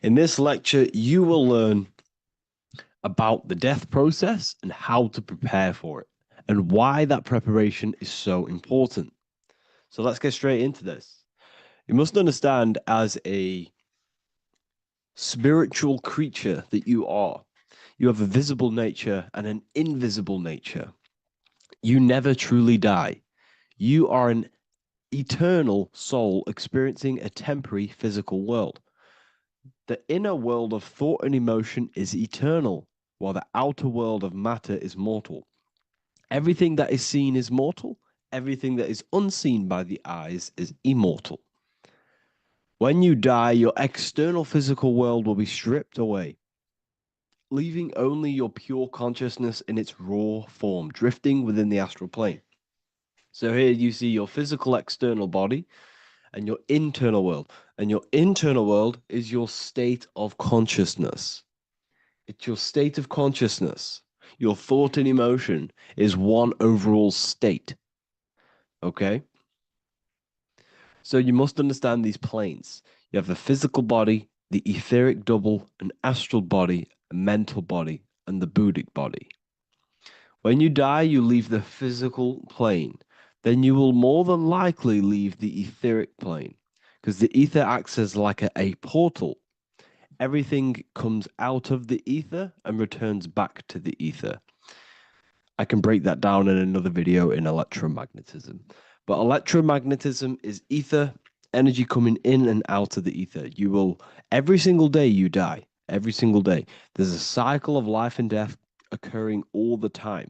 In this lecture, you will learn about the death process and how to prepare for it, and why that preparation is so important. So let's get straight into this. You must understand, as a spiritual creature that you are, you have a visible nature and an invisible nature. You never truly die. You are an eternal soul experiencing a temporary physical world. The inner world of thought and emotion is eternal, while the outer world of matter is mortal. Everything that is seen is mortal. Everything that is unseen by the eyes is immortal. When you die, your external physical world will be stripped away, leaving only your pure consciousness in its raw form, drifting within the astral plane. So here you see your physical external body and your internal world. And your internal world is your state of consciousness. It's your state of consciousness. Your thought and emotion is one overall state. Okay? So you must understand these planes. You have the physical body, the etheric double, an astral body, a mental body, and the Buddhic body. When you die, you leave the physical plane. Then you will more than likely leave the etheric plane, because the ether acts as like a portal. Everything comes out of the ether and returns back to the ether. I can break that down in another video in electromagnetism. But electromagnetism is ether, energy coming in and out of the ether. You will, every single day you die, every single day. There's a cycle of life and death occurring all the time.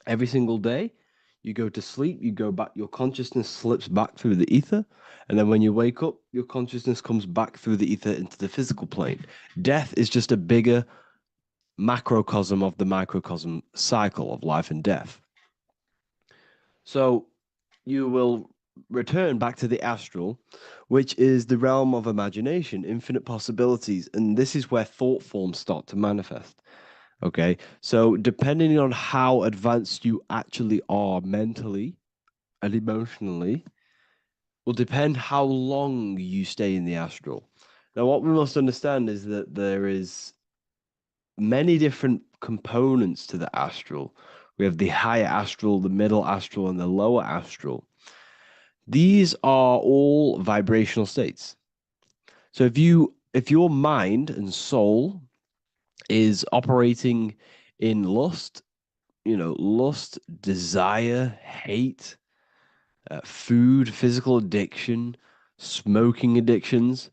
Every single day, you go to sleep, you go back, your consciousness slips back through the ether. And then when you wake up, your consciousness comes back through the ether into the physical plane. Death is just a bigger macrocosm of the microcosm cycle of life and death. So you will return back to the astral, which is the realm of imagination, infinite possibilities. And this is where thought forms start to manifest. Okay. So depending on how advanced you actually are mentally and emotionally, will depend how long you stay in the astral. Now, what we must understand is that there is many different components to the astral. We have the higher astral, the middle astral, and the lower astral. These are all vibrational states. So if your mind and soul is operating in lust, lust, desire, hate, food, physical addiction, smoking addictions,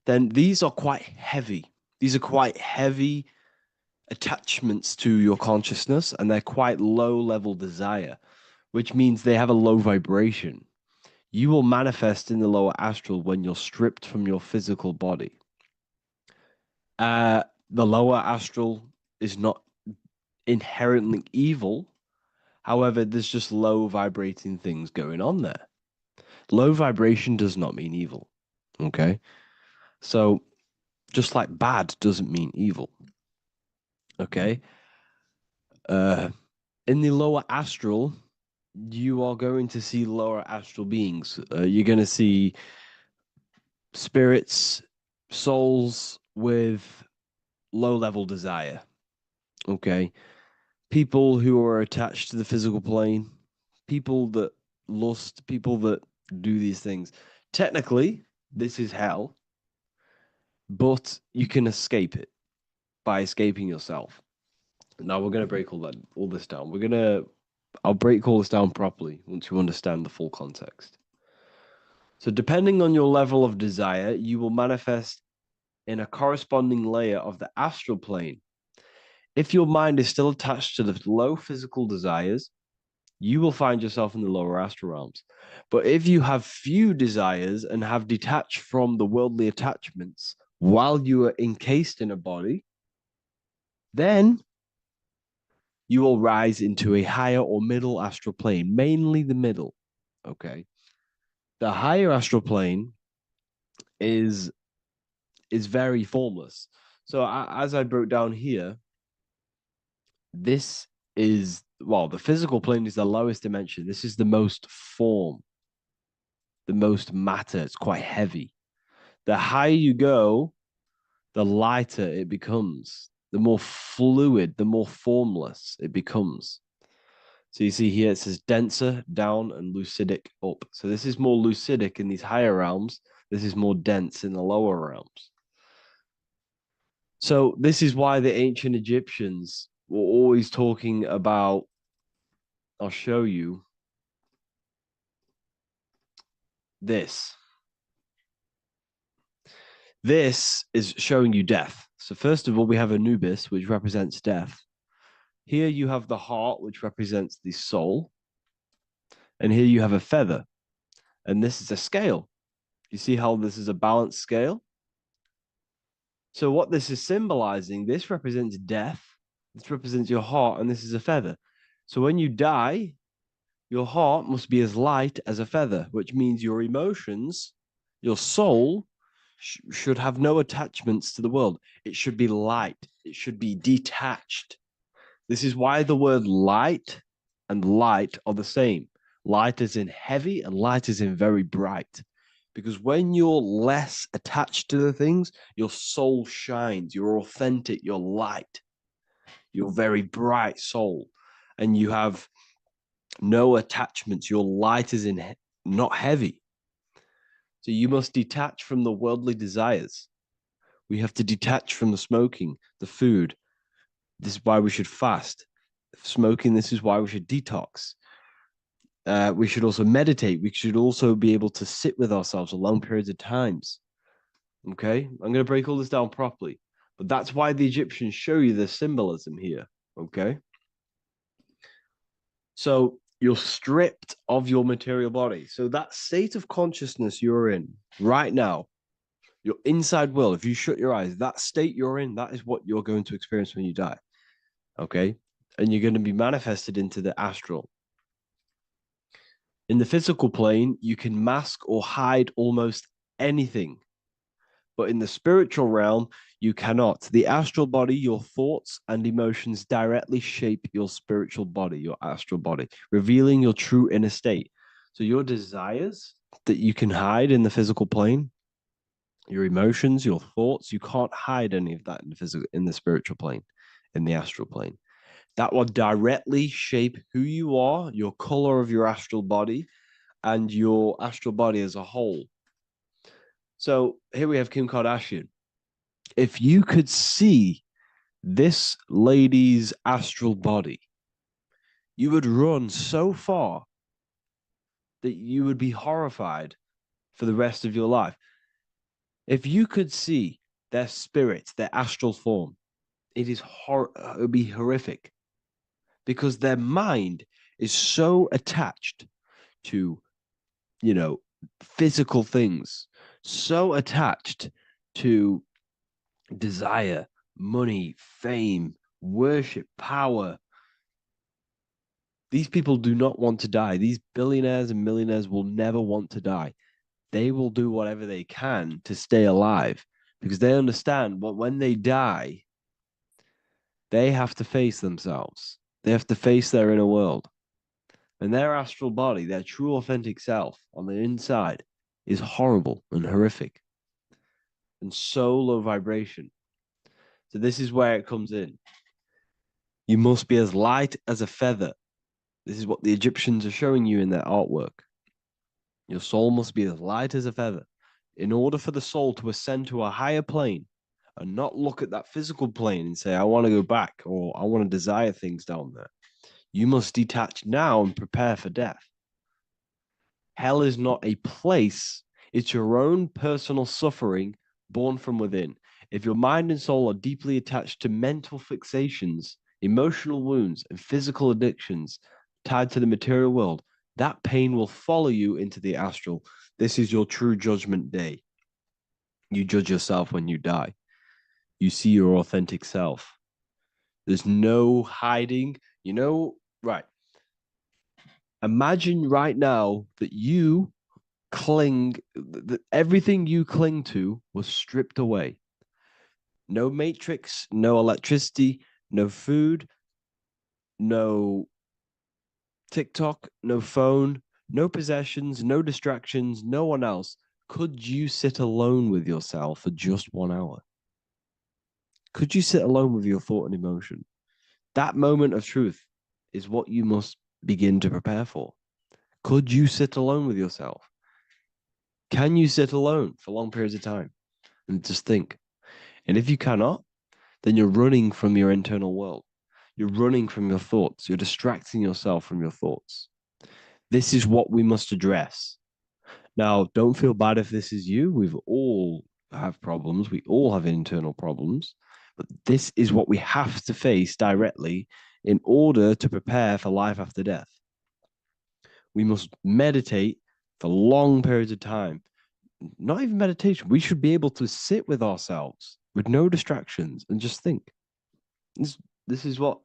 then these are quite heavy. These are quite heavy attachments to your consciousness, and they're quite low level desire, which means they have a low vibration. You will manifest in the lower astral when you're stripped from your physical body. The lower astral is not inherently evil. However, there's just low vibrating things going on there. Low vibration does not mean evil. Okay. So just like bad doesn't mean evil. Okay. In the lower astral, you are going to see lower astral beings. You're going to see spirits, souls with low level desire. Okay. People who are attached to the physical plane, people that lust, people that do these things. Technically, this is hell, but you can escape it by escaping yourself. Now we're gonna break all this down. I'll break all this down properly once you understand the full context. So depending on your level of desire, you will manifest in a corresponding layer of the astral plane. If your mind is still attached to the low physical desires, you will find yourself in the lower astral realms. But if you have few desires and have detached from the worldly attachments while you are encased in a body, then you will rise into a higher or middle astral plane, mainly the middle. Okay. The higher astral plane is very formless. So as I broke down here, this is, well, the physical plane is the lowest dimension. This is the most form, the most matter. It's quite heavy. The higher you go, the lighter it becomes, the more fluid, the more formless it becomes. So you see here it says denser down and lucidic up. So this is more lucidic in these higher realms. This is more dense in the lower realms. So this is why the ancient Egyptians were always talking about, I'll show you this. This is showing you death. So first of all, we have Anubis, which represents death. Here you have the heart, which represents the soul. And here you have a feather. And this is a scale. You see how this is a balanced scale? So what this is symbolizing, this represents death. This represents your heart, and this is a feather. So when you die, your heart must be as light as a feather, which means your emotions, your soul, should have no attachments to the world. It should be light. It should be detached. This is why the word light and light are the same. Light is in heavy and light is in very bright. Because when you're less attached to the things, your soul shines. You're authentic. You're light. You're very bright soul. And you have no attachments. Your light is in not heavy. So you must detach from the worldly desires. We have to detach from the smoking, the food. This is why we should fast. Smoking, this is why we should detox. We should also meditate. We should also be able to sit with ourselves for long periods of times. Okay, I'm going to break all this down properly. But that's why the Egyptians show you the symbolism here. Okay. So you're stripped of your material body. So that state of consciousness you're in right now, your inside world, if you shut your eyes, that state you're in, that is what you're going to experience when you die. Okay. And you're going to be manifested into the astral. In the physical plane, you can mask or hide almost anything. But in the spiritual realm, you cannot. The astral body, your thoughts and emotions directly shape your spiritual body, your astral body, revealing your true inner state. So your desires that you can hide in the physical plane, your emotions, your thoughts, you can't hide any of that in the physical, in the spiritual plane, in the astral plane. That will directly shape who you are, your color of your astral body, and your astral body as a whole. So here we have Kim Kardashian. If you could see this lady's astral body, you would run so far that you would be horrified for the rest of your life. If you could see their spirit, their astral form, it would be horrific because their mind is so attached to, physical things, so attached to desire, money, fame, worship, power. These people do not want to die. These billionaires and millionaires will never want to die. They will do whatever they can to stay alive because they understand what when they die, they have to face themselves. They have to face their inner world. And their astral body, their true authentic self on the inside is horrible and horrific and so low vibration. So this is where it comes in. You must be as light as a feather. This is what the Egyptians are showing you in their artwork. Your soul must be as light as a feather. In order for the soul to ascend to a higher plane and not look at that physical plane and say, I want to go back or I want to desire things down there, you must detach now and prepare for death. Hell is not a place, it's your own personal suffering born from within. If your mind and soul are deeply attached to mental fixations, emotional wounds, and physical addictions tied to the material world, that pain will follow you into the astral. This is your true judgment day. You judge yourself when you die. You see your authentic self. There's no hiding. Right. Imagine right now that you that everything you cling to was stripped away. No matrix, no electricity, no food, no TikTok, no phone, no possessions, no distractions, no one else. Could you sit alone with yourself for just 1 hour? Could you sit alone with your thought and emotion? That moment of truth is what you must begin to prepare for. Could you sit alone with yourself? Can you sit alone for long periods of time and just think? And if you cannot, then you're running from your internal world. You're running from your thoughts. You're distracting yourself from your thoughts. This is what we must address. Now, don't feel bad if this is you. We've all have problems. We all have internal problems. But this is what we have to face directly in order to prepare for life after death. We must meditate for long periods of time. Not even meditation. We should be able to sit with ourselves with no distractions and just think. This is what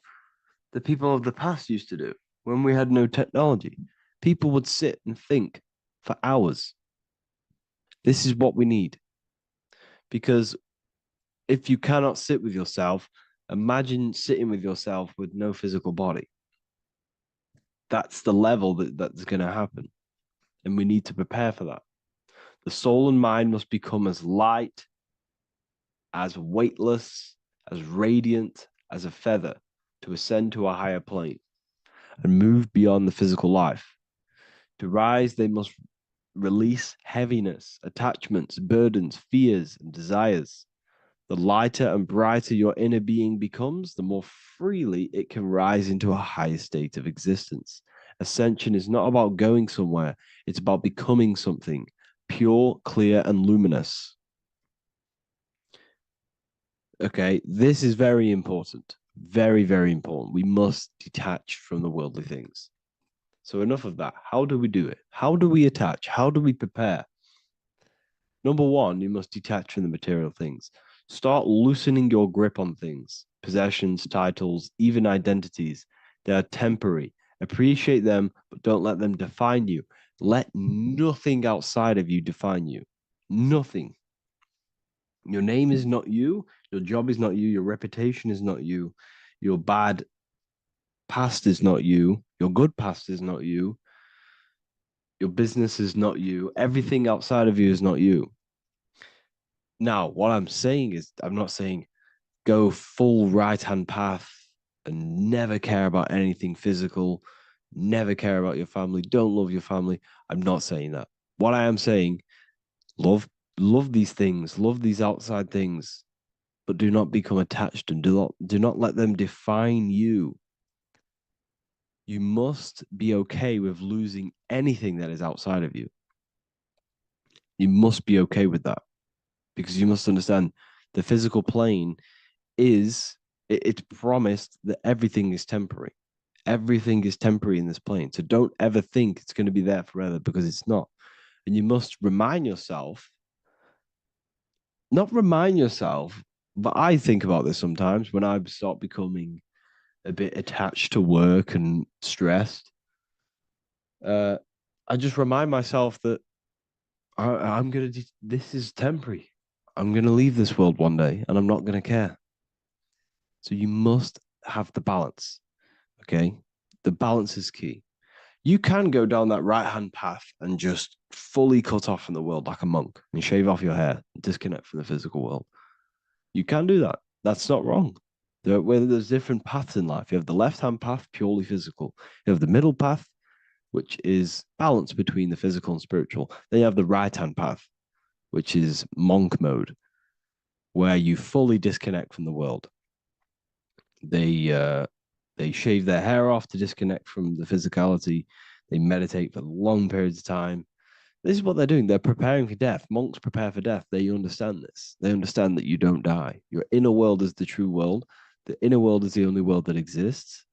the people of the past used to do when we had no technology. People would sit and think for hours. This is what we need. Because if you cannot sit with yourself, imagine sitting with yourself with no physical body. That's the level that's going to happen. And we need to prepare for that. The soul and mind must become as light, as weightless, as radiant as a feather to ascend to a higher plane and move beyond the physical life. To rise, they must release heaviness, attachments, burdens, fears, and desires. The lighter and brighter your inner being becomes, the more freely it can rise into a higher state of existence. Ascension is not about going somewhere, it's about becoming something pure, clear, and luminous. Okay, this is very important. Very, very important. We must detach from the worldly things. So, enough of that. How do we do it? How do we attach? How do we prepare? Number one, you must detach from the material things. Start loosening your grip on things, possessions, titles, even identities. They are temporary. Appreciate them, but don't let them define you. Let nothing outside of you define you. Nothing. Your name is not you. Your job is not you. Your reputation is not you. Your bad past is not you. Your good past is not you. Your business is not you. Everything outside of you is not you. Now, what I'm saying is, I'm not saying go full right hand path and never care about anything physical, never care about your family, don't love your family. I'm not saying that. What I am saying, love these things, love these outside things, but do not become attached and do not let them define you. You must be okay with losing anything that is outside of you. You must be okay with that because you must understand the physical plane it's promised that everything is temporary. Everything is temporary in this plane. So don't ever think it's going to be there forever because it's not. And you must remind yourself, not remind yourself, but I think about this sometimes when I start becoming a bit attached to work and stressed. I just remind myself that I'm going to, this is temporary. I'm going to leave this world one day and I'm not going to care. So you must have the balance. Okay. The balance is key. You can go down that right hand path and just fully cut off from the world like a monk and shave off your hair, disconnect from the physical world. You can do that. That's not wrong. There's different paths in life. You have the left hand path, purely physical. You have the middle path, which is balance between the physical and spiritual. Then you have the right hand path, which is monk mode, where you fully disconnect from the world. They shave their hair off to disconnect from the physicality. They meditate for long periods of time. This is what they're doing. They're preparing for death. Monks prepare for death. They understand this. They understand that you don't die. Your inner world is the true world. The inner world is the only world that exists.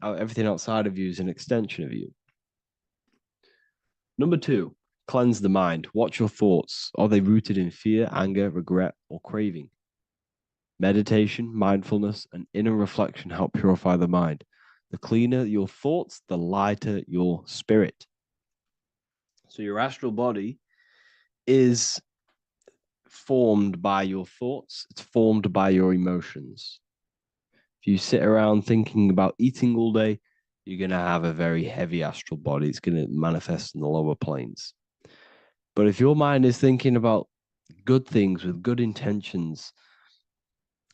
Everything outside of you is an extension of you. Number two, cleanse the mind. Watch your thoughts. Are they rooted in fear, anger, regret, or craving? Meditation, mindfulness, and inner reflection help purify the mind. The cleaner your thoughts, the lighter your spirit. So your astral body is formed by your thoughts, it's formed by your emotions. If you sit around thinking about eating all day, you're going to have a very heavy astral body. It's going to manifest in the lower planes. But if your mind is thinking about good things with good intentions,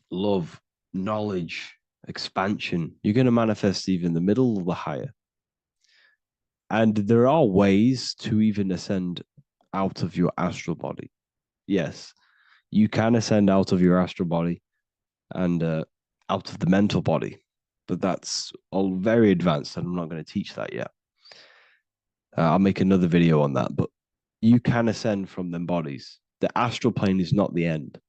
love, knowledge, expansion, you're going to manifest even the middle of the higher. And there are ways to even ascend out of your astral body. Yes, you can ascend out of your astral body and out of the mental body, but that's all very advanced, and I'm not going to teach that yet. I'll make another video on that, but you can ascend from them bodies. The astral plane is not the end.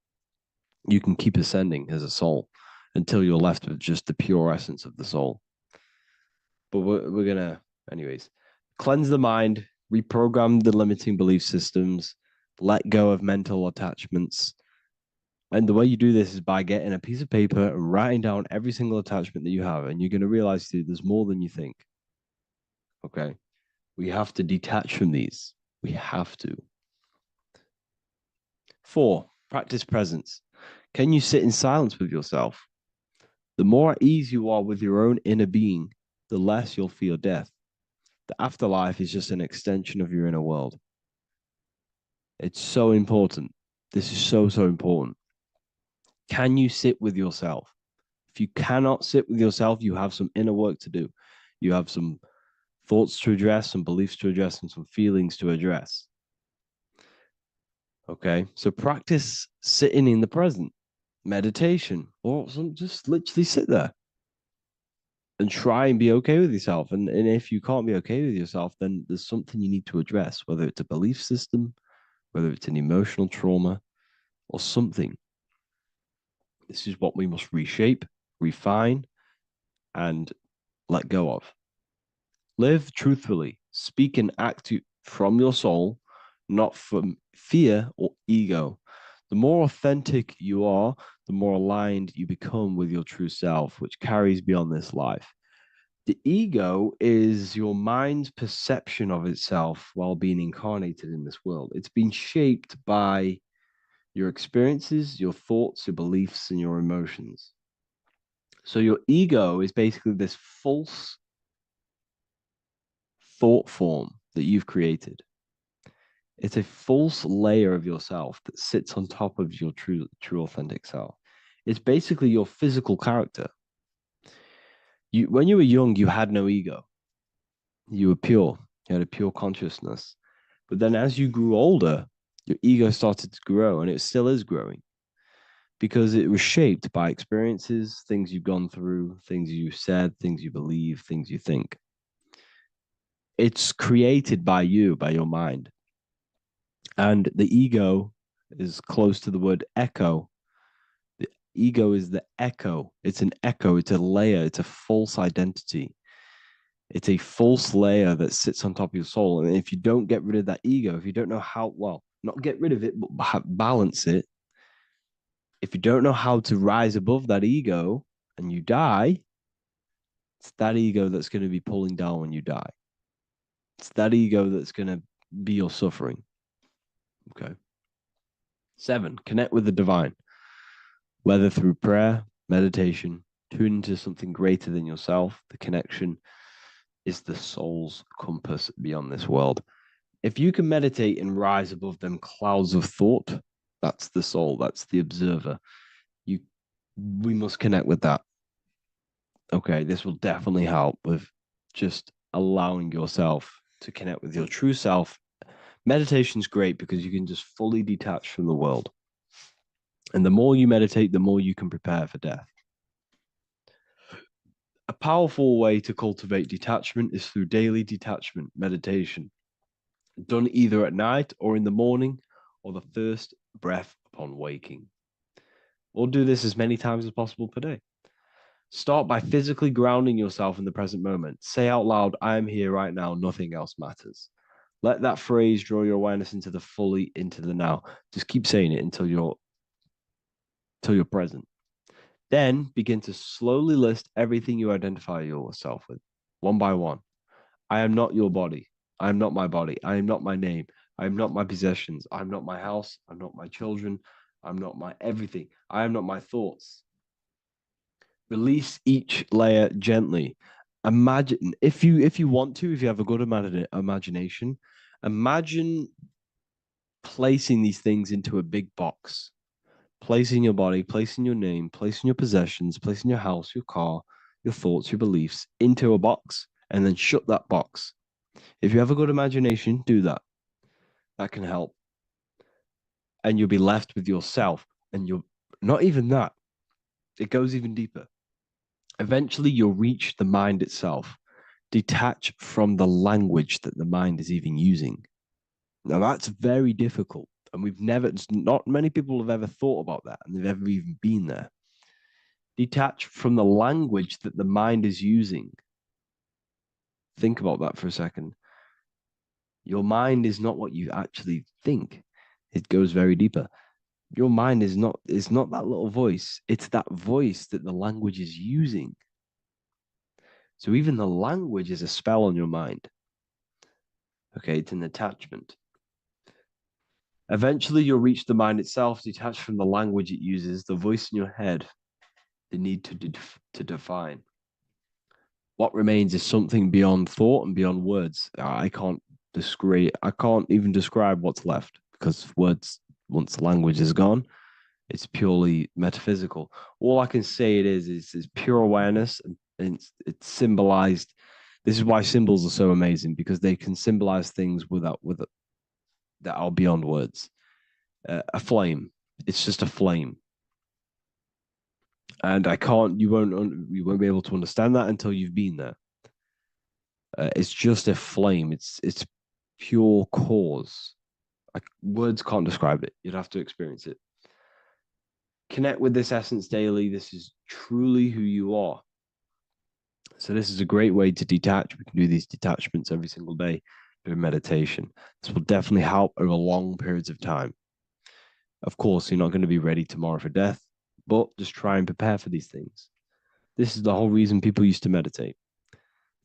You can keep ascending as a soul until you're left with just the pure essence of the soul. But we're going to, anyways, cleanse the mind, reprogram the limiting belief systems, let go of mental attachments. And the way you do this is by getting a piece of paper and writing down every single attachment that you have. And you're going to realize, dude, there's more than you think. Okay. We have to detach from these. We have to. 4, practice presence. Can you sit in silence with yourself? The more at ease you are with your own inner being, the less you'll feel death. The afterlife is just an extension of your inner world. It's so important. This is so, so important. Can you sit with yourself? If you cannot sit with yourself, you have some inner work to do. You have some thoughts to address, some beliefs to address, and some feelings to address. Okay, so practice sitting in the present, meditation, or just literally sit there and try and be okay with yourself. And if you can't be okay with yourself, then there's something you need to address, whether it's a belief system, whether it's an emotional trauma, or something. This is what we must reshape, refine, and let go of. Live truthfully, speak and act from your soul, not from fear or ego. The more authentic you are, the more aligned you become with your true self, which carries beyond this life. The ego is your mind's perception of itself while being incarnated in this world. It's been shaped by your experiences, your thoughts, your beliefs, and your emotions. So your ego is basically this false thought form that you've created. It's a false layer of yourself that sits on top of your true authentic self. It's basically your physical character. When you were young, you had no ego. You were pure. You had a pure consciousness. But then as you grew older, your ego started to grow, and it still is growing because it was shaped by experiences, things you've gone through, things you said, things you believe, things you think. It's created by you, by your mind. And the ego is close to the word echo. The ego is the echo. It's an echo. It's a layer. It's a false identity. It's a false layer that sits on top of your soul. And if you don't get rid of that ego, if you don't know how, well, not get rid of it, but balance it. If you don't know how to rise above that ego and you die, it's that ego that's going to be pulling down when you die. It's that ego that's going to be your suffering. Okay. 7, connect with the divine, whether through prayer, meditation, tune into something greater than yourself. The connection is the soul's compass beyond this world. If you can meditate and rise above them clouds of thought, that's the soul, that's the observer. We must connect with that. Okay, this will definitely help with just allowing yourself to connect with your true self. Meditation's great because you can just fully detach from the world. And the more you meditate, the more you can prepare for death. A powerful way to cultivate detachment is through daily detachment meditation, done either at night or in the morning or the first breath upon waking. Or do this as many times as possible per day. Start by physically grounding yourself in the present moment. Say out loud, I am here right now, nothing else matters. Let that phrase draw your awareness into the now. Just keep saying it until you're present. Then begin to slowly list everything you identify yourself with, one by one. I am not your body. I am not my body. I am not my name. I am not my possessions. I am not my house. I'm not my children. I'm not my everything. I am not my thoughts. Release each layer gently. Imagine, if you want to, if you have a good imagination, imagine placing these things into a big box. Placing your body, placing your name, placing your possessions, placing your house, your car, your thoughts, your beliefs into a box, and then shut that box. If you have a good imagination, do that. That can help. And you'll be left with yourself. And you're not even that. It goes even deeper. Eventually, you'll reach the mind itself. Detach from the language that the mind is even using. Now, that's very difficult. And not many people have ever thought about that, and they've ever even been there. Detach from the language that the mind is using. Think about that for a second. Your mind is not what you actually think. It goes very deeper. Your mind is not that little voice. It's that voice that the language is using. So even the language is a spell on your mind. Okay, it's an attachment. Eventually, you'll reach the mind itself, detached from the language it uses, the voice in your head, the need to define. What remains is something beyond thought and beyond words. I can't even describe what's left, because words, once the language is gone, it's purely metaphysical. All I can say it is pure awareness, and it's symbolized. This is why symbols are so amazing, because they can symbolize things that are beyond words. A flame, it's just a flame. And you won't be able to understand that until you've been there. It's just a flame. It's pure cause. Words can't describe it. You'd have to experience it. Connect with this essence daily. This is truly who you are. So this is a great way to detach. We can do these detachments every single day during meditation. This will definitely help over long periods of time. Of course, you're not going to be ready tomorrow for death, but just try and prepare for these things. This is the whole reason people used to meditate.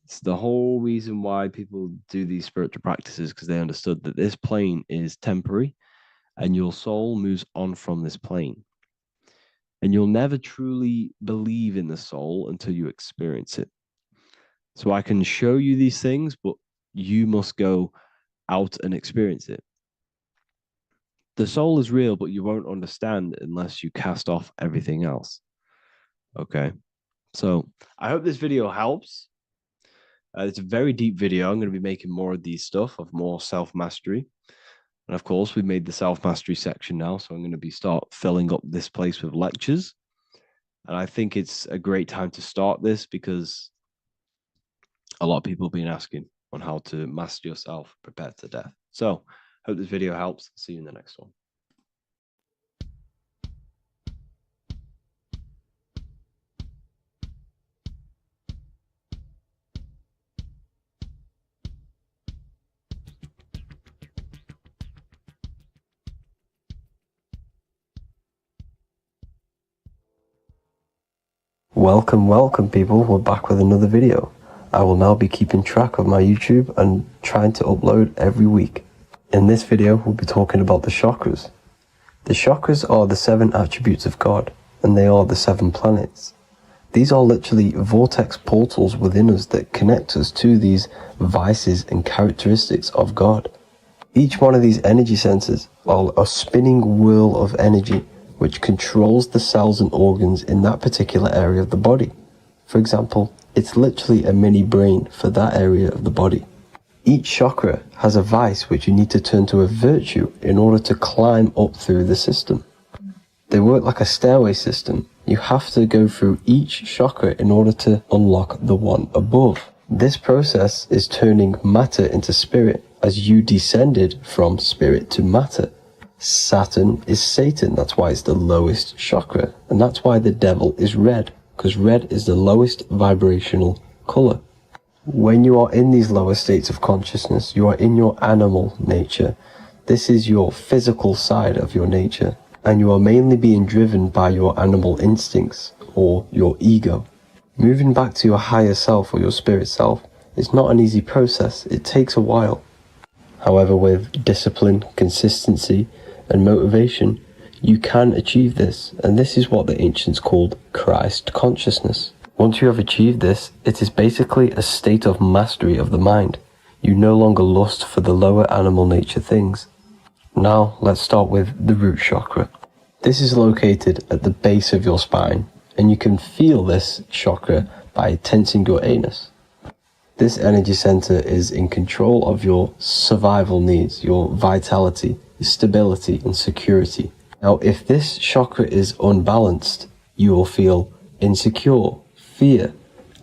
It's the whole reason why people do these spiritual practices, because they understood that this plane is temporary and your soul moves on from this plane. And you'll never truly believe in the soul until you experience it. So I can show you these things, but you must go out and experience it. The soul is real, but you won't understand unless you cast off everything else. Okay. So I hope this video helps. It's a very deep video. I'm going to be making more of these stuff, of more self-mastery. And of course, we've made the self-mastery section now. So I'm going to start filling up this place with lectures. And I think it's a great time to start this, because a lot of people have been asking on how to master yourself, prepare to death. So hope this video helps. See you in the next one. Welcome people, we're back with another video. I will now be keeping track of my YouTube and trying to upload every week. In this video, we'll be talking about the chakras. The chakras are the 7 attributes of God, and they are the 7 planets. These are literally vortex portals within us that connect us to these vices and characteristics of God. Each one of these energy centers are a spinning wheel of energy which controls the cells and organs in that particular area of the body. For example, it's literally a mini brain for that area of the body. Each chakra has a vice which you need to turn to a virtue in order to climb up through the system. They work like a stairway system. You have to go through each chakra in order to unlock the one above. This process is turning matter into spirit, as you descended from spirit to matter. Saturn is Satan, that's why it's the lowest chakra, and that's why the devil is red, because red is the lowest vibrational color. When you are in these lower states of consciousness, you are in your animal nature. This is your physical side of your nature, and you are mainly being driven by your animal instincts, or your ego. Moving back to your higher self, or your spirit self, is not an easy process. It takes a while. However, with discipline, consistency, and motivation, you can achieve this, and this is what the ancients called Christ consciousness. Once you have achieved this, it is basically a state of mastery of the mind. You no longer lust for the lower animal nature things. Now let's start with the root chakra. This is located at the base of your spine, and you can feel this chakra by tensing your anus. This energy center is in control of your survival needs, your vitality, your stability and security. Now, if this chakra is unbalanced, you will feel insecure, fear,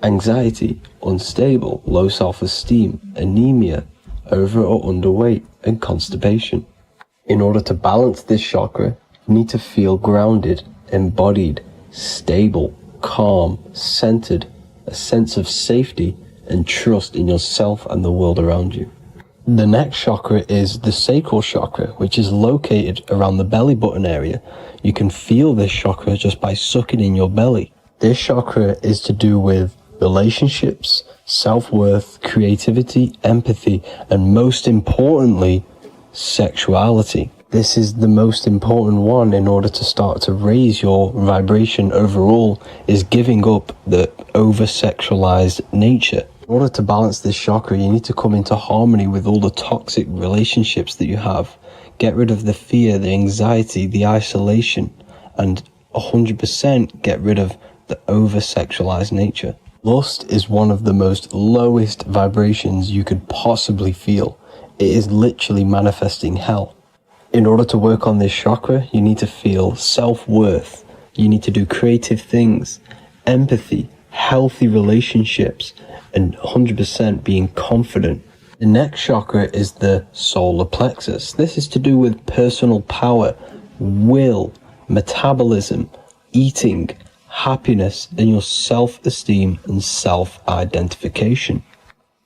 anxiety, unstable, low self-esteem, anemia, over or underweight, and constipation. In order to balance this chakra, you need to feel grounded, embodied, stable, calm, centered, a sense of safety, and trust in yourself and the world around you. The next chakra is the sacral chakra, which is located around the belly button area. You can feel this chakra just by sucking in your belly. This chakra is to do with relationships, self-worth, creativity, empathy, and most importantly, sexuality. This is the most important one in order to start to raise your vibration overall, is giving up the over-sexualized nature. In order to balance this chakra, you need to come into harmony with all the toxic relationships that you have. Get rid of the fear, the anxiety, the isolation, and 100% get rid of the over-sexualized nature. Lust is one of the most lowest vibrations you could possibly feel. It is literally manifesting hell. In order to work on this chakra, you need to feel self-worth. You need to do creative things, empathy, healthy relationships, and 100% being confident. The next chakra is the solar plexus. This is to do with personal power, will, metabolism, eating, happiness, and your self-esteem and self-identification.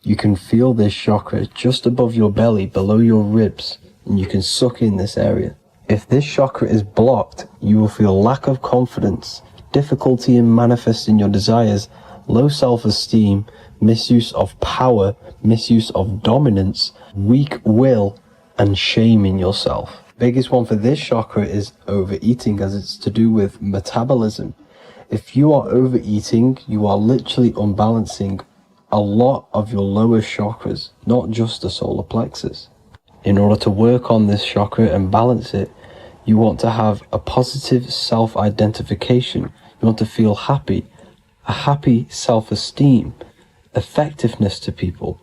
You can feel this chakra just above your belly, below your ribs, and you can suck in this area. If this chakra is blocked, you will feel lack of confidence, difficulty in manifesting your desires, low self-esteem, misuse of power, misuse of dominance, weak will, and shame in yourself. Biggest one for this chakra is overeating, as it's to do with metabolism. If you are overeating, you are literally unbalancing a lot of your lower chakras, not just the solar plexus. In order to work on this chakra and balance it, you want to have a positive self-identification. You want to feel happy, a happy self-esteem, effectiveness to people,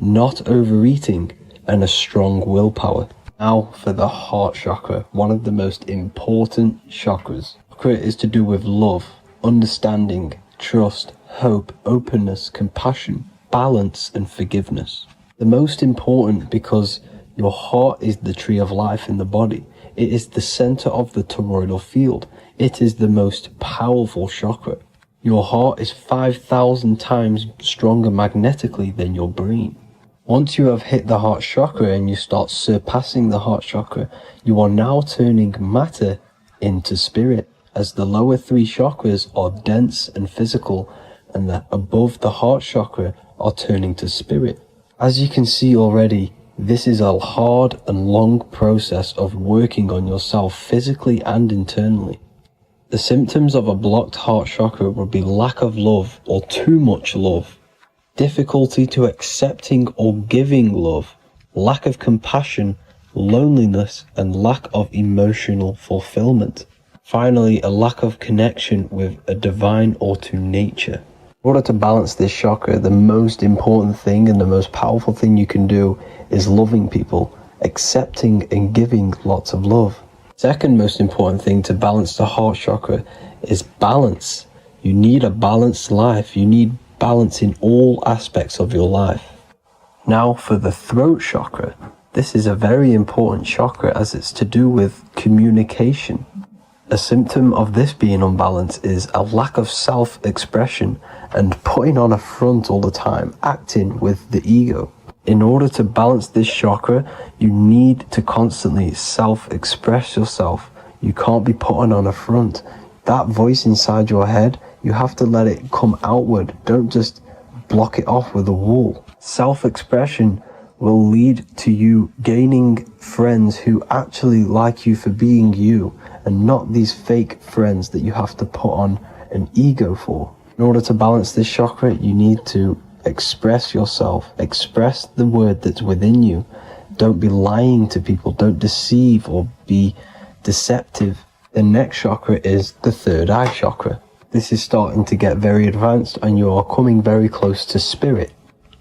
not overeating, and a strong willpower. Now for the heart chakra, one of the most important chakras. Chakra is to do with love, understanding, trust, hope, openness, compassion, balance, and forgiveness. The most important because your heart is the tree of life in the body. It is the center of the toroidal field. It is the most powerful chakra. Your heart is 5,000 times stronger magnetically than your brain. Once you have hit the heart chakra and you start surpassing the heart chakra, you are now turning matter into spirit, as the lower three chakras are dense and physical, and the above the heart chakra are turning to spirit. As you can see already, this is a hard and long process of working on yourself physically and internally. The symptoms of a blocked heart chakra would be lack of love or too much love, difficulty to accepting or giving love, lack of compassion, loneliness, and lack of emotional fulfillment. Finally, a lack of connection with a divine or to nature. In order to balance this chakra, the most important thing and the most powerful thing you can do is loving people, accepting and giving lots of love. Second most important thing to balance the heart chakra is balance. You need a balanced life. You need balance in all aspects of your life. Now for the throat chakra. This is a very important chakra as it's to do with communication. A symptom of this being unbalanced is a lack of self-expression and putting on a front all the time, acting with the ego. In order to balance this chakra, you need to constantly self-express yourself. You can't be putting on a front. That voice inside your head, you have to let it come outward. Don't just block it off with a wall. Self-expression will lead to you gaining friends who actually like you for being you, and not these fake friends that you have to put on an ego for. In order to balance this chakra, you need to express yourself, express the word that's within you, Don't be lying to people. Don't deceive or be deceptive. The next chakra is the third eye chakra. This is starting to get very advanced and you are coming very close to spirit.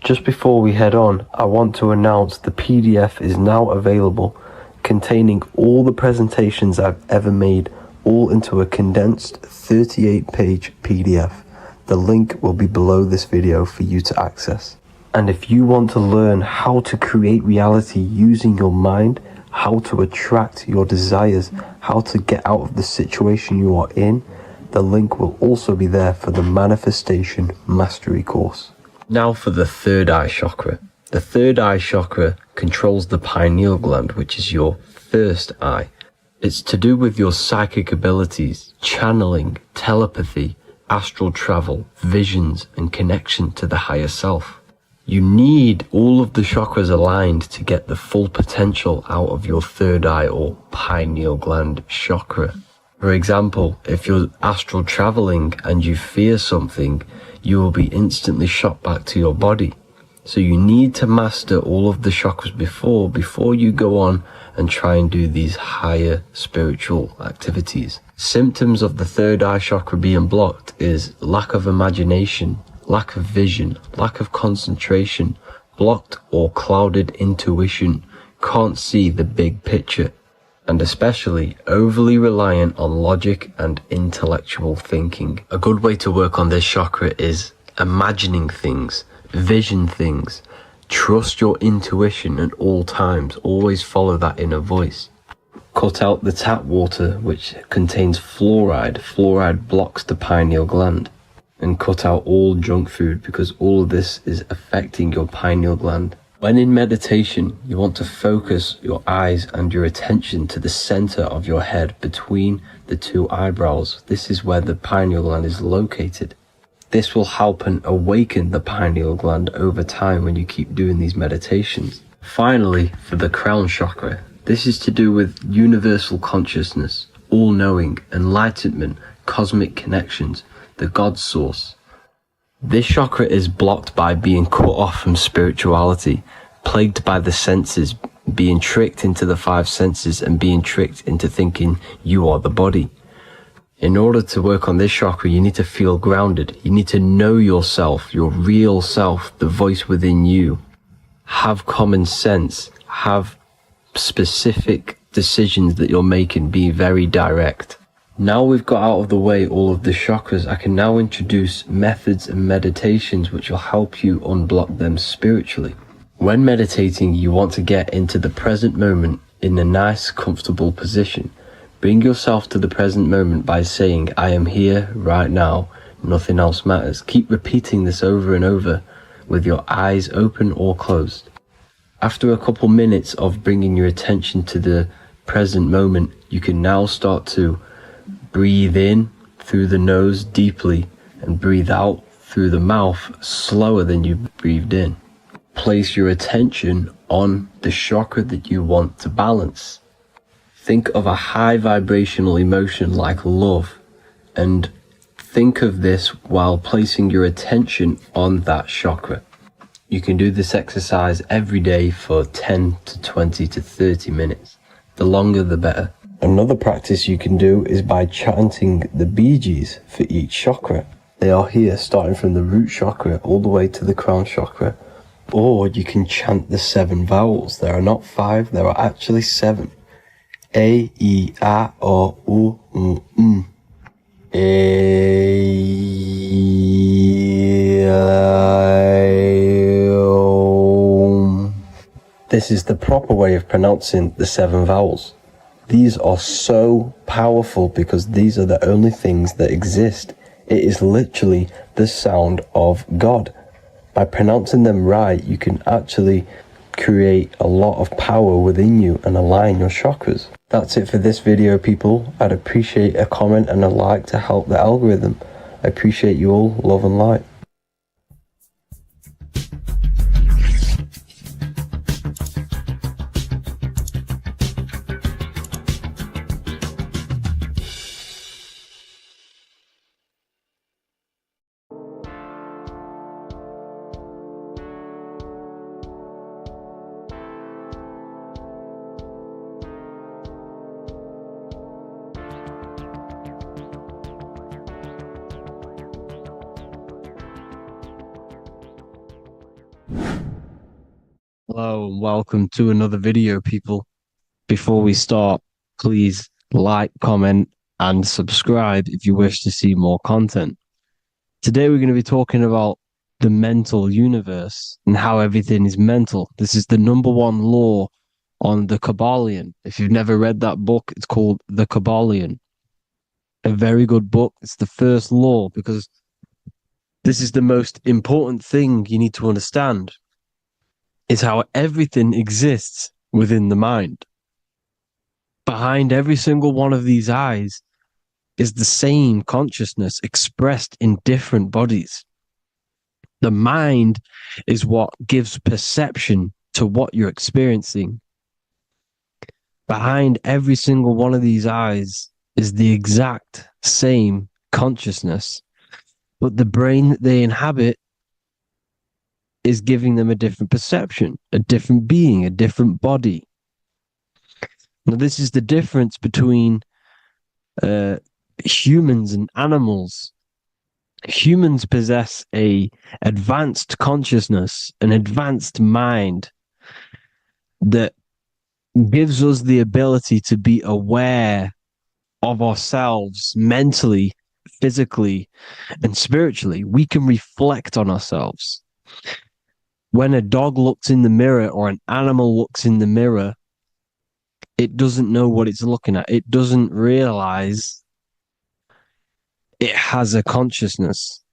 Just before we head on, I want to announce the PDF is now available, containing all the presentations I've ever made, all into a condensed 38-page PDF. The link will be below this video for you to access. And if you want to learn how to create reality using your mind, how to attract your desires, how to get out of the situation you are in, the link will also be there for the Manifestation Mastery course. Now for the third eye chakra. The third eye chakra controls the pineal gland, which is your first eye. It's to do with your psychic abilities, channeling, telepathy, astral travel, visions, and connection to the higher self. You need all of the chakras aligned to get the full potential out of your third eye or pineal gland chakra. For example, if you're astral traveling and you fear something, you will be instantly shot back to your body. So you need to master all of the chakras before you go on and try and do these higher spiritual activities. Symptoms of the third eye chakra being blocked is lack of imagination, lack of vision, lack of concentration, blocked or clouded intuition, can't see the big picture, and especially overly reliant on logic and intellectual thinking. A good way to work on this chakra is imagining things, vision things. Trust your intuition at all times. Always follow that inner voice. Cut out the tap water, which contains fluoride. Fluoride blocks the pineal gland. And cut out all junk food, because all of this is affecting your pineal gland. When in meditation, you want to focus your eyes and your attention to the center of your head between the two eyebrows. This is where the pineal gland is located. This will help and awaken the pineal gland over time when you keep doing these meditations. Finally, for the crown chakra, this is to do with universal consciousness, all-knowing, enlightenment, cosmic connections, the God source. This chakra is blocked by being cut off from spirituality, plagued by the senses, being tricked into the five senses and being tricked into thinking you are the body. In order to work on this chakra, you need to feel grounded. You need to know yourself, your real self, the voice within you. Have common sense, have specific decisions that you're making, be very direct. Now we've got out of the way all of the chakras, I can now introduce methods and meditations which will help you unblock them spiritually. When meditating, you want to get into the present moment in a nice, comfortable position. Bring yourself to the present moment by saying, I am here right now, nothing else matters. Keep repeating this over and over with your eyes open or closed. After a couple minutes of bringing your attention to the present moment, you can now start to breathe in through the nose deeply and breathe out through the mouth slower than you breathed in. Place your attention on the chakra that you want to balance. Think of a high vibrational emotion like love, and think of this while placing your attention on that chakra. You can do this exercise every day for 10 to 20 to 30 minutes. The longer the better. Another practice you can do is by chanting the Bee Gees for each chakra. They are here starting from the root chakra all the way to the crown chakra. Or you can chant the 7 vowels. There are not 5, there are actually 7. A, E, A, O, U, M. A, I, O. This is the proper way of pronouncing the 7 vowels. These are so powerful because these are the only things that exist. It is literally the sound of God. By pronouncing them right, you can actually create a lot of power within you and align your chakras. That's it for this video, people. I'd appreciate a comment and a like to help the algorithm. I appreciate you all. Love and light. Hello and welcome to another video, people. Before we start, please like, comment, and subscribe if you wish to see more content. Today, we're going to be talking about the mental universe and how everything is mental. This is the number one law on the Kabbalion. If you've never read that book, it's called The Kabbalion. A very good book. It's the first law because this is the most important thing you need to understand. Is how everything exists within the mind. Behind every single one of these eyes is the same consciousness expressed in different bodies. The mind is what gives perception to what you're experiencing. Behind every single one of these eyes is the exact same consciousness, but the brain that they inhabit is giving them a different perception, a different being, a different body. Now, this is the difference between humans and animals. Humans possess a advanced consciousness, an advanced mind that gives us the ability to be aware of ourselves mentally, physically, and spiritually. We can reflect on ourselves. When a dog looks in the mirror or an animal looks in the mirror, it doesn't know what it's looking at. It doesn't realize it has a consciousness.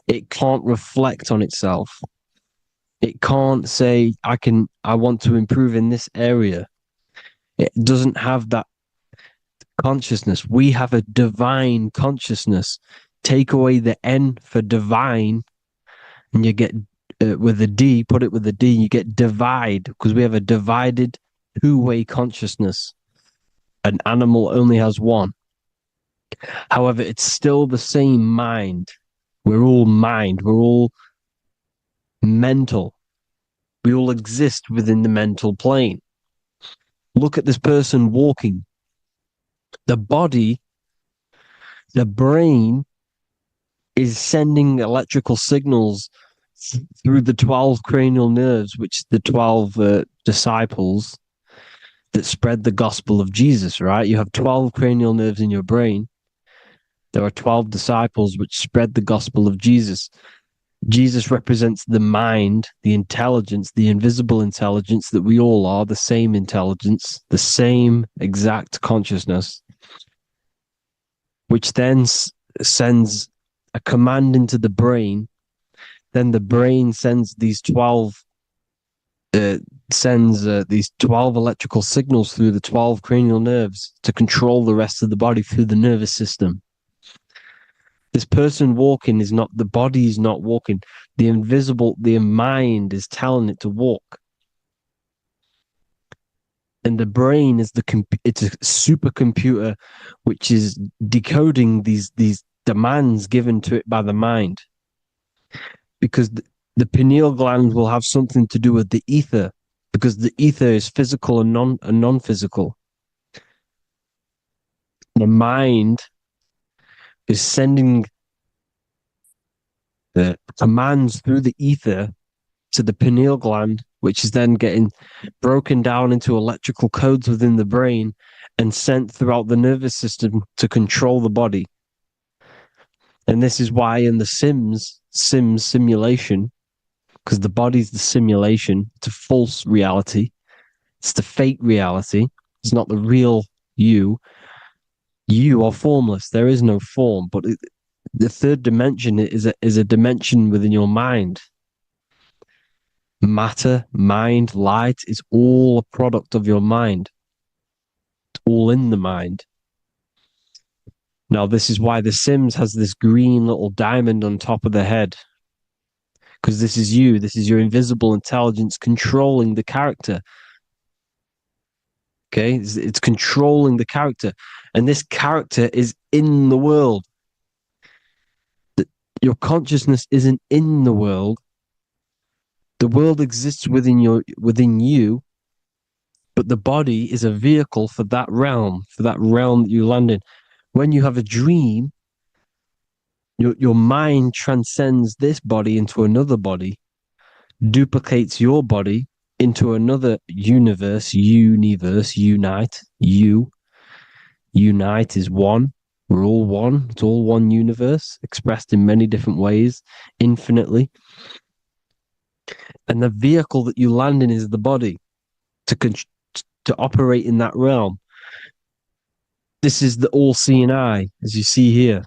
It can't reflect on itself. It can't say, I want to improve in this area. It doesn't have that consciousness. We have a divine consciousness. Take away the N for divine, and you get with a D, put it with a D, you get divide, because we have a divided two-way consciousness. An animal only has one. However, it's still the same mind. We're all mind. We're all mental. We all exist within the mental plane. Look at this person walking. The body, the brain is sending electrical signals through the 12 cranial nerves, which the 12 disciples that spread the gospel of Jesus, right? You have 12 cranial nerves in your brain. There are 12 disciples which spread the gospel of Jesus. Jesus represents the mind, the intelligence, the invisible intelligence that we all are, the same intelligence, the same exact consciousness, which then sends a command into the brain. Then the brain sends these 12 electrical signals through the 12 cranial nerves to control the rest of the body through the nervous system. This person walking is not, the body is not walking. The mind is telling it to walk. And the brain is it's a supercomputer which is decoding these demands given to it by the mind. Because the pineal gland will have something to do with the ether, because the ether is physical and non-physical. The mind is sending the commands through the ether to the pineal gland, which is then getting broken down into electrical codes within the brain and sent throughout the nervous system to control the body. And this is why in the Sims simulation, because the body's the simulation, it's a false reality. It's the fake reality. It's not the real you. You are formless. There is no form. But the third dimension is a dimension within your mind. Matter, mind, light is all a product of your mind. It's all in the mind. Now, this is why The Sims has this green little diamond on top of the head. Because this is you. This is your invisible intelligence controlling the character. Okay? It's controlling the character. And this character is in the world. Your consciousness isn't in the world. The world exists within you, but the body is a vehicle for that realm that you land in. When you have a dream, your mind transcends this body into another body, duplicates your body, into another universe, unite. Unite is one. We're all one. It's all one universe, expressed in many different ways, infinitely. And the vehicle that you land in is the body to operate in that realm. This is the all-seeing eye, as you see here.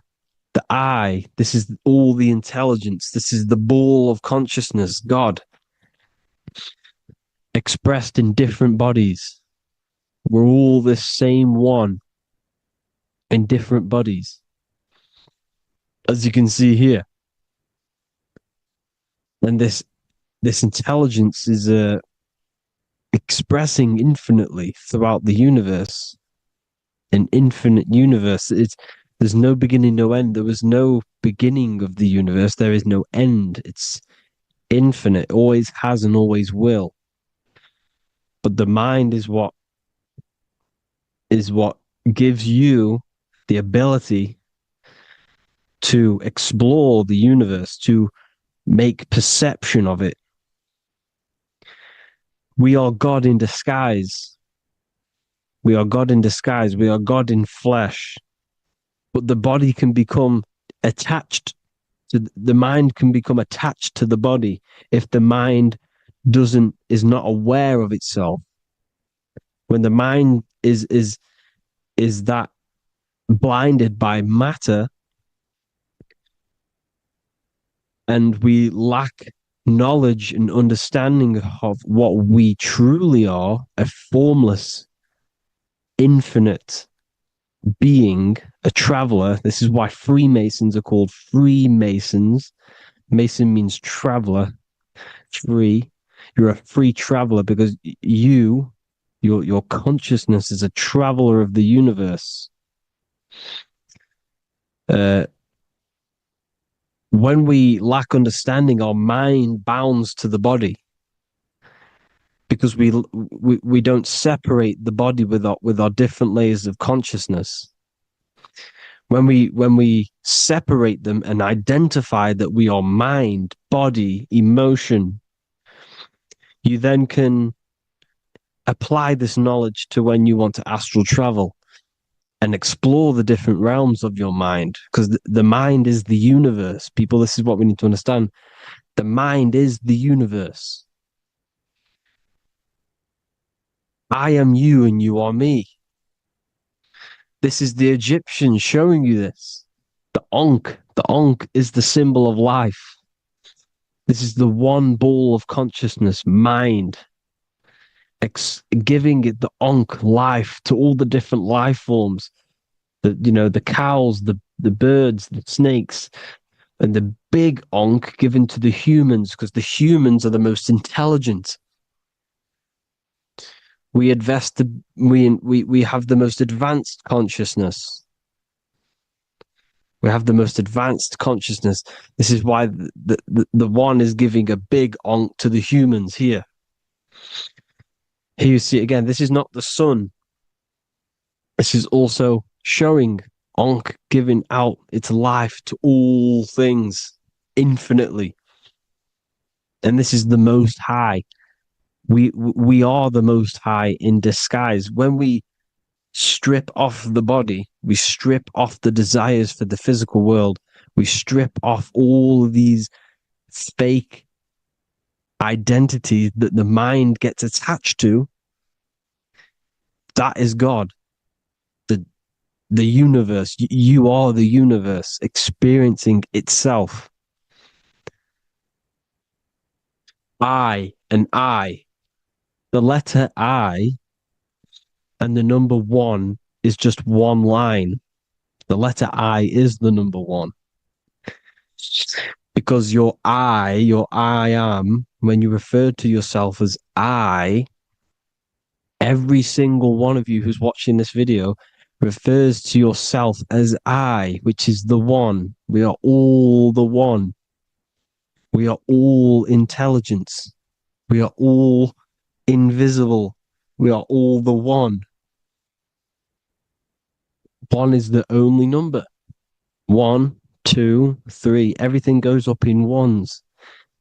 The eye, this is all the intelligence. This is the ball of consciousness, God, expressed in different bodies. We're all this same one in different bodies, as you can see here. And this intelligence is expressing infinitely throughout the universe. An infinite universe. There's no beginning, no end. There was no beginning of the universe. There is no end. It's infinite. Always has and always will. But the mind is what gives you the ability to explore the universe, to make perception of it. We are God in disguise. We are God in disguise. We are God in flesh. But the body can become attached to the mind can become attached to the body if the mind is not aware of itself. When the mind is that blinded by matter, and we lack knowledge and understanding of what we truly are, a formless, infinite being, a traveler. This is why Freemasons are called Freemasons. Mason means traveler, free. You're a free traveler because your consciousness is a traveler of the universe. When we lack understanding, our mind bounds to the body because we don't separate the body with our different layers of consciousness. When we separate them and identify that we are mind, body, emotion, you then can apply this knowledge to when you want to astral travel and explore the different realms of your mind, because the mind is the universe. People, this is what we need to understand. The mind is the universe. I am you and you are me. This is the Egyptians showing you this. The Ankh is the symbol of life. This is the one ball of consciousness, mind, giving it the Ankh life to all the different life forms. The cows, the birds, the snakes, and the big Ankh given to the humans, because the humans are the most intelligent. We have the most advanced consciousness. We have the most advanced consciousness. This is why the one is giving a big Ankh to the humans here. Here you see again, this is not the sun. This is also showing Ankh giving out its life to all things infinitely. And this is the Most High. We are the Most High in disguise. When we strip off the body, we strip off the desires for the physical world, we strip off all of these fake identities that the mind gets attached to. That is God. The universe. You are the universe experiencing itself. I and I. The letter I and the number one is just one line. The letter I is the number one. Because your I am, when you refer to yourself as I, every single one of you who's watching this video refers to yourself as I, which is the one. We are all the one. We are all intelligence. We are all invisible. We are all the one. One is the only number. 1, 2, 3. Everything goes up in ones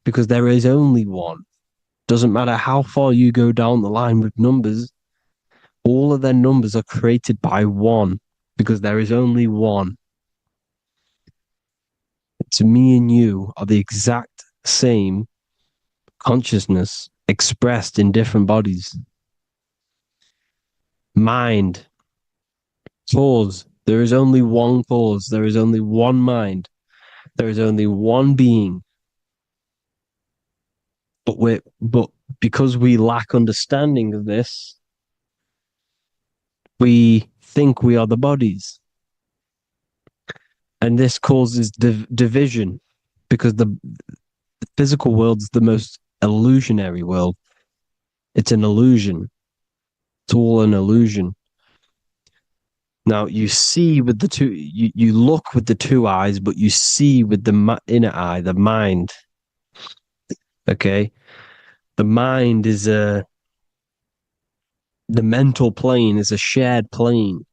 because there is only one. Doesn't matter how far you go down the line with numbers, all of their numbers are created by one, because there is only one. It's me and you are the exact same consciousness expressed in different bodies. Mind, cause. There is only one cause. There is only one mind. There is only one being. But because we lack understanding of this, we think we are the bodies. And this causes division, because the physical world's the most illusionary world. It's an illusion. It's all an illusion. Now you see with the two, you look with the two eyes, but you see with the inner eye, the mind. Okay, the mind is the mental plane is a shared plane,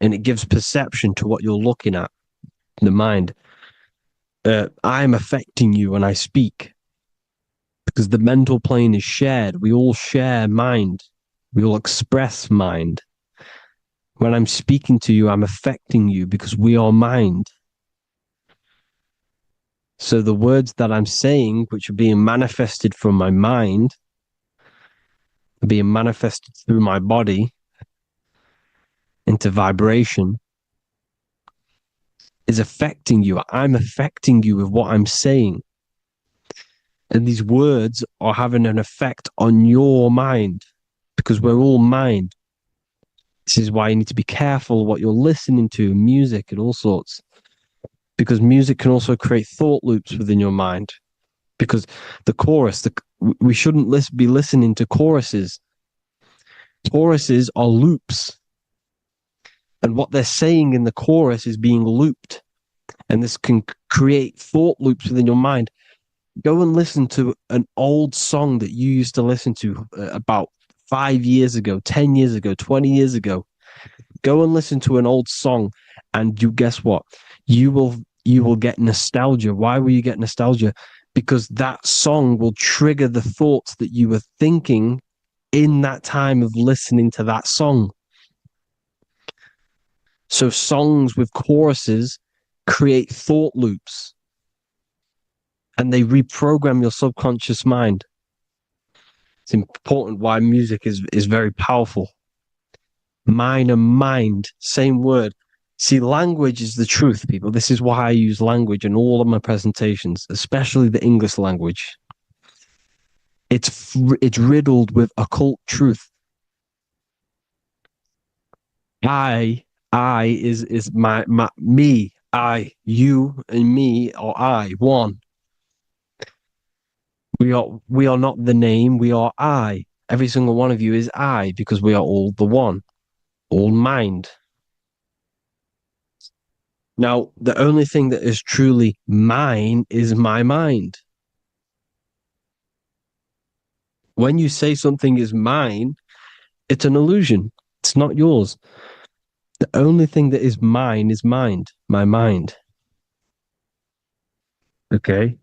and it gives perception to what you're looking at. The mind. I'm affecting you when I speak, because the mental plane is shared. We all share mind. We all express mind. When I'm speaking to you, I'm affecting you because we are mind. So the words that I'm saying, which are being manifested from my mind, are being manifested through my body into vibration, is affecting you. I'm affecting you with what I'm saying. And these words are having an effect on your mind, because we're all mind. This is why you need to be careful what you're listening to, music and all sorts, because music can also create thought loops within your mind. Because the chorus, we shouldn't be listening to choruses. Choruses are loops. And what they're saying in the chorus is being looped. And this can create thought loops within your mind. Go and listen to an old song that you used to listen to about 5 years ago, 10 years ago, 20 years ago. Go and listen to an old song, and you guess what? You will get nostalgia. Why will you get nostalgia? Because that song will trigger the thoughts that you were thinking in that time of listening to that song. So songs with choruses create thought loops, and they reprogram your subconscious mind. It's important why music is very powerful. Mind and mind, same word. See, language is the truth, people. This is why I use language in all of my presentations, especially the English language. It's riddled with occult truth. I is my me. I, you, and me, or I, one. We are not the name. We are I. Every single one of you is I, because we are all the one, all mind. Now, the only thing that is truly mine is my mind. When you say something is mine, it's an illusion. It's not yours. The only thing that is mine is mind, my mind. Okay?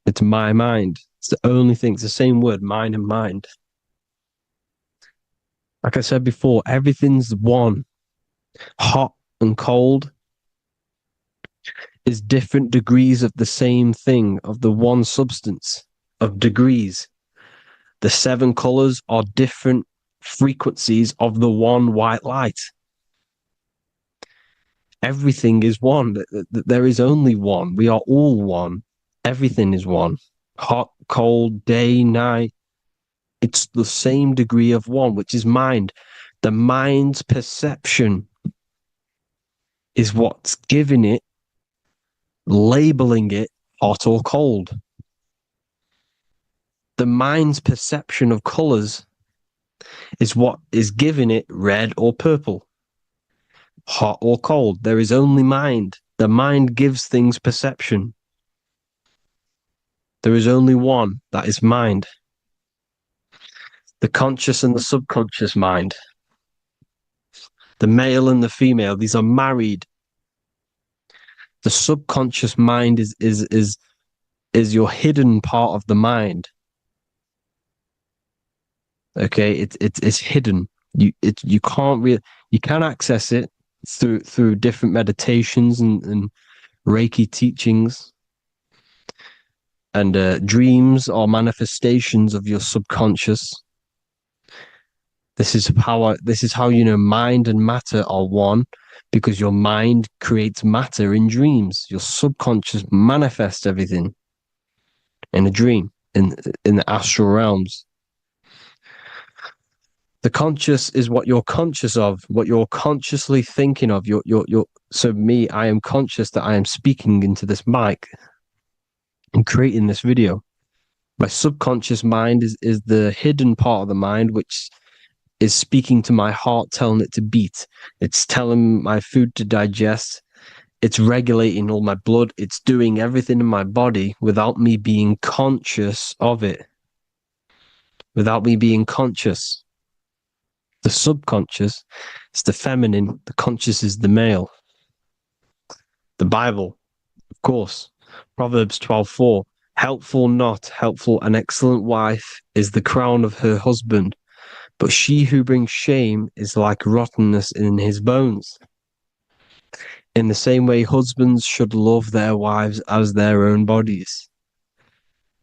It's my mind. It's the only thing. It's the same word, mine and mind. Like I said before, everything's one. Hot and cold is different degrees of the same thing, of the one substance, of degrees. The 7 colors are different frequencies of the one white light. Everything is one. There is only one. We are all one. Everything is one. Hot, cold, day, night. It's the same degree of one, which is mind. The mind's perception is what's giving it, labeling it hot or cold. The mind's perception of colors is what is giving it red or purple, hot or cold. There is only mind. The mind gives things perception. There is only one, that is mind. The conscious and the subconscious mind. The male and the female, these are married. The subconscious mind is your hidden part of the mind. Okay, it's hidden. You can't really, you can access it through different meditations and Reiki teachings, and dreams are manifestations of your subconscious. This is how you know mind and matter are one, because your mind creates matter in dreams. Your subconscious manifests everything in a dream, in the astral realms. The conscious is what you're conscious of, what you're consciously thinking of. So me, I am conscious that I am speaking into this mic and creating this video. My subconscious mind is the hidden part of the mind, which is speaking to my heart, telling it to beat. It's telling my food to digest. It's regulating all my blood. It's doing everything in my body without me being conscious of it. Without me being conscious. The subconscious is the feminine. The conscious is the male. The Bible, of course. Proverbs 12:4. Helpful, not helpful, an excellent wife is the crown of her husband, but she who brings shame is like rottenness in his bones. In the same way, husbands should love their wives as their own bodies.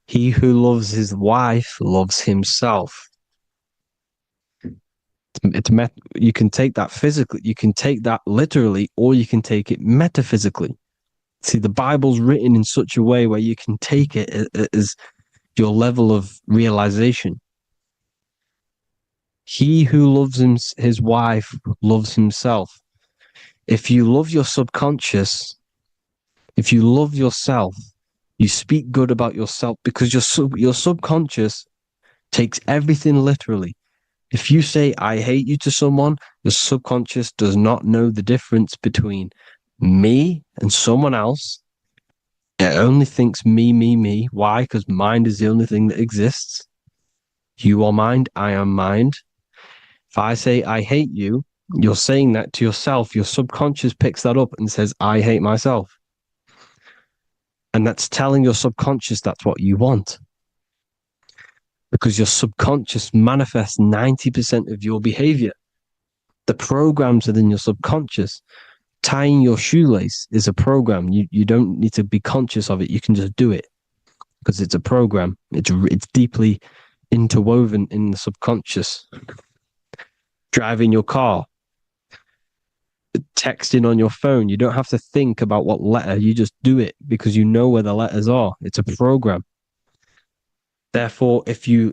He who loves his wife loves himself. You can take that physically, you can take that literally, or you can take it metaphysically. See, the Bible's written in such a way where you can take it as your level of realization. He who loves his wife loves himself. If you love your subconscious, if you love yourself, you speak good about yourself, because your subconscious takes everything literally. If you say, I hate you to someone, your subconscious does not know the difference between me and someone else. It only thinks me, me, me. Why? Because mind is the only thing that exists. You are mind, I am mind. If I say, I hate you, you're saying that to yourself. Your subconscious picks that up and says, I hate myself. And that's telling your subconscious that's what you want. Because your subconscious manifests 90% of your behavior. The programs within your subconscious. Tying your shoelace is a program. You don't need to be conscious of it. You can just do it because it's a program. It's deeply interwoven in the subconscious. Driving your car, texting on your phone. You don't have to think about what letter. You just do it because you know where the letters are. It's a program. Therefore, if you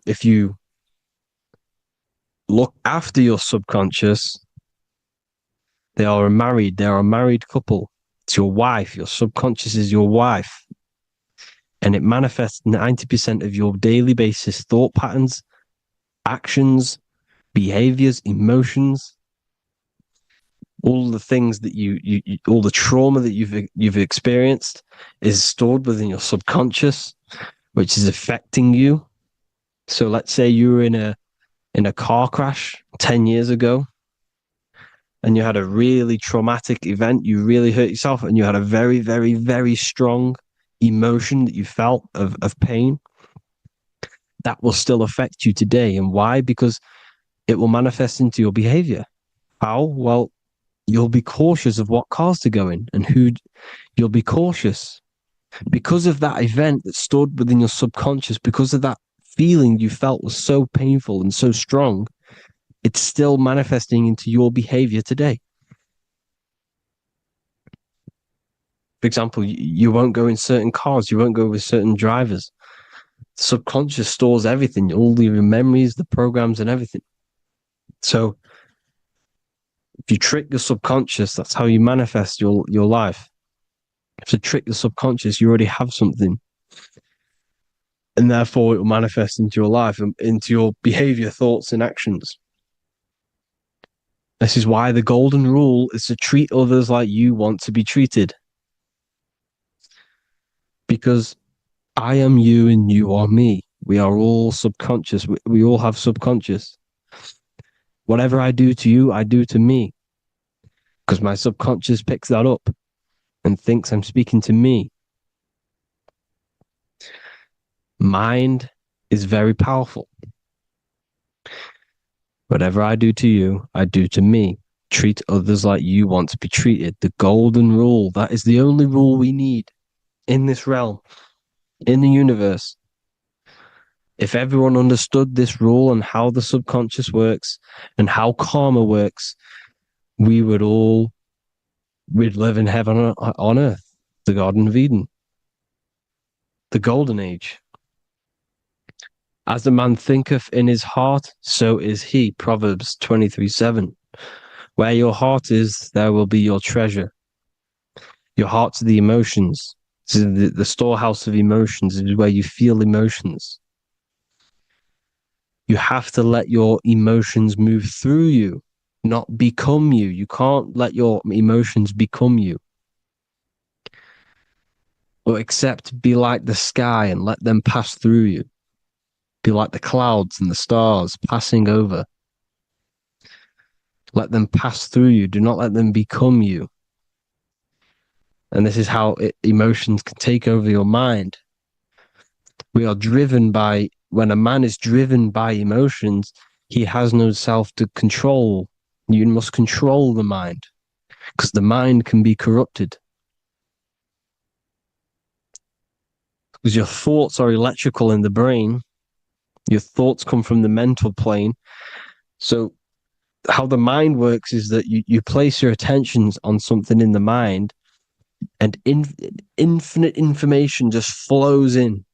look after your subconscious, they are a married couple. It's your wife. Your subconscious is your wife. And it manifests 90% of your daily basis thought patterns, actions, behaviors, emotions, all the things that all the trauma that you've experienced is stored within your subconscious, which is affecting you. So let's say you were in a car crash 10 years ago, and you had a really traumatic event, you really hurt yourself, and you had a very, very, very strong emotion that you felt of pain. That will still affect you today. And why? Because it will manifest into your behavior. How? Well, you'll be cautious of what cars to go in and who. You'll be cautious because of that event that stored within your subconscious, because of that feeling you felt was so painful and so strong. It's still manifesting into your behavior today. For example, you won't go in certain cars, you won't go with certain drivers. The subconscious stores everything, all your memories, the programs, and everything. So if you trick the subconscious, that's how you manifest your life. If you trick the subconscious, you already have something. And therefore it will manifest into your life and into your behavior, thoughts, and actions. This is why the golden rule is to treat others like you want to be treated. Because I am you and you are me. We are all subconscious. We all have subconscious. Whatever I do to you, I do to me. Because my subconscious picks that up and thinks I'm speaking to me. Mind is very powerful. Whatever I do to you, I do to me. Treat others like you want to be treated. The golden rule. That is the only rule we need in this realm, in the universe. If everyone understood this rule and how the subconscious works and how karma works, we'd live in heaven on earth, the Garden of Eden, the golden age. As a man thinketh in his heart, so is he. Proverbs 23:7. Where your heart is, there will be your treasure. Your heart's the emotions. The storehouse of emotions is where you feel emotions. You have to let your emotions move through you, not become you. You can't let your emotions become you. Or except be like the sky and let them pass through you. Be like the clouds and the stars passing over. Let them pass through you. Do not let them become you. And this is how emotions can take over your mind. We are driven by, when a man is driven by emotions, he has no self to control. You must control the mind, because the mind can be corrupted. Because your thoughts are electrical in the brain. Your thoughts come from the mental plane. So how the mind works is that you place your attentions on something in the mind, and infinite information just flows in.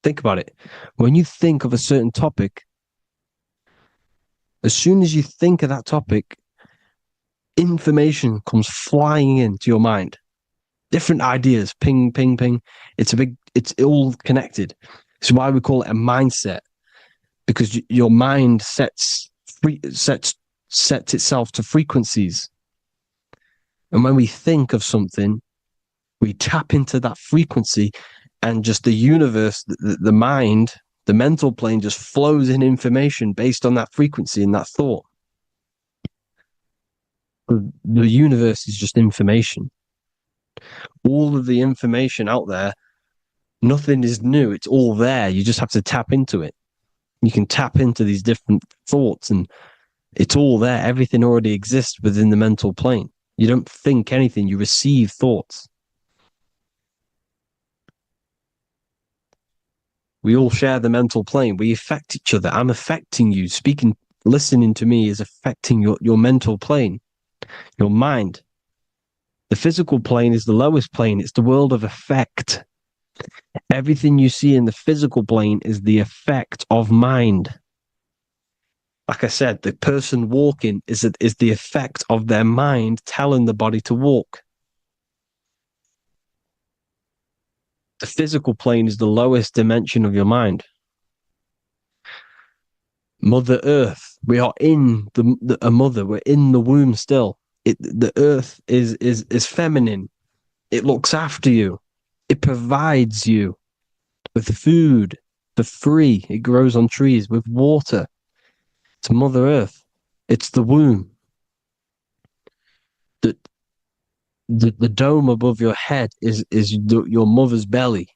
Think about it. When you think of a certain topic, as soon as you think of that topic, information comes flying into your mind. Different ideas, ping, ping, ping. It's all connected. It's why we call it a mindset, because your mind sets itself to frequencies. And when we think of something, we tap into that frequency, and just the universe, the mind, the mental plane just flows in information based on that frequency and that thought. The universe is just information. All of the information out there, nothing is new. It's all there. You just have to tap into it. You can tap into these different thoughts, and it's all there. Everything already exists within the mental plane. You don't think anything. You receive thoughts. We all share the mental plane. We affect each other. I'm affecting you. Listening to me is affecting your mental plane, your mind. The physical plane is the lowest plane. It's the world of effect. Everything you see in the physical plane is the effect of mind. Like I said, the person walking is the effect of their mind telling the body to walk. The physical plane is the lowest dimension of your mind. Mother Earth, we are in a mother. We're in the womb still. The Earth is feminine. It looks after you. It provides you with food for free. It grows on trees with water. It's Mother Earth. It's the womb. The dome above your head is your mother's belly.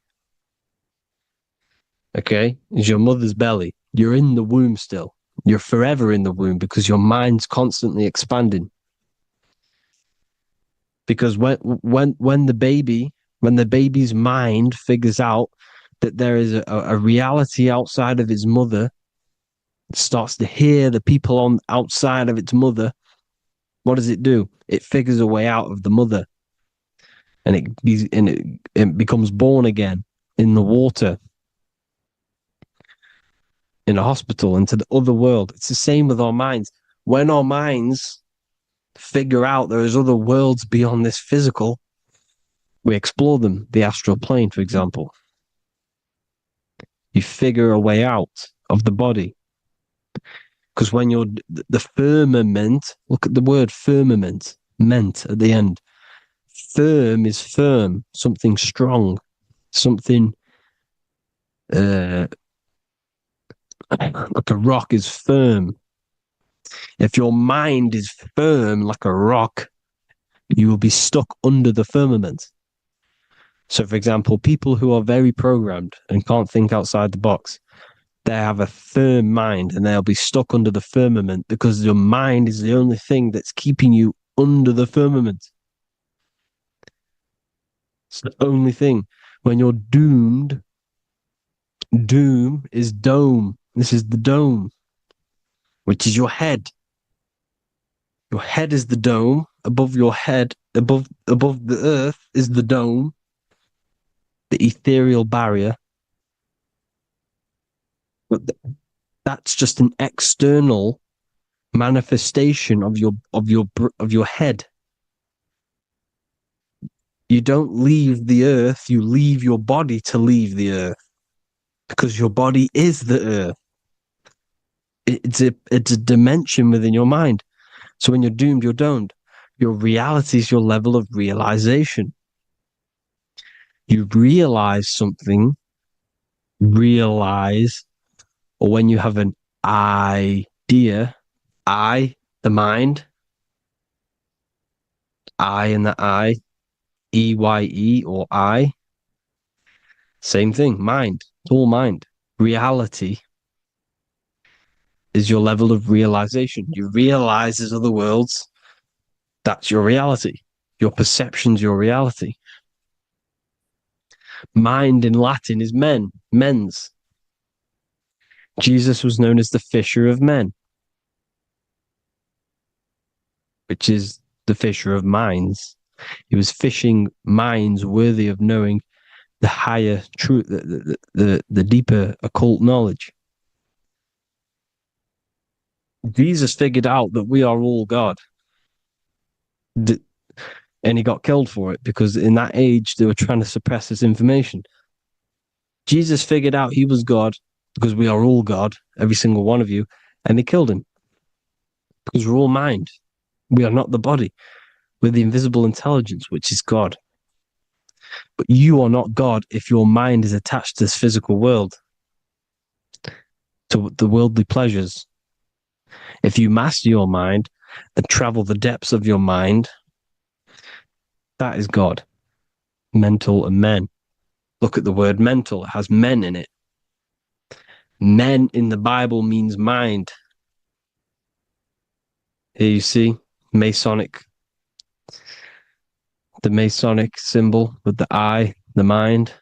Okay? Is your mother's belly. You're in the womb still. You're forever in the womb because your mind's constantly expanding. Because when the baby's mind figures out that there is a reality outside of its mother, it starts to hear the people on outside of its mother, what does it do? It figures a way out of the mother, and it becomes born again in the water, in a hospital, into the other world. It's the same with our minds. When our minds figure out there is other worlds beyond this physical, we explore them. The astral plane, for example. You figure a way out of the body. Because when you're the firmament, look at the word firmament, meant at the end. Firm is firm, something strong, something like a rock is firm. If your mind is firm like a rock, you will be stuck under the firmament. So, for example, people who are very programmed and can't think outside the box, They have a firm mind and they'll be stuck under the firmament because your mind is the only thing that's keeping you under the firmament. It's the only thing. When you're doomed, doom is dome. This is the dome, which is your head. Your head is the dome. Above your head, above the earth is the dome, the ethereal barrier. But that's just an external manifestation of your head. You don't leave the earth, you leave your body to leave the earth, because your body is the earth. It's a dimension within your mind. So when you're doomed, you're domed. Your reality is your level of realization. You realize something, or when you have an idea, the mind, in the EYE or I, same thing, mind, it's all mind. Reality is your level of realization. You realize there's other worlds. That's your reality. Your perception's your reality. Mind in Latin is mens. Jesus was known as the fisher of men, which is the fisher of minds. He was fishing minds worthy of knowing the higher truth, the deeper occult knowledge. Jesus figured out that we are all God. And he got killed for it because in that age they were trying to suppress this information. Jesus figured out he was God because we are all God, every single one of you, and they killed him because we're all mind. We are not the body. We're the invisible intelligence, which is God. But you are not God if your mind is attached to this physical world, to the worldly pleasures. If you master your mind and travel the depths of your mind, that is God. Mental and men. Look at the word mental. It has men in it. Men in the Bible means mind. Here you see Masonic, the Masonic symbol with the eye, the mind.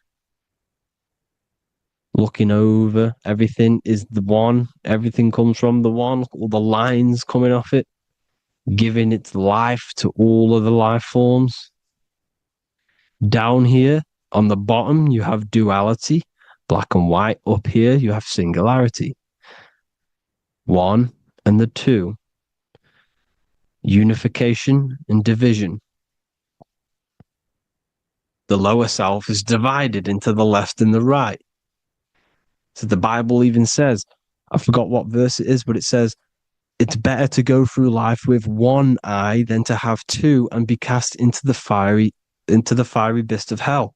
Looking over, everything is the one. Everything comes from the one. All the lines coming off it, giving its life to all of the life forms. Down here on the bottom, you have duality, black and white. Up here, you have singularity. One and the two. Unification and division. The lower self is divided into the left and the right. So the Bible even says, I forgot what verse it is, but it says, it's better to go through life with one eye than to have two and be cast into the fiery abyss of hell.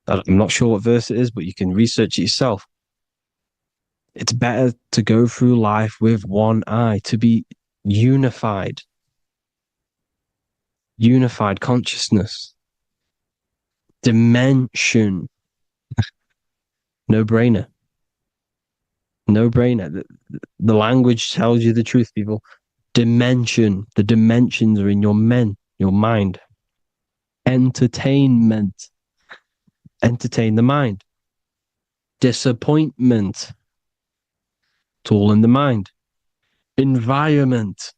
I'm not sure what verse it is, but you can research it yourself. It's better to go through life with one eye, to be unified consciousness, dimension. No brainer. The language tells you the truth, people. Dimension. The dimensions are in your mind. Entertainment. Entertain the mind. Disappointment. It's all in the mind. Environment.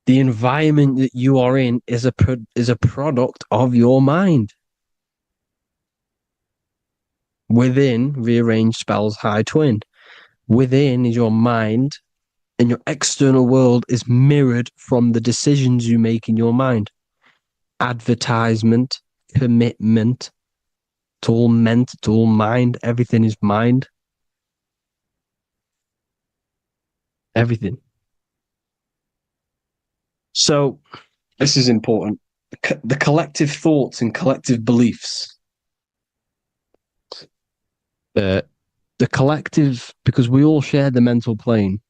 The environment that you are in is a product of your mind. Within, rearranged spells high twin. Within is your mind, and your external world is mirrored from the decisions you make in your mind. Advertisement, commitment, it's all meant, it's all mind. Everything is mind. Everything. So, this is important. The collective thoughts and collective beliefs. The collective, because we all share the mental plane.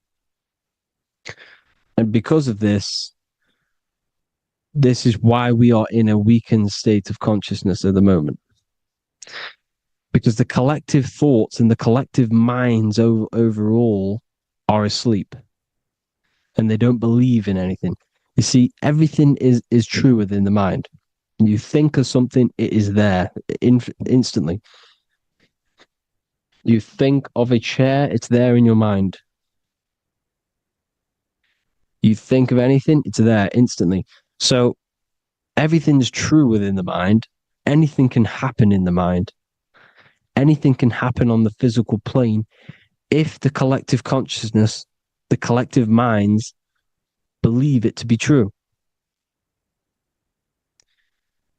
And because of this is why we are in a weakened state of consciousness at the moment. because the collective thoughts and the collective minds overall are asleep, and they don't believe in anything. You see, everything is true within the mind. You think of something, it is there instantly. You think of a chair, it's there in your mind. You think of anything, it's there instantly. So everything's true within the mind. Anything can happen in the mind. Anything can happen on the physical plane if the collective consciousness, the collective minds, believe it to be true.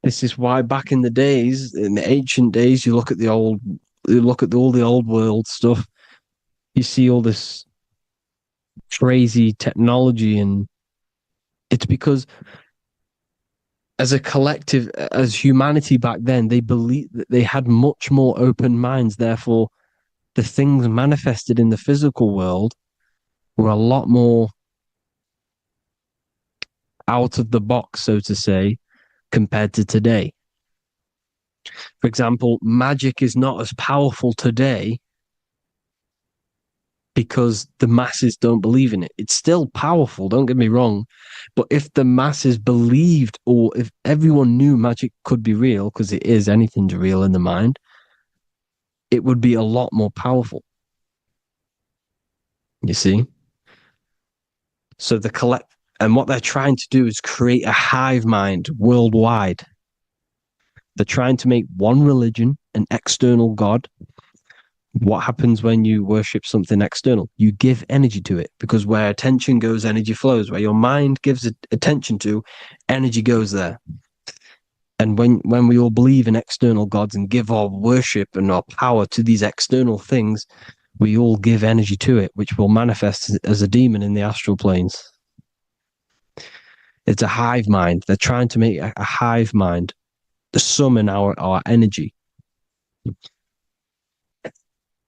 This is why back in the days, in the ancient days, you look at all the old world stuff, you see all this crazy technology, and it's because as a collective, as humanity back then, they believed that they had much more open minds. Therefore, the things manifested in the physical world were a lot more out of the box, so to say, compared to today. For example, magic is not as powerful today because the masses don't believe in it. It's still powerful, don't get me wrong. But if the masses believed, or if everyone knew magic could be real, because it is, anything's real in the mind, it would be a lot more powerful. You see? So and what they're trying to do is create a hive mind worldwide. They're trying to make one religion, an external God. What happens when you worship something external? You give energy to it, because where attention goes, energy flows. Where your mind gives attention to, energy goes there. And when we all believe in external gods and give our worship and our power to these external things, we all give energy to it, which will manifest as a demon in the astral planes. It's a hive mind. They're trying to make a hive mind to summon our energy.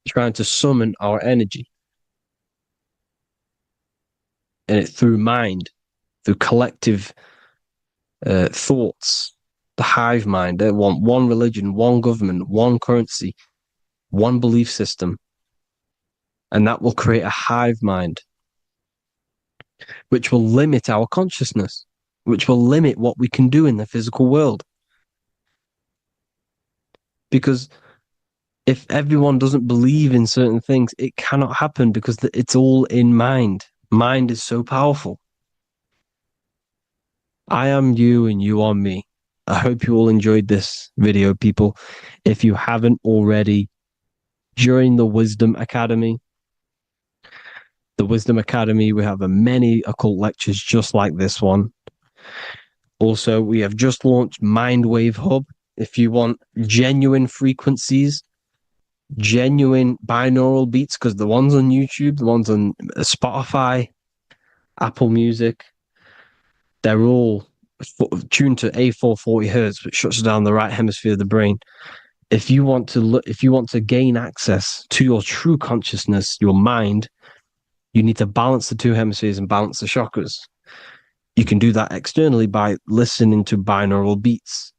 Trying to summon our energy. And it through mind, through collective thoughts, the hive mind. They want one religion, one government, one currency, one belief system. And that will create a hive mind, which will limit our consciousness, which will limit what we can do in the physical world. Because if everyone doesn't believe in certain things, it cannot happen, because it's all in mind. Mind is so powerful. I am you and you are me. I hope you all enjoyed this video, people. If you haven't already, join the Wisdom Academy. The Wisdom Academy, we have many occult lectures just like this one. Also, we have just launched Mindwave Hub. If you want genuine frequencies, genuine binaural beats, because the ones on YouTube, the ones on Spotify, Apple Music, they're all tuned to A440 hertz, which shuts down the right hemisphere of the brain. If you want to gain access to your true consciousness, your mind, you need to balance the two hemispheres and balance the chakras. You can do that externally by listening to binaural beats.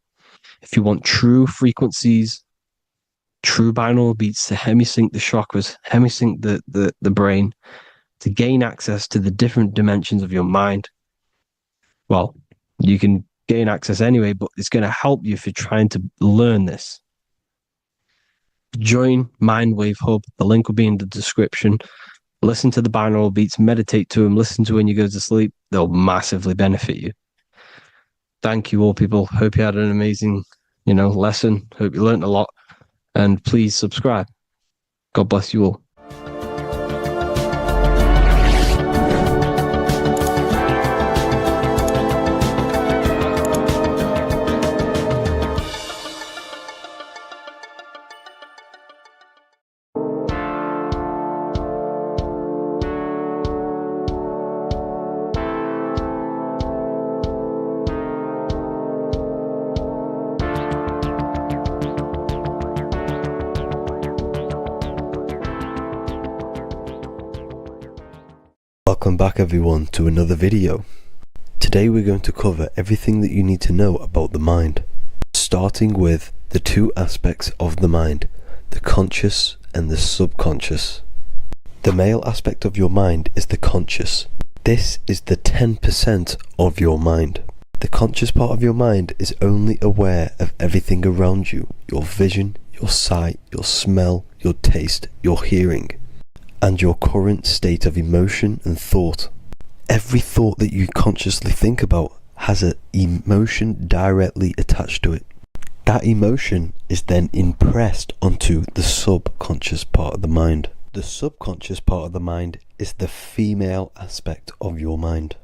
If you want true frequencies, true binaural beats to hemisync the chakras, hemisync the brain, to gain access to the different dimensions of your mind, well, you can gain access anyway, but it's going to help you if you're trying to learn this. Join Mindwave Hub. The link will be in the description. Listen to the binaural beats, meditate to them, listen to when you go to sleep. They'll massively benefit you. Thank you all, people. Hope you had an amazing, lesson. Hope you learned a lot. And please subscribe. God bless you all. Welcome back everyone to another video. Today we're going to cover everything that you need to know about the mind, starting with the two aspects of the mind, the conscious and the subconscious. The male aspect of your mind is the conscious. This is the 10% of your mind. The conscious part of your mind is only aware of everything around you, your vision, your sight, your smell, your taste, your hearing, and your current state of emotion and thought. Every thought that you consciously think about has an emotion directly attached to it. That emotion is then impressed onto the subconscious part of the mind. The subconscious part of the mind is the female aspect of your mind.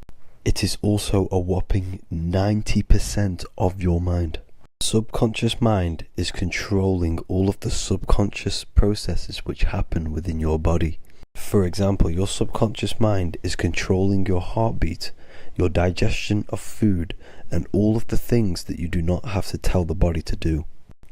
It is also a whopping 90% of your mind. Subconscious mind is controlling all of the subconscious processes which happen within your body. For example, your subconscious mind is controlling your heartbeat, your digestion of food, and all of the things that you do not have to tell the body to do.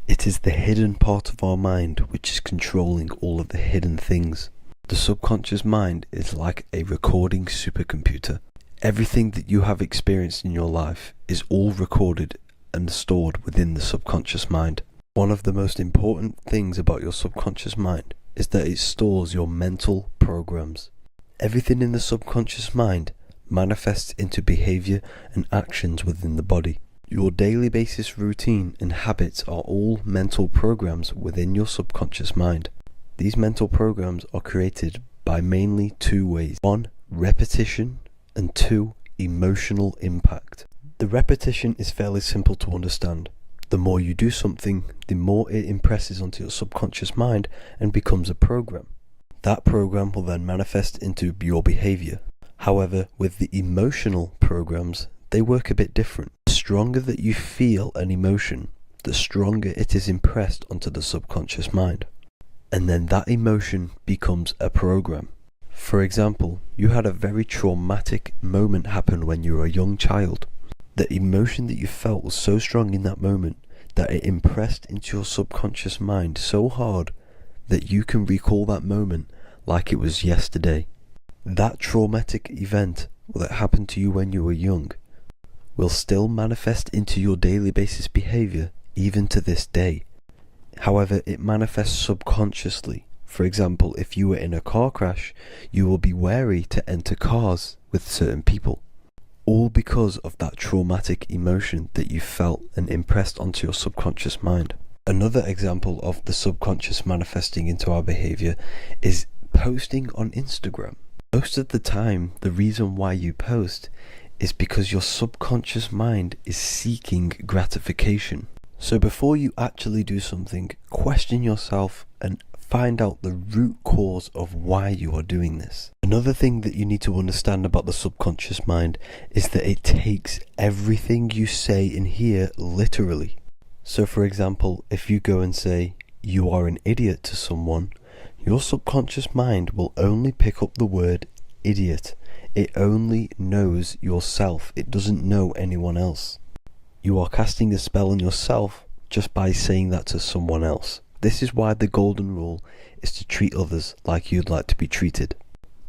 It is the hidden part of our mind which is controlling all of the hidden things. The subconscious mind is like a recording supercomputer. Everything that you have experienced in your life is all recorded and stored within the subconscious mind. One of the most important things about your subconscious mind is that it stores your mental programs. Everything in the subconscious mind manifests into behavior and actions within the body. Your daily basis routine and habits are all mental programs within your subconscious mind. These mental programs are created by mainly two ways. 1, repetition, and 2, emotional impact. The repetition is fairly simple to understand. The more you do something, the more it impresses onto your subconscious mind and becomes a program. That program will then manifest into your behavior. However, with the emotional programs, they work a bit different. The stronger that you feel an emotion, the stronger it is impressed onto the subconscious mind. And then that emotion becomes a program. For example, you had a very traumatic moment happen when you were a young child. The emotion that you felt was so strong in that moment that it impressed into your subconscious mind so hard that you can recall that moment like it was yesterday. That traumatic event that happened to you when you were young will still manifest into your daily basis behavior even to this day. However, it manifests subconsciously. For example, if you were in a car crash, you will be wary to enter cars with certain people. All because of that traumatic emotion that you felt and impressed onto your subconscious mind. Another example of the subconscious manifesting into our behavior is posting on Instagram. Most of the time, the reason why you post is because your subconscious mind is seeking gratification. So before you actually do something, question yourself and find out the root cause of why you are doing this. Another thing that you need to understand about the subconscious mind is that it takes everything you say and hear literally. So for example, if you go and say, "You are an idiot" to someone, your subconscious mind will only pick up the word idiot. It only knows yourself. It doesn't know anyone else. You are casting a spell on yourself just by saying that to someone else. This is why the golden rule is to treat others like you'd like to be treated.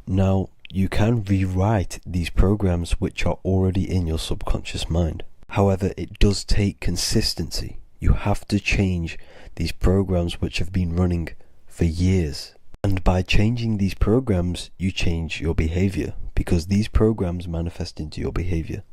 Now, you can rewrite these programs which are already in your subconscious mind. However, it does take consistency. You have to change these programs which have been running for years. And by changing these programs, you change your behavior, because these programs manifest into your behavior.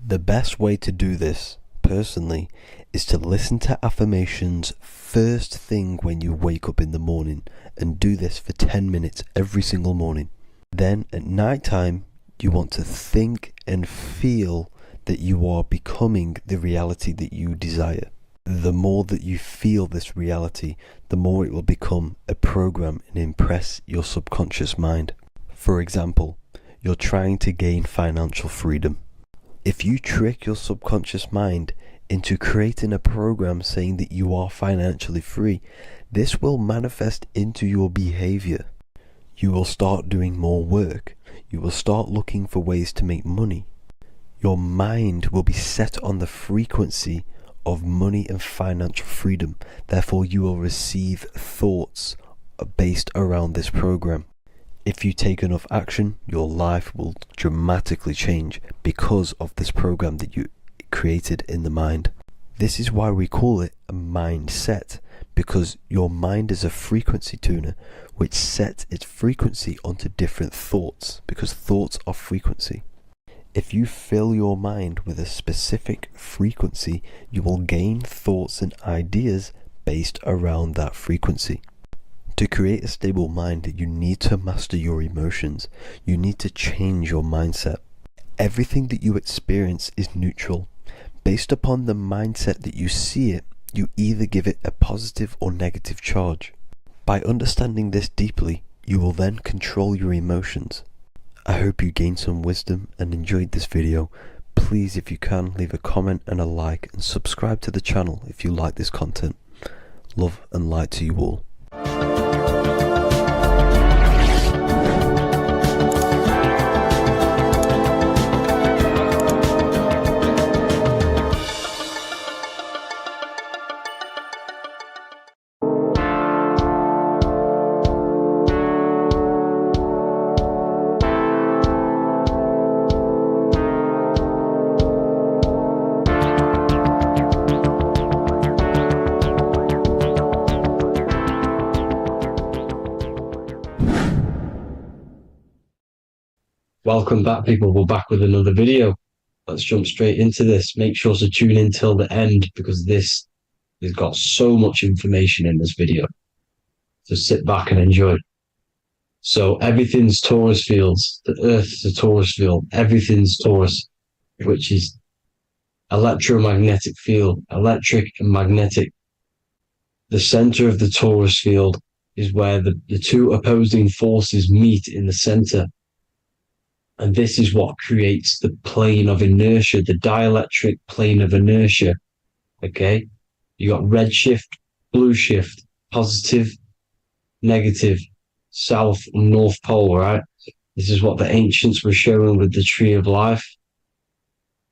The best way to do this, personally, is to listen to affirmations first thing when you wake up in the morning, and do this for 10 minutes every single morning. Then at night time, you want to think and feel that you are becoming the reality that you desire. The more that you feel this reality, the more it will become a program and impress your subconscious mind. For example, you're trying to gain financial freedom. If you trick your subconscious mind into creating a program saying that you are financially free, this will manifest into your behavior. You will start doing more work. You will start looking for ways to make money. Your mind will be set on the frequency of money and financial freedom. Therefore, you will receive thoughts based around this program. If you take enough action, your life will dramatically change because of this program that you created in the mind. This is why we call it a mindset, because your mind is a frequency tuner which sets its frequency onto different thoughts, because thoughts are frequency. If you fill your mind with a specific frequency, you will gain thoughts and ideas based around that frequency. To create a stable mind, you need to master your emotions. You need to change your mindset. Everything that you experience is neutral. Based upon the mindset that you see it, you either give it a positive or negative charge. By understanding this deeply, you will then control your emotions. I hope you gained some wisdom and enjoyed this video. Please, if you can, leave a comment and a like, and subscribe to the channel if you like this content. Love and light to you all. Welcome back, people. We're back with another video. Let's jump straight into this. Make sure to tune in till the end, because this has got so much information in this video. So sit back and enjoy. So everything's Taurus fields. The Earth's a Taurus field. Everything's Taurus, which is electromagnetic field, electric and magnetic. The center of the Taurus field is where the two opposing forces meet in the center. And this is what creates the plane of inertia, the dielectric plane of inertia. Okay? You got red shift, blue shift, positive, negative, south and north pole, right? This is what the ancients were showing with the tree of life.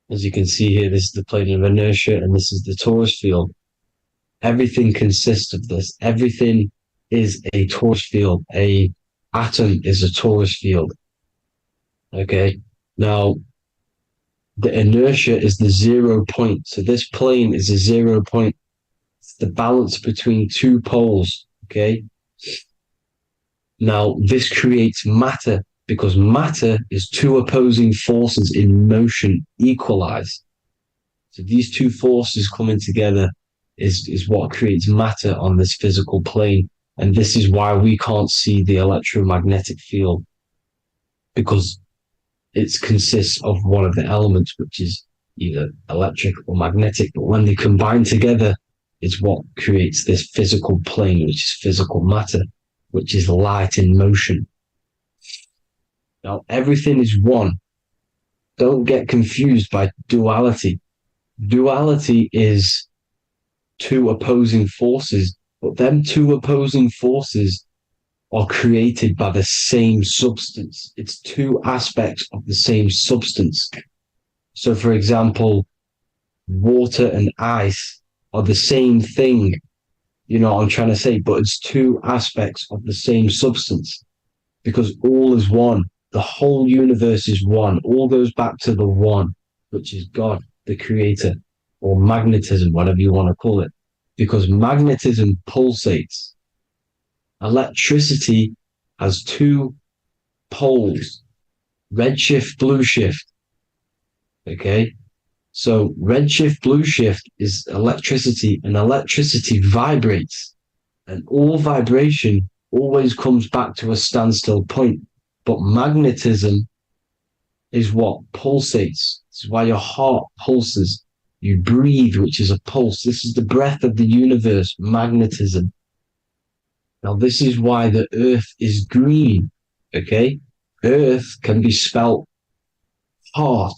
As you can see here, this is the plane of inertia, and this is the Taurus field. Everything consists of this. Everything is a Taurus field. A atom is a Taurus field. Okay, now the inertia is the 0 point. So this plane is a 0 point. It's the balance between two poles. Okay, now this creates matter, because matter is two opposing forces in motion equalized. So these two forces coming together is what creates matter on this physical plane. And this is why we can't see the electromagnetic field, because it consists of one of the elements, which is either electric or magnetic, but when they combine together, it's what creates this physical plane, which is physical matter, which is light in motion. Now, everything is one. Don't get confused by duality. Duality is two opposing forces, but them two opposing forces are created by the same substance. It's two aspects of the same substance. So, for example, water and ice are the same thing. You know what I'm trying to say? But it's two aspects of the same substance, because all is one. The whole universe is one. All goes back to the one, which is God, the creator, or magnetism, whatever you want to call it, because magnetism pulsates. Electricity has two poles, red shift, blue shift. Okay, so red shift, blue shift is electricity, and electricity vibrates, and all vibration always comes back to a standstill point. But magnetism is what pulsates. This is why your heart pulses. You breathe, which is a pulse. This is the breath of the universe, magnetism. Now, this is why the earth is green, okay? Earth can be spelt heart.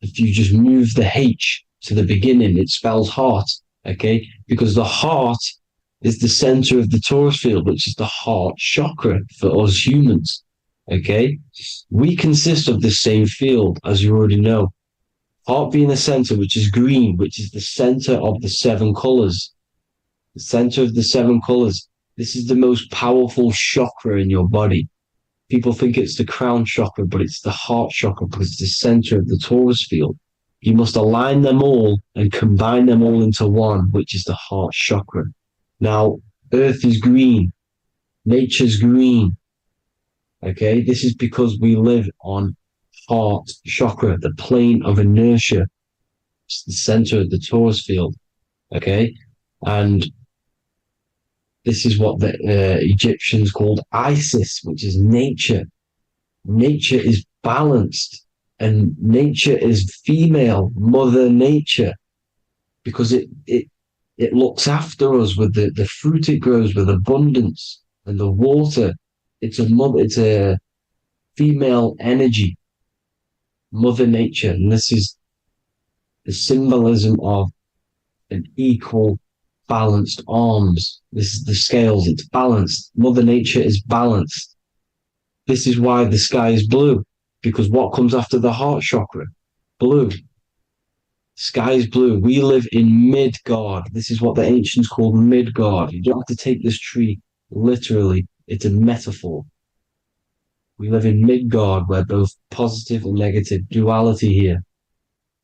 If you just move the H to the beginning, it spells heart, okay? Because the heart is the center of the Taurus field, which is the heart chakra for us humans, okay? We consist of the same field, as you already know. Heart being the center, which is green, which is the center of the seven colors. The center of the seven colors. This is the most powerful chakra in your body. People think it's the crown chakra, but it's the heart chakra, because it's the center of the Taurus field. You must align them all and combine them all into one, which is the heart chakra. Now, Earth is green. Nature's green. Okay, this is because we live on heart chakra, the plane of inertia. It's the center of the Taurus field. Okay, and this is what the Egyptians called Isis, which is nature. Nature is balanced, and nature is female, Mother Nature, because it looks after us with the fruit it grows with abundance and the water. It's a female energy, Mother Nature, and this is the symbolism of an equal, balanced arms. This is the scales. It's balanced. Mother Nature is balanced. This is why the sky is blue, because what comes after the heart chakra? Blue. Sky is blue. We live in Midgard. This is what the ancients called Midgard. You don't have to take this tree literally. It's a metaphor. We live in Midgard, where both positive and negative duality here.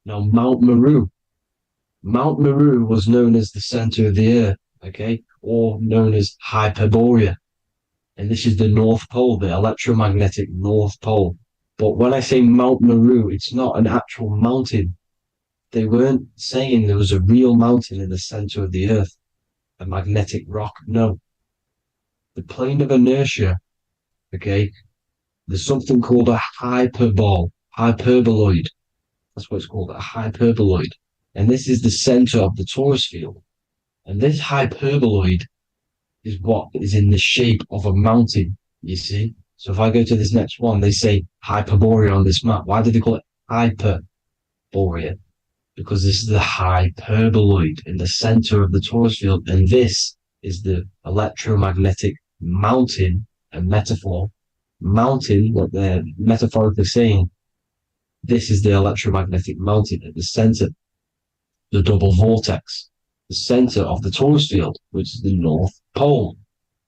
Now, Mount Meru. Mount Meru was known as the center of the earth, okay, or known as Hyperborea. And this is the North Pole, the electromagnetic North Pole. But when I say Mount Meru, it's not an actual mountain. They weren't saying there was a real mountain in the center of the earth, a magnetic rock. No. The plane of inertia, okay, there's something called a hyperboloid. That's what it's called, a hyperboloid. And this is the center of the Taurus field. And this hyperboloid is what is in the shape of a mountain, you see? So if I go to this next one, they say Hyperborea on this map. Why do they call it Hyperborea? Because this is the hyperboloid in the center of the Taurus field. And this is the electromagnetic mountain, a metaphor. Mountain, what they're metaphorically saying, this is the electromagnetic mountain at the center, the double vortex, the center of the Taurus field, which is the North Pole.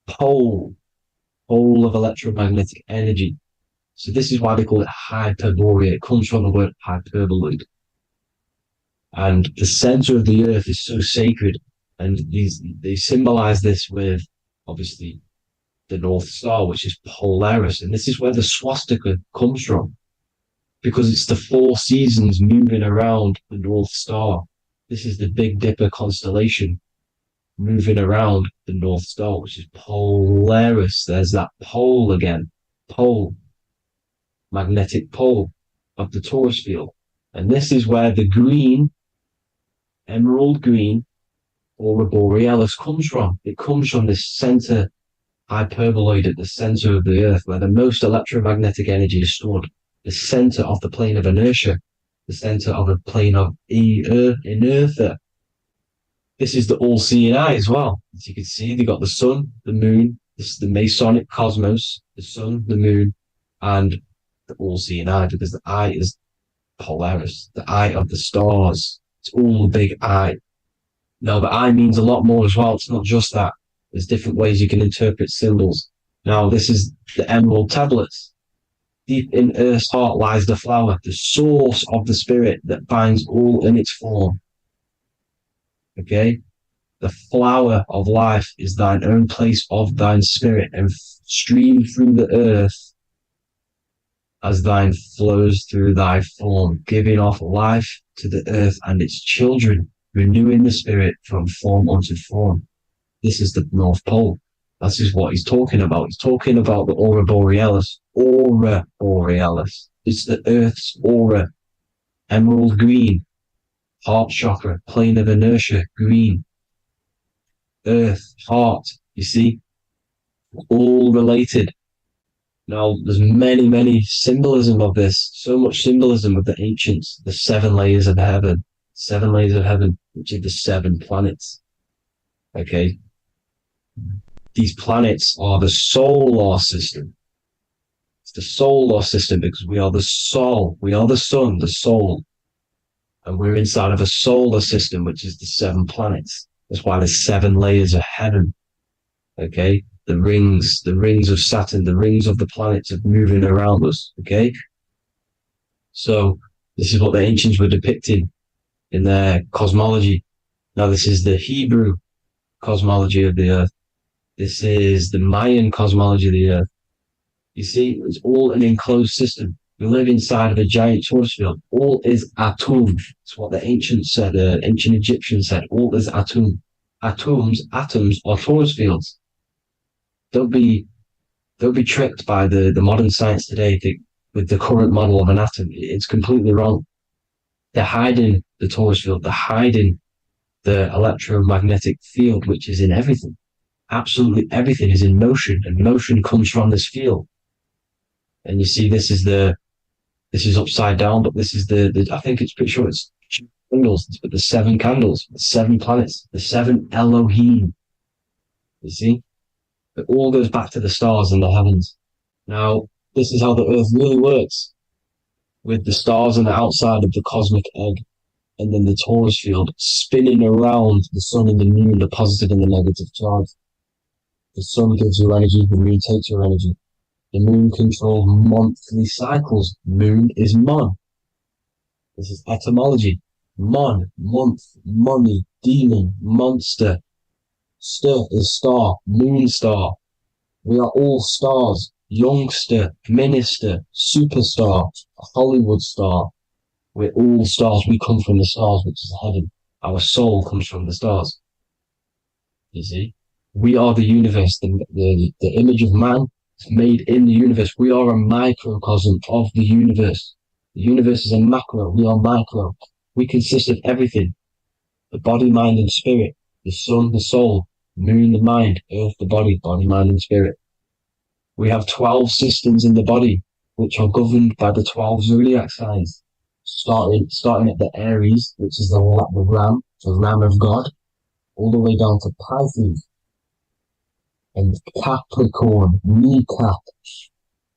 Pole of electromagnetic energy. So this is why they call it Hyperborea. It comes from the word hyperboloid. And the center of the earth is so sacred. And they symbolize this with, obviously, the North Star, which is Polaris. And this is where the swastika comes from, because it's the 4 seasons moving around the North Star. This is the Big Dipper constellation moving around the North Star, which is Polaris. There's that pole again. Pole. Magnetic pole of the Taurus field. And this is where the green, emerald green, aurora borealis comes from. It comes from this center hyperboloid at the center of the earth, where the most electromagnetic energy is stored. The center of the plane of inertia. The center of the plane of inertia. This is the all-seeing eye as well. As you can see, they got the sun, the moon. This is the Masonic cosmos, the sun, the moon, and the all-seeing eye, because the eye is Polaris, the eye of the stars. It's all a big eye. Now, the eye means a lot more as well. It's not just that. There's different ways you can interpret symbols. Now, this is the emerald tablets. Deep in Earth's heart lies the flower, the source of the spirit that binds all in its form. Okay? The flower of life is thine own place of thine spirit, and stream through the earth as thine flows through thy form, giving off life to the earth and its children, renewing the spirit from form unto form. This is the North Pole. This is what he's talking about. He's talking about the aurora borealis. Aurora borealis. It's the Earth's aura. Emerald green. Heart chakra. Plane of inertia. Green. Earth. Heart. You see? All related. Now, there's many symbolism of this. So much symbolism of the ancients. The 7 layers of heaven. 7 layers of heaven, which are the 7 planets. Okay? These planets are the solar system. It's the solar system because we are the soul. We are the sun, the soul. And we're inside of a solar system, which is the 7 planets. That's why there's 7 layers of heaven. Okay? The rings of Saturn, the rings of the planets are moving around us. Okay? So this is what the ancients were depicting in their cosmology. Now this is the Hebrew cosmology of the earth. This is the Mayan cosmology of the Earth. You see, it's all an enclosed system. We live inside of a giant torus field. All is atum. It's what the ancients said, ancient Egyptians said. All is atum. Atoms are torus fields. Don't be tricked by the modern science today with the current model of an atom. It's completely wrong. They're hiding the torus field. They're hiding the electromagnetic field, which is in everything. Absolutely everything is in motion, and motion comes from this field. And you see, this is upside down, but this is I think it's pretty sure it's candles, but the 7 candles, the 7 planets, the 7 Elohim. You see, it all goes back to the stars and the heavens. Now, this is how the Earth really works, with the stars on the outside of the cosmic egg, and then the torus field spinning around the sun and the moon, the positive and the negative charge. The sun gives you energy, the moon takes your energy. The moon controls monthly cycles. Moon is mon. This is etymology. Mon, month, money, demon, monster. Stir is star, moon star. We are all stars. Youngster, minister, superstar, Hollywood star. We're all stars. We come from the stars, which is heaven. Our soul comes from the stars. You see? We are the universe, the image of man made in the universe. We are a microcosm of the universe. The universe is a macro. We are micro. We consist of everything. The body, mind, and spirit. The sun, the soul. Moon, the mind. Earth, the body. Body, mind, and spirit. We have 12 systems in the body, which are governed by the 12 zodiac signs. Starting at the Aries, which is the ram of God, all the way down to Pisces and Capricorn, kneecap.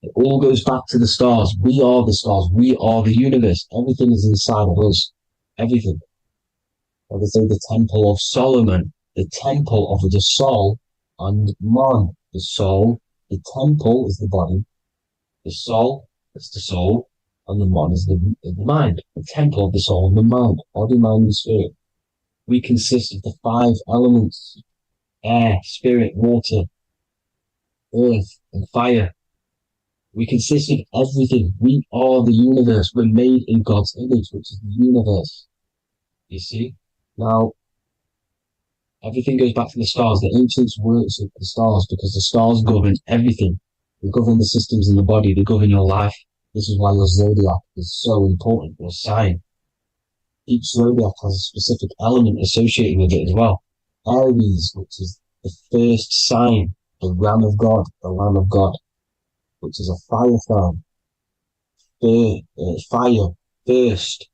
It all goes back to the stars. We are the stars. We are the universe. Everything is inside of us. Everything. Like I say, the Temple of Solomon, the Temple of the Soul, and man. The soul, the temple is the body. The soul is the soul, and the man is the mind. The temple of the soul and the mind. Body, mind, and spirit. We consist of the 5 elements: air, spirit, water, earth, and fire. We consist of everything. We are the universe. We're made in God's image, which is the universe. You see? Now, everything goes back to the stars. The ancients worked with the stars because the stars govern everything. They govern the systems in the body. They govern your life. This is why your zodiac is so important, your sign. Each zodiac has a specific element associated with it as well. Aries, which is the first sign, the Ram of God, the Lamb of God, which is a fire sign. Fire, first.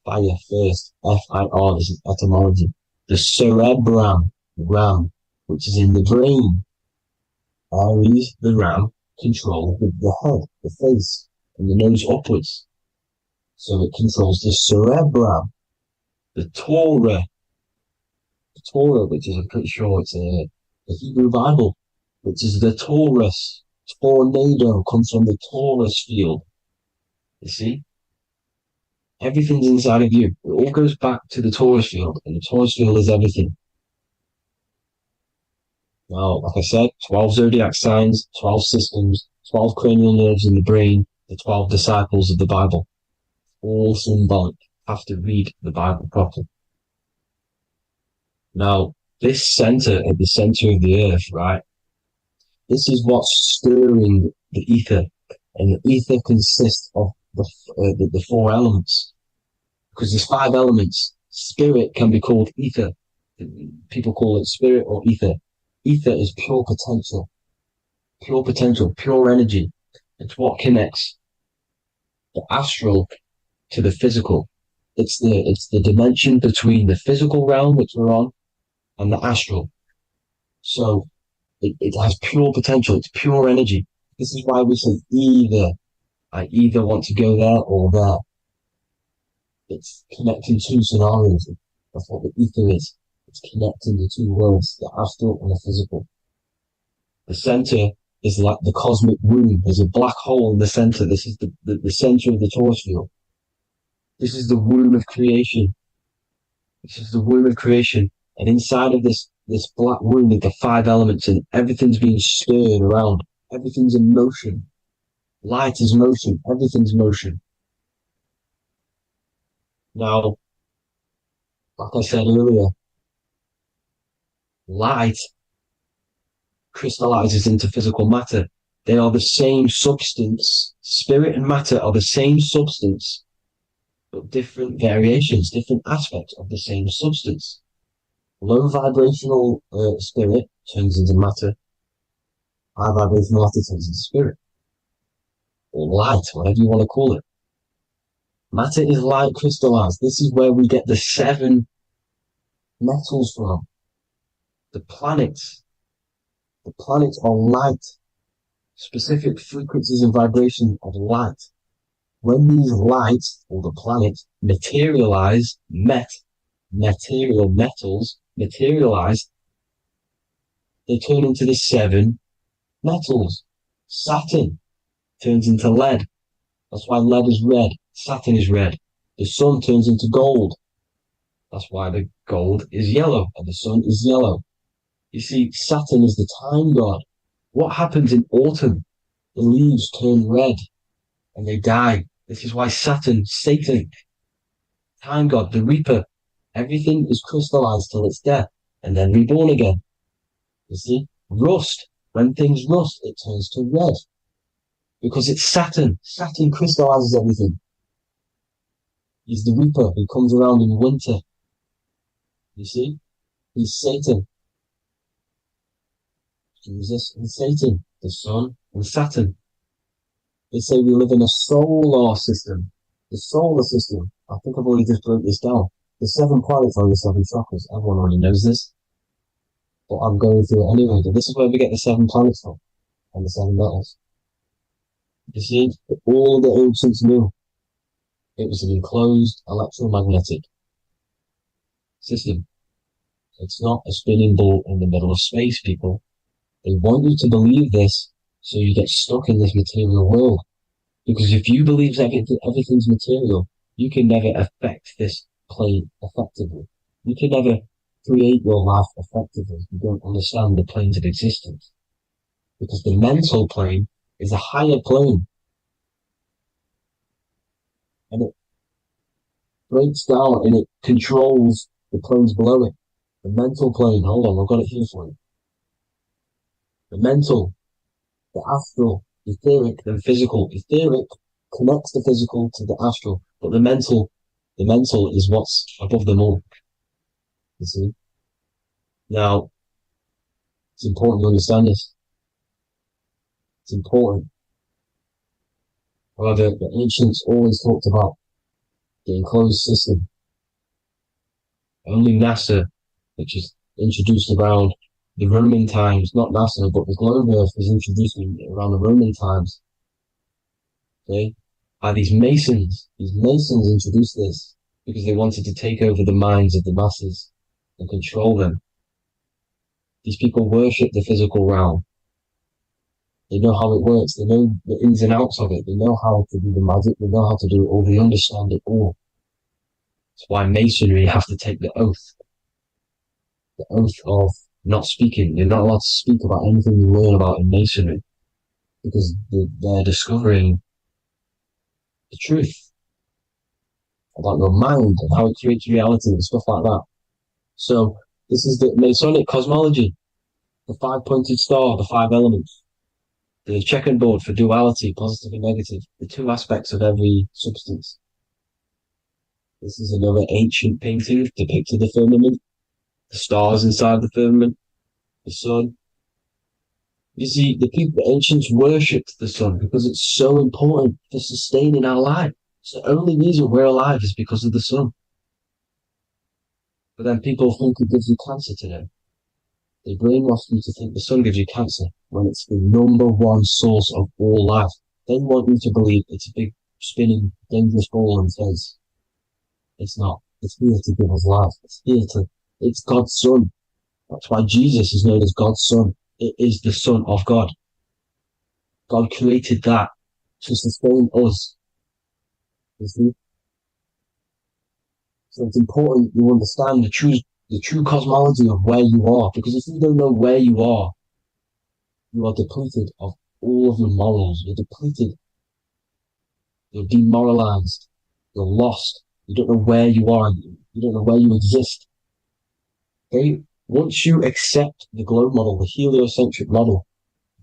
Fire, first. F-I-R, this is etymology. The cerebrum, ram, which is in the brain. Aries, the ram, controls the head, the face, and the nose upwards. So it controls the cerebrum. The Torah, which is, I'm pretty sure it's a Hebrew Bible, which is the Taurus. Tornado comes from the Taurus field. You see? Everything's inside of you. It all goes back to the Taurus field, and the Taurus field is everything. Now, like I said, 12 zodiac signs, 12 systems, 12 cranial nerves in the brain, the 12 disciples of the Bible. All symbolic. Have to read the Bible properly. Now, this center at the center of the earth, right? This is what's stirring the ether, and the ether consists of the 4 elements. Because there's 5 elements. Spirit can be called ether. People call it spirit or ether. Ether is pure potential, pure energy. It's what connects the astral to the physical. It's the dimension between the physical realm, which we're on, and the astral. So it has pure potential. It's pure energy. This is why we say either. I either want to go there or there. It's connecting 2 scenarios. That's what the ether is. It's connecting the 2 worlds, the astral and the physical. The center is like the cosmic womb. There's a black hole in the center. This is the center of the torus field. This is the womb of creation. This is the womb of creation. And inside of this this black room with the 5 elements and everything's being stirred around. Everything's in motion. Light is motion. Everything's motion. Now, like I said earlier, light crystallizes into physical matter. They are the same substance. Spirit and matter are the same substance, but different variations, different aspects of the same substance. Low vibrational spirit turns into matter. High vibrational matter turns into spirit. Or light, whatever you want to call it. Matter is light crystallized. This is where we get the 7 metals from. The planets. The planets are light. Specific frequencies and vibrations of light. When these lights, or the planets, materialize, material metals, materialize, they turn into the 7 metals. Saturn turns into lead. That's why lead is red. Saturn is red. The sun turns into gold. That's why the gold is yellow and the sun is yellow. You see, Saturn is the time god. What happens in autumn? The leaves turn red and they die. This is why Saturn, Satan, time god, the reaper, everything is crystallized till it's death and then reborn again. You see, rust. When things rust, it turns to red. Because it's Saturn. Saturn crystallizes everything. He's the reaper who comes around in winter. You see? He's Satan. Jesus and Satan, the sun and Saturn. They say we live in a solar system. The solar system. I think I've already just broke this down. The 7 planets are the 7 chakras. Everyone already knows this. But I'm going through it anyway. This is where we get the 7 planets from. And the 7 metals. You see, all the ancients knew it was an enclosed electromagnetic system. It's not a spinning ball in the middle of space, people. They want you to believe this so you get stuck in this material world. Because if you believe everything's material, you can never affect this plane effectively. You can never create your life effectively if you don't understand the planes of existence. Because the mental plane is a higher plane. And it breaks down and it controls the planes below it. The mental plane, hold on, I've got it here for you. The mental, the astral, etheric, then physical. Etheric connects the physical to the astral, but the mental is what's above them all. You see? Now, it's important to understand this. It's important. However, the ancients always talked about the enclosed system. Only NASA, which is introduced around the Roman times, not NASA, but the globe Earth was introduced around the Roman times. Okay? By these Masons. These Masons introduced this because they wanted to take over the minds of the masses and control them. These people worship the physical realm. They know how it works. They know the ins and outs of it. They know how to do the magic. They know how to do it all. They understand it all. That's why Masonry have to take the oath. The oath of not speaking. You're not allowed to speak about anything you learn about in Masonry. Because they're discovering the truth about your mind and how it creates reality and stuff like that. So, this is the Masonic cosmology. The 5-pointed star, the 5 elements. The checkerboard for duality, positive and negative. The 2 aspects of every substance. This is another ancient painting depicting the firmament. The stars inside the firmament. The sun. You see, the ancients worshipped the sun because it's so important for sustaining our life. It's the only reason we're alive is because of the sun. But then people think it gives you cancer today. They brainwash you to think the sun gives you cancer when it's the #1 source of all life. They want you to believe it's a big, spinning, dangerous ball in space. It's not. It's here to give us life. It's God's son. That's why Jesus is known as God's son. It is the Son of God. God created that to sustain us. You see? So it's important you understand the the true cosmology of where you are. Because if you don't know where you are depleted of all of your morals. You're depleted. You're demoralized. You're lost. You don't know where you are. You don't know where you exist. Okay? Once you accept the globe model, the heliocentric model,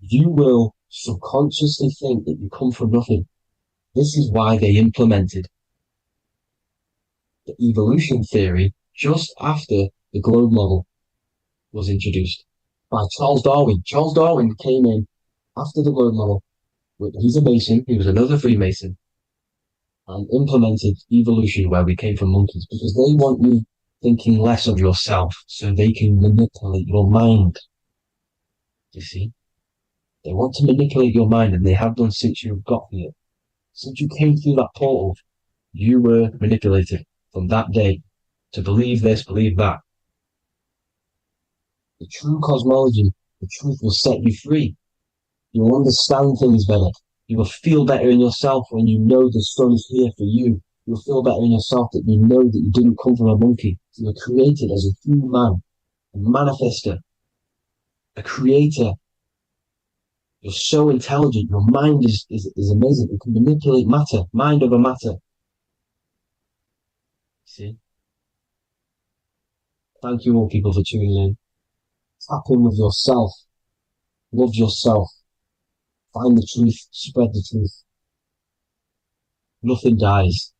you will subconsciously think that you come from nothing. This is why they implemented the evolution theory just after the globe model was introduced by Charles Darwin. Charles Darwin came in after the globe model. He's a Mason. He was another Freemason, and implemented evolution where we came from monkeys, because they want you thinking less of yourself so they can manipulate your mind. You see? They want to manipulate your mind, and they have done since you got here. Since you came through that portal, you were manipulated from that day to believe this, believe that. The true cosmology, the truth will set you free. You will understand things better. You will feel better in yourself when you know the sun is here for you. You'll feel better in yourself that you know that you didn't come from a monkey. You were created as a human, a manifester, a creator. You're so intelligent. Your mind is amazing. You can manipulate matter, mind over matter. See? Thank you all people for tuning in. Tap in with yourself. Love yourself. Find the truth. Spread the truth. Nothing dies.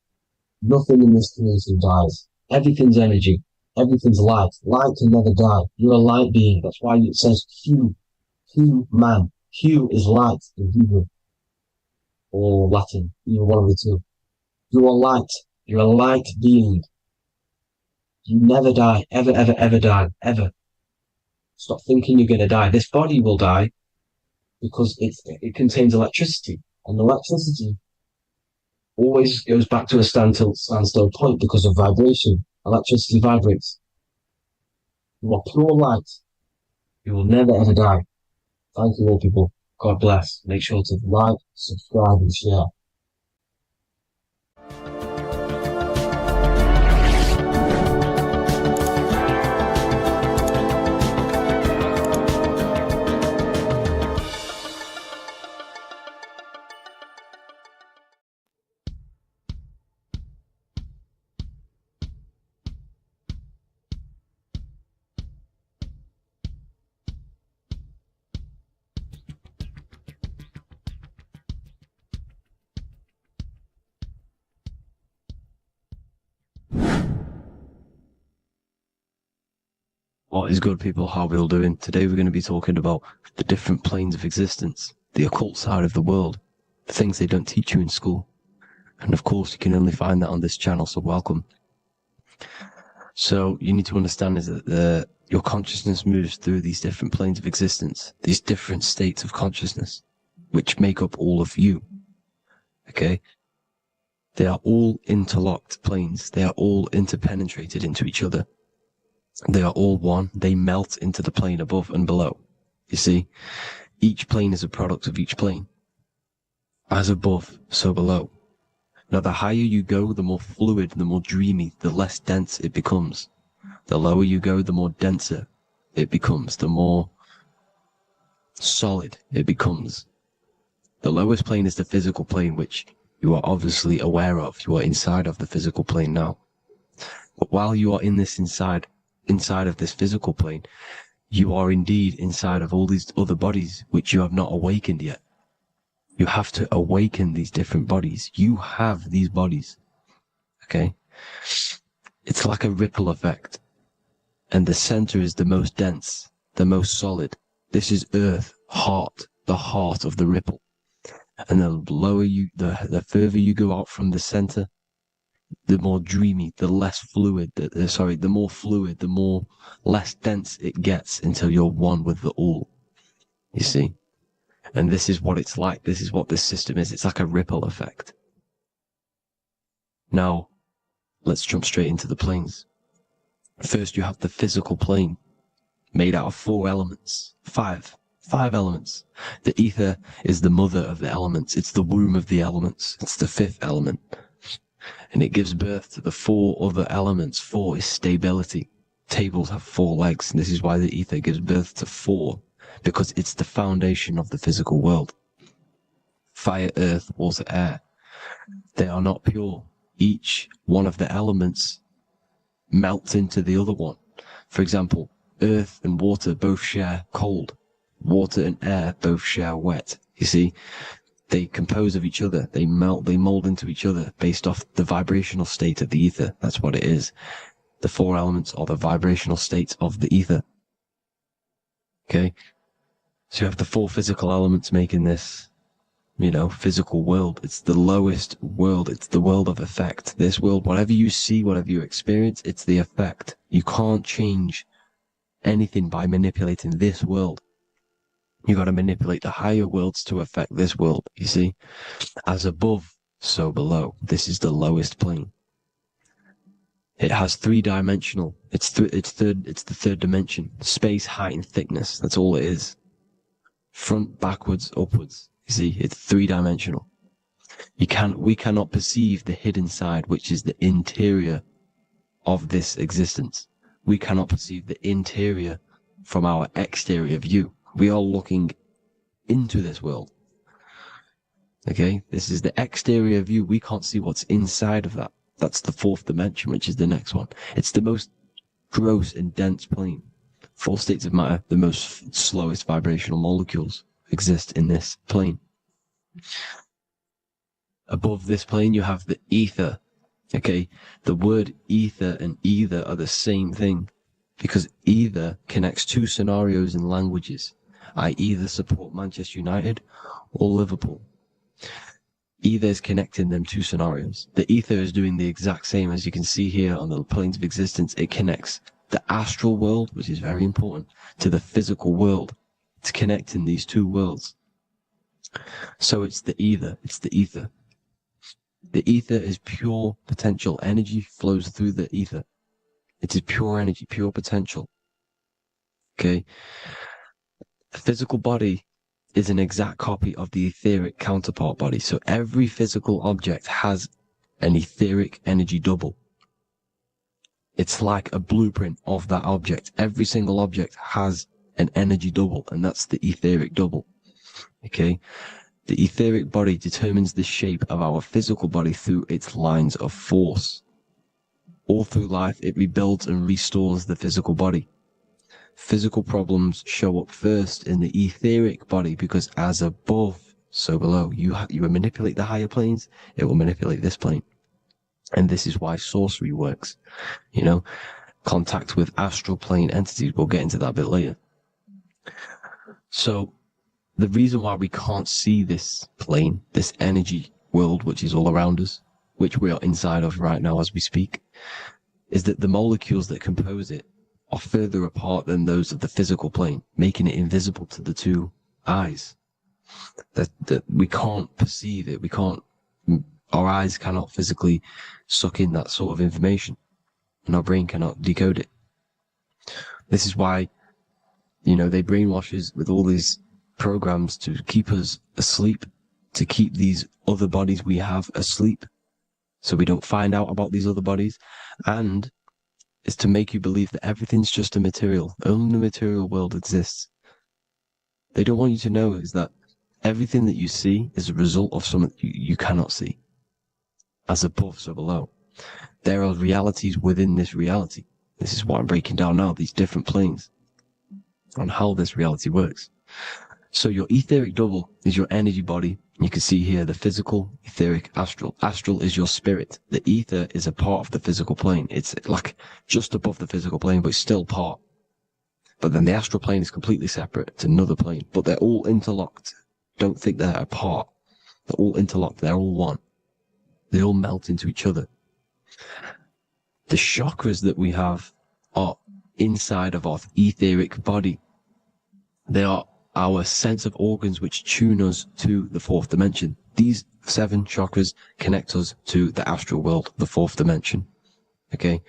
Nothing in this creation dies. Everything's energy. Everything's light. Light can never die. You're a light being. That's why it says Hu. Hu man. Hu is light in Hebrew. Or Latin. Either one of the two. You are light. You're a light being. You never die. Ever, ever, ever die. Ever. Stop thinking you're going to die. This body will die because it contains electricity. And electricity always goes back to a standstill point because of vibration. Electricity vibrates. You are pure light. You will never ever die. Thank you all people. God bless. Make sure to like, subscribe and share. What is good, people? How are we all doing? Today we're going to be talking about the different planes of existence, the occult side of the world, the things they don't teach you in school. And of course, you can only find that on this channel, so welcome. So you need to understand is that your consciousness moves through these different planes of existence, these different states of consciousness, which make up all of you. Okay? They are all interlocked planes. They are all interpenetrated into each other. They are all one. They melt into the plane above and below. You see, each plane is a product of each plane. As above, so below. Now, the higher you go, the more fluid, the more dreamy, the less dense it becomes. The lower you go, the more denser it becomes, the more solid it becomes. The lowest plane is the physical plane, which you are obviously aware of. You are inside of the physical plane now. But while you are in this inside of this physical plane, you are indeed inside of all these other bodies which you have not awakened yet. You have to awaken these different bodies. You have these bodies. Okay? It's like a ripple effect. And the center is the most dense, the most solid. This is Earth, heart, the heart of the ripple. And the lower you, the further you go out from the center, the more dreamy, the less fluid, the more fluid, the more less dense it gets until you're one with the all. You see? And this is what it's like. This is what this system is. It's like a ripple effect. Now, let's jump straight into the planes. First, you have the physical plane, made out of 4 elements. 5 elements. The ether is the mother of the elements. It's the womb of the elements. It's the 5th element. And it gives birth to the 4 other elements. 4 is stability. tables have 4 legs, and this is why the ether gives birth to 4, because it's the foundation of the physical world. Fire, earth, water, air, they are not pure. Each one of the elements melts into the other one. For example, earth and water both share cold. Water and air both share wet. You see, they compose of each other. They melt, they mold into each other based off the vibrational state of the ether. That's what it is. The 4 elements are the vibrational states of the ether. Okay? So you have the 4 physical elements making this, physical world. It's the lowest world. It's the world of effect. This world, whatever you see, whatever you experience, it's the effect. You can't change anything by manipulating this world. You got to manipulate the higher worlds to affect this world, you see? As above, so below. This is the lowest plane. It has 3-dimensional. It's the 3rd dimension. Space, height, and thickness. That's all it is. Front, backwards, upwards. You see, it's 3-dimensional. We cannot perceive the hidden side, which is the interior of this existence. We cannot perceive the interior from our exterior view. We are looking into this world. Okay? This is the exterior view. We can't see what's inside of that. That's the 4th dimension, which is the next one. It's the most gross and dense plane. 4 states of matter, the most slowest vibrational molecules exist in this plane. Above this plane, you have the ether. Okay? The word ether and either are the same thing, because either connects 2 scenarios in languages. I either support Manchester United or Liverpool. Either is connecting them 2 scenarios. The ether is doing the exact same, as you can see here on the planes of existence. It connects the astral world, which is very important, to the physical world. It's connecting these 2 worlds. So it's the ether. It's the ether. The ether is pure potential. Energy flows through the ether. It is pure energy, pure potential. Okay? The physical body is an exact copy of the etheric counterpart body. So every physical object has an etheric energy double. It's like a blueprint of that object. Every single object has an energy double, and that's the etheric double. Okay? The etheric body determines the shape of our physical body through its lines of force. All through life, it rebuilds and restores the physical body. Physical problems show up first in the etheric body, because as above, so below. You manipulate the higher planes, it will manipulate this plane. And this is why sorcery works. Contact with astral plane entities. We'll get into that a bit later. So the reason why we can't see this plane, this energy world, which is all around us, which we are inside of right now as we speak, is that the molecules that compose it are further apart than those of the physical plane, making it invisible to the 2 eyes. That we can't perceive it. Our eyes cannot physically suck in that sort of information, and our brain cannot decode it. This is why, they brainwash us with all these programs to keep us asleep, to keep these other bodies we have asleep, so we don't find out about these other bodies, and it's to make you believe that everything's just a material. Only the material world exists. They don't want you to know is that everything that you see is a result of something you cannot see. As above, so below. There are realities within this reality. This is what I'm breaking down now, these different planes, on how this reality works. So your etheric double is your energy body. You can see here the physical, etheric, astral. Astral is your spirit. The ether is a part of the physical plane. It's like just above the physical plane, but it's still part. But then the astral plane is completely separate. It's another plane, but they're all interlocked. Don't think they're apart. They're all interlocked. They're all one. They all melt into each other. The chakras that we have are inside of our etheric body. They are our sense of organs which tune us to the 4th dimension. These 7 chakras connect us to the astral world, the 4th dimension. Okay?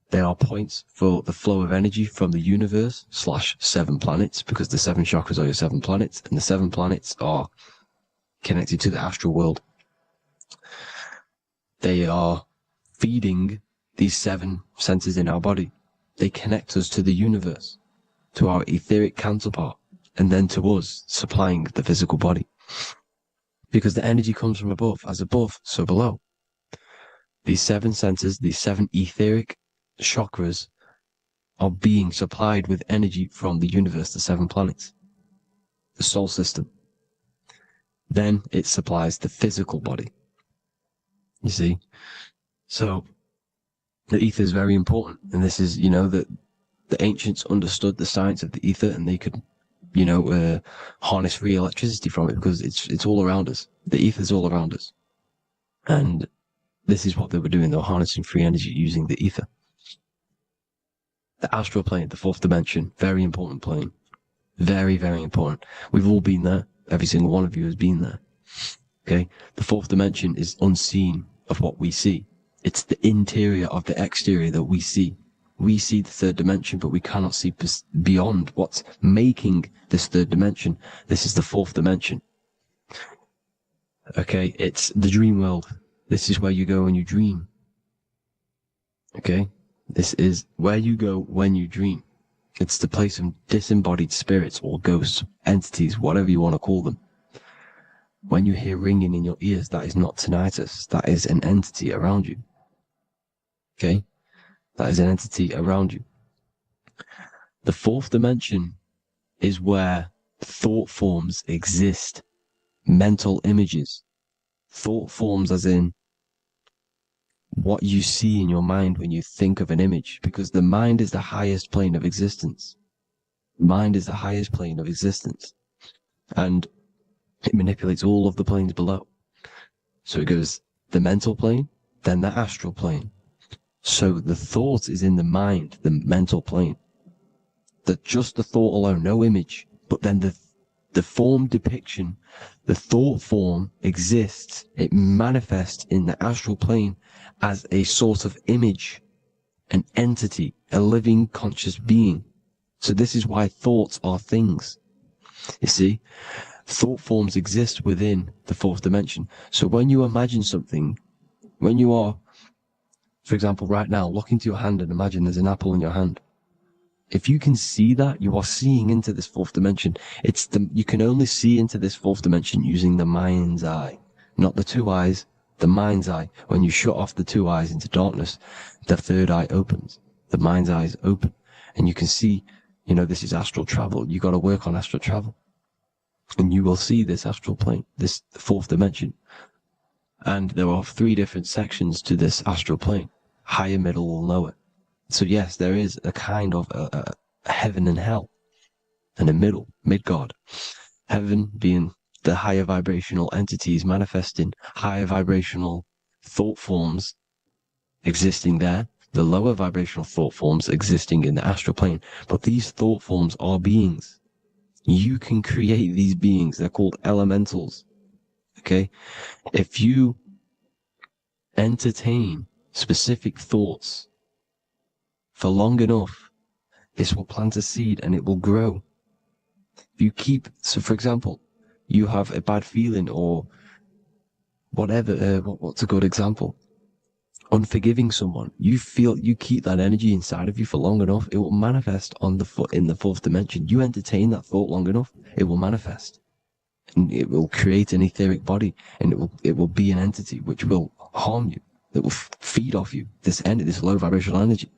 They are points for the flow of energy from the universe / 7 planets, because the 7 chakras are your 7 planets, and the 7 planets are connected to the astral world. They are feeding these 7 senses in our body. They connect us to the universe, to our etheric counterpart, and then to us, supplying the physical body. Because the energy comes from above. As above, so below. These 7 centers, these 7 etheric chakras, are being supplied with energy from the universe, the 7 planets, the solar system. Then it supplies the physical body. You see? So the ether is very important. And this is, that the ancients understood the science of the ether, and they could, harness free electricity from it, because it's all around us. The ether is all around us. And this is what they were doing. They were harnessing free energy using the ether. The astral plane, the 4th dimension, very important plane. Very, very important. We've all been there. Every single one of you has been there. Okay? The 4th dimension is unseen of what we see. It's the interior of the exterior that we see. We see the 3rd dimension, but we cannot see beyond what's making this 3rd dimension. This is the 4th dimension. Okay? It's the dream world. This is where you go when you dream. Okay? This is where you go when you dream. It's the place of disembodied spirits or ghosts, entities, whatever you want to call them. When you hear ringing in your ears, that is not tinnitus. That is an entity around you. Okay? That is an entity around you. The 4th dimension is where thought forms exist. Mental images. Thought forms as in what you see in your mind when you think of an image, because the mind is the highest plane of existence. Mind is the highest plane of existence. And it manipulates all of the planes below. So it goes the mental plane, then the astral plane. So the thought is in the mind, the mental plane. Just the thought alone, no image. But then the form depiction, the thought form exists. It manifests in the astral plane as a sort of image, an entity, a living conscious being. So this is why thoughts are things. You see, thought forms exist within the 4th dimension. So when you imagine something, when you are, for example, right now, look into your hand and imagine there's an apple in your hand. If you can see that, you are seeing into this 4th dimension. You can only see into this 4th dimension using the mind's eye, not the 2 eyes, the mind's eye. When you shut off the 2 eyes into darkness, the 3rd eye opens. The mind's eye is open. And you can see, this is astral travel. You got to work on astral travel. And you will see this astral plane, this 4th dimension. And there are 3 different sections to this astral plane. Higher, middle, or lower. So yes, there is a kind of a heaven and hell, and a mid-God. Heaven being the higher vibrational entities manifesting higher vibrational thought forms existing there, the lower vibrational thought forms existing in the astral plane. But these thought forms are beings. You can create these beings. They're called elementals. Okay? If you entertain specific thoughts for long enough, this will plant a seed and it will grow. If you keep, so for example, you have a bad feeling or whatever, what's a good example? Unforgiving someone. You keep that energy inside of you for long enough, it will manifest in the 4th dimension. You entertain that thought long enough, it will manifest. And it will create an etheric body, and it will be an entity which will harm you. It will feed off you, this low vibrational energy.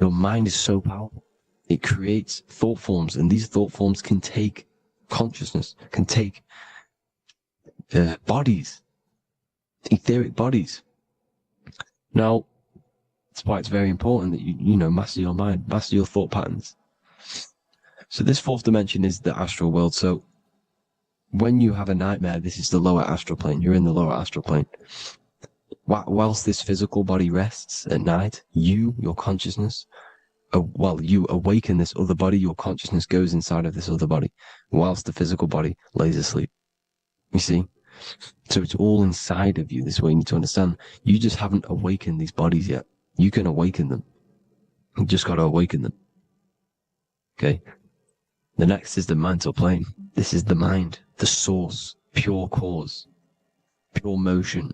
Your mind is so powerful. It creates thought forms, and these thought forms can take consciousness, can take bodies, etheric bodies. Now, that's why it's very important that you master your mind, master your thought patterns. So this 4th dimension is the astral world. So when you have a nightmare, this is the lower astral plane. You're in the lower astral plane. Whilst this physical body rests at night, your consciousness, you awaken this other body, your consciousness goes inside of this other body, whilst the physical body lays asleep. You see? So it's all inside of you. This is what you need to understand. You just haven't awakened these bodies yet. You can awaken them. You just got to awaken them. Okay? The next is the mental plane. This is the mind, the source, pure cause, pure motion.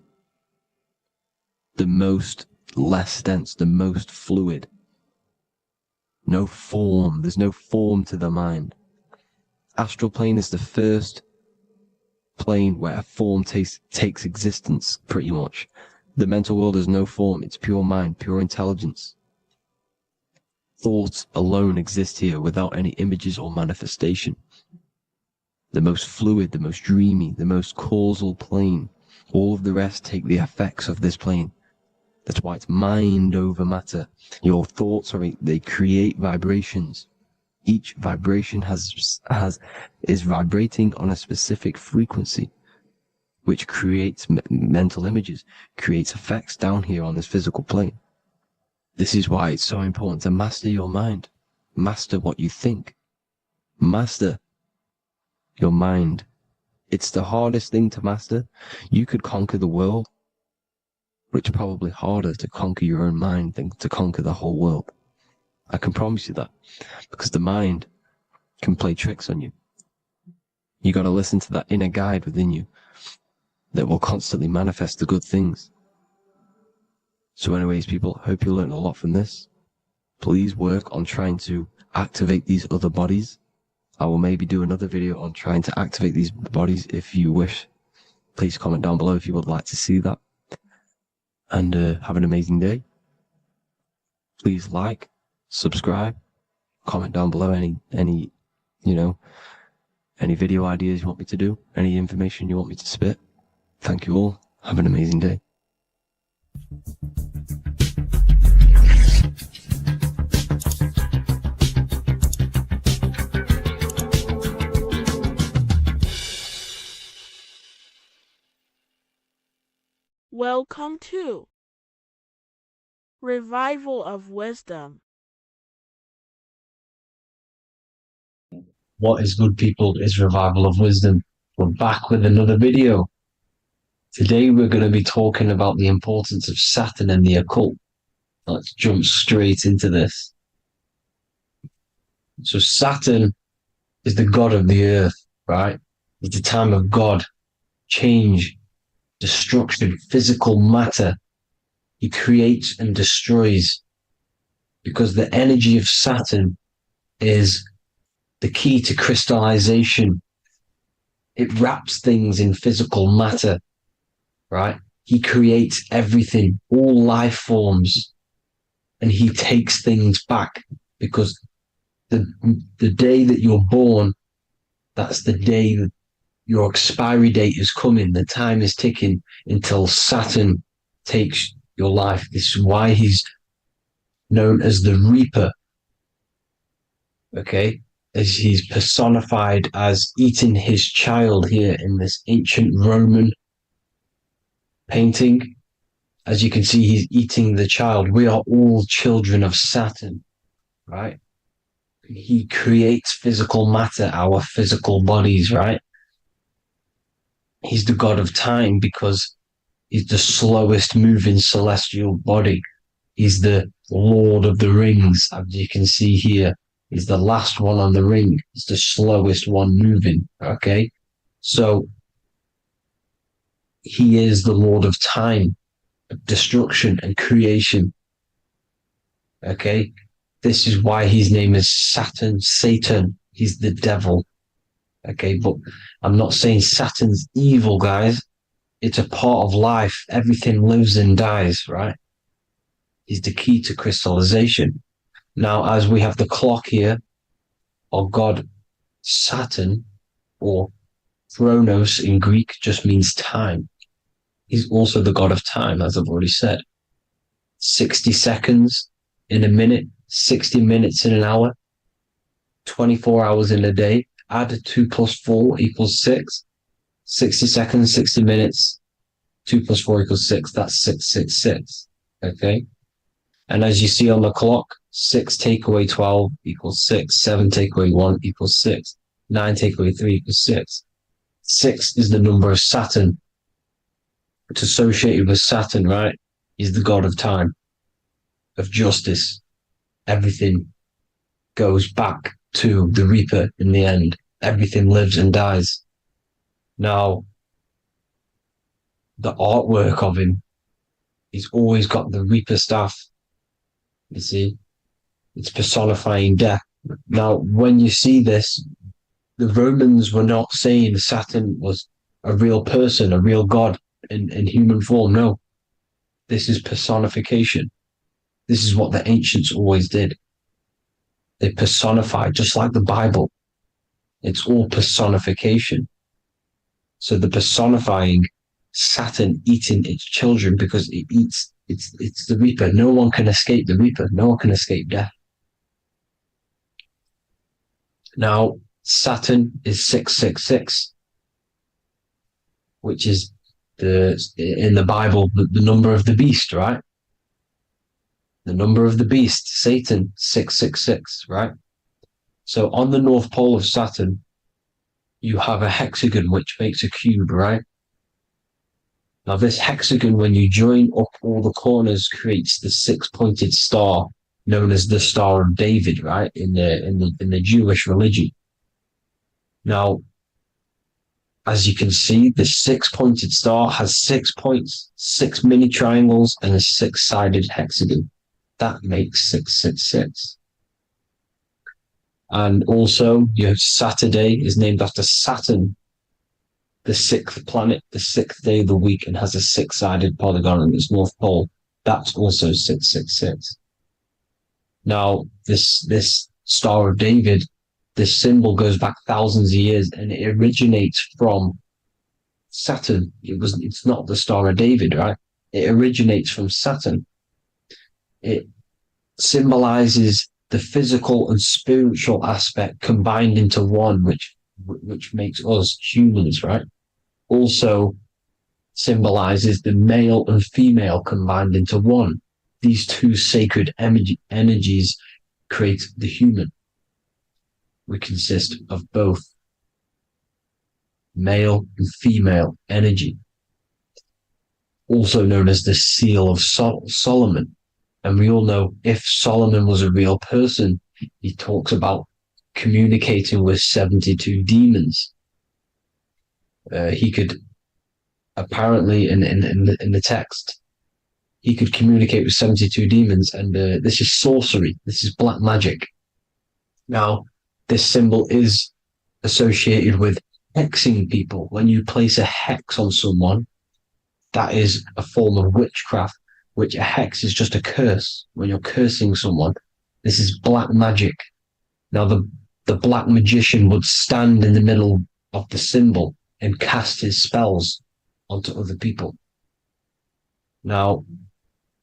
The most less dense, the most fluid, No form. There's no form to the mind. Astral plane is the first plane where a form takes existence, pretty much. The mental world has no form. It's pure mind, pure intelligence. Thoughts alone exist here without any images or manifestation. The most fluid, the most dreamy, the most causal plane. All of the rest take the effects of this plane. That's why it's mind over matter. Your thoughts they create vibrations. Each vibration is vibrating on a specific frequency, which creates mental images, creates effects down here on this physical plane. This is why it's so important to master your mind. Master what you think. Master your mind. It's the hardest thing to master. You could conquer the world, but it's probably harder to conquer your own mind than to conquer the whole world. I can promise you that, because the mind can play tricks on you. You got to listen to that inner guide within you that will constantly manifest the good things. So anyways, people, hope you learned a lot from this. Please work on trying to activate these other bodies. I will maybe do another video on trying to activate these bodies if you wish. Please comment down below if you would like to see that. And have an amazing day. Please like, subscribe, comment down below any video ideas you want me to do, any information you want me to spit. Thank you all. Have an amazing day. Welcome to Revival of Wisdom. What is good, people? Is Revival of Wisdom. We're back with another video. Today we're going to be talking about the importance of Saturn and the occult. Let's jump straight into this. So Saturn is the god of the earth, right? It's the time of God, change, destruction, physical matter. He creates and destroys, because the energy of Saturn is the key to crystallization. It wraps things in physical matter, right? He creates everything, all life forms, and he takes things back, because the day that you're born, that's the day that your expiry date is coming. The time is ticking until Saturn takes your life. This is why he's known as the Reaper. Okay? As he's personified as eating his child here in this ancient Roman painting. As you can see, he's eating the child. We are all children of Saturn, right? He creates physical matter, our physical bodies, right? He's the god of time because he's the slowest moving celestial body. He's the Lord of the Rings, as you can see here. He's the last one on the ring. He's the slowest one moving, okay? So he is the Lord of time, destruction and creation, okay? This is why his name is Saturn, Satan. He's the devil, okay? But I'm not saying Saturn's evil, guys. It's a part of life. Everything lives and dies, right? He's the key to crystallization. Now, as we have the clock here, our god Saturn, or Chronos in Greek, just means time. He's also the god of time, as I've already said. 60 seconds in a minute, 60 minutes in an hour, 24 hours in a day. Add 2 plus 4 equals 6. 60 seconds, 60 minutes, 2 plus 4 equals 6. That's 666. Okay? And as you see on the clock, 6 take away 12 equals 6. 7 take away 1 equals 6. 9 take away 3 equals 6. 6 is the number of Saturn. It's associated with Saturn, right? He's the god of time, of justice. Everything goes back to the Reaper in the end. Everything lives and dies. Now, the artwork of him, he's always got the Reaper staff. You see, It's personifying death. Now, when you see this, the Romans were not saying Saturn was a real person, a real god in human form. No, this is personification. This is what the ancients always did. They personified, just like the Bible. It's all personification. So the personifying Saturn eating its children because it eats, it's the Reaper. No one can escape the Reaper. No one can escape death. Now, Saturn is 666, which is in the Bible, the number of the beast, right? The number of the beast, Satan, 666, right? So on the North Pole of Saturn, you have a hexagon, which makes a cube, right? Now, this hexagon, when you join up all the corners, creates the six-pointed star known as the Star of David, right? In the Jewish religion. Now, as you can see, the six-pointed star has 6 points, 6 mini triangles, and a six-sided hexagon. That makes 666. And also, your Saturday is named after Saturn, the 6th planet, the 6th day of the week, and has a six-sided polygon on its north pole. That's also 666. Now, this Star of David, this symbol goes back thousands of years, and it originates from Saturn. It's not the Star of David, right? It originates from Saturn. It symbolizes the physical and spiritual aspect combined into one, which makes us humans, right? Also symbolizes the male and female combined into one. These two sacred energies create the human. We consist of both male and female energy, also known as the Seal of Solomon. And we all know if Solomon was a real person, he talks about communicating with 72 demons. He could apparently, in the text, he could communicate with 72 demons, and this is sorcery. This is black magic. Now, this symbol is associated with hexing people. When you place a hex on someone, that is a form of witchcraft, which a hex is just a curse. When you're cursing someone, this is black magic. Now, the black magician would stand in the middle of the symbol and cast his spells onto other people. Now,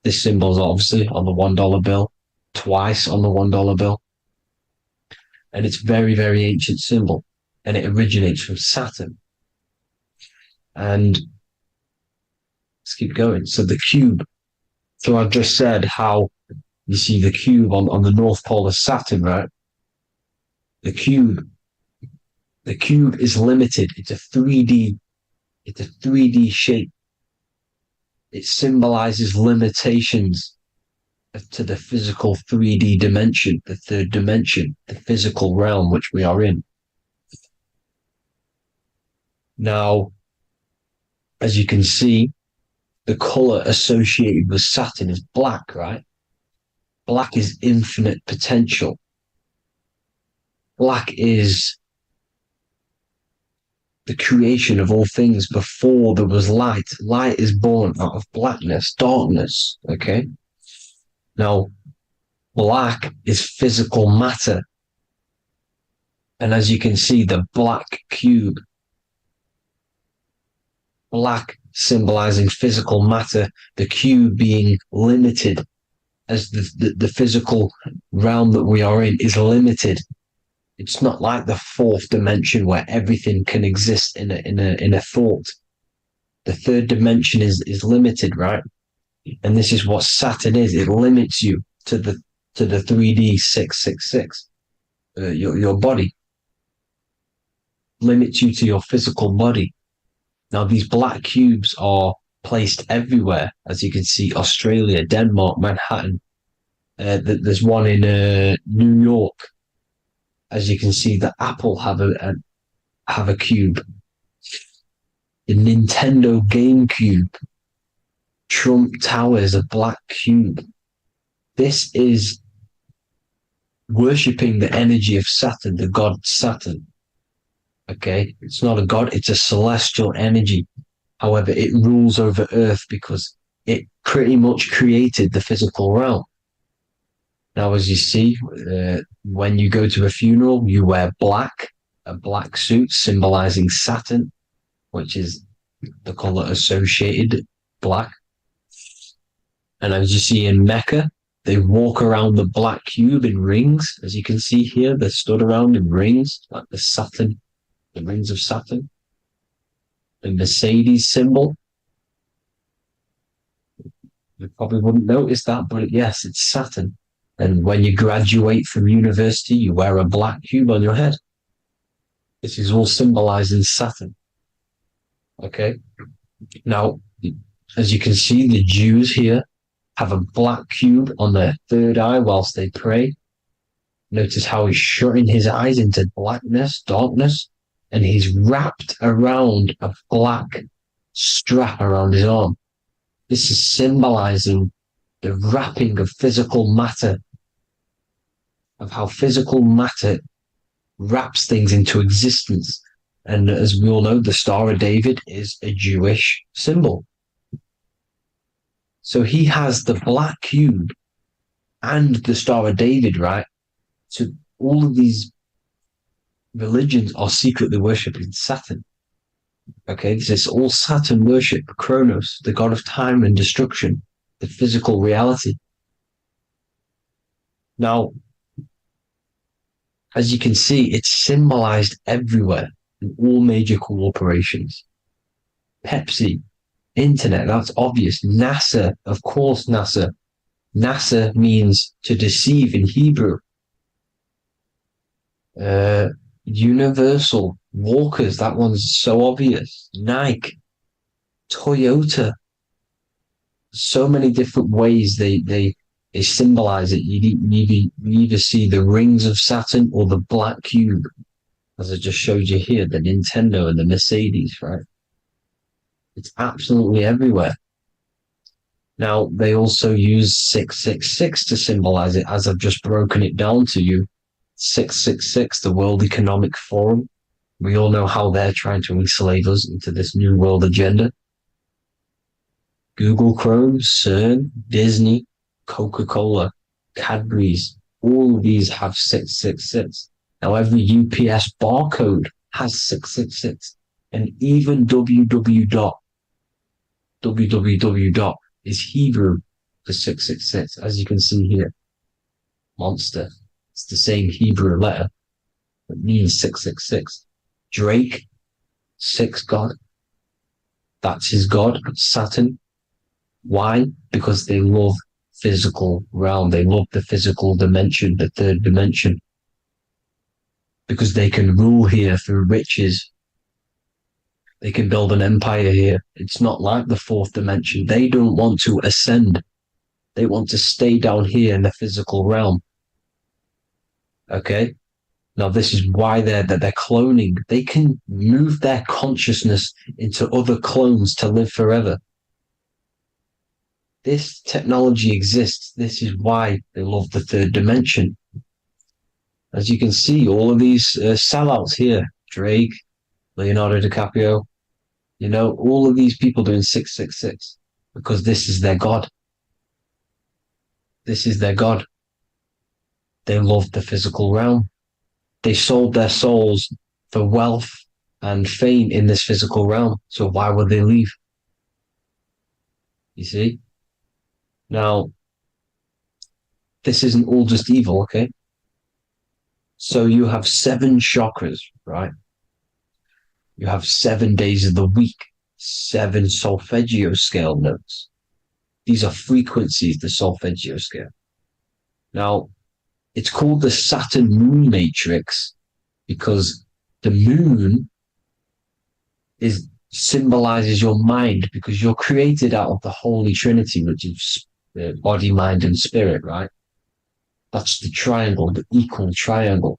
this symbol is obviously on the $1 bill, twice on the $1 bill. And it's very, very ancient symbol. And it originates from Saturn. And let's keep going. So the cube. So I've just said how you see the cube on the North Pole of Saturn, right? The cube is limited. It's a 3D shape. It symbolizes limitations to the physical 3D dimension, the third dimension, the physical realm which we are in. Now, as you can see, the color associated with Saturn is black, right? Black is infinite potential. Black is the creation of all things before there was light. Light is born out of blackness, darkness, okay? Now, black is physical matter. And as you can see, the black cube, black symbolizing physical matter, the cube being limited, as the physical realm that we are in is limited. It's not like the fourth dimension where everything can exist in a thought. The third dimension is limited, right? And this is what Saturn is. It limits you to the 3D 666. Your body limits you to your physical body. Now, these black cubes are placed everywhere. As you can see, Australia, Denmark, Manhattan. There's one in New York. As you can see, the Apple have a cube. The Nintendo GameCube. Trump Tower is a black cube. This is worshipping the energy of Saturn, the god Saturn. Okay, it's not a god, it's a celestial energy. However, it rules over Earth because it pretty much created the physical realm. Now, as you see, when you go to a funeral, you wear black, a black suit symbolizing Saturn, which is the color associated, black. And as you see in Mecca, they walk around the black cube in rings. As you can see here, they're stood around in rings, like the Saturn, the rings of Saturn. The Mercedes symbol. You probably wouldn't notice that, but yes, it's Saturn. And when you graduate from university, you wear a black cube on your head. This is all symbolizing Saturn. Okay? Now, as you can see, the Jews here have a black cube on their third eye whilst they pray. Notice how he's shutting his eyes into blackness, darkness, and he's wrapped around a black strap around his arm. This is symbolizing the wrapping of physical matter, of how physical matter wraps things into existence. And as we all know, the Star of David is a Jewish symbol. So he has the black cube and the Star of David, right? So all of these religions are secretly worshipping Saturn. Okay, this is all Saturn worship, Kronos, the god of time and destruction, the physical reality. Now, as you can see, it's symbolized everywhere in all major corporations. Pepsi, internet, that's obvious. NASA, of course, NASA. NASA means to deceive in Hebrew. Universal, Walkers, that one's so obvious. Nike, Toyota. So many different ways they symbolize it. You either see the rings of Saturn or the black cube, as I just showed you here, the Nintendo and the Mercedes, right? It's absolutely everywhere. Now, they also use 666 to symbolize it, as I've just broken it down to you. 666, the World Economic Forum. We all know how they're trying to enslave us into this new world agenda. Google Chrome, CERN, Disney, Coca-Cola, Cadbury's, all of these have 666. Now, every UPS barcode has 666. And even www is Hebrew for 666, as you can see here. Monster. It's the same Hebrew letter that means 666. Drake, 6 God. That's his God, Saturn. Why? Because they love physical realm. They love the physical dimension, the third dimension. Because they can rule here through riches. They can build an empire here. It's not like the fourth dimension. They don't want to ascend. They want to stay down here in the physical realm. Okay? Now, this is why they're cloning. They can move their consciousness into other clones to live forever. This technology exists. This is why they love the third dimension. As you can see, all of these sellouts here, Drake, Leonardo DiCaprio, you know, all of these people doing 666 because this is their God. This is their God. They love the physical realm. They sold their souls for wealth and fame in this physical realm. So why would they leave? You see? Now, this isn't all just evil, okay? So you have 7 chakras, right? You have 7 days of the week, 7 solfeggio scale notes. These are frequencies, the solfeggio scale. Now, it's called the Saturn moon matrix because the moon symbolizes your mind, because you're created out of the Holy Trinity, which is body, mind, and spirit, right? That's the triangle, the equal triangle,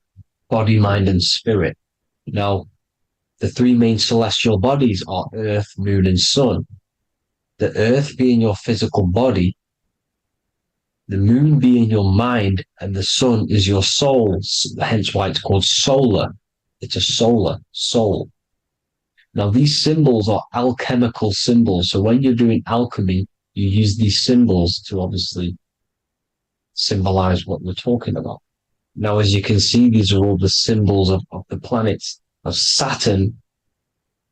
body, mind, and spirit. Now, the 3 main celestial bodies are Earth, Moon, and Sun. The Earth being your physical body, the moon being your mind, and the sun is your soul, hence why it's called solar. It's a solar soul. Now, these symbols are alchemical symbols. So when you're doing alchemy, you use these symbols to obviously symbolize what we're talking about. Now, as you can see, these are all the symbols of the planets. Of Saturn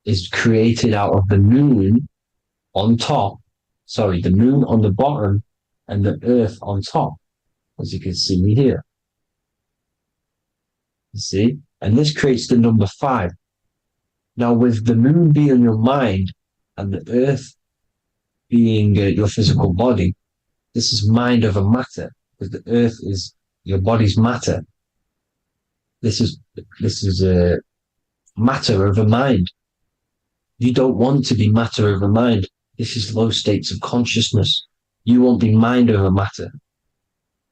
is created out of the moon on top, the moon on the bottom and the earth on top, as you can see here. You see? And this creates the number 5. Now, with the moon being your mind and the earth being your physical body, this is mind over matter, because the earth is your body's matter. This is a matter over mind. You don't want to be matter over mind. This is low states of consciousness. You won't be mind over matter.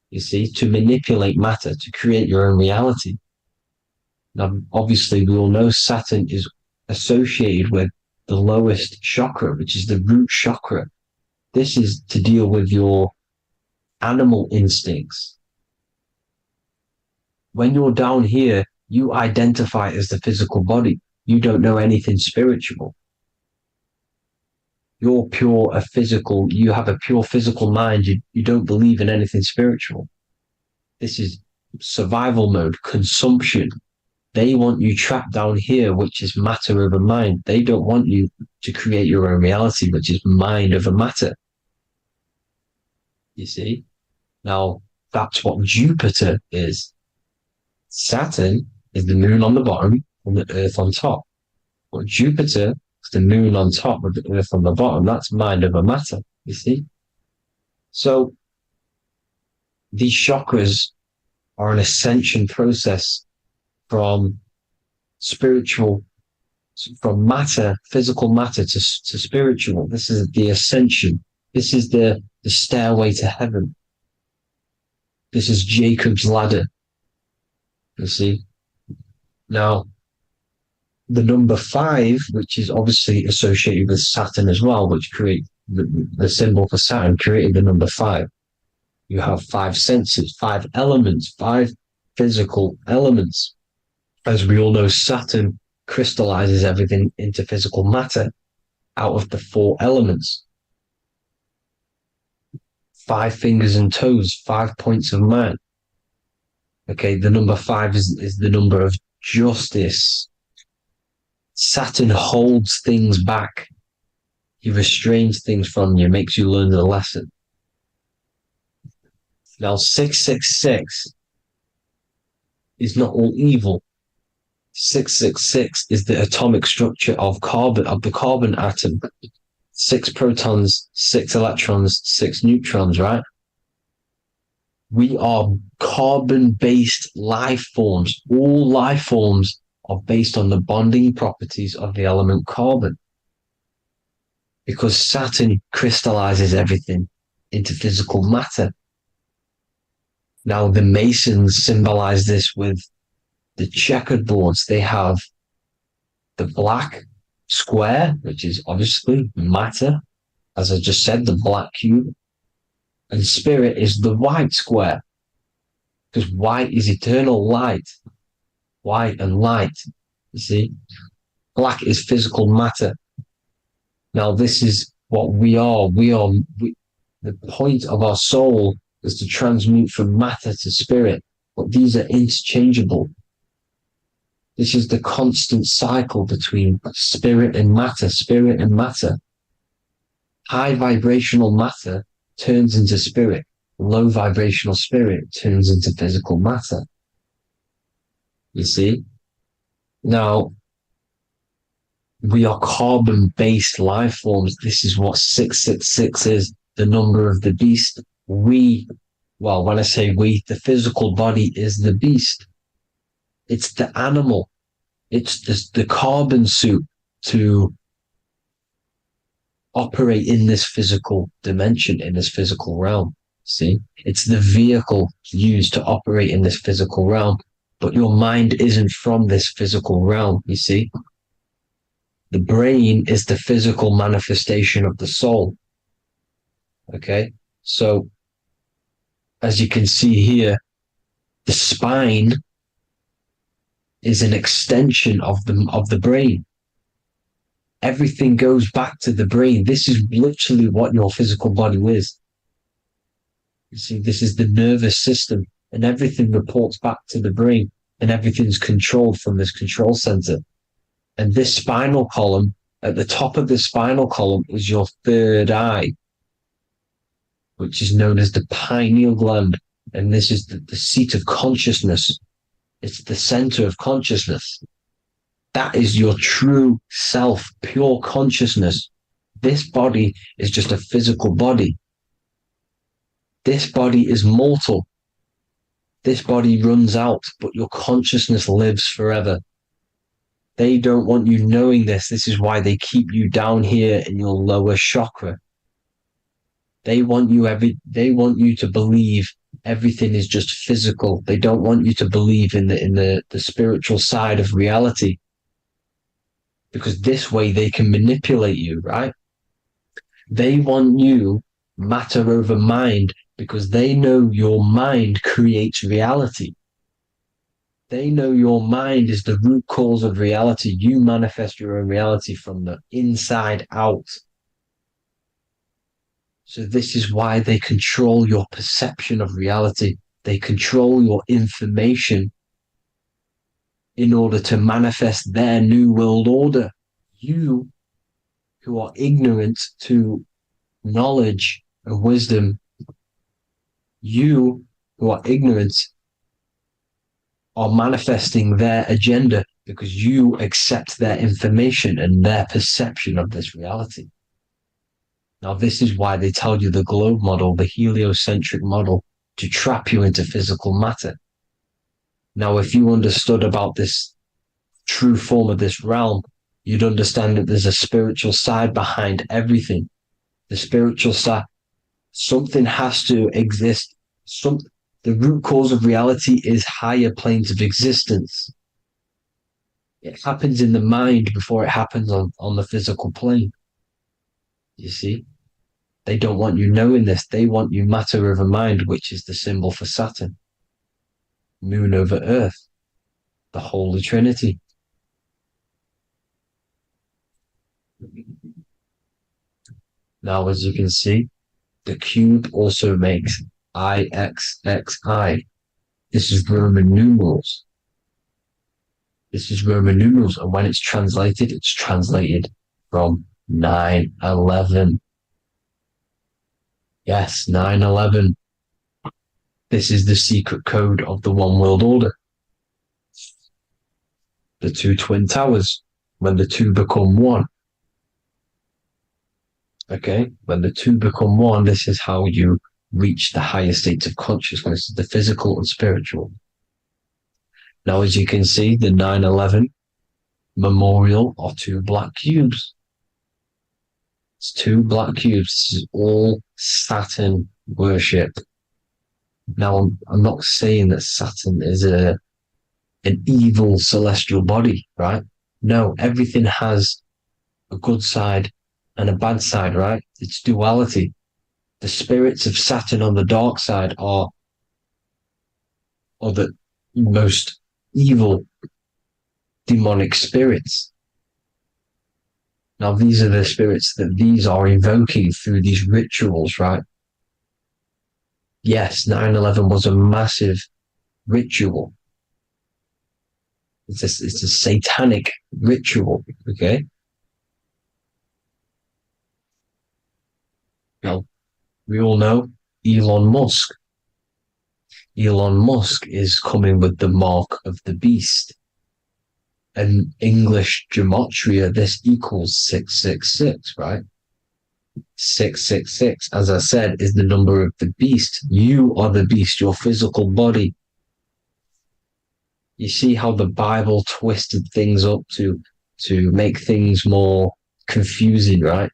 You see, to manipulate matter, to create your own reality. Now, obviously, we all know Saturn is associated with the lowest chakra, which is the root chakra. This is to deal with your animal instincts. When you're down here, you identify as the physical body. You don't know anything spiritual. You're you have a pure physical mind. You don't believe in anything spiritual. This is survival mode, consumption. They want you trapped down here, which is matter over mind. They don't want you to create your own reality, which is mind over matter. You see? Now, that's what Jupiter is. Saturn is the moon on the bottom and the earth on top. But Jupiter is the moon on top with the earth on the bottom. That's mind over matter, you see? So, these chakras are an ascension process from matter, physical matter to spiritual. This is the ascension. This is the stairway to heaven. This is Jacob's ladder. You see? Now, the number 5, which is obviously associated with Saturn as well, which create the symbol for Saturn, created the number 5. You have 5 senses, 5 elements, 5 physical elements. As we all know, Saturn crystallizes everything into physical matter out of the 4 elements. 5 fingers and toes, 5 points of man. Okay, the number 5 is the number of justice. Saturn holds things back. He restrains things from you, makes you learn the lesson. Now, 666 is not all evil. 666 is the atomic structure of the carbon atom. 6 protons, 6 electrons, 6 neutrons, right? We are carbon-based life forms. All life forms are based on the bonding properties of the element carbon. Because Saturn crystallizes everything into physical matter. Now, the Masons symbolize this with the checkered boards. They have the black square, which is obviously matter. As I just said, the black cube. And spirit is the white square. Because white is eternal light. White and light. You see? Black is physical matter. Now, this is what we are. The point of our soul is to transmute from matter to spirit. But these are interchangeable. This is the constant cycle between spirit and matter, spirit and matter. High vibrational matter turns into spirit. Low vibrational spirit turns into physical matter. You see? Now, we are carbon-based life forms. This is what 666 is, the number of the beast. When I say we, the physical body is the beast. It's the animal. It's the carbon suit to operate in this physical dimension, in this physical realm. See? It's the vehicle used to operate in this physical realm. But your mind isn't from this physical realm, you see? The brain is the physical manifestation of the soul. Okay? So as you can see here, the spine is an extension of the brain. Everything goes back to the brain. This is literally what your physical body is. You see, this is the nervous system, and everything reports back to the brain, and everything's controlled from this control center. And this spinal column, at the top of the spinal column, is your third eye, which is known as the pineal gland. And this is the seat of consciousness. It's the center of consciousness. That is your true self, pure consciousness. This body is just a physical body. This body is mortal. This body runs out, but your consciousness lives forever. They don't want you knowing this. This is why they keep you down here in your lower chakra. They want you to believe everything is just physical. They don't want you to believe in the spiritual side of reality. Because this way they can manipulate you, right? They want you matter over mind because they know your mind creates reality. They know your mind is the root cause of reality. You manifest your own reality from the inside out. So this is why they control your perception of reality. They control your information in order to manifest their new world order. You, who are ignorant to knowledge and wisdom, you who are ignorant are manifesting their agenda because you accept their information and their perception of this reality. Now, this is why they tell you the globe model, the heliocentric model, to trap you into physical matter. Now, if you understood about this true form of this realm, you'd understand that there's a spiritual side behind everything. The spiritual side, something has to exist. The root cause of reality is higher planes of existence. It happens in the mind before it happens on the physical plane. You see? They don't want you knowing this. They want you matter over mind, which is the symbol for Saturn. Moon over Earth. The Holy Trinity. Now, as you can see, the cube also makes IXXI. This is Roman numerals. This is Roman numerals, and when it's translated from 9/11. Yes, 9/11. This is the secret code of the One World Order. The two twin towers, when the two become one. Okay, when the two become one, this is how you reach the higher states of consciousness, the physical and spiritual. Now, as you can see, the 9/11 memorial are two black cubes. It's two black cubes. This is all Saturn worship. Now, I'm not saying that Saturn is an evil celestial body, right? No, everything has a good side and a bad side, right? It's duality. The spirits of Saturn on the dark side are the most evil demonic spirits. Now, these are the spirits that these are invoking through these rituals, right? Yes, 9/11 was a massive ritual. It's a satanic ritual, okay? Now, we all know Elon Musk. Elon Musk is coming with the mark of the beast. And English gematria, this equals 666, right? 666, as I said, is the number of the beast. You are the beast, your physical body. You see how the Bible twisted things up to make things more confusing, right?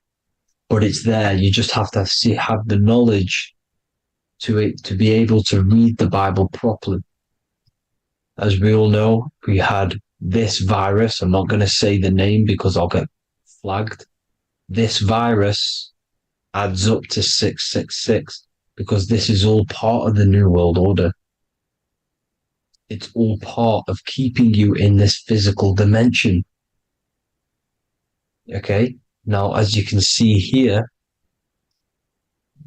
But it's there. You just have to have the knowledge to be able to read the Bible properly. As we all know, we had this virus. I'm not going to say the name because I'll get flagged. This virus adds up to 666. because this is all part of the New World Order. It's all part of keeping you in this physical dimension. Okay, now as you can see here,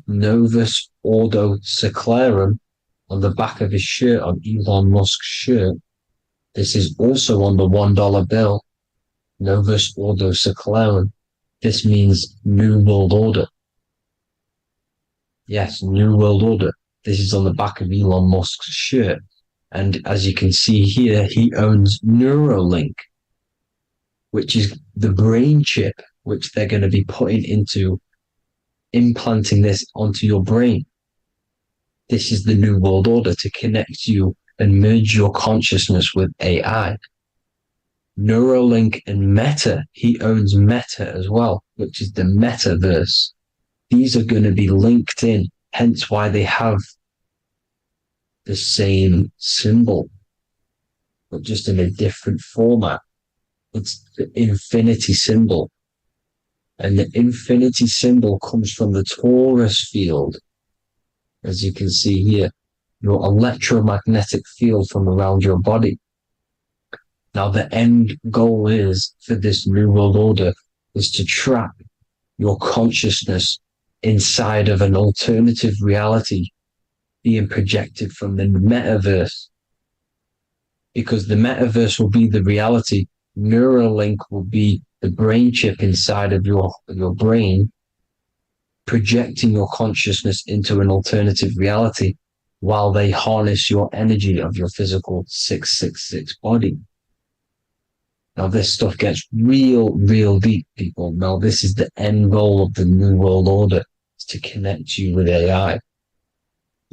Novus Ordo Seclorum on the back of his shirt, on Elon Musk's shirt. This is also on the $1 bill. Novus Ordo Seclorum. This means New World Order. Yes, New World Order. This is on the back of Elon Musk's shirt. And as you can see here, he owns Neuralink, which is the brain chip which they're going to be putting into implanting this onto your brain. This is the New World Order to connect you and merge your consciousness with AI. Neuralink and Meta, he owns Meta as well, which is the metaverse. These are going to be linked in, hence why they have the same symbol, but just in a different format. It's the infinity symbol. And the infinity symbol comes from the torus field, as you can see here, your electromagnetic field from around your body. Now, the end goal is for this New World Order is to trap your consciousness inside of an alternative reality being projected from the metaverse. Because the metaverse will be the reality, Neuralink will be the brain chip inside of your brain, projecting your consciousness into an alternative reality while they harness your energy of your physical 666 body. Now, this stuff gets real deep, people. Now, this is the end goal of the New World Order, is to connect you with AI.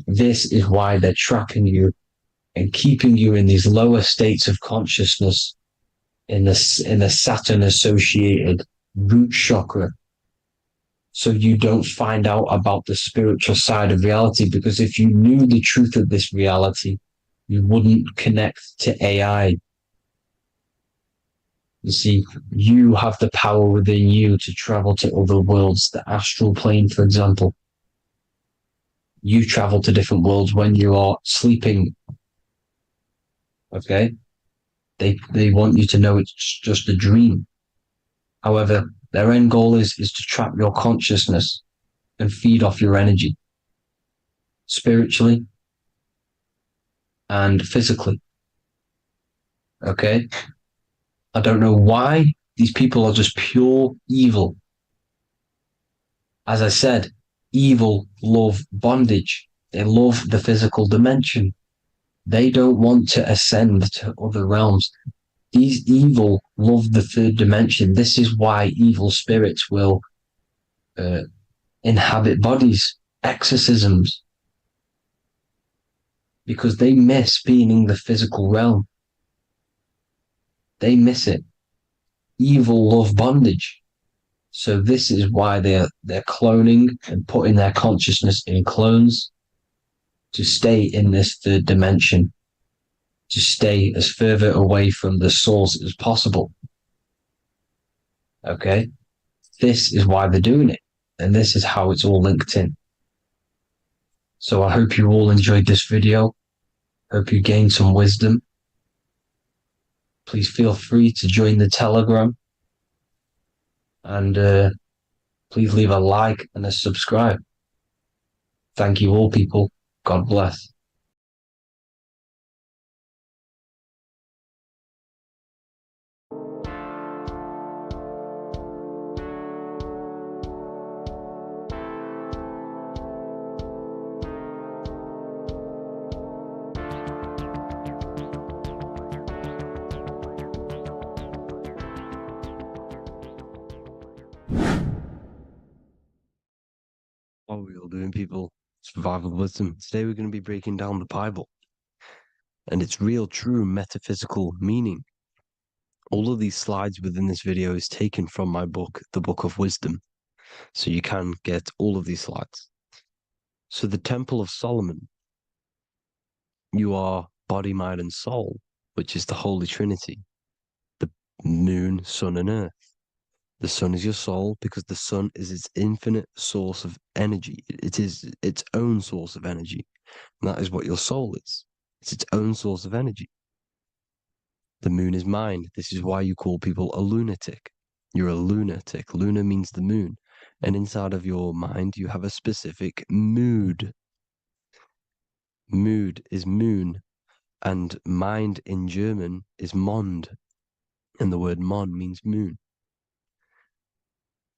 This is why they're trapping you and keeping you in these lower states of consciousness in the Saturn associated root chakra. So you don't find out about the spiritual side of reality, because if you knew the truth of this reality, you wouldn't connect to AI. You see, you have the power within you to travel to other worlds, the astral plane, for example. You travel to different worlds when you are sleeping. Okay? They want you to know it's just a dream. However, their end goal is to trap your consciousness and feed off your energy, spiritually and physically. Okay? I don't know why these people are just pure evil. As I said, evil love bondage. They love the physical dimension. They don't want to ascend to other realms. These evil love the third dimension. This is why evil spirits will inhabit bodies, exorcisms, because they miss being in the physical realm. They miss it. Evil love bondage. So this is why they're cloning and putting their consciousness in clones to stay in this third dimension, to stay as further away from the source as possible. Okay? This is why they're doing it. And this is how it's all linked in. So I hope you all enjoyed this video. Hope you gained some wisdom. Please feel free to join the Telegram. And please leave a like and a subscribe. Thank you all, people. God bless. What are we all doing, people? Survival wisdom. Today we're going to be breaking down the Bible and its real, true metaphysical meaning. All of these slides within this video is taken from my book, The Book of Wisdom, so you can get all of these slides. So the Temple of Solomon, you are body, mind, and soul, which is the Holy Trinity, the moon, sun, and earth. The sun is your soul because the sun is its infinite source of energy. It is its own source of energy. And that is what your soul is. It's its own source of energy. The moon is mind. This is why you call people a lunatic. You're a lunatic. Luna means the moon. And inside of your mind, you have a specific mood. Mood is moon. And mind in German is Mond. And the word Mond means moon.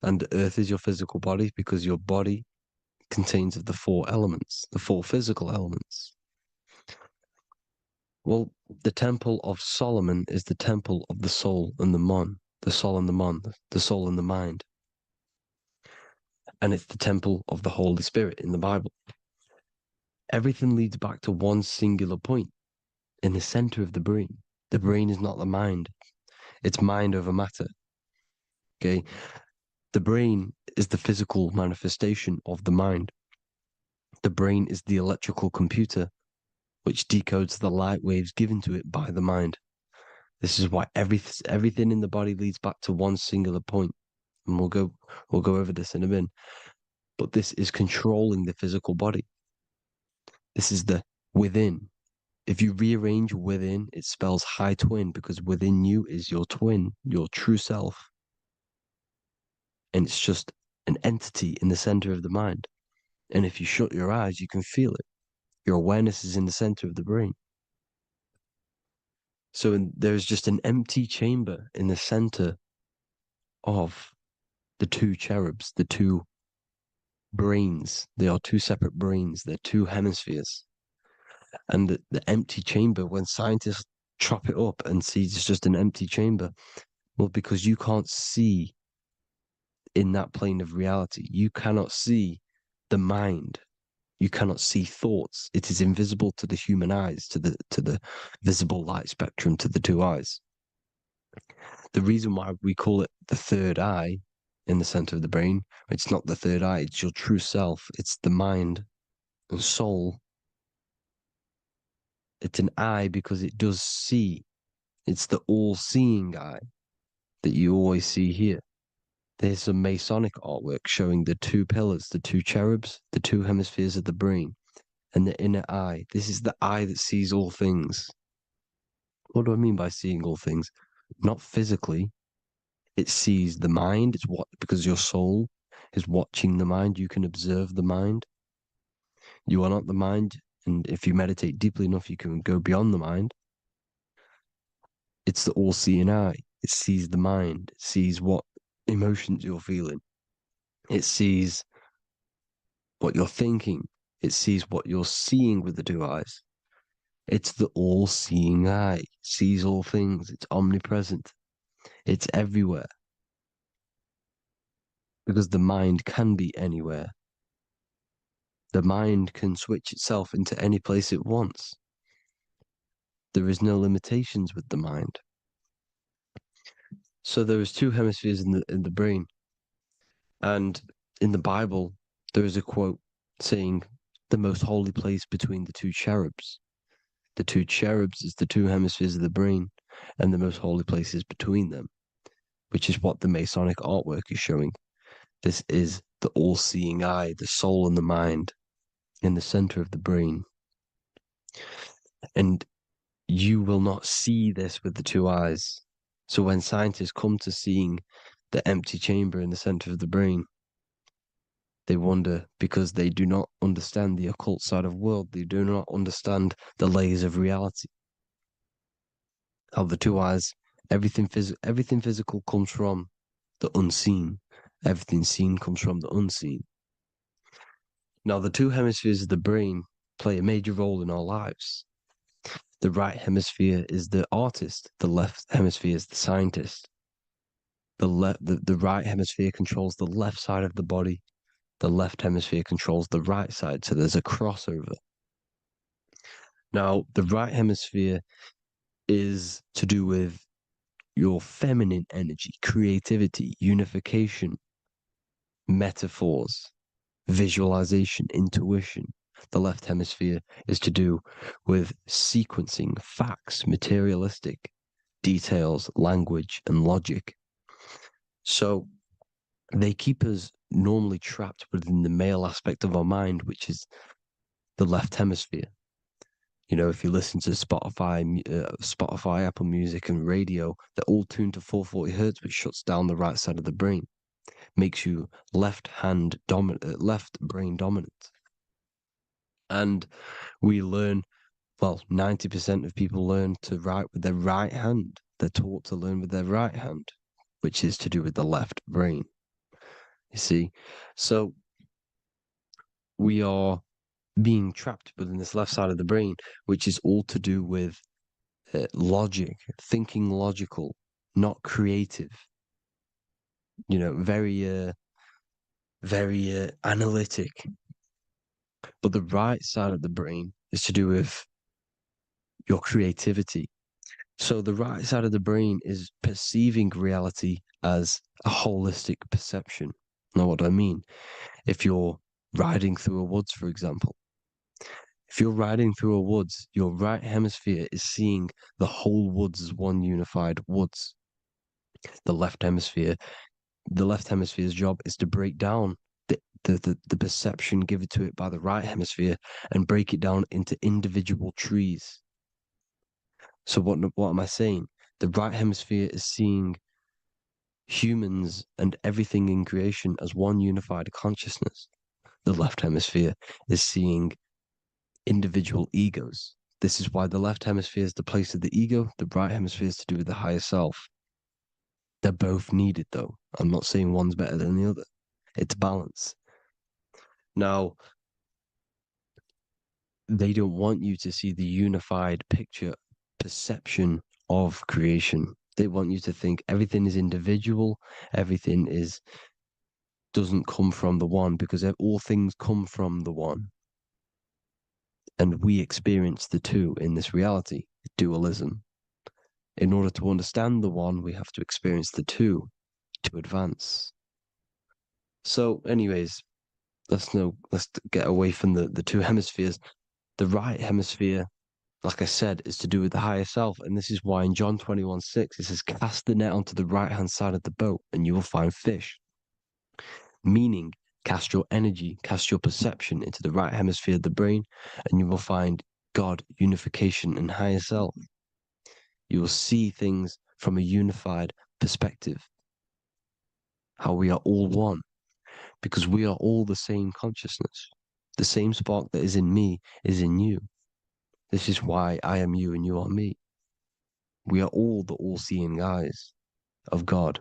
And earth is your physical body because your body contains of the four elements, the four physical elements. Well, the temple of Solomon is the temple of the soul and the mon, the soul and the mon, the soul and the mind. And it's the temple of the Holy Spirit in the Bible. Everything leads back to one singular point in the center of the brain. The brain is not the mind. It's mind over matter. Okay. The brain is the physical manifestation of the mind. The brain is the electrical computer which decodes the light waves given to it by the mind. This is why everything in the body leads back to one singular point. And we'll go over this in a minute. But this is controlling the physical body. This is the within. If you rearrange within, it spells high twin because within you is your twin, your true self. And it's just an entity in the center of the mind. And if you shut your eyes, you can feel it. Your awareness is in the center of the brain. So there's just an empty chamber in the center of the two cherubs, the two brains. They are two separate brains. They're two hemispheres. And the empty chamber, when scientists chop it up and see it's just an empty chamber, well, because you can't see in that plane of reality, you cannot see the mind. You cannot see thoughts. It is invisible to the human eyes, to the visible light spectrum, to the two eyes. The reason why we call it the third eye in the center of the brain, it's not the third eye, it's your true self. It's the mind and soul. It's an eye because it does see. It's the all-seeing eye that you always see here. There's some Masonic artwork showing the two pillars, the two cherubs, the two hemispheres of the brain, and the inner eye. This is the eye that sees all things. What do I mean by seeing all things? Not physically. It sees the mind. It's what, because your soul is watching the mind. You can observe the mind. You are not the mind. And if you meditate deeply enough, you can go beyond the mind. It's the all-seeing eye. It sees the mind. It sees what emotions you're feeling. It sees what you're thinking. It sees what you're seeing with the two eyes. It's the all-seeing eye. It sees all things. It's omnipresent. It's everywhere. Because the mind can be anywhere. The mind can switch itself into any place it wants. There is no limitations with the mind. So there is two hemispheres in the brain. And in the Bible, there is a quote saying the most holy place between the two cherubs. The two cherubs is the two hemispheres of the brain, and the most holy place is between them, which is what the Masonic artwork is showing. This is the all-seeing eye, the soul and the mind in the center of the brain. And you will not see this with the two eyes. So when scientists come to seeing the empty chamber in the center of the brain, they wonder because they do not understand the occult side of the world. They do not understand the layers of reality. How the two eyes, everything physical comes from the unseen. Everything seen comes from the unseen. Now, the two hemispheres of the brain play a major role in our lives. The right hemisphere is the artist. The left hemisphere is the scientist. The right hemisphere controls the left side of the body. The left hemisphere controls the right side. So there's a crossover. Now, the right hemisphere is to do with your feminine energy, creativity, unification, metaphors, visualization, intuition. The left hemisphere is to do with sequencing, facts, materialistic details, language, and logic. So they keep us normally trapped within the male aspect of our mind, which is the left hemisphere. You know, if you listen to Spotify, Apple Music, and radio, they're all tuned to 440 hertz, which shuts down the right side of the brain, makes you left brain dominant. And we learn, well, 90% of people learn to write with their right hand. They're taught to learn with their right hand, which is to do with the left brain. You see, so we are being trapped within this left side of the brain, which is all to do with logic, thinking logical, not creative. You know, very analytic. But the right side of the brain is to do with your creativity. So the right side of the brain is perceiving reality as a holistic perception. Now, what do I mean? If you're riding through a woods, for example, if you're riding through a woods, your right hemisphere is seeing the whole woods as one unified woods. The left hemisphere's job is to break down the perception given to it by the right hemisphere and break it down into individual trees. So what am I saying? The right hemisphere is seeing humans and everything in creation as one unified consciousness. The left hemisphere is seeing individual egos. This is why the left hemisphere is the place of the ego, the right hemisphere is to do with the higher self. They're both needed, though. I'm not saying one's better than the other. It's balance. Now, they don't want you to see the unified picture, perception of creation. They want you to think everything is individual, everything doesn't come from the one, because all things come from the one. And we experience the two in this reality, dualism. In order to understand the one, we have to experience the two to advance. So, anyways, let's get away from the two hemispheres. The right hemisphere, like I said, is to do with the higher self. And this is why in John 21:6, it says, cast the net onto the right-hand side of the boat and you will find fish. Meaning, cast your energy, cast your perception into the right hemisphere of the brain, and you will find God, unification, and higher self. You will see things from a unified perspective. How we are all one, because we are all the same consciousness. The same spark that is in me is in you. This is why I am you and you are me. We are all the all-seeing eyes of God,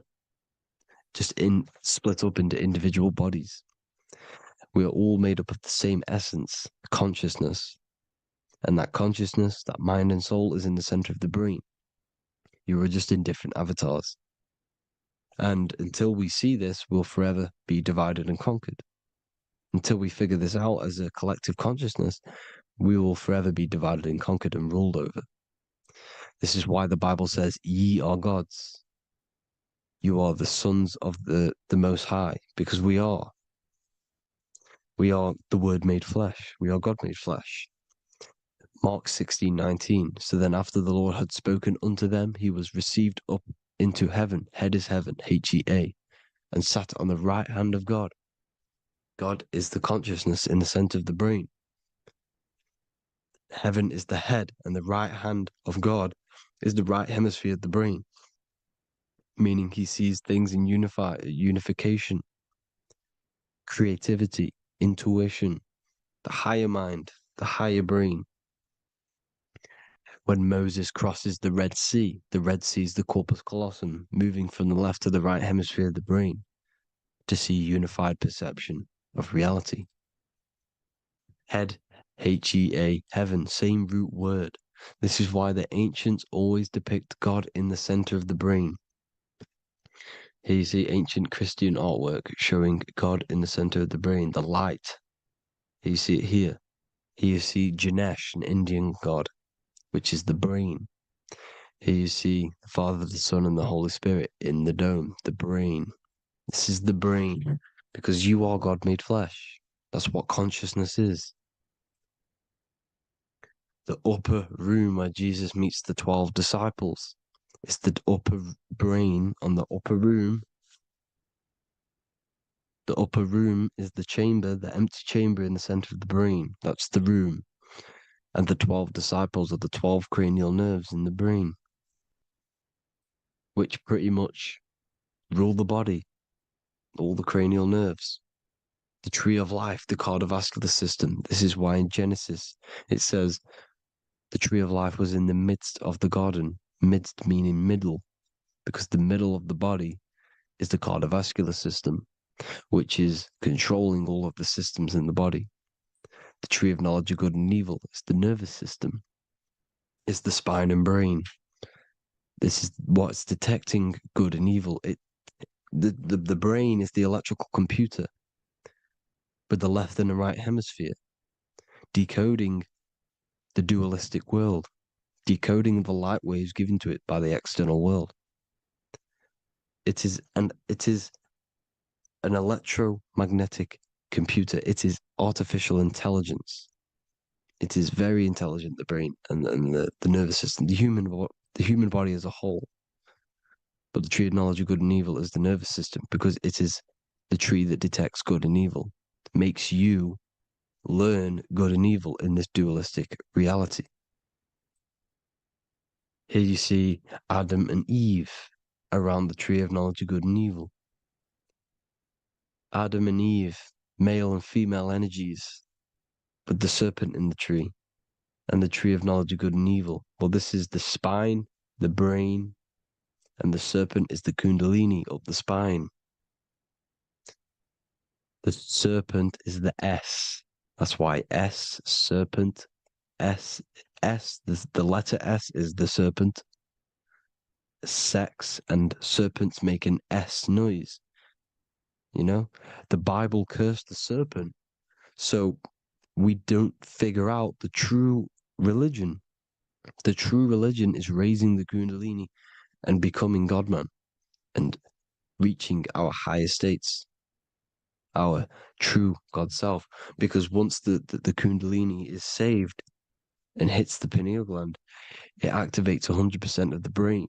just split up into individual bodies. We are all made up of the same essence, consciousness. And that consciousness, that mind and soul, is in the center of the brain. You are just in different avatars. And until we see this, we'll forever be divided and conquered. Until we figure this out as a collective consciousness, we will forever be divided and conquered and ruled over. This is why the Bible says, ye are gods. You are the sons of the Most High, because we are. We are the Word made flesh. We are God made flesh. Mark 16:19. So then after the Lord had spoken unto them, he was received up into heaven. Head is heaven, H-E-A, and sat on the right hand of God. God is the consciousness in the center of the brain. Heaven is the head, and the right hand of God is the right hemisphere of the brain, meaning he sees things in unification, creativity, intuition, the higher mind, the higher brain. When Moses crosses the Red Sea is the corpus callosum, moving from the left to the right hemisphere of the brain to see unified perception of reality. Head, H-E-A, heaven, same root word. This is why the ancients always depict God in the center of the brain. Here you see ancient Christian artwork showing God in the center of the brain, the light. Here you see it here. Here you see Ganesh, an Indian god, which is the brain. Here you see the Father, the Son, and the Holy Spirit in the dome, the brain. This is the brain, because you are God made flesh. That's what consciousness is. The upper room where Jesus meets the 12 disciples. It's the upper brain on the upper room The upper room is the chamber, the empty chamber in the center of the brain. That's the room. And the 12 disciples are the 12 cranial nerves in the brain, which pretty much rule the body, all the cranial nerves. The tree of life, the cardiovascular system. This is why in Genesis it says the tree of life was in the midst of the garden. Midst meaning middle, because the middle of the body is the cardiovascular system, which is controlling all of the systems in the body. The tree of knowledge of good and evil is the nervous system. It's the spine and brain. This is what's detecting good and evil. The brain is the electrical computer with the left and the right hemisphere, decoding the dualistic world, decoding the light waves given to it by the external world. It is an electromagnetic computer. It is artificial intelligence. It is very intelligent, the brain and the nervous system, the human body as a whole. But the tree of knowledge of good and evil is the nervous system, because it is the tree that detects good and evil, makes you learn good and evil in this dualistic reality. Here you see Adam and Eve around the tree of knowledge of good and evil. Adam and Eve, male and female energies, with the serpent in the tree, and the tree of knowledge of good and evil. Well, this is the spine, the brain, and the serpent is the kundalini up the spine. The serpent is the S. That's why S, serpent, S, the letter S is the serpent. Sex and serpents make an S noise. You know, the Bible cursed the serpent. So we don't figure out the true religion. The true religion is raising the kundalini and becoming God-man and reaching our higher states, our true God self. Because once the kundalini is saved and hits the pineal gland, it activates 100% of the brain,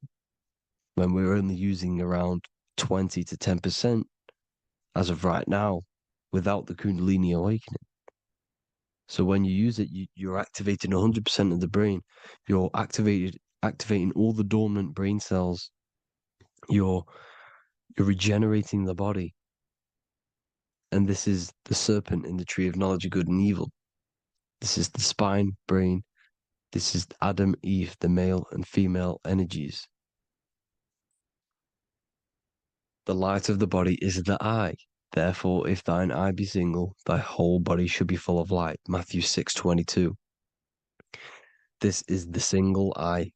when we're only using around 20 to 10% as of right now without the kundalini awakening. So when you use it, you're activating 100% of the brain. You're activating all the dormant brain cells. You're regenerating the body. And this is the serpent in the tree of knowledge of good and evil. This is the spine, brain. This is Adam, Eve, the male and female energies. The light of the body is the eye. Therefore, if thine eye be single, thy whole body should be full of light. Matthew 6:22. This is the single eye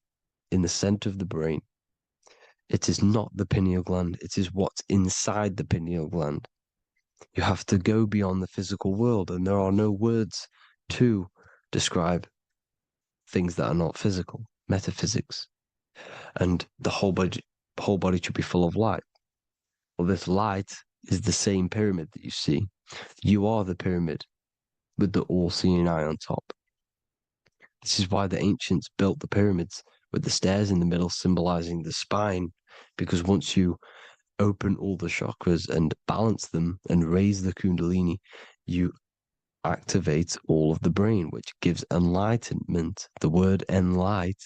in the center of the brain. It is not the pineal gland. It is what's inside the pineal gland. You have to go beyond the physical world, and there are no words to describe things that are not physical. Metaphysics. And the whole body should be full of light. Well, this light is the same pyramid that you see. You are the pyramid with the all-seeing eye on top. This is why the ancients built the pyramids with the stairs in the middle symbolizing the spine, because once you open all the chakras and balance them and raise the kundalini, you activate all of the brain, which gives enlightenment. The word enlight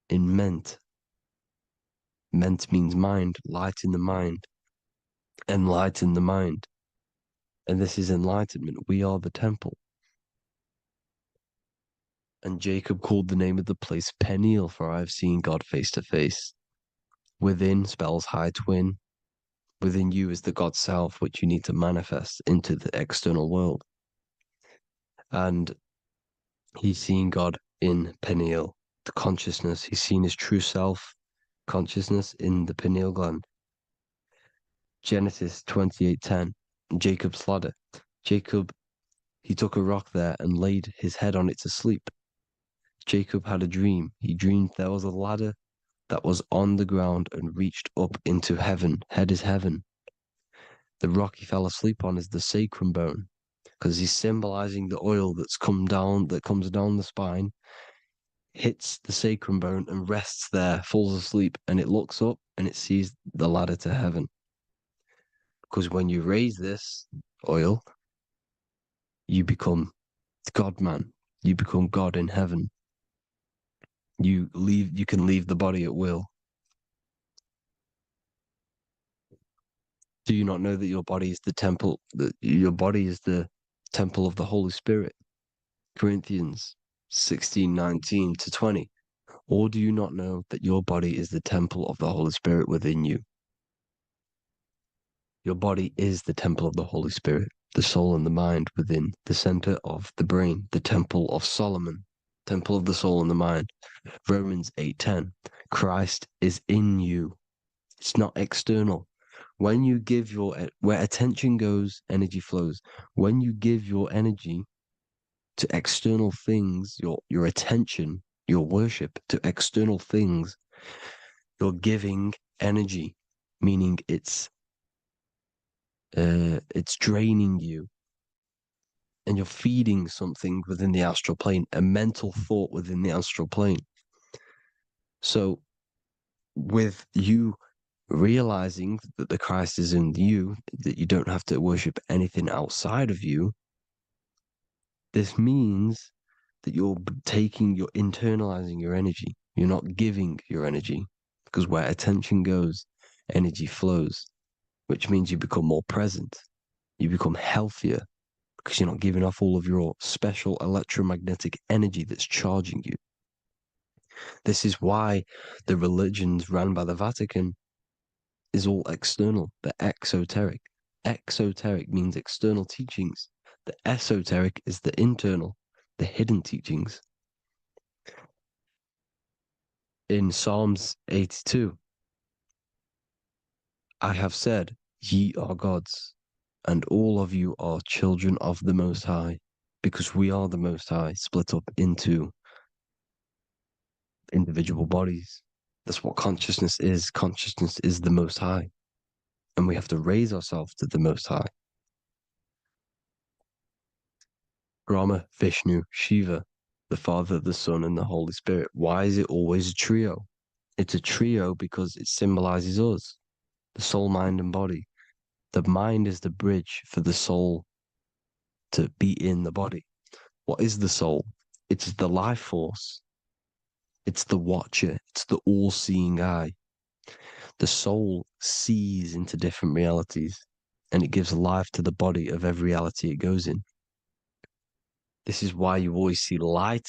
in ment. Ment means mind, light in the mind. Enlighten the mind. And this is enlightenment. We are the temple. And Jacob called the name of the place Peniel, for I have seen God face to face. Within spells high twin. Within you is the God self, which you need to manifest into the external world. And he's seen God in Peniel, the consciousness. He's seen his true self, consciousness, in the pineal gland. Genesis 28:10, Jacob's ladder. Jacob, he took a rock there and laid his head on it to sleep. Jacob had a dream. He dreamed there was a ladder that was on the ground and reached up into heaven. Head is heaven. The rock he fell asleep on is the sacrum bone, because he's symbolizing the oil that comes down the spine, hits the sacrum bone and rests there, falls asleep, and it looks up and it sees the ladder to heaven. Because when you raise this oil, you become God man. You become God in heaven. You can leave the body at will. Do you not know that your body is the temple, that your body is the temple of the Holy Spirit? Corinthians 16:19-20. Or do you not know that your body is the temple of the Holy Spirit within you? Your body is the temple of the Holy Spirit, the soul and the mind within the center of the brain, the temple of Solomon, temple of the soul and the mind. Romans 8:10. Christ is in you. It's not external. When you give where attention goes, energy flows. When you give your energy to external things, your attention, your worship to external things, you're giving energy, meaning it's draining you, and you're feeding something within the astral plane, a mental thought within the astral plane. So with you realizing that the Christ is in you, that you don't have to worship anything outside of you, this means that you're internalizing your energy. You're not giving your energy, because where attention goes, energy flows, which means you become more present. You become healthier because you're not giving off all of your special electromagnetic energy that's charging you. This is why the religions ran by the Vatican is all external. They're exoteric. Exoteric means external teachings. The esoteric is the internal, the hidden teachings. In Psalms 82, I have said, ye are gods, and all of you are children of the Most High, because we are the Most High, split up into individual bodies. That's what consciousness is. Consciousness is the Most High, and we have to raise ourselves to the Most High. Brahma, Vishnu, Shiva, the Father, the Son, and the Holy Spirit. Why is it always a trio? It's a trio because it symbolizes us, the soul, mind, and body. The mind is the bridge for the soul to be in the body. What is the soul? It's the life force. It's the watcher. It's the all-seeing eye. The soul sees into different realities, and it gives life to the body of every reality it goes in. This is why you always see light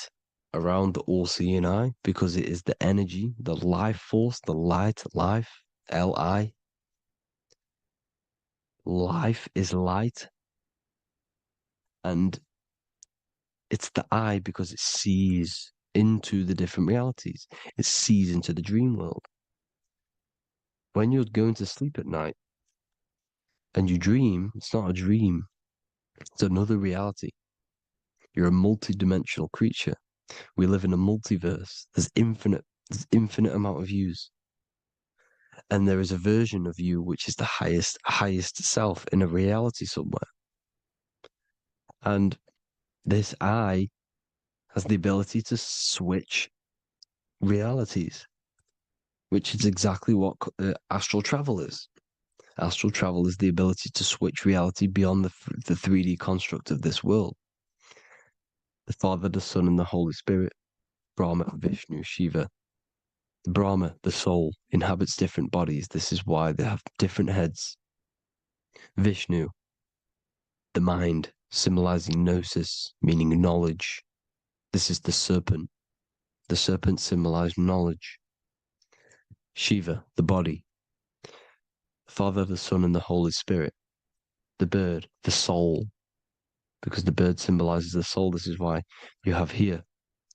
around the all-seeing eye, because it is the energy, the life force, the light, life, L-I. Life is light, and it's the eye because it sees into the different realities. It sees into the dream world. When you're going to sleep at night and you dream, it's not a dream. It's another reality. You're a multi-dimensional creature. We live in a multiverse. There's infinite amount of yous. And there is a version of you which is the highest self in a reality somewhere. And this I has the ability to switch realities, which is exactly what astral travel is. Astral travel is the ability to switch reality beyond the 3D construct of this world. The Father, the Son, and the Holy Spirit, Brahma, Vishnu, Shiva. Brahma, the soul, inhabits different bodies. This is why they have different heads. Vishnu, the mind, symbolizing gnosis, meaning knowledge. This is the serpent. The serpent symbolized knowledge. Shiva, the body. Father, the Son, and the Holy Spirit. The bird, the soul, because the bird symbolizes the soul. This is why you have here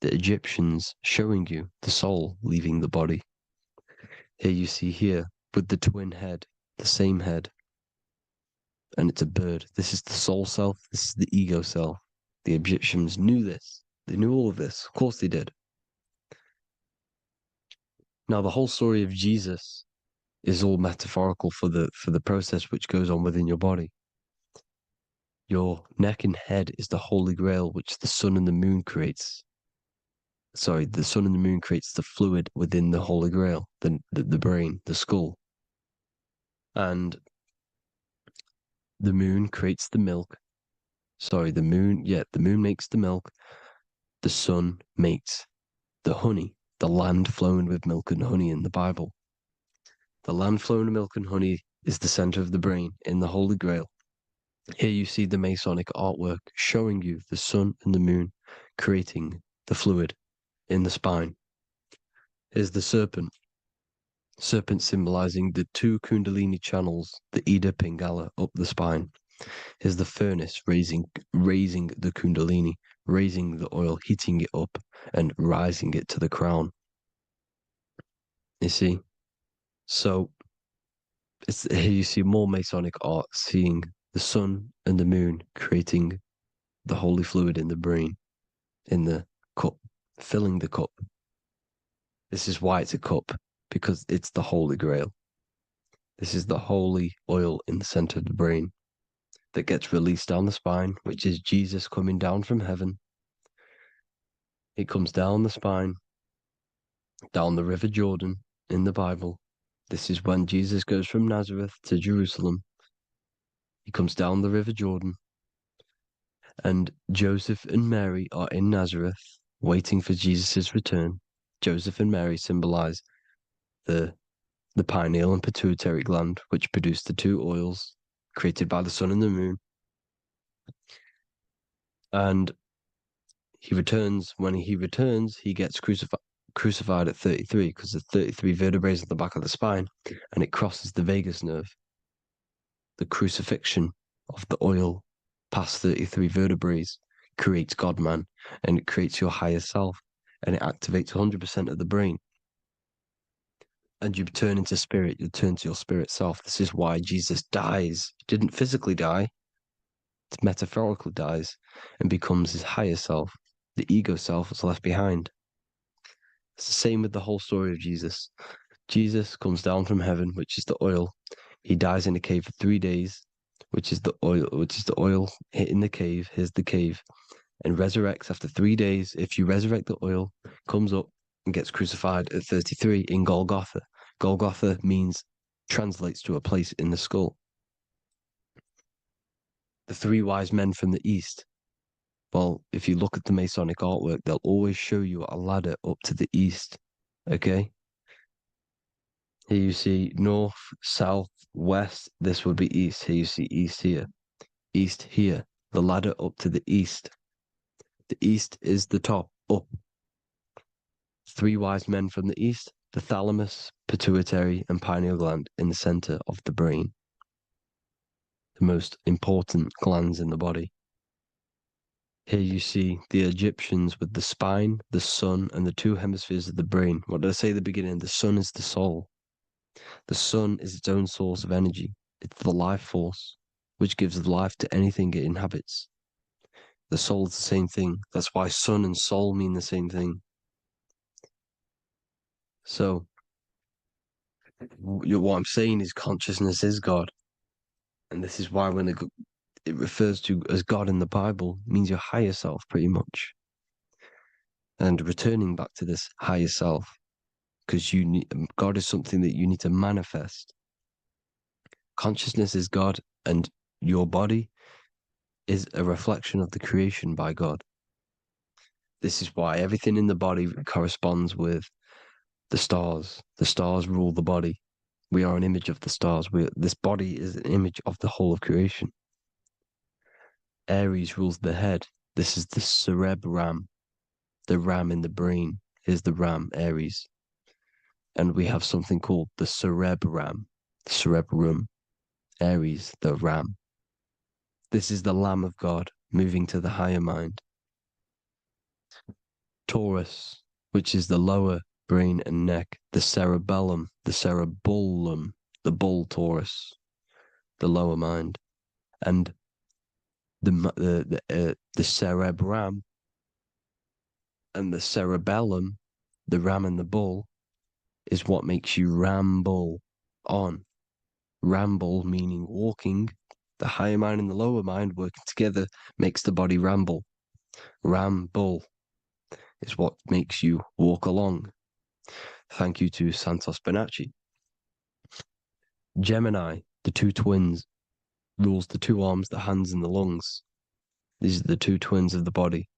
the Egyptians showing you the soul leaving the body. Here you see here with the twin head, the same head, and it's a bird. This is the soul self. This is the ego self. The Egyptians knew this. They knew all of this. Of course they did. Now, the whole story of Jesus is all metaphorical for the process which goes on within your body. Your neck and head is the holy grail which the sun and the moon creates. Sorry, the sun and the moon creates the fluid within the holy grail, the brain, the skull. And the moon creates the milk. Sorry, the moon makes the milk. The sun makes the honey, the land flowing with milk and honey in the Bible. The land flowing with milk and honey is the center of the brain in the Holy Grail. Here you see the Masonic artwork showing you the sun and the moon creating the fluid in the spine. Here's the serpent. Serpent symbolizing the two Kundalini channels, the Ida Pingala up the spine. Here's the furnace raising the Kundalini, raising the oil, heating it up, and rising it to the crown. You see? So here you see more Masonic art, seeing the sun and the moon creating the holy fluid in the brain, in the cup, filling the cup. This is why it's a cup, because it's the Holy Grail. This is the holy oil in the center of the brain that gets released down the spine, which is Jesus coming down from heaven. It comes down the spine, down the River Jordan in the Bible. This is when Jesus goes from Nazareth to Jerusalem. He comes down the River Jordan, and Joseph and Mary are in Nazareth waiting for Jesus' return. Joseph and Mary symbolize the pineal and pituitary gland, which produce the two oils created by the sun and the moon. And he returns. When he returns, he gets crucified at 33, because there's 33 vertebrae at the back of the spine, and it crosses the vagus nerve. The crucifixion of the oil past 33 vertebrae creates God-man, and it creates your higher self, and it activates 100% of the brain. And you turn into spirit, you turn to your spirit self. This is why Jesus dies. He didn't physically die, it metaphorically dies, and becomes his higher self. The ego self is left behind. It's the same with the whole story of Jesus. Jesus comes down from heaven, which is the oil. He dies in a cave for 3 days, which is the oil hitting the cave. Here's the cave, and resurrects after 3 days. If you resurrect the oil, comes up and gets crucified at 33 in Golgotha. Golgotha translates to a place in the skull. The three wise men from the east. Well, if you look at the Masonic artwork, they'll always show you a ladder up to the east. Okay? Here you see north, south, west. This would be east. Here you see east here. East here. The ladder up to the east. The east is the top, up. Three wise men from the east. The thalamus, pituitary, and pineal gland in the center of the brain. The most important glands in the body. Here you see the Egyptians with the spine, the sun, and the two hemispheres of the brain. What did I say at the beginning? The sun is the soul. The sun is its own source of energy. It's the life force, which gives life to anything it inhabits. The soul is the same thing. That's why sun and soul mean the same thing. So, what I'm saying is consciousness is God. And this is why when it refers to as God in the Bible, it means your higher self, pretty much. And returning back to this higher self, because God is something that you need to manifest. Consciousness is God, and your body is a reflection of the creation by God. This is why everything in the body corresponds with the stars. The stars rule the body. We are an image of the stars. This body is an image of the whole of creation. Aries rules the head. This is the cerebrum, the ram in the brain. Here's the ram, Aries. And we have something called the cerebrum, Aries, the ram. This is the Lamb of God moving to the higher mind. Taurus, which is the lower brain and neck, the cerebellum, the bull Taurus, the lower mind, and the cerebrum and the cerebellum, the ram and the bull, is what makes you ramble on. Ramble meaning walking. The higher mind and the lower mind working together makes the body ramble. Ramble is what makes you walk along. Thank you to Santos Bonacci. Gemini, the two twins, rules the two arms, the hands, and the lungs. These are the two twins of the body.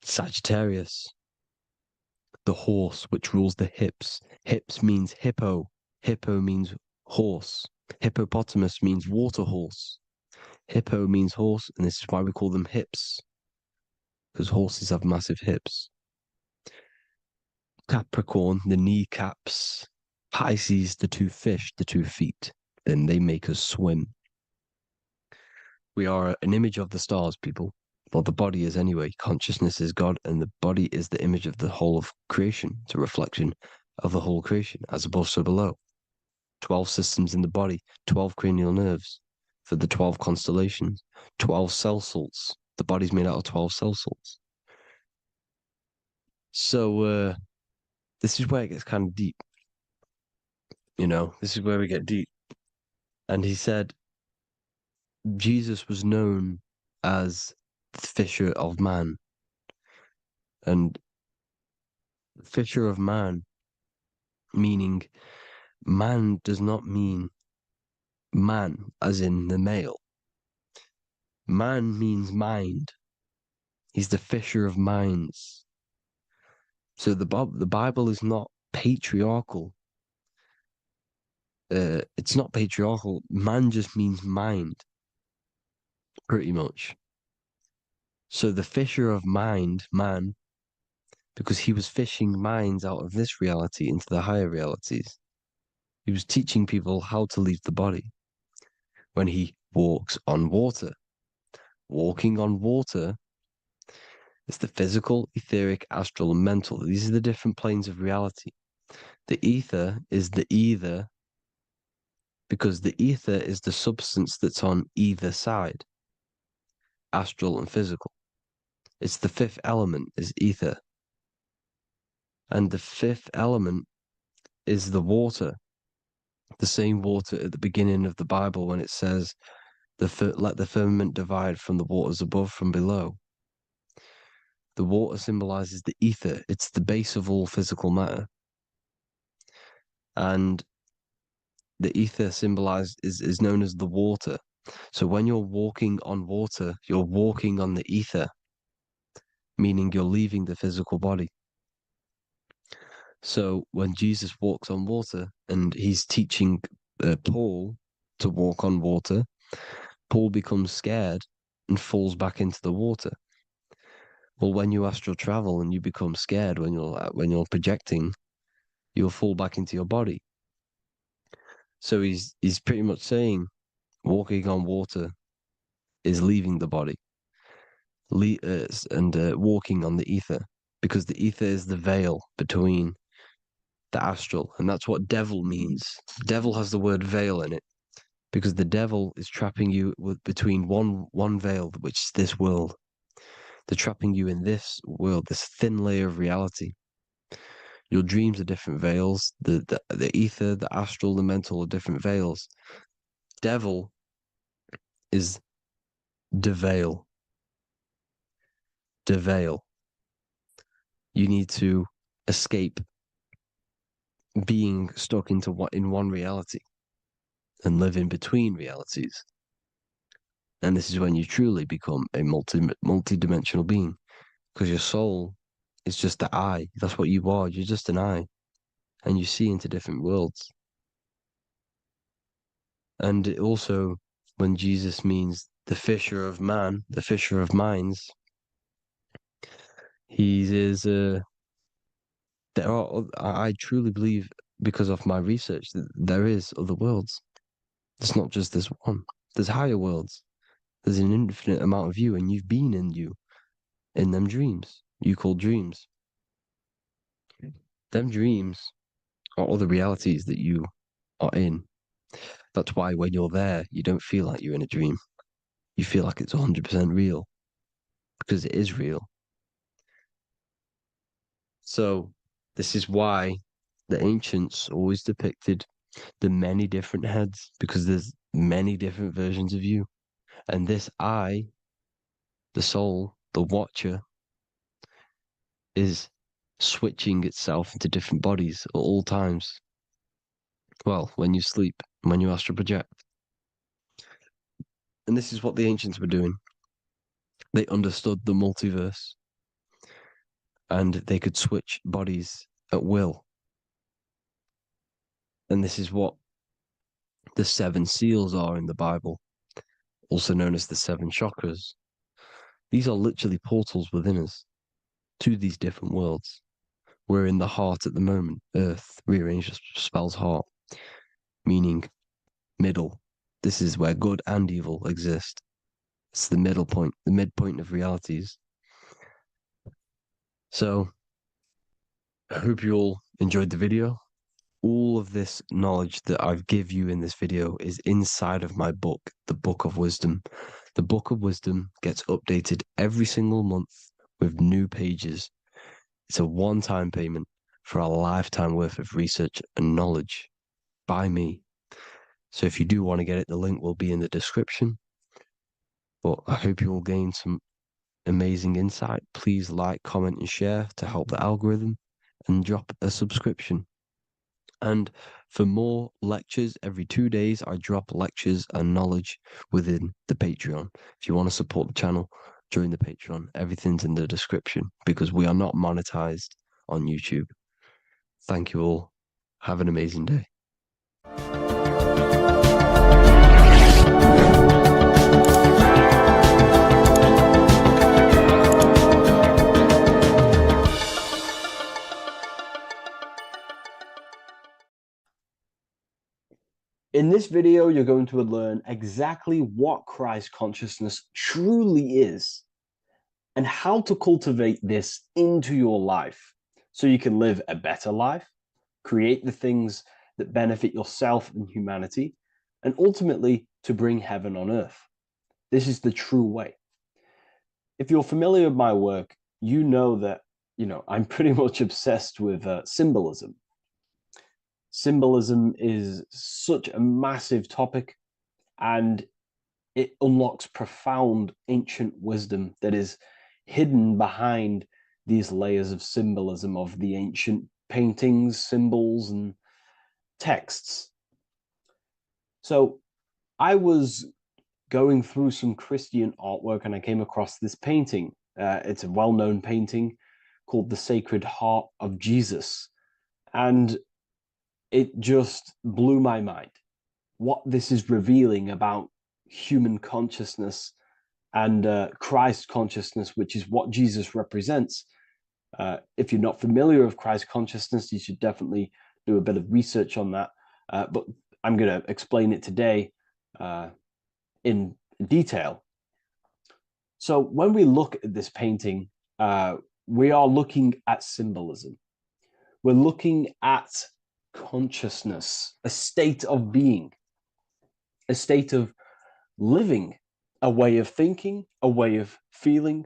Sagittarius, the horse, which rules the hips. Hips means hippo. Hippo means horse. Hippopotamus means water horse. Hippo means horse, and this is why we call them hips, because horses have massive hips. Capricorn, the kneecaps. Pisces, the two fish, the 2 feet. Then they make us swim. We are an image of the stars, people. Well, the body is anyway. Consciousness is God, and the body is the image of the whole of creation. It's a reflection of the whole creation, as above, so below. 12 systems in the body, 12 cranial nerves for the 12 constellations, 12 cell salts. The body's made out of 12 cell salts. So this is where it gets kind of deep. You know, this is where we get deep. And he said Jesus was known as the fisher of man. And fisher of man, meaning man does not mean man as in the male. Man means mind. He's the fisher of minds. So the Bible is not patriarchal. It's not patriarchal. Man just means mind, pretty much. So the fisher of mind, man, because he was fishing minds out of this reality into the higher realities. He was teaching people how to leave the body when he walks on water. Walking on water is the physical, etheric, astral, and mental. These are the different planes of reality. The ether is the either, because the ether is the substance that's on either side, astral and physical. It's the 5th element, is ether. And the 5th element is the water. The same water at the beginning of the Bible when it says, let the firmament divide from the waters above from below. The water symbolizes the ether. It's the base of all physical matter. And the ether symbolized is known as the water. So when you're walking on water, you're walking on the ether, meaning you're leaving the physical body. So when Jesus walks on water and he's teaching Paul to walk on water, Paul becomes scared and falls back into the water. Well, when you astral travel and you become scared when you're projecting, you'll fall back into your body. So he's pretty much saying walking on water is leaving the body, and walking on the ether, because the ether is the veil between the astral, and that's what devil means. Devil has the word veil in it, because the devil is trapping you between one veil, which is this world. They're trapping you in this world, this thin layer of reality. Your dreams are different veils. The ether, the astral, the mental are different veils. Devil is deveil. Deveil. You need to escape being stuck in one reality and live in between realities. And this is when you truly become a multi-dimensional being, because your soul is just the eye. That's what you are. You're just an eye, and you see into different worlds. And it also, when Jesus means the fisher of man, the fisher of minds, he is. I truly believe, because of my research, that there is other worlds. It's not just this one. There's higher worlds. There's an infinite amount of you, and you've been in you, in them dreams. You call dreams. Them dreams are other realities that you are in. That's why when you're there, you don't feel like you're in a dream. You feel like it's 100% real, because it is real. So this is why the ancients always depicted the many different heads, because there's many different versions of you. And this I, the soul, the watcher, is switching itself into different bodies at all times. Well, when you sleep, when you astral project. And this is what the ancients were doing. They understood the multiverse and they could switch bodies at will. And this is what the 7 seals are in the Bible, also known as the 7 chakras. These are literally portals within us to these different worlds. We're in the heart at the moment. Earth rearranged spells heart, meaning middle. This is where good and evil exist. It's the middle point, the midpoint of realities. So I hope you all enjoyed the video. All of this knowledge that I've give you in this video is inside of my book, the Book of Wisdom. The Book of Wisdom gets updated every single month with new pages. It's a one-time payment for a lifetime worth of research and knowledge by me. So if you do want to get it, the link will be in the description. But I hope you will gain some amazing insight. Please like, comment, and share to help the algorithm, and drop a subscription. And for more lectures, every 2 days, I drop lectures and knowledge within the Patreon. If you want to support the channel, join the Patreon. Everything's in the description because we are not monetized on YouTube. Thank you all. Have an amazing day. In this video, you're going to learn exactly what Christ consciousness truly is and how to cultivate this into your life so you can live a better life, create the things that benefit yourself and humanity, and ultimately to bring heaven on earth. This is the true way. If you're familiar with my work, you know that, I'm pretty much obsessed with symbolism. Symbolism is such a massive topic, and it unlocks profound ancient wisdom that is hidden behind these layers of symbolism of the ancient paintings, symbols, and texts. So I was going through some Christian artwork and I came across this painting. It's a well-known painting called The Sacred Heart of Jesus. And it just blew my mind what this is revealing about human consciousness and Christ consciousness, which is what Jesus represents. If you're not familiar with Christ consciousness, you should definitely do a bit of research on that. But I'm going to explain it today in detail. So when we look at this painting, we are looking at symbolism. We're looking at consciousness, a state of being, a state of living, a way of thinking, a way of feeling,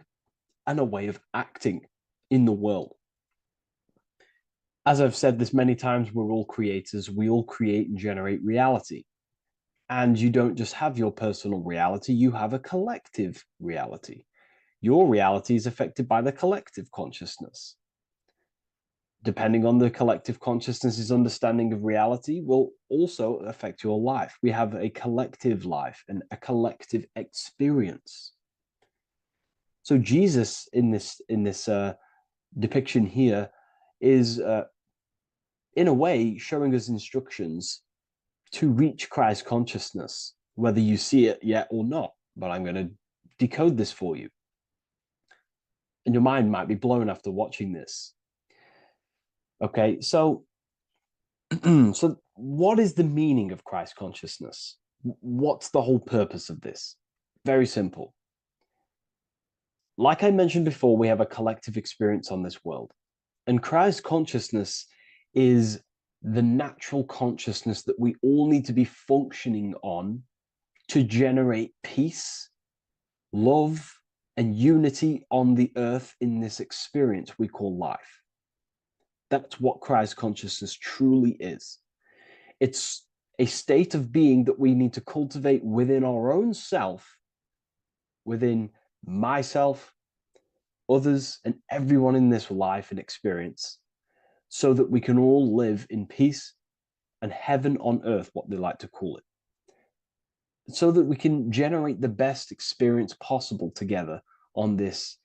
and a way of acting in the world. As I've said this many times, we're all creators. We all create and generate reality. And you don't just have your personal reality, you have a collective reality. Your reality is affected by the collective consciousness. Depending on the collective consciousness's understanding of reality will also affect your life. We have a collective life and a collective experience. So Jesus in this depiction here is in a way showing us instructions to reach Christ consciousness, whether you see it yet or not. But I'm going to decode this for you. And your mind might be blown after watching this. Okay, so so what is the meaning of Christ consciousness? What's the whole purpose of this? Very simple. Like I mentioned before, we have a collective experience on this world. And Christ consciousness is the natural consciousness that we all need to be functioning on to generate peace, love, and unity on the earth in this experience we call life. That's what Christ consciousness truly is. It's a state of being that we need to cultivate within our own self, within myself, others, and everyone in this life and experience, so that we can all live in peace, and heaven on earth, what they like to call it, so that we can generate the best experience possible together on this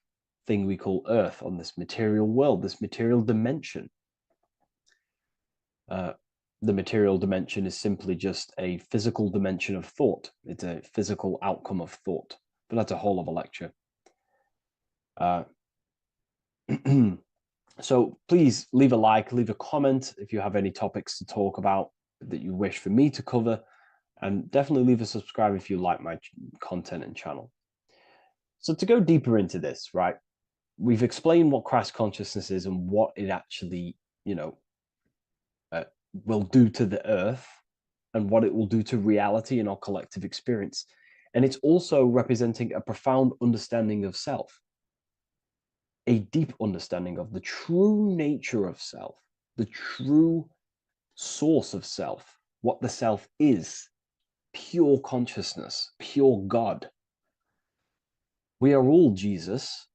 thing we call Earth, on this material world, this material dimension. The material dimension is simply just a physical dimension of thought. It's a physical outcome of thought, but that's a whole other lecture. So please leave a like, leave a comment if you have any topics to talk about that you wish for me to cover, and definitely leave a subscribe if you like my content and channel. So to go deeper into this, right, we've explained what Christ consciousness is and what it actually, will do to the earth and what it will do to reality and our collective experience. And it's also representing a profound understanding of self, a deep understanding of the true nature of self, the true source of self, what the self is, pure consciousness, pure God. We are all Jesus.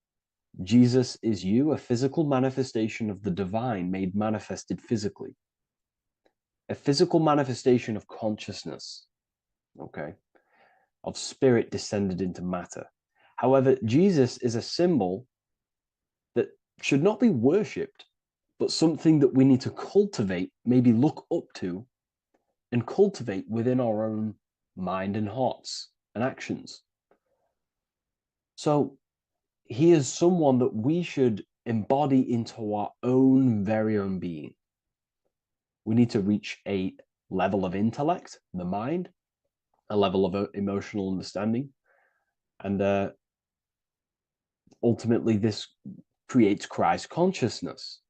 Jesus is you, a physical manifestation of the divine made manifested physically. A physical manifestation of consciousness, okay, of spirit descended into matter. However, Jesus is a symbol that should not be worshipped, but something that we need to cultivate, maybe look up to, and cultivate within our own mind and hearts and actions. So he is someone that we should embody into our own very own being. We need to reach a level of intellect, the mind, a level of emotional understanding, and ultimately this creates Christ consciousness.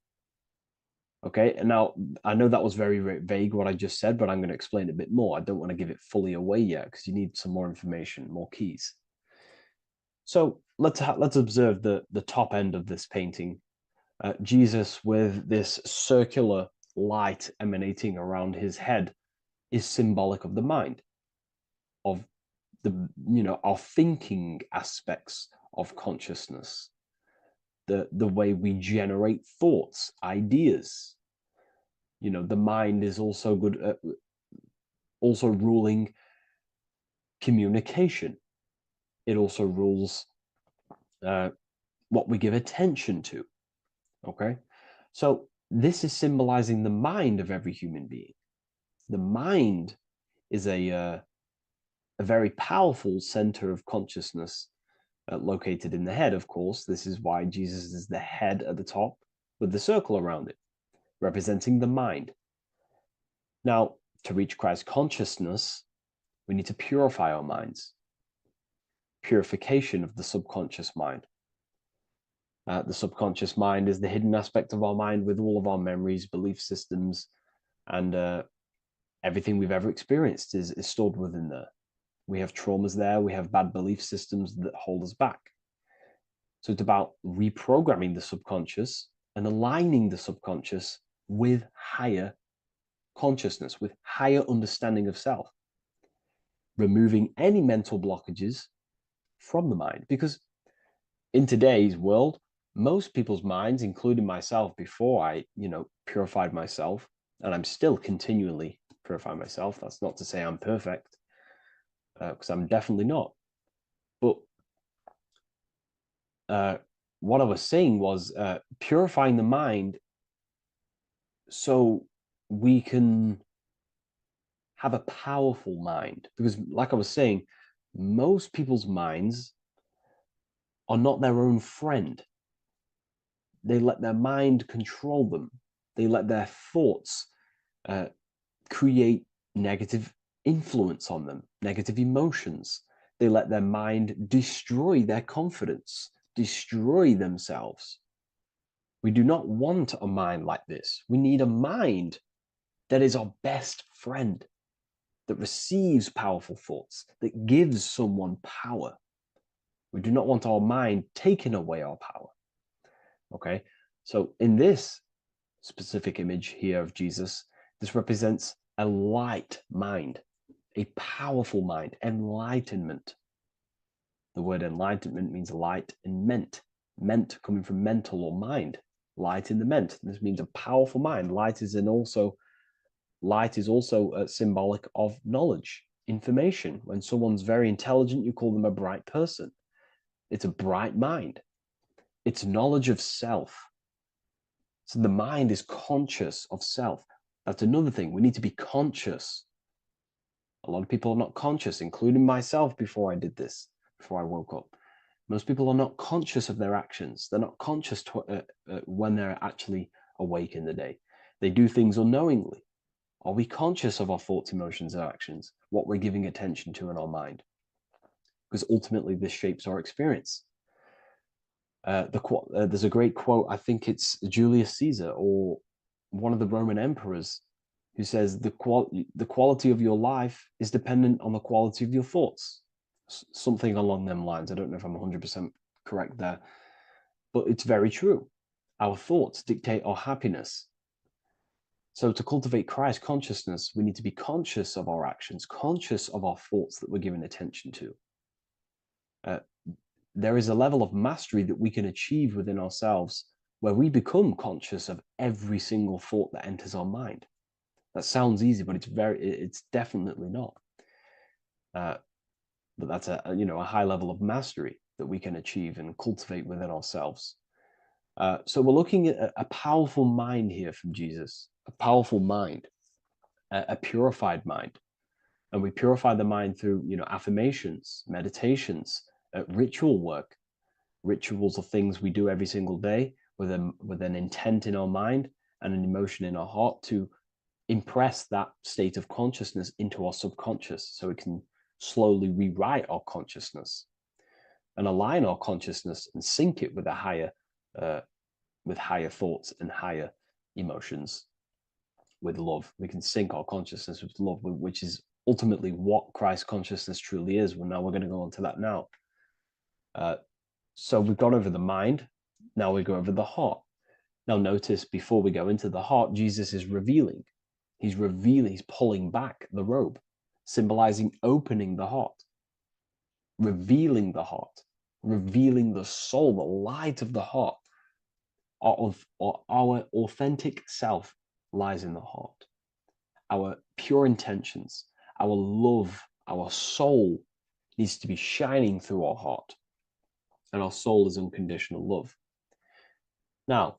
Okay, and now I know that was very, very vague what I just said, but I'm going to explain it a bit more. I don't want to give it fully away yet because you need some more information, more keys. So let's observe the top end of this painting. Jesus with this circular light emanating around his head is symbolic of the mind, of our thinking aspects of consciousness, the way we generate thoughts, ideas. The mind is also good at also ruling communication. It also rules what we give attention to. Okay, so this is symbolizing the mind of every human being. The mind is a very powerful center of consciousness located in the head, of course. This is why Jesus is the head at the top with the circle around it, representing the mind. Now, to reach Christ consciousness, we need to purify our minds. Purification of the subconscious mind. The subconscious mind is the hidden aspect of our mind with all of our memories, belief systems, and everything we've ever experienced is stored within there. We have traumas there. We have bad belief systems that hold us back. So it's about reprogramming the subconscious and aligning the subconscious with higher consciousness, with higher understanding of self, removing any mental blockages from the mind. Because in today's world, most people's minds, including myself, before I, purified myself, and I'm still continually purifying myself. That's not to say I'm perfect, because I'm definitely not. But what I was saying was purifying the mind so we can have a powerful mind. Because like I was saying, most people's minds are not their own friend. They let their mind control them. They let their thoughts create negative influence on them, negative emotions. They let their mind destroy their confidence, destroy themselves. We do not want a mind like this. We need a mind that is our best friend, that receives powerful thoughts, that gives someone power. We do not want our mind taking away our power. Okay, so in this specific image here of Jesus, this represents a light mind, a powerful mind, enlightenment. The word enlightenment means light and ment coming from mental or mind, light in the ment. This means a powerful mind. Light is in also Light is also symbolic of knowledge, information. When someone's very intelligent, you call them a bright person. It's a bright mind. It's knowledge of self. So the mind is conscious of self. That's another thing. We need to be conscious. A lot of people are not conscious, including myself before I did this, before I woke up. Most people are not conscious of their actions. They're not conscious when they're actually awake in the day. They do things unknowingly. Are we conscious of our thoughts, emotions, and actions? What we're giving attention to in our mind? Because ultimately, this shapes our experience. There's a great quote. I think it's Julius Caesar or one of the Roman emperors who says the quality of your life is dependent on the quality of your thoughts. Something along them lines. I don't know if I'm 100% correct there, but it's very true. Our thoughts dictate our happiness. So to cultivate Christ consciousness, we need to be conscious of our actions, conscious of our thoughts that we're giving attention to. There is a level of mastery that we can achieve within ourselves where we become conscious of every single thought that enters our mind. That sounds easy, but it's definitely not. But that's a high level of mastery that we can achieve and cultivate within ourselves. So we're looking at a powerful mind here from Jesus, a powerful mind, a purified mind. And we purify the mind through, affirmations, meditations, ritual work. Rituals are things we do every single day with an intent in our mind and an emotion in our heart to impress that state of consciousness into our subconscious so it can slowly rewrite our consciousness and align our consciousness and sync it with higher thoughts and higher emotions with love. We can sync our consciousness with love, which is ultimately what Christ consciousness truly is. Well, now we're going to go on to that now. So we've gone over the mind. Now we go over the heart. Now notice before we go into the heart, Jesus is revealing. He's pulling back the robe, symbolizing opening the heart, revealing the heart, revealing the soul, the light of the heart. Our authentic self lies in the heart. Our pure intentions, our love, our soul needs to be shining through our heart. And our soul is unconditional love. Now,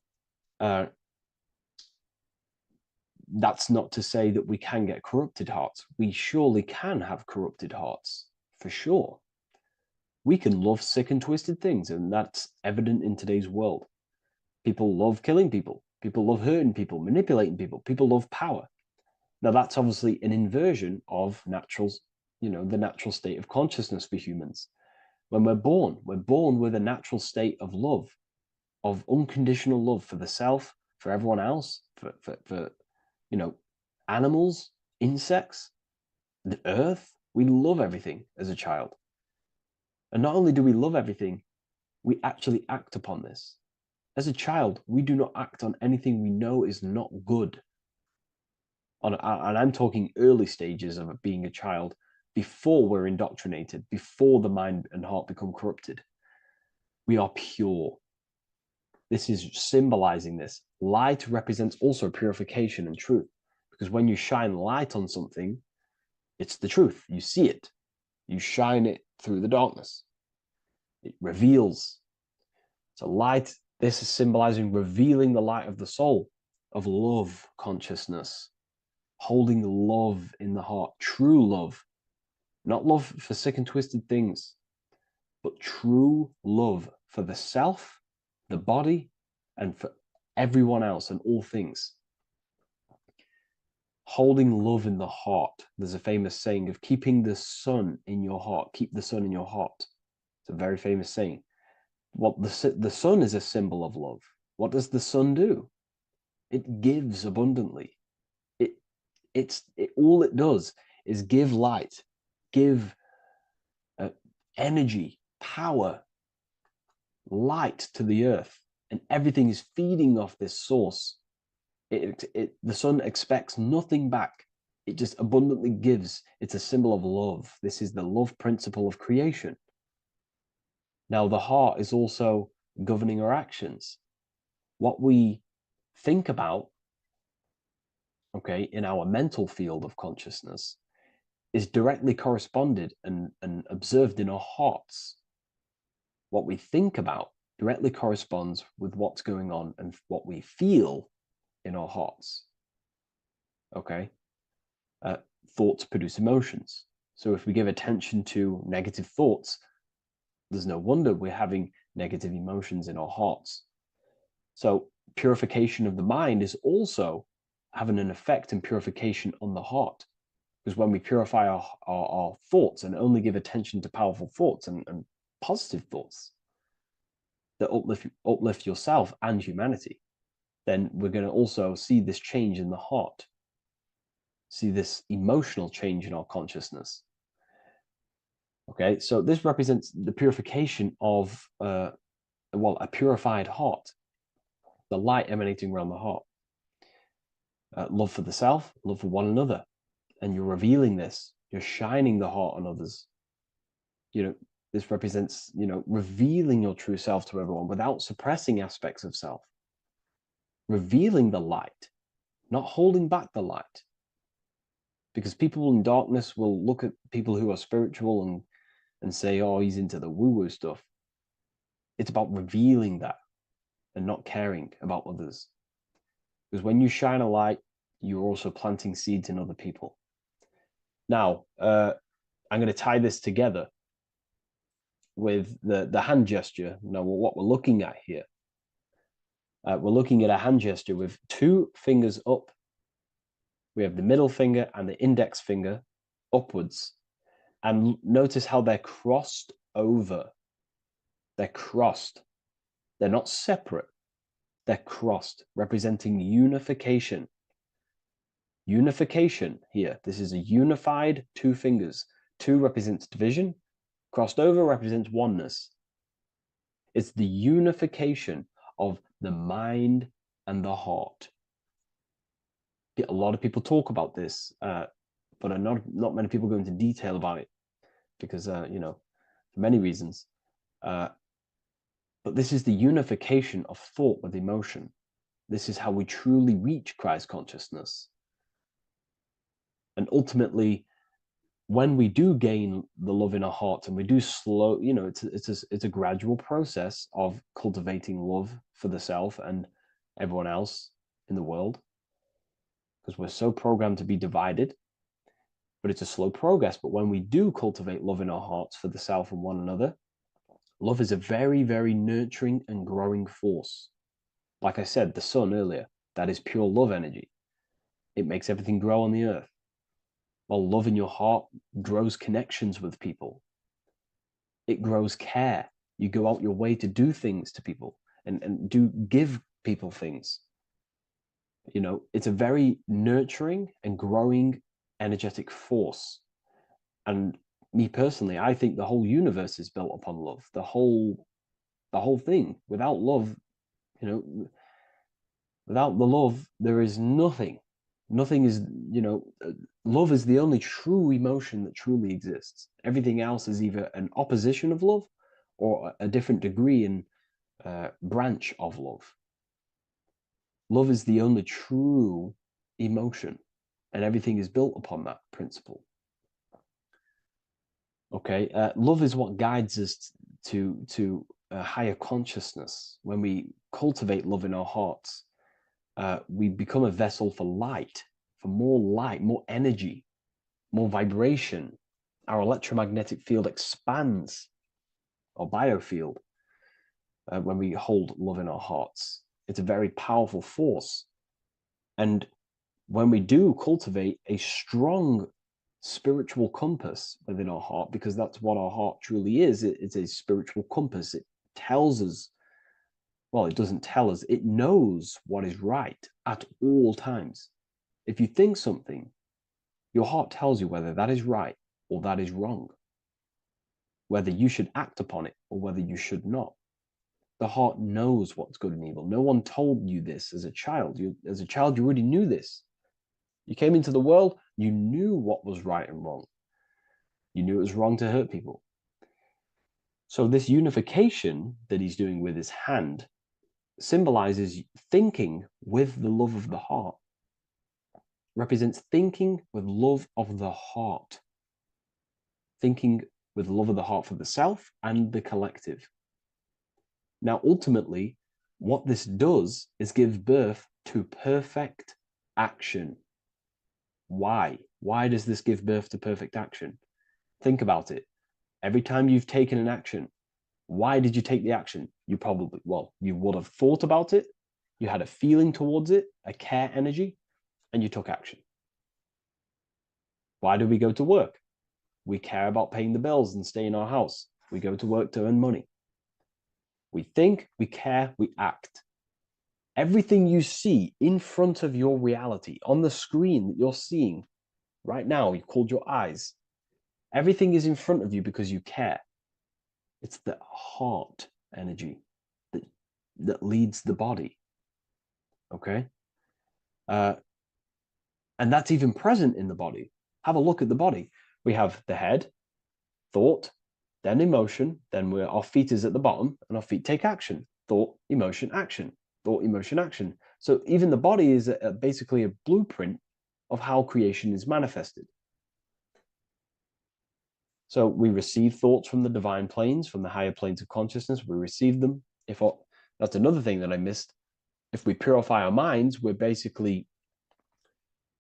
that's not to say that we can get corrupted hearts. We surely can have corrupted hearts, for sure. We can love sick and twisted things, and that's evident in today's world. People love killing people. People love hurting people, manipulating people. People love power. Now, that's obviously an inversion of the natural state of consciousness for humans. When we're born with a natural state of love, of unconditional love for the self, for everyone else, for animals, insects, the earth. We love everything as a child. And not only do we love everything, we actually act upon this. As a child, we do not act on anything we know is not good. And I'm talking early stages of being a child, before we're indoctrinated, before the mind and heart become corrupted. We are pure. This is symbolizing this. Light represents also purification and truth, because when you shine light on something, it's the truth. You see it. You shine it through the darkness. It reveals. So light, this is symbolizing revealing the light of the soul, of love consciousness, holding love in the heart, true love, not love for sick and twisted things, but true love for the self, the body, and for everyone else and all things. Holding love in the heart. There's a famous saying of keeping the sun in your heart. Keep the sun in your heart. It's a very famous saying. The sun is a symbol of love. What does the sun do? It gives abundantly. All it does is give light, give energy, power, light to the earth, and everything is feeding off this source. The sun expects nothing back. It just abundantly gives. It's a symbol of love. This is the love principle of creation. Now, the heart is also governing our actions. What we think about okay, in our mental field of consciousness is directly corresponded and observed in our hearts. What we think about directly corresponds with what's going on and what we feel in our hearts. Okay? Thoughts produce emotions. So if we give attention to negative thoughts, there's no wonder we're having negative emotions in our hearts. So purification of the mind is also having an effect and purification on the heart. Because when we purify our thoughts and only give attention to powerful thoughts and positive thoughts that uplift yourself and humanity, then we're going to also see this change in the heart, see this emotional change in our consciousness. Okay, so this represents the purification of, a purified heart, the light emanating around the heart. Love for the self, love for one another. And you're revealing this, you're shining the heart on others. This represents, revealing your true self to everyone without suppressing aspects of self. Revealing the light, not holding back the light. Because people in darkness will look at people who are spiritual and say, oh, he's into the woo-woo stuff. It's about revealing that and not caring about others. Because when you shine a light, you're also planting seeds in other people. Now, I'm going to tie this together with the hand gesture. Now, what we're looking at here, we're looking at a hand gesture with two fingers up. We have the middle finger and the index finger upwards. And notice how they're crossed over. They're crossed. They're not separate. They're crossed, representing unification. Unification here. This is a unified two fingers. Two represents division. Crossed over represents oneness. It's the unification of the mind and the heart. A lot of people talk about this, but not many people go into detail about it because, for many reasons. But this is the unification of thought with emotion. This is how we truly reach Christ consciousness. And ultimately, when we do gain the love in our hearts and we do slow, it's a gradual process of cultivating love for the self and everyone else in the world, because we're so programmed to be divided. But it's a slow progress. But when we do cultivate love in our hearts for the self and one another, love is a very, very nurturing and growing force. Like I said, the sun earlier, that is pure love energy. It makes everything grow on the earth. While love in your heart grows connections with people. It grows care. You go out your way to do things to people and do give people things. It's a very nurturing and growing energetic force. And me personally, I think the whole universe is built upon love. The whole thing. Without love, without the love, there is nothing. Nothing is, love is the only true emotion that truly exists. Everything else is either an opposition of love or a different degree and branch of love. Love is the only true emotion, and everything is built upon that principle. Okay, love is what guides us to a higher consciousness. When we cultivate love in our hearts, we become a vessel for light, more energy, more vibration. Our electromagnetic field expands, or biofield, when we hold love in our hearts. It's a very powerful force. And when we do cultivate a strong spiritual compass within our heart, because that's what our heart truly is, it's a spiritual compass. It tells us, well, it doesn't tell us, it knows what is right at all times. If you think something, your heart tells you whether that is right or that is wrong, whether you should act upon it or whether you should not. The heart knows what's good and evil. No one told you this as a child. As a child, you already knew this. You came into the world, you knew what was right and wrong. You knew it was wrong to hurt people. So this unification that he's doing with his hand symbolizes thinking with the love of the heart. represents thinking with love of the heart. Thinking with love of the heart for the self and the collective. Now, ultimately, what this does is give birth to perfect action. Why? Why does this give birth to perfect action? Think about it. Every time you've taken an action, why did you take the action? You probably, well, you would have thought about it, you had a feeling towards it, a care energy, and you took action. Why do we go to work? We care about paying the bills and staying in our house. We go to work to earn money. We think, we care, we act. Everything you see in front of your reality, on the screen that you're seeing right now, you've called your eyes. Everything is in front of you because you care. It's the heart energy that leads the body. Okay? And that's even present in the body. Have a look at the body. We have the head, thought, then emotion, then our feet is at the bottom, and our feet take action. Thought, emotion, action. Thought, emotion, action. So even the body is basically a blueprint of how creation is manifested. So we receive thoughts from the divine planes, from the higher planes of consciousness. We receive them. That's another thing that I missed. If we purify our minds, we're basically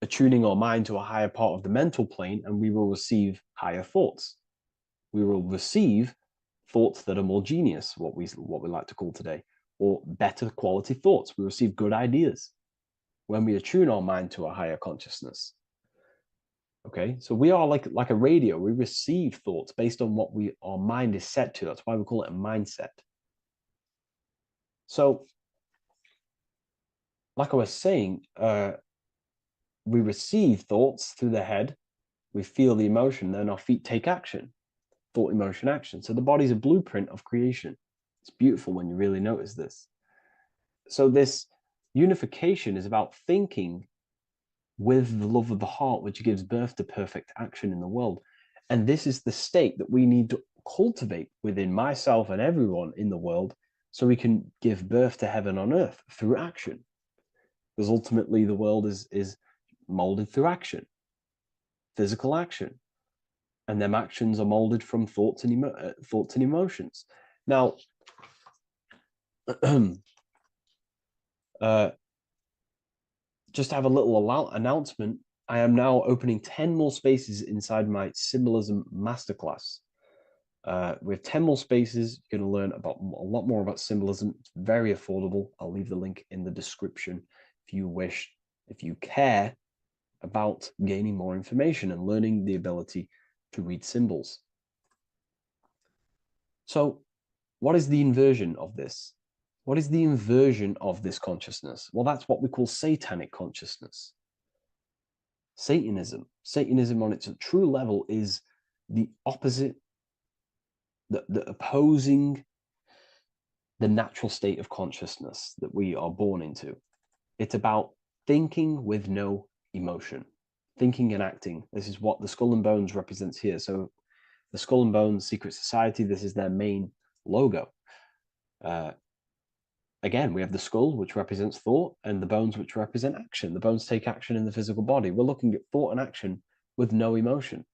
attuning our mind to a higher part of the mental plane, and we will receive higher thoughts. We will receive thoughts that are more genius, what we like to call today, or better quality thoughts. We receive good ideas when we attune our mind to a higher consciousness. Okay, so we are like a radio. We receive thoughts based on what our mind is set to. That's why we call it a mindset. So, like I was saying, we receive thoughts through the head. We feel the emotion, then our feet take action. Thought, emotion, action. So the body's a blueprint of creation. It's beautiful when you really notice this. So this unification is about thinking with the love of the heart, which gives birth to perfect action in the world. And this is the state that we need to cultivate within myself and everyone in the world so we can give birth to heaven on earth through action. Because ultimately the world is molded through action, physical action. And them actions are molded from thoughts and emotions. Now, just to have a little announcement, I am now opening 10 more spaces inside my symbolism masterclass. We have 10 more spaces. You're going to learn about a lot more about symbolism. It's very affordable. I'll leave the link in the description if you wish, if you care about gaining more information and learning the ability to read symbols. So what is the inversion of this? What is the inversion of this consciousness? Well, that's what we call satanic consciousness. Satanism. Satanism on its true level is the opposite, the opposing the natural state of consciousness that we are born into. It's about thinking with no emotion, thinking and acting. This is what the Skull and Bones represents here. So the Skull and Bones Secret Society, this is their main logo. Again, we have the skull, which represents thought, and the bones, which represent action. The bones take action in the physical body. We're looking at thought and action with no emotion,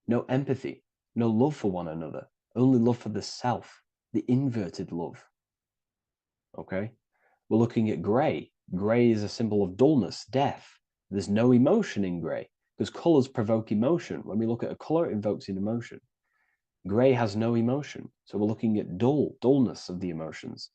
no empathy, no love for one another, only love for the self, the inverted love. Okay? We're looking at gray. Gray is a symbol of dullness, death. There's no emotion in gray because colors provoke emotion. When we look at a color, it invokes an emotion. Gray has no emotion. So we're looking at dullness of the emotions.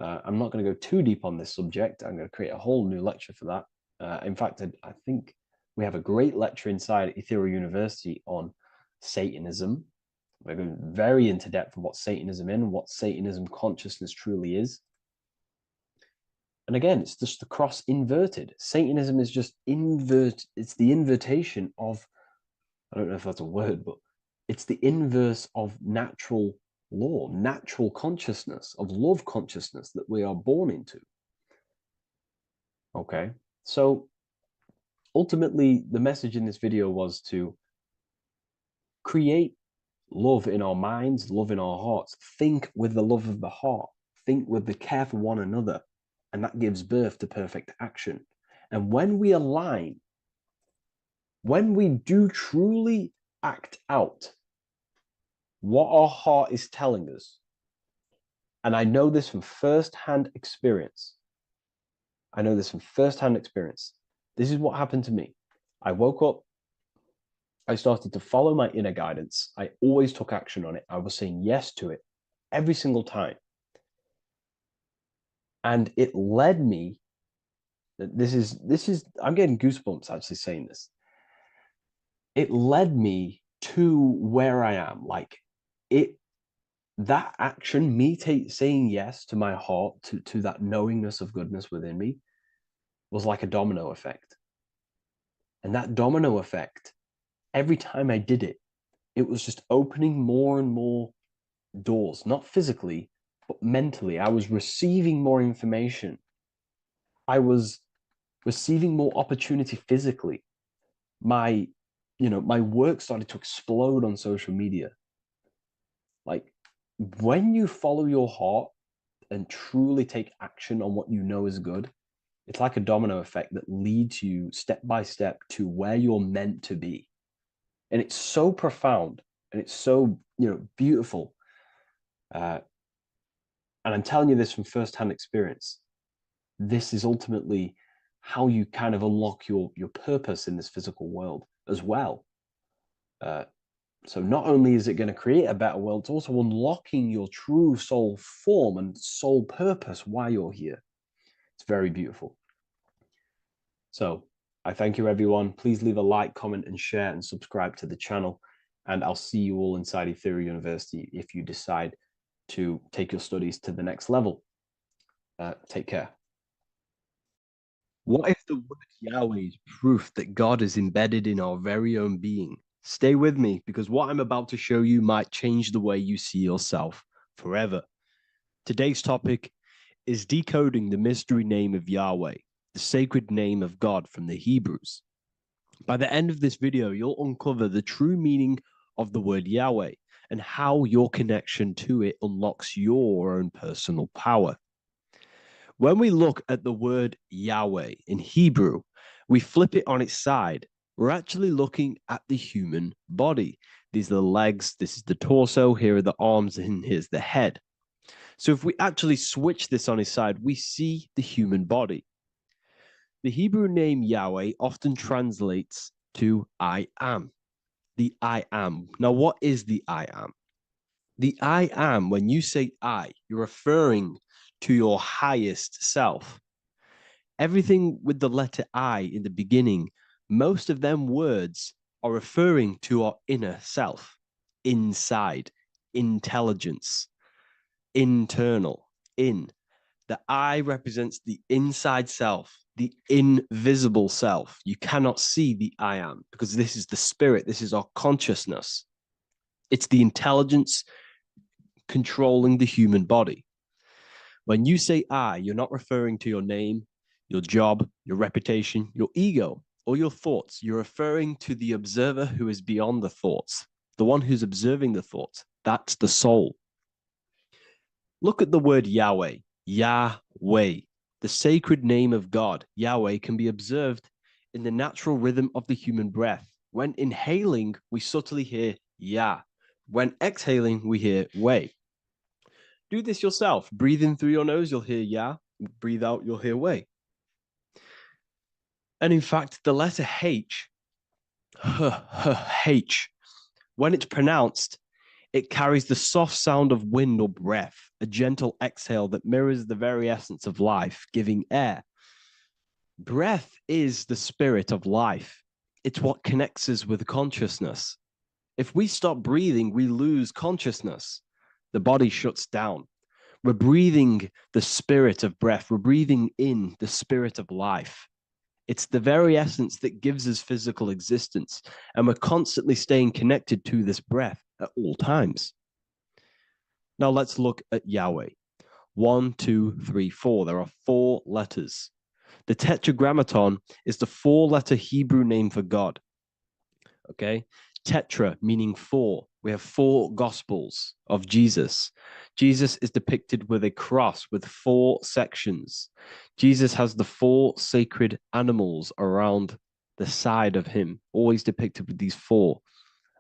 I'm not going to go too deep on this subject. I'm going to create a whole new lecture for that. In fact, I think we have a great lecture inside Ethereal University on Satanism. We're going very into depth of what Satanism is and what Satanism consciousness truly is. And again, it's just the cross inverted. Satanism is just it's the invertation of, I don't know if that's a word, but it's the inverse of natural law, natural consciousness, of love consciousness that we are born into. Okay, so ultimately the message in this video was to create love in our minds, love in our hearts, think with the love of the heart, think with the care for one another, and that gives birth to perfect action. And when we align When we do truly act out what our heart is telling us, and I know this from first-hand experience. This is what happened to me. I woke up, I started to follow my inner guidance. I always took action on it. I was saying yes to it every single time. And it led me, I'm getting goosebumps actually saying this. It led me to where I am. That action, me saying yes to my heart, to that knowingness of goodness within me, was like a domino effect. And that domino effect, every time I did it, it was just opening more and more doors, not physically, but mentally. I was receiving more information. I was receiving more opportunity physically. My work started to explode on social media. Like, when you follow your heart and truly take action on what you know is good, it's like a domino effect that leads you step by step to where you're meant to be. And it's so profound and it's so, beautiful. And I'm telling you this from firsthand experience. This is ultimately how you kind of unlock your purpose in this physical world as well. So not only is it going to create a better world, it's also unlocking your true soul form and soul purpose while you're here. It's very beautiful. So I thank you, everyone. Please leave a like, comment, and share, and subscribe to the channel. And I'll see you all inside Ethereal University if you decide to take your studies to the next level. Take care. What if the word Yahweh is proof that God is embedded in our very own being? Stay with me, because what I'm about to show you might change the way you see yourself forever. Today's topic is decoding the mystery name of Yahweh, the sacred name of God from the Hebrews. By the end of this video, you'll uncover the true meaning of the word Yahweh and how your connection to it unlocks your own personal power. When we look at the word Yahweh in Hebrew, we flip it on its side. We're actually looking at the human body. These are the legs, this is the torso, here are the arms, and here's the head. So if we actually switch this on its side, we see the human body. The Hebrew name Yahweh often translates to I am, the I am. Now, what is the I am? The I am, when you say I, you're referring to your highest self. Everything with the letter I in the beginning, most of them words are referring to our inner self, inside, intelligence, internal, in. The I represents the inside self, the invisible self. You cannot see the I am because this is the spirit, this is our consciousness. It's the intelligence controlling the human body. When you say I, you're not referring to your name, your job, your reputation, your ego, or your thoughts. You're referring to the observer who is beyond the thoughts, the one who's observing the thoughts. That's the soul. Look at the word Yahweh, Yahweh, the sacred name of God. Yahweh can be observed in the natural rhythm of the human breath. When inhaling, we subtly hear Yah. When exhaling, we hear Wei. Do this yourself. Breathe in through your nose, you'll hear Yah. Breathe out, you'll hear Wei. And in fact, the letter H, H, when it's pronounced, it carries the soft sound of wind or breath, a gentle exhale that mirrors the very essence of life, giving air. Breath is the spirit of life. It's what connects us with consciousness. If we stop breathing, we lose consciousness. The body shuts down. We're breathing the spirit of breath. We're breathing in the spirit of life. It's the very essence that gives us physical existence, and we're constantly staying connected to this breath at all times. Now let's look at Yahweh. 1, 2, 3, 4. There are 4 letters. The tetragrammaton is the 4-letter Hebrew name for God. Okay? Tetra, meaning 4. We have 4 gospels of Jesus. Jesus is depicted with a cross with 4 sections. Jesus has the 4 sacred animals around the side of him, always depicted with these four: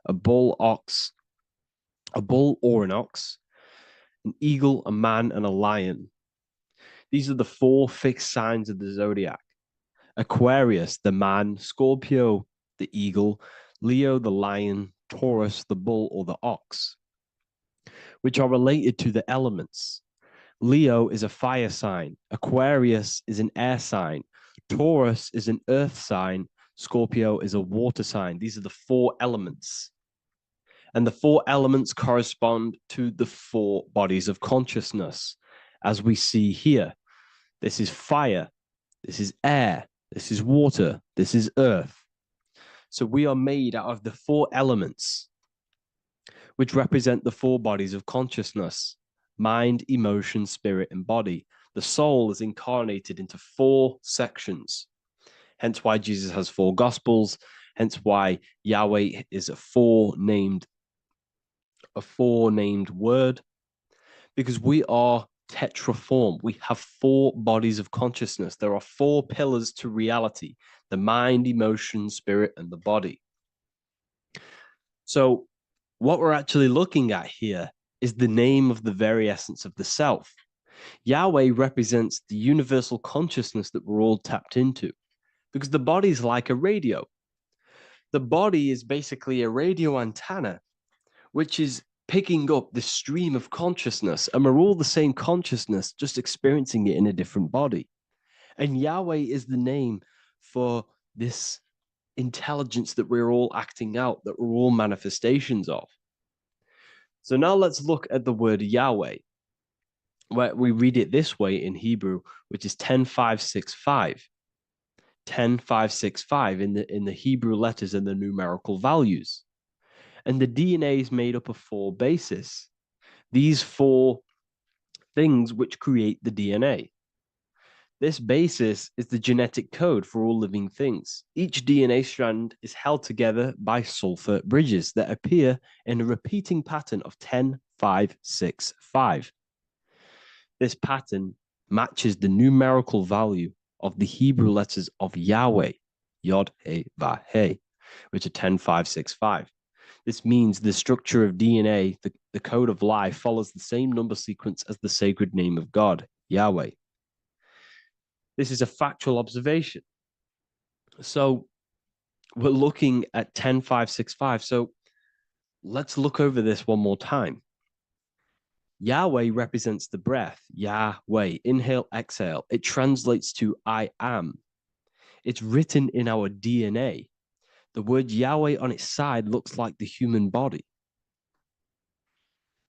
a bull, ox, a bull or an ox, an eagle, a man, and a lion. These are the four fixed signs of the zodiac. Aquarius, the man; Scorpio, the eagle; Leo, the lion; Taurus, the bull or the ox, which are related to the elements. Leo is a fire sign, Aquarius is an air sign, Taurus is an earth sign, Scorpio is a water sign. These are the four elements. And the four elements correspond to the four bodies of consciousness, as we see here. This is fire, this is air, this is water, this is earth. So we are made out of the four elements, which represent the four bodies of consciousness: mind, emotion, spirit, and body. The soul is incarnated into four sections. Hence why Jesus has four gospels. Hence why Yahweh is a four-named word, because we are tetraform. We have four bodies of consciousness. There are four pillars to reality: the mind, emotion, spirit, and the body. So what we're actually looking at here is the name of the very essence of the self. Yahweh represents the universal consciousness that we're all tapped into, because the body is like a radio. The body is basically a radio antenna, which is picking up the stream of consciousness, and we're all the same consciousness, just experiencing it in a different body. And Yahweh is the name for this intelligence that we're all acting out, that we're all manifestations of. So now let's look at the word Yahweh, where we read it this way in Hebrew, which is 10565. 10565 in the Hebrew letters and the numerical values. And the DNA is made up of four bases. These four things which create the DNA. This basis is the genetic code for all living things. Each DNA strand is held together by sulfur bridges that appear in a repeating pattern of 10565. This pattern matches the numerical value of the Hebrew letters of Yahweh, Yod, He, Va, He, which are 10565. This means the structure of DNA, the code of life, follows the same number sequence as the sacred name of God, Yahweh. This is a factual observation. So we're looking at 10565. So let's look over this one more time. Yahweh represents the breath, Yahweh, inhale, exhale. It translates to I am. It's written in our DNA. The word Yahweh on its side looks like the human body.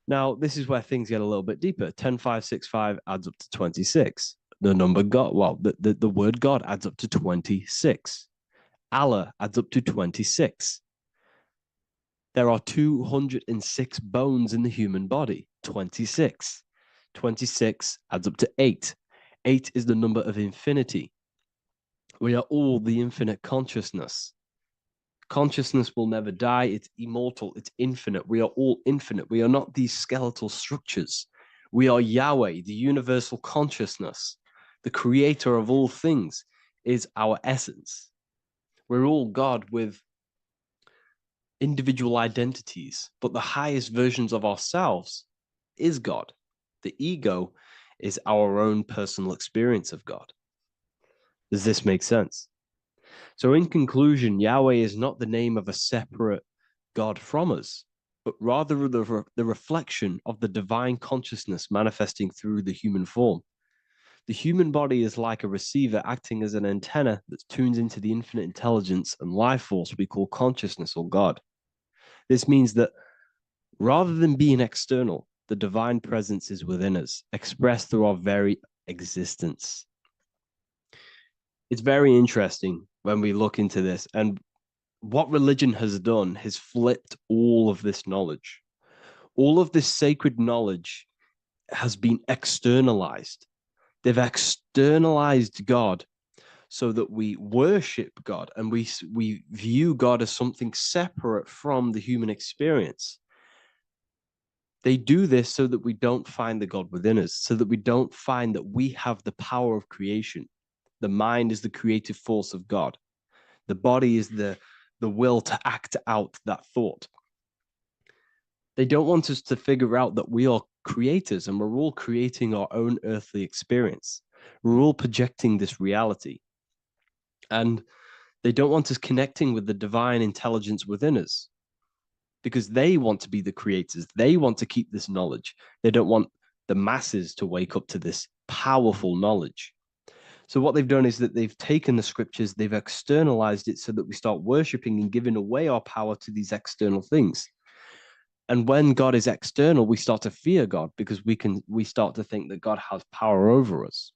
Now, this is where things get a little bit deeper. 10565 adds up to 26. The number God, well, the word God adds up to 26. Allah adds up to 26. There are 206 bones in the human body, 26. 26 adds up to 8. 8 is the number of infinity. We are all the infinite consciousness. Consciousness will never die. It's immortal. It's infinite. We are all infinite. We are not these skeletal structures. We are Yahweh, the universal consciousness. The creator of all things is our essence. We're all God with individual identities, but the highest versions of ourselves is God. The ego is our own personal experience of God. Does this make sense? So in conclusion, Yahweh is not the name of a separate God from us, but rather the reflection of the divine consciousness manifesting through the human form. The human body is like a receiver acting as an antenna that tunes into the infinite intelligence and life force we call consciousness or God. This means that rather than being external, the divine presence is within us, expressed through our very existence. It's very interesting when we look into this, and what religion has done has flipped all of this knowledge. All of this sacred knowledge has been externalized. They've externalized God so that we worship God and we view God as something separate from the human experience. They do this so that we don't find the God within us, so that we don't find that we have the power of creation. The mind is the creative force of God. The body is the will to act out that thought. They don't want us to figure out that we are creators and we're all creating our own earthly experience. We're all projecting this reality. And they don't want us connecting with the divine intelligence within us because they want to be the creators. They want to keep this knowledge. They don't want the masses to wake up to this powerful knowledge. So what they've done is that they've taken the scriptures, they've externalized it so that we start worshiping and giving away our power to these external things. And when God is external, we start to fear God because we start to think that God has power over us.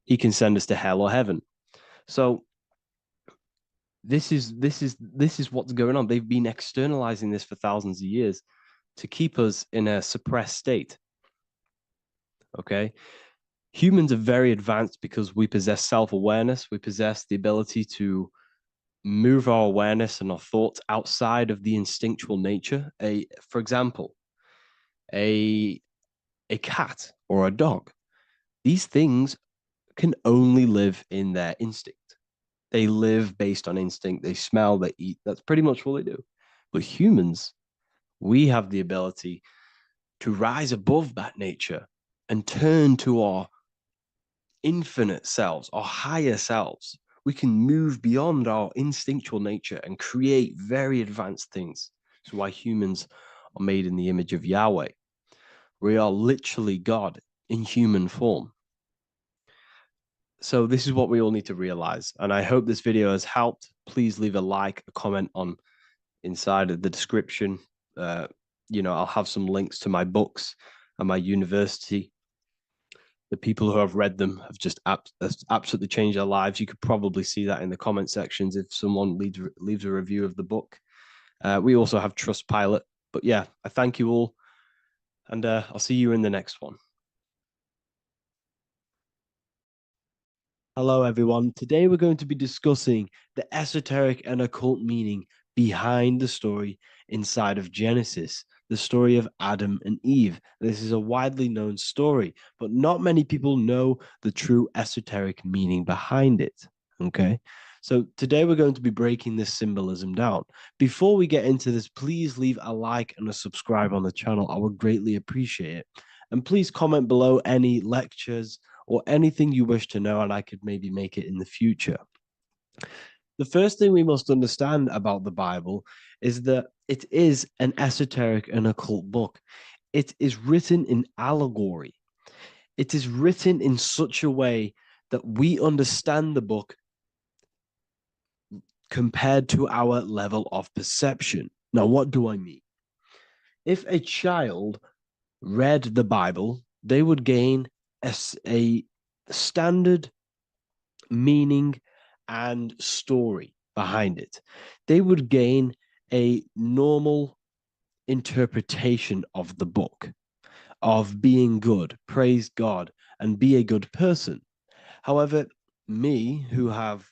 He can send us to hell or heaven. So this is what's going on. They've been externalizing this for thousands of years to keep us in a suppressed state. Okay. Humans are very advanced because we possess self-awareness. We possess the ability to move our awareness and our thoughts outside of the instinctual nature. For example, a cat or a dog. These things can only live in their instinct. They live based on instinct. They smell, they eat. That's pretty much what they do. But humans, we have the ability to rise above that nature and turn to our infinite selves, our higher selves. We can move beyond our instinctual nature and create very advanced things. That's why humans are made in the image of Yahweh. We are literally God in human form. So this is what we all need to realize. And I hope this video has helped. Please leave a like, a comment on inside of the description. I'll have some links to my books and my university. The people who have read them have just absolutely changed their lives. You could probably see that in the comment sections if someone leaves a review of the book. We also have Trustpilot. But yeah, I thank you all. And I'll see you in the next one. Hello, everyone. Today we're going to be discussing the esoteric and occult meaning behind the story inside of Genesis, the story of Adam and Eve. This is a widely known story, but not many people know the true esoteric meaning behind it. Okay. So today we're going to be breaking this symbolism down. Before we get into this, please leave a like and a subscribe on the channel. I would greatly appreciate it. And please comment below any lectures or anything you wish to know, and I could maybe make it in the future. The first thing we must understand about the Bible is that it is an esoteric and occult book. It is written in allegory. It is written in such a way that we understand the book compared to our level of perception. Now, what do I mean? If a child read the Bible, they would gain a standard meaning and story behind it. They would gain a normal interpretation of the book, of being good, praise God, and be a good person. However, me, who have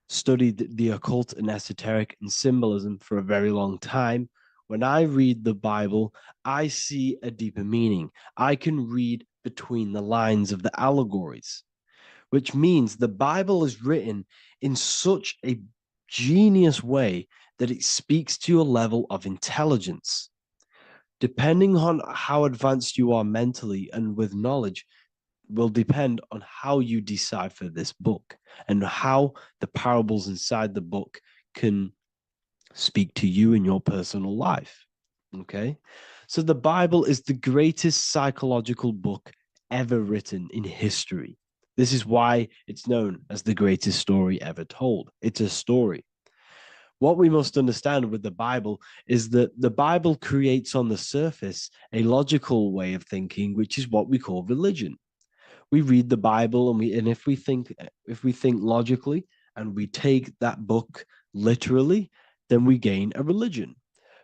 studied the occult and esoteric and symbolism for a very long time, when I read the Bible, I see a deeper meaning. I can read between the lines of the allegories, which means the Bible is written in such a genius way that it speaks to your level of intelligence. Depending on how advanced you are mentally and with knowledge, will depend on how you decipher this book and how the parables inside the book can speak to you in your personal life. Okay. So the Bible is the greatest psychological book ever written in history. This is why it's known as the greatest story ever told. It's a story. What we must understand with the Bible is that the Bible creates on the surface a logical way of thinking, which is what we call religion. We read the Bible and if we think logically and we take that book literally, then we gain a religion.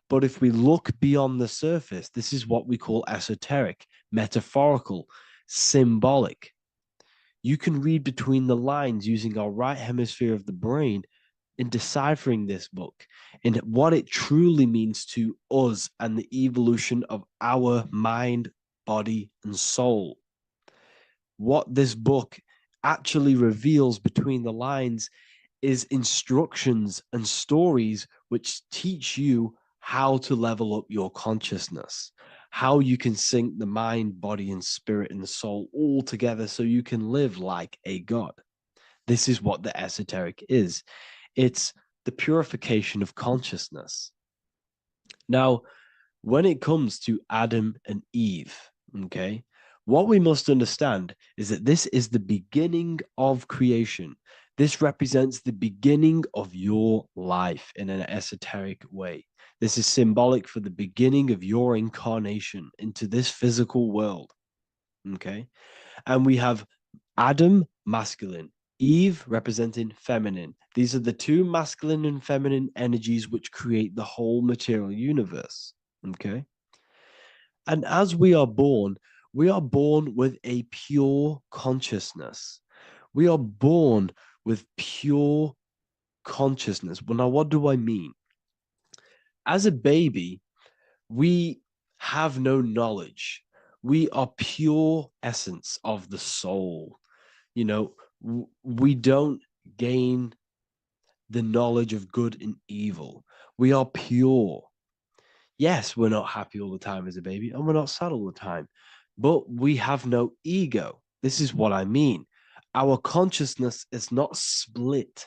But if we look beyond the surface, this is what we call esoteric, metaphorical, symbolic. You can read between the lines using our right hemisphere of the brain in deciphering this book and what it truly means to us and the evolution of our mind, body, and soul. What this book actually reveals between the lines is instructions and stories which teach you how to level up your consciousness, how you can sync the mind, body, and spirit and the soul all together so you can live like a god. This is what the esoteric is. It's the purification of consciousness. Now, when it comes to Adam and Eve, okay, what we must understand is that this is the beginning of creation. This represents the beginning of your life in an esoteric way. This is symbolic for the beginning of your incarnation into this physical world, okay? And we have Adam, masculine, Eve representing feminine. These are the two masculine and feminine energies which create the whole material universe, okay? And as we are born with a pure consciousness. We are born with pure consciousness. Well, now, what do I mean? As a baby, we have no knowledge. We are pure essence of the soul. You know, we don't gain the knowledge of good and evil. We are pure. Yes, we're not happy all the time as a baby, and we're not sad all the time, but we have no ego. This is what I mean. Our consciousness is not split.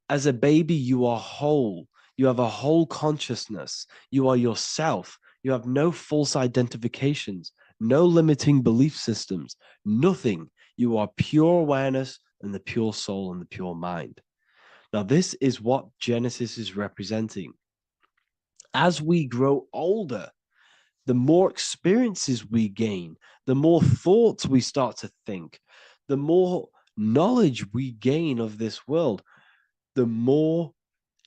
As a baby, you are whole. You have a whole consciousness. You are yourself. You have no false identifications, no limiting belief systems, nothing. You are pure awareness and the pure soul and the pure mind. Now, this is what Genesis is representing. As we grow older, the more experiences we gain, the more thoughts we start to think, the more knowledge we gain of this world, the more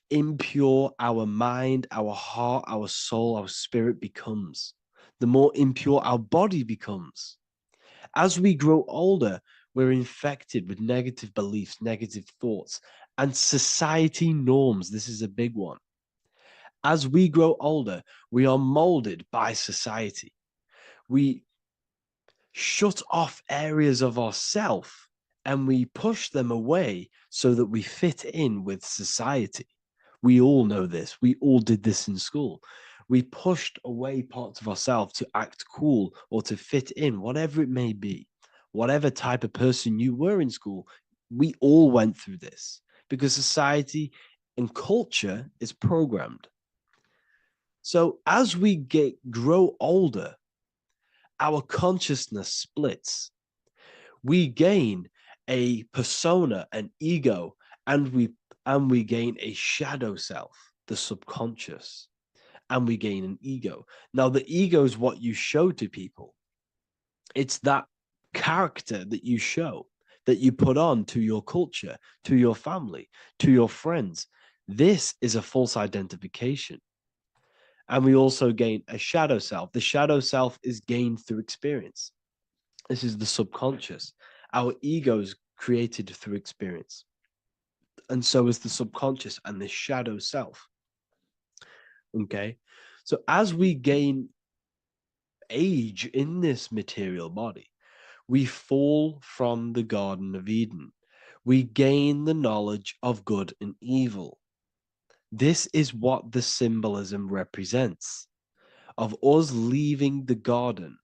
impure our mind, our heart, our soul, our spirit becomes, the more impure our body becomes. As we grow older, we're infected with negative beliefs, negative thoughts, and society norms. This is a big one. As we grow older, we are molded by society. We shut off areas of ourself and we push them away so that we fit in with society. We all know this. We all did this in school. We pushed away parts of ourselves to act cool or to fit in, whatever it may be. Whatever type of person you were in school, we all went through this because society and culture is programmed. So as we grow older, our consciousness splits. We gain a persona, an ego, and we gain a shadow self, the subconscious, and we gain an ego. Now, the ego is what you show to people. It's that character that you show, that you put on to your culture, to your family, to your friends. This is a false identification. And we also gain a shadow self. The shadow self is gained through experience. This is the subconscious. Our ego is created through experience. And so is the subconscious and the shadow self. Okay. So as we gain age in this material body, we fall from the Garden of Eden. We gain the knowledge of good and evil. This is what the symbolism represents of us leaving the garden,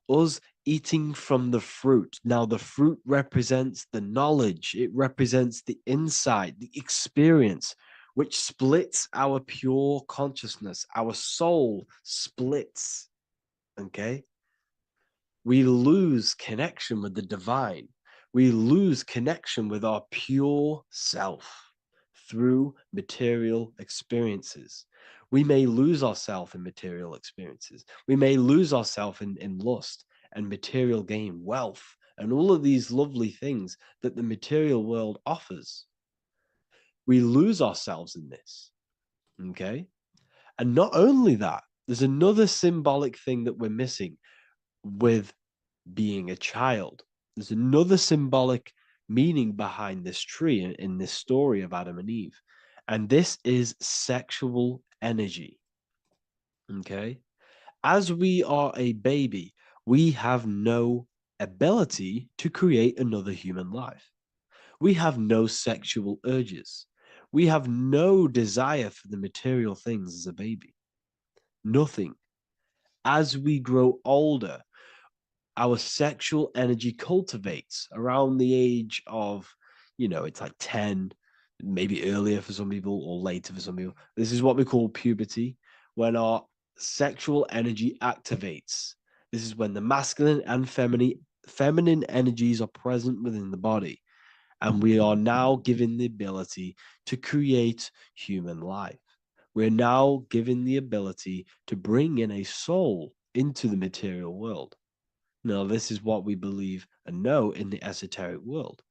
us eating from the fruit. Now, the fruit represents the knowledge, it represents the insight, the experience, which splits our pure consciousness. Our soul splits. Okay? We lose connection with the divine. We lose connection with our pure self through material experiences. We may lose ourselves in material experiences. We may lose ourselves in lust and material gain, wealth, and all of these lovely things that the material world offers. We lose ourselves in this, okay? And not only that, there's another symbolic thing that we're missing with being a child. There's another symbolic meaning behind this tree in this story of Adam and Eve. And this is sexual energy. Okay. As we are a baby, we have no ability to create another human life. We have no sexual urges. We have no desire for the material things as a baby. Nothing. As we grow older, our sexual energy cultivates around the age of, it's like 10, maybe earlier for some people or later for some people. This is what we call puberty, when our sexual energy activates. This is when the masculine and feminine energies are present within the body. And we are now given the ability to create human life. We're now given the ability to bring in a soul into the material world. Now, this is what we believe and know in the esoteric world.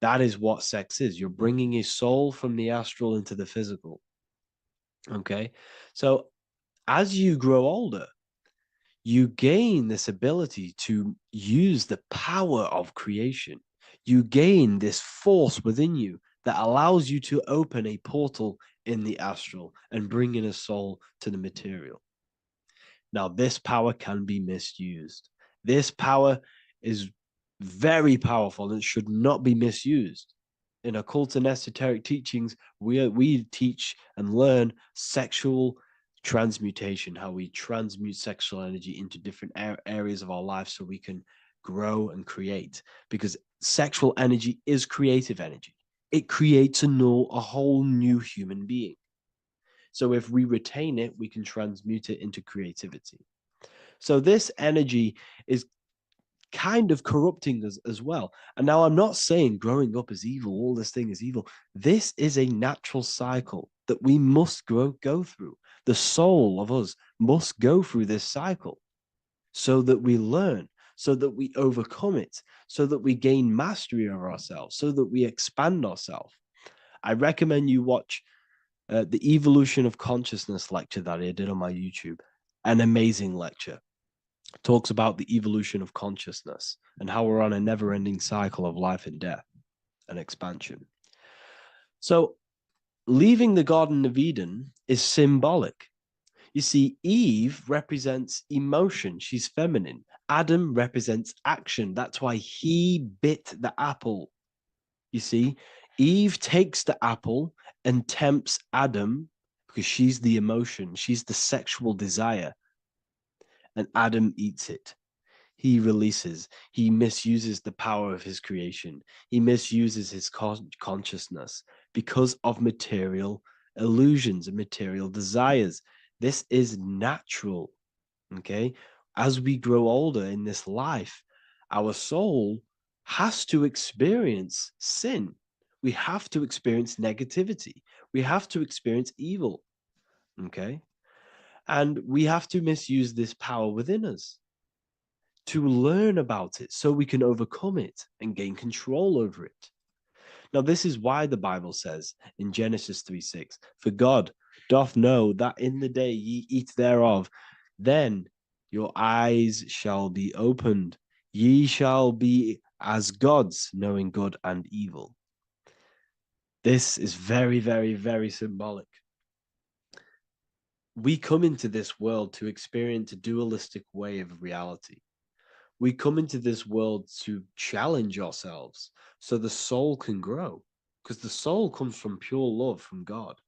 That is what sex is. You're bringing a soul from the astral into the physical. Okay. So as you grow older, you gain this ability to use the power of creation. You gain this force within you that allows you to open a portal in the astral and bring in a soul to the material. Now, this power can be misused. This power is very powerful and should not be misused. In occult and esoteric teachings, we teach and learn sexual transmutation, how we transmute sexual energy into different areas of our life so we can grow and create. Because sexual energy is creative energy. It creates a whole new human being. So if we retain it, we can transmute it into creativity. So this energy is kind of corrupting us as well. And now I'm not saying growing up is evil, all this thing is evil. This is a natural cycle that we must go through. The soul of us must go through this cycle so that we learn, so that we overcome it, so that we gain mastery over ourselves, so that we expand ourselves. I recommend you watch the Evolution of Consciousness lecture that I did on my YouTube. An amazing lecture. Talks about the evolution of consciousness and how we're on a never-ending cycle of life and death and expansion. So leaving the Garden of Eden is symbolic. You see, Eve represents emotion. She's feminine. Adam represents action. That's why he bit the apple. You see, Eve takes the apple and tempts Adam because she's the emotion. She's the sexual desire. And Adam eats it. He releases. He misuses the power of his creation. He misuses his consciousness because of material illusions and material desires. This is natural. Okay. As we grow older in this life, our soul has to experience sin. We have to experience negativity. We have to experience evil. Okay. And we have to misuse this power within us to learn about it so we can overcome it and gain control over it. Now, this is why the Bible says in Genesis 3:6, for God doth know that in the day ye eat thereof, then your eyes shall be opened. Ye shall be as gods, knowing good and evil. This is very, very, very symbolic. We come into this world to experience a dualistic way of reality. We come into this world to challenge ourselves so the soul can grow, because the soul comes from pure love from God.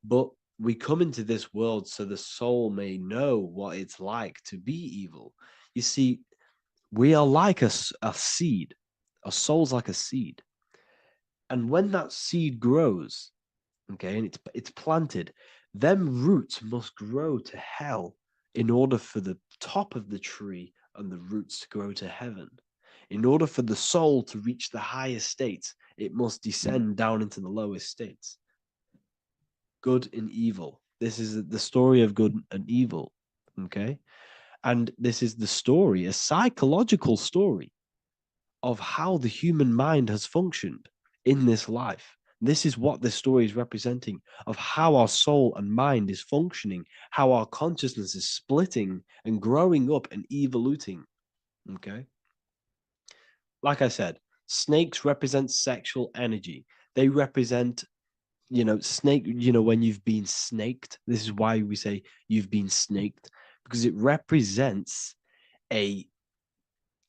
But we come into this world so the soul may know what it's like to be evil. You see, we are like a seed. Our soul's like a seed. And when that seed grows, okay, and it's planted, them roots must grow to hell in order for the top of the tree and the roots to grow to heaven. In order for the soul to reach the highest states, it must descend down into the lowest states. Good and evil. This is the story of good and evil, okay? And this is the story, a psychological story of how the human mind has functioned in this life. This is what this story is representing of how our soul and mind is functioning, how our consciousness is splitting and growing up and evoluting. Okay. Like I said, snakes represent sexual energy. They represent, snake, when you've been snaked. This is why we say you've been snaked, because it represents a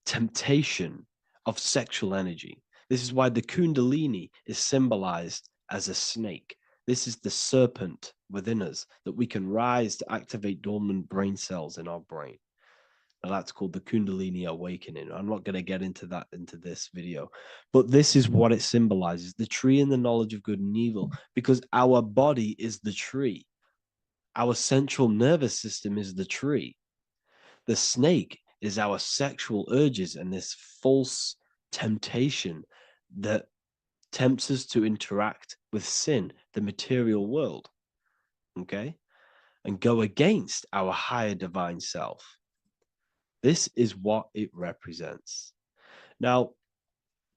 temptation of sexual energy. This is why the Kundalini is symbolized as a snake. This is the serpent within us that we can rise to activate dormant brain cells in our brain. Now that's called the Kundalini awakening. I'm not going to get into that into this video, but this is what it symbolizes: the tree and the knowledge of good and evil, because our body is the tree. Our central nervous system is the tree. The snake is our sexual urges and this false temptation that tempts us to interact with sin, the material world, okay, and go against our higher divine self. This is what it represents. Now,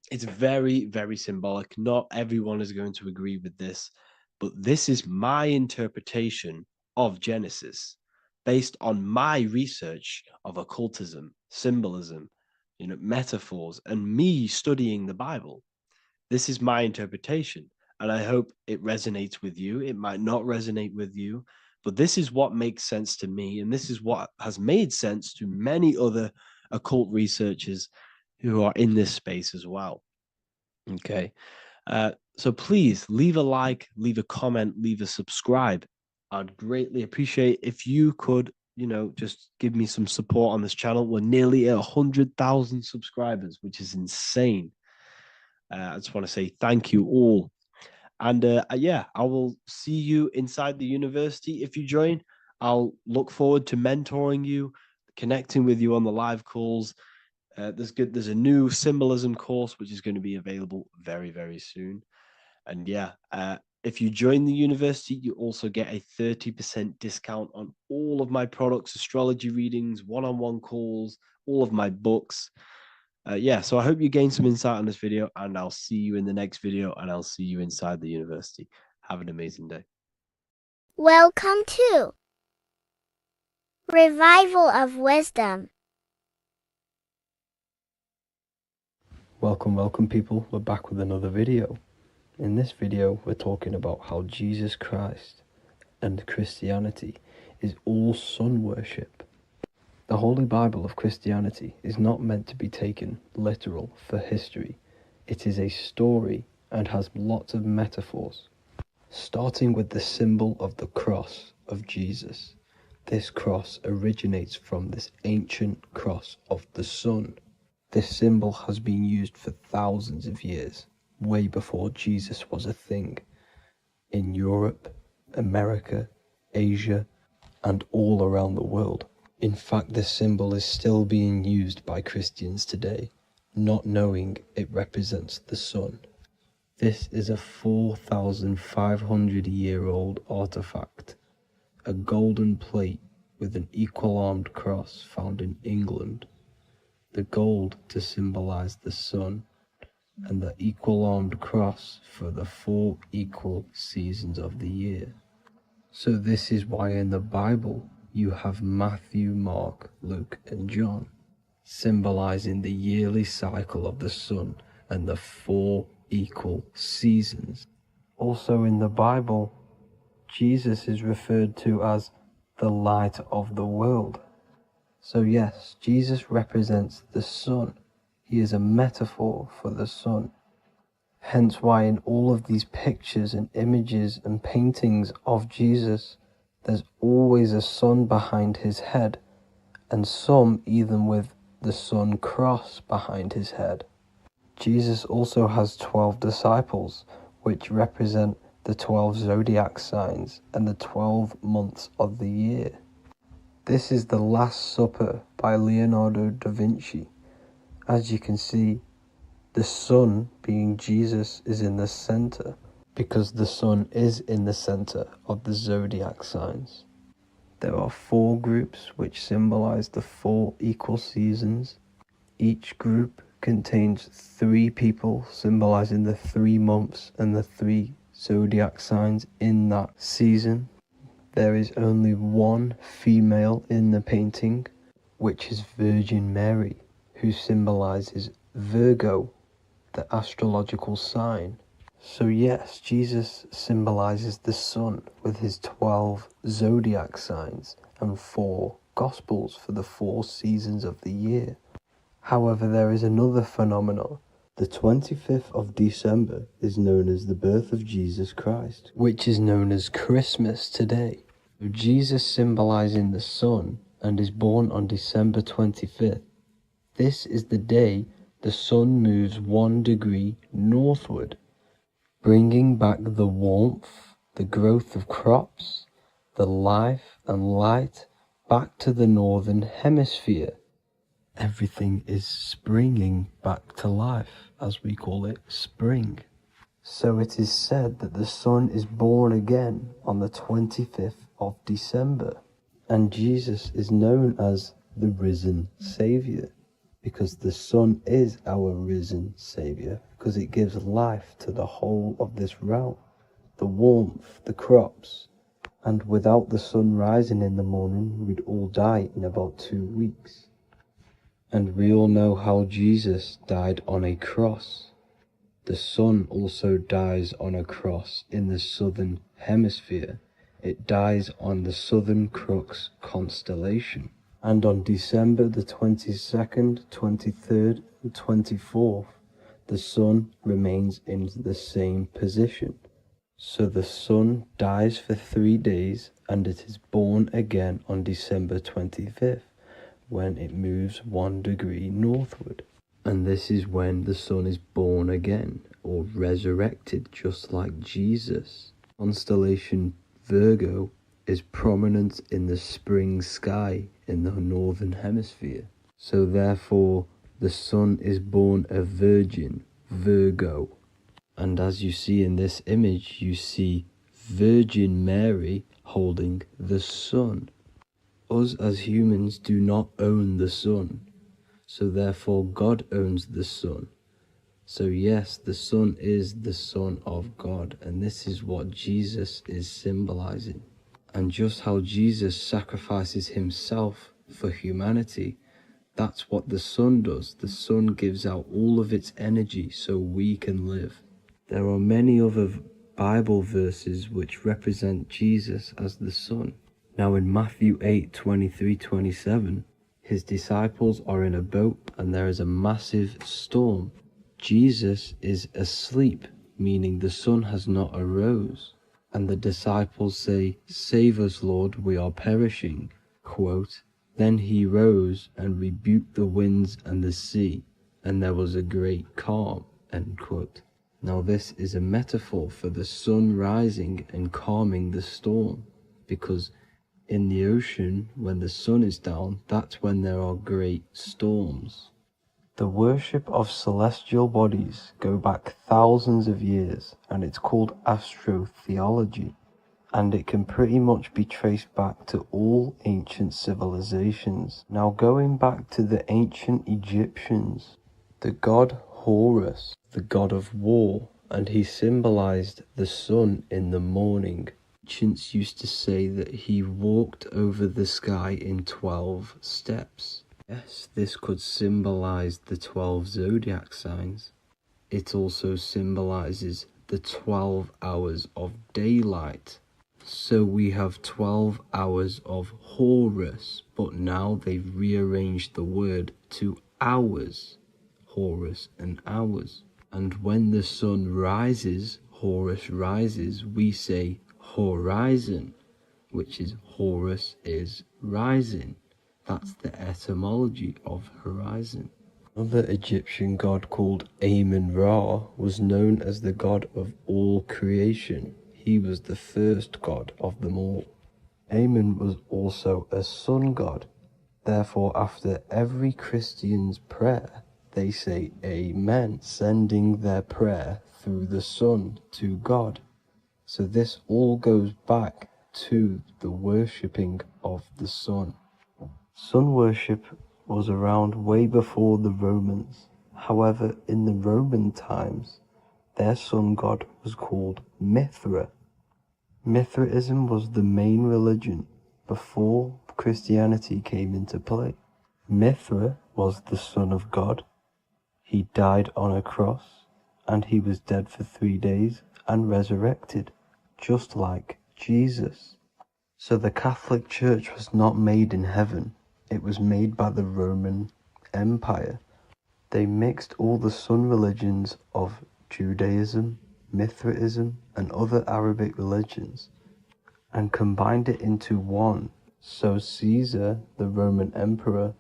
it's very, very symbolic. Not everyone is going to agree with this, but this is my interpretation of Genesis based on my research of occultism, symbolism, metaphors, and me studying the Bible. This is my interpretation, and I hope it resonates with you. It might not resonate with you, but this is what makes sense to me, and this is what has made sense to many other occult researchers who are in this space as well. Okay. So please leave a like, leave a comment, leave a subscribe. I'd greatly appreciate if you could, just give me some support on this channel. We're nearly at 100,000 subscribers, which is insane. I just want to say thank you all. And yeah, I will see you inside the university. If you join, I'll look forward to mentoring you, connecting with you on the live calls. There's a new symbolism course which is going to be available very, very soon. And yeah, if you join the university, you also get a 30% discount on all of my products, astrology readings, one-on-one calls, all of my books. Yeah, so I hope you gain some insight on this video, and I'll see you in the next video, and I'll see you inside the university. Have an amazing day. Welcome to Revival of Wisdom. Welcome people, we're back with another video. In this video we're talking about how Jesus Christ and Christianity is all sun worship. The Holy Bible of Christianity is not meant to be taken literal for history. It is a story and has lots of metaphors. Starting with the symbol of the cross of Jesus. This cross originates from this ancient cross of the sun. This symbol has been used for thousands of years, way before Jesus was a thing, in Europe, America, Asia, and all around the world. In fact, this symbol is still being used by Christians today, not knowing it represents the sun. This is a 4,500-year-old artifact, a golden plate with an equal-armed cross found in England. The gold to symbolize the sun, and the equal-armed cross for the 4 equal seasons of the year. So this is why in the Bible you have Matthew, Mark, Luke, and John, symbolizing the yearly cycle of the sun and the 4 equal seasons. Also in the Bible, Jesus is referred to as the light of the world. So yes, Jesus represents the sun. He is a metaphor for the sun. Hence why in all of these pictures and images and paintings of Jesus, there's always a sun behind his head, and some even with the sun cross behind his head. Jesus also has 12 disciples, which represent the 12 zodiac signs and the 12 months of the year. This is the Last Supper by Leonardo da Vinci. As you can see, the sun, being Jesus, is in the center, because the sun is in the center of the zodiac signs. There are 4 groups which symbolize the 4 equal seasons. Each group contains 3 people symbolizing the 3 months and the 3 zodiac signs in that season. There is only one female in the painting, which is Virgin Mary, who symbolizes Virgo, the astrological sign. So yes, Jesus symbolizes the sun with his 12 zodiac signs and 4 gospels for the 4 seasons of the year. However, there is another phenomenon The 25th of December is known as the birth of Jesus Christ, which is known as Christmas today. Jesus symbolizing the sun and is born on December 25th. This is the day the sun moves 1 degree northward, bringing back the warmth, the growth of crops, the life and light back to the northern hemisphere. Everything is springing back to life, as we call it, spring. So it is said that the sun is born again on the 25th of December, and Jesus is known as the risen Saviour, because the sun is our risen Saviour, because it gives life to the whole of this realm, the warmth, the crops, and without the sun rising in the morning, we'd all die in about 2 weeks. And we all know how Jesus died on a cross. The sun also dies on a cross in the southern hemisphere. It dies on the Southern Crux constellation. And on December the 22nd, 23rd, and 24th, the sun remains in the same position. So the sun dies for 3 days and it is born again on December 25th, when it moves 1 degree northward. And this is when the sun is born again, or resurrected, just like Jesus. Constellation Virgo is prominent in the spring sky in the northern hemisphere. So therefore, the sun is born a virgin, Virgo. And as you see in this image, you see Virgin Mary holding the sun. Us as humans do not own the sun. So therefore God owns the sun. So yes, the sun is the Son of God, and this is what Jesus is symbolizing. And just how Jesus sacrifices himself for humanity, that's what the sun does. The sun gives out all of its energy so we can live. There are many other Bible verses which represent Jesus as the sun. Now in Matthew 8:23-27, his disciples are in a boat and there is a massive storm. Jesus is asleep, meaning the sun has not arose. And the disciples say, "Save us, Lord, we are perishing." Quote, "Then he rose and rebuked the winds and the sea, and there was a great calm." End quote. Now this is a metaphor for the sun rising and calming the storm, because in the ocean, when the sun is down, that's when there are great storms. The worship of celestial bodies go back thousands of years, and it's called astrotheology, and it can pretty much be traced back to all ancient civilizations. Now going back to the ancient Egyptians, the god Horus, the god of war, and he symbolized the sun in the morning. Ancients used to say that he walked over the sky in 12 steps. Yes, this could symbolize the 12 zodiac signs. It also symbolizes the 12 hours of daylight. So we have 12 hours of Horus, but now they've rearranged the word to hours. Horus and hours. And when the sun rises, Horus rises, we say horizon, which is Horus is rising. That's the etymology of horizon. Another Egyptian god called Amun-Ra was known as the god of all creation. He was the first god of them all. Amun was also a sun god. Therefore, after every Christian's prayer, they say Amen, sending their prayer through the sun to God. So this all goes back to the worshipping of the sun. Sun worship was around way before the Romans. However, in the Roman times, their sun god was called Mithra. Mithraism was the main religion before Christianity came into play. Mithra was the son of God. He died on a cross, and he was dead for 3 days and resurrected, just like Jesus. So the Catholic Church was not made in heaven. It was made by the Roman Empire. They mixed all the sun religions of Judaism, Mithraism, and other Arabic religions and combined it into one, so Caesar, the Roman emperor,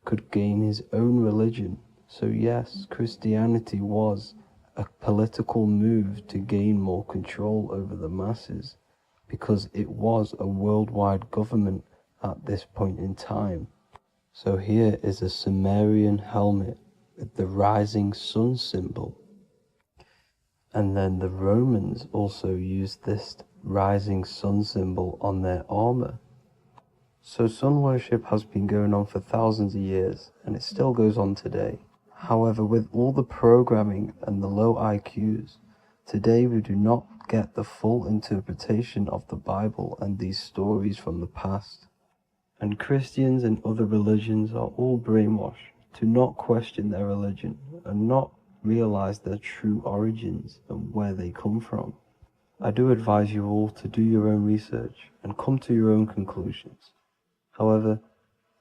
could gain his own religion. So yes, Christianity was a political move to gain more control over the masses, because it was a worldwide government at this point in time. So here is a Sumerian helmet with the rising sun symbol. And then the Romans also used this rising sun symbol on their armor. So sun worship has been going on for thousands of years, and it still goes on today. However, with all the programming and the low IQs, today we do not get the full interpretation of the Bible and these stories from the past. And Christians and other religions are all brainwashed to not question their religion and not realize their true origins and where they come from. I do advise you all to do your own research and come to your own conclusions. However,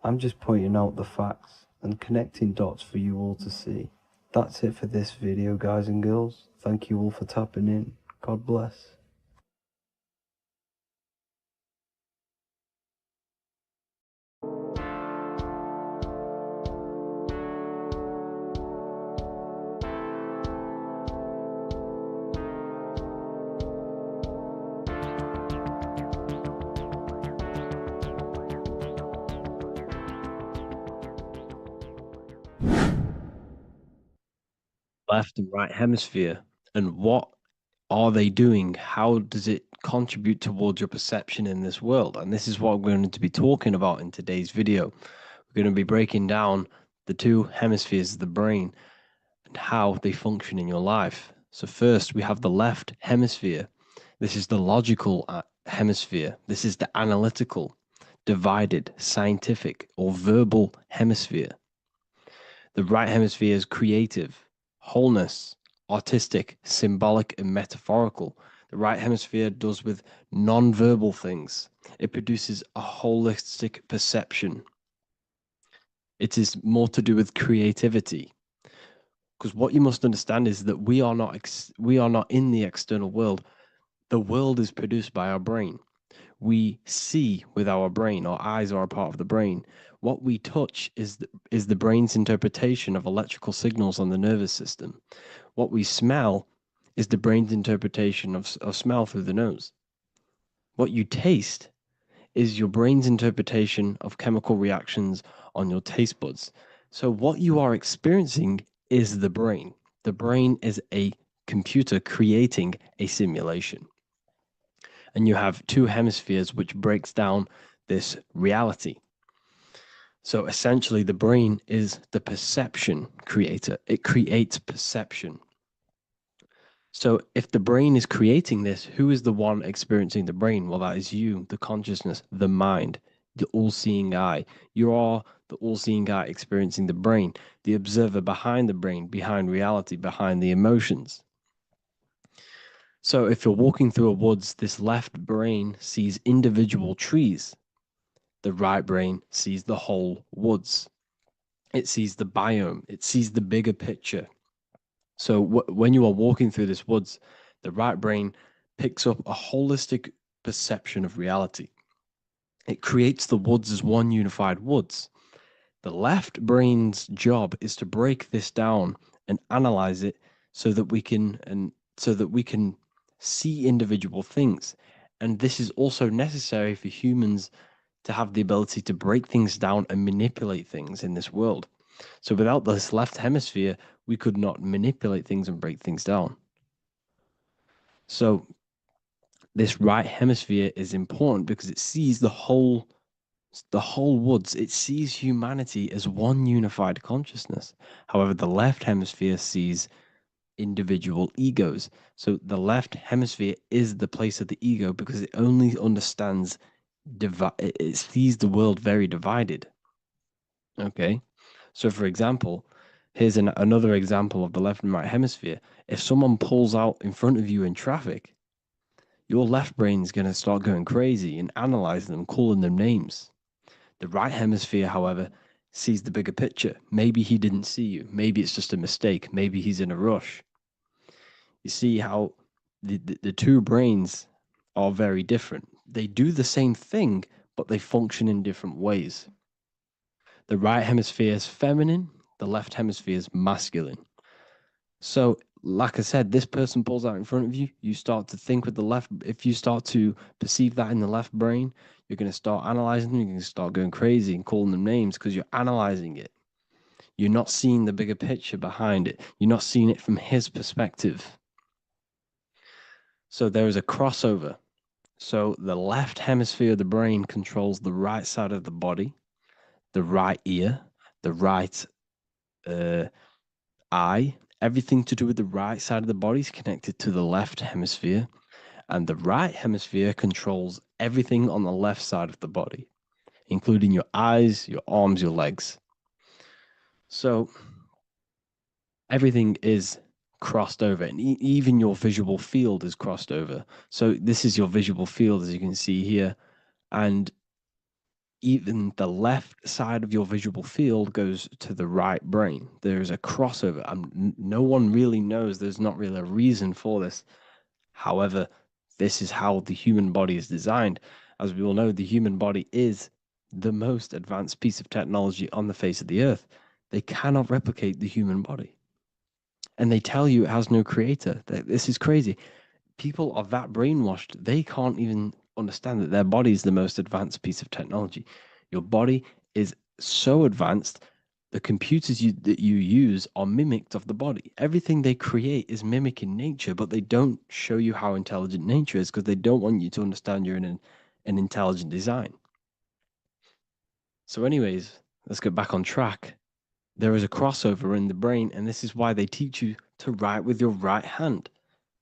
I'm just pointing out the facts and connecting dots for you all to see. That's it for this video, guys and girls. Thank you all for tapping in. God bless. Left and right hemisphere, and what are they doing? How does it contribute towards your perception in this world? And this is what we're going to be talking about in today's video. We're going to be breaking down the two hemispheres of the brain and how they function in your life. So first, we have the left hemisphere. This is the logical hemisphere. This is the analytical, divided, scientific, or verbal hemisphere. The right hemisphere is creative, wholeness, artistic, symbolic, and metaphorical. The right hemisphere does with non-verbal things. It produces a holistic perception. It is more to do with creativity. Because what you must understand is that we are not in the external world. The world is produced by our brain. We see with our brain. Our eyes are a part of the brain. What we touch is the brain's interpretation of electrical signals on the nervous system. What we smell is the brain's interpretation of smell through the nose. What you taste is your brain's interpretation of chemical reactions on your taste buds. So what you are experiencing is the brain. The brain is a computer creating a simulation. And you have two hemispheres which breaks down this reality. So essentially, the brain is the perception creator. It creates perception. So if the brain is creating this, who is the one experiencing the brain? Well, that is you, the consciousness, the mind, the all-seeing eye. You are the all-seeing eye experiencing the brain, the observer behind the brain, behind reality, behind the emotions. So if you're walking through a woods, this left brain sees individual trees. The right brain sees the whole woods. It sees the biome. It sees the bigger picture. So when you are walking through this woods, the right brain picks up a holistic perception of reality. It creates the woods as one unified woods. The left brain's job is to break this down and analyze it so that we can see individual things. And this is also necessary for humans to have the ability to break things down and manipulate things in this world. So without this left hemisphere, we could not manipulate things and break things down. So this right hemisphere is important because it sees the whole woods. It sees humanity as one unified consciousness. However, the left hemisphere sees individual egos. So the left hemisphere is the place of the ego because it only understands it sees the world very divided. Okay, so for example, here's another example of the left and right hemisphere. If someone pulls out in front of you in traffic, your left brain's going to start going crazy and analyzing them, calling them names. The right hemisphere, however, sees the bigger picture. Maybe he didn't see you. Maybe it's just a mistake. Maybe he's in a rush. You see how the two brains are very different. They do the same thing, but they function in different ways. The right hemisphere is feminine, the left hemisphere is masculine. So, like I said, this person pulls out in front of you, you start to think with the left. If you start to perceive that in the left brain, you're going to start analyzing them, you're going to start going crazy and calling them names because you're analyzing it. You're not seeing the bigger picture behind it. You're not seeing it from his perspective. So there is a crossover. So the left hemisphere of the brain controls the right side of the body, the right ear, the right eye. Everything to do with the right side of the body is connected to the left hemisphere, and the right hemisphere controls everything on the left side of the body, including your eyes, your arms, your legs. So everything is crossed over, and even your visual field is crossed over. So this is your visual field, as you can see here, and even the left side of your visual field goes to the right brain. There's a crossover. No one really knows. There's not really a reason for this. However, this is how the human body is designed. As we all know, the human body is the most advanced piece of technology on the face of the earth. They cannot replicate the human body. And they tell you it has no creator. This is crazy. People are that brainwashed, they can't even understand that their body is the most advanced piece of technology. Your body is so advanced, the computers that you use are mimicked of the body. Everything they create is mimicking nature, but they don't show you how intelligent nature is because they don't want you to understand you're in an intelligent design. So anyways, let's get back on track. There is a crossover in the brain, and this is why they teach you to write with your right hand.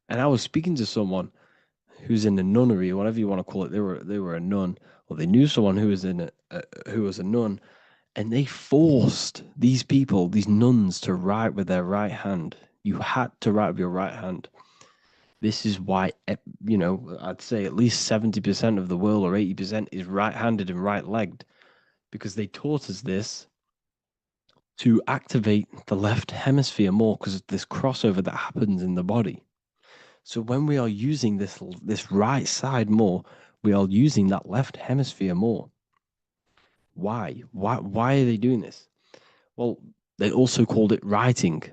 And I was speaking to someone who's in a nunnery, or whatever you want to call it. They were a nun, or they knew someone who was who was a nun, and they forced these people, these nuns, to write with their right hand. You had to write with your right hand. This is why, I'd say at least 70% of the world, or 80%, is right-handed and right-legged, because they taught us this to activate the left hemisphere more because of this crossover that happens in the body. So when we are using this right side more, we are using that left hemisphere more. Why? Why are they doing this? Well, they also called it writing.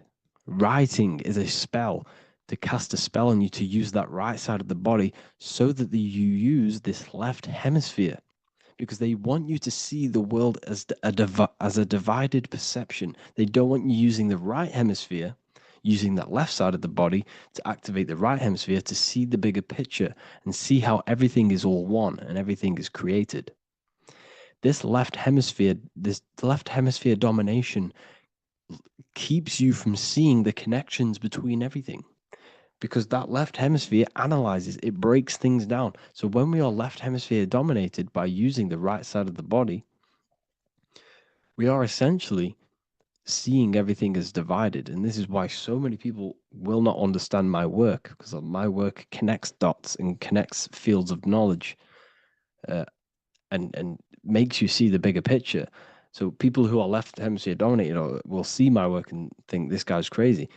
Writing is a spell, to cast a spell on you to use that right side of the body so that you use this left hemisphere, because they want you to see the world as a divided perception. They don't want you using the right hemisphere, using that left side of the body to activate the right hemisphere to see the bigger picture and see how everything is all one and everything is created. This left hemisphere domination keeps you from seeing the connections between everything, because that left hemisphere analyzes, it breaks things down. So when we are left hemisphere dominated by using the right side of the body, we are essentially seeing everything as divided. And this is why so many people will not understand my work, because my work connects dots and connects fields of knowledge, and makes you see the bigger picture. So people who are left hemisphere dominated will see my work and think this guy's crazy.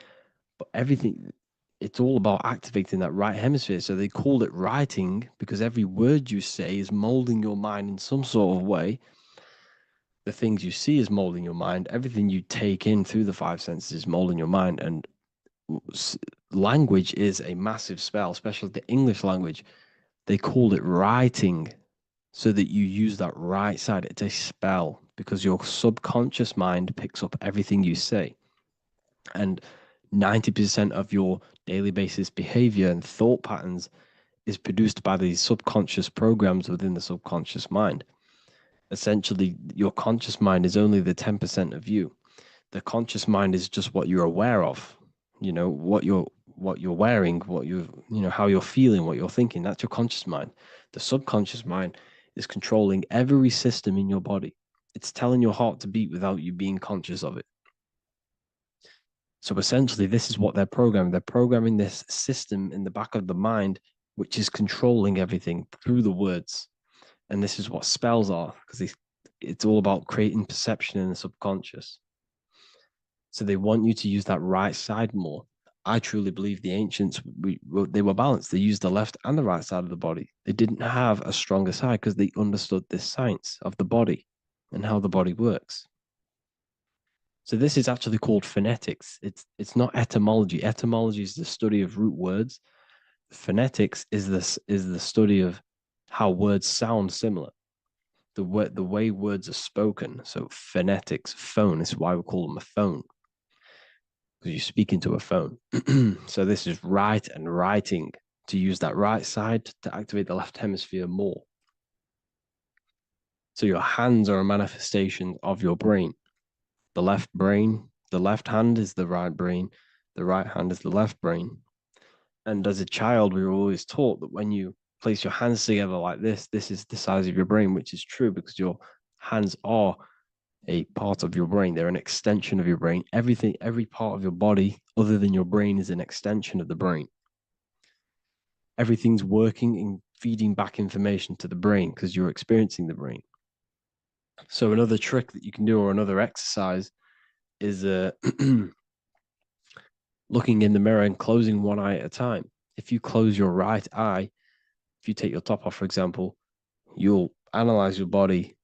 But everything, it's all about activating that right hemisphere. So they called it writing because every word you say is molding your mind in some sort of way. The things you see is molding your mind. Everything you take in through the five senses is molding your mind. And language is a massive spell, especially the English language. They called it writing so that you use that right side. It's a spell because your subconscious mind picks up everything you say. And 90% of your daily basis behavior and thought patterns is produced by these subconscious programs within the subconscious mind. Essentially, your conscious mind is only the 10% of you. The conscious mind is just what you're aware of, what you're wearing, how you're feeling, what you're thinking. That's your conscious mind. The subconscious mind is controlling every system in your body. It's telling your heart to beat without you being conscious of it. So essentially, this is what they're programming. They're programming this system in the back of the mind, which is controlling everything through the words. And this is what spells are, because it's all about creating perception in the subconscious. So they want you to use that right side more. I truly believe the ancients, they were balanced. They used the left and the right side of the body. They didn't have a stronger side because they understood this science of the body and how the body works. So this is actually called phonetics. It's not etymology. Etymology is the study of root words. Phonetics is the study of how words sound similar. The way words are spoken. So phonetics, phone is why we call them a phone, because you speak into a phone. So this is write and writing, to use that right side to activate the left hemisphere more. So your hands are a manifestation of your brain. The left hand is the right brain, the right hand is the left brain. And as a child, we were always taught that when you place your hands together like this is the size of your brain, which is true because your hands are a part of your brain. They're an extension of your brain. Every part of your body other than your brain is an extension of the brain. Everything's working and feeding back information to the brain because you're experiencing the brain. So another trick that you can do, or another exercise, is looking in the mirror and closing one eye at a time. If you close your right eye, if you take your top off, for example, you'll analyze your body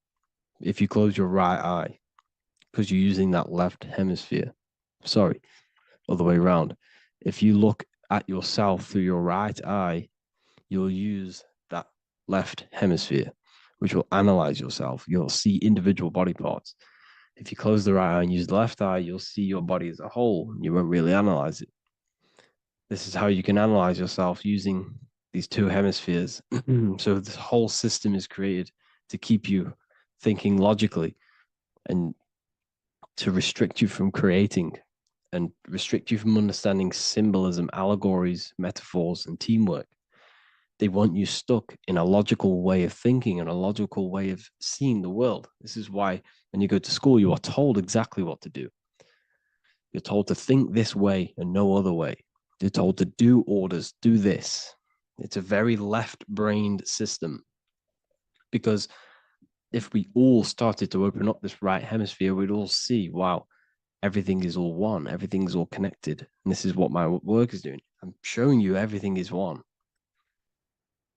if you close your right eye because you're using that left hemisphere. Sorry, other way around. If you look at yourself through your right eye, you'll use that left hemisphere, which will analyze yourself. You'll see individual body parts. If you close the right eye and use the left eye, you'll see your body as a whole. You won't really analyze it. This is how you can analyze yourself using these two hemispheres. So this whole system is created to keep you thinking logically and to restrict you from creating and restrict you from understanding symbolism, allegories, metaphors, and teamwork. They want you stuck in a logical way of thinking and a logical way of seeing the world. This is why when you go to school, you are told exactly what to do. You're told to think this way and no other way. You're told to do orders, do this. It's a very left-brained system because if we all started to open up this right hemisphere, we'd all see, wow, everything is all one, everything is all connected. And this is what my work is doing. I'm showing you everything is one.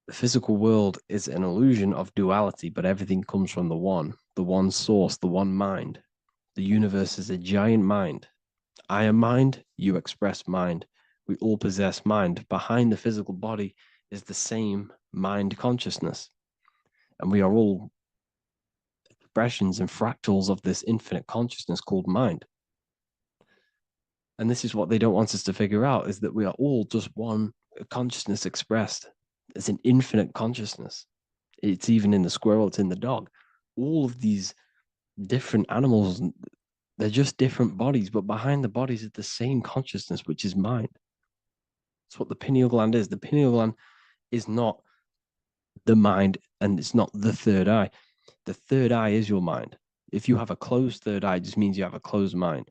The physical world is an illusion of duality, but everything comes from the one source, the one mind. The universe is a giant mind. I am mind, you express mind. We all possess mind. Behind the physical body is the same mind consciousness. And we are all expressions and fractals of this infinite consciousness called mind. And this is what they don't want us to figure out, is that we are all just one consciousness expressed. It's an infinite consciousness. It's even in the squirrel, it's in the dog. All of these different animals, they're just different bodies, but behind the bodies is the same consciousness, which is mind. That's what the pineal gland is. The pineal gland is not the mind and it's not the third eye. The third eye is your mind. If you have a closed third eye, it just means you have a closed mind.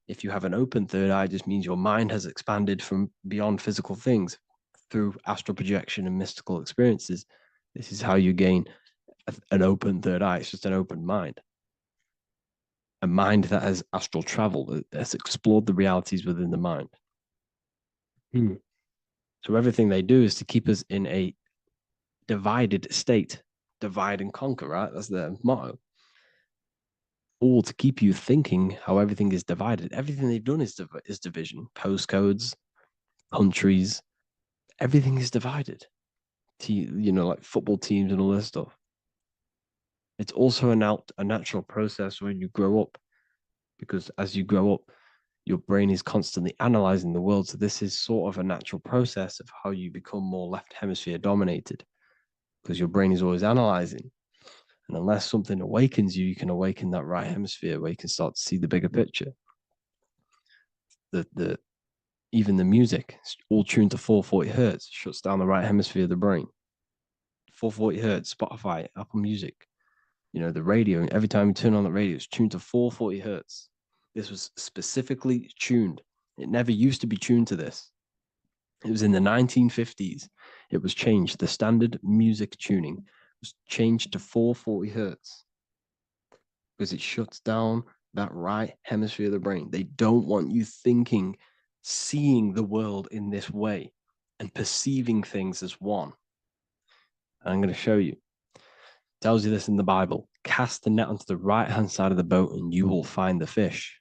If you have an open third eye, it just means your mind has expanded from beyond physical things through astral projection and mystical experiences. This is how you gain an open third eye. It's just an open mind. A mind that has astral travel, that has explored the realities within the mind. So everything they do is to keep us in a divided state. Divide and conquer, right? That's their motto. All to keep you thinking how everything is divided. Everything they've done is division. Postcodes, countries, everything is divided. Like football teams and all this stuff. It's also a natural process when you grow up, because as you grow up, your brain is constantly analyzing the world. So this is sort of a natural process of how you become more left hemisphere dominated, because your brain is always analyzing. And unless something awakens you, you can awaken that right hemisphere where you can start to see the bigger picture. Even the music, all tuned to 440 hertz, shuts down the right hemisphere of the brain. 440 hertz, Spotify, Apple Music, the radio. Every time you turn on the radio, it's tuned to 440 hertz. This was specifically tuned. It never used to be tuned to this. It was in the 1950s. It was changed. The standard music tuning was changed to 440 hertz. because it shuts down that right hemisphere of the brain. They don't want you thinking, seeing the world in this way and perceiving things as one. And I'm going to show you. It tells you this in the Bible. Cast the net onto the right-hand side of the boat and you will find the fish.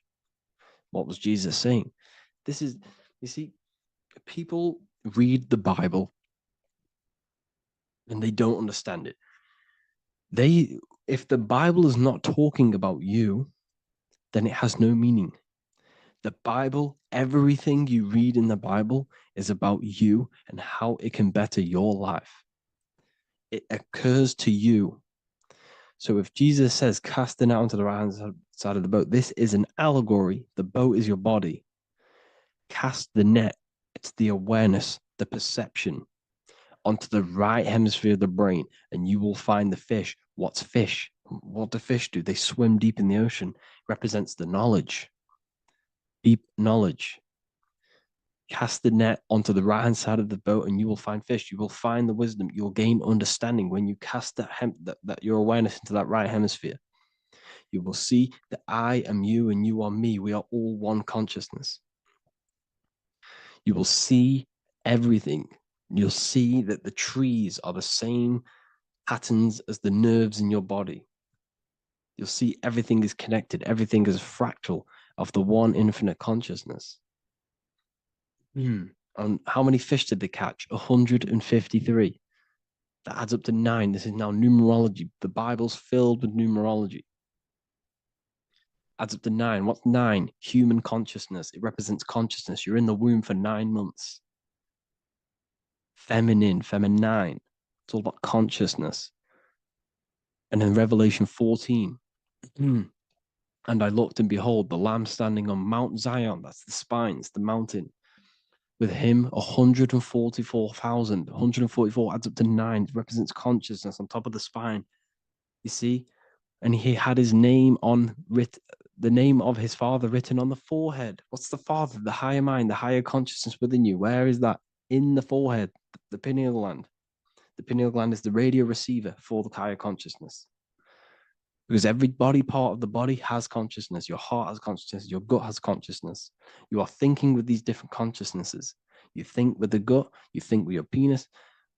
What was Jesus saying? This is, you see, people read the Bible and they don't understand it. If the Bible is not talking about you, then it has no meaning. The Bible, everything you read in the Bible is about you and how it can better your life. It occurs to you. So if Jesus says, cast the net onto the right-hand side of the boat, this is an allegory. The boat is your body. Cast the net. It's the awareness, the perception onto the right hemisphere of the brain, and you will find the fish. What's fish? What do fish do? They swim deep in the ocean. It represents the knowledge, deep knowledge. Cast the net onto the right-hand side of the boat and you will find fish. You will find the wisdom. You'll gain understanding when you cast that your awareness into that right hemisphere. You will see that I am you and you are me. We are all one consciousness. You will see everything. You'll see that the trees are the same patterns as the nerves in your body. You'll see everything is connected. Everything is a fractal of the one infinite consciousness. And how many fish did they catch? 153. That adds up to 9. This is now numerology. The Bible's filled with numerology. Adds up to 9. What's 9? Human consciousness. It represents consciousness. You're in the womb for 9 months. Feminine. It's all about consciousness. And in Revelation 14, and I looked and behold, the Lamb standing on Mount Zion. That's the spines, the mountain. With him, 144,000. 144 adds up to 9. It represents consciousness on top of the spine. You see? And he had his name the name of his father written on the forehead. What's the father? The higher mind, the higher consciousness within you. Where is that? In the forehead, the pineal gland. The pineal gland is the radio receiver for the higher consciousness. Because every body part of the body has consciousness. Your heart has consciousness. Your gut has consciousness. You are thinking with these different consciousnesses. You think with the gut. You think with your penis.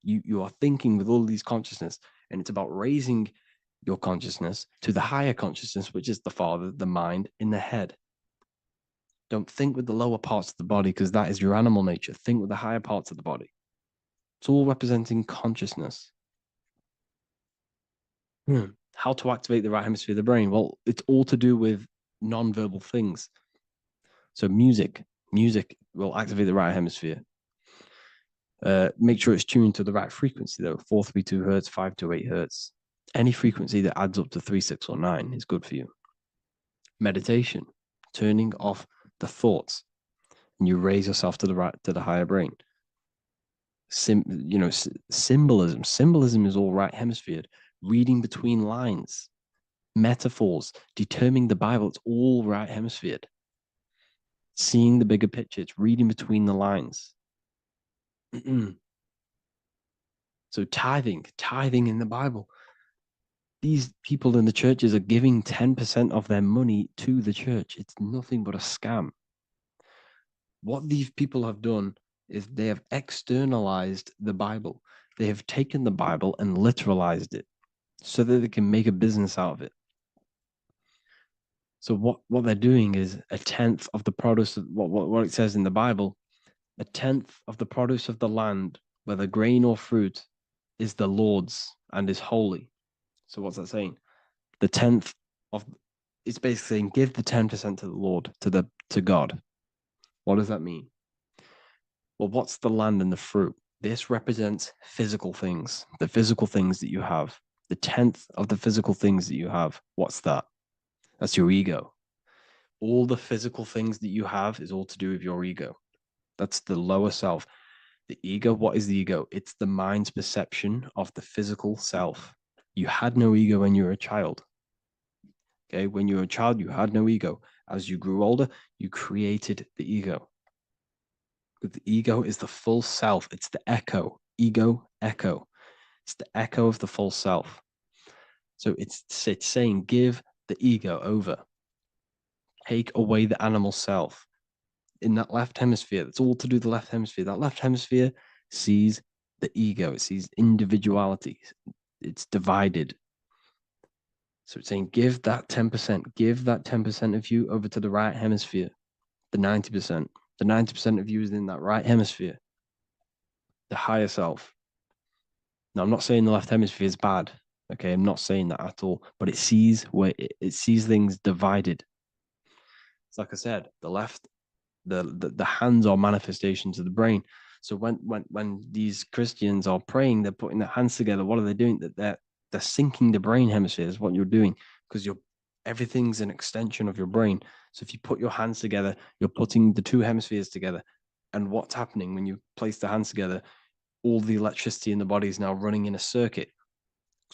You are thinking with all these consciousness. And it's about raising your consciousness to the higher consciousness, which is the father, the mind in the head. Don't think with the lower parts of the body because that is your animal nature. Think with the higher parts of the body. It's all representing consciousness. How to activate the right hemisphere of the brain? Well, it's all to do with non-verbal things. So music will activate the right hemisphere. Make sure it's tuned to the right frequency though, 432 hertz, 528 hertz. Any frequency that adds up to 3, 6, or 9 is good for you. Meditation, turning off the thoughts, and you raise yourself to the higher brain. Symbolism. Symbolism is all right hemisphere. Reading between lines, metaphors, determining the Bible, it's all right hemisphere. Seeing the bigger picture, it's reading between the lines. So tithing in the Bible. These people in the churches are giving 10% of their money to the church. It's nothing but a scam. What these people have done is they have externalized the Bible. They have taken the Bible and literalized it so that they can make a business out of it. So what they're doing is 1/10 of the produce of what it says in the Bible, 1/10 of the produce of the land, whether grain or fruit, is the Lord's and is holy. So what's that saying? The 10th of it's basically saying give the 10% to the Lord, to God. What does that mean? Well, what's the land and the fruit? This represents physical things, the physical things that you have. The 10th of the physical things that you have. What's that? That's your ego. All the physical things that you have is all to do with your ego. That's the lower self. The ego, what is the ego? It's the mind's perception of the physical self. You had no ego when you were a child. Okay, when you were a child, you had no ego. As you grew older, you created the ego. But the ego is the full self. It's the echo. Ego, echo. It's the echo of the full self. So it's saying give the ego over. Take away the animal self. In that left hemisphere, that's all to do with the left hemisphere. That left hemisphere sees the ego, it sees individuality, it's divided. So it's saying, give that 10% of you over to the right hemisphere, the 90%. The 90% of you is in that right hemisphere, the higher self. Now, I'm not saying the left hemisphere is bad. Okay, I'm not saying that at all, but it sees where it sees things divided. It's like I said, the left, the hands are manifestations of the brain. So when these Christians are praying, they're putting their hands together. What are they doing? That they're syncing the brain hemispheres. What you're doing, because everything's an extension of your brain. So if you put your hands together, you're putting the two hemispheres together. And what's happening when you place the hands together? All the electricity in the body is now running in a circuit.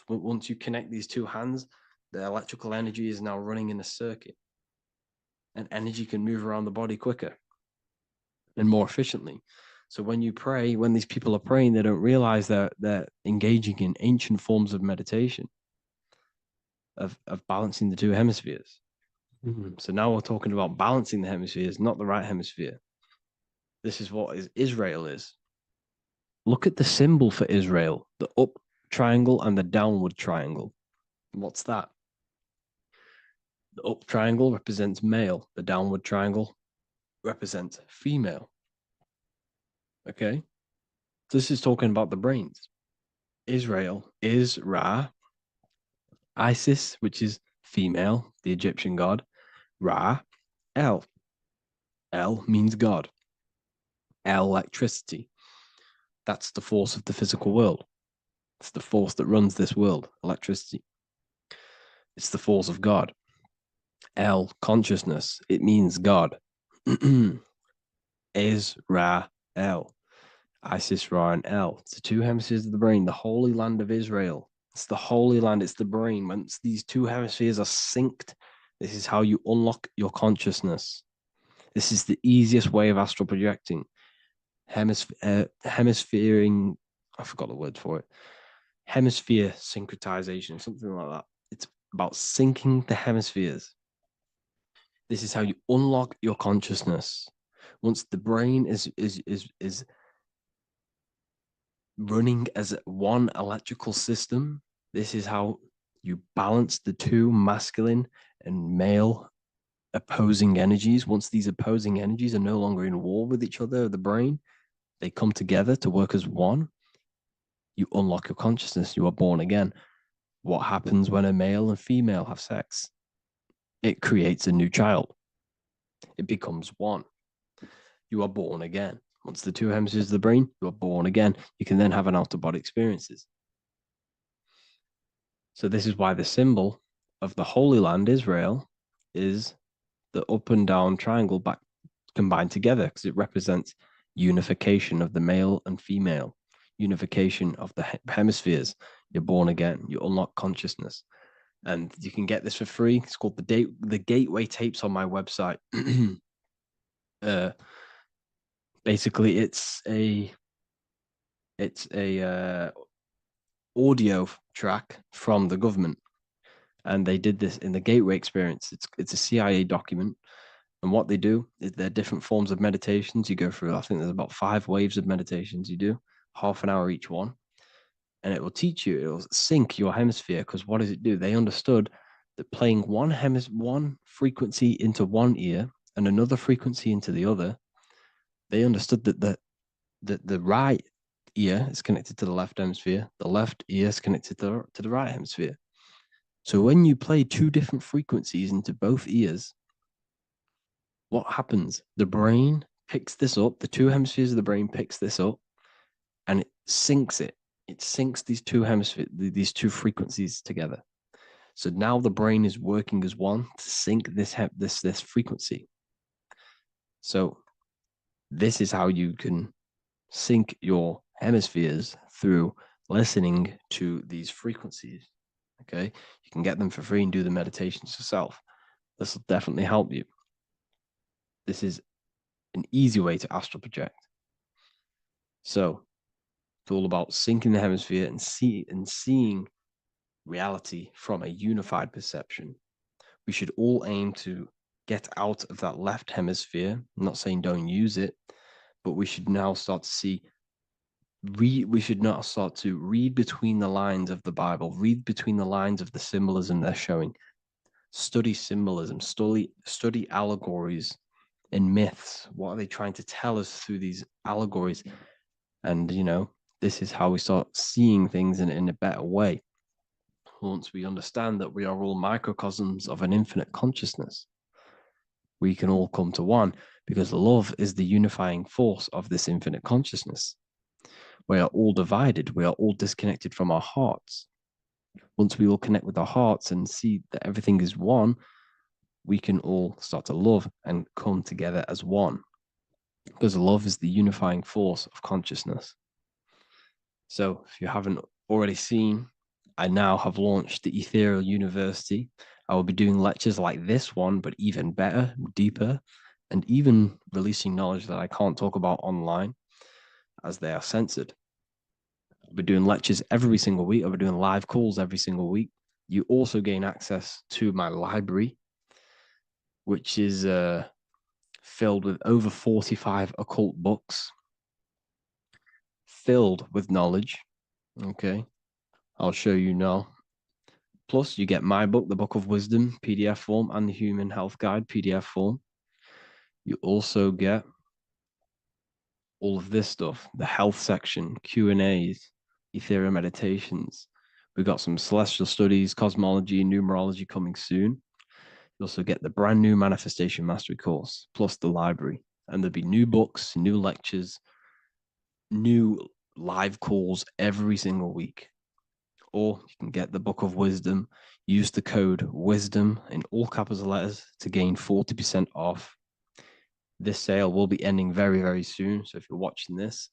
Once you connect these two hands, the electrical energy is now running in a circuit, and energy can move around the body quicker and more efficiently. So when you pray, when these people are praying, they don't realize that they're engaging in ancient forms of meditation, of balancing the two hemispheres. So now we're talking about balancing the hemispheres, not the right hemisphere. This is what Israel is. Look at the symbol for Israel, the up triangle and the downward triangle. What's that? The up triangle represents male. The downward triangle represents female. Okay? This is talking about the brains. Israel is Ra. Isis, which is female, the Egyptian god. Ra, El. El means God. Electricity. That's the force of the physical world. It's the force that runs this world, electricity. It's the force of God. El, consciousness. It means God. Is Ra, El. Isis, Ra, and El. It's the two hemispheres of the brain, the holy land of Israel. It's the holy land, it's the brain. Once these two hemispheres are synced, this is how you unlock your consciousness. This is the easiest way of astral projecting. Hemisphering, I forgot the word for it. Hemisphere syncretization, something like that. It's about syncing the hemispheres. This is how you unlock your consciousness. Once the brain is running as one electrical system, this is how you balance the two masculine and male opposing energies. Once these opposing energies are no longer in war with each other, the brain, they come together to work as one. You unlock your consciousness. You are born again. What happens when a male and female have sex? It creates a new child. It becomes one. You are born again. Once the two hemispheres of the brain, you are born again. You can then have an out-of-body experiences. So this is why the symbol of the Holy Land, Israel, is the up and down triangle back combined together, because it represents unification of the male and female, unification of the hemispheres. You're born again. You unlock consciousness. And you can get this for free. It's called the Gateway Tapes on my website. Basically, it's a audio track from the government, and they did this in the Gateway Experience. It's a CIA document, and what they do is there are different forms of meditations you go through. I think there's about 5 waves of meditations you do, half an hour each one, and it will teach you. It will sync your hemisphere, because what does it do? They understood that playing one frequency into one ear and another frequency into the other, they understood that the right ear is connected to the left hemisphere, the left ear is connected to the right hemisphere. So when you play 2 different frequencies into both ears, what happens? The brain picks this up, the 2 hemispheres of the brain picks this up, and it syncs it. It syncs these 2 hemispheres, these 2 frequencies together. So now the brain is working as one to sync this frequency. So this is how you can sync your hemispheres, through listening to these frequencies. Okay, you can get them for free and do the meditations yourself. This will definitely help you. This is an easy way to astral project. So it's all about syncing the hemisphere and seeing reality from a unified perception. We should all aim to get out of that left hemisphere. I'm not saying don't use it, but we should now start to see we should now start to read between the lines of the Bible, read between the lines of the symbolism they're showing, study symbolism, study allegories and myths. What are they trying to tell us through these allegories? And this is how we start seeing things in a better way. Once we understand that we are all microcosms of an infinite consciousness, we can all come to one, because love is the unifying force of this infinite consciousness. We are all divided. We are all disconnected from our hearts. Once we all connect with our hearts and see that everything is one, we can all start to love and come together as one, because love is the unifying force of consciousness. So if you haven't already seen, I now have launched the Ethereal University. I will be doing lectures like this one, but even better, deeper, and even releasing knowledge that I can't talk about online as they are censored. I'll be doing lectures every single week. I'll be doing live calls every single week. You also gain access to my library, which is filled with over 45 occult books, filled with knowledge. Okay, I'll show you now. Plus, you get my book, The Book of Wisdom, PDF form, and the Human Health Guide, PDF form. You also get all of this stuff, the health section, Q&As, Ethereal meditations. We've got some celestial studies, cosmology, numerology coming soon. You also get the brand new Manifestation Mastery course, plus the library. And there'll be new books, new lectures, new live calls every single week. Or you can get the Book of Wisdom, use the code WISDOM in all capital letters to gain 40% off. This sale will be ending very, very soon. So if you're watching this,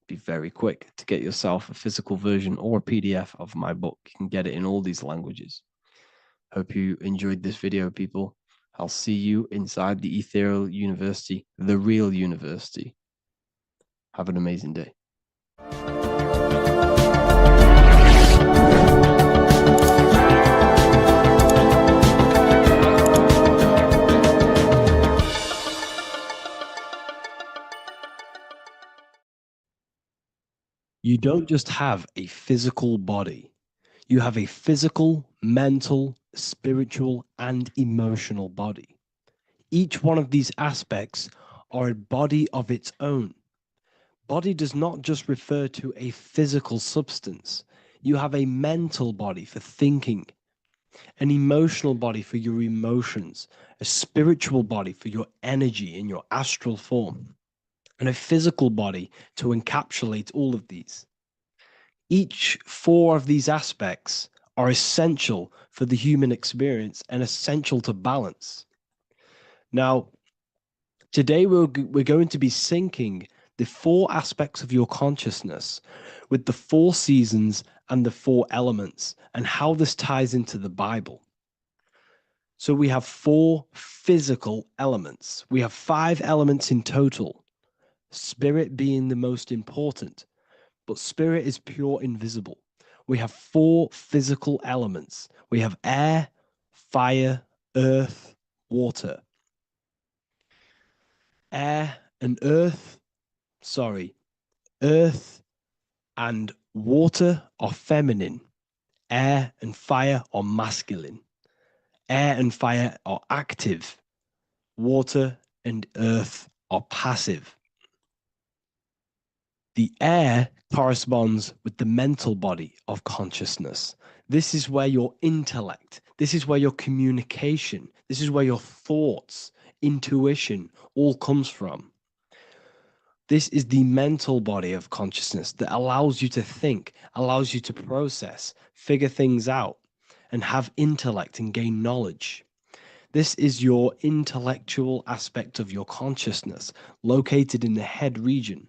be very quick to get yourself a physical version or a PDF of my book. You can get it in all these languages. Hope you enjoyed this video, people. I'll see you inside the Ethereal University, the real university. Have an amazing day. You don't just have a physical body. You have a physical, mental, spiritual, and emotional body. Each one of these aspects are a body of its own. Body does not just refer to a physical substance. You have a mental body for thinking, an emotional body for your emotions, a spiritual body for your energy in your astral form, and a physical body to encapsulate all of these. Each four of these aspects are essential for the human experience and essential to balance. Now, today we're going to be syncing the four aspects of your consciousness with the four seasons and the four elements, and how this ties into the Bible. So we have four physical elements. We have 5 elements in total, spirit being the most important, but spirit is pure invisible. We have 4 physical elements. We have air, fire, earth, water. Earth and water are feminine. Air and fire are masculine. Air and fire are active. Water and earth are passive. The air corresponds with the mental body of consciousness. This is where your intellect, this is where your communication, this is where your thoughts, intuition all comes from. This is the mental body of consciousness that allows you to think, allows you to process, figure things out, and have intellect and gain knowledge. This is your intellectual aspect of your consciousness, located in the head region.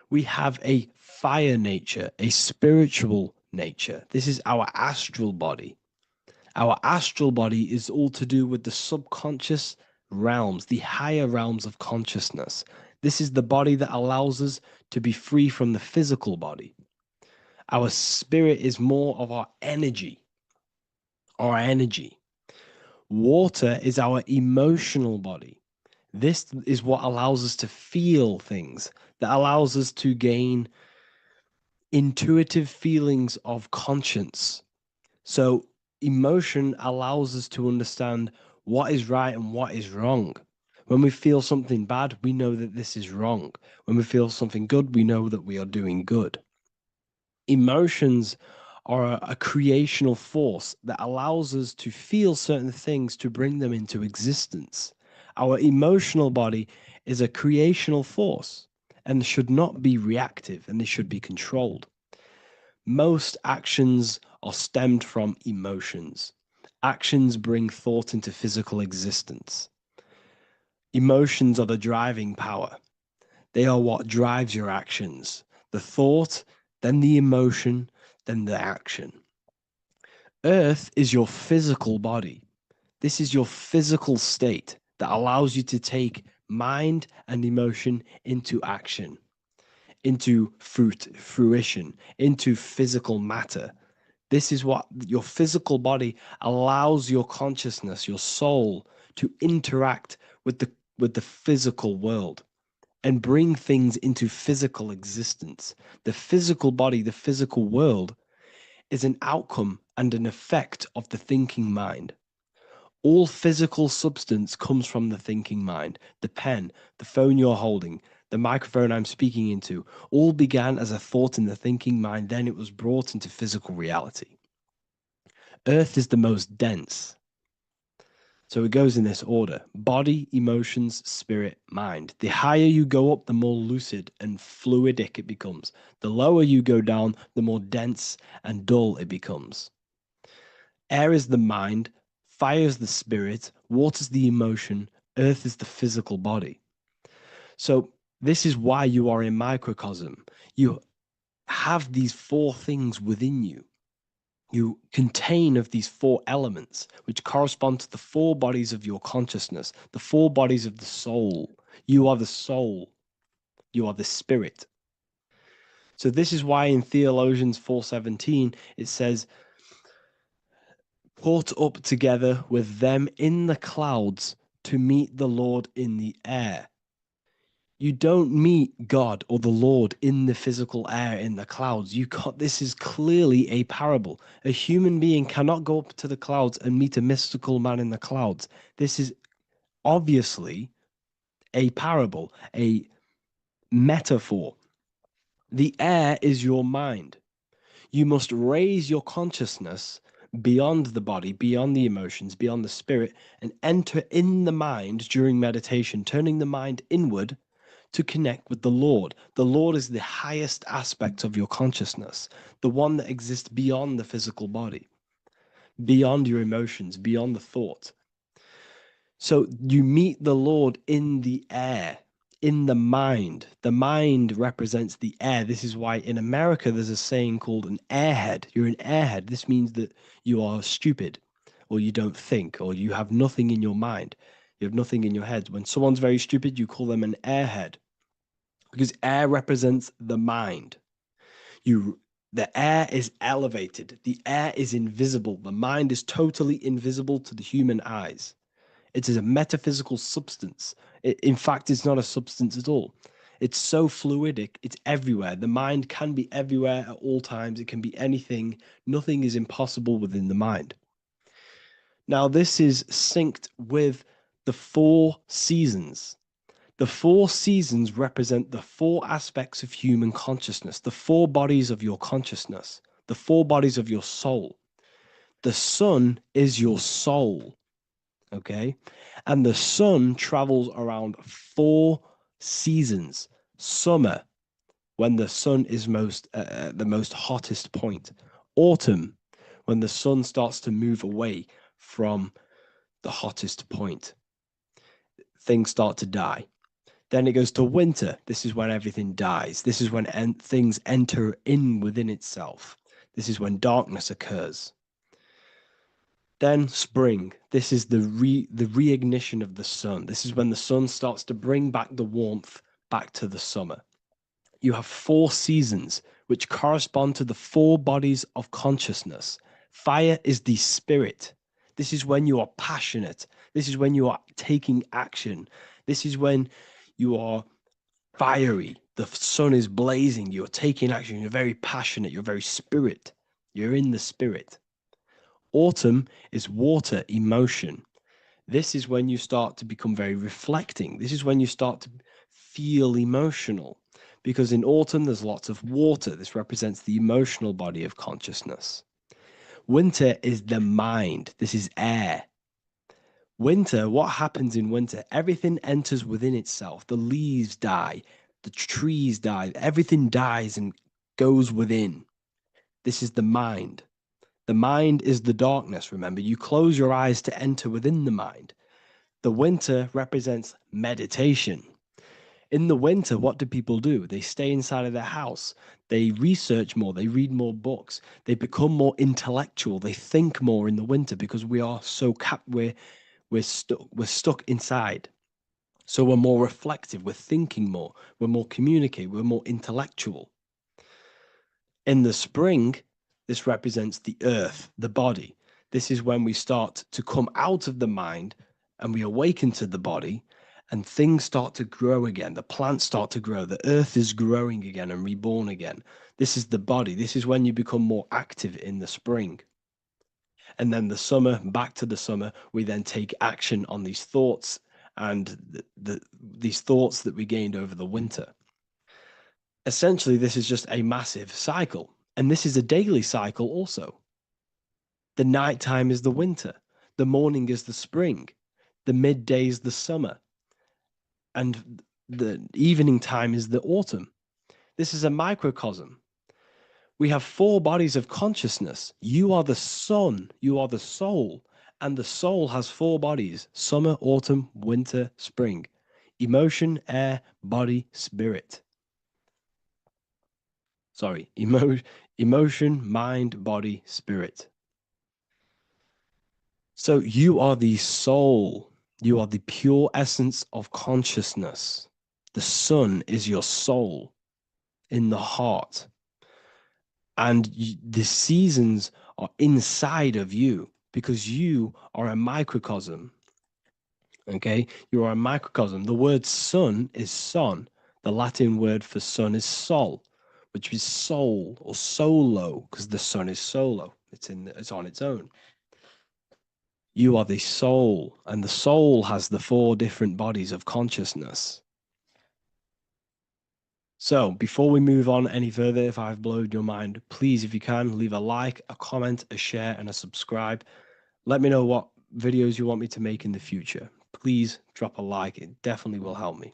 We have a fire nature, a spiritual nature. This is our astral body. Our astral body is all to do with the subconscious realms, the higher realms of consciousness. This is the body that allows us to be free from the physical body. Our spirit is more of our energy. Water is our emotional body. This is what allows us to feel things, that allows us to gain intuitive feelings of conscience. So emotion allows us to understand what is right and what is wrong. When we feel something bad, we know that this is wrong. When we feel something good, we know that we are doing good. Emotions are a creational force that allows us to feel certain things to bring them into existence. Our emotional body is a creational force and should not be reactive, and they should be controlled. Most actions are stemmed from emotions. Actions bring thought into physical existence. Emotions are the driving power. They are what drives your actions. The thought, then the emotion, then the action. Earth is your physical body. This is your physical state that allows you to take mind and emotion into action, into fruition, into physical matter. This is what your physical body allows your consciousness, your soul, to interact with the physical world and bring things into physical existence. The physical body, the physical world, is an outcome and an effect of the thinking mind. All physical substance comes from the thinking mind. The pen, the phone you're holding, the microphone I'm speaking into, all began as a thought in the thinking mind, then it was brought into physical reality. Earth is the most dense. So it goes in this order: body, emotions, spirit, mind. The higher you go up, the more lucid and fluidic it becomes. The lower you go down, the more dense and dull it becomes. Air is the mind, fire is the spirit, water is the emotion, earth is the physical body. So this is why you are a microcosm. You have these four things within you. You contain of these four elements, which correspond to the four bodies of your consciousness, the four bodies of the soul. You are the soul. You are the spirit. So this is why in Theologians 4:17 it says, "Caught up together with them in the clouds to meet the Lord in the air." You don't meet God or the Lord in the physical air, in the clouds. This is clearly a parable. A human being cannot go up to the clouds and meet a mystical man in the clouds. This is obviously a parable, a metaphor. The air is your mind. You must raise your consciousness beyond the body, beyond the emotions, beyond the spirit, and enter in the mind during meditation, turning the mind inward to connect with the Lord. The Lord is the highest aspect of your consciousness, the one that exists beyond the physical body, beyond your emotions, beyond the thought. So you meet the Lord in the air, in the mind. The mind represents the air. This is why in America there's a saying called an airhead. You're an airhead. This means that you are stupid, or you don't think, or you have nothing in your mind. You have nothing in your head. When someone's very stupid, you call them an airhead, because air represents the mind. The air is elevated. The air is invisible. The mind is totally invisible to the human eyes. It is a metaphysical substance. In fact, it's not a substance at all. It's so fluidic. It's everywhere. The mind can be everywhere at all times. It can be anything. Nothing is impossible within the mind. Now, this is synced with the four seasons. The four seasons represent the four aspects of human consciousness, the four bodies of your consciousness, the four bodies of your soul. The sun is your soul, okay? And the sun travels around four seasons. Summer, when the sun is the most hottest point. Autumn, when the sun starts to move away from the hottest point. Things start to die. Then it goes to winter. This is when everything dies. This is when things enter in within itself. This is when darkness occurs. Then spring. This is the reignition of the sun. This is when the sun starts to bring back the warmth back to the summer. You have four seasons which correspond to the four bodies of consciousness. Fire is the spirit. This is when you are passionate. This is when you are taking action. This is when you are fiery. The sun is blazing. You're taking action. You're very passionate. You're very spirit. You're in the spirit. Autumn is water, emotion. This is when you start to become very reflecting. This is when you start to feel emotional. Because in autumn, there's lots of water. This represents the emotional body of consciousness. Winter is the mind. This is air. Winter, what happens in winter? Everything enters within itself. The leaves die, the trees die, everything dies and goes within. This is the mind. The mind is the darkness, remember. You close your eyes to enter within the mind. The winter represents meditation. In the winter, what do people do? They stay inside of their house. They research more. They read more books. They become more intellectual. They think more in the winter because we are so we're stuck inside. So we're more reflective. We're thinking more. We're more communicative. We're more intellectual. In the spring, this represents the earth, the body. This is when we start to come out of the mind and we awaken to the body, and things start to grow again. The plants start to grow. The earth is growing again and reborn again. This is the body. This is when you become more active in the spring. And then the summer, back to the summer, we then take action on these thoughts and these thoughts that we gained over the winter. Essentially, this is just a massive cycle. And this is a daily cycle also. The nighttime is the winter. The morning is the spring. The midday is the summer. And the evening time is the autumn. This is a microcosm. We have 4 bodies of consciousness. You are the sun, you are the soul, and the soul has 4 bodies: summer, autumn, winter, spring. Emotion, air, body, spirit. Sorry, emotion, mind, body, spirit. So you are the soul. You are the pure essence of consciousness. The sun is your soul in the heart. And the seasons are inside of you because you are a microcosm. Okay? You are a microcosm. The word sun is son. The Latin word for sun is sol, which is soul or solo, because the sun is solo. It's on its own. You are the soul, and the soul has the 4 different bodies of consciousness. So before we move on any further, if I've blown your mind, please, if you can, leave a like, a comment, a share, and a subscribe. Let me know what videos you want me to make in the future. Please drop a like. It definitely will help me.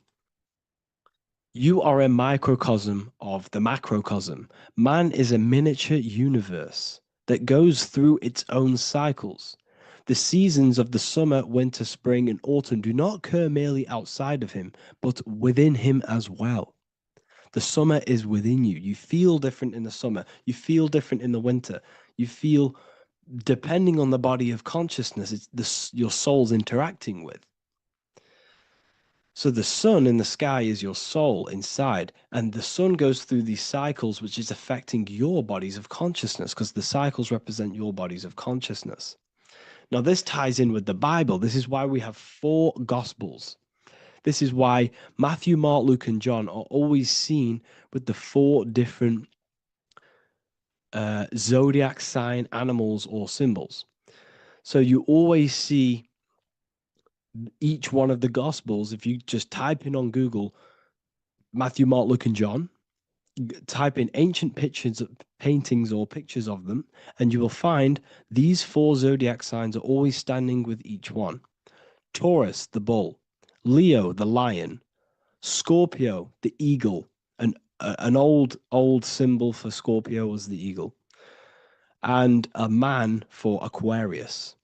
You are a microcosm of the macrocosm. Man is a miniature universe that goes through its own cycles. The seasons of the summer, winter, spring, and autumn do not occur merely outside of him, but within him as well. The summer is within you. You feel different in the summer. You feel different in the winter. You feel, depending on the body of consciousness, it's your soul's interacting with. So the sun in the sky is your soul inside, and the sun goes through these cycles, which is affecting your bodies of consciousness, because the cycles represent your bodies of consciousness. Now, this ties in with the Bible. This is why we have 4 Gospels. This is why Matthew, Mark, Luke, and John are always seen with the 4 different zodiac sign animals or symbols. So you always see each one of the Gospels. If you just type in on Google Matthew, Mark, Luke, and John, type in ancient pictures, paintings or pictures of them, and you will find these 4 zodiac signs are always standing with each one. Taurus, the bull; Leo, the lion; Scorpio, the eagle. An old symbol for Scorpio was the eagle, and a man for Aquarius.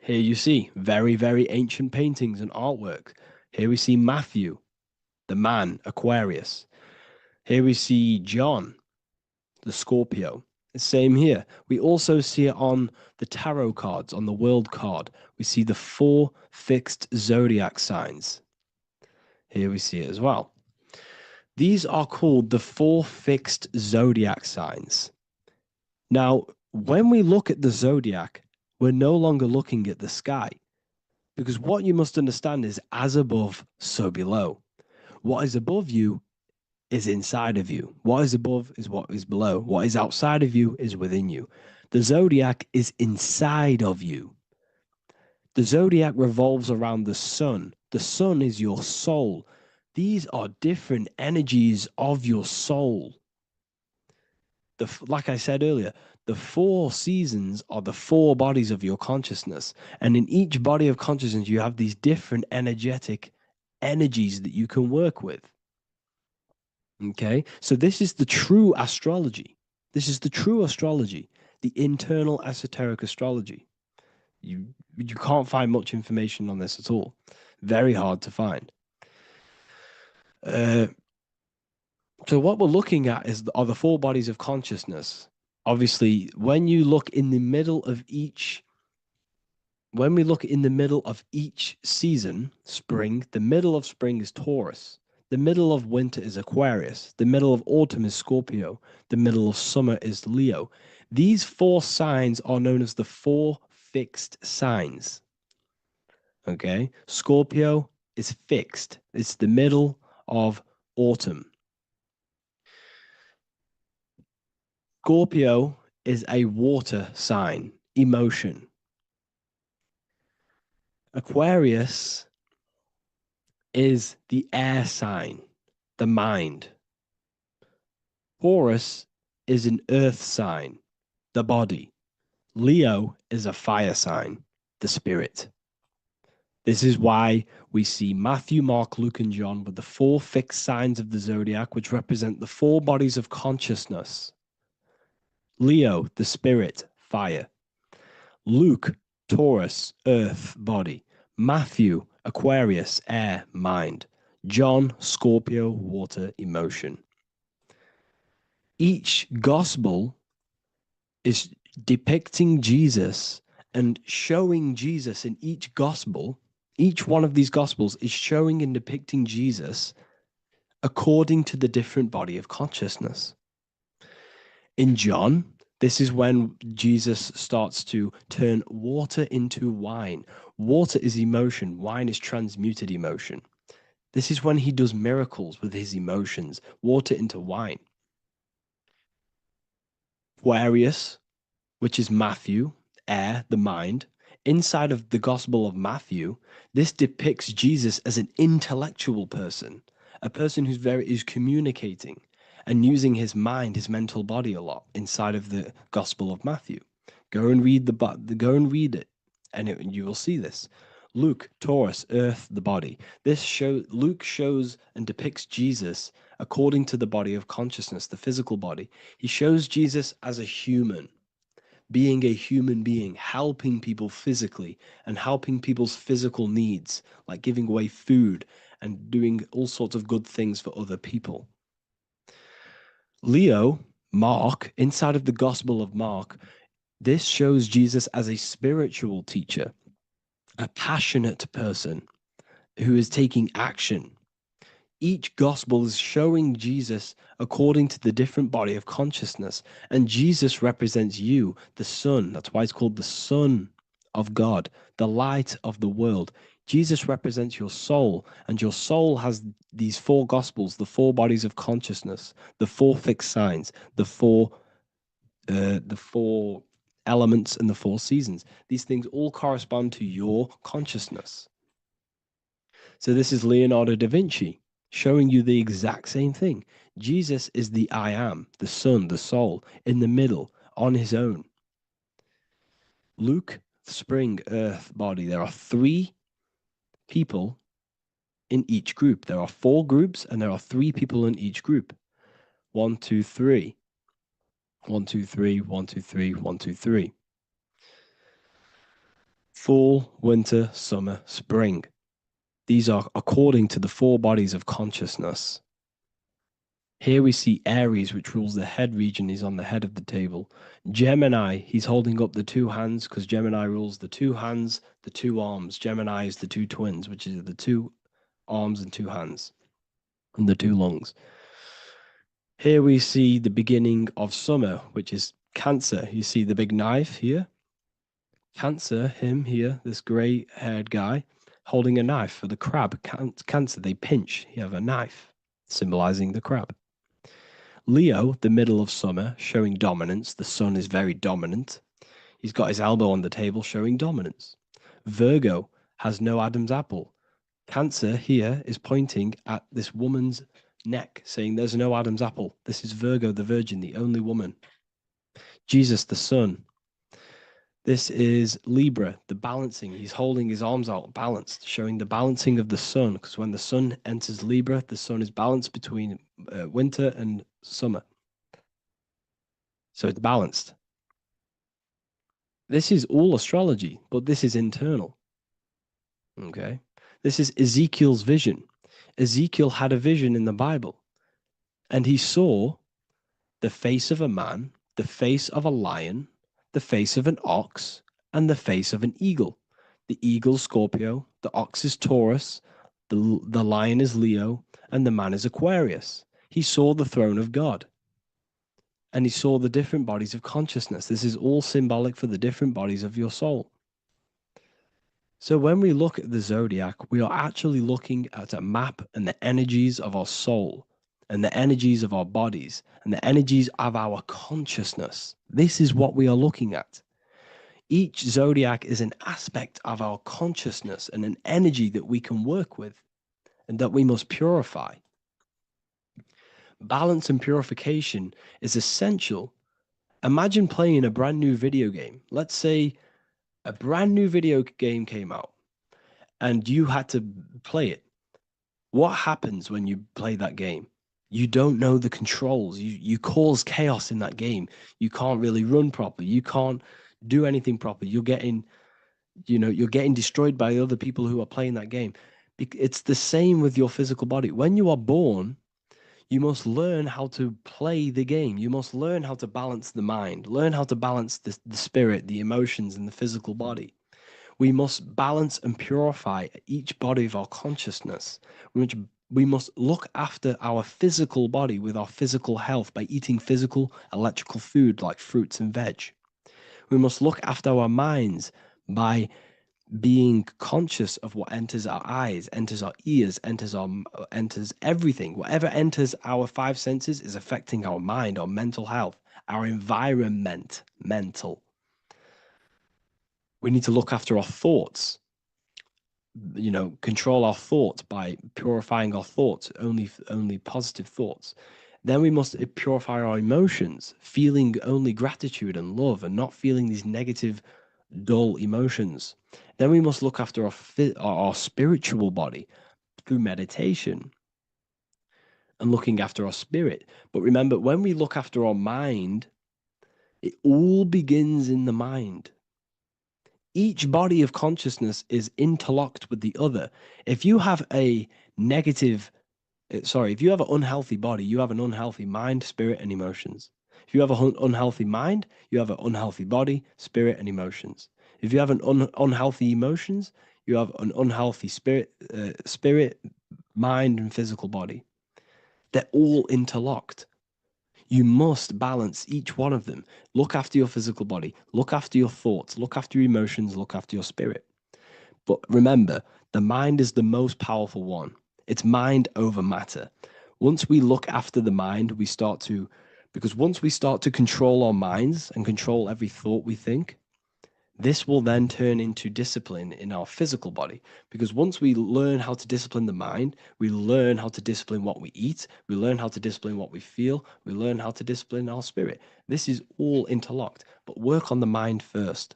Here you see very, very ancient paintings and artwork. Here we see Matthew, the man, Aquarius. Here we see John, the Scorpio. Same here. We also see it on the tarot cards, on the world card. We see the 4 fixed zodiac signs. Here we see it as well. These are called the 4 fixed zodiac signs. Now, when we look at the zodiac, We're no longer looking at the sky. Because what you must understand is as above, so below. What is above you is inside of you. What is above is what is below. What is outside of you is within you. The zodiac is inside of you. The zodiac revolves around the sun. The sun is your soul. These are different energies of your soul. Like I said earlier, the 4 seasons are the 4 bodies of your consciousness. And in each body of consciousness, you have these different energetic energies that you can work with. Okay, so this is the true astrology. This is the true astrology, the internal esoteric astrology. You can't find much information on this at all. Very hard to find. So what we're looking at are the 4 bodies of consciousness. Obviously, when we look in the middle of each season, spring, the middle of spring is Taurus. The middle of winter is Aquarius. The middle of autumn is Scorpio. The middle of summer is Leo. These 4 signs are known as the 4 fixed signs. Okay, Scorpio is fixed. It's the middle of autumn. Scorpio is a water sign, emotion. Aquarius is the air sign, the mind. Taurus is an earth sign, the body. Leo is a fire sign, the spirit. This is why we see Matthew, Mark, Luke, and John with the 4 fixed signs of the zodiac, which represent the 4 bodies of consciousness. Leo, the spirit, fire. Luke, Taurus, earth, body. Matthew, Aquarius, air, mind. John, Scorpio, water, emotion. Each gospel is depicting Jesus and showing Jesus in each gospel. Each one of these gospels is showing and depicting Jesus according to the different body of consciousness. In John, this is when Jesus starts to turn water into wine. Water is emotion. Wine is transmuted emotion. This is when he does miracles with his emotions, water into wine. Aquarius, which is Matthew, air, the mind. Inside of the Gospel of Matthew, this depicts Jesus as an intellectual person, a person is communicating and using his mind, his mental body a lot inside of the Gospel of Matthew. Go and read it, and you will see this. Luke, Taurus, earth, the body. Luke shows and depicts Jesus according to the body of consciousness, the physical body. He shows Jesus as a human, being a human being, helping people physically and helping people's physical needs, like giving away food and doing all sorts of good things for other people. Leo, Mark, inside of the Gospel of Mark, this shows Jesus as a spiritual teacher, a passionate person who is taking action. Each gospel is showing Jesus according to the different body of consciousness. And Jesus represents you, the sun. That's why it's called the Son of God, the light of the world. Jesus represents your soul, and your soul has these 4 gospels, the 4 bodies of consciousness, the 4 fixed signs, the 4 elements and the 4 seasons. These things all correspond to your consciousness. So this is Leonardo da Vinci showing you the exact same thing. Jesus is the I am, the sun, the soul, in the middle, on his own. Luke, spring, earth, body. There are 3 people in each group. There are 4 groups, and there are 3 people in each group. 1, 2, 3. 1, 2, 3, 1, 2, 3, 1, 2, 3. Fall, winter, summer, spring. These are according to the 4 bodies of consciousness. Here we see Aries, which rules the head region. He's on the head of the table. Gemini, he's holding up the 2 hands because Gemini rules the 2 hands, the 2 arms. Gemini is the 2 twins, which is the 2 arms and 2 hands, and the 2 lungs. Here we see the beginning of summer, which is Cancer. You see the big knife here. Cancer, him here, this grey-haired guy, holding a knife for the crab. Cancer, they pinch. You have a knife, symbolizing the crab. Leo, the middle of summer, showing dominance. The sun is very dominant. He's got his elbow on the table, showing dominance. Virgo has no Adam's apple. Cancer here is pointing at this woman's neck, saying there's no Adam's apple. This is Virgo, the virgin, the only woman. Jesus, the sun. This is Libra, the balancing. He's holding his arms out, balanced, showing the balancing of the sun. Because when the sun enters Libra, the sun is balanced between winter and summer. So it's balanced. This is all astrology, but this is internal. Okay. This is Ezekiel's vision. Ezekiel had a vision in the Bible, and he saw the face of a man, the face of a lion, the face of an ox, and the face of an eagle. The eagle, Scorpio, the ox is Taurus, the lion is Leo, and the man is Aquarius. He saw the throne of God, and he saw the different bodies of consciousness. This is all symbolic for the different bodies of your soul. So when we look at the zodiac, we are actually looking at a map and the energies of our soul and the energies of our bodies and the energies of our consciousness. This is what we are looking at. Each zodiac is an aspect of our consciousness and an energy that we can work with and that we must purify. Balance and purification is essential. Imagine playing a brand new video game. Let's say a brand new video game came out and you had to play it. What happens when you play that game? You don't know the controls. You cause chaos in that game. You can't really run properly. You can't do anything properly. You're getting destroyed by other people who are playing that game. It's the same with your physical body. When you are born, you must learn how to play the game. You must learn how to balance the mind, learn how to balance the spirit, the emotions, and the physical body. We must balance and purify each body of our consciousness. We must look after our physical body with our physical health by eating physical, electrical food like fruits and veg. We must look after our minds by being conscious of what enters our eyes, enters our ears, enters everything. Whatever enters our five senses is affecting our mind, our mental health, our environment, mental. We need to look after our thoughts, control our thoughts by purifying our thoughts, only positive thoughts. Then we must purify our emotions, feeling only gratitude and love and not feeling these negative, dull emotions. Then we must look after our spiritual body through meditation and looking after our spirit. But remember, when we look after our mind, it all begins in the mind. Each body of consciousness is interlocked with the other. If you have if you have an unhealthy body, you have an unhealthy mind, spirit, and emotions. If you have an unhealthy mind, you have an unhealthy body, spirit, and emotions. If you have an unhealthy emotions, you have an unhealthy spirit, mind, and physical body. They're all interlocked. You must balance each one of them. Look after your physical body. Look after your thoughts. Look after your emotions. Look after your spirit. But remember, the mind is the most powerful one. It's mind over matter. Once we look after the mind, because once we start to control our minds and control every thought we think, this will then turn into discipline in our physical body. Because once we learn how to discipline the mind, we learn how to discipline what we eat, we learn how to discipline what we feel, we learn how to discipline our spirit. This is all interlocked, but work on the mind first.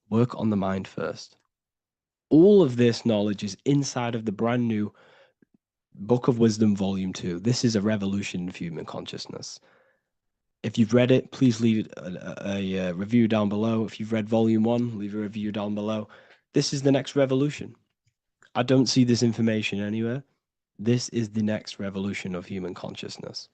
Work on the mind first. All of this knowledge is inside of the brand new Book of Wisdom, Volume 2. This is a revolution of human consciousness. If you've read it, please leave a review down below. If you've read Volume 1, leave a review down below. This is the next revolution. I don't see this information anywhere. This is the next revolution of human consciousness.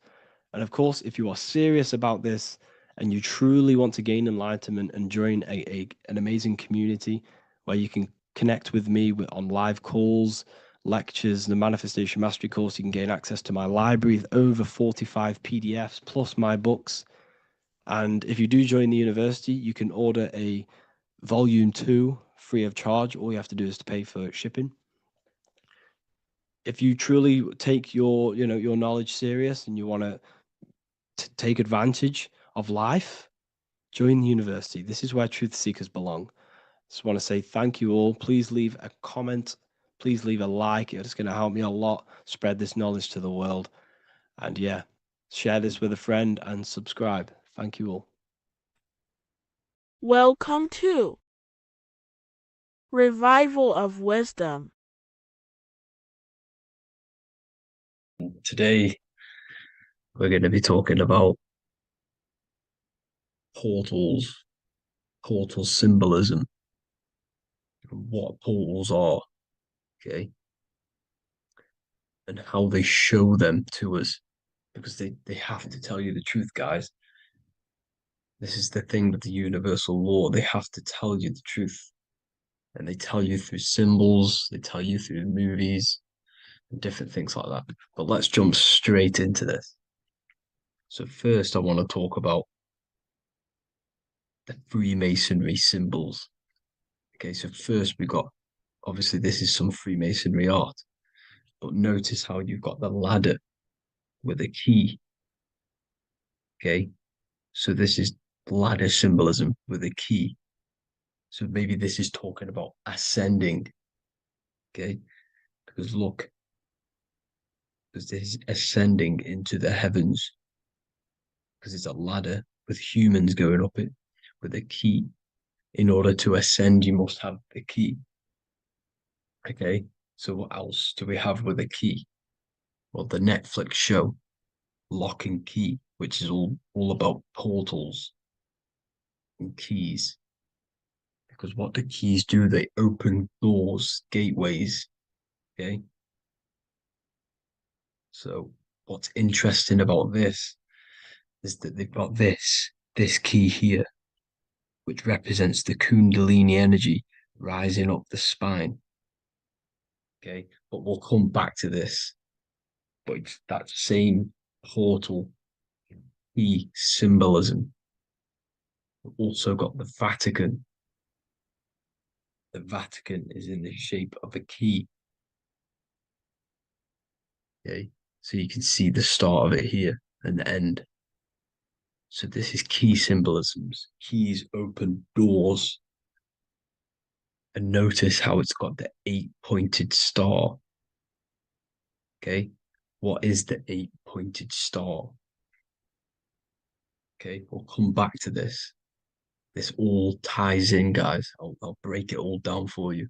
And of course, if you are serious about this and you truly want to gain enlightenment and join an amazing community where you can connect with me on live calls, lectures, the Manifestation Mastery course, you can gain access to my library with over 45 PDFs plus my books. And if you do join the university, you can order a Volume 2, free of charge. All you have to do is to pay for shipping. If you truly take your knowledge serious and you want to take advantage of life, join the university. This is where truth seekers belong. Just want to say thank you all. Please leave a comment. Please leave a like. It's going to help me a lot spread this knowledge to the world. And yeah, share this with a friend and subscribe. Thank you all. Welcome to Revival of Wisdom. Today, we're going to be talking about portal symbolism, what portals are, okay, and how they show them to us, because they have to tell you the truth, guys. This is the thing with the universal law. They have to tell you the truth. And they tell you through symbols, they tell you through movies, and different things like that. But let's jump straight into this. So first, I want to talk about the Freemasonry symbols. Okay, so first we got, obviously this is some Freemasonry art, but notice how you've got the ladder with a key. Okay, so this is ladder symbolism with a key. So maybe this is talking about ascending. Okay, because look, because this is ascending into the heavens, because it's a ladder with humans going up it with a key. In order to ascend, you must have the key. Okay, so what else do we have with a key? Well, the Netflix show Lock and Key, which is all about portals and keys. Because what the keys do, they open doors, gateways. Okay. So what's interesting about this is that they've got this key here, which represents the Kundalini energy rising up the spine. Okay, but we'll come back to this. But it's that same portal key symbolism. We've also got the Vatican. The Vatican is in the shape of a key. Okay, so you can see the start of it here and the end. So this is key symbolisms. Keys open doors. And notice how it's got the 8-pointed star. Okay, what is the 8-pointed star? Okay, we'll come back to this. This all ties in, guys. I'll break it all down for you.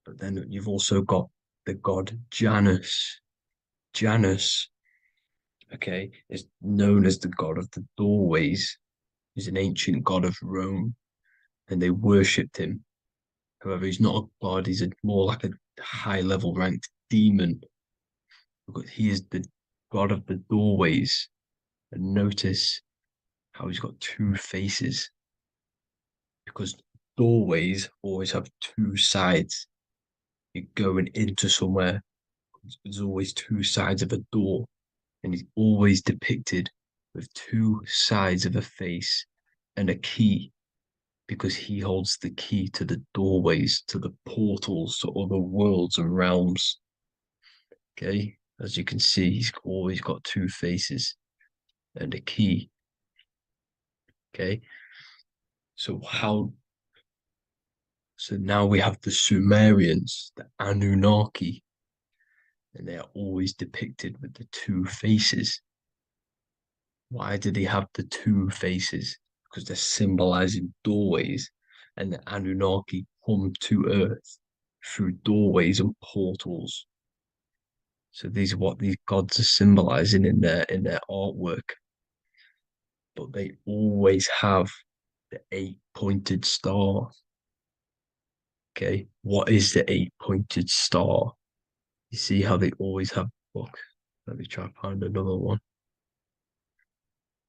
But then you've also got the god Janus. Janus, okay, is known as the god of the doorways. He's an ancient god of Rome, and they worshipped him. However, he's not a god, he's more like a high-level ranked demon. Because he is the god of the doorways. And notice how he's got two faces. Because doorways always have two sides. You're going into somewhere, there's always two sides of a door. And he's always depicted with two sides of a face and a key, because he holds the key to the doorways, to the portals, to other worlds and realms. Okay, as you can see, he's always got two faces and a key. Okay, so now we have the Sumerians, the Anunnaki, and they are always depicted with the two faces. Why do they have the two faces? Because they're symbolizing doorways, and the Anunnaki come to Earth through doorways and portals. So these are what these gods are symbolizing in their artwork. But they always have the 8-pointed star. Okay, what is the 8-pointed star? You see how they always have. Look, let me try to find another one.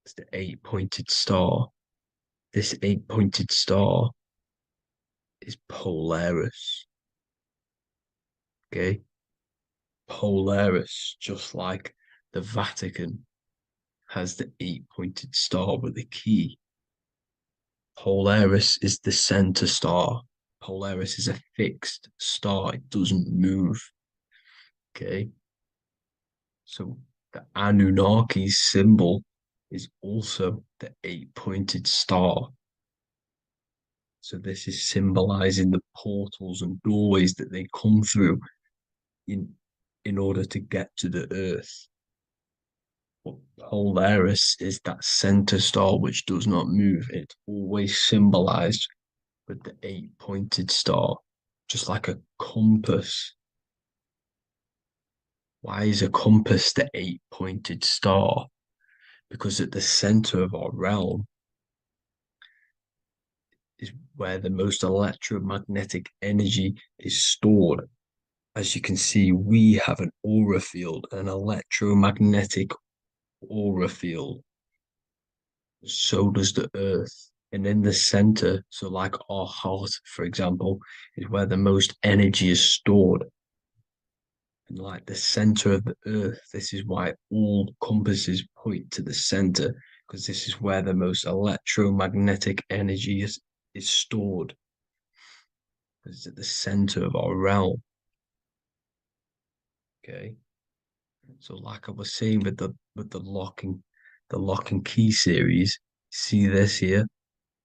It's the 8-pointed star. This 8-pointed star is Polaris. Okay, Polaris, just like the Vatican has the 8-pointed star with a key. Polaris is the center star. Polaris is a fixed star. It doesn't move. Okay. So the Anunnaki symbol is also the 8-pointed star. So this is symbolizing the portals and doorways that they come through in order to get to the earth. But Polaris is that center star which does not move. It's always symbolized with the 8-pointed star, just like a compass. Why is a compass the 8-pointed star? Because at the center of our realm is where the most electromagnetic energy is stored. As you can see, we have an aura field, an electromagnetic aura field. So does the earth. And in the center, so like our heart, for example, is where the most energy is stored. And like the center of the earth, this is why all compasses point to the center, because this is where the most electromagnetic energy is stored. It's at the center of our realm. Okay. So like I was saying with the lock and key series, see this here?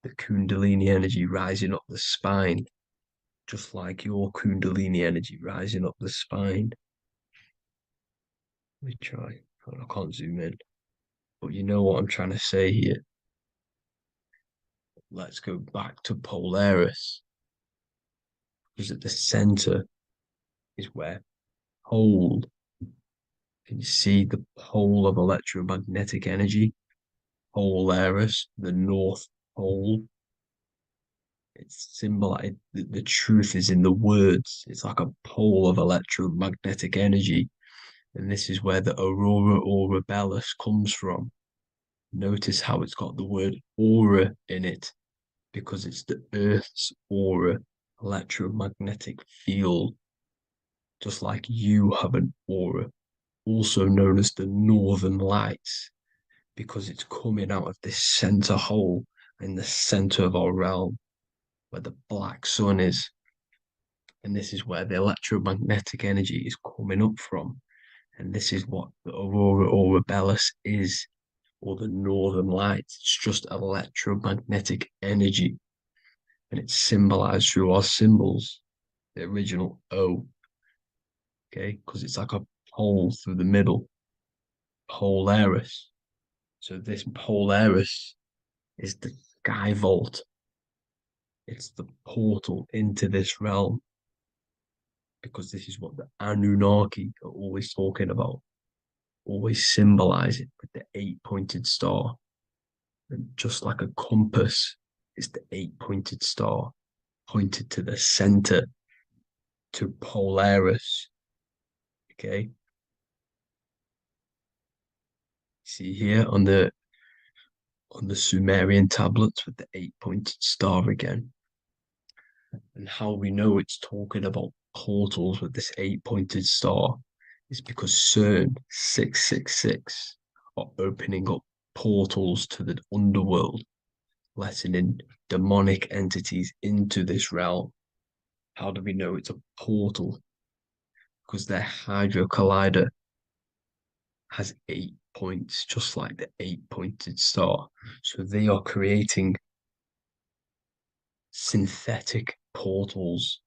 The Kundalini energy rising up the spine, just like your Kundalini energy rising up the spine. Let me try. I can't zoom in. But you know what I'm trying to say here. Let's go back to Polaris. Because at the center is where pole. Can you see the pole of electromagnetic energy? Polaris, the North Pole. It's symbolized. The truth is in the words. It's like a pole of electromagnetic energy. And this is where the aurora borealis comes from. Notice how it's got the word aura in it, because it's the Earth's aura, electromagnetic field. Just like you have an aura, also known as the northern lights, because it's coming out of this center hole in the center of our realm, where the black sun is. And this is where the electromagnetic energy is coming up from. And this is what the aurora borealis is, or the northern lights. It's just electromagnetic energy. And it's symbolized through our symbols, the original O, okay? Because it's like a pole through the middle, Polaris. So this Polaris is the sky vault. It's the portal into this realm, because this is what the Anunnaki are always talking about, always symbolizing with the 8-pointed star. And just like a compass, it's the 8-pointed star pointed to the center, to Polaris. Okay. See here on the Sumerian tablets with the 8-pointed star again. And how we know it's talking about portals with this 8-pointed star is because CERN 666 are opening up portals to the underworld, letting in demonic entities into this realm. How do we know it's a portal? Because their Hydra Collider has 8 points, just like the 8-pointed star. So they are creating synthetic portals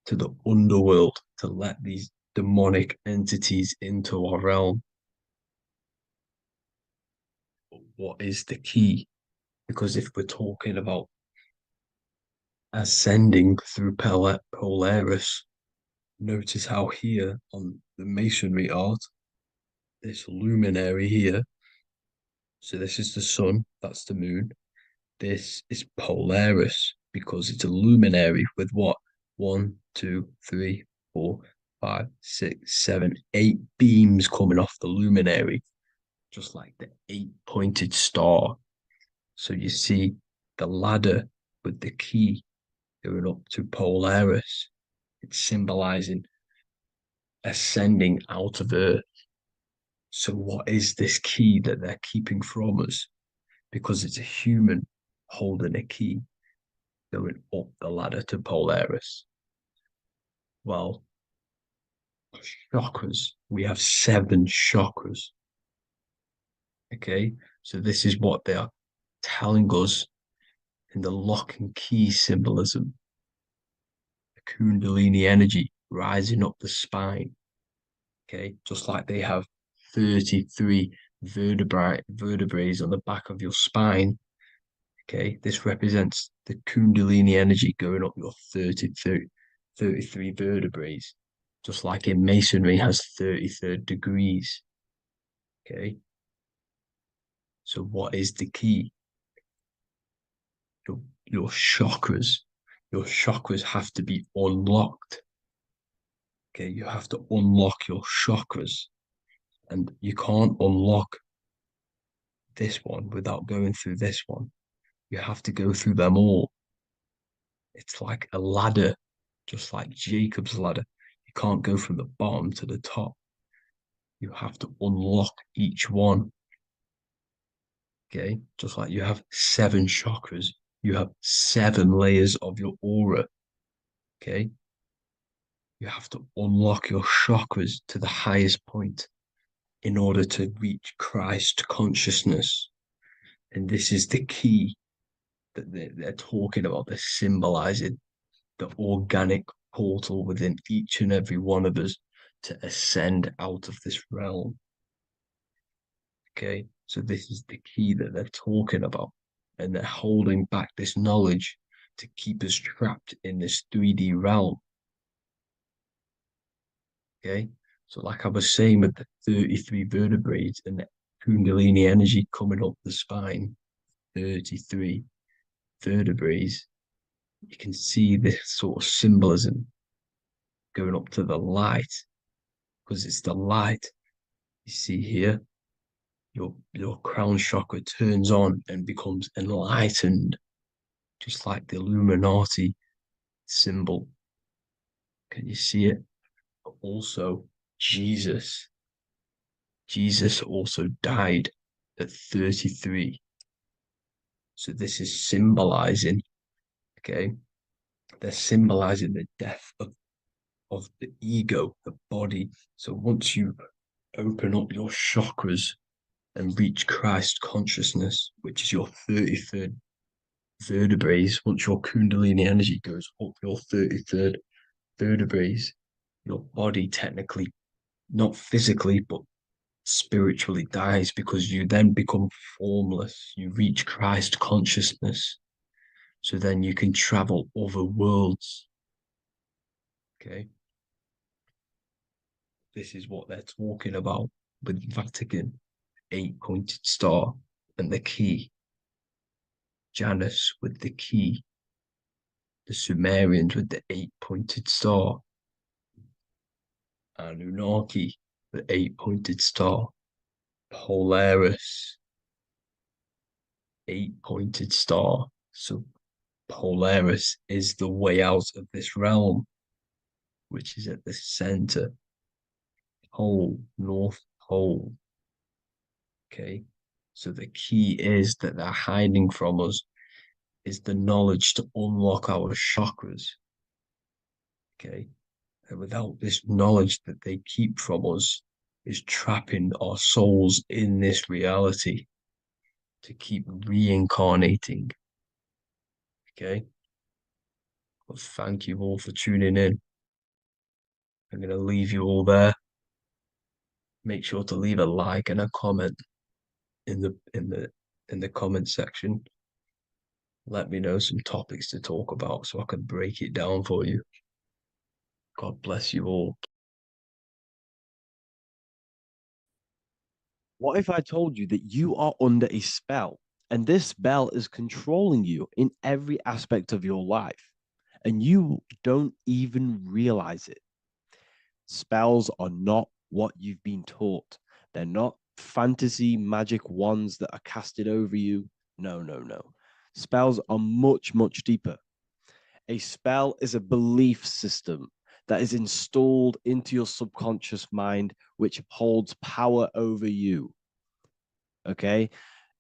to the underworld to let these demonic entities into our realm. What is the key? Because if we're talking about ascending through Polaris, notice how here on the masonry art, this luminary here, so this is the sun, that's the moon. This is Polaris because it's a luminary with what? 1, 2, 3, 4, 5, 6, 7, 8 beams coming off the luminary, just like the 8-pointed star. So you see the ladder with the key going up to Polaris. It's symbolizing ascending out of Earth. So what is this key that they're keeping from us? Because it's a human holding a key going up the ladder to Polaris? Well, chakras. We have 7 chakras. Okay, so this is what they are telling us in the lock and key symbolism. The Kundalini energy rising up the spine. Okay, just like they have 33 vertebrae on the back of your spine. Okay, this represents the Kundalini energy going up your 33 vertebrae, just like in Masonry has 33rd degrees. Okay, so what is the key? Your chakras. Your chakras have to be unlocked. Okay, you have to unlock your chakras, and you can't unlock this one without going through this one. You have to go through them all. It's like a ladder, just like Jacob's ladder. You can't go from the bottom to the top. You have to unlock each one. Okay, just like you have 7 chakras, you have 7 layers of your aura. Okay, you have to unlock your chakras to the highest point in order to reach Christ consciousness. And this is the key that they're talking about. They're symbolizing the organic portal within each and every one of us to ascend out of this realm. Okay, so this is the key that they're talking about, and they're holding back this knowledge to keep us trapped in this 3D realm. Okay, so like I was saying with the 33 vertebrae and the Kundalini energy coming up the spine, 33 vertebrae, you can see this sort of symbolism going up to the light, because it's the light. You see here, your crown chakra turns on and becomes enlightened, just like the Illuminati symbol. Can you see it? But also, Jesus also died at 33. So this is symbolizing, okay? They're symbolizing the death of the ego, the body. So once you open up your chakras and reach Christ consciousness, which is your 33rd vertebrae, once your Kundalini energy goes up your 33rd vertebrae, your body technically, not physically, but spiritually dies, because you then become formless. You reach Christ consciousness. So then you can travel other worlds. Okay. This is what they're talking about with Vatican, 8-pointed star, and the key. Janus with the key. The Sumerians with the 8-pointed star. Anunnaki, the 8-pointed star. Polaris, 8-pointed star. So Polaris is the way out of this realm, which is at the center. Pole, North Pole. Okay, so the key is that they're hiding from us is the knowledge to unlock our chakras. Okay, and without this knowledge that they keep from us, is trapping our souls in this reality to keep reincarnating. Okay, well, thank you all for tuning in. I'm going to leave you all there. Make sure to leave a like and a comment in the comment section. Let me know some topics to talk about so I can break it down for you. God bless you all. What if I told you that you are under a spell, and this spell is controlling you in every aspect of your life, and you don't even realize it? Spells are not what you've been taught. They're not fantasy magic wands that are casted over you. No, no, no. Spells are much, much deeper. A spell is a belief system that is installed into your subconscious mind, which holds power over you. Okay?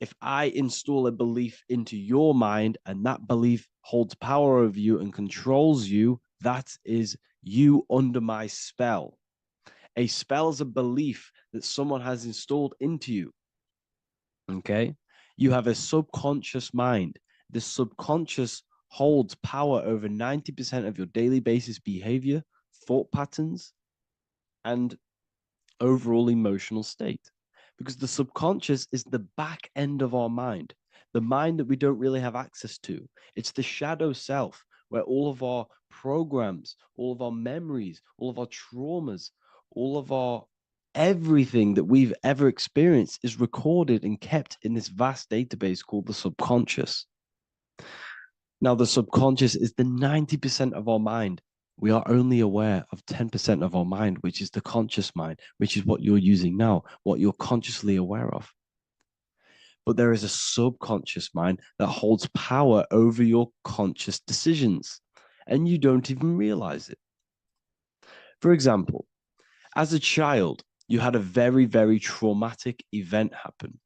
If I install a belief into your mind and that belief holds power over you and controls you, that is you under my spell. A spell is a belief that someone has installed into you. Okay? You have a subconscious mind. The subconscious holds power over 90% of your daily basis behavior, thought patterns, and overall emotional state. Because the subconscious is the back end of our mind, the mind that we don't really have access to. It's the shadow self where all of our programs, all of our memories, all of our traumas, all of our everything that we've ever experienced is recorded and kept in this vast database called the subconscious. Now, the subconscious is the 90% of our mind. We are only aware of 10% of our mind, which is the conscious mind, which is what you're using now, what you're consciously aware of. But there is a subconscious mind that holds power over your conscious decisions, and you don't even realize it. For example, as a child, you had a very, very traumatic event happen.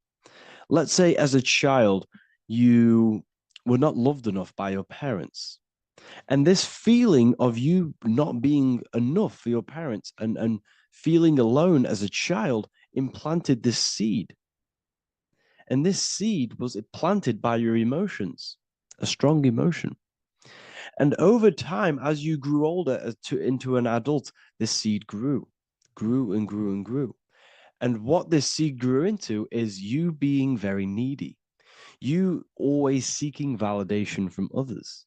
Let's say as a child, you were not loved enough by your parents. And this feeling of you not being enough for your parents and feeling alone as a child implanted this seed. And this seed was planted by your emotions, a strong emotion. And over time, as you grew older into an adult, this seed grew and grew and grew. And what this seed grew into is you being very needy, you always seeking validation from others.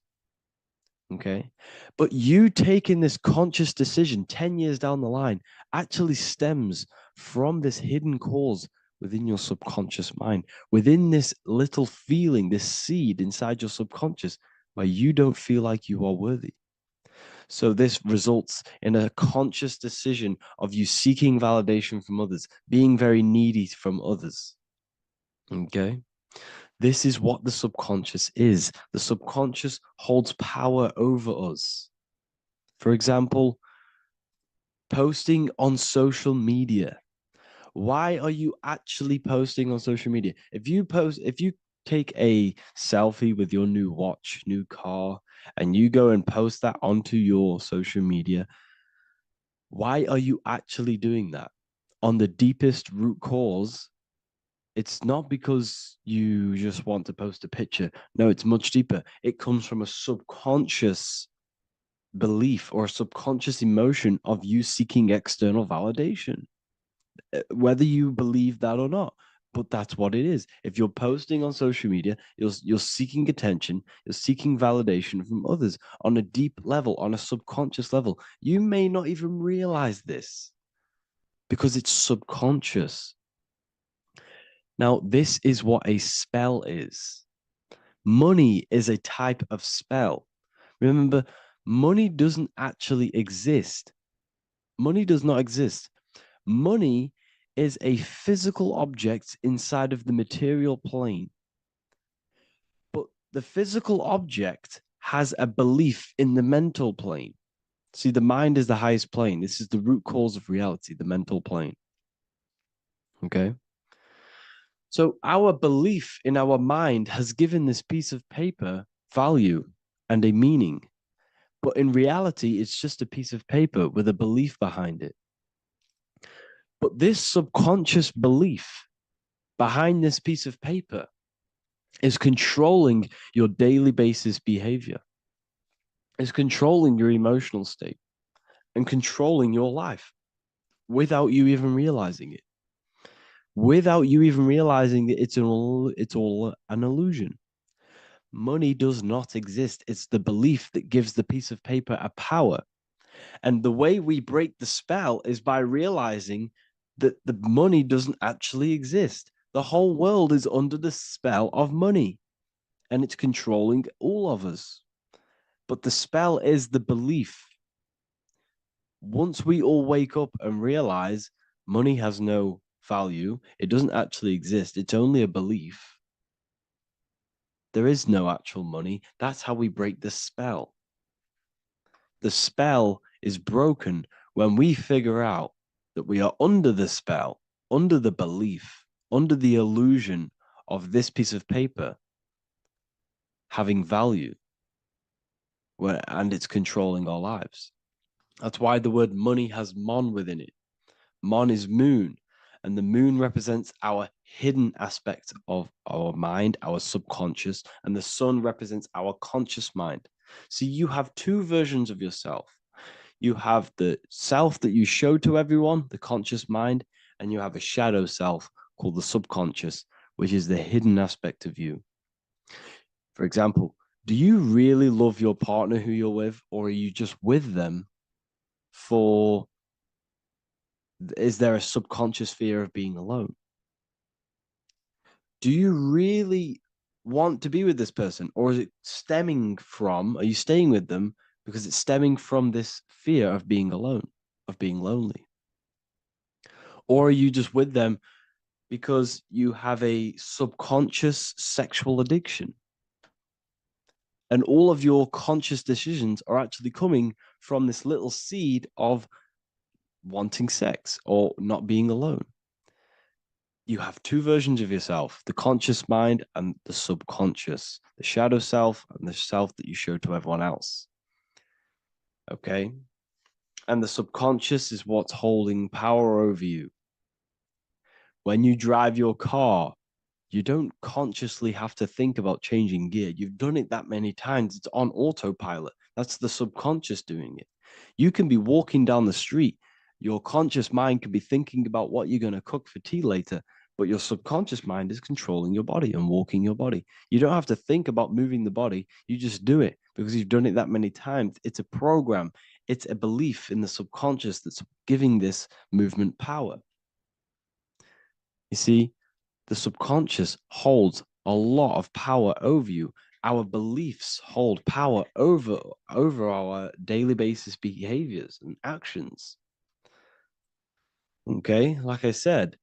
Okay. But you taking this conscious decision 10 years down the line actually stems from this hidden cause within your subconscious mind, within this little feeling, this seed inside your subconscious where you don't feel like you are worthy. So this results in a conscious decision of you seeking validation from others, being very needy from others. Okay. This is what the subconscious is. The subconscious holds power over us. For example, posting on social media. Why are you actually posting on social media? If you take a selfie with your new watch, new car, and you go and post that onto your social media, why are you actually doing that? On the deepest root cause, it's not because you just want to post a picture. No, it's much deeper. It comes from a subconscious belief or a subconscious emotion of you seeking external validation, whether you believe that or not. But that's what it is. If you're posting on social media, you're seeking attention, you're seeking validation from others on a deep level, on a subconscious level. You may not even realize this because it's subconscious. Now, this is what a spell is. Money is a type of spell. Remember, money doesn't actually exist. Money does not exist. Money is a physical object inside of the material plane. But the physical object has a belief in the mental plane. See, the mind is the highest plane. This is the root cause of reality, the mental plane. Okay? So our belief in our mind has given this piece of paper value and a meaning. But in reality, it's just a piece of paper with a belief behind it. But this subconscious belief behind this piece of paper is controlling your daily basis behavior, is controlling your emotional state and controlling your life without you even realizing it, without you even realizing that it's all an illusion. Money does not exist. It's the belief that gives the piece of paper a power. And the way we break the spell is by realizing that the money doesn't actually exist. The whole world is under the spell of money and it's controlling all of us. But the spell is the belief. Once we all wake up and realize money has no value, it doesn't actually exist, it's only a belief. There is no actual money. That's how we break the spell. The spell is broken when we figure out that we are under the spell, under the belief, under the illusion of this piece of paper having value, and it's controlling our lives. That's why the word money has mon within it. Mon is moon, and the moon represents our hidden aspect of our mind, our subconscious, and the sun represents our conscious mind. So you have two versions of yourself. You have the self that you show to everyone, the conscious mind, and you have a shadow self called the subconscious, which is the hidden aspect of you. For example, do you really love your partner who you're with, or are you just with them for, is there a subconscious fear of being alone? Do you really want to be with this person, or is it stemming from, are you staying with them because it's stemming from this fear of being alone, of being lonely? Or are you just with them because you have a subconscious sexual addiction? And all of your conscious decisions are actually coming from this little seed of wanting sex or not being alone. You have two versions of yourself, the conscious mind and the subconscious, the shadow self and the self that you show to everyone else. Okay? And the subconscious is what's holding power over you. When you drive your car, you don't consciously have to think about changing gear. You've done it that many times. It's on autopilot. That's the subconscious doing it. You can be walking down the street. Your conscious mind can be thinking about what you're going to cook for tea later, but your subconscious mind is controlling your body and walking your body. You don't have to think about moving the body. You just do it because you've done it that many times. It's a program. It's a belief in the subconscious that's giving this movement power. You see, the subconscious holds a lot of power over you. Our beliefs hold power over our daily basis behaviors and actions. Okay, like I said,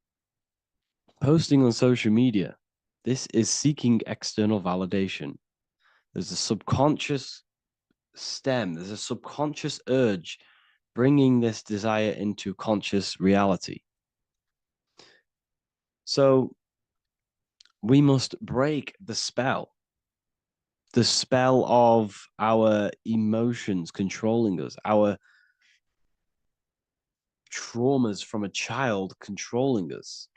posting on social media, this is seeking external validation. There's a subconscious stem, there's a subconscious urge bringing this desire into conscious reality. So we must break the spell of our emotions controlling us, our traumas from a child controlling us.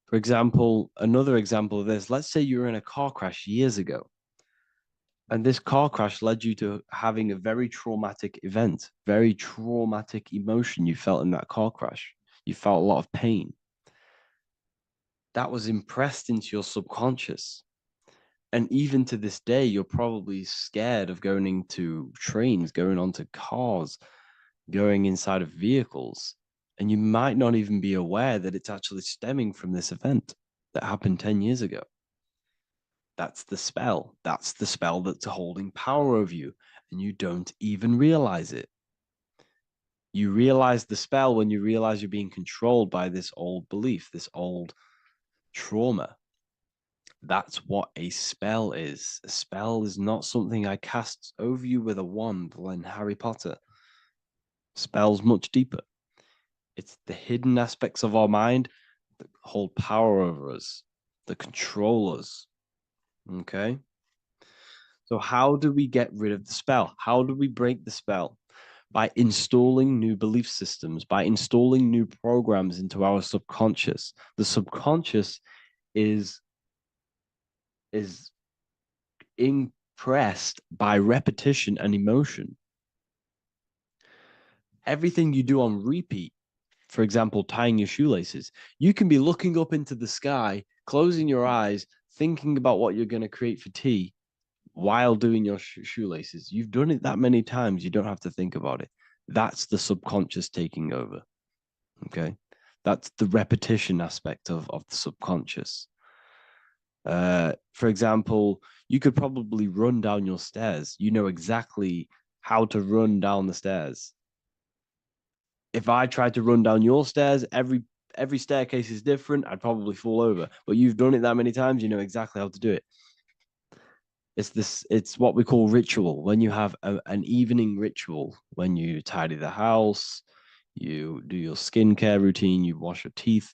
For example, another example of this, let's say you were in a car crash years ago, and this car crash led you to having a very traumatic event, very traumatic emotion you felt in that car crash. You felt a lot of pain. That was impressed into your subconscious. And even to this day, you're probably scared of going into trains, going onto cars, going inside of vehicles. And you might not even be aware that it's actually stemming from this event that happened 10 years ago. That's the spell. That's the spell that's holding power over you. And you don't even realize it. You realize the spell when you realize you're being controlled by this old belief, this old trauma. That's what a spell is. A spell is not something I cast over you with a wand like Harry Potter. Spell's much deeper. It's the hidden aspects of our mind that hold power over us, that control us. Okay? So how do we get rid of the spell? How do we break the spell? By installing new belief systems, by installing new programs into our subconscious. The subconscious is impressed by repetition and emotion. Everything you do on repeat, for example, tying your shoelaces, you can be looking up into the sky, closing your eyes, thinking about what you're going to create for tea while doing your shoelaces. You've done it that many times, you don't have to think about it. That's the subconscious taking over. Okay? That's the repetition aspect of the subconscious. For example, you could probably run down your stairs. You know exactly how to run down the stairs. If I tried to run down your stairs, every staircase is different. I'd probably fall over. But you've done it that many times, you know exactly how to do it. It's what we call ritual. When you have an evening ritual, when you tidy the house, you do your skincare routine, you wash your teeth,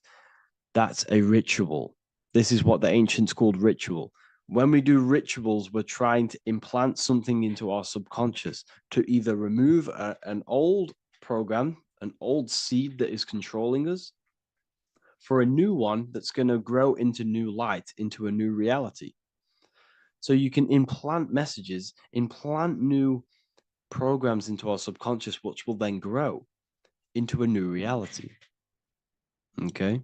that's a ritual. This is what the ancients called ritual. When we do rituals, we're trying to implant something into our subconscious to either remove an old program, an old seed that is controlling us, for a new one that's going to grow into new light, into a new reality. So you can implant messages, implant new programs into our subconscious, which will then grow into a new reality. Okay?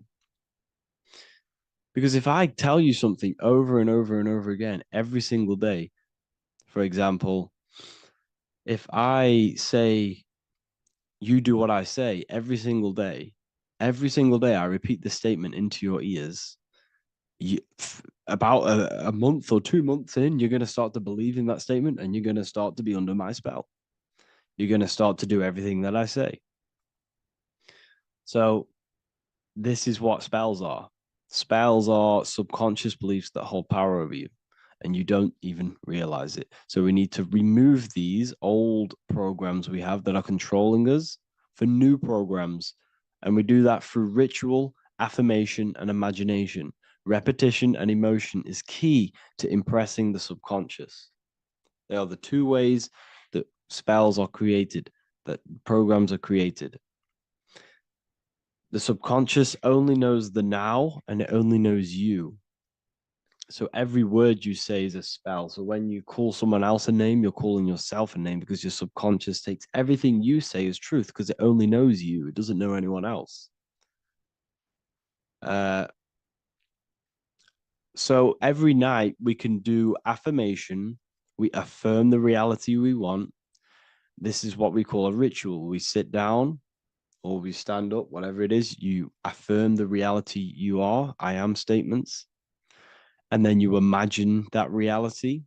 Because if I tell you something over and over and over again every single day, for example, if I say, you do what I say every single day I repeat this statement into your ears, about a month or 2 months in, you're going to start to believe in that statement and you're going to start to be under my spell. You're going to start to do everything that I say. So this is what spells are. Spells are subconscious beliefs that hold power over you, and you don't even realize it. So we need to remove these old programs we have that are controlling us for new programs. And we do that through ritual, affirmation, and imagination. Repetition and emotion is key to impressing the subconscious. They are the two ways that spells are created, that programs are created. The subconscious only knows the now, and it only knows you. So every word you say is a spell. So when you call someone else a name, you're calling yourself a name, because your subconscious takes everything you say as truth, because it only knows you. It doesn't know anyone else. So every night we can do affirmation. We affirm the reality we want. This is what we call a ritual. We sit down or we stand up, whatever it is, you affirm the reality you are, I am statements. And then you imagine that reality.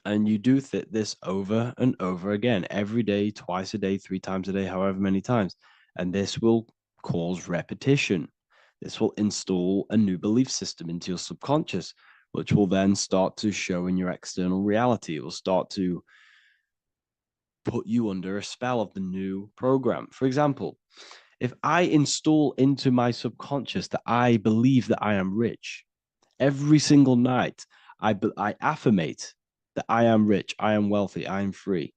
And you do this over and over again, every day, twice a day, 3 times a day, however many times. And this will cause repetition. This will install a new belief system into your subconscious, which will then start to show in your external reality. It will start to put you under a spell of the new program. For example, if I install into my subconscious that I believe that I am rich, every single night I affirmate that I am rich, I am wealthy, I am free.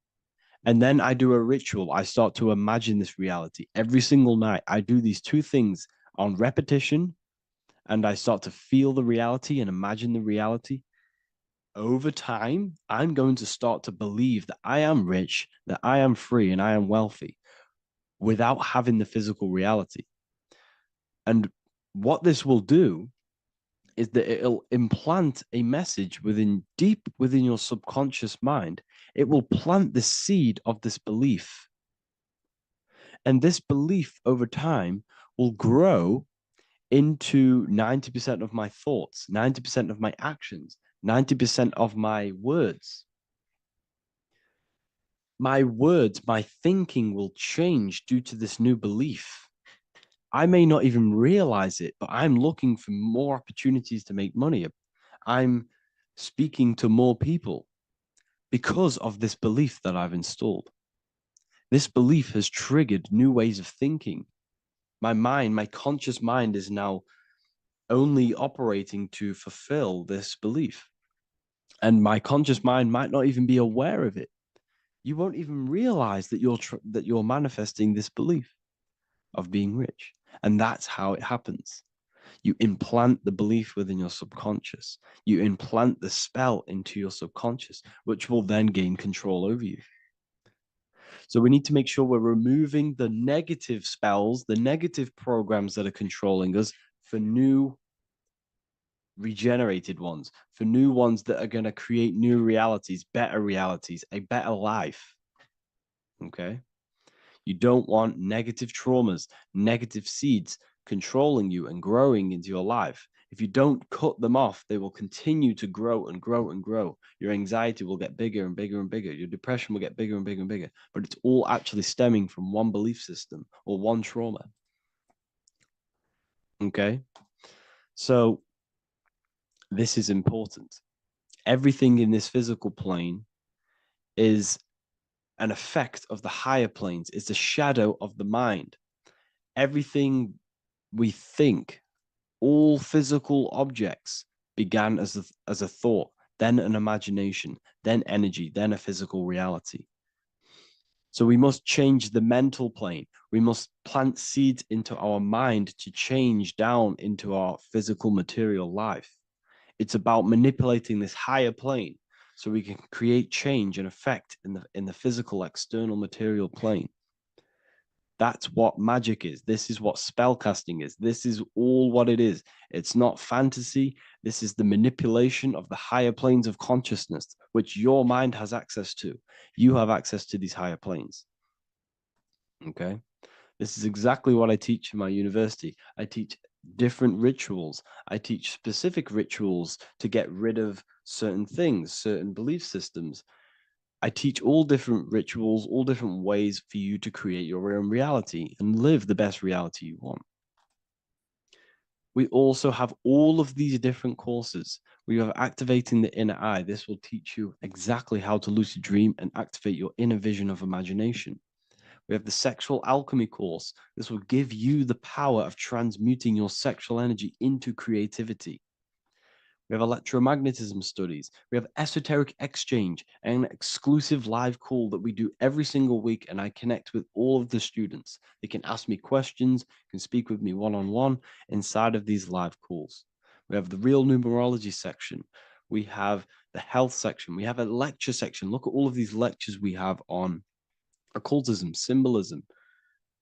And then I do a ritual. I start to imagine this reality. Every single night, I do these two things on repetition, and I start to feel the reality and imagine the reality. Over time, I'm going to start to believe that I am rich, that I am free, and I am wealthy without having the physical reality. And what this will do is that it'll implant a message deep within your subconscious mind. It will plant the seed of this belief. And this belief over time will grow into 90% of my thoughts, 90% of my actions, 90% of my words. My words, my thinking will change due to this new belief. I may not even realize it, but I'm looking for more opportunities to make money. I'm speaking to more people because of this belief that I've installed. This belief has triggered new ways of thinking. My mind, my conscious mind, is now only operating to fulfill this belief. And my conscious mind might not even be aware of it. You won't even realize that you're manifesting this belief of being rich. And that's how it happens. You implant the belief within your subconscious. You implant the spell into your subconscious, which will then gain control over you. So we need to make sure we're removing the negative spells, the negative programs that are controlling us, for new regenerated ones, for new ones that are going to create new realities, a better life. Okay? You don't want negative traumas, negative seeds controlling you and growing into your life. If you don't cut them off, they will continue to grow and grow and grow. Your anxiety will get bigger and bigger and bigger. Your depression will get bigger and bigger and bigger. But it's all actually stemming from one belief system or one trauma. Okay? So this is important. Everything in this physical plane is an effect of the higher planes. It's a shadow of the mind. Everything we think All physical objects began as a thought, then an imagination, then energy, then a physical reality. So we must change the mental plane. We must plant seeds into our mind to change down into our physical material life. It's about manipulating this higher plane so we can create change and effect in the physical external material plane. That's what magic is. This is what spellcasting is. This is all what it is. It's not fantasy. This is the manipulation of the higher planes of consciousness, which your mind has access to. You have access to these higher planes. Okay. This is exactly what I teach in my university. I teach different rituals. I teach specific rituals to get rid of certain things, certain belief systems. I teach all different rituals, all different ways for you to create your own reality and live the best reality you want. We also have all of these different courses. We have activating the inner eye. This will teach you exactly how to lucid dream and activate your inner vision of imagination. We have the sexual alchemy course. This will give you the power of transmuting your sexual energy into creativity. We have electromagnetism studies. We have esoteric exchange, an exclusive live call that we do every single week, and I connect with all of the students. They can ask me questions, can speak with me one-on-one inside of these live calls. We have the real numerology section. We have the health section. We have a lecture section. Look at all of these lectures we have on occultism, symbolism.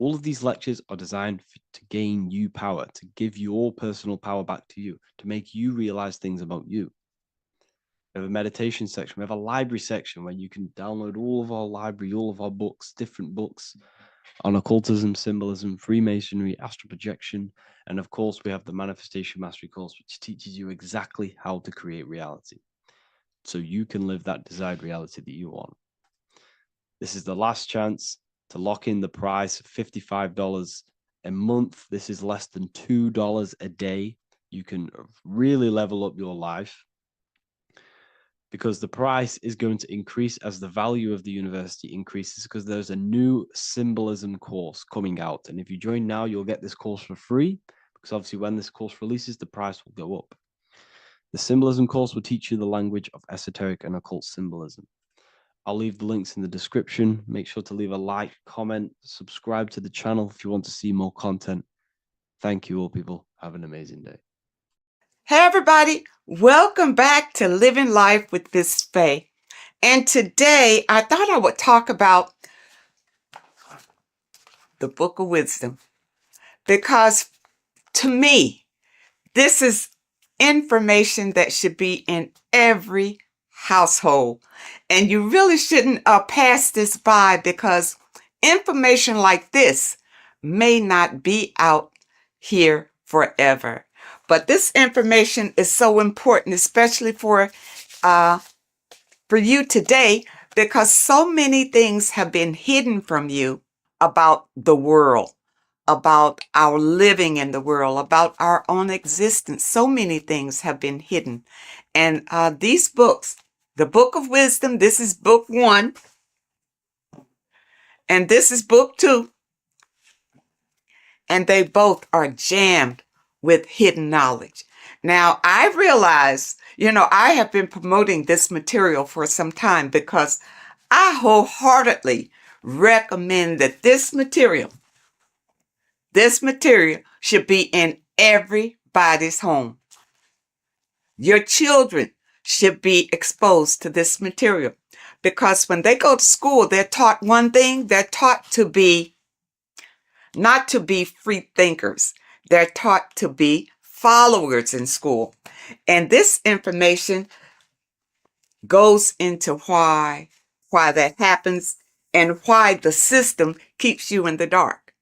All of these lectures are designed to gain you power, to give your personal power back to you, to make you realize things about you. We have a meditation section. We have a library section where you can download all of our library, all of our books, different books on occultism, symbolism, Freemasonry, astral projection. And of course, we have the Manifestation Mastery course, which teaches you exactly how to create reality so you can live that desired reality that you want. This is the last chance to lock in the price of $55 a month. This is less than $2 a day. You can really level up your life because the price is going to increase as the value of the university increases, because there's a new symbolism course coming out. And if you join now, you'll get this course for free, because obviously when this course releases, the price will go up. The symbolism course will teach you the language of esoteric and occult symbolism. I'll leave the links in the description. Make sure to leave a like, comment, subscribe to the channel if you want to see more content. Thank you all, people. Have an amazing day. Hey everybody, welcome back to Living Life with Miss Faye. And today I thought I would talk about the Book of Wisdom, because to me, this is information that should be in every household. And you really shouldn't pass this by, because information like this may not be out here forever. But this information is so important, especially for you today, because so many things have been hidden from you about the world, about our living in the world, about our own existence. So many things have been hidden. And these books, the Book of Wisdom, this is book 1, and this is book 2. And they both are jammed with hidden knowledge. Now, I realize, I have been promoting this material for some time, because I wholeheartedly recommend that this material should be in everybody's home. Your children should be exposed to this material, because when they go to school, they're taught one thing. They're taught to be not to be free thinkers. They're taught to be followers in school. And this information goes into why that happens and why the system keeps you in the dark.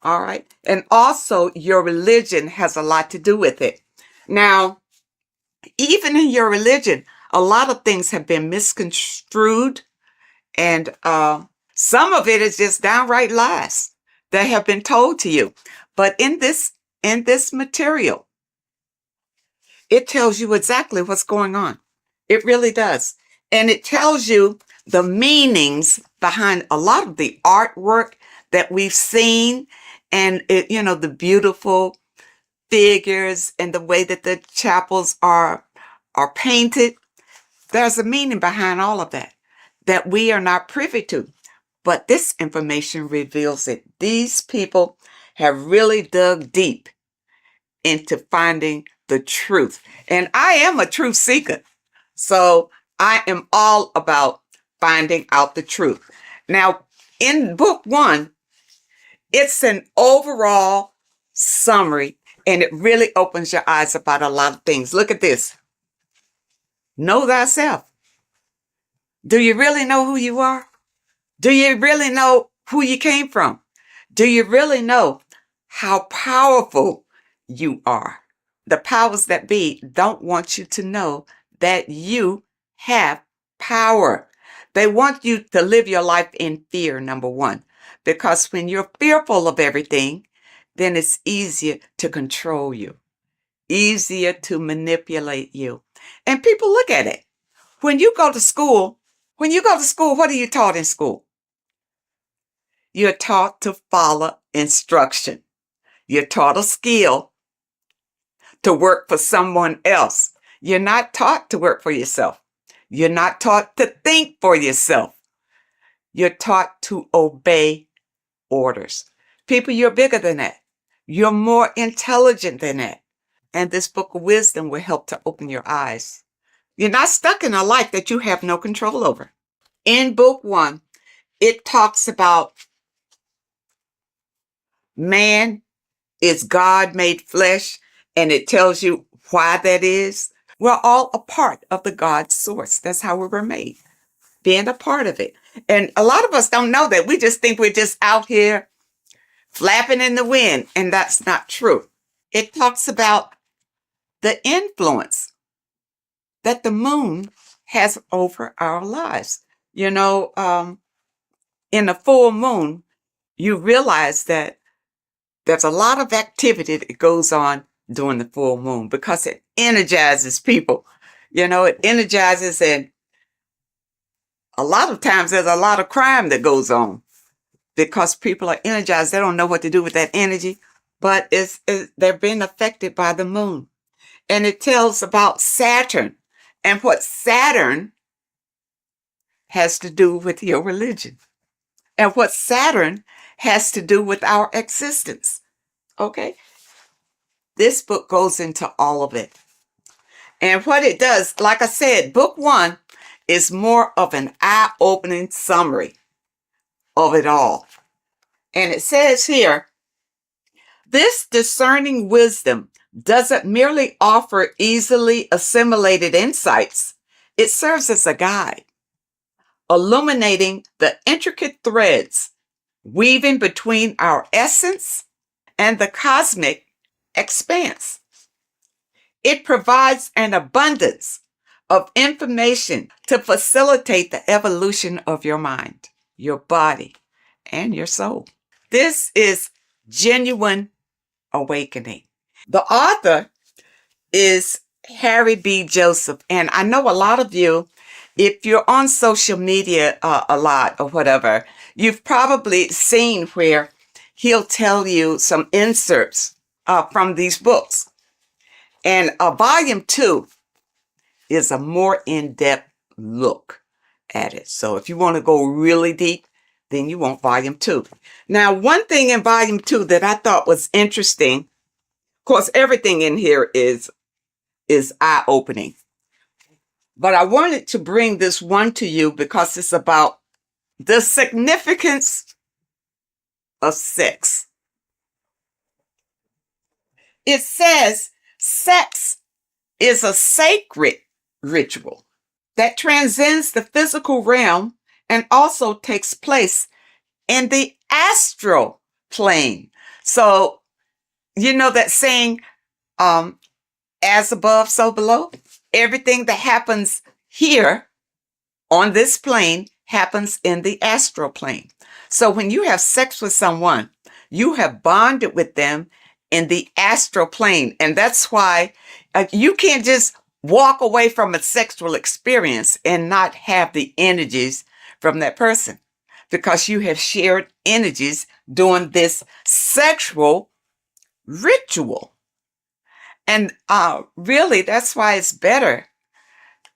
All right. And also your religion has a lot to do with it. Now, even in your religion, a lot of things have been misconstrued, and some of it is just downright lies that have been told to you. But in this material, it tells you exactly what's going on. It really does. And it tells you the meanings behind a lot of the artwork that we've seen, and the beautiful figures and the way that the chapels are painted. There's a meaning behind all of that we are not privy to. But this information reveals it. These people have really dug deep into finding the truth. And I am a truth seeker. So I am all about finding out the truth. Now, in book 1, it's an overall summary, and it really opens your eyes about a lot of things. Look at this. Know thyself. Do you really know who you are? Do you really know who you came from? Do you really know how powerful you are? The powers that be don't want you to know that you have power. They want you to live your life in fear, number one, because when you're fearful of everything, then it's easier to control you, easier to manipulate you. And people look at it. When you go to school, what are you taught in school? You're taught to follow instruction. You're taught a skill to work for someone else. You're not taught to work for yourself. You're not taught to think for yourself. You're taught to obey orders. People, you're bigger than that. You're more intelligent than that. And this book of wisdom will help to open your eyes. You're not stuck in a life that you have no control over. In book 1, it talks about man is God made flesh, and it tells you why that is. We're all a part of the God source. That's how we were made, being a part of it. And a lot of us don't know that. We just think we're just out here flapping in the wind, and that's not true. It talks about the influence that the moon has over our lives. You know, in a full moon, you realize that there's a lot of activity that goes on during the full moon because it energizes people. You know, it energizes, and a lot of times there's a lot of crime that goes on because people are energized. They don't know what to do with that energy, but they're being affected by the moon. And it tells about Saturn and what Saturn has to do with your religion and what Saturn has to do with our existence. Okay? This book goes into all of it. And what it does, like I said, book 1 is more of an eye-opening summary of it all. And it says here, this discerning wisdom doesn't merely offer easily assimilated insights. It serves as a guide, illuminating the intricate threads weaving between our essence and the cosmic expanse. It provides an abundance of information to facilitate the evolution of your mind, your body, and your soul. This is genuine awakening. The author is Harry B. Joseph, and I know a lot of you, if you're on social media a lot or whatever, you've probably seen where he'll tell you some inserts from these books. And volume 2 is a more in-depth look at it. So if you want to go really deep, then you want volume 2. Now, one thing in volume 2 that I thought was interesting, of course, everything in here is eye-opening. But I wanted to bring this one to you because it's about the significance of sex. It says sex is a sacred ritual that transcends the physical realm and also takes place in the astral plane. So, you know that saying, as above, so below? Everything that happens here on this plane happens in the astral plane. So when you have sex with someone, you have bonded with them in the astral plane. And that's why you can't just walk away from a sexual experience and not have the energies from that person, because you have shared energies during this sexual ritual. And really, that's why it's better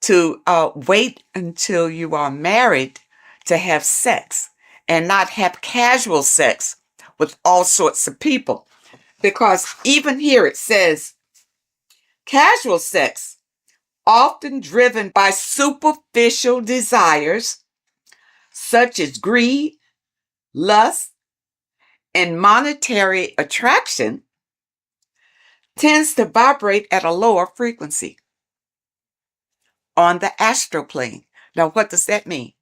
to wait until you are married to have sex and not have casual sex with all sorts of people. Because even here it says casual sex, often driven by superficial desires such as greed, lust, and monetary attraction, tends to vibrate at a lower frequency on the astral plane. Now, what does that mean?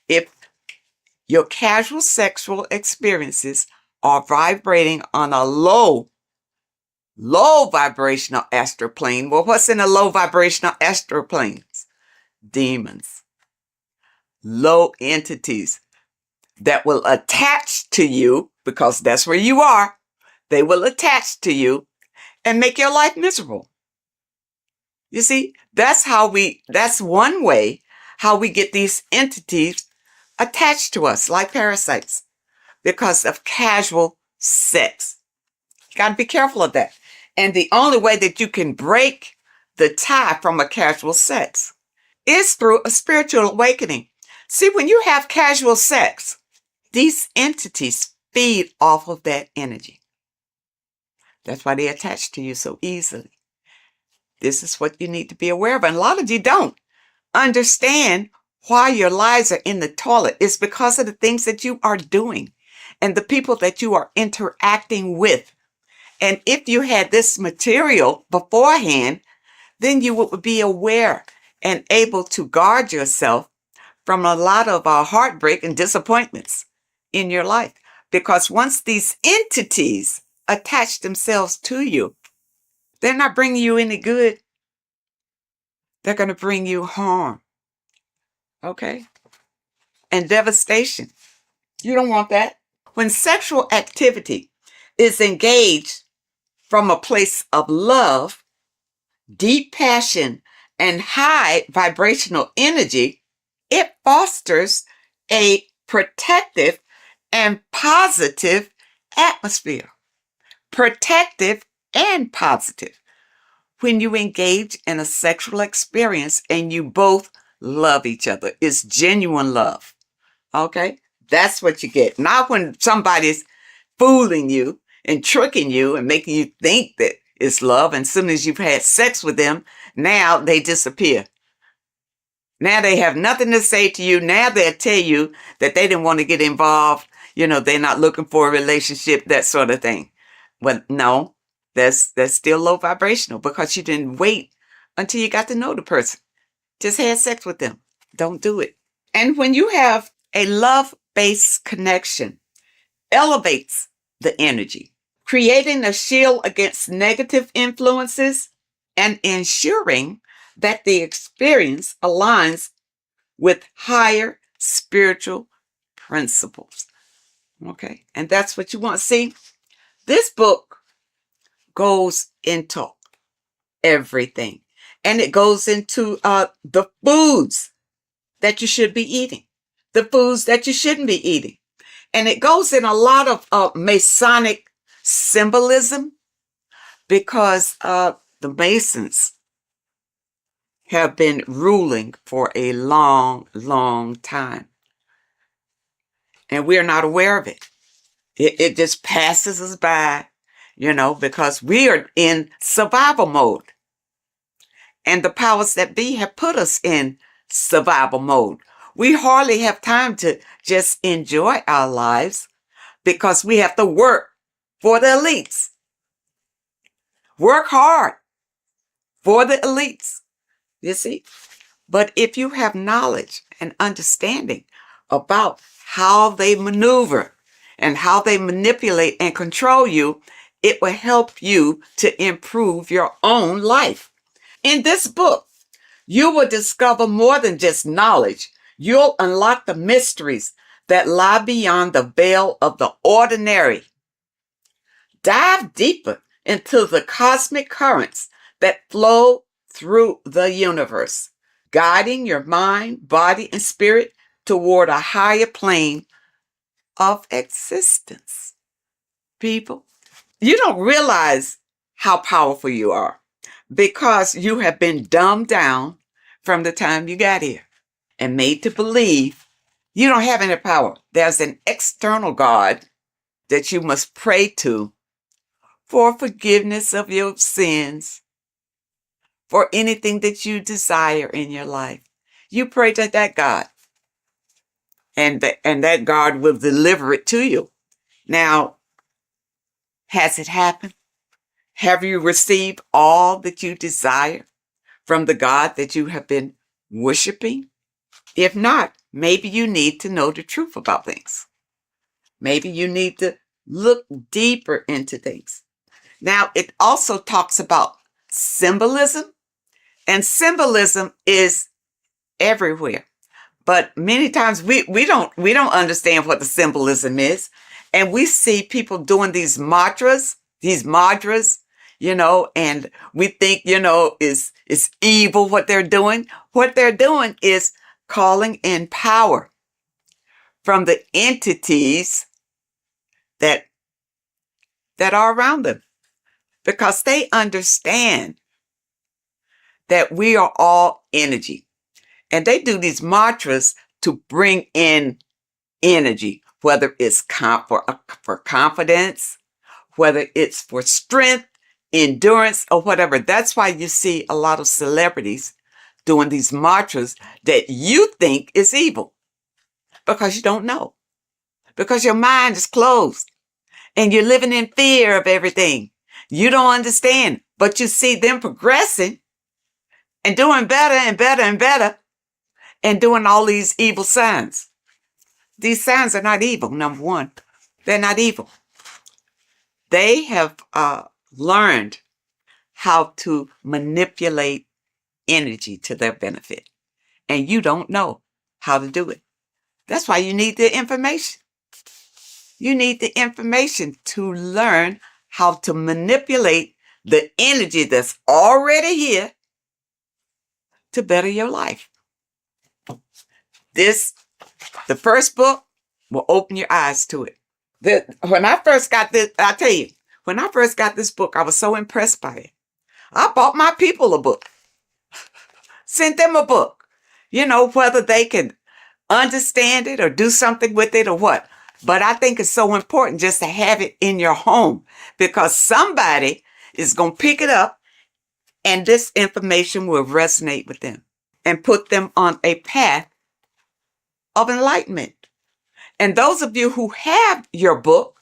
If your casual sexual experiences are vibrating on a low vibrational astral plane, well, what's in a low vibrational astral planes? Demons, low entities that will attach to you, because that's where you are. They will attach to you and make your life miserable. You see, that's one way how we get these entities attached to us like parasites because of casual sex. You got to be careful of that. And the only way that you can break the tie from a casual sex is through a spiritual awakening. See, when you have casual sex, these entities feed off of that energy. That's why they attach to you so easily. This is what you need to be aware of. And a lot of you don't understand why your lives are in the toilet. It's because of the things that you are doing and the people that you are interacting with. And if you had this material beforehand, then you would be aware and able to guard yourself from a lot of heartbreak and disappointments in your life. Because once these entities attach themselves to you, they're not bringing you any good. They're going to bring you harm. Okay? And devastation. You don't want that. When sexual activity is engaged from a place of love, deep passion, and high vibrational energy, it fosters a protective and positive atmosphere. Protective and positive. When you engage in a sexual experience and you both love each other, it's genuine love. Okay? That's what you get. Not when somebody's fooling you and tricking you and making you think that it's love. And as soon as you've had sex with them, now they disappear. Now they have nothing to say to you. Now they'll tell you that they didn't want to get involved. You know, they're not looking for a relationship, that sort of thing. Well, no, that's still low vibrational because you didn't wait until you got to know the person. Just had sex with them. Don't do it. And when you have a love-based connection, elevates the energy, creating a shield against negative influences and ensuring that the experience aligns with higher spiritual principles. Okay, and that's what you want. See, this book goes into everything, and it goes into the foods that you should be eating, the foods that you shouldn't be eating. And it goes in a lot of Masonic symbolism because the Masons have been ruling for a long, long time. And we're not aware of it. It just passes us by, you know, because we are in survival mode. And the powers that be have put us in survival mode. We hardly have time to just enjoy our lives because we have to work for the elites. Work hard for the elites, you see. But if you have knowledge and understanding about how they maneuver and how they manipulate and control you, it will help you to improve your own life. In this book, you will discover more than just knowledge. You'll unlock the mysteries that lie beyond the veil of the ordinary. Dive deeper into the cosmic currents that flow through the universe, guiding your mind, body, and spirit toward a higher plane of existence. People, you don't realize how powerful you are. because you have been dumbed down from the time you got here and made to believe you don't have any power. There's an external God that you must pray to for forgiveness of your sins, for anything that you desire in your life. You pray to that God, and that God will deliver it to you. Now, has it happened? Have you received all that you desire from the God that you have been worshiping? If not, maybe you need to know the truth about things. Maybe you need to look deeper into things. Now, it also talks about symbolism, and symbolism is everywhere. But many times we don't understand what the symbolism is. And we see people doing these mantras, and we think, it's evil what they're doing. What they're doing is calling in power from the entities that are around them, because they understand that we are all energy. And they do these mantras to bring in energy, whether it's for confidence, whether it's for strength, endurance, or whatever. That's why you see a lot of celebrities doing these mantras that you think is evil, because you don't know, because your mind is closed and you're living in fear of everything. You don't understand, but you see them progressing and doing better and better and better and doing all these evil signs. These signs are not evil, number one. They're not evil. They have learned how to manipulate energy to their benefit. And you don't know how to do it. That's why you need the information. You need the information to learn how to manipulate the energy that's already here to better your life. The first book will open your eyes to it. When I first got this, I tell you, when I first got this book, I was so impressed by it. I bought my people a book, sent them a book, whether they can understand it or do something with it or what. But I think it's so important just to have it in your home, because somebody is going to pick it up and this information will resonate with them and put them on a path of enlightenment. And those of you who have your book,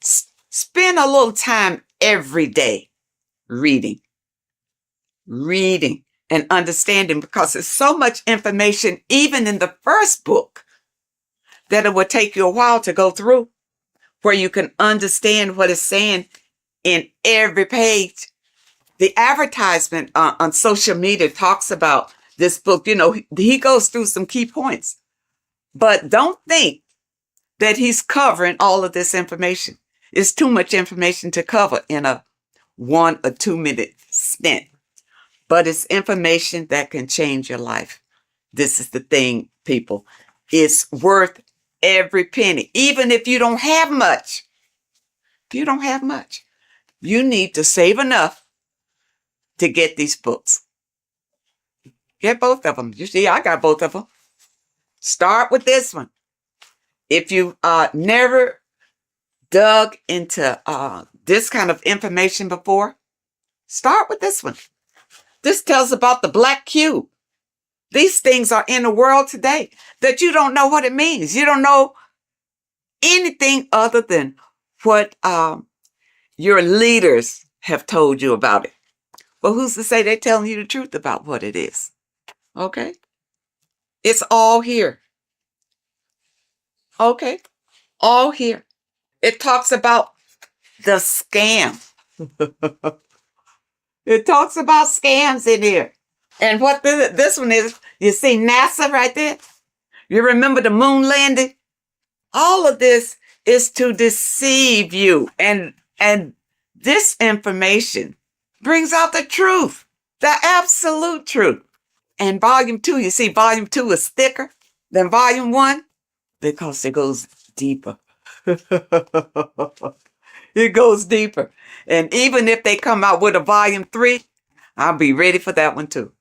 spend a little time every day reading and understanding, because there's so much information, even in the first book, that it will take you a while to go through, where you can understand what it's saying in every page. The advertisement on social media talks about this book. He goes through some key points, but don't think that he's covering all of this information. It's too much information to cover in a 1 or 2 minute stint, but it's information that can change your life. This is the thing, people. It's worth every penny, even if you don't have much. If you don't have much, you need to save enough to get these books. Get both of them. You see, I got both of them. Start with this one. If you never dug into this kind of information before, start with this one. This tells about the black cube. These things are in the world today that you don't know what it means. You don't know anything other than what your leaders have told you about it. Well, who's to say they're telling you the truth about what it is? Okay? It's all here. Okay? All here. It talks about the scam. It talks about scams in here. And what this one is, you see NASA right there? You remember the moon landing? All of this is to deceive you. And this information brings out the truth, the absolute truth. And volume 2, you see volume 2 is thicker than volume 1 because it goes deeper. It goes deeper. And even if they come out with a volume 3, I'll be ready for that one too.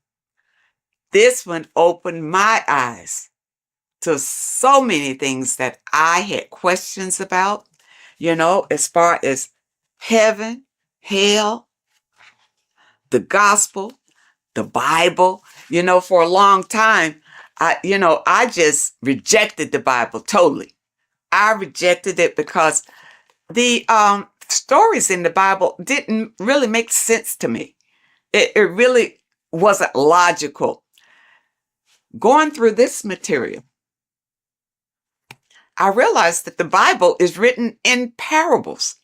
This one opened my eyes to so many things that I had questions about, as far as heaven, hell, the gospel, the Bible. For a long time, I just rejected the Bible totally. I rejected it because the stories in the Bible didn't really make sense to me. It really wasn't logical. Going through this material, I realized that the Bible is written in parables.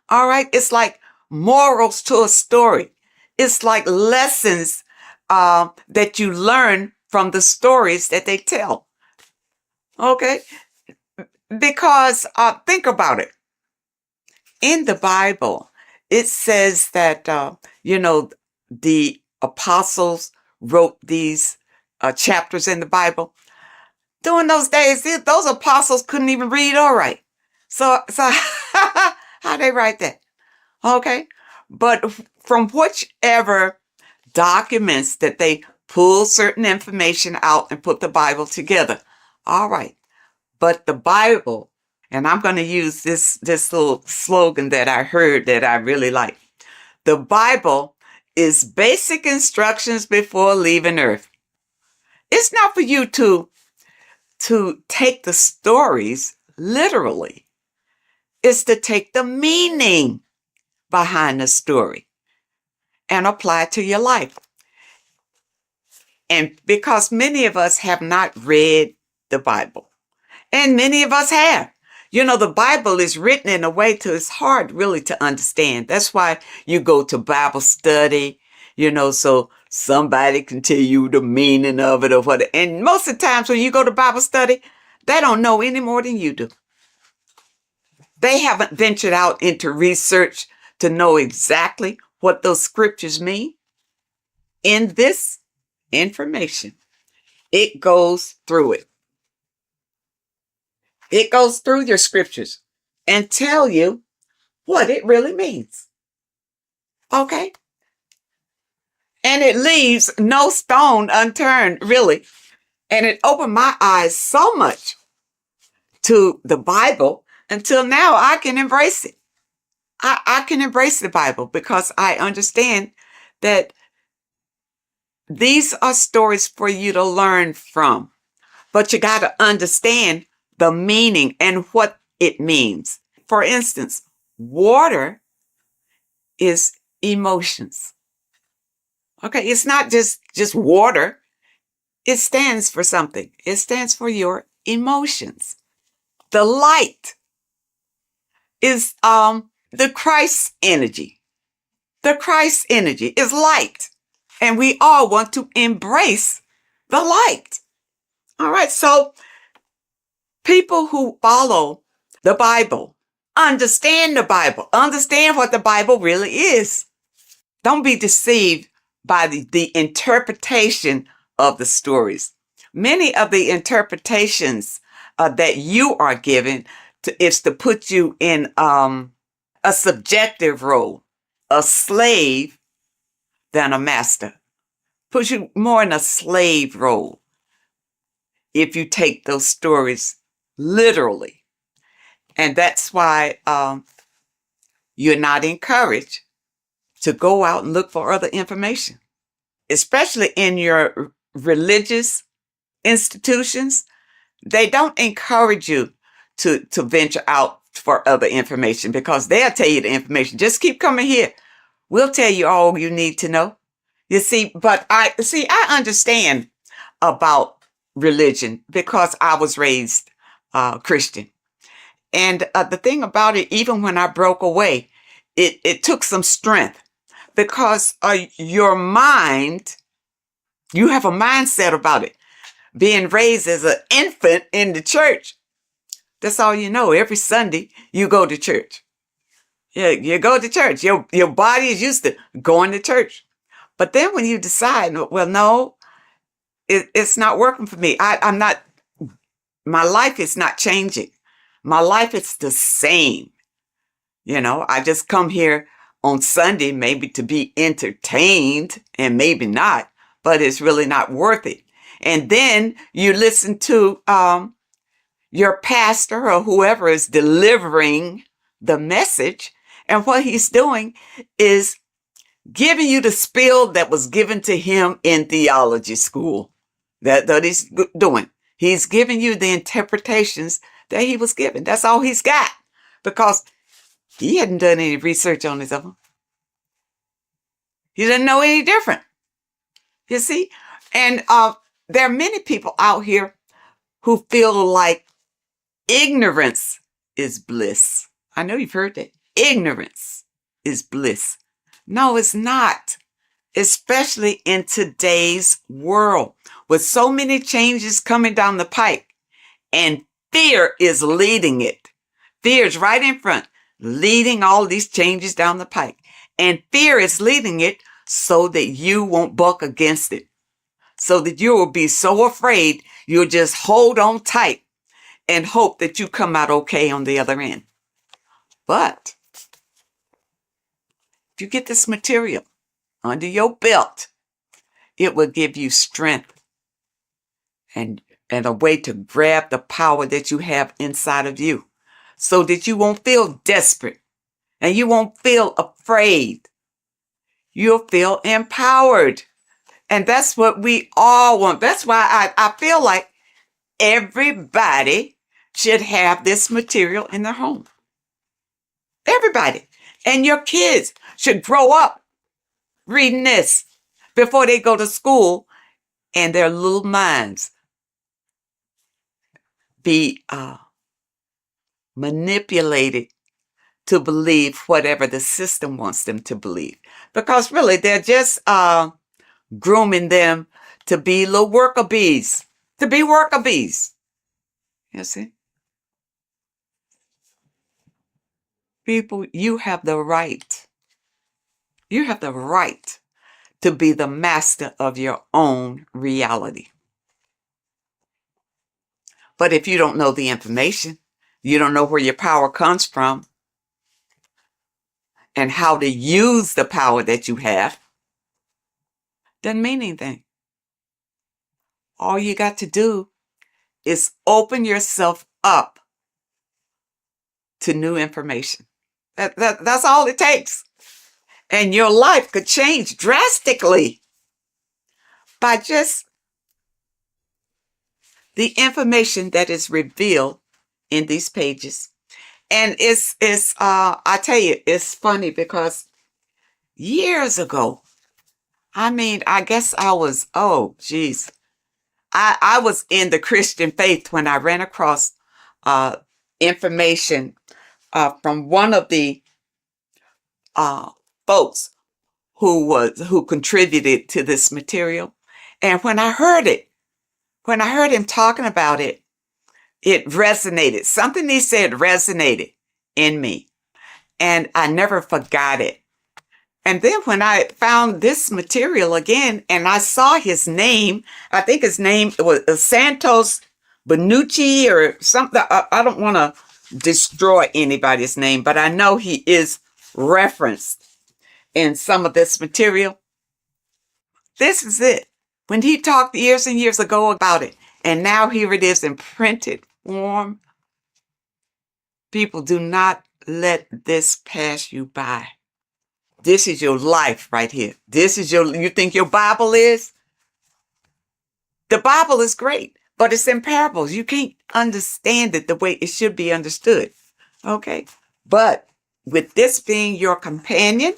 All right. It's like morals to a story. It's like lessons that you learn from the stories that they tell. Okay. Because think about it. In the Bible, it says that, the apostles wrote these chapters in the Bible. During those days, those apostles couldn't even read or write. So how they write that? Okay. But from whichever documents that they pull certain information out and put the Bible together. All right. But the Bible, and I'm going to use this little slogan that I heard that I really like. The Bible is basic instructions before leaving Earth. It's not for you to take the stories literally. It's to take the meaning behind the story and apply it to your life. And because many of us have not read the Bible, and many of us have, the Bible is written in a way to it's hard really to understand. That's why you go to Bible study, so somebody can tell you the meaning of it or what. And most of the times when you go to Bible study, they don't know any more than you do. They haven't ventured out into research to know exactly what those scriptures mean. In this information, it goes through it. It goes through your scriptures and tell you what it really means. Okay? And it leaves no stone unturned, really. And it opened my eyes so much to the Bible until now I can embrace it. I can embrace the Bible because I understand that these are stories for you to learn from. But you got to understand the meaning and what it means. For instance, water is emotions. Okay, it's not just water. It stands for something. It stands for your emotions. The light is the Christ energy. The Christ energy is light. And we all want to embrace the light. All right, so people who follow the Bible, understand the Bible, understand what the Bible really is. Don't be deceived by the interpretation of the stories. Many of the interpretations that you are given is to put you in a subjective role, a slave than a master. Puts you more in a slave role if you take those stories literally. And that's why you're not encouraged to go out and look for other information, especially in your religious institutions. They don't encourage you to venture out for other information because they'll tell you the information. Just keep coming here. We'll tell you all you need to know. You see, but I understand about religion because I was raised Christian. And the thing about it, even when I broke away, it took some strength because your mind, you have a mindset about it. Being raised as an infant in the church, that's all you know. Every Sunday, you go to church. Yeah, you go to church. Your body is used to going to church. But then when you decide, well, no, it's not working for me. I'm not, my life is not changing. My life is the same. I just come here on Sunday, maybe to be entertained and maybe not, but it's really not worth it. And then you listen to your pastor or whoever is delivering the message. And what he's doing is giving you the spiel that was given to him in theology school. That he's doing. He's giving you the interpretations that he was given. That's all he's got, because he hadn't done any research on his own. He didn't know any different. You see? And there are many people out here who feel like ignorance is bliss. I know you've heard that. Ignorance is bliss. No, it's not. Especially in today's world, with so many changes coming down the pike, and fear is leading it. Fear is right in front, leading all these changes down the pike. And fear is leading it so that you won't buck against it, so that you will be so afraid you'll just hold on tight and hope that you come out okay on the other end. But if you get this material under your belt, it will give you strength and a way to grab the power that you have inside of you, so that you won't feel desperate and you won't feel afraid. You'll feel empowered. And that's what we all want. That's why I feel like everybody should have this material in their home. Everybody. And your kids should grow up reading this before they go to school, and their little minds be manipulated to believe whatever the system wants them to believe. Because really, they're just grooming them to be little worker bees, to be worker bees. You see? People, you have the right. You have the right to be the master of your own reality. But if you don't know the information, you don't know where your power comes from and how to use the power that you have, doesn't mean anything. All you got to do is open yourself up to new information. That's all it takes. And your life could change drastically by just the information that is revealed in these pages. And it's I tell you, it's funny because years ago, I guess I was, I was in the Christian faith when I ran across information from one of the folks who contributed to this material. And when I heard him talking about it, it resonated. Something he said resonated in me, and I never forgot it. And then when I found this material again and I saw his name, I think his name was Santos Benucci or something. I don't want to destroy anybody's name, but I know he is referenced in some of this material. This is it. When he talked years and years ago about it, and now here it is in printed form. People, do not let this pass you by. This is your life right here. You think your Bible is? The Bible is great, but it's in parables. You can't understand it the way it should be understood. Okay? But with this being your companion,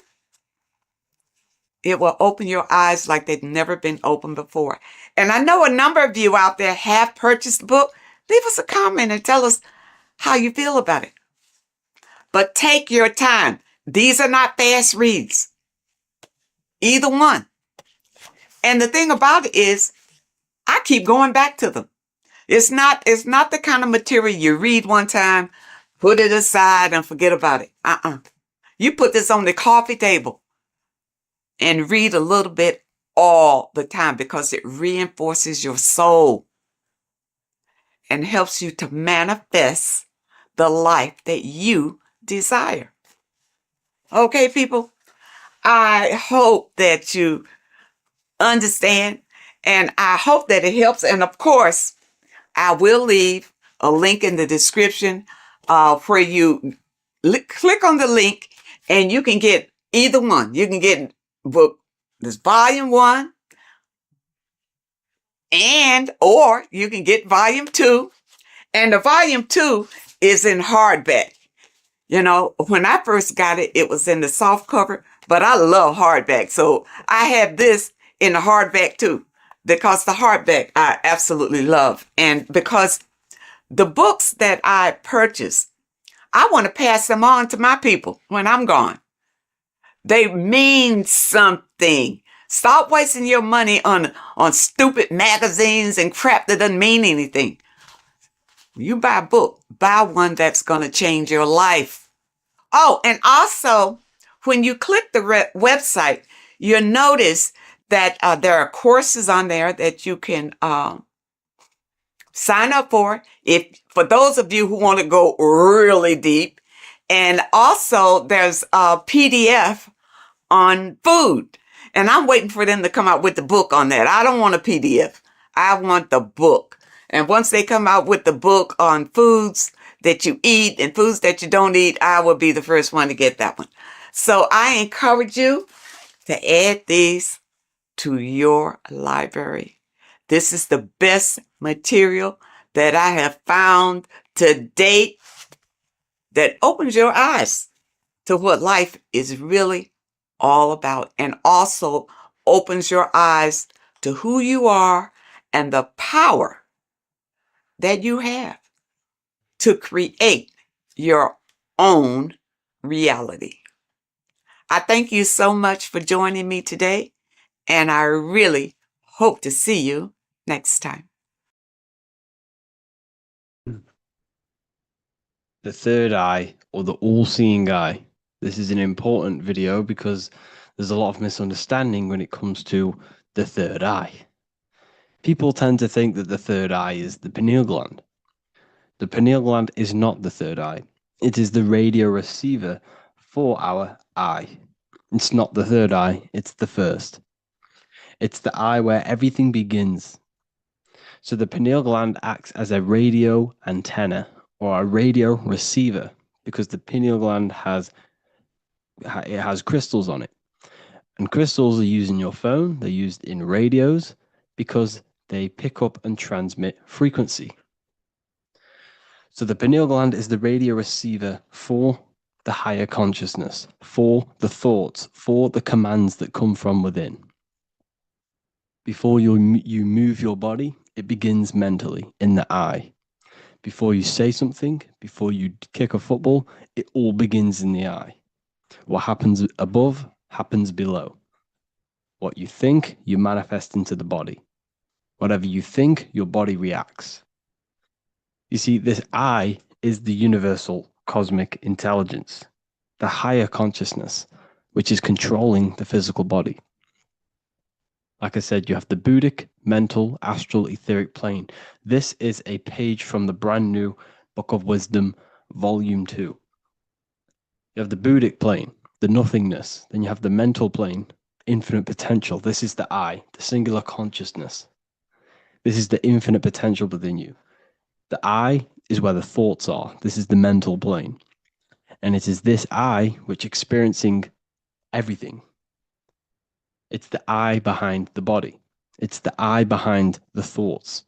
it will open your eyes like they've never been opened before. And I know a number of you out there have purchased the book. Leave us a comment and tell us how you feel about it. But take your time. These are not fast reads. Either one. And the thing about it is, I keep going back to them. It's not the kind of material you read one time, put it aside and forget about it. You put this on the coffee table and read a little bit all the time, because it reinforces your soul and helps you to manifest the life that you desire. Okay, people? I hope that you understand, and I hope that it helps. And of course, I will leave a link in the description where you click on the link and you can get either one. You can get book this volume 1 or you can get volume 2. And the volume 2 is in hardback. You know, when I first got it, it was in the soft cover, but I love hardback. So I have this in the hardback too, because the hardback I absolutely love. And because the books that I purchase, I want to pass them on to my people when I'm gone. They mean something. Stop wasting your money on stupid magazines and crap that doesn't mean anything. You buy a book, buy one that's going to change your life. Oh, and also, when you click the website, you'll notice that there are courses on there that you can sign up for those of you who want to go really deep. And also, there's a PDF on food. And I'm waiting for them to come out with the book on that. I don't want a PDF. I want the book. And once they come out with the book on foods that you eat and foods that you don't eat, I will be the first one to get that one. So I encourage you to add these to your library. This is the best material that I have found to date that opens your eyes to what life is really all about, and also opens your eyes to who you are and the power that you have to create your own reality. I thank you so much for joining me today, and I really hope to see you next time. The third eye, or the all-seeing eye. This is an important video because there's a lot of misunderstanding when it comes to the third eye. People tend to think that the third eye is the pineal gland. The pineal gland is not the third eye. It is the radio receiver for our eye. It's not the third eye, it's the first. It's the eye where everything begins. So the pineal gland acts as a radio antenna or a radio receiver because the pineal gland has crystals on it. And crystals are used in your phone, they're used in radios because they pick up and transmit frequency. So the pineal gland is the radio receiver for the higher consciousness, for the thoughts, for the commands that come from within. Before you move your body, it begins mentally in the eye. Before you say something, before you kick a football, it all begins in the eye. What happens above happens below. What you think, you manifest into the body. Whatever you think, your body reacts. You see, this eye is the universal cosmic intelligence, the higher consciousness, which is controlling the physical body. Like I said, you have the Buddhic, mental, astral, etheric plane. This is a page from the brand new Book of Wisdom, Volume 2. You have the Buddhic plane, the nothingness. Then you have the mental plane, infinite potential. This is the I, the singular consciousness. This is the infinite potential within you. The I is where the thoughts are. This is the mental plane. And it is this I which experiencing everything. It's the I behind the body. It's the I behind the thoughts.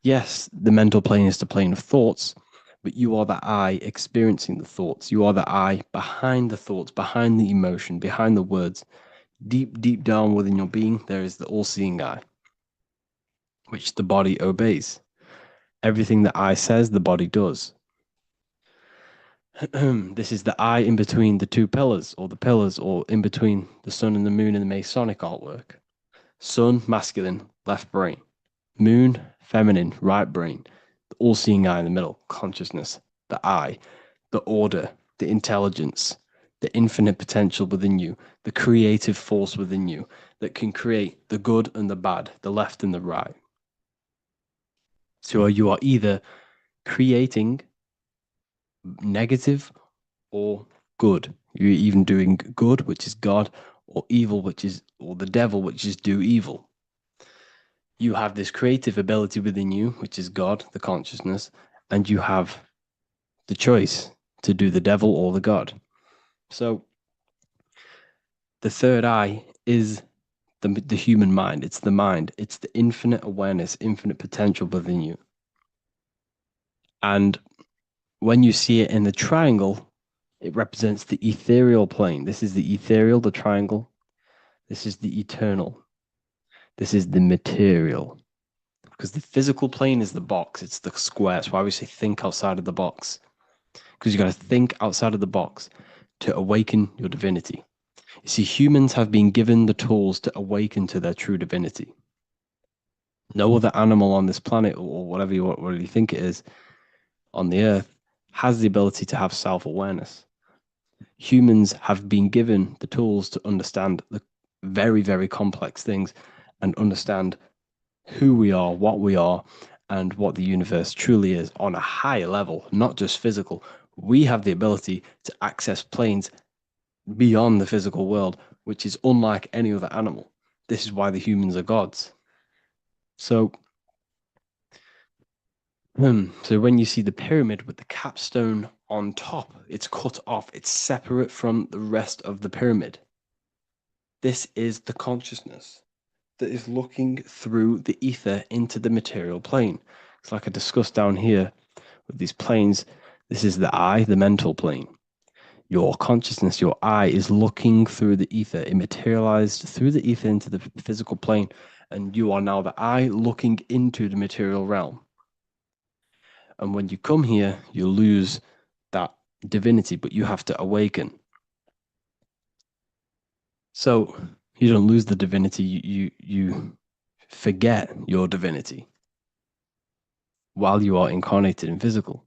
Yes, the mental plane is the plane of thoughts, but you are the I experiencing the thoughts. You are the I behind the thoughts, behind the emotion, behind the words. Deep, deep down within your being, there is the all-seeing I, which the body obeys. Everything that I says, the body does. This is the I in between the two pillars, or in between the sun and the moon in the Masonic artwork. Sun, masculine, left brain. Moon, feminine, right brain. The all-seeing eye in the middle, consciousness. The I, the order, the intelligence, the infinite potential within you, the creative force within you that can create the good and the bad, the left and the right. So you are either creating negative or good. You're even doing good, which is God, or evil, or the devil, which is do evil. You have this creative ability within you, which is God, the consciousness, and you have the choice to do the devil or the God. So the third eye is the human mind. It's the mind. It's the infinite awareness, infinite potential within you. And when you see it in the triangle, it represents the ethereal plane. This is the ethereal, the triangle. This is the eternal. This is the material. Because the physical plane is the box. It's the square. That's why we say think outside of the box. Because you got to think outside of the box to awaken your divinity. You see, humans have been given the tools to awaken to their true divinity. No other animal on this planet, or whatever you really think it is, on the earth, has the ability to have self-awareness. Humans have been given the tools to understand the very, very complex things and understand who we are, and what the universe truly is on a higher level, not just physical. We have the ability to access planes beyond the physical world, which is unlike any other animal. This is why the humans are gods. So when you see the pyramid with the capstone on top, it's cut off, it's separate from the rest of the pyramid. This is the consciousness that is looking through the ether into the material plane. It's like I discussed down here with these planes. This is the eye, the mental plane. Your consciousness, your eye is looking through the ether. It materialized through the ether into the physical plane, and you are now the eye looking into the material realm. And when you come here, you lose that divinity, but you have to awaken. So you don't lose the divinity, you forget your divinity while you are incarnated in physical.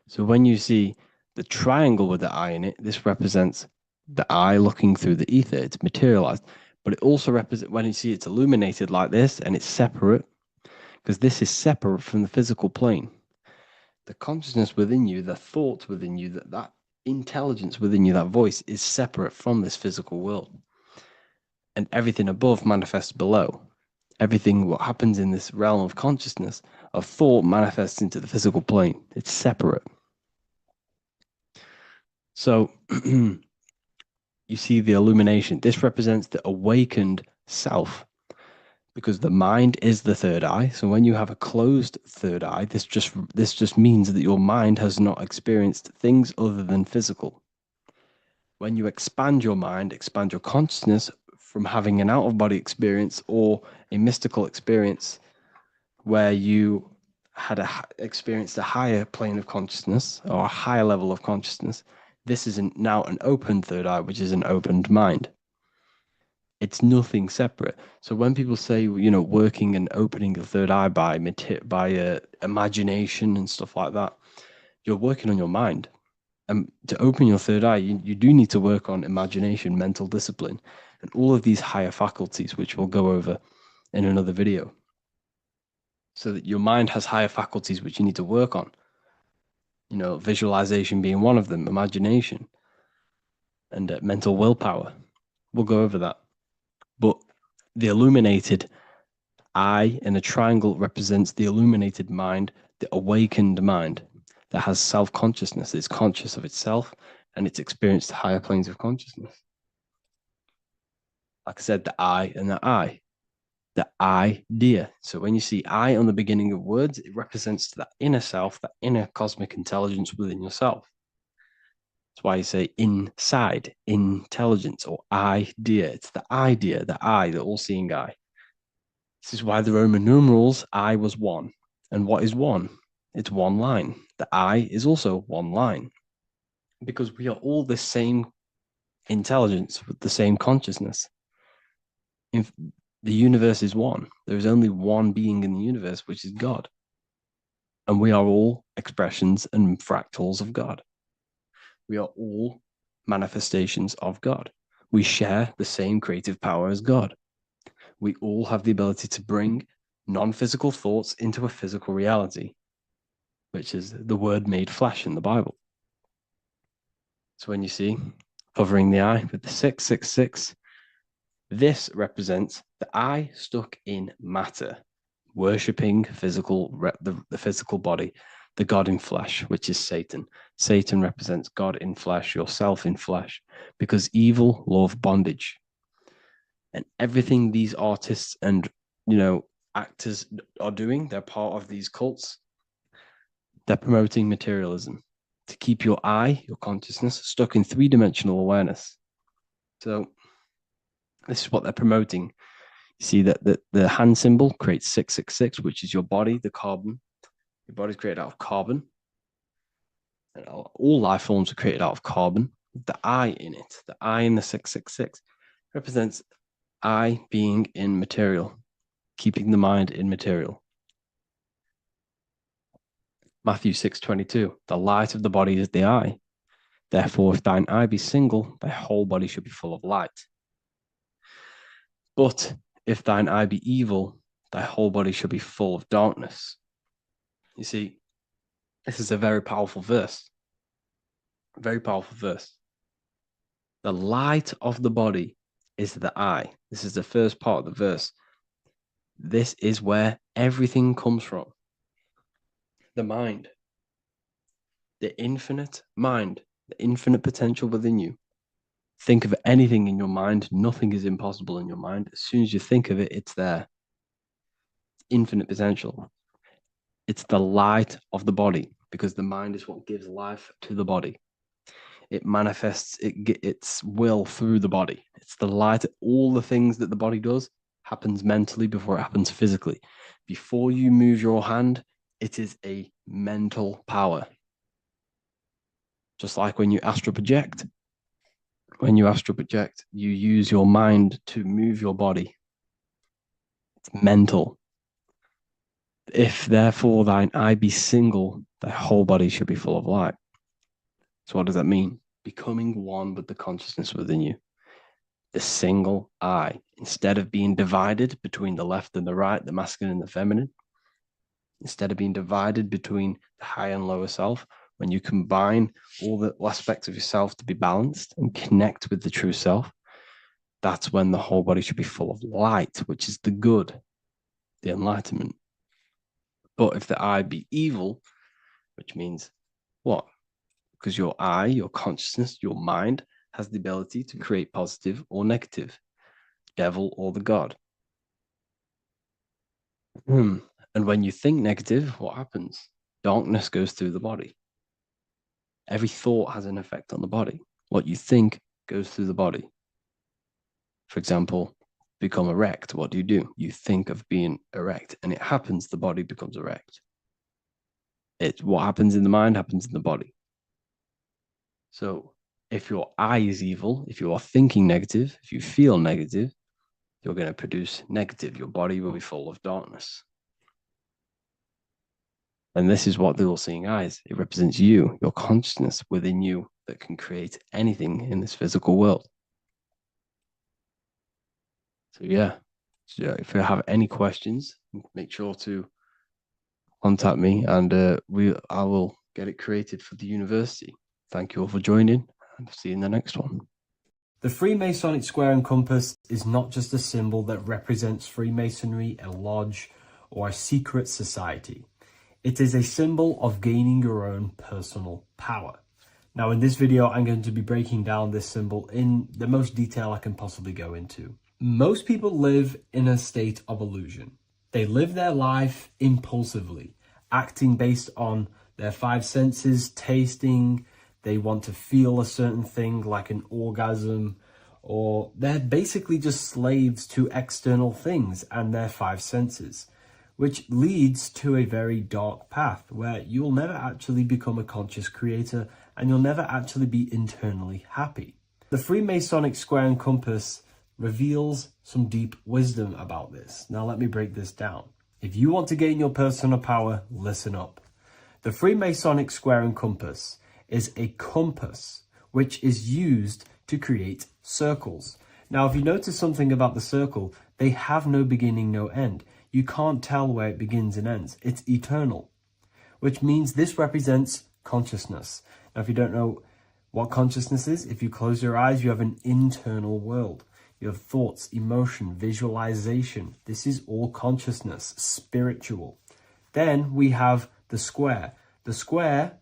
So when you see the triangle with the eye in it, this represents the eye looking through the ether. It's materialized, but it also represents, when you see it's illuminated like this and it's separate, because this is separate from the physical plane. The consciousness within you, the thoughts within you, that intelligence within you, that voice is separate from this physical world. And everything above manifests below. Everything what happens in this realm of consciousness, of thought, manifests into the physical plane. It's separate. So you see the illumination. This represents the awakened self, because the mind is the third eye. So when you have a closed third eye, this just means that your mind has not experienced things other than physical. When you expand your mind, expand your consciousness from having an out-of-body experience or a mystical experience where you had experienced a higher plane of consciousness or a higher level of consciousness, this is now an open third eye, which is an opened mind. It's nothing separate. So when people say, working and opening the third eye by imagination and stuff like that, you're working on your mind. And to open your third eye, you do need to work on imagination, mental discipline, and all of these higher faculties, which we'll go over in another video. So that your mind has higher faculties which you need to work on. Visualization being one of them, imagination, and mental willpower. We'll go over that. But the illuminated eye in a triangle represents the illuminated mind, the awakened mind that has self-consciousness. It's conscious of itself and it's experienced higher planes of consciousness. Like I said, the I and the I. The idea. So when you see I on the beginning of words, it represents that inner self, that inner cosmic intelligence within yourself. That's why you say inside, intelligence, or idea. It's the idea, the I, the all-seeing eye. This is why the Roman numerals, I was one. And what is one? It's one line. The I is also one line. Because we are all the same intelligence with the same consciousness. If the universe is one, there is only one being in the universe, which is God. And we are all expressions and fractals of God. We are all manifestations of God. We share the same creative power as God. We all have the ability to bring non-physical thoughts into a physical reality, which is the word made flesh in the Bible. So when you see covering the eye with the 666, this represents the eye stuck in matter, worshipping the physical body, the God in flesh, which is Satan. Satan represents God in flesh, yourself in flesh, because evil love bondage. And everything these artists and, actors are doing, they're part of these cults. They're promoting materialism to keep your eye, your consciousness, stuck in three-dimensional awareness. So this is what they're promoting. You see that the hand symbol creates 666, which is your body, the carbon. Your body's created out of carbon. And all life forms are created out of carbon. The I in it, the I in the 666, represents I being in material, keeping the mind in material. Matthew 6:22, the light of the body is the eye. Therefore, if thine eye be single, thy whole body should be full of light. But if thine eye be evil, thy whole body should be full of darkness. You see, this is a very powerful verse. Very powerful verse. The light of the body is the eye. This is the first part of the verse. This is where everything comes from. The mind. The infinite mind. The infinite potential within you. Think of anything in your mind. Nothing is impossible in your mind. As soon as you think of it, it's there. Infinite potential. It's the light of the body, because the mind is what gives life to the body. It manifests its will through the body. It's the light. All the things that the body does happens mentally before it happens physically. Before you move your hand, it is a mental power. Just like when you astral project. When you astral project, you use your mind to move your body. It's mental. If therefore thine eye be single, thy whole body should be full of light. So what does that mean? Becoming one with the consciousness within you. The single eye. Instead of being divided between the left and the right, the masculine and the feminine, instead of being divided between the higher and lower self, when you combine all the aspects of yourself to be balanced and connect with the true self, that's when the whole body should be full of light, which is the good, the enlightenment. But if the eye be evil, which means what? Because your eye, your consciousness, your mind has the ability to create positive or negative, devil or the God. And when you think negative, what happens? Darkness goes through the body. Every thought has an effect on the body. What you think goes through the body. For example, become erect. What do? You think of being erect, and it happens, the body becomes erect. What happens in the mind happens in the body. So if your eye is evil, if you are thinking negative, if you feel negative, you're going to produce negative. Your body will be full of darkness. And this is what the all-seeing eye is. It represents you, your consciousness within you that can create anything in this physical world. So yeah, if you have any questions, make sure to contact me, and I will get it created for the university. Thank you all for joining, and see you in the next one. The Freemasonic square and compass is not just a symbol that represents Freemasonry, a lodge, or a secret society. It is a symbol of gaining your own personal power. Now in this video, I'm going to be breaking down this symbol in the most detail I can possibly go into. Most people live in a state of illusion. They live their life impulsively, acting based on their five senses, tasting. They want to feel a certain thing like an orgasm, or they're basically just slaves to external things and their five senses, which leads to a very dark path where you'll never actually become a conscious creator and you'll never actually be internally happy. The Freemasonic square and compass reveals some deep wisdom about this. Now let me break this down. If you want to gain your personal power, listen up. The Freemasonic square and compass is a compass which is used to create circles. Now, if you notice something about the circle, they have no beginning, no end. You can't tell where it begins and ends. It's eternal, which means this represents consciousness. Now, if you don't know What consciousness is? If you close your eyes, you have an internal world. You have thoughts, emotion, visualization. This is all consciousness, spiritual. Then we have the square. The square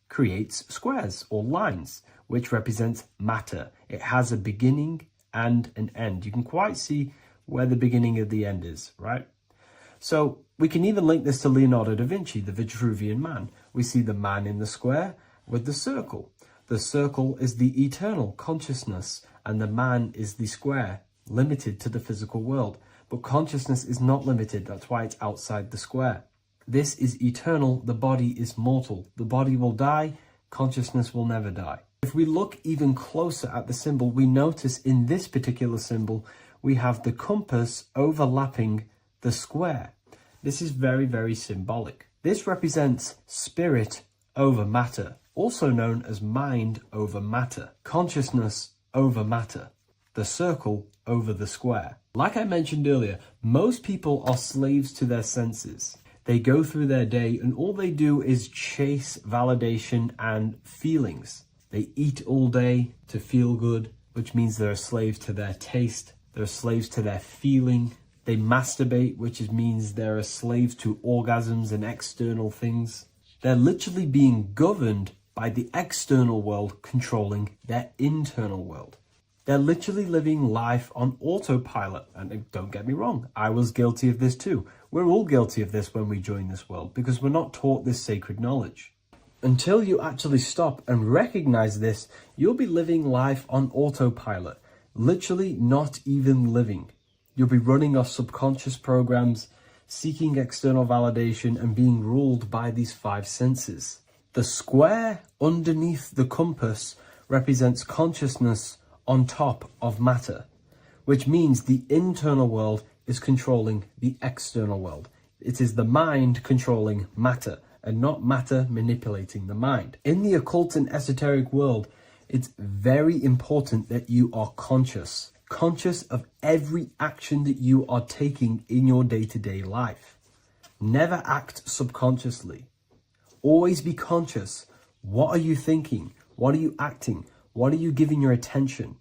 creates squares or lines, which represents matter. It has a beginning and an end. You can quite see where the beginning of the end is, right? So we can even link this to Leonardo da Vinci, the Vitruvian Man. We see the man in the square with the circle. The circle is the eternal consciousness, and the man is the square, limited to the physical world. But consciousness is not limited, that's why it's outside the square. This is eternal, the body is mortal. The body will die, consciousness will never die. If we look even closer at the symbol, we notice in this particular symbol, we have the compass overlapping the square. This is very, very symbolic. This represents spirit over matter, also known as mind over matter, consciousness over matter, the circle over the square. Like I mentioned earlier, most people are slaves to their senses. They go through their day and all they do is chase validation and feelings. They eat all day to feel good, which means they're a slave to their taste. They're slaves to their feeling. They masturbate, which means they're a slave to orgasms and external things. They're literally being governed by the external world controlling their internal world. They're literally living life on autopilot. And don't get me wrong, I was guilty of this too. We're all guilty of this when we join this world because we're not taught this sacred knowledge. Until you actually stop and recognize this, you'll be living life on autopilot, literally not even living. You'll be running off subconscious programs, seeking external validation and being ruled by these five senses. The square underneath the compass represents consciousness on top of matter, which means the internal world is controlling the external world. It is the mind controlling matter and not matter manipulating the mind. In the occult and esoteric world, it's very important that you are conscious of every action that you are taking in your day-to-day life. Never act subconsciously. Always be conscious. What are you thinking? What are you acting? What are you giving your attention?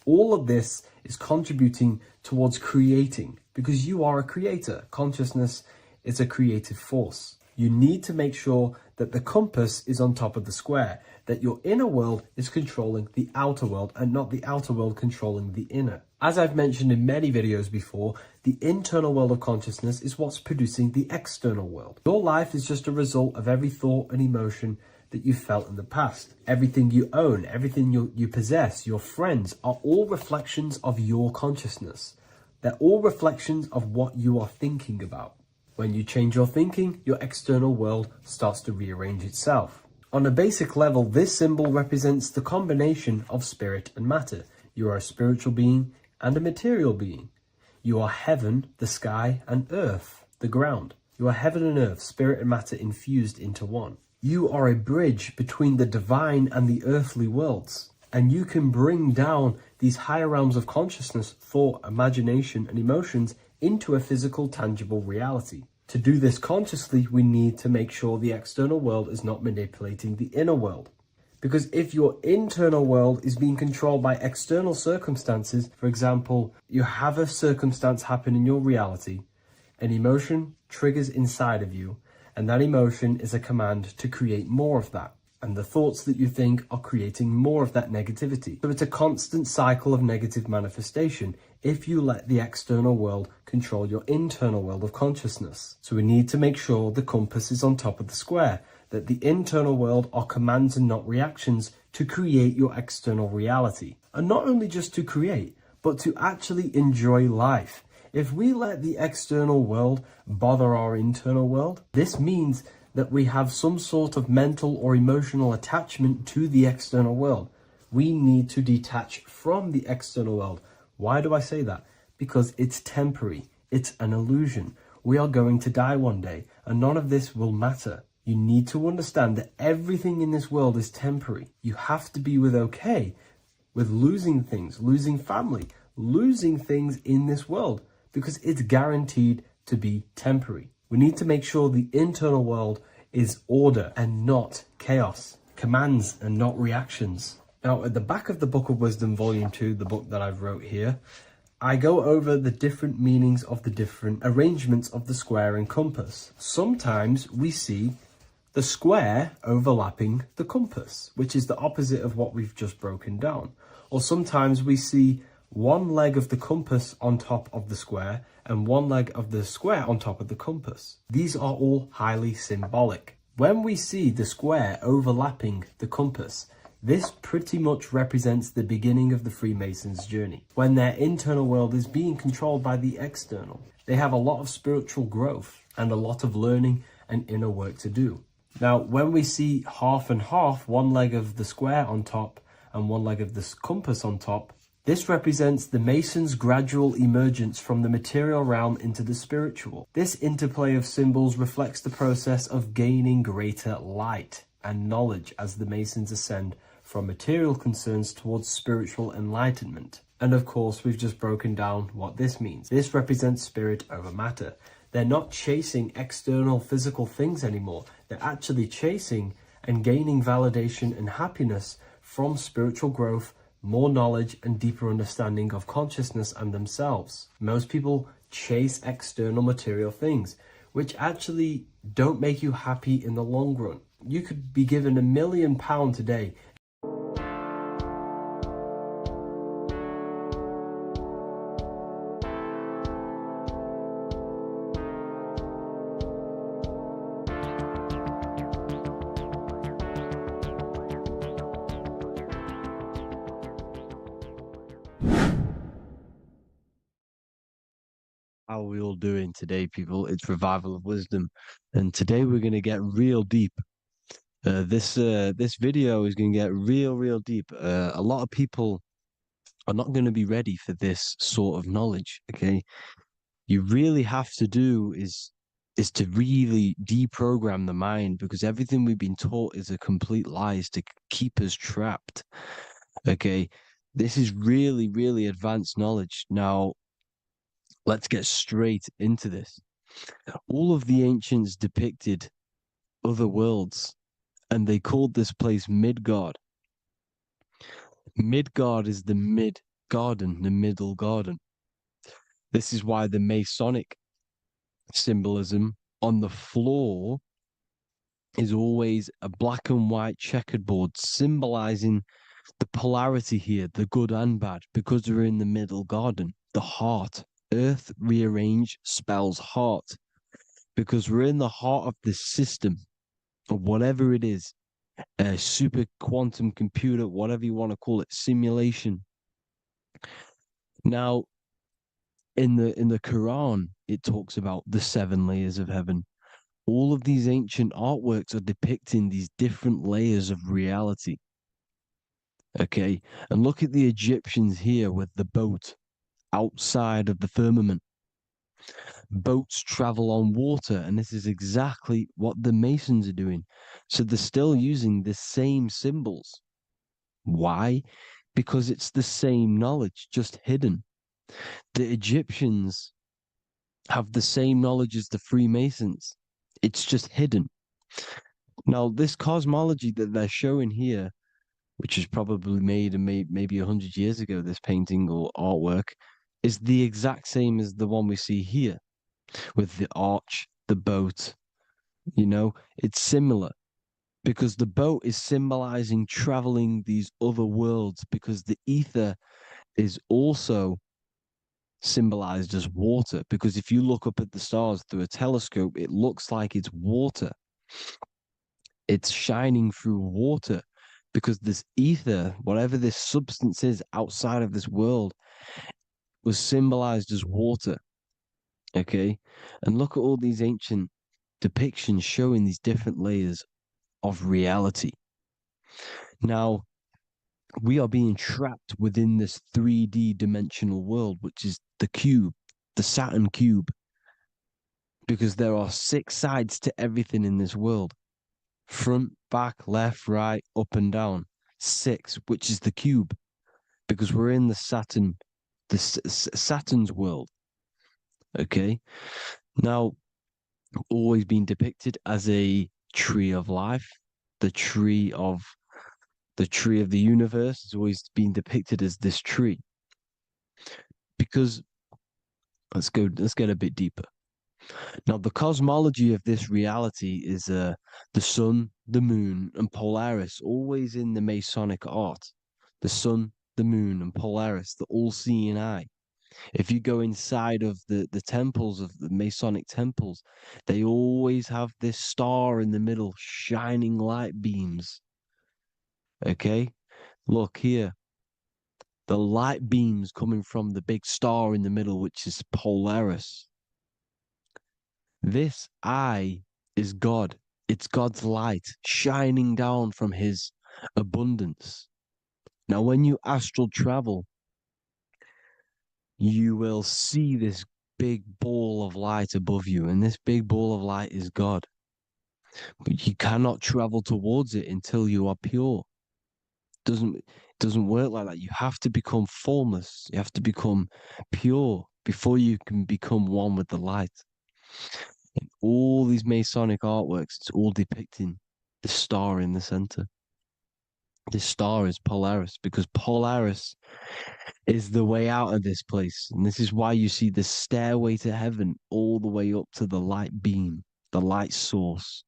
All of this is contributing towards creating because you are a creator. Consciousness is a creative force. You need to make sure that the compass is on top of the square, that your inner world is controlling the outer world and not the outer world controlling the inner. As I've mentioned in many videos before, the internal world of consciousness is what's producing the external world. Your life is just a result of every thought and emotion that you felt in the past. Everything you own, everything you possess, your friends are all reflections of your consciousness. They're all reflections of what you are thinking about. When you change your thinking, your external world starts to rearrange itself. On a basic level, this symbol represents the combination of spirit and matter. You are a spiritual being and a material being. You are heaven, the sky, and earth, the ground. You are heaven and earth, spirit and matter infused into one. You are a bridge between the divine and the earthly worlds. And you can bring down these higher realms of consciousness, thought, imagination, and emotions into a physical, tangible reality. To do this consciously, we need to make sure the external world is not manipulating the inner world. Because if your internal world is being controlled by external circumstances, for example, you have a circumstance happen in your reality, an emotion triggers inside of you, and that emotion is a command to create more of that. And the thoughts that you think are creating more of that negativity. So it's a constant cycle of negative manifestation if you let the external world control your internal world of consciousness. So we need to make sure the compass is on top of the square, that the internal world are commands and not reactions to create your external reality. And not only just to create, but to actually enjoy life. If we let the external world bother our internal world, this means that we have some sort of mental or emotional attachment to the external world. We need to detach from the external world. Why do I say that? Because it's temporary. It's an illusion. We are going to die one day, and none of this will matter. You need to understand that everything in this world is temporary. You have to be okay with losing things, losing family, losing things in this world, because it's guaranteed to be temporary. We need to make sure the internal world is order and not chaos. commands and not reactions. Now, at the back of the Book of Wisdom, Volume 2, the book that I've wrote here, I go over the different meanings of the different arrangements of the square and compass. Sometimes we see the square overlapping the compass, which is the opposite of what we've just broken down. Or sometimes we see one leg of the compass on top of the square and one leg of the square on top of the compass. These are all highly symbolic. When we see the square overlapping the compass, this pretty much represents the beginning of the Freemasons' journey, when their internal world is being controlled by the external. They have a lot of spiritual growth and a lot of learning and inner work to do. Now, when we see half and half, one leg of the square on top and one leg of the compass on top, this represents the Masons' gradual emergence from the material realm into the spiritual. This interplay of symbols reflects the process of gaining greater light and knowledge as the Masons ascend from material concerns towards spiritual enlightenment. And of course, we've just broken down what this means. This represents spirit over matter. They're not chasing external physical things anymore. They're actually chasing and gaining validation and happiness from spiritual growth, more knowledge, and deeper understanding of consciousness and themselves. Most people chase external material things, which actually don't make you happy in the long run. You could be given £1 million today. How are we all doing today, people? It's Revival of Wisdom, and today we're going to get real deep. This video is going to get real deep. A lot of people are not going to be ready for this sort of knowledge. Okay, you really have to do is to really deprogram the mind, because everything we've been taught is a complete lies to keep us trapped. Okay, this is really advanced knowledge. Now, let's get straight into this. All of the ancients depicted other worlds, and they called this place Midgard. Midgard is the mid-garden, the middle garden. This is why the Masonic symbolism on the floor is always a black and white checkered board, symbolizing the polarity here, the good and bad, because we're in the middle garden, the heart. Earth rearranged spells heart, because we're in the heart of this system, or whatever it is, a super quantum computer, whatever you want to call it, simulation. Now, in the Quran, it talks about the 7 layers of heaven. All of these ancient artworks are depicting these different layers of reality. Okay, and look at the Egyptians here with the boat outside of the firmament. Boats travel on water, and this is exactly what the Masons are doing. So they're still using the same symbols. Why? Because it's the same knowledge, just hidden. The Egyptians have the same knowledge as the Freemasons. It's just hidden. Now, this cosmology that they're showing here, which is probably made maybe 100 years ago, this painting or artwork, is the exact same as the one we see here, with the arch, the boat. You know, it's similar, because the boat is symbolizing traveling these other worlds, because the ether is also symbolized as water, because if you look up at the stars through a telescope, it looks like it's water. It's shining through water, because this ether, whatever this substance is outside of this world, was symbolized as water. Okay, and look at all these ancient depictions showing these different layers of reality. Now, we are being trapped within this 3D dimensional world, which is the cube, the Saturn cube, because there are 6 sides to everything in this world: front, back, left, right, up and down. 6, which is the cube, because we're in the Saturn, Saturn's world. Okay, now, always been depicted as a tree of life, the tree of the universe. It's always been depicted as this tree. Because let's get a bit deeper. Now, the cosmology of this reality is the sun, the moon, and Polaris, always in the Masonic art. The sun, the moon, and Polaris, the all-seeing eye. If you go inside of the temples of the Masonic temples, they always have this star in the middle, shining light beams. Okay? Look here. The light beams coming from the big star in the middle, which is Polaris. This eye is God. It's God's light shining down from his abundance. Now, when you astral travel, you will see this big ball of light above you, and this big ball of light is God. But you cannot travel towards it until you are pure. It doesn't work like that. You have to become formless. You have to become pure before you can become one with the light. In all these Masonic artworks, it's all depicting the star in the center. This star is Polaris, because Polaris is the way out of this place. And this is why you see the stairway to heaven all the way up to the light beam, the light source.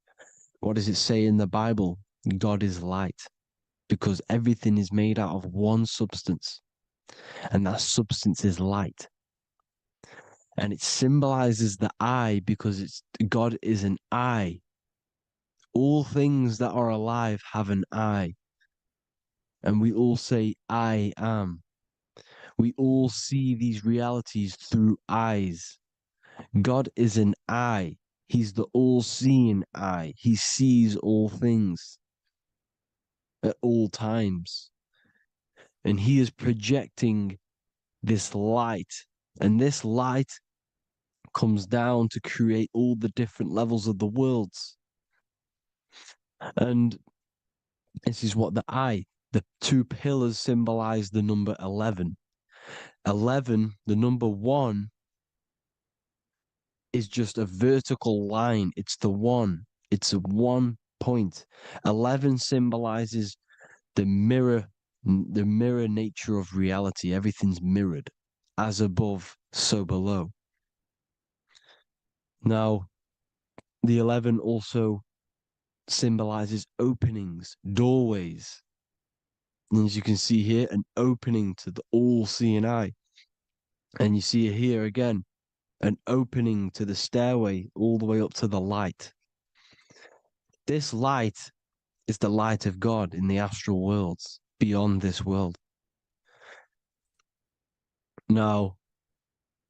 What does it say in the Bible? God is light, because everything is made out of one substance, and that substance is light. And it symbolizes the eye because God is an eye. All things that are alive have an eye. And we all say, I am. We all see these realities through eyes. God is an eye. He's the all-seeing eye. He sees all things at all times. And he is projecting this light. And this light comes down to create all the different levels of the worlds. And this is what the two pillars symbolize the number 11. 11, the number 1, is just a vertical line. It's the one. It's a 1 point. 11 symbolizes the mirror nature of reality. Everything's mirrored. As above, so below. Now, the 11 also symbolizes openings, doorways. And as you can see here, an opening to the all-seeing eye. And you see here again, an opening to the stairway all the way up to the light. This light is the light of God in the astral worlds, beyond this world. Now,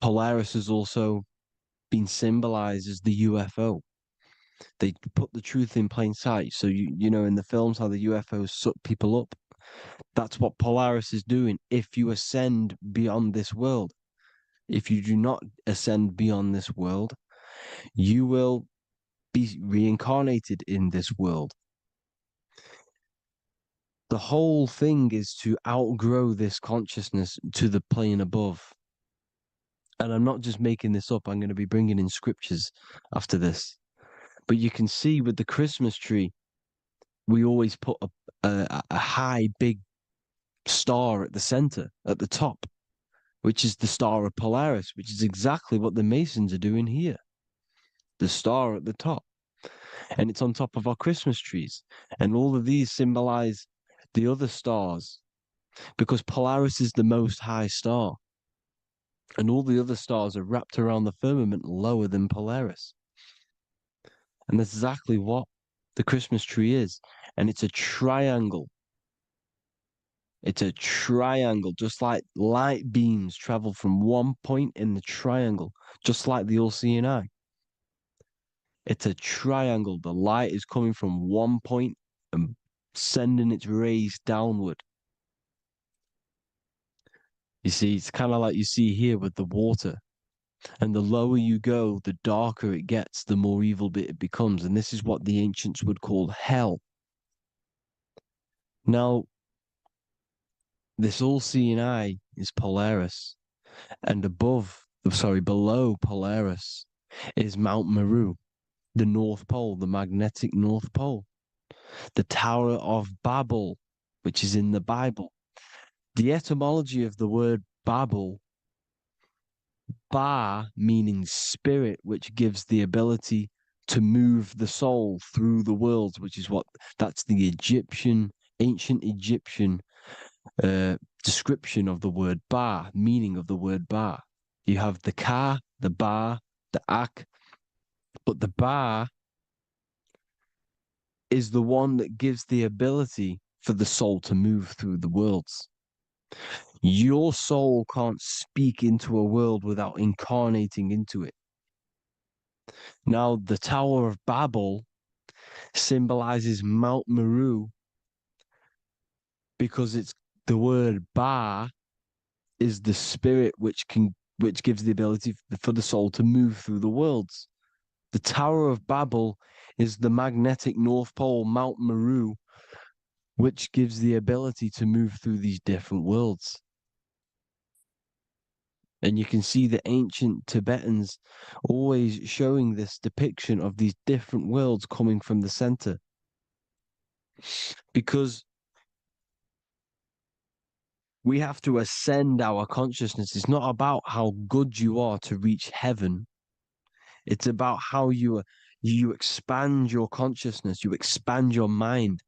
Polaris has also been symbolized as the UFO. They put the truth in plain sight. So, you know, in the films, how the UFOs suck people up. That's what Polaris is doing if you ascend beyond this world. If you do not ascend beyond this world, you will be reincarnated in this world. The whole thing is to outgrow this consciousness to the plane above. And I'm not just making this up. I'm going to be bringing in scriptures after this. But you can see with the Christmas tree, we always put a high, big star at the center, at the top, which is the star of Polaris, which is exactly what the Masons are doing here. The star at the top. And it's on top of our Christmas trees. And all of these symbolize the other stars, because Polaris is the most high star. And all the other stars are wrapped around the firmament lower than Polaris. And that's exactly what the Christmas tree is. And it's a triangle. It's a triangle, just like light beams travel from one point in the triangle, just like the all-seeing eye. It's a triangle. The light is coming from one point and sending its rays downward. You see, it's kind of like you see here with the water. And the lower you go, the darker it gets, the more evil it becomes. And this is what the ancients would call hell. Now, this all-seeing eye is Polaris. And below Polaris is Mount Meru, the North Pole, the magnetic North Pole. The Tower of Babel, which is in the Bible. The etymology of the word Babel, Ba meaning spirit, which gives the ability to move the soul through the worlds, which is that's the ancient Egyptian description of the word Ba, meaning of the word Ba. You have the Ka, the Ba, the Ak, but the Ba is the one that gives the ability for the soul to move through the worlds. Your soul can't speak into a world without incarnating into it. Now, the Tower of Babel symbolizes Mount Meru because it's the word Ba is the spirit which gives the ability for the soul to move through the worlds. The Tower of Babel is the magnetic North Pole, Mount Meru, which gives the ability to move through these different worlds. And you can see the ancient Tibetans always showing this depiction of these different worlds coming from the center. Because we have to ascend our consciousness. It's not about how good you are to reach heaven. It's about how you expand your consciousness, you expand your mind.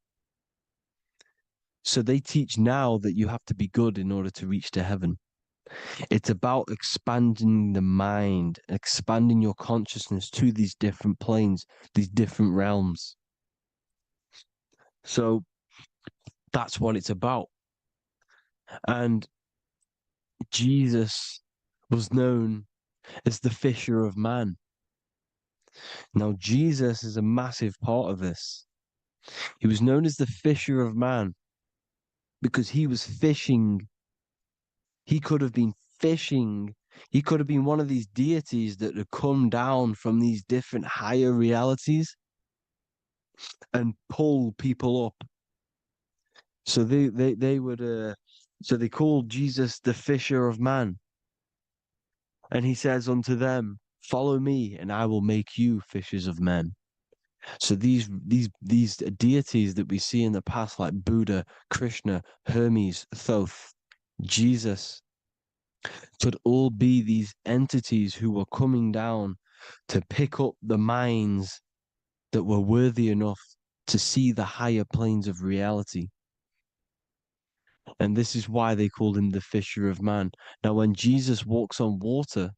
So they teach now that you have to be good in order to reach to heaven. It's about expanding the mind, expanding your consciousness to these different planes, these different realms. So that's what it's about. And Jesus was known as the fisher of man. Now, Jesus is a massive part of this. He was known as the fisher of man because he was fishing. He could have been fishing. He could have been one of these deities that had come down from these different higher realities and pull people up. So they would so they called Jesus the fisher of man. And he says unto them, follow me and I will make you fishers of men. So these deities that we see in the past, like Buddha, Krishna, Hermes, Thoth, Jesus, could all be these entities who were coming down to pick up the minds that were worthy enough to see the higher planes of reality. And this is why they called him the fisher of man. Now, when Jesus walks on water,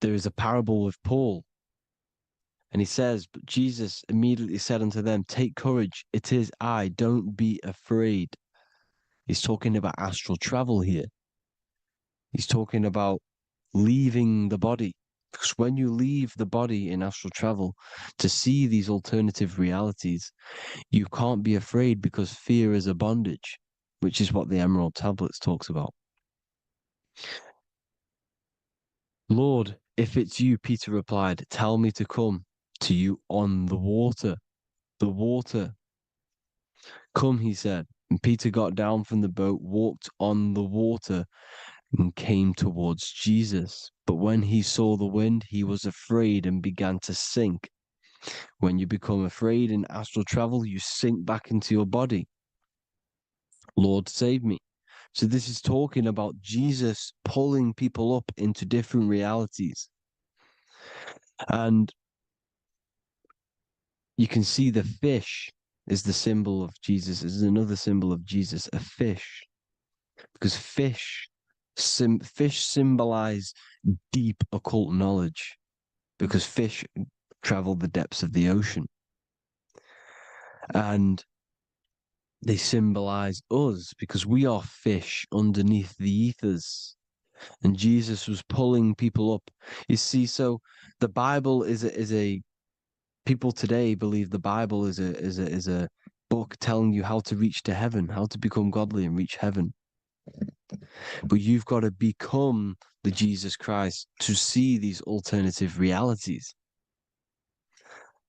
there is a parable with Paul. And he says, but Jesus immediately said unto them, take courage, it is I, don't be afraid. He's talking about astral travel here. He's talking about leaving the body. Because when you leave the body in astral travel to see these alternative realities, you can't be afraid because fear is a bondage, which is what the Emerald Tablets talks about. Lord, if it's you, Peter replied, tell me to come to you on the water. The water. Come, he said. And Peter got down from the boat, walked on the water, and came towards Jesus. But when he saw the wind, he was afraid and began to sink. When you become afraid in astral travel, you sink back into your body. Lord, save me. So this is talking about Jesus pulling people up into different realities. And you can see the fish is the symbol of Jesus, is another symbol of Jesus, a fish. Because fish symbolize deep occult knowledge, because fish travel the depths of the ocean. And they symbolize us because we are fish underneath the ethers. And Jesus was pulling people up. You see, so the Bible is a people today believe the Bible is a book telling you how to reach to heaven, how to become godly and reach heaven. But you've got to become the Jesus Christ to see these alternative realities.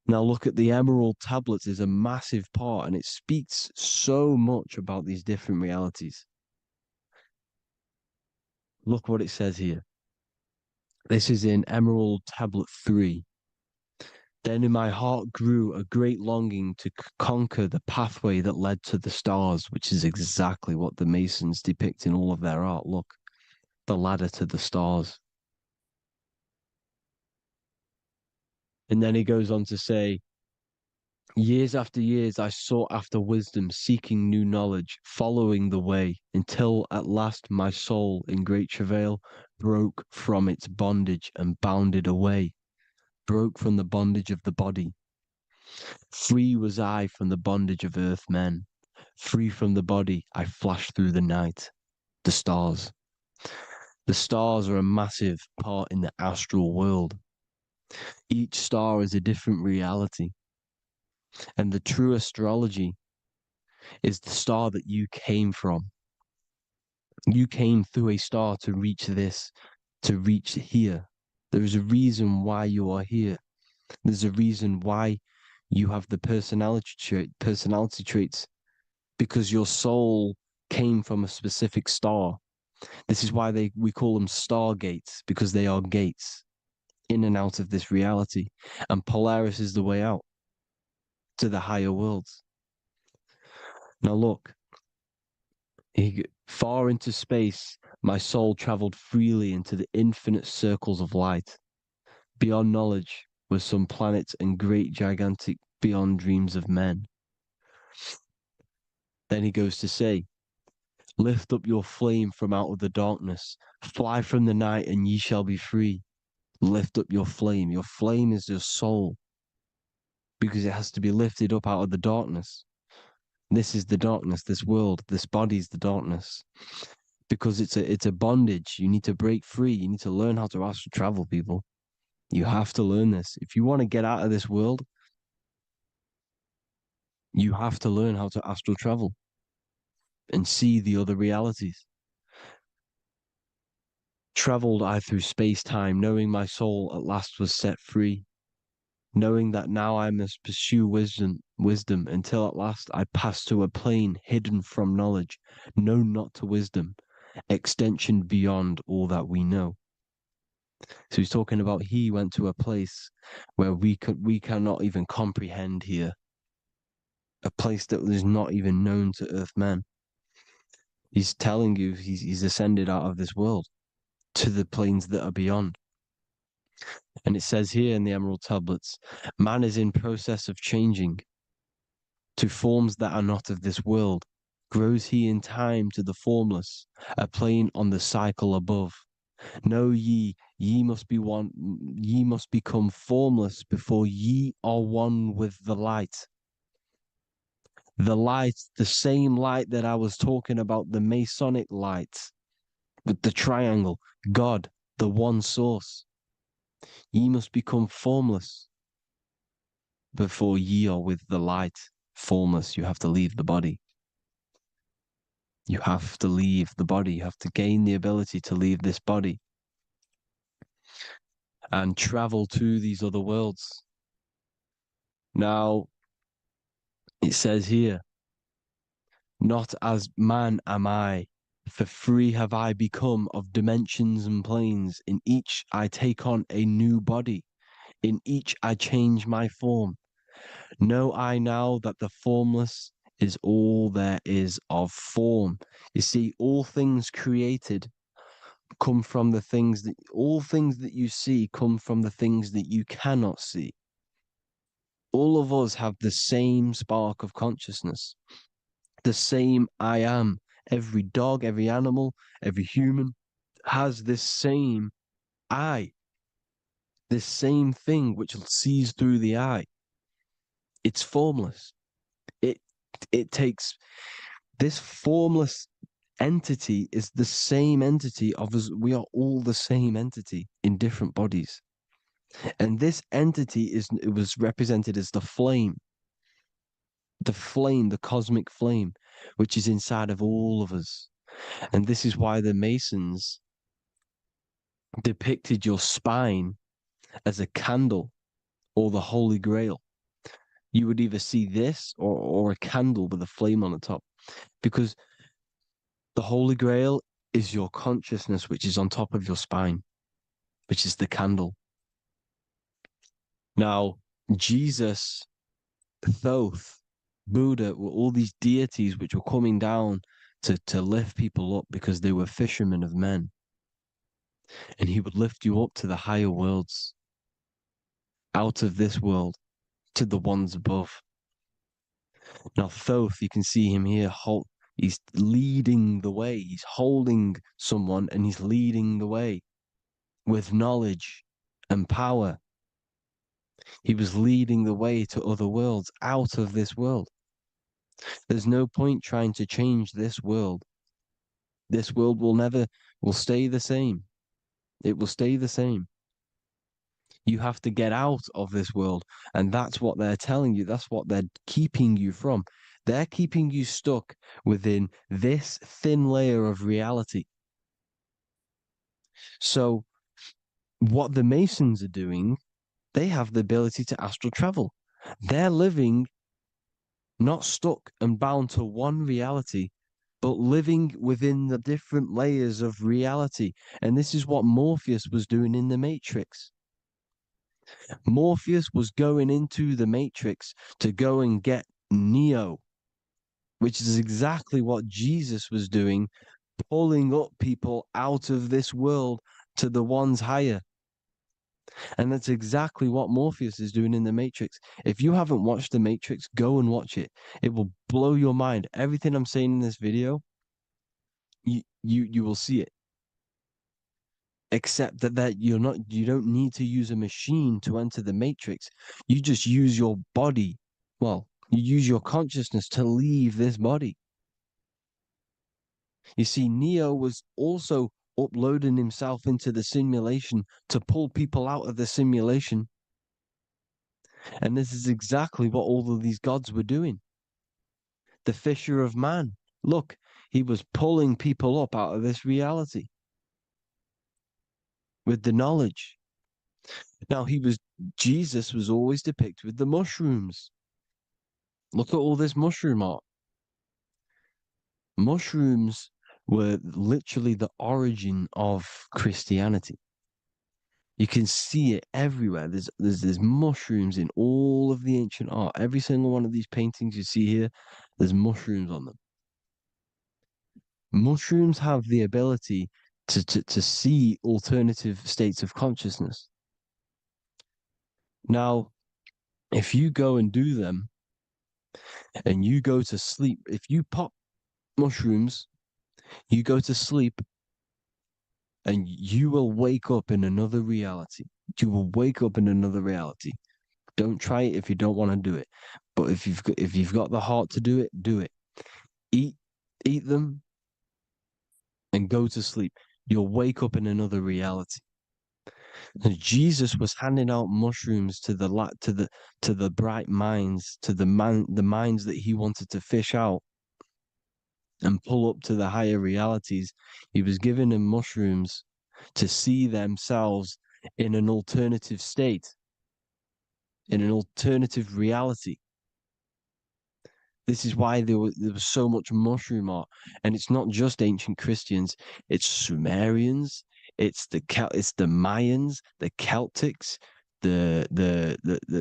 Now look at the Emerald Tablets is a massive part, and it speaks so much about these different realities. Look what it says here. This is in Emerald Tablet 3. Then in my heart grew a great longing to conquer the pathway that led to the stars, which is exactly what the Masons depict in all of their art. Look, the ladder to the stars. And then he goes on to say, years after years, I sought after wisdom, seeking new knowledge, following the way, until at last my soul, in great travail, broke from its bondage and bounded away, broke from the bondage of the body. Free was I from the bondage of earth men. Free from the body, I flashed through the night. The stars. The stars are a massive part in the astral world. Each star is a different reality. And the true astrology is the star that you came from. You came through a star to reach this, to reach here. There is a reason why you are here. There's a reason why you have the personality traits, because your soul came from a specific star. This is why we call them Stargates, because they are gates in and out of this reality. And Polaris is the way out to the higher worlds. Now look, far into space, my soul traveled freely into the infinite circles of light. Beyond knowledge were some planets and great gigantic beyond dreams of men. Then he goes to say, lift up your flame from out of the darkness, fly from the night and ye shall be free. Lift up your flame. Your flame is your soul, because it has to be lifted up out of the darkness. This is the darkness, this world, this body is the darkness. Because it's a bondage. You need to break free. You need to learn how to astral travel, people. You have to learn this. If you want to get out of this world, you have to learn how to astral travel and see the other realities. Traveled I through space-time, knowing my soul at last was set free, knowing that now I must pursue wisdom until at last I pass to a plane hidden from knowledge, known not to wisdom, extension beyond all that we know. So he's talking about he went to a place where we cannot even comprehend here, a place that is not even known to Earthmen. He's telling you he's ascended out of this world to the planes that are beyond. And it says here in the Emerald Tablets, man is in process of changing to forms that are not of this world. Grows he in time to the formless, a plane on the cycle above. Know ye must be one, ye must become formless before ye are one with the light. The light, the same light that I was talking about, the Masonic light, with the triangle, God, the one source. Ye must become formless before ye are with the light. Formless, you have to leave the body. You have to leave the body. You have to gain the ability to leave this body and travel to these other worlds. Now, it says here, not as man am I, for free have I become of dimensions and planes. In each I take on a new body. In each I change my form. Know I now that the formless is all there is of form. You see, all things created come from the things that, all things that you see come from the things that you cannot see. All of us have the same spark of consciousness, the same I am. Every dog, every animal, every human has this same I, this same thing which sees through the eye. It's formless. It takes this formless entity is the same entity of us. We are all the same entity in different bodies. And this entity it was represented as the flame, the cosmic flame, which is inside of all of us. And this is why the Masons depicted your spine as a candle or the Holy Grail. You would either see this or a candle with a flame on the top, because the Holy Grail is your consciousness, which is on top of your spine, which is the candle. Now, Jesus, Thoth, Buddha were all these deities which were coming down to lift people up because they were fishermen of men. And he would lift you up to the higher worlds, out of this world, to the ones above. Now, Thoth, you can see him here, he's leading the way. He's holding someone and he's leading the way with knowledge and power. He was leading the way to other worlds, out of this world. There's no point trying to change this world. This world will stay the same. It will stay the same. You have to get out of this world. And that's what they're telling you. That's what they're keeping you from. They're keeping you stuck within this thin layer of reality. So what the Masons are doing, they have the ability to astral travel. They're living not stuck and bound to one reality, but living within the different layers of reality. And this is what Morpheus was doing in the Matrix. Morpheus was going into the Matrix to go and get Neo, which is exactly what Jesus was doing, pulling up people out of this world to the ones higher. And that's exactly what Morpheus is doing in the Matrix. If you haven't watched the Matrix, go and watch it. It will blow your mind. Everything I'm saying in this video, you will see it. Except that you don't need to use a machine to enter the Matrix. You just use your body. Well, you use your consciousness to leave this body. You see, Neo was also uploading himself into the simulation to pull people out of the simulation. And this is exactly what all of these gods were doing. The fisher of man. Look, he was pulling people up out of this reality with the knowledge. Now, Jesus was always depicted with the mushrooms. Look at all this mushroom art. Mushrooms were literally the origin of Christianity. You can see it everywhere. There's mushrooms in all of the ancient art. Every single one of these paintings you see here, there's mushrooms on them. Mushrooms have the ability to see alternative states of consciousness. Now, if you go and do them and you go to sleep, if you pop mushrooms, you go to sleep and you will wake up in another reality. You will wake up in another reality. Don't try it if you don't want to do it. But if you've got the heart to do it, do it. Eat them and go to sleep. You'll wake up in another reality. And Jesus was handing out mushrooms to the bright minds, to the minds that he wanted to fish out and pull up to the higher realities. He was giving them mushrooms to see themselves in an alternative state, in an alternative reality. This is why there was so much mushroom art. And it's not just ancient Christians, it's Sumerians, it's the Mayans, the Celtics, the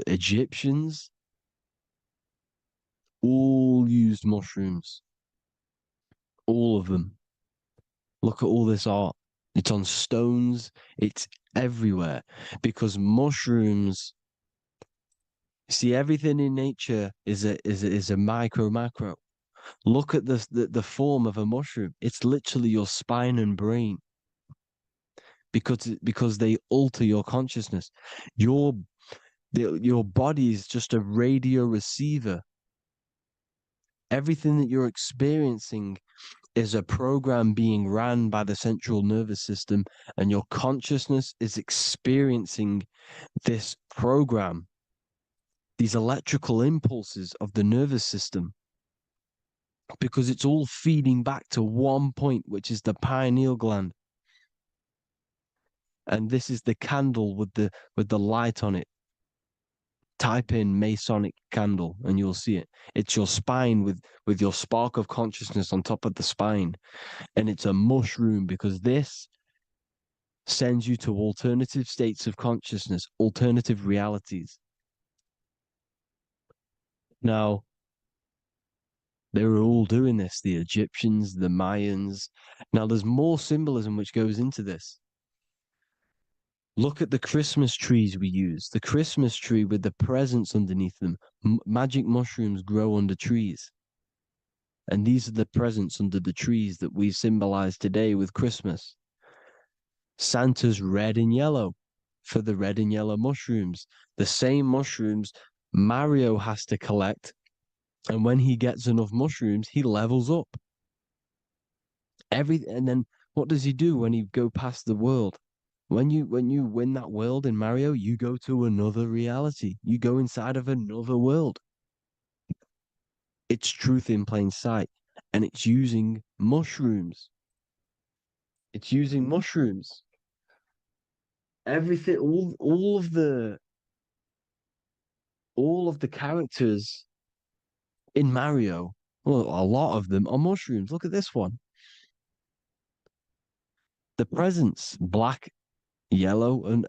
Egyptians, all used mushrooms. All of them. Look at all this art. It's on stones, it's everywhere. Because mushrooms, see, everything in nature is a macro. Look at the form of a mushroom. It's literally your spine and brain. Because they alter your consciousness. Your body is just a radio receiver. Everything that you're experiencing is a program being ran by the central nervous system, and your consciousness is experiencing this program, these electrical impulses of the nervous system, because it's all feeding back to one point, which is the pineal gland. And this is the candle with the light on it. Type in Masonic candle and you'll see it. It's your spine with your spark of consciousness on top of the spine. And it's a mushroom because this sends you to alternative states of consciousness, alternative realities. Now, they were all doing this, the Egyptians, the Mayans. Now, there's more symbolism which goes into this. Look at the Christmas trees we use. The Christmas tree with the presents underneath them. Magic mushrooms grow under trees. And these are the presents under the trees that we symbolize today with Christmas. Santa's red and yellow for the red and yellow mushrooms. The same mushrooms Mario has to collect. And when he gets enough mushrooms, he levels up. And then what does he do when he go past the world? When you win that world in Mario, you go to another reality. You go inside of another world. It's truth in plain sight. And it's using mushrooms. It's using mushrooms. Everything, all of the characters in Mario, well, a lot of them are mushrooms. Look at this one. The presents, black, yellow, and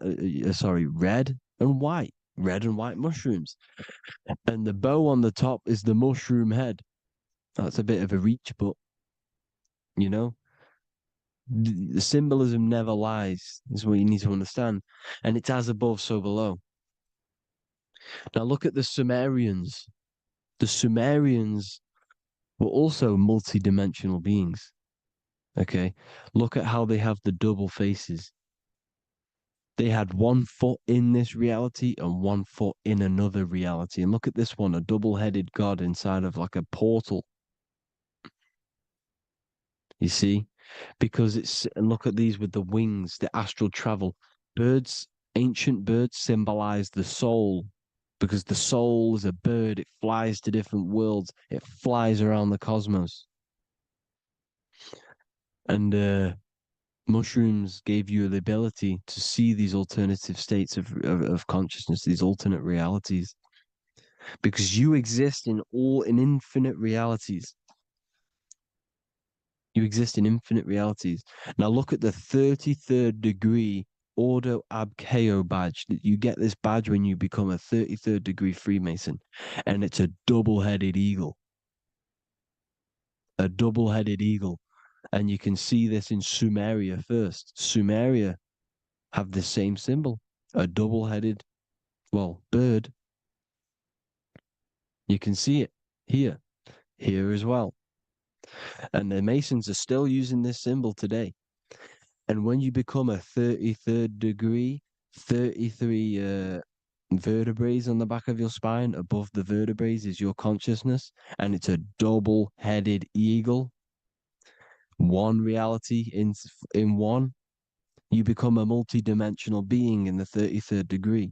red and white. Red and white mushrooms. And the bow on the top is the mushroom head. That's a bit of a reach, but you know, the symbolism never lies. Is what you need to understand. And it's as above, so below. Now look at the Sumerians. The Sumerians were also multi-dimensional beings. Okay, look at how they have the double faces. They had 1 foot in this reality and 1 foot in another reality. And look at this one, a double-headed god inside of like a portal. You see? Because and look at these with the wings, the astral travel. Birds, ancient birds symbolize the soul. Because the soul is a bird, it flies to different worlds, it flies around the cosmos. And mushrooms gave you the ability to see these alternative states of consciousness, these alternate realities, because you exist in infinite realities. You exist in infinite realities. Now look at the 33rd degree Ordo Ab Chao badge. You get this badge when you become a 33rd degree Freemason, and it's a double-headed eagle. A double-headed eagle. And you can see this in Sumeria first. Sumeria have the same symbol, a double-headed, bird. You can see it here as well. And the Masons are still using this symbol today. And when you become a 33rd degree, 33 vertebrae on the back of your spine, above the vertebrae is your consciousness, and it's a double-headed eagle. One reality in one. You become a multi-dimensional being in the 33rd degree.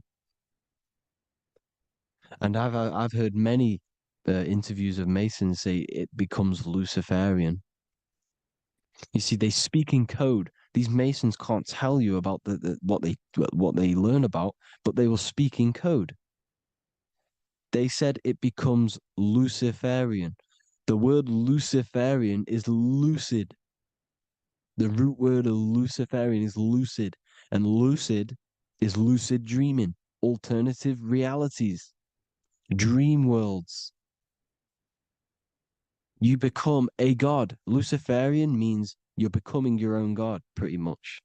And I've heard many interviews of Masons say it becomes Luciferian. You see, they speak in code. These Masons can't tell you about what they learn about, but they will speak in code. They said it becomes Luciferian. The word Luciferian is lucid. The root word of Luciferian is lucid, and lucid is lucid dreaming, alternative realities, dream worlds. You become a god. Luciferian means you're becoming your own god, pretty much.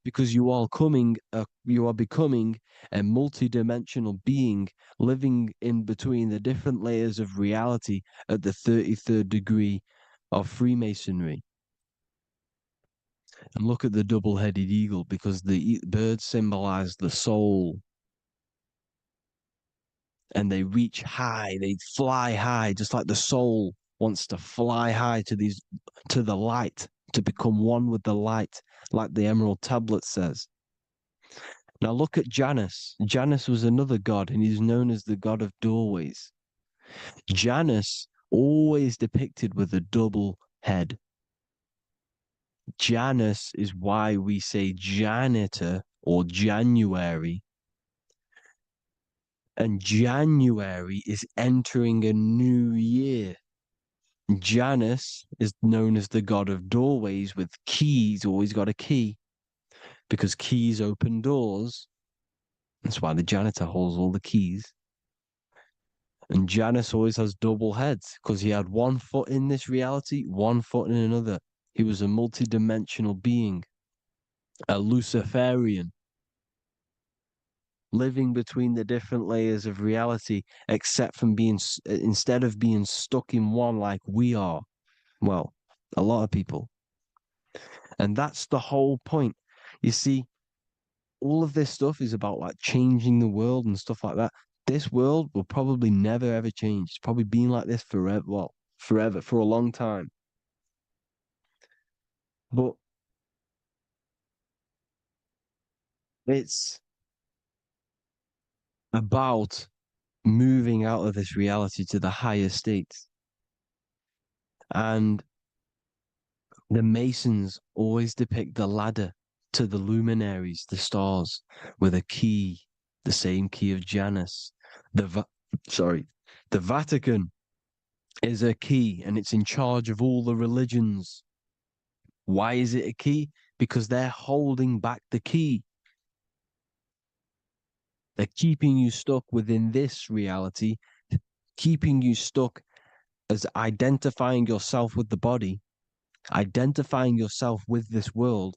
Because you are becoming a multi-dimensional being living in between the different layers of reality at the 33rd degree of Freemasonry. And look at the double-headed eagle, because the birds symbolize the soul. And they reach high, they fly high, just like the soul wants to fly high to the light, to become one with the light, like the Emerald Tablet says. Now look at Janus. Janus was another god, and he's known as the god of doorways. Janus always depicted with a double head. Janus is why we say janitor or January. And January is entering a new year. Janus is known as the god of doorways with keys, always got a key, because keys open doors. That's why the janitor holds all the keys. And Janus always has double heads because he had one foot in this reality, one foot in another. He was a multi-dimensional being, a Luciferian, living between the different layers of reality, except from instead of being stuck in one like we are. Well, a lot of people. And that's the whole point. You see, all of this stuff is about like changing the world and stuff like that. This world will probably never ever change. It's probably been like this forever. Well, forever, for a long time. But it's about moving out of this reality to the higher states. And the Masons always depict the ladder to the luminaries, the stars, with a key, the same key of Janus. The Vatican is a key, and it's in charge of all the religions. Why is it a key? Because they're holding back the key. They're keeping you stuck within this reality, keeping you stuck as identifying yourself with the body, identifying yourself with this world.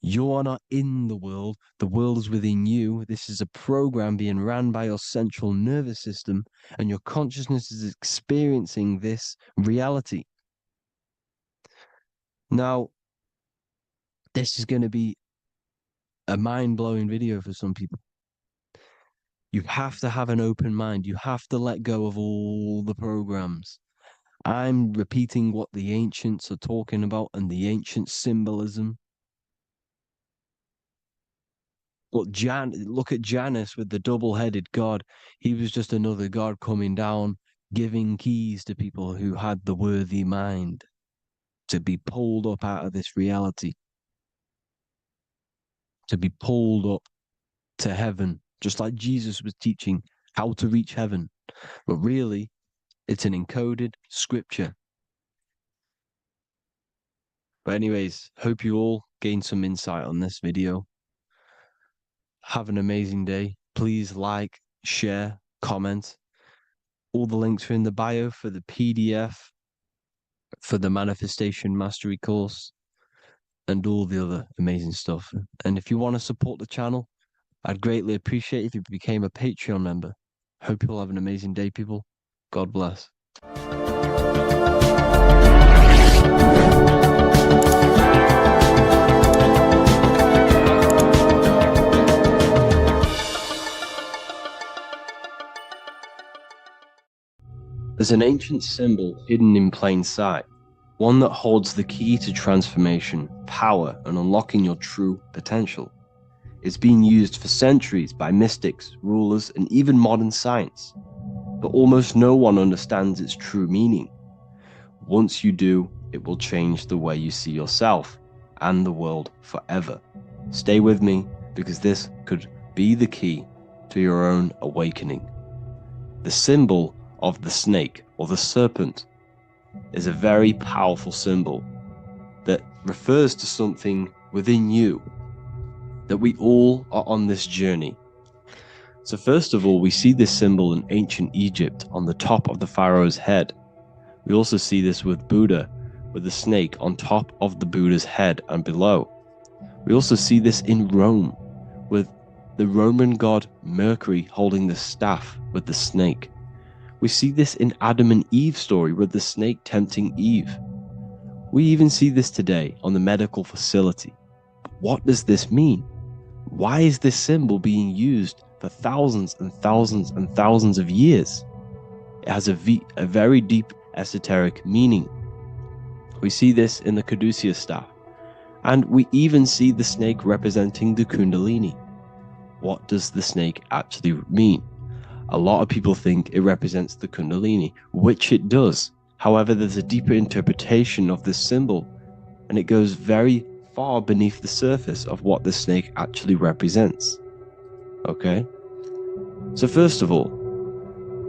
You are not in the world is within you. This is a program being ran by your central nervous system, and your consciousness is experiencing this reality. Now, this is going to be a mind-blowing video for some people. You have to have an open mind. You have to let go of all the programs. I'm repeating what the ancients are talking about and the ancient symbolism. Look at Janus with the double-headed god. He was just another god coming down, giving keys to people who had the worthy mind to be pulled up out of this reality, to be pulled up to heaven, just like Jesus was teaching how to reach heaven. But really, it's an encoded scripture. But anyways, hope you all gained some insight on this video. Have an amazing day. Please like, share, comment. All the links are in the bio for the PDF, for the Manifestation Mastery course, and all the other amazing stuff. And if you want to support the channel, I'd greatly appreciate it if you became a Patreon member. Hope you'll have an amazing day, people. God bless. There's an ancient symbol hidden in plain sight, one that holds the key to transformation, power, and unlocking your true potential. It's been used for centuries by mystics, rulers, and even modern science, but almost no one understands its true meaning. Once you do, it will change the way you see yourself and the world forever. Stay with me, because this could be the key to your own awakening. The symbol of the snake, or the serpent, is a very powerful symbol that refers to something within you, that we all are on this journey. So first of all, we see this symbol in ancient Egypt on the top of the pharaoh's head. We also see this with Buddha, with the snake on top of the Buddha's head and below. We also see this in Rome, with the Roman god Mercury holding the staff with the snake. We see this in Adam and Eve's story with the snake tempting Eve. We even see this today on the medical facility. What does this mean? Why is this symbol being used for thousands and thousands and thousands of years? It has a very deep esoteric meaning. We see this in the caduceus staff, and we even see the snake representing the kundalini. What does the snake actually mean? A lot of people think it represents the kundalini, which it does. However, there's a deeper interpretation of this symbol, and it goes very far beneath the surface of what the snake actually represents. Okay? So first of all,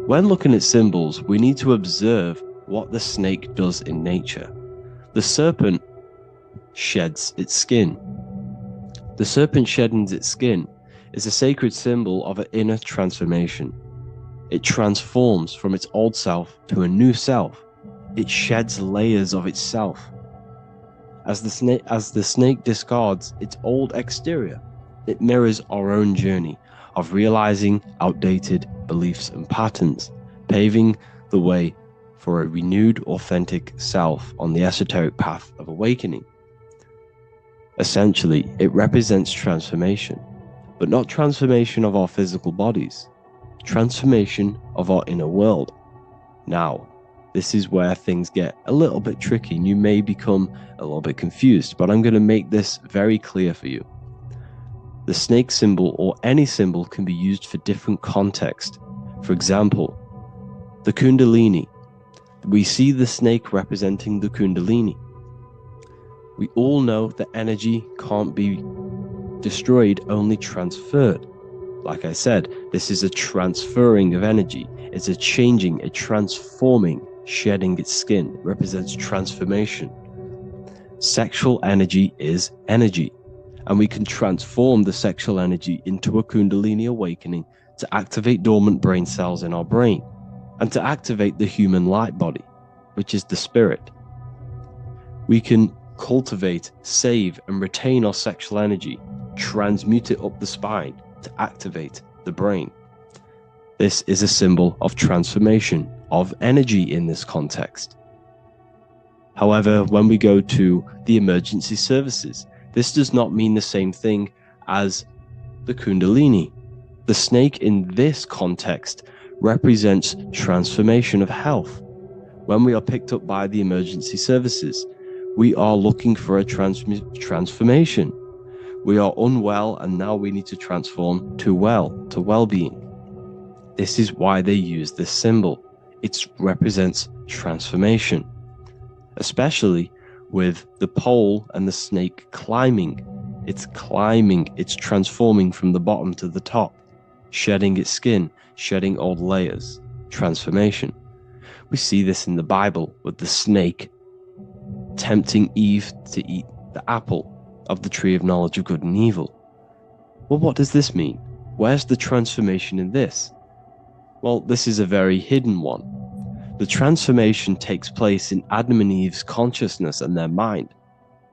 when looking at symbols, we need to observe what the snake does in nature. The serpent sheds its skin. The serpent shedding its skin is a sacred symbol of an inner transformation. It transforms from its old self to a new self. It sheds layers of itself. As the snake discards its old exterior, it mirrors our own journey of realizing outdated beliefs and patterns, paving the way for a renewed, authentic self on the esoteric path of awakening. Essentially, it represents transformation, but not transformation of our physical bodies, transformation of our inner world. Now, this is where things get a little bit tricky and you may become a little bit confused, but I'm going to make this very clear for you. The snake symbol or any symbol can be used for different context. For example, the Kundalini. We see the snake representing the Kundalini. We all know that energy can't be destroyed, only transferred. Like I said, this is a transferring of energy. It's a changing, a transforming, shedding its skin. It represents transformation. Sexual energy is energy, and we can transform the sexual energy into a Kundalini awakening to activate dormant brain cells in our brain and to activate the human light body, which is the spirit. We can cultivate, save, and retain our sexual energy, transmute it up the spine to activate the brain. This is a symbol of transformation of energy in this context. However, when we go to the emergency services, this does not mean the same thing as the Kundalini. The snake in this context represents transformation of health. When we are picked up by the emergency services, we are looking for a transformation. We are unwell and now we need to transform to well-being. This is why they use this symbol. It represents transformation, especially with the pole and the snake climbing. It's climbing, it's transforming from the bottom to the top, shedding its skin, shedding old layers, transformation. We see this in the Bible with the snake tempting Eve to eat the apple of the tree of knowledge of good and evil. Well, what does this mean? Where's the transformation in this? Well, this is a very hidden one. The transformation takes place in Adam and Eve's consciousness and their mind.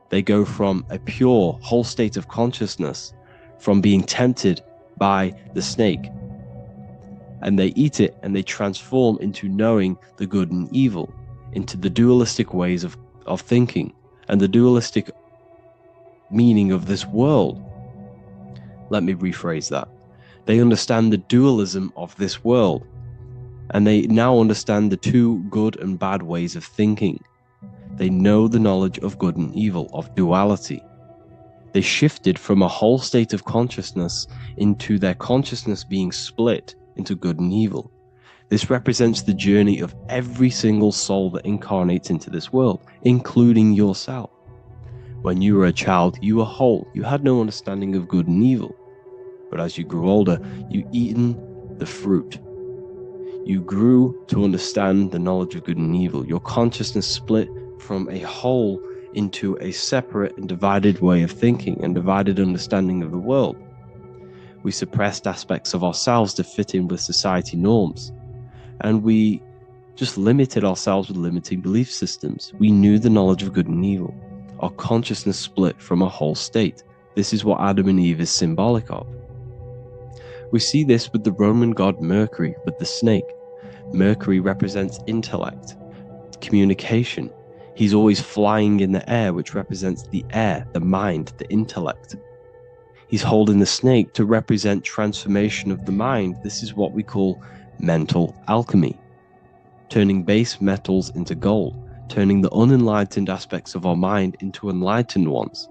They go from a pure, whole state of consciousness, from being tempted by the snake, and they eat it and they transform into knowing the good and evil, into the dualistic ways of thinking and the dualistic meaning of this world. Let me rephrase that. They understand the dualism of this world, and they now understand the two good and bad ways of thinking. They know the knowledge of good and evil, of duality. They shifted from a whole state of consciousness into their consciousness being split into good and evil. This represents the journey of every single soul that incarnates into this world, including yourself. When you were a child, you were whole. You had no understanding of good and evil. But as you grew older, you eaten the fruit. You grew to understand the knowledge of good and evil. Your consciousness split from a whole into a separate and divided way of thinking and divided understanding of the world. We suppressed aspects of ourselves to fit in with society norms. And we just limited ourselves with limiting belief systems. We knew the knowledge of good and evil. Our consciousness split from a whole state. This is what Adam and Eve is symbolic of. We see this with the Roman god Mercury, with the snake. Mercury represents intellect, communication. He's always flying in the air, which represents the air, the mind, the intellect. He's holding the snake to represent transformation of the mind. This is what we call mental alchemy, turning base metals into gold, turning the unenlightened aspects of our mind into enlightened ones,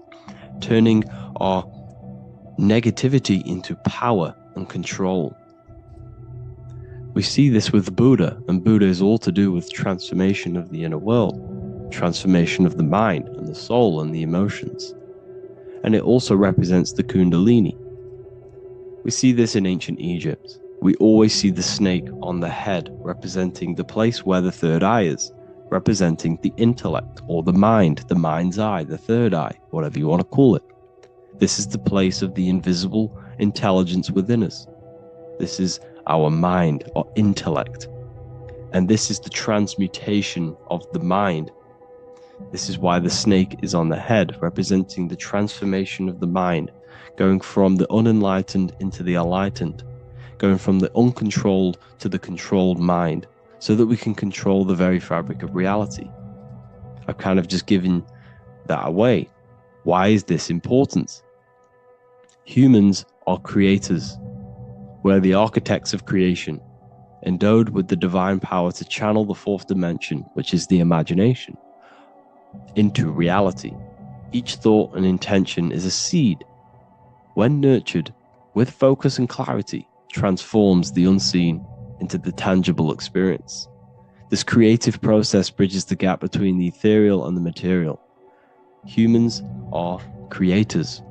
turning our negativity into power and control. We see this with Buddha, and Buddha is all to do with transformation of the inner world, transformation of the mind and the soul and the emotions. And it also represents the Kundalini. We see this in ancient Egypt. We always see the snake on the head, representing the place where the third eye is, representing the intellect or the mind, the mind's eye, the third eye, whatever you want to call it. This is the place of the invisible intelligence within us. This is our mind or intellect. And this is the transmutation of the mind. This is why the snake is on the head, representing the transformation of the mind, going from the unenlightened into the enlightened, going from the uncontrolled to the controlled mind, so that we can control the very fabric of reality. I've kind of just given that away. Why is this important? Humans are creators. We're the architects of creation, endowed with the divine power to channel the fourth dimension, which is the imagination, into reality. Each thought and intention is a seed. When nurtured with focus and clarity, transforms the unseen into the tangible experience. This creative process bridges the gap between the ethereal and the material. Humans are creators.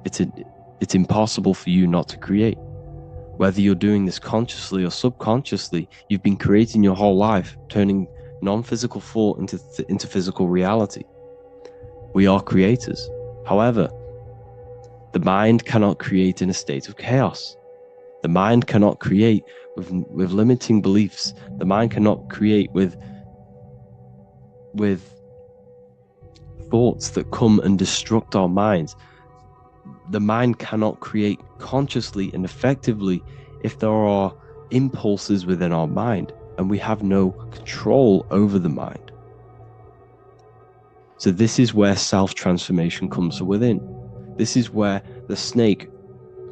It's impossible for you not to create. Whether you're doing this consciously or subconsciously, you've been creating your whole life, turning non-physical thought into physical reality. We are creators. However, the mind cannot create in a state of chaos. The mind cannot create with limiting beliefs. The mind cannot create with thoughts that come and destruct our minds. The mind cannot create consciously and effectively if there are impulses within our mind and we have no control over the mind. So this is where self-transformation comes from within. This is where the snake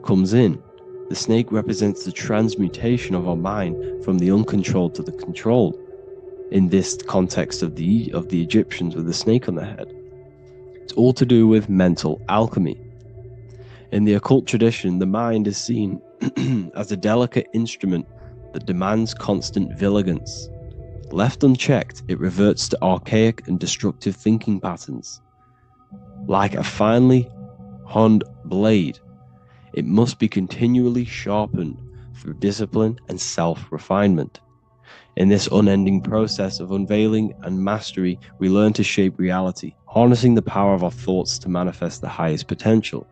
comes in. The snake represents the transmutation of our mind from the uncontrolled to the controlled. In this context of the Egyptians with the snake on their head. It's all to do with mental alchemy. In the occult tradition, the mind is seen as a delicate instrument that demands constant vigilance. Left unchecked, it reverts to archaic and destructive thinking patterns. Like a finely honed blade, it must be continually sharpened through discipline and self-refinement. In this unending process of unveiling and mastery, we learn to shape reality, harnessing the power of our thoughts to manifest the highest potential.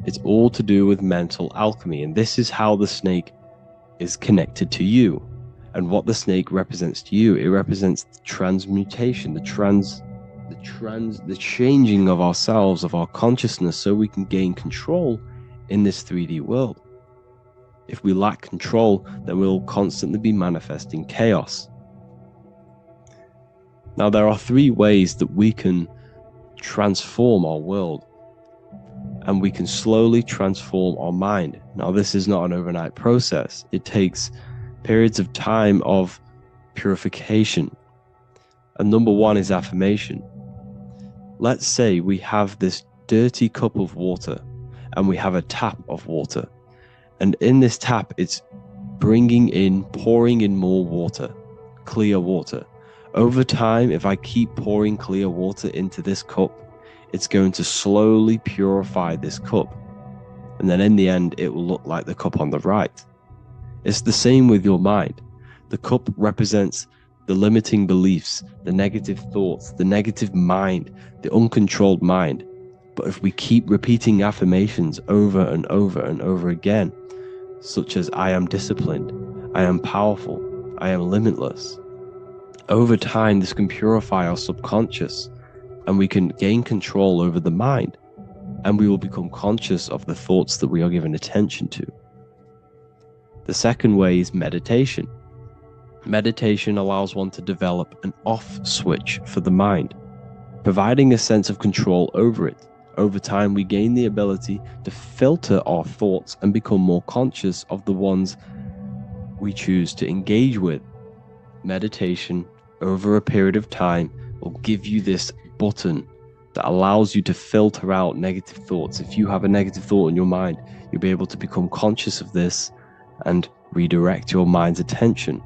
It's all to do with mental alchemy, and this is how the snake is connected to you. And what the snake represents to you, it represents the transmutation, the changing of ourselves, of our consciousness, so we can gain control in this 3D world. If we lack control, then we'll constantly be manifesting chaos. Now, there are 3 ways that we can transform our world, and we can slowly transform our mind. Now, this is not an overnight process. It takes periods of time of purification. And number 1 is affirmation. Let's say we have this dirty cup of water and we have a tap of water. And in this tap, it's pouring in more water, clear water. Over time, if I keep pouring clear water into this cup, it's going to slowly purify this cup. And then in the end, it will look like the cup on the right. It's the same with your mind. The cup represents the limiting beliefs, the negative thoughts, the negative mind, the uncontrolled mind. But if we keep repeating affirmations over and over and over again, such as I am disciplined, I am powerful, I am limitless, over time this can purify our subconscious and we can gain control over the mind, and we will become conscious of the thoughts that we are giving attention to. The second way is meditation. Meditation allows one to develop an off switch for the mind, providing a sense of control over it. Over time, we gain the ability to filter our thoughts and become more conscious of the ones we choose to engage with. Meditation, over a period of time, will give you this button that allows you to filter out negative thoughts. If you have a negative thought in your mind, you'll be able to become conscious of this and redirect your mind's attention.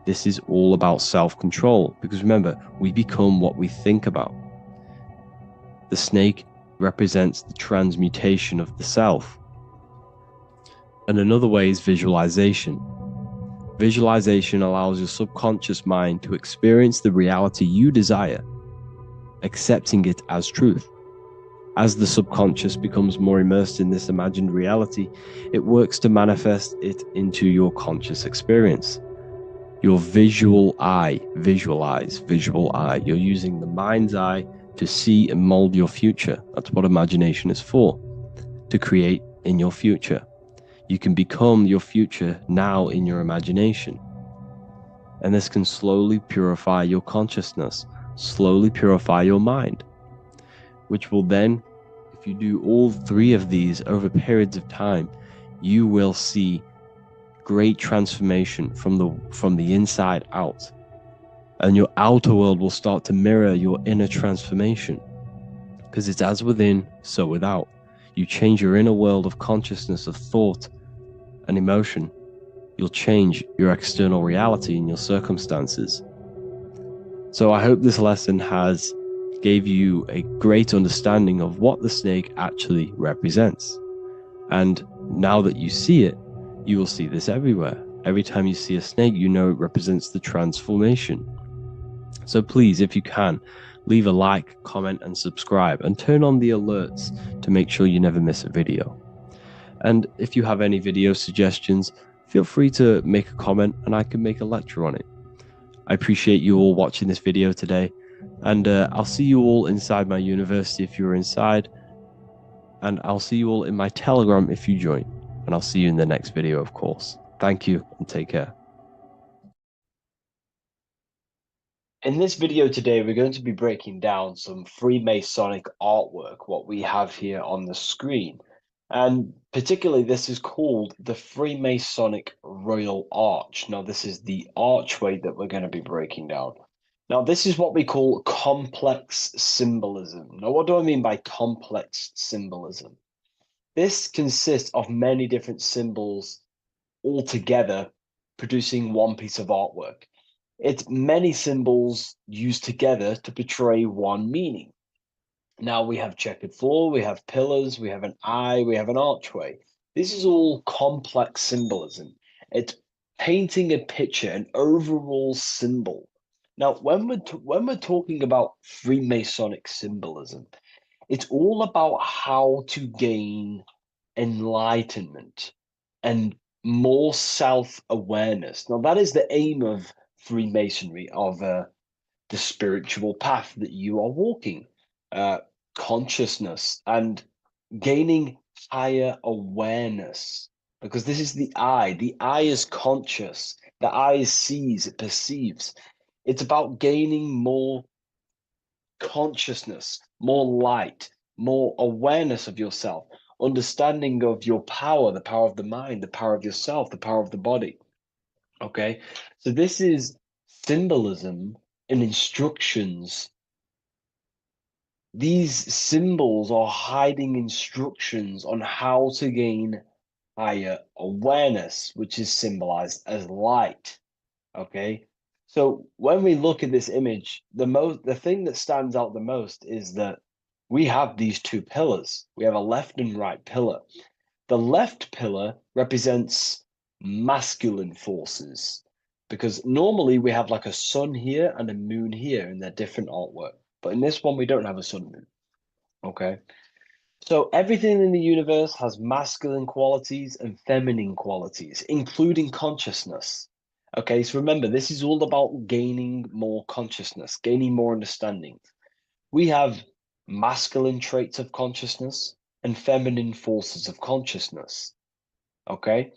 This is all about self-control, because remember, we become what we think about. The snake represents the transmutation of the self. And another way is visualization. Visualization allows your subconscious mind to experience the reality you desire, accepting it as truth. As the subconscious becomes more immersed in this imagined reality, it works to manifest it into your conscious experience. Your visual eye, visual eye. You're using the mind's eye to see and mold your future. That's what imagination is for, to create in your future. You can become your future now in your imagination. And this can slowly purify your consciousness, slowly purify your mind, which will then, if you do all three of these over periods of time, you will see great transformation from the inside out. And your outer world will start to mirror your inner transformation, because it's as within, so without. You change your inner world of consciousness, of thought and emotion, you'll change your external reality and your circumstances. So I hope this lesson has gave you a great understanding of what the snake actually represents. And now that you see it, you will see this everywhere. Every time you see a snake, you know it represents the transformation. So please, if you can, leave a like, comment, and subscribe, and turn on the alerts to make sure you never miss a video. And if you have any video suggestions, feel free to make a comment and I can make a lecture on it. I appreciate you all watching this video today, and I'll see you all inside my university if you're inside, and I'll see you all in my Telegram if you join, and I'll see you in the next video, of course. Thank you and take care. In this video today, we're going to be breaking down some Freemasonic artwork, what we have here on the screen. And particularly, this is called the Freemasonic Royal Arch. Now, this is the archway that we're going to be breaking down. Now, this is what we call complex symbolism. Now, what do I mean by complex symbolism? This consists of many different symbols all together producing one piece of artwork. It's many symbols used together to portray one meaning. Now we have checkered floor, we have pillars, we have an eye, we have an archway. This is all complex symbolism. It's painting a picture, an overall symbol. Now, when we're talking about Freemasonic symbolism, it's all about how to gain enlightenment and more self-awareness. Now, that is the aim of Freemasonry, of the spiritual path that you are walking, consciousness and gaining higher awareness, because this is the eye. The eye is conscious. The eye sees, it perceives. It's about gaining more consciousness, more light, more awareness of yourself, understanding of your power, the power of the mind, the power of yourself, the power of the body. Okay, so this is symbolism and instructions. These symbols are hiding instructions on how to gain higher awareness, which is symbolized as light. Okay, so when we look at this image, the thing that stands out the most is that we have these two pillars. We have a left and right pillar. The left pillar represents masculine forces, because normally we have like a sun here and a moon here in their different artwork. But in this one, we don't have a sun and moon. Okay. So everything in the universe has masculine qualities and feminine qualities, including consciousness. Okay, so remember, this is all about gaining more consciousness, gaining more understanding. We have masculine traits of consciousness and feminine forces of consciousness. Okay,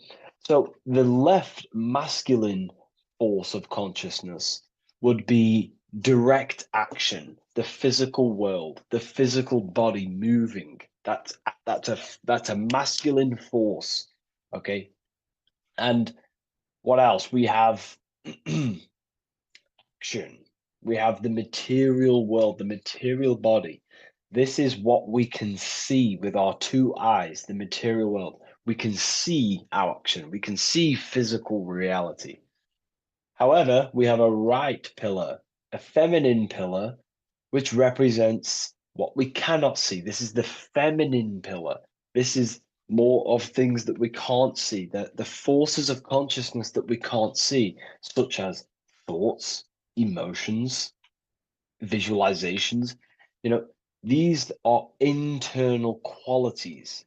so the left masculine force of consciousness would be direct action, the physical world, the physical body moving. That's a masculine force. Okay, and what else? We have action. We have the material world, the material body. This is what we can see with our two eyes, the material world. We can see our action. We can see physical reality. However, we have a right pillar, a feminine pillar, which represents what we cannot see. This is the feminine pillar. This is more of things that we can't see, the forces of consciousness that we can't see, such as thoughts, emotions, visualizations. You know, These are internal qualities.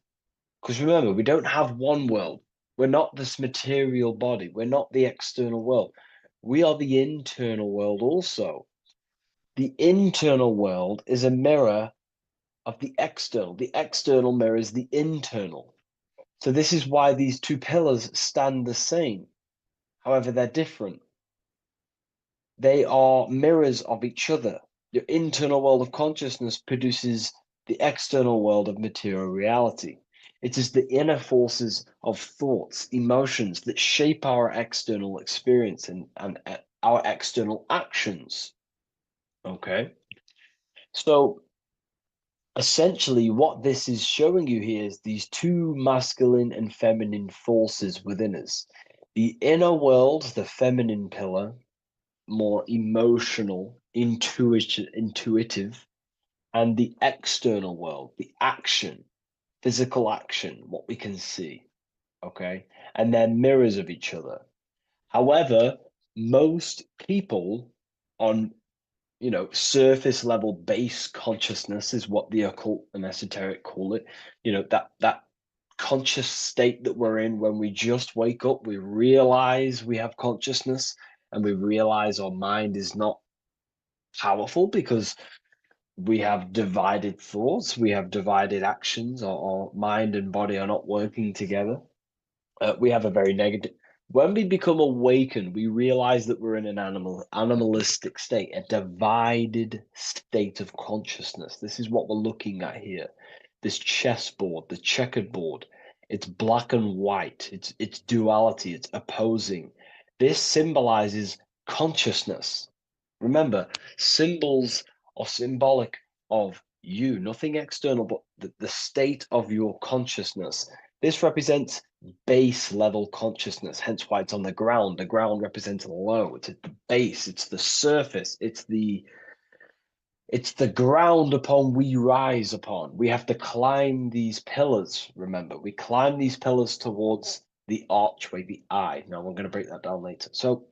Because remember, we don't have one world. We're not this material body. We're not the external world. We are the internal world also. The internal world is a mirror of the external. The external mirrors the internal. So this is why these two pillars stand the same. However, they're different. They are mirrors of each other. Your internal world of consciousness produces the external world of material reality. It is the inner forces of thoughts, emotions that shape our external experience and our external actions. Okay? So essentially, what this is showing you here is these two masculine and feminine forces within us. The inner world, the feminine pillar, more emotional, intuitive, and the external world, the action, physical action, what we can see. Okay. And they're mirrors of each other. However, most people on surface level base consciousness is what the occult and esoteric call it. That conscious state that we're in when we just wake up, we realize we have consciousness and we realize our mind is not powerful because we have divided thoughts, we have divided actions, our mind and body are not working together. We have a very negative. When we become awakened, we realize that we're in an animalistic state, a divided state of consciousness. This is what we're looking at here. This chessboard, the checkered board. It's black and white. It's duality. It's opposing. This symbolizes consciousness. Remember, symbols are symbolic of you, nothing external, but the state of your consciousness. This represents base level consciousness, hence why it's on the ground. The ground represents low. It's at the base, it's the surface, it's the ground upon we rise upon. We have to climb these pillars, remember. We climb these pillars towards the archway, the eye. Now we're going to break that down later. So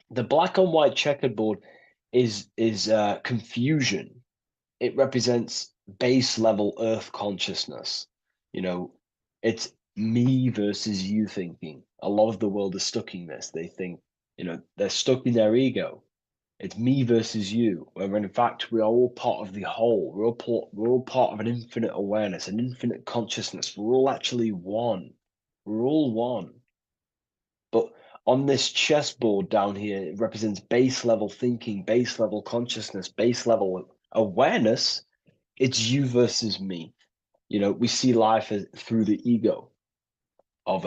the black and white checkered board is confusion. It represents base level earth consciousness. It's me versus you thinking. A lot of the world is stuck in this. They think, they're stuck in their ego. It's me versus you, when in fact we are all part of the whole. We're all part of an infinite awareness, an infinite consciousness. We're all actually one. We're all one. But on this chessboard down here, it represents base level thinking, base level consciousness, base level awareness. It's you versus me. We see life through the ego of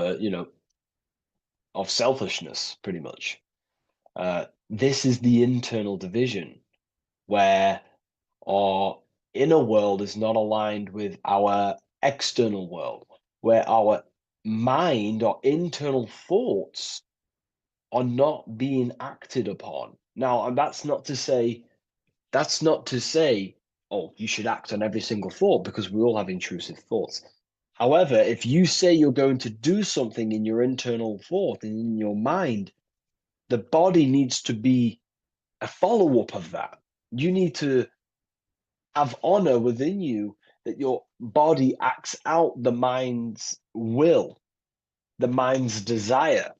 of selfishness, pretty much. This is the internal division where our inner world is not aligned with our external world, where our mind, our internal thoughts are not being acted upon. Now, and that's not to say, oh, you should act on every single thought, because we all have intrusive thoughts. However, if you say you're going to do something in your internal thought and in your mind, the body needs to be a follow-up of that. You need to have honor within you that your body acts out the mind's will, the mind's desire.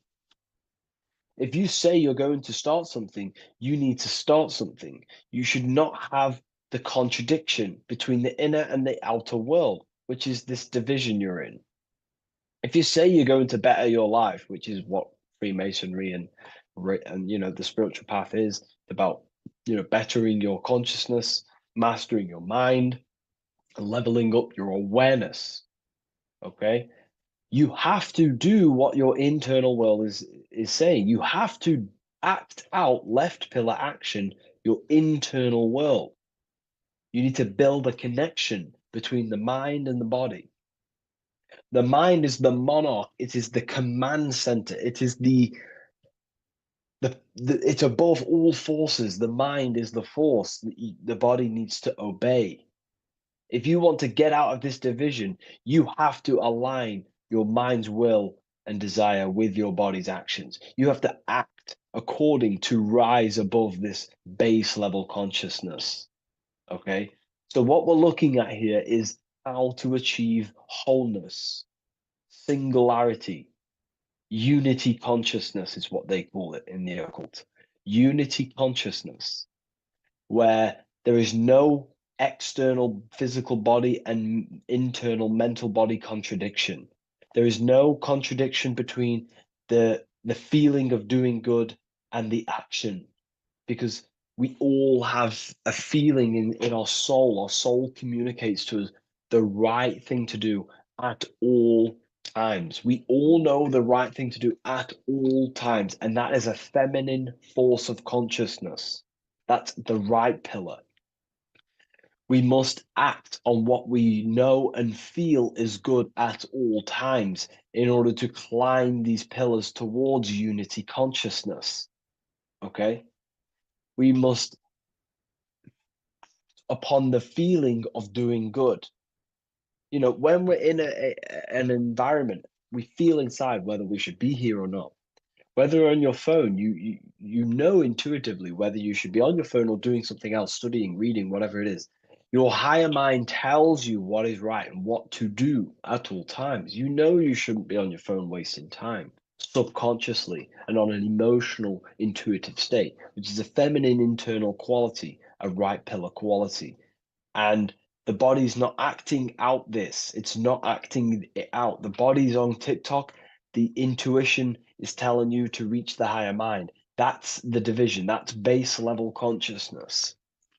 If you say you're going to start something, you need to start something. You should not have the contradiction between the inner and the outer world, which is this division you're in. If you say you're going to better your life, which is what Freemasonry and the spiritual path is about, bettering your consciousness, mastering your mind, and leveling up your awareness. Okay, you have to do what your internal world is saying. You have to act out left pillar action, your internal world. You need to build a connection between the mind and the body. The mind is the monarch. It is the command center. It is it's above all forces. The mind is the force that the body needs to obey. If you want to get out of this division, you have to align your mind's will and desire with your body's actions. You have to act according to rise above this base level consciousness. Okay? So what we're looking at here is how to achieve wholeness, singularity, unity consciousness is what they call it in the occult. Unity consciousness, where there is no external physical body and internal mental body contradiction. There is no contradiction between the feeling of doing good and the action, because we all have a feeling in our soul. Our soul communicates to us the right thing to do at all times. We all know the right thing to do at all times, and that is a feminine force of consciousness. That's the right pillar. We must act on what we know and feel is good at all times in order to climb these pillars towards unity consciousness. Okay? We must, upon the feeling of doing good. You know, when we're in an environment, we feel inside whether we should be here or not. Whether on your phone, you know intuitively whether you should be on your phone or doing something else, studying, reading, whatever it is. Your higher mind tells you what is right and what to do at all times. You know you shouldn't be on your phone wasting time subconsciously and on an emotional, intuitive state, which is a feminine internal quality, a right pillar quality. And the body's not acting out this. It's not acting it out. The body's on TikTok. The intuition is telling you to reach the higher mind. That's the division. That's base level consciousness.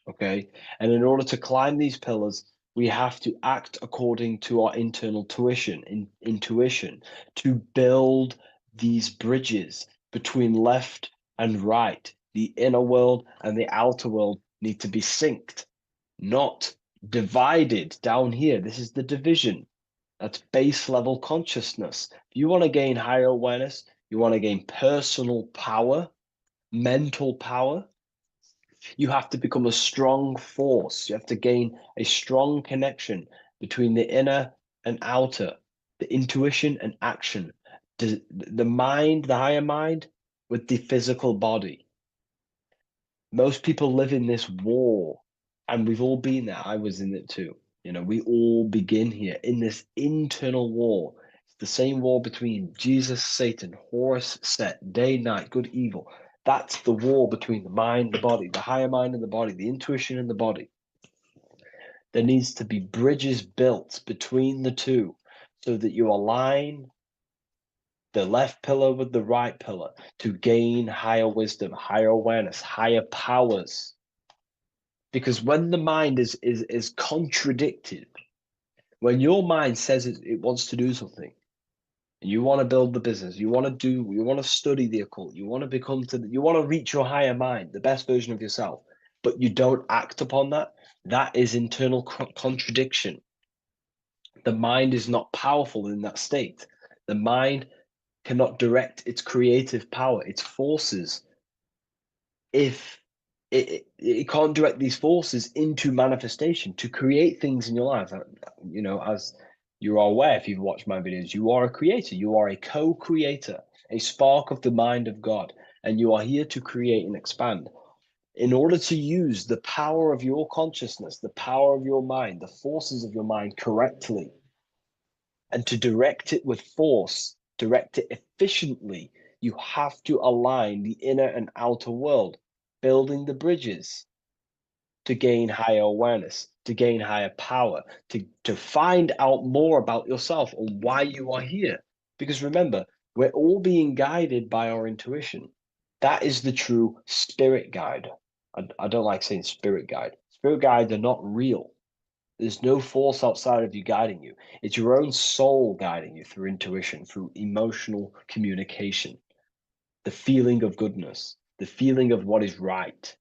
Okay. And in order to climb these pillars, we have to act according to our internal intuition to build these bridges between left and right. The inner world and the outer world need to be synced, not divided down here. This is the division. That's base level consciousness. If you want to gain higher awareness, you want to gain personal power, mental power, you have to become a strong force. You have to gain a strong connection between the inner and outer, the intuition and action, the mind, the higher mind, with the physical body. Most people live in this war, and we've all been there. I was in it too. You know, we all begin here in this internal war. It's the same war between Jesus, Satan, Horus, Set, day, night, good, evil. That's the war between the mind, the body, the higher mind and the body, the intuition and the body. There needs to be bridges built between the two so that you align the left pillar with the right pillar to gain higher wisdom, higher awareness, higher powers. Because when the mind is contradicted, when your mind says it wants to do something, and you want to build the business, you want to study the occult, you want to reach your higher mind, the best version of yourself, but you don't act upon that, that is internal contradiction. The mind is not powerful in that state. The mind cannot direct its creative power, its forces, if it can't direct these forces into manifestation to create things in your life. You know, as you are aware, if you've watched my videos, you are a creator, you are a co-creator, a spark of the mind of God, and you are here to create and expand. In order to use the power of your consciousness, the power of your mind, the forces of your mind correctly, and to direct it with force, direct it efficiently, you have to align the inner and outer world, building the bridges to gain higher awareness, to gain higher power, to find out more about yourself and why you are here. Because remember, we're all being guided by our intuition. That is the true spirit guide. I don't like saying spirit guide. Spirit guides are not real. There's no force outside of you guiding you. It's your own soul guiding you through intuition, through emotional communication, the feeling of goodness, the feeling of what is right.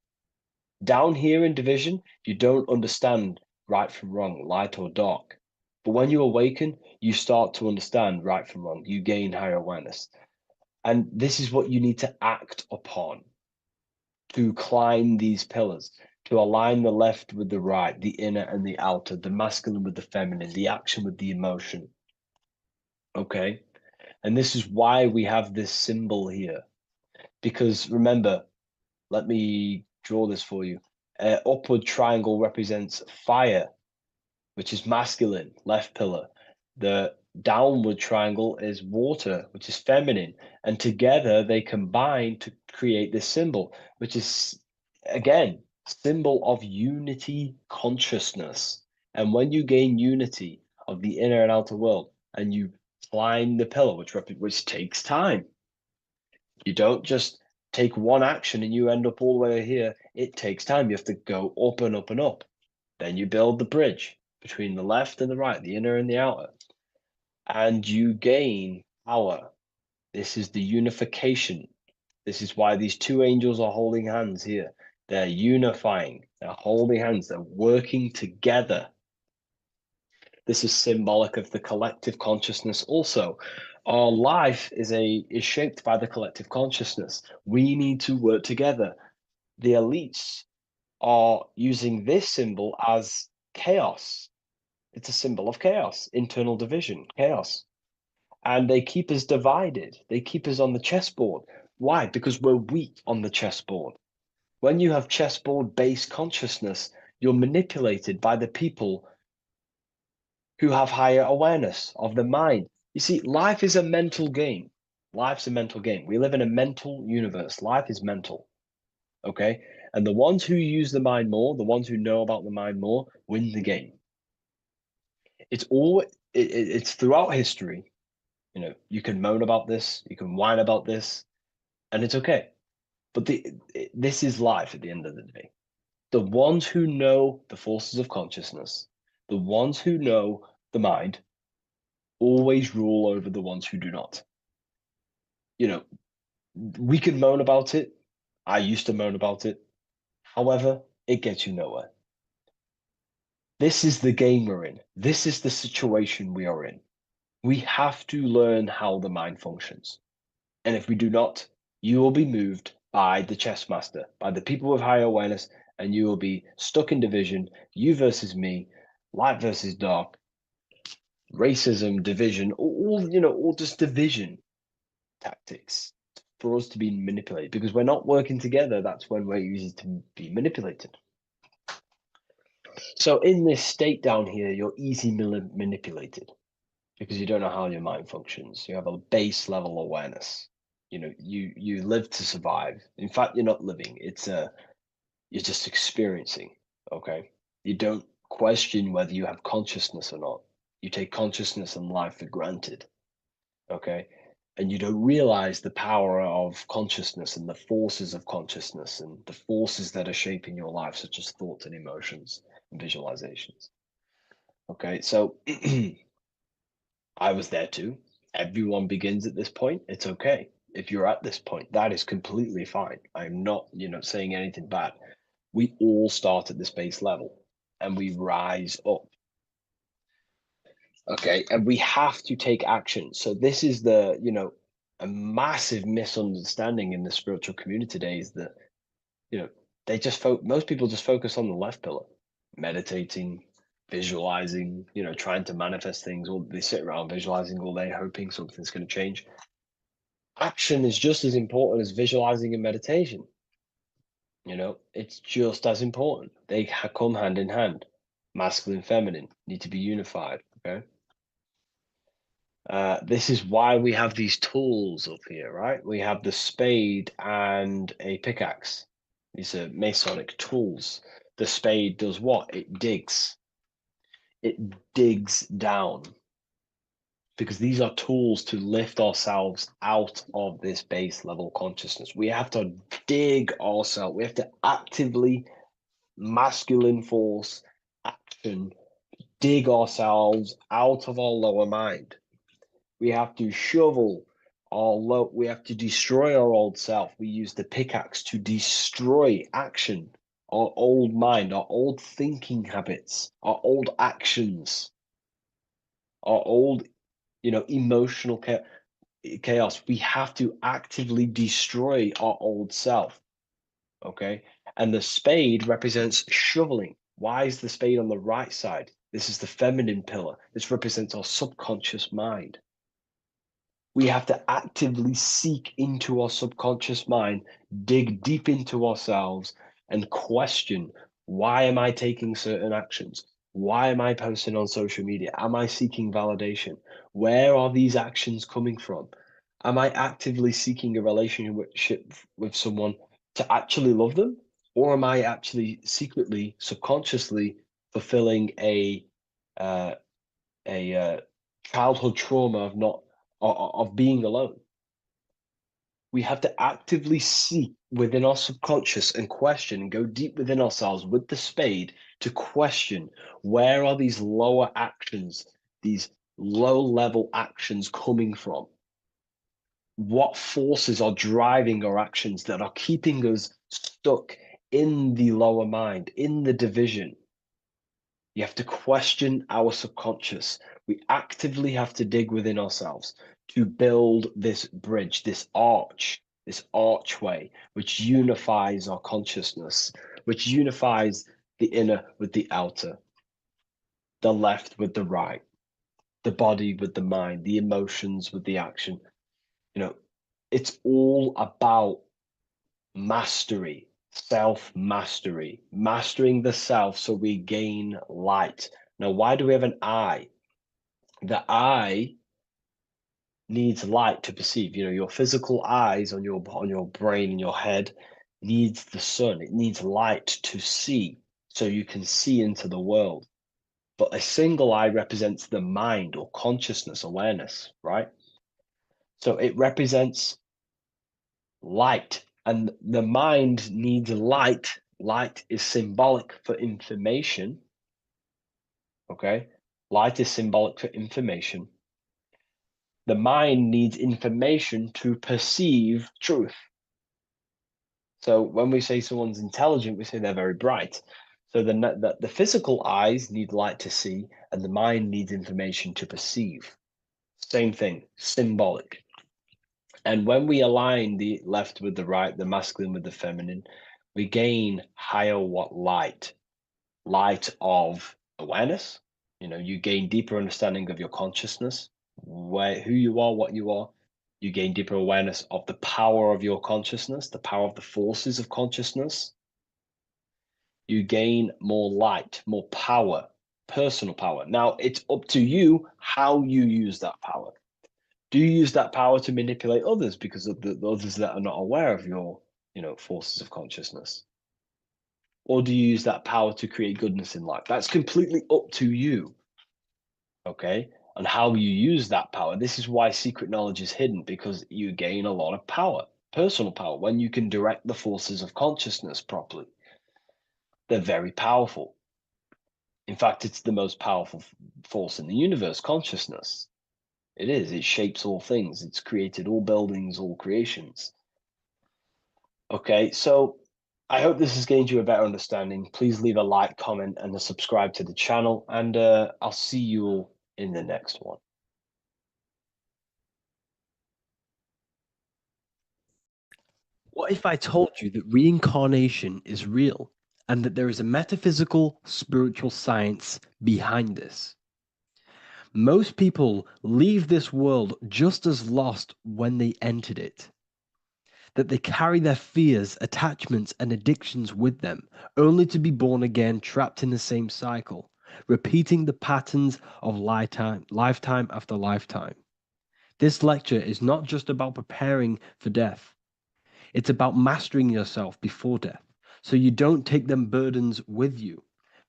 Down here in division, you don't understand right from wrong, light or dark. But when you awaken, you start to understand right from wrong. You gain higher awareness. And this is what you need to act upon to climb these pillars, to align the left with the right, the inner and the outer, the masculine with the feminine, the action with the emotion. Okay? And this is why we have this symbol here. Because remember, let me draw this for you. Upward triangle represents fire, which is masculine, left pillar. The downward triangle is water, which is feminine. And together they combine to create this symbol, which is, again, symbol of unity consciousness. And when you gain unity of the inner and outer world, and you climb the pillar, which takes time, you don't just take one action and you end up all the way here. It takes time. You have to go up and up and up. Then you build the bridge between the left and the right, the inner and the outer, and you gain power. This is the unification. This is why these two angels are holding hands here. They're unifying, they're holding hands, they're working together. This is symbolic of the collective consciousness also. Our life is shaped by the collective consciousness. We need to work together. The elites are using this symbol as chaos. It's a symbol of chaos, internal division, chaos. And they keep us divided. They keep us on the chessboard. Why? Because we're weak on the chessboard. When you have chessboard-based consciousness, you're manipulated by the people who have higher awareness of the mind. You see, life is a mental game. Life's a mental game. We live in a mental universe. Life is mental. Okay? And the ones who use the mind more, the ones who know about the mind more, win the game. It's throughout history. You know, you can moan about this, you can whine about this, and it's okay. But this is life at the end of the day. The ones who know the forces of consciousness, the ones who know the mind, always rule over the ones who do not. You know, we can moan about it. I used to moan about it. However, it gets you nowhere. This is the game we're in. This is the situation we are in. We have to learn how the mind functions. And if we do not, you will be moved by the chess master, by the people with higher awareness, and you will be stuck in division, you versus me, light versus dark, racism, division, all just division tactics for us to be manipulated. Because we're not working together, that's when we're easy to be manipulated. So in this state down here, you're easily manipulated because you don't know how your mind functions. You have a base level awareness. You know, you live to survive. In fact, you're not living. You're just experiencing. Okay, you don't question whether you have consciousness or not. You take consciousness and life for granted. Okay, and you don't realize the power of consciousness and the forces of consciousness and the forces that are shaping your life, such as thoughts and emotions and visualizations. Okay, so I was there too. Everyone begins at this point. It's okay. If you're at this point, that is completely fine. I'm not, saying anything bad. We all start at this base level and we rise up. Okay, and we have to take action. So this is a massive misunderstanding in the spiritual community today is that, most people just focus on the left pillar, meditating, visualizing, trying to manifest things, or they sit around visualizing all day, hoping something's going to change. Action is just as important as visualizing and meditation. It's just as important. They come hand in hand. Masculine, feminine need to be unified. Okay. This is why we have these tools up here, right? We have the spade and a pickaxe. These are Masonic tools. The spade does what? It digs. It digs down. Because these are tools to lift ourselves out of this base level consciousness. We have to dig ourselves. We have to actively, masculine force, action, dig ourselves out of our lower mind. We have to shovel we have to destroy our old self. We use the pickaxe to destroy action, our old mind, our old thinking habits, our old actions, our old emotional chaos. We have to actively destroy our old self. Okay. And the spade represents shoveling. Why is the spade on the right side? This is the feminine pillar. This represents our subconscious mind. We have to actively seek into our subconscious mind, dig deep into ourselves, and question, why am I taking certain actions? Why am I posting on social media? Am I seeking validation? Where are these actions coming from? Am I actively seeking a relationship with someone to actually love them? Or am I actually secretly, subconsciously fulfilling a childhood trauma of not of being alone? We have to actively seek within our subconscious and question and go deep within ourselves with the spade to question, where are these lower actions, these low level actions coming from? What forces are driving our actions that are keeping us stuck in the lower mind, in the division? You have to question our subconscious. We actively have to dig within ourselves to build this bridge, this archway, which unifies our consciousness, which unifies the inner with the outer, the left with the right, the body with the mind, the emotions with the action. It's all about mastery, self-mastery, mastering the self so we gain light. Now, why do we have an eye? The eye needs light to perceive. Your physical eyes on your brain and your head needs the sun. It needs light to see so you can see into the world. But a single eye represents the mind or consciousness, awareness, right? So it represents light, and the mind needs light. Light is symbolic for information. Okay, light is symbolic for information. The mind needs information to perceive truth. So when we say someone's intelligent, we say they're very bright. So the physical eyes need light to see, and the mind needs information to perceive. Same thing, symbolic. And when we align the left with the right, the masculine with the feminine, we gain higher light of awareness. You gain deeper understanding of your consciousness, who you are, what you are. You gain deeper awareness of the power of your consciousness, the power of the forces of consciousness. You gain more light, more power, personal power. Now, it's up to you how you use that power. Do you use that power to manipulate others because of the others that are not aware of your, forces of consciousness? Or do you use that power to create goodness in life? That's completely up to you, okay? And how you use that power. This is why secret knowledge is hidden, because you gain a lot of power, personal power, when you can direct the forces of consciousness properly. They're very powerful. In fact, it's the most powerful force in the universe, consciousness. It is. It shapes all things. It's created all buildings, all creations. Okay, so I hope this has gained you a better understanding. Please leave a like, comment, and a subscribe to the channel, and I'll see you all in the next one. What if I told you that reincarnation is real and that there is a metaphysical, spiritual science behind this? Most people leave this world just as lost when they entered it. That they carry their fears, attachments, and addictions with them, only to be born again, trapped in the same cycle, repeating the patterns of lifetime after lifetime. This lecture is not just about preparing for death. It's about mastering yourself before death, so you don't take them burdens with you.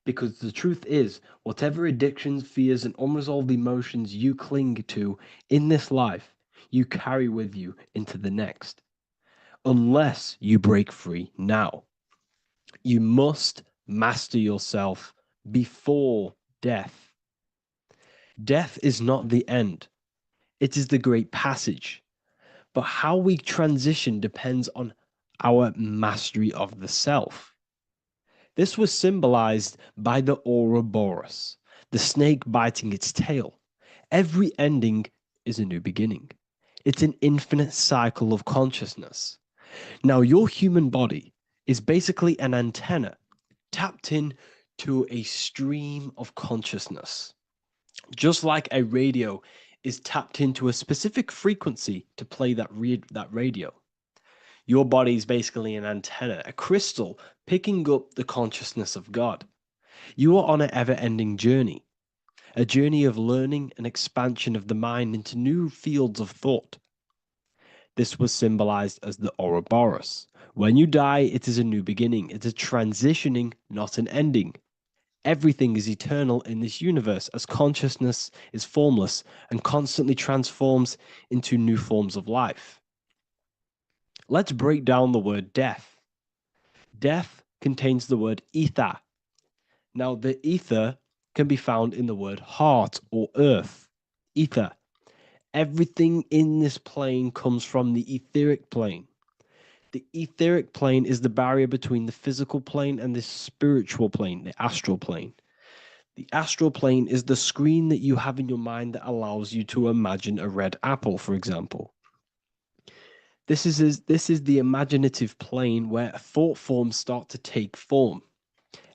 Because the truth is, whatever addictions, fears, and unresolved emotions you cling to in this life, you carry with you into the next. Unless you break free now. You must master yourself before death. Death is not the end, it is the great passage. But how we transition depends on our mastery of the self. This was symbolized by the Ouroboros, the snake biting its tail. Every ending is a new beginning. It's an infinite cycle of consciousness. Now, your human body is basically an antenna tapped in to a stream of consciousness. Just like a radio is tapped into a specific frequency to play that radio. Your body is basically an antenna, a crystal picking up the consciousness of God. You are on an ever-ending journey, a journey of learning and expansion of the mind into new fields of thought. This was symbolized as the Ouroboros. When you die, it is a new beginning. It's a transitioning, not an ending. Everything is eternal in this universe, as consciousness is formless and constantly transforms into new forms of life. Let's break down the word death. Death contains the word ether. Now, the ether can be found in the word heart or earth. Ether. Everything in this plane comes from the etheric plane. The etheric plane is the barrier between the physical plane and the spiritual plane, the astral plane. The astral plane is the screen that you have in your mind that allows you to imagine a red apple, for example. This is the imaginative plane where thought forms start to take form.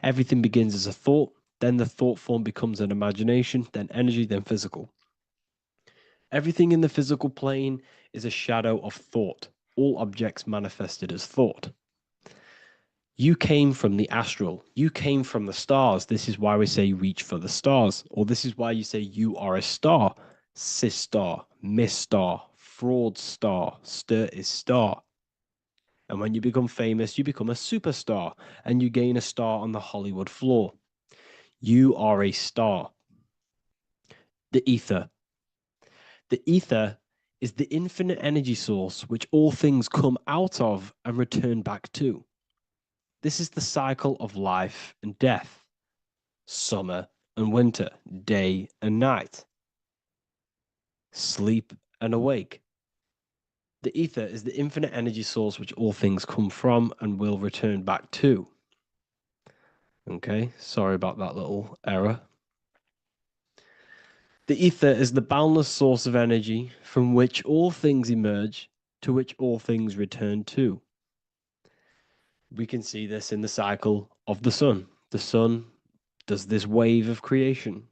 Everything begins as a thought, then the thought form becomes an imagination, then energy, then physical. Everything in the physical plane is a shadow of thought. All objects manifested as thought. You came from the astral. You came from the stars. This is why we say reach for the stars. Or this is why you say you are a star. Cis star, miss star, fraud star, stir is star. And when you become famous, you become a superstar and you gain a star on the Hollywood floor. You are a star. The ether. The ether is the infinite energy source which all things come out of and return back to. This is the cycle of life and death, summer and winter, day and night, sleep and awake. The ether is the infinite energy source which all things come from and will return back to. Okay, sorry about that little error. The ether is the boundless source of energy from which all things emerge, to which all things return to. We can see this in the cycle of the sun. The sun does this wave of creation.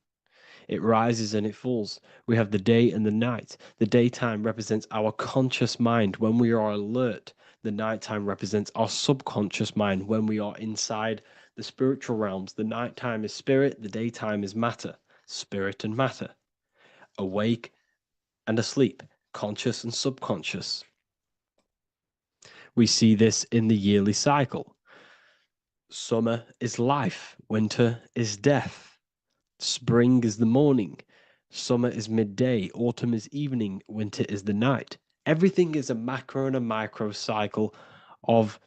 It rises and it falls. We have the day and the night. The daytime represents our conscious mind when we are alert. The nighttime represents our subconscious mind when we are inside the spiritual realms. The nighttime is spirit, the daytime is matter, spirit and matter, awake and asleep, conscious and subconscious. We see this in the yearly cycle. Summer is life, winter is death. Spring is the morning, summer is midday, autumn is evening, winter is the night. Everything is a macro and a micro cycle of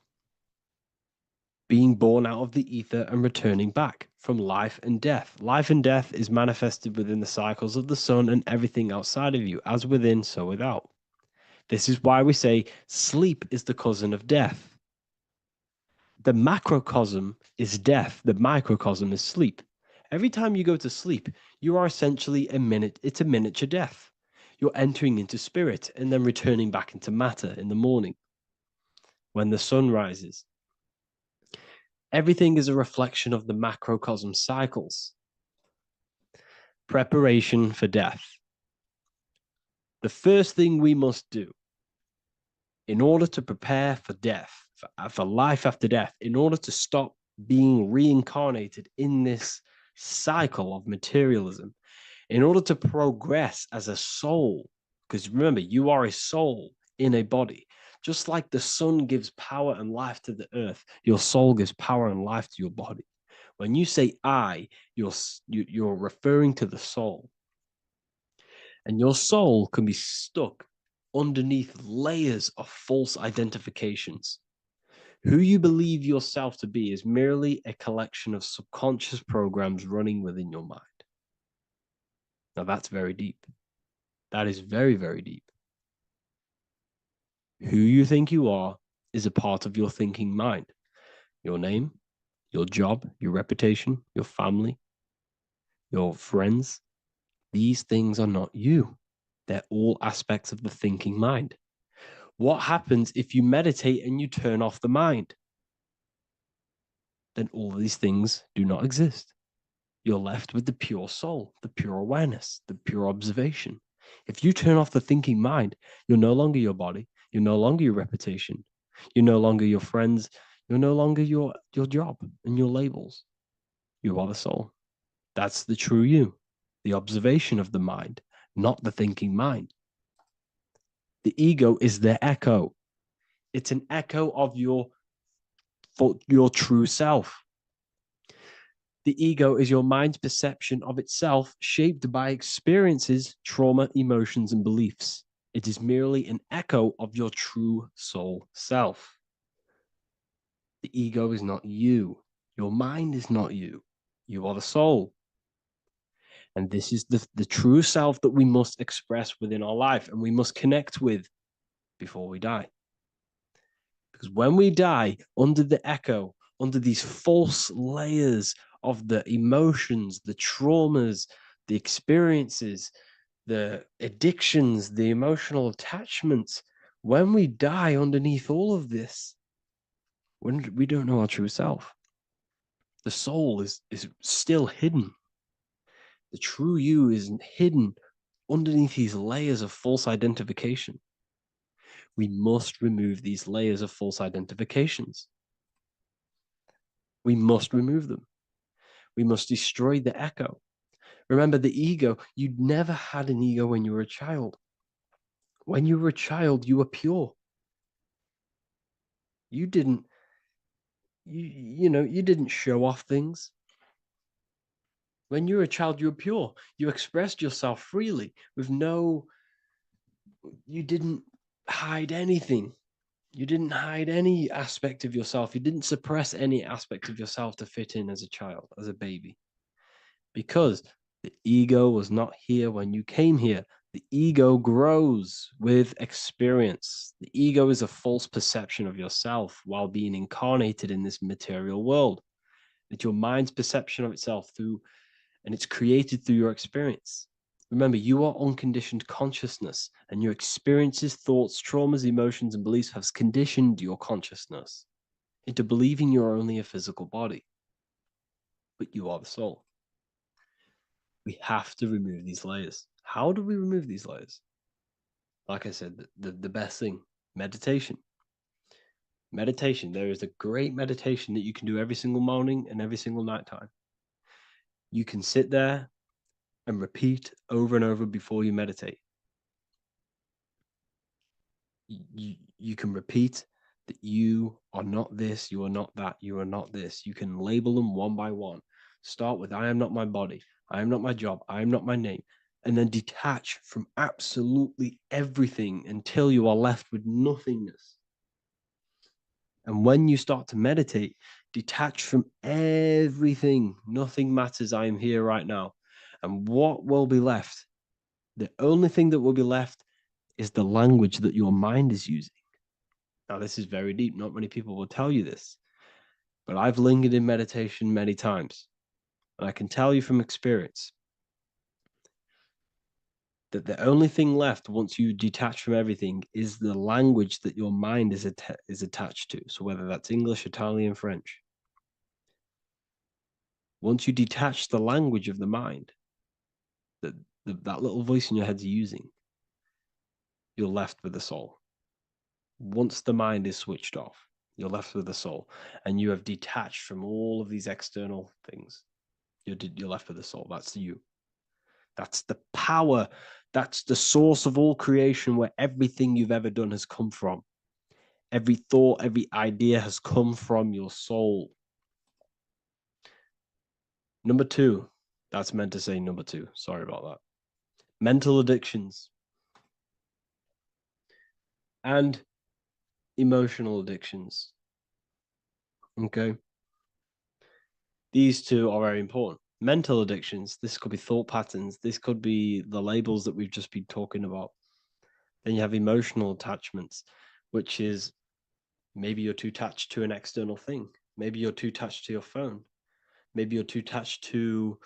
being born out of the ether and returning back from life and death. Life and death is manifested within the cycles of the sun and everything outside of you, as within, so without. This is why we say sleep is the cousin of death. The macrocosm is death, the microcosm is sleep. Every time you go to sleep, you are essentially it's a miniature death. You're entering into spirit and then returning back into matter in the morning when the sun rises. Everything is a reflection of the macrocosm cycles. Preparation for death. The first thing we must do in order to prepare for death, for life after death, in order to stop being reincarnated in this cycle of materialism, in order to progress as a soul, because remember, you are a soul in a body. Just like the sun gives power and life to the earth, your soul gives power and life to your body. When you say I, you're referring to the soul. And your soul can be stuck underneath layers of false identifications. Who you believe yourself to be is merely a collection of subconscious programs running within your mind. Now that's very deep. That is very, very deep. Who you think you are is a part of your thinking mind. Your name, your job, your reputation, your family, your friends. These things are not you. They're all aspects of the thinking mind. What happens if you meditate and you turn off the mind? Then all these things do not exist. You're left with the pure soul, the pure awareness, the pure observation. If you turn off the thinking mind, you're no longer your body. You're no longer your reputation. You're no longer your friends, You're no longer your job and your labels. You are the soul. That's the true you, the observation of the mind, not the thinking mind. The ego is the echo. It's an echo of your true self. The ego is your mind's perception of itself, shaped by experiences, trauma, emotions, and beliefs. It is merely an echo of your true soul self. The ego is not you. Your mind is not you. You are the soul. And this is the true self that we must express within our life and we must connect with before we die. Because when we die under the echo, under these false layers of the emotions, the traumas, the experiences, the addictions, the emotional attachments, when we die underneath all of this, when we don't know our true self, the soul is still hidden. The true you is hidden underneath these layers of false identification. We must remove these layers of false identifications. We must remove them. We must destroy the echo. Remember, the ego, you never had an ego when you were a child. When you were a child, you were pure. You didn't, you didn't show off things. When you were a child, you were pure. You expressed yourself freely with you didn't hide anything. You didn't hide any aspect of yourself. You didn't suppress any aspect of yourself to fit in as a child, as a baby. Because the ego was not here when you came here. The ego grows with experience. The ego is a false perception of yourself while being incarnated in this material world. It's your mind's perception of itself and it's created through your experience. Remember, you are unconditioned consciousness, and your experiences, thoughts, traumas, emotions, and beliefs have conditioned your consciousness into believing you're only a physical body, but you are the soul. We have to remove these layers. How do we remove these layers? Like I said, the best thing, meditation. Meditation. There is a great meditation that you can do every single morning and every single nighttime. You can sit there and repeat over and over before you meditate. You can repeat that you are not this, you are not that, you are not this. You can label them one by one. Start with, I am not my body, I am not my job, I am not my name, and then detach from absolutely everything until you are left with nothingness. And when you start to meditate, detach from everything. Nothing matters. I am here right now. And what will be left? The only thing that will be left is the language that your mind is using. Now, this is very deep. Not many people will tell you this, but I've lingered in meditation many times. And I can tell you from experience that the only thing left once you detach from everything is the language that your mind is attached to. So whether that's English, Italian, French. Once you detach the language of the mind that that little voice in your head's using, you're left with the soul. Once the mind is switched off, you're left with the soul, and you have detached from all of these external things. You're left with the soul. That's you. That's the power. That's the source of all creation, where everything you've ever done has come from. Every thought, every idea has come from your soul. Number two. That's meant to say number two. Sorry about that. Mental addictions and emotional addictions. Okay. These two are very important. Mental addictions, this could be thought patterns, this could be the labels that we've just been talking about. Then you have emotional attachments, which is maybe you're too attached to an external thing. Maybe you're too attached to your phone. Maybe you're too attached to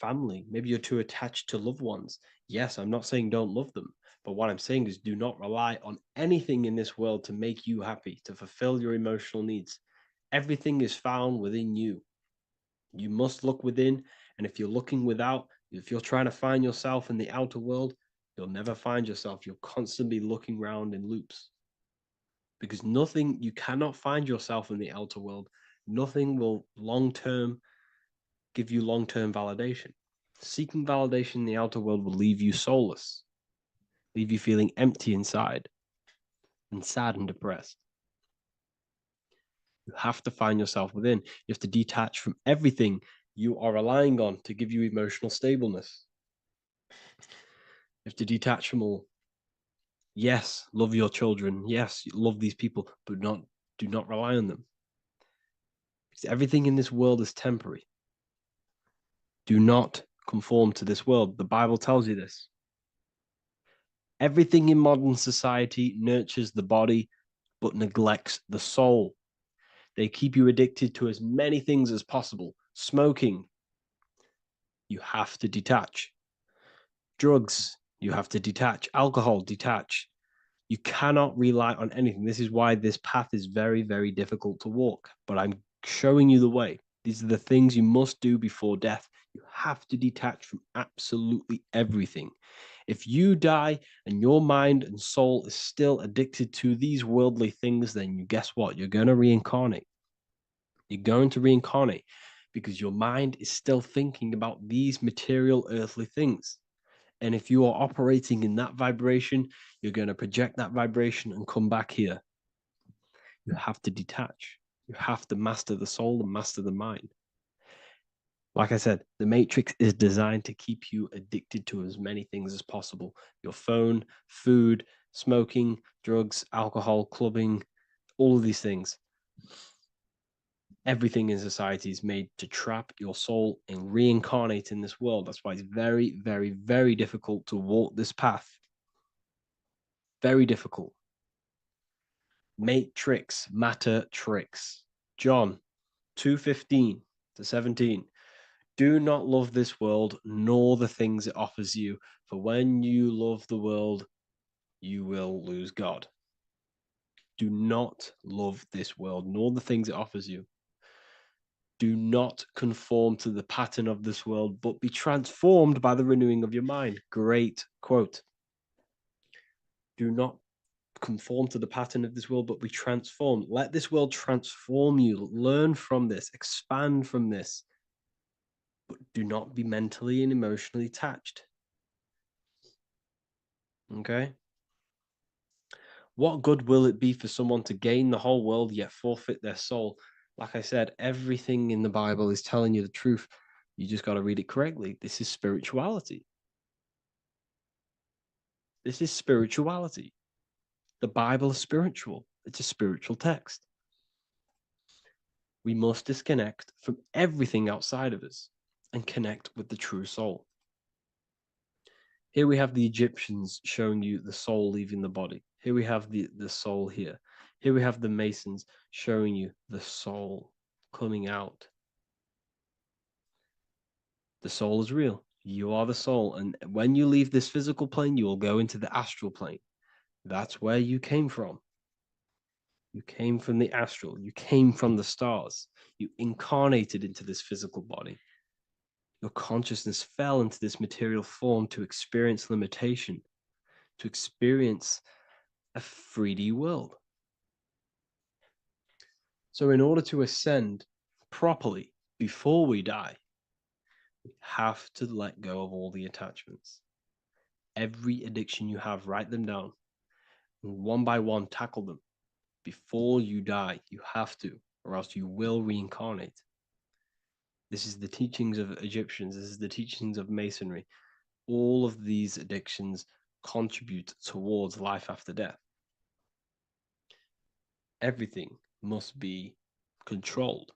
family. Maybe you're too attached to loved ones. Yes, I'm not saying don't love them, but what I'm saying is do not rely on anything in this world to make you happy, to fulfill your emotional needs. Everything is found within you. You must look within, and if you're looking without, if you're trying to find yourself in the outer world, you'll never find yourself. You'll constantly be looking around in loops. because you cannot find yourself in the outer world. Nothing will give you long-term validation. Seeking validation in the outer world will leave you soulless, leave you feeling empty inside and sad and depressed. You have to find yourself within. You have to detach from everything you are relying on to give you emotional stableness. You have to detach from all. Yes, love your children. Yes, love these people, but do not rely on them. Because everything in this world is temporary. Do not conform to this world. The Bible tells you this. Everything in modern society nurtures the body, but neglects the soul. They keep you addicted to as many things as possible. Smoking, you have to detach. Drugs, you have to detach. Alcohol, detach. You cannot rely on anything. This is why this path is very, very difficult to walk. But I'm showing you the way. These are the things you must do before death. You have to detach from absolutely everything. If you die and your mind and soul is still addicted to these worldly things, then you guess what? You're going to reincarnate. You're going to reincarnate because your mind is still thinking about these material earthly things. And if you are operating in that vibration, you're going to project that vibration and come back here. You have to detach. You have to master the soul and master the mind. Like I said, the matrix is designed to keep you addicted to as many things as possible. Your phone, food, smoking, drugs, alcohol, clubbing, all of these things. Everything in society is made to trap your soul and reincarnate in this world. That's why it's very, very, very difficult to walk this path. Very difficult. Matrix, matter tricks. John 2:15 to 17. Do not love this world, nor the things it offers you. For when you love the world, you will lose God. Do not love this world, nor the things it offers you. Do not conform to the pattern of this world, but be transformed by the renewing of your mind. Great quote. Do not conform to the pattern of this world, but be transformed. Let this world transform you. Learn from this, expand from this, but do not be mentally and emotionally attached. Okay? What good will it be for someone to gain the whole world yet forfeit their soul? Like I said, everything in the Bible is telling you the truth. You just got to read it correctly. This is spirituality. This is spirituality. The Bible is spiritual. It's a spiritual text. We must disconnect from everything outside of us and connect with the true soul. Here we have the Egyptians showing you the soul leaving the body. Here we have the soul here. Here we have the Masons showing you the soul coming out. The soul is real. You are the soul. And when you leave this physical plane, you will go into the astral plane. That's where you came from. You came from the astral. You came from the stars. You incarnated into this physical body. Your consciousness fell into this material form to experience limitation, to experience a 3D world. So in order to ascend properly before we die, we have to let go of all the attachments. Every addiction you have, write them down. And one by one, tackle them. Before you die, you have to, or else you will reincarnate. This is the teachings of Egyptians. This is the teachings of Masonry. All of these addictions contribute towards life after death. Everything must be controlled,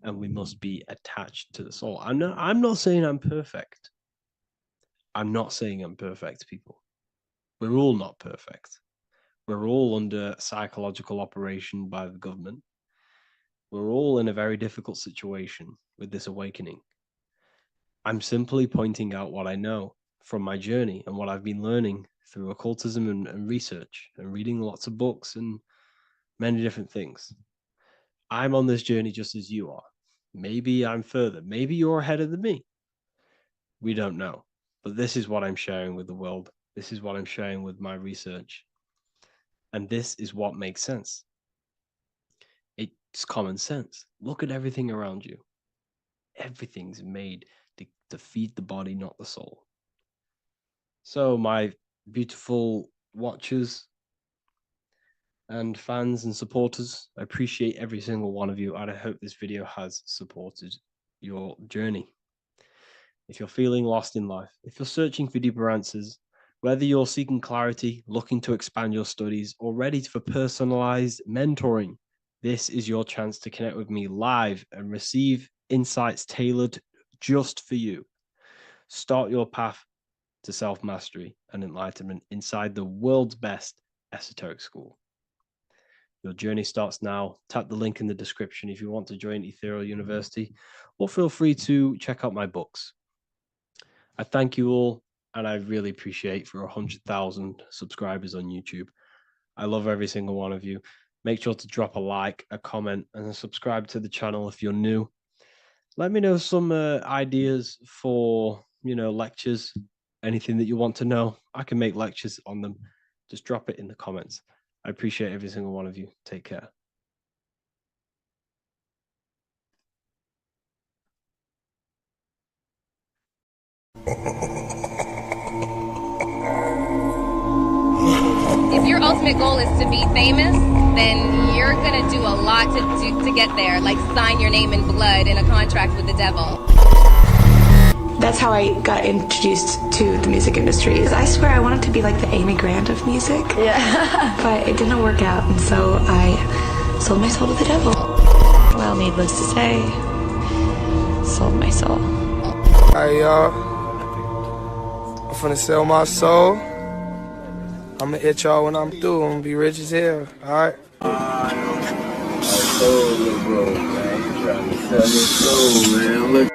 and we must be attached to the soul. I'm not saying I'm perfect. I'm not saying I'm perfect, people. We're all not perfect. We're all under psychological operation by the government. We're all in a very difficult situation with this awakening. I'm simply pointing out what I know from my journey and what I've been learning through occultism and research and reading lots of books and many different things. I'm on this journey just as you are. Maybe I'm further. Maybe you're ahead of me. We don't know. But this is what I'm sharing with the world. This is what I'm sharing with my research. And this is what makes sense. It's common sense. Look at everything around you. Everything's made to feed the body, not the soul. So, my beautiful watchers and fans and supporters, I appreciate every single one of you, and I hope this video has supported your journey. If you're feeling lost in life, if you're searching for deeper answers, whether you're seeking clarity, looking to expand your studies, or ready for personalized mentoring, this is your chance to connect with me live and receive insights tailored just for you. Start your path to self-mastery and enlightenment inside the world's best esoteric school. Your journey starts now. Tap the link in the description if you want to join Ethereal University, or feel free to check out my books. I thank you all, and I really appreciate for 100,000 subscribers on YouTube. I love every single one of you. Make sure to drop a like, a comment, and subscribe to the channel if you're new. Let me know some ideas for, lectures, anything that you want to know. I can make lectures on them. Just drop it in the comments. I appreciate every single one of you. Take care. If your ultimate goal is to be famous, then you're gonna do a lot to get there, like sign your name in blood in a contract with the devil. That's how I got introduced to the music industry. I swear I wanted to be like the Amy Grant of music. Yeah. But it didn't work out, and so I sold my soul to the devil. Well, needless to say, sold my soul. Alright, y'all. I'm finna sell my soul. I'ma hit y'all when I'm through. I'm gonna be rich as hell, alright? Bro, man. You trying to sell your soul, man. Look.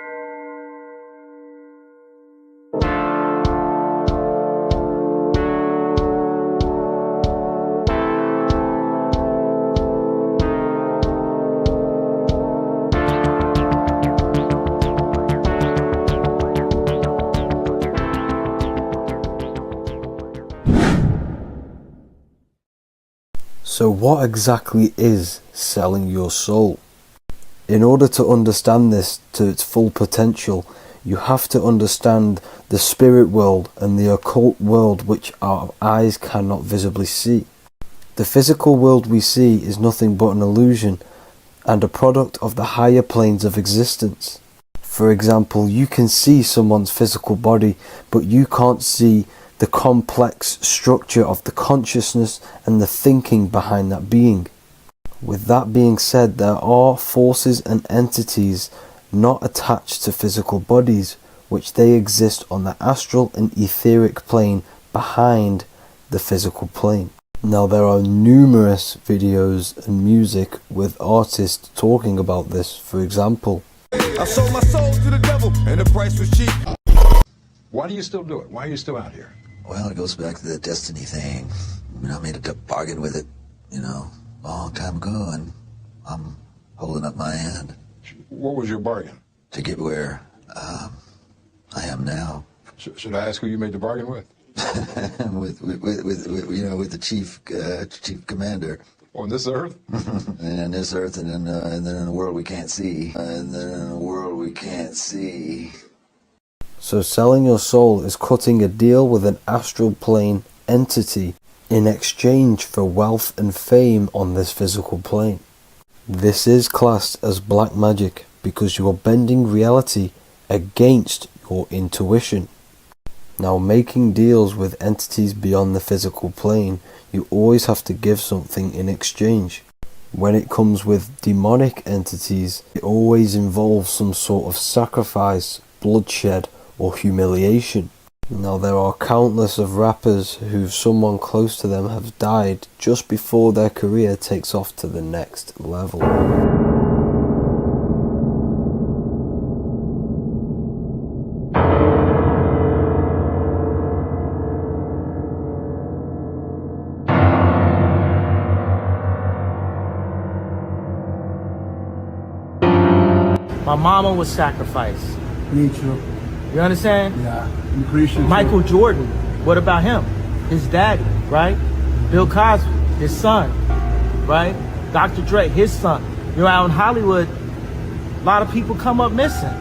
So what exactly is selling your soul? In order to understand this to its full potential, you have to understand the spirit world and the occult world which our eyes cannot visibly see. The physical world we see is nothing but an illusion and a product of the higher planes of existence. For example, you can see someone's physical body, but you can't see the complex structure of the consciousness and the thinking behind that being. With that being said, there are forces and entities not attached to physical bodies, which they exist on the astral and etheric plane behind the physical plane. Now, there are numerous videos and music with artists talking about this. For example, I sold my soul to the devil and the price was cheap. Why do you still do it? Why are you still out here? Well, it goes back to the destiny thing. I made a bargain with it, a long time ago, and I'm holding up my hand. What was your bargain? To get where I am now. Should I ask who you made the bargain with? with the chief commander. On this earth? And on this earth, and then in a world we can't see. And then in a world we can't see. so selling your soul is cutting a deal with an astral plane entity in exchange for wealth and fame on this physical plane. This is classed as black magic because you are bending reality against your intuition. Now, making deals with entities beyond the physical plane, you always have to give something in exchange. When it comes with demonic entities, it always involves some sort of sacrifice, bloodshed, or humiliation. Now, there are countless of rappers who someone close to them have died just before their career takes off to the next level. My mama was sacrificed. Me too. You understand? Yeah. I'm Christian. Michael Jordan, what about him? His daddy, right? Bill Cosby. his son, right? Dr. Dre, his son. You know, out in Hollywood, a lot of people come up missing.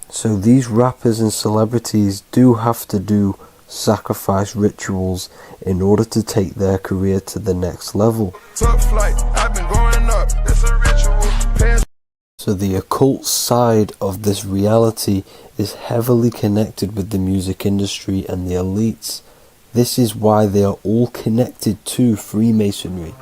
So these rappers and celebrities do have to do sacrifice rituals in order to take their career to the next level. Top flight, I've been going up, it's a ritual. So the occult side of this reality is heavily connected with the music industry and the elites. This is why they are all connected to Freemasonry.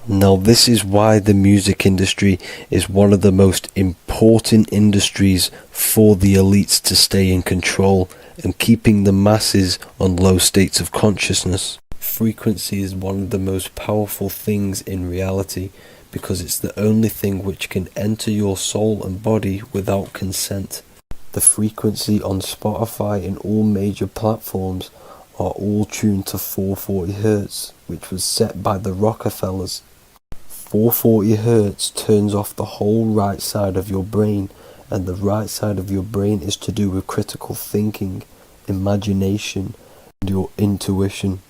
Now this is why the music industry is one of the most important industries for the elites to stay in control and keeping the masses on low states of consciousness. Frequency is one of the most powerful things in reality because it's the only thing which can enter your soul and body without consent. The frequency on Spotify and all major platforms are all tuned to 440 Hz, which was set by the Rockefellers. 440 Hz turns off the whole right side of your brain, and the right side of your brain is to do with critical thinking, imagination, and your intuition.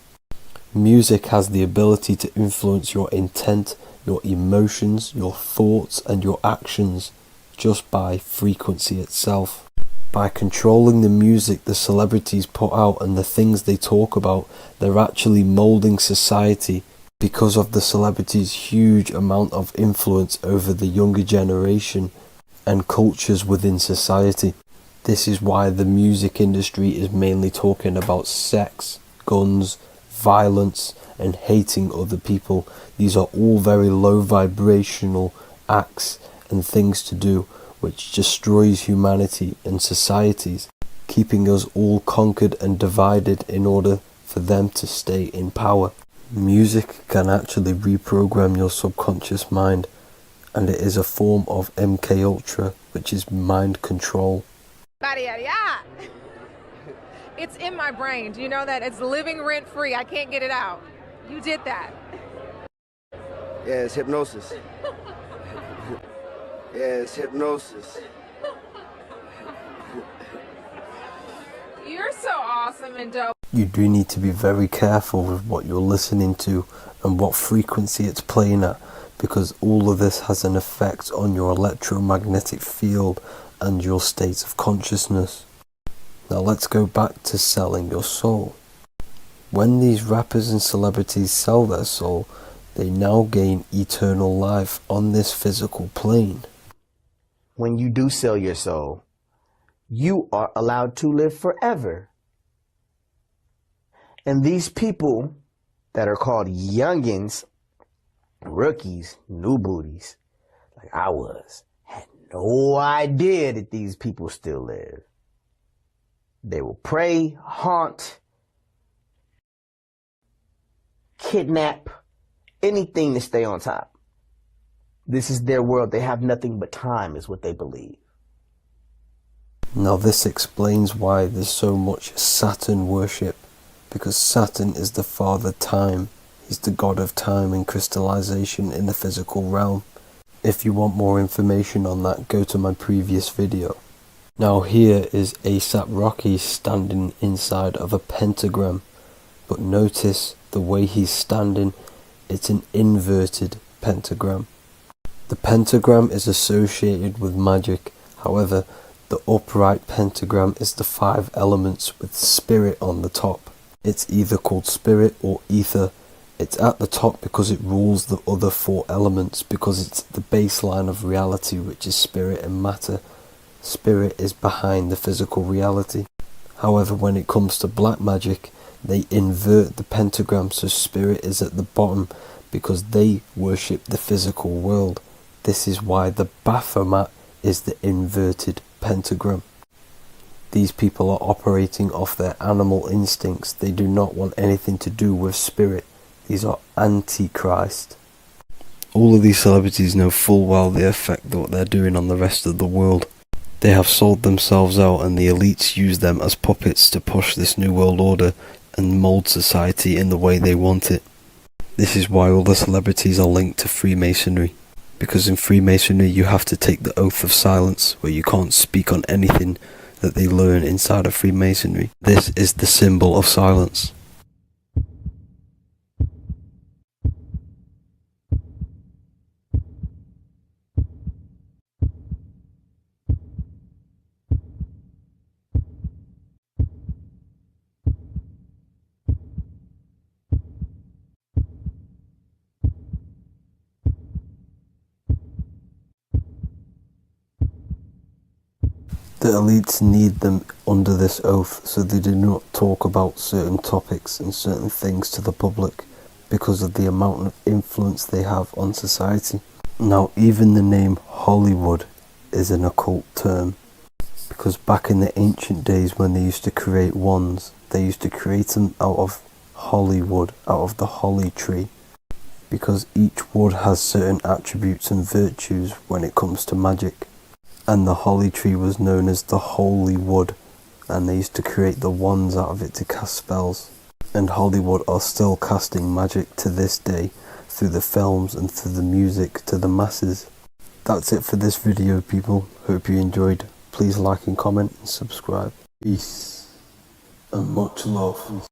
Music has the ability to influence your intent, your emotions, your thoughts, and your actions just by frequency itself. By controlling the music the celebrities put out and the things they talk about, they're actually molding society because of the celebrities' huge amount of influence over the younger generation and cultures within society. This is why the music industry is mainly talking about sex, guns, violence, and hating other people. These are all very low vibrational acts and things to do which destroys humanity and societies, keeping us all conquered and divided in order for them to stay in power. Music can actually reprogram your subconscious mind, and it is a form of MK Ultra, which is mind control. It's in my brain. Do you know that? It's living rent free. I can't get it out. You did that. Yeah, it's hypnosis. Yeah, it's hypnosis. You're so awesome and dope. You do need to be very careful with what you're listening to and what frequency it's playing at, because all of this has an effect on your electromagnetic field and your state of consciousness. Now let's go back to selling your soul. When these rappers and celebrities sell their soul, they now gain eternal life on this physical plane. When you do sell your soul, you are allowed to live forever. And these people that are called youngins, rookies, new booties, like I was, had no idea that these people still live. They will prey, haunt, kidnap, anything to stay on top. This is their world. They have nothing but time, is what they believe. Now this explains why there's so much Saturn worship, because Saturn is the father time. He's the god of time and crystallization in the physical realm. If you want more information on that, go to my previous video. Now here is A$AP Rocky standing inside of a pentagram, but notice the way he's standing, it's an inverted pentagram. The pentagram is associated with magic, however, the upright pentagram is the 5 elements with spirit on the top. It's either called spirit or ether. It's at the top because it rules the other 4 elements, because it's the baseline of reality, which is spirit and matter. Spirit is behind the physical reality. However, when it comes to black magic, they invert the pentagram, so spirit is at the bottom because they worship the physical world. This is why the Baphomet is the inverted pentagram. These people are operating off their animal instincts. They do not want anything to do with spirit. These are antichrist. All of these celebrities know full well the effect that what they're doing on the rest of the world. They have sold themselves out, and the elites use them as puppets to push this new world order and mould society in the way they want it. This is why all the celebrities are linked to Freemasonry, because in Freemasonry you have to take the oath of silence, where you can't speak on anything that they learn inside of Freemasonry. This is the symbol of silence. The elites need them under this oath, so they do not talk about certain topics and certain things to the public because of the amount of influence they have on society. Now, even the name Hollywood is an occult term, because back in the ancient days when they used to create wands, they used to create them out of Hollywood, out of the holly tree, because each wood has certain attributes and virtues when it comes to magic. And the holly tree was known as the holy wood, and they used to create the wands out of it to cast spells. And Hollywood are still casting magic to this day through the films and through the music to the masses. That's it for this video, people. Hope you enjoyed. Please like and comment and subscribe. Peace and much love.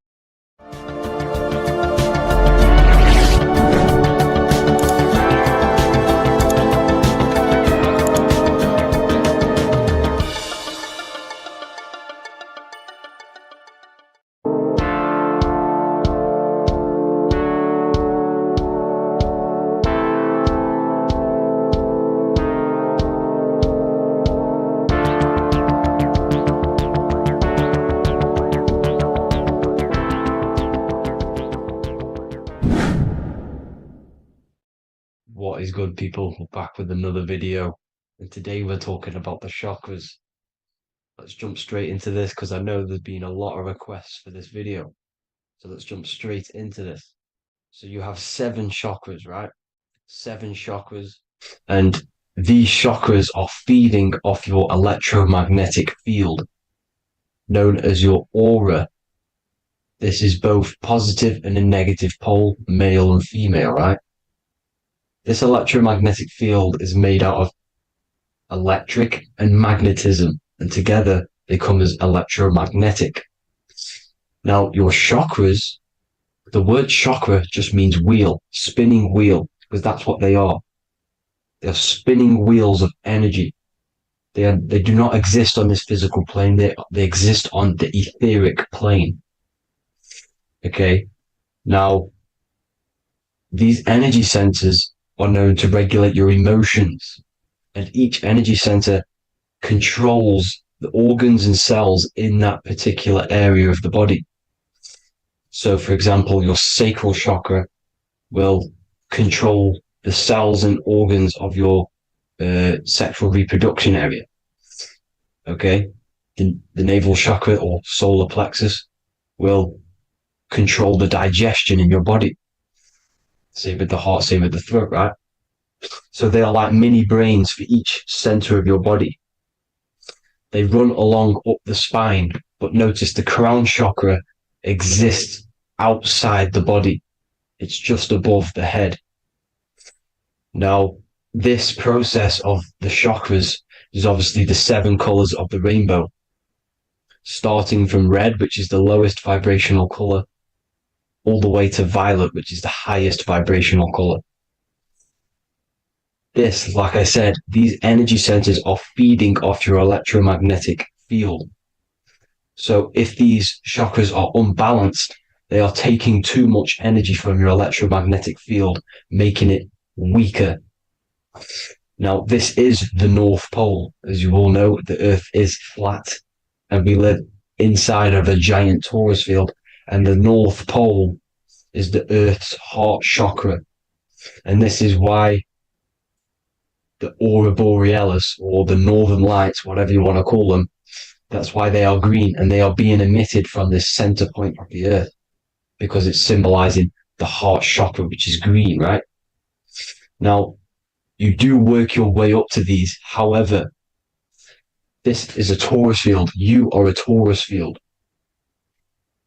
What is good, people? We're back with another video, and today we're talking about the chakras. Let's jump straight into this because I know there's been a lot of requests for this video. So let's jump straight into this. So you have 7 chakras, right? 7 chakras, and these chakras are feeding off your electromagnetic field, known as your aura. This is both positive and a negative pole, male and female, right? This electromagnetic field is made out of electric and magnetism, and together they come as electromagnetic. Now, your chakras, the word chakra just means wheel, spinning wheel, because that's what they are. They are spinning wheels of energy. They do not exist on this physical plane. They exist on the etheric plane. Okay. Now, these energy centers are known to regulate your emotions, and each energy center controls the organs and cells in that particular area of the body. So, for example, your sacral chakra will control the cells and organs of your sexual reproduction area. Okay, the navel chakra or solar plexus will control the digestion in your body. Same with the heart, same with the throat, right? So they are like mini brains for each center of your body. They run along up the spine, but notice the crown chakra exists outside the body. It's just above the head. Now, this process of the chakras is obviously the 7 colors of the rainbow, starting from red, which is the lowest vibrational color, all the way to violet, which is the highest vibrational color. This, like I said, these energy centers are feeding off your electromagnetic field. So if these chakras are unbalanced, they are taking too much energy from your electromagnetic field, making it weaker. Now, this is the North Pole. As you all know, the Earth is flat, and we live inside of a giant torus field, and the North Pole is the Earth's heart chakra. And this is why the aurora borealis, or the northern lights, whatever you want to call them, that's why they are green, and they are being emitted from this center point of the Earth, because it's symbolizing the heart chakra, which is green, right? Now, you do work your way up to these. However, this is a torus field. You are a torus field.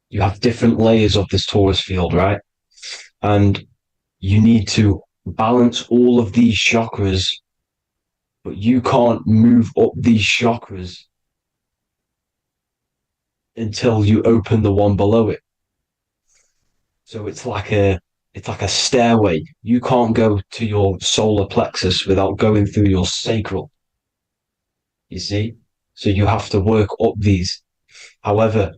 You have different layers of this torus field, right? And you need to balance all of these chakras, but you can't move up these chakras until you open the one below it. So it's like a stairway. You can't go to your solar plexus without going through your sacral. You see? So you have to work up these. However,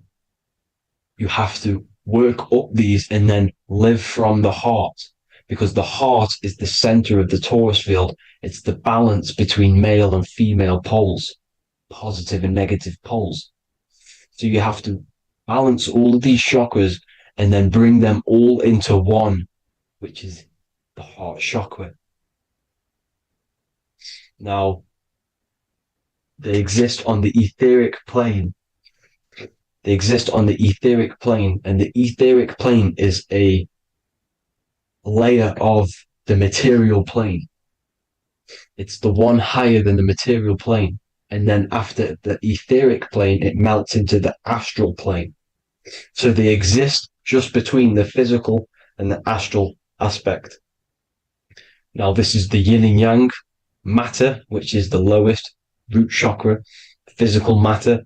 you have to work up these and then live from the heart, because the heart is the center of the torus field. It's the balance between male and female poles, positive and negative poles. So you have to balance all of these chakras and then bring them all into one, which is the heart chakra. Now, they exist on the etheric plane. They exist on the etheric plane, and the etheric plane is a layer of the material plane. It's the one higher than the material plane. And then after the etheric plane, it melts into the astral plane. So they exist just between the physical and the astral aspect. Now, this is the yin and yang matter, which is the lowest root chakra, physical matter,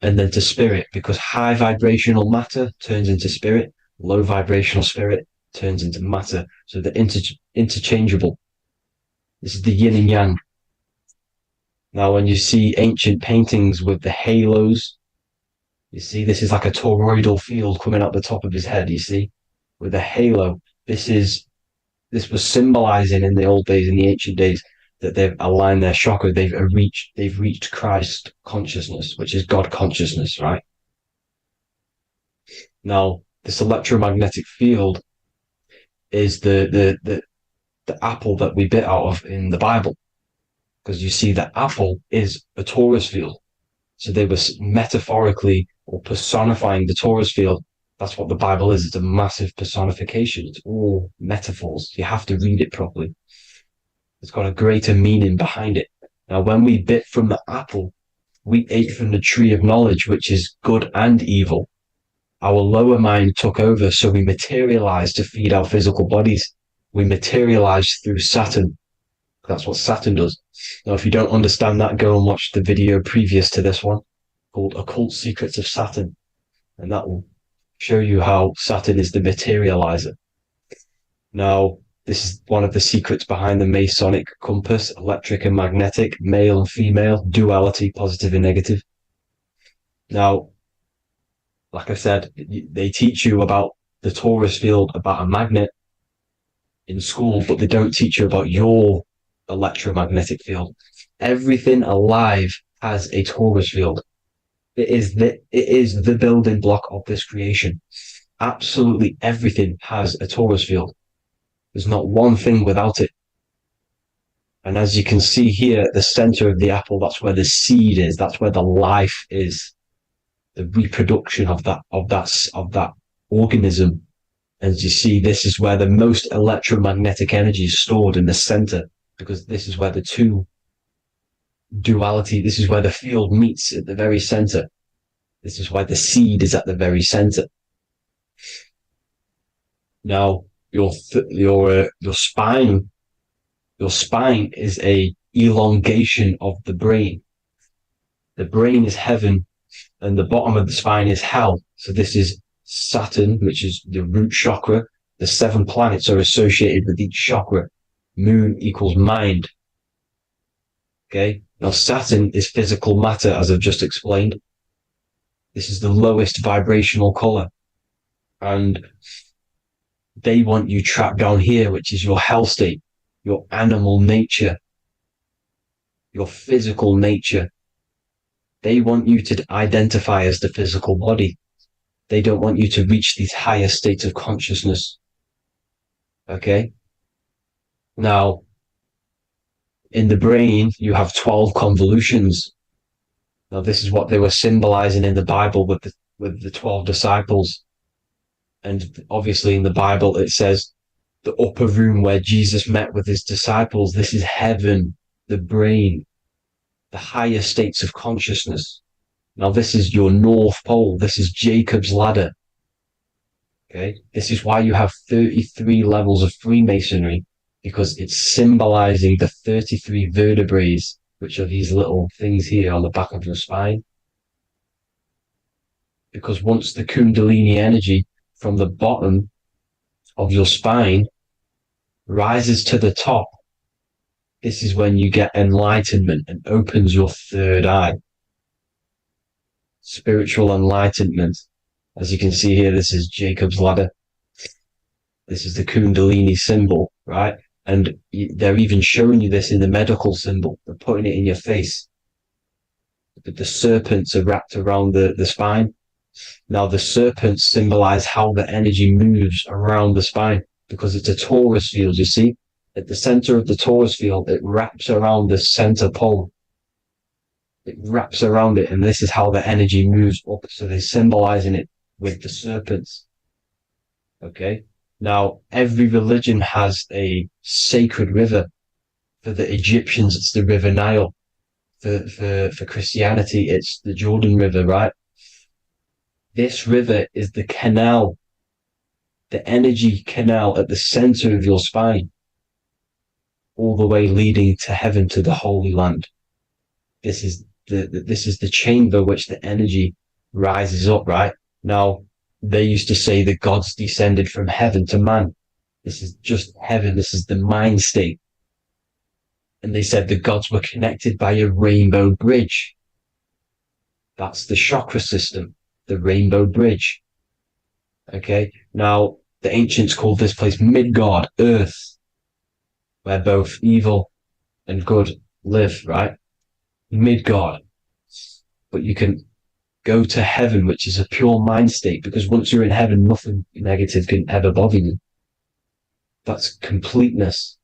and then to spirit, because high vibrational matter turns into spirit, low vibrational spirit turns into matter. So they're interchangeable. This is the yin and yang. Now, when you see ancient paintings with the halos, you see this is like a toroidal field coming out the top of his head, you see, with a halo. This was symbolizing in the old days, in the ancient days, that they've aligned their chakra, they've reached Christ consciousness, which is God consciousness, right? Now, this electromagnetic field is the apple that we bit out of in the Bible, because you see that apple is a torus field. So they were metaphorically or personifying the torus field. That's what the Bible is. It's a massive personification. It's all metaphors. You have to read it properly. It's got a greater meaning behind it. Now, when we bit from the apple, we ate from the tree of knowledge, which is good and evil. Our lower mind took over, so we materialized to feed our physical bodies. We materialized through Saturn. That's what Saturn does. Now, if you don't understand that, go and watch the video previous to this one called Occult Secrets of Saturn. And that will show you how Saturn is the materializer. Now, this is one of the secrets behind the Masonic compass, electric and magnetic, male and female, duality, positive and negative. Now, like I said, they teach you about the torus field, about a magnet in school, but they don't teach you about your electromagnetic field. Everything alive has a torus field. It is the building block of this creation. Absolutely everything has a torus field. There's not one thing without it. And as you can see here at the center of the apple, that's where the seed is. That's where the life is. The reproduction of that organism. As you see, this is where the most electromagnetic energy is stored, in the center, because this is where the two duality, this is where the field meets at the very center. This is why the seed is at the very center. Now, your spine is a elongation of the brain. The brain is heaven, and the bottom of the spine is hell. So this is Saturn, which is the root chakra. The 7 planets are associated with each chakra. Moon equals mind. Okay. Now Saturn is physical matter, as I've just explained. This is the lowest vibrational color. And they want you trapped down here, which is your hell state, your animal nature, your physical nature. They want you to identify as the physical body. They don't want you to reach these higher states of consciousness. Okay? Now, in the brain, you have 12 convolutions. Now, this is what they were symbolizing in the Bible with the 12 disciples. And obviously in the Bible, it says the upper room where Jesus met with his disciples. This is heaven, the brain, the higher states of consciousness. Now, this is your North Pole. This is Jacob's ladder. Okay, this is why you have 33 levels of Freemasonry, because it's symbolizing the 33 vertebrae, which are these little things here on the back of your spine. Because once the Kundalini energy from the bottom of your spine rises to the top, this is when you get enlightenment and opens your third eye. Spiritual enlightenment. As you can see here, this is Jacob's ladder. This is the Kundalini symbol, right? And they're even showing you this in the medical symbol. They're putting it in your face. The serpents are wrapped around the spine. Now, the serpents symbolize how the energy moves around the spine, because it's a torus field, you see? At the center of the torus field, it wraps around the center pole. It wraps around it, and this is how the energy moves up. So they're symbolizing it with the serpents. Okay? Now, every religion has a sacred river. For the Egyptians, it's the River Nile. For Christianity, it's the Jordan River, right? This river is the canal, the energy canal at the center of your spine, all the way leading to heaven, to the Holy Land. This is the chamber which the energy rises up, right? Now, they used to say the gods descended from heaven to man. This is just heaven. This is the mind state. And they said the gods were connected by a rainbow bridge. That's the chakra system, the rainbow bridge. Okay. Now, the ancients called this place Midgard, Earth, where both evil and good live, right? Midgard. But you can go to heaven, which is a pure mind state, because once you're in heaven, nothing negative can ever bother you. That's completeness,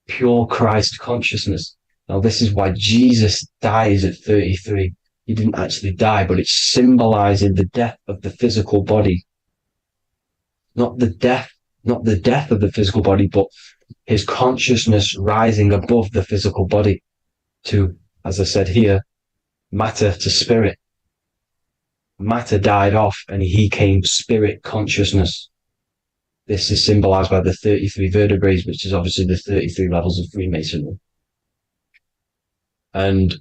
pure Christ consciousness. Now, this is why Jesus dies at 33. He didn't actually die, but it's symbolizing the death of the physical body. Not the death of the physical body, but his consciousness rising above the physical body to, as I said here, matter to spirit. Matter died off and he came spirit consciousness. This is symbolized by the 33 vertebrae, which is obviously the 33 levels of Freemasonry. And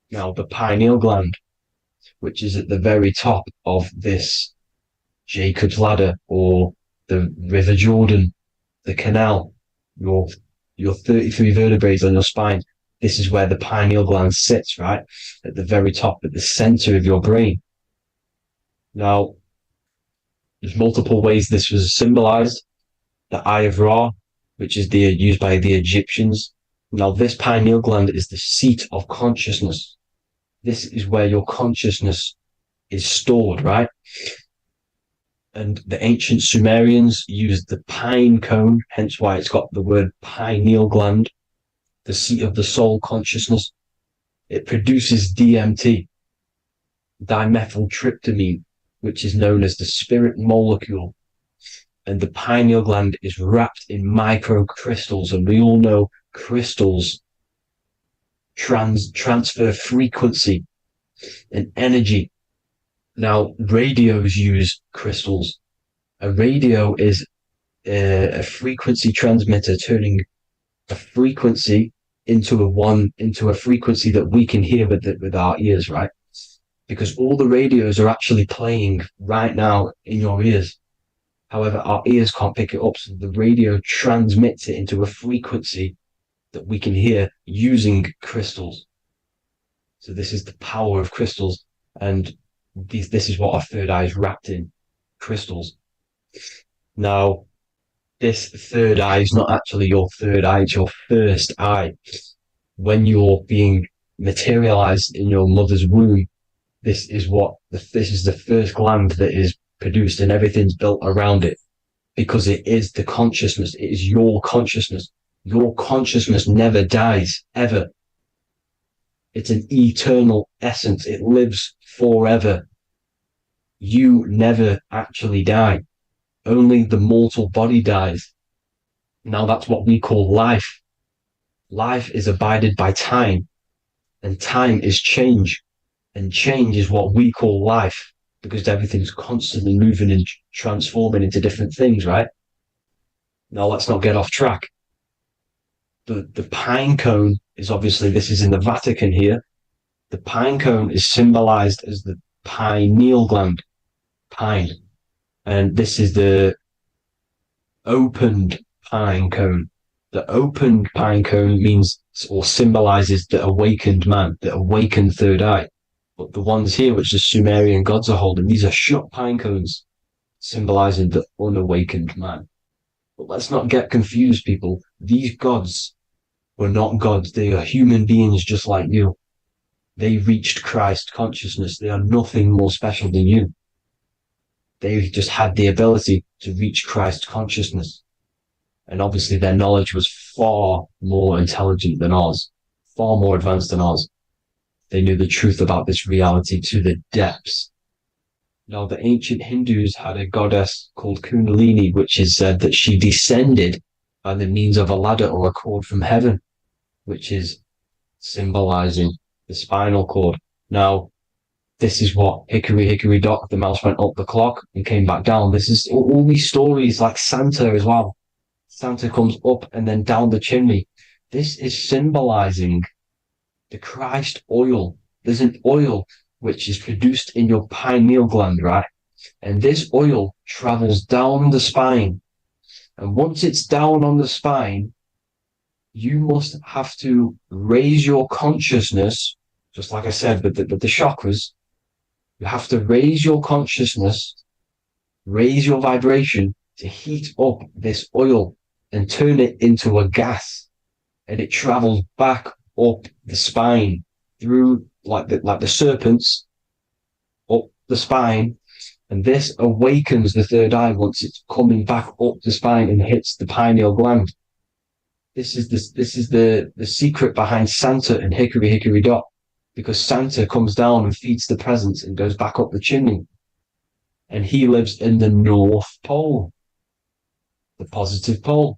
now the pineal gland, which is at the very top of this Jacob's ladder, or the River Jordan, the canal, your 33 vertebrae on your spine. This is where the pineal gland sits, right? At the very top, at the center of your brain. Now, there's multiple ways this was symbolized. The Eye of Ra, which is used by the Egyptians. Now, this pineal gland is the seat of consciousness. This is where your consciousness is stored, right? And the ancient Sumerians used the pine cone, hence why it's got the word pineal gland, the seat of the soul consciousness. It produces DMT, dimethyltryptamine, which is known as the spirit molecule. And the pineal gland is wrapped in microcrystals, and we all know crystals transfer frequency and energy. Now, radios use crystals. A radio is a frequency transmitter, turning a frequency into a frequency that we can hear with our ears, right? Because all the radios are actually playing right now in your ears. However, our ears can't pick it up, so the radio transmits it into a frequency that we can hear using crystals. So this is the power of crystals, and this is what our third eye is wrapped in, crystals. Now, this third eye is not actually your third eye, it's your first eye. When you're being materialized in your mother's womb, this is the first gland that is produced, and everything's built around it, because it is the consciousness. It is your consciousness. Your consciousness never dies, ever. It's an eternal essence. It lives forever. You never actually die. Only the mortal body dies. Now that's what we call life. Life is abided by time, and time is change. And change is what we call life, because everything's constantly moving and transforming into different things, right? Now let's not get off track. The pine cone is obviously, this is in the Vatican here. The pine cone is symbolized as the pineal gland, pine. And this is the opened pine cone. The opened pine cone means or symbolizes the awakened man, the awakened third eye. But the ones here, which the Sumerian gods are holding, these are shut pine cones, symbolizing the unawakened man. But let's not get confused, people. These gods were not gods. They are human beings just like you. They reached Christ consciousness. They are nothing more special than you. They just had the ability to reach Christ consciousness. And obviously their knowledge was far more intelligent than ours, far more advanced than ours. They knew the truth about this reality to the depths. Now, the ancient Hindus had a goddess called Kundalini, which is said that she descended by the means of a ladder or a cord from heaven, which is symbolizing the spinal cord. Now, this is what hickory hickory dock, the mouse went up the clock and came back down. This is all these stories, like Santa as well. Santa comes up and then down the chimney. This is symbolizing the Christ oil. There's an oil which is produced in your pineal gland, right? And this oil travels down the spine. And once it's down on the spine, you must have to raise your consciousness, just like I said, but the chakras, you have to raise your consciousness, raise your vibration to heat up this oil and turn it into a gas. And it travels back up the spine through like the serpents up the spine, and this awakens the third eye once it's coming back up the spine and hits the pineal gland. This is the secret behind Santa and hickory hickory dock, because Santa comes down and feeds the presents and goes back up the chimney, and he lives in the North Pole, the positive pole.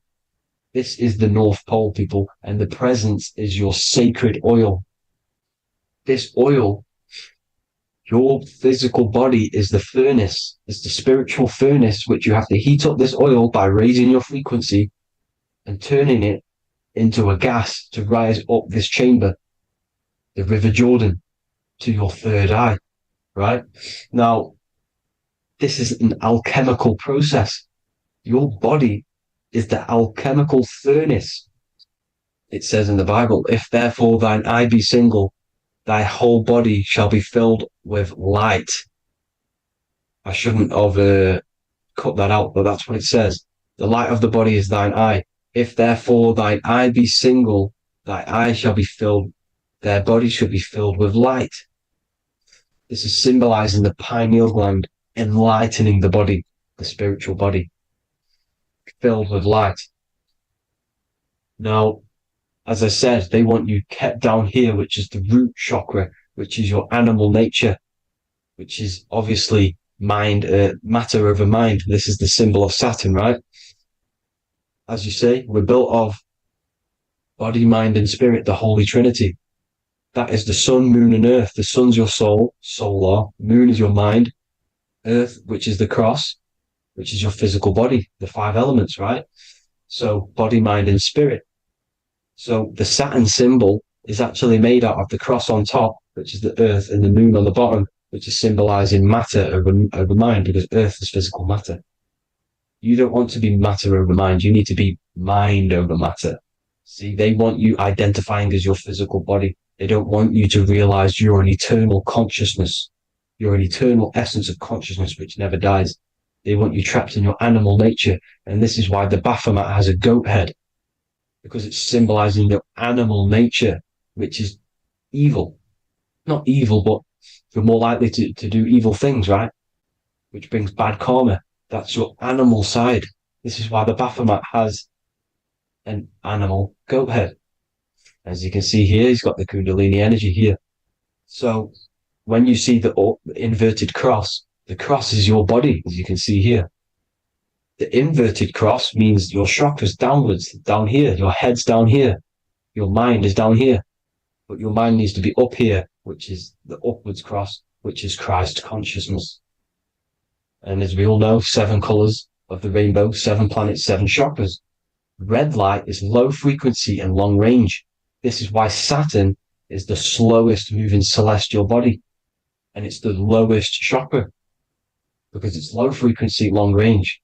This is the North Pole, people, and the presence is your sacred oil. This oil, your physical body is the furnace. It's the spiritual furnace, which you have to heat up this oil by raising your frequency and turning it into a gas to rise up this chamber, the River Jordan, to your third eye, right? Now, this is an alchemical process. Your body is the alchemical furnace. It says in the Bible, if therefore thine eye be single, thy whole body shall be filled with light. I shouldn't have cut that out, but that's what it says. The light of the body is thine eye. If therefore thine eye be single, thy eye shall be filled, their body shall be filled with light. This is symbolizing the pineal gland, enlightening the body, the spiritual body, filled with light. Now, as I said, they want you kept down here, which is the root chakra, which is your animal nature, which is obviously mind, matter over mind. This is the symbol of Saturn, right? As you say, we're built of body, mind, and spirit, the Holy Trinity. That is the sun, moon, and earth. The sun's your soul, solar. Moon is your mind. Earth, which is the cross, which is your physical body, the 5 elements, right? So body, mind, and spirit. So the Saturn symbol is actually made out of the cross on top, which is the earth, and the moon on the bottom, which is symbolizing matter over mind, because earth is physical matter. You don't want to be matter over mind. You need to be mind over matter. See, they want you identifying as your physical body. They don't want you to realize you're an eternal consciousness. You're an eternal essence of consciousness which never dies. They want you trapped in your animal nature. And this is why the Baphomet has a goat head, because it's symbolizing the animal nature, which is evil. Not evil, but you're more likely to do evil things, right? Which brings bad karma. That's your animal side. This is why the Baphomet has an animal goat head. As you can see here, he's got the Kundalini energy here. So when you see the inverted cross, the cross is your body, as you can see here. The inverted cross means your chakras downwards, down here, your head's down here, your mind is down here, but your mind needs to be up here, which is the upwards cross, which is Christ consciousness. And as we all know, 7 colors of the rainbow, 7 planets, 7 chakras. Red light is low frequency and long range. This is why Saturn is the slowest moving celestial body. And it's the lowest chakra, because it's low frequency, long range.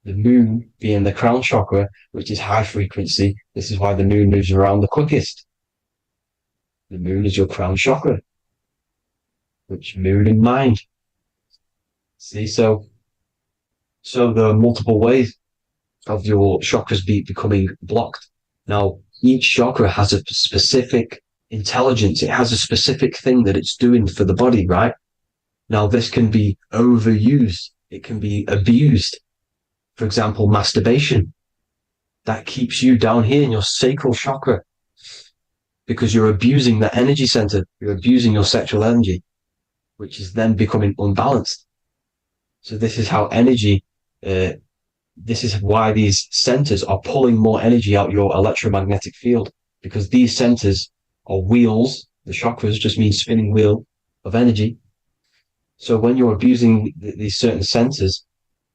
The moon being the crown chakra, which is high frequency. This is why the moon moves around the quickest. The moon is your crown chakra, which moon in mind. See, so there are multiple ways of your chakras becoming blocked. Now, each chakra has a specific intelligence. It has a specific thing that it's doing for the body, right? Now, this can be overused. It can be abused. For example, masturbation. That keeps you down here in your sacral chakra because you're abusing the energy center. You're abusing your sexual energy, which is then becoming unbalanced. So this is how energy, this is why these centers are pulling more energy out your electromagnetic field, because these centers are wheels. The chakras just mean spinning wheel of energy. So when you're abusing these certain centers,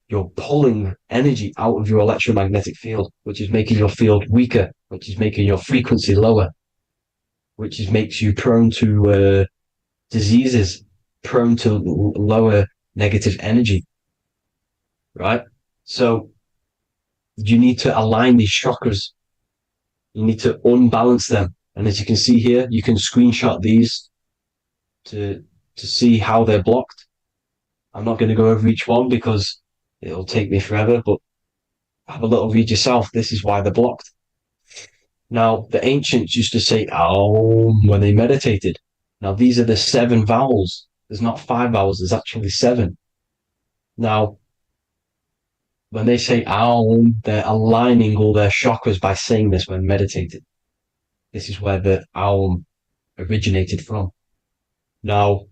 you're pulling energy out of your electromagnetic field, which is making your field weaker, which is making your frequency lower, which makes you prone to diseases, prone to lower negative energy, right? So you need to align these chakras. You need to unbalance them. And as you can see here, you can screenshot these to see how they're blocked. I'm not going to go over each one because it'll take me forever, but have a little read yourself. This is why they're blocked. Now, the ancients used to say Aum when they meditated. Now, these are the 7 vowels. There's not 5 vowels, there's actually 7. Now, when they say Aum, they're aligning all their chakras by saying this when meditated. This is where the Aum originated from. Now,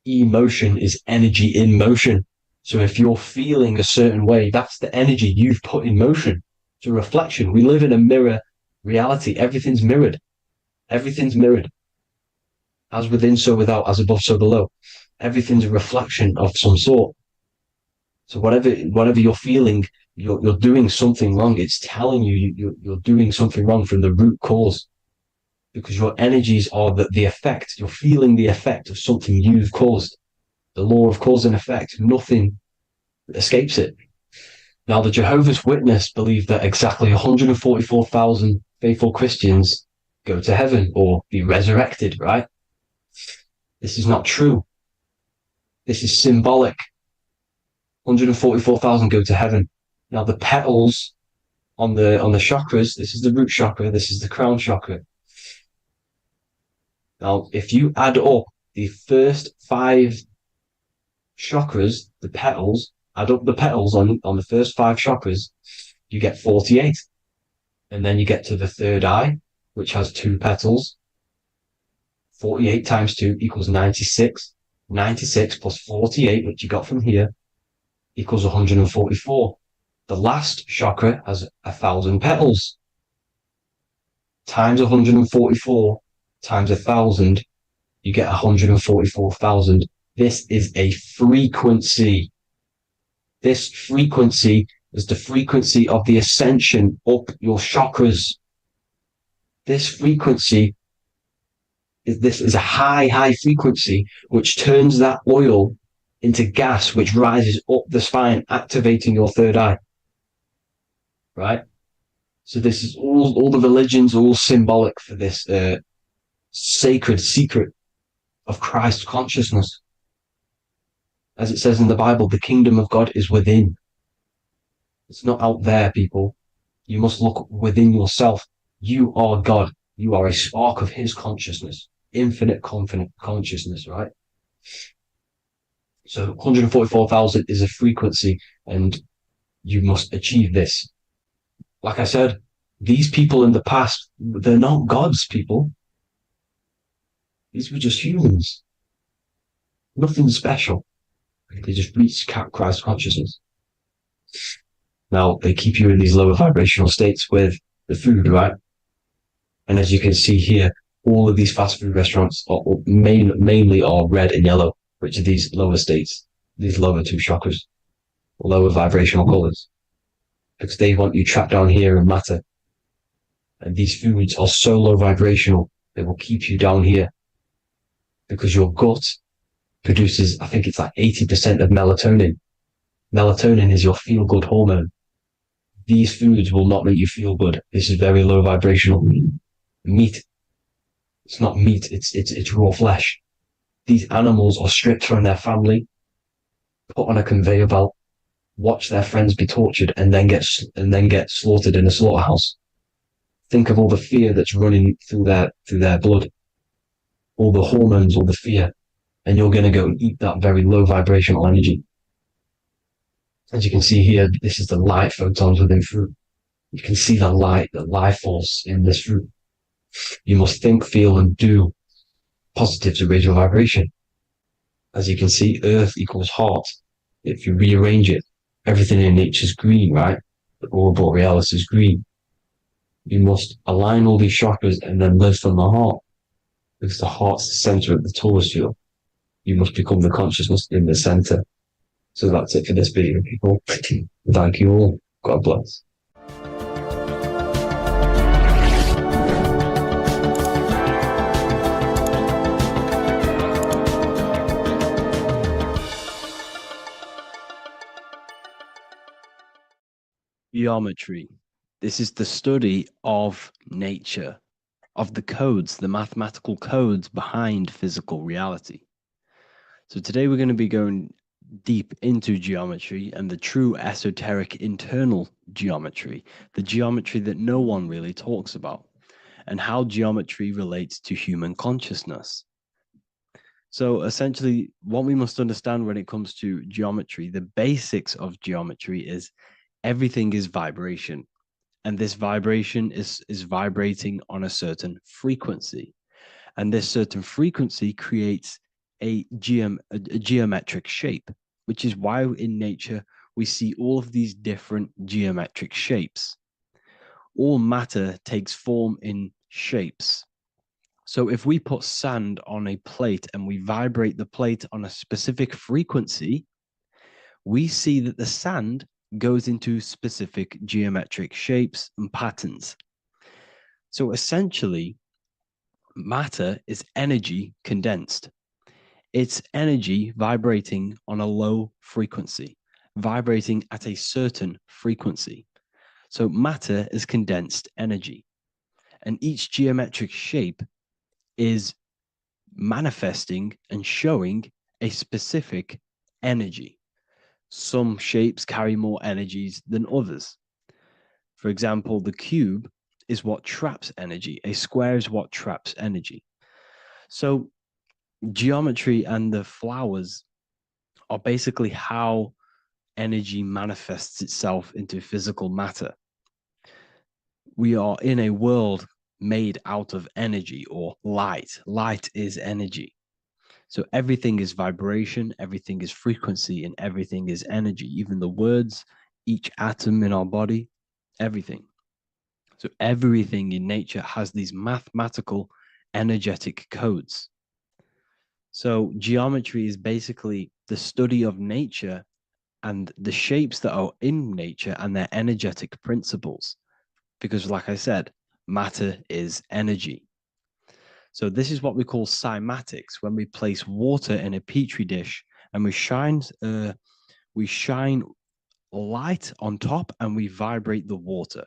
emotion is energy in motion. So if you're feeling a certain way, that's the energy you've put in motion. It's a reflection. We live in a mirror reality. Everything's mirrored. Everything's mirrored. As within, so without, as above, so below. Everything's a reflection of some sort. So whatever you're feeling, you're doing something wrong. It's telling you you're doing something wrong from the root cause. Because your energies are the effect. You're feeling the effect of something you've caused. The law of cause and effect, nothing escapes it. Now, the Jehovah's Witness believe that exactly 144,000 faithful Christians go to heaven or be resurrected, right? This is not true. This is symbolic. 144,000 go to heaven. Now, the petals on the chakras, this is the root chakra, this is the crown chakra. Now, if you add up the first 5 chakras, the petals, add up the petals on the first 5 chakras, you get 48. And then you get to the third eye, which has 2 petals. 48 times 2 equals 96. 96 plus 48, which you got from here, equals 144. The last chakra has 1,000 petals. Times 144 times 1,000, you get 144,000. This is a frequency. This frequency is the frequency of the ascension up your chakras. This frequency is a high frequency, which turns that oil into gas, which rises up the spine, activating your third eye. Right? So this is all the religions are all symbolic for this sacred secret of Christ consciousness. As it says in the Bible, the kingdom of God is within. It's not out there, people. You must look within yourself. You are God. You are a spark of his consciousness, infinite consciousness, right? So 144,000 is a frequency, and you must achieve this. Like I said, these people in the past, they're not gods, people. These were just humans. Nothing special. They just reach Christ consciousness. Now, they keep you in these lower vibrational states with the food, right? And as you can see here, all of these fast food restaurants are mainly are red and yellow, which are these lower states, these lower two chakras, lower vibrational colors, because they want you trapped down here in matter. And these foods are so low vibrational, they will keep you down here because your gut produces, I think it's like 80% of melatonin. Melatonin is your feel-good hormone. These foods will not make you feel good. This is very low vibrational. Meat. It's not meat, it's raw flesh. These animals are stripped from their family, put on a conveyor belt, watch their friends be tortured, and then get slaughtered in a slaughterhouse. Think of all the fear that's running through their blood, all the hormones, all the fear, and you're going to go and eat that very low vibrational energy. As you can see here, this is the light photons within fruit. You can see the light, the life force in this fruit. You must think, feel, and do positive to raise your vibration. As you can see, earth equals heart. If you rearrange it, everything in nature is green, right? The aurora borealis is green. You must align all these chakras and then live from the heart, because the heart's the center of the Taurus field. You must become the consciousness in the center. So that's it for this video, people. Thank you all. God bless. Geometry. This is the study of nature, of the codes, the mathematical codes behind physical reality. So today we're going to be going deep into geometry and the true esoteric internal geometry, the geometry that no one really talks about, and how geometry relates to human consciousness. So essentially, what we must understand when it comes to geometry, the basics of geometry is everything is vibration. And this vibration is vibrating on a certain frequency. And this certain frequency creates a geometric shape, which is why in nature we see all of these different geometric shapes. All matter takes form in shapes. So if we put sand on a plate and we vibrate the plate on a specific frequency, we see that the sand goes into specific geometric shapes and patterns. So essentially, matter is energy condensed. It's energy vibrating on a low frequency, vibrating at a certain frequency. So matter is condensed energy. And each geometric shape is manifesting and showing a specific energy. Some shapes carry more energies than others. For example, the cube is what traps energy. A square is what traps energy. So geometry and the flowers are basically how energy manifests itself into physical matter. We are in a world made out of energy or light. Light is energy. So everything is vibration, everything is frequency, and everything is energy. Even the words, each atom in our body, everything. So everything in nature has these mathematical energetic codes. So geometry is basically the study of nature and the shapes that are in nature and their energetic principles. Because like I said, matter is energy. So this is what we call cymatics, when we place water in a petri dish and we shine light on top and we vibrate the water.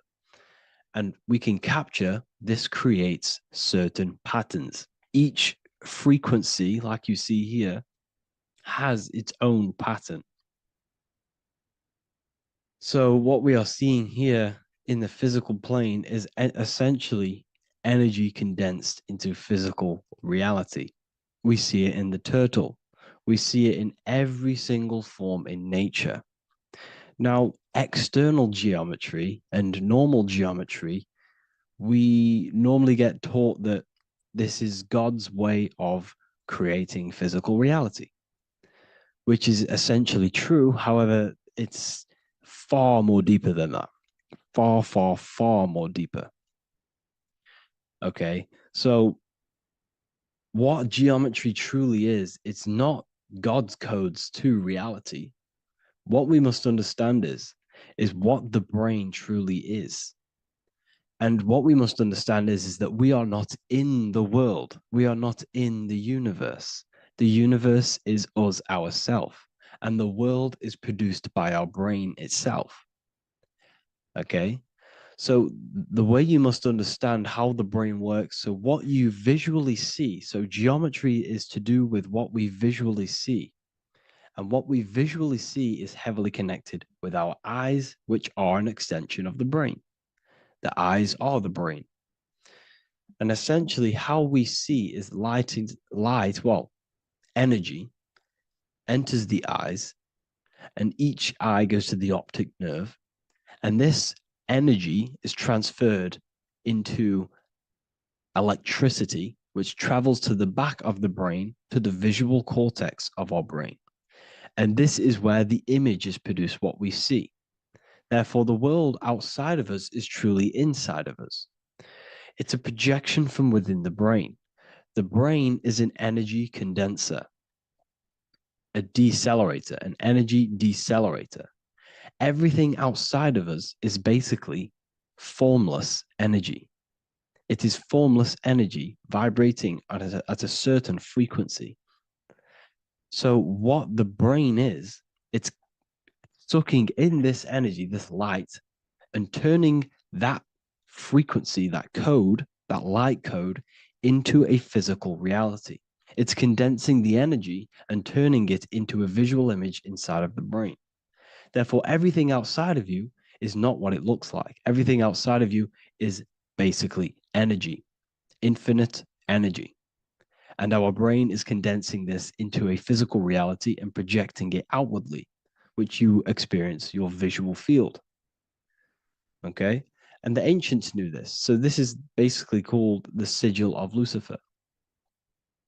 And we can capture, this creates certain patterns. Each frequency, like you see here, has its own pattern. So what we are seeing here in the physical plane is essentially energy condensed into physical reality. We see it in the turtle. We see it in every single form in nature. Now, external geometry and normal geometry, we normally get taught that this is God's way of creating physical reality. which is essentially true. However, it's far more deeper than that. Far, far, far more deeper. Okay, so what geometry truly is, it's not God's codes to reality. What we must understand is what the brain truly is. And what we must understand is that we are not in the world. We are not in the universe. The universe is us ourselves, and the world is produced by our brain itself. Okay? So the way you must understand how the brain works, so what you visually see, so geometry is to do with what we visually see. And what we visually see is heavily connected with our eyes, which are an extension of the brain. The eyes are the brain. And essentially how we see is energy enters the eyes, and each eye goes to the optic nerve. And this energy is transferred into electricity, which travels to the back of the brain, to the visual cortex of our brain. And this is where the image is produced, what we see. Therefore, the world outside of us is truly inside of us. It's a projection from within the brain. The brain is an energy condenser, a decelerator, an energy decelerator. Everything outside of us is basically formless energy. It is formless energy vibrating at a certain frequency. So what the brain is, it's sucking in this energy, this light, and turning that frequency, that code, that light code, into a physical reality. It's condensing the energy and turning it into a visual image inside of the brain. Therefore, everything outside of you is not what it looks like. Everything outside of you is basically energy, infinite energy. And our brain is condensing this into a physical reality and projecting it outwardly, which you experience your visual field. Okay? And the ancients knew this. So this is basically called the sigil of Lucifer.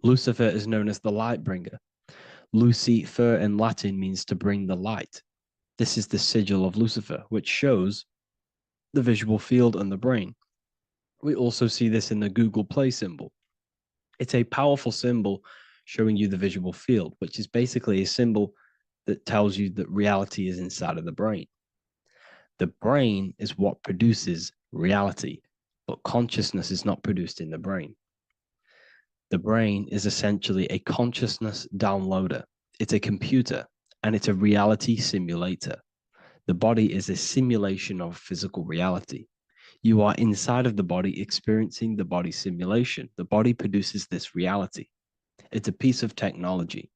Lucifer is known as the light bringer. Lucifer in Latin means to bring the light. This is the sigil of Lucifer, which shows the visual field and the brain. We also see this in the Google Play symbol. It's a powerful symbol showing you the visual field, which is basically a symbol that tells you that reality is inside of the brain. The brain is what produces reality, but consciousness is not produced in the brain. The brain is essentially a consciousness downloader. It's a computer, and it's a reality simulator. The body is a simulation of physical reality. You are inside of the body experiencing the body simulation. The body produces this reality. It's a piece of technology.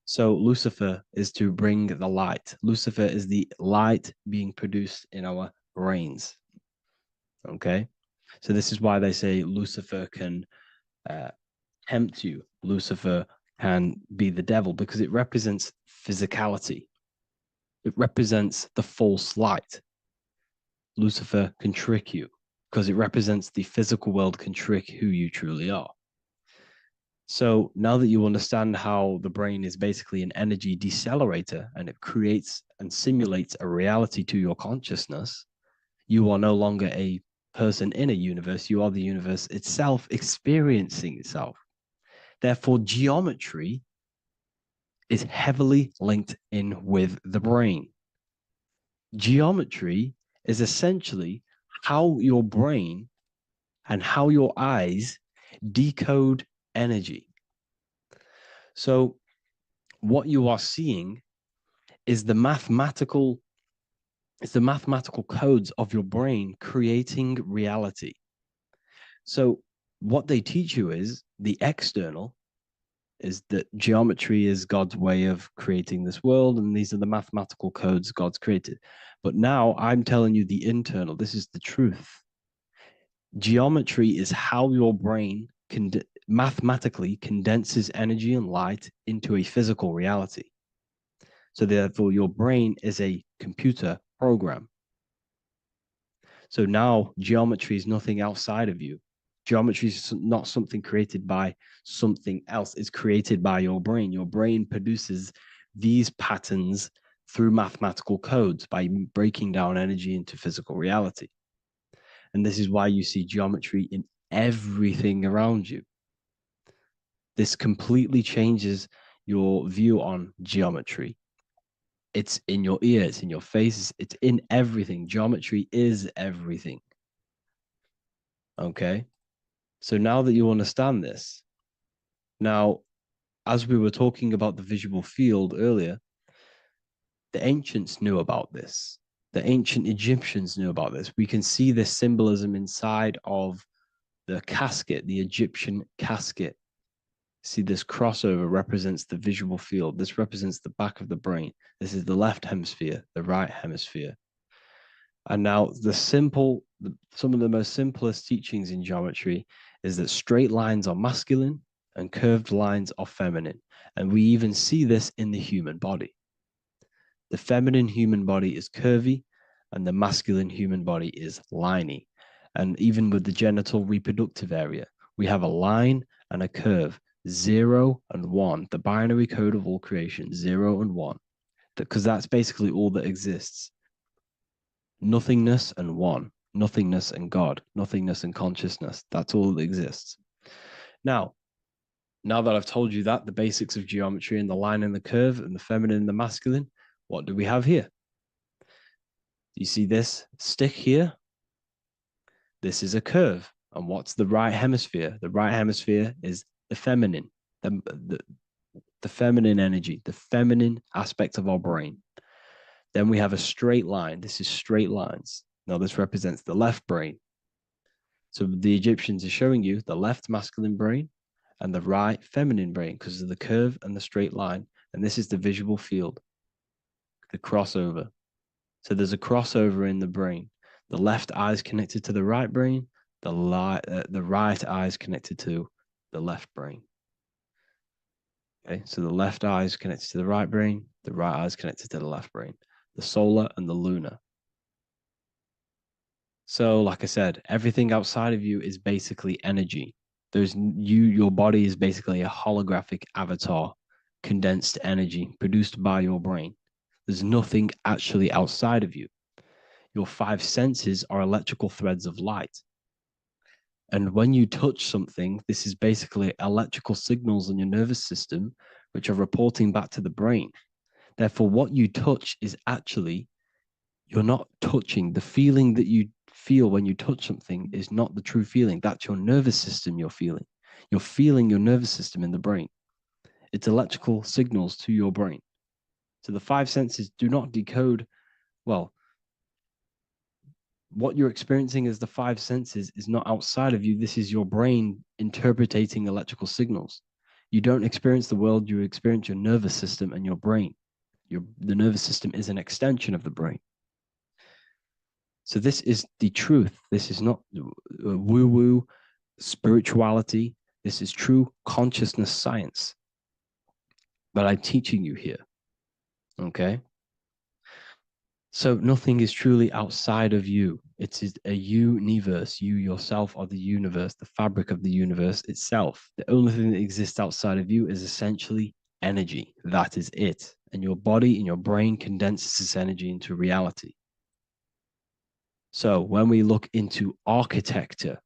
So Lucifer is to bring the light. Lucifer is the light being produced in our brains. Okay? So this is why they say Lucifer can tempt you. Lucifer can be the devil because it represents physicality. It represents the false light. Lucifer can trick you because it represents the physical world can trick who you truly are. So now that you understand how the brain is basically an energy decelerator and it creates and simulates a reality to your consciousness, you are no longer a person in a universe. You are the universe itself experiencing itself. Therefore, geometry is heavily linked in with the brain. Geometry is essentially how your brain and how your eyes decode energy. So what you are seeing is the mathematical codes of your brain creating reality. So what they teach you is the external is that geometry is God's way of creating this world, and these are the mathematical codes God's created. But now I'm telling you the internal. This is the truth. Geometry is how your brain mathematically condenses energy and light into a physical reality. So therefore, your brain is a computer program. So now geometry is nothing outside of you. Geometry is not something created by something else. It's created by your brain. Your brain produces these patterns through mathematical codes by breaking down energy into physical reality. And this is why you see geometry in everything around you. This completely changes your view on geometry. It's in your ear, it's in your face, it's in everything. Geometry is everything. Okay? So now that you understand this, now, as we were talking about the visual field earlier, the ancients knew about this. The ancient Egyptians knew about this. We can see this symbolism inside of the casket, the Egyptian casket. See, this crossover represents the visual field. This represents the back of the brain. This is the left hemisphere, the right hemisphere. And now some of the most simplest teachings in geometry is that straight lines are masculine and curved lines are feminine. And we even see this in the human body. The feminine human body is curvy and the masculine human body is liney. And even with the genital reproductive area, we have a line and a curve, 0 and 1, the binary code of all creation, 0 and 1, because that's basically all that exists. Nothingness and one, nothingness and God, nothingness and consciousness. That's all that exists. Now that I've told you that, the basics of geometry and the line and the curve and the feminine and the masculine, what do we have here? You see this stick here? This is a curve. And what's the right hemisphere? The right hemisphere is the feminine, the feminine energy, the feminine aspect of our brain. Then we have a straight line. This is straight lines. Now this represents the left brain. So the Egyptians are showing you the left masculine brain and the right feminine brain because of the curve and the straight line. And this is the visual field, the crossover. So there's a crossover in the brain. The left eye is connected to the right brain. The right eye is connected to the left brain. Okay, so the left eye is connected to the right brain. The right eye is connected to the left brain. The solar and the lunar. So, like I said, everything outside of you is basically energy. Your body is basically a holographic avatar, condensed energy produced by your brain. There's nothing actually outside of you. Your 5 senses are electrical threads of light. And when you touch something, this is basically electrical signals in your nervous system, which are reporting back to the brain. Therefore, what you touch is actually, you're not touching. The feeling that you feel when you touch something is not the true feeling. That's your nervous system you're feeling. You're feeling your nervous system in the brain. It's electrical signals to your brain. So the 5 senses do not decode, well, what you're experiencing as the 5 senses is not outside of you. This is your brain interpreting electrical signals. You don't experience the world, you experience your nervous system and your brain. The nervous system is an extension of the brain. So this is the truth. This is not woo-woo spirituality. This is true consciousness science that I'm teaching you here. Okay? So nothing is truly outside of you. It is a universe. You yourself are the universe, the fabric of the universe itself. The only thing that exists outside of you is essentially energy. That is it. And your body and your brain condenses this energy into reality. So when we look into architecture,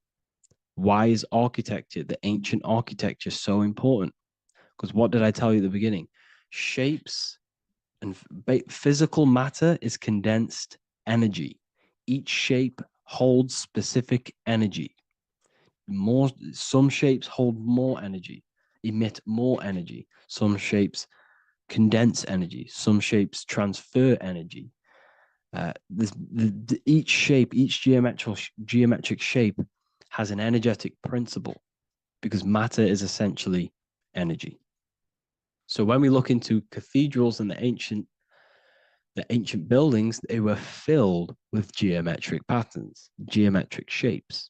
why is architecture, the ancient architecture, so important? Because what did I tell you at the beginning? Shapes and physical matter is condensed energy. Each shape holds specific energy. Some shapes hold more energy, emit more energy. Some shapes condense energy. Some shapes transfer energy. Each shape, each geometric shape has an energetic principle because matter is essentially energy. So when we look into cathedrals and the ancient buildings, they were filled with geometric patterns, geometric shapes,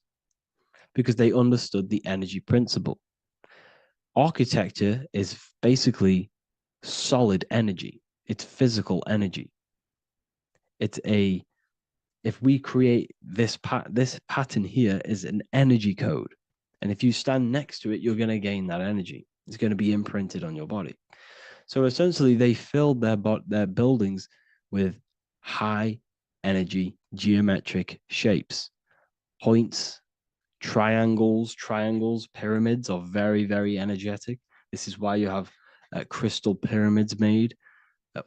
because they understood the energy principle. Architecture is basically solid energy. It's physical energy. If we create this pattern here is an energy code. And if you stand next to it, you're going to gain that energy. It's going to be imprinted on your body. So essentially, they filled their buildings with high energy geometric shapes, points, triangles, pyramids are very, very energetic. This is why you have crystal pyramids made,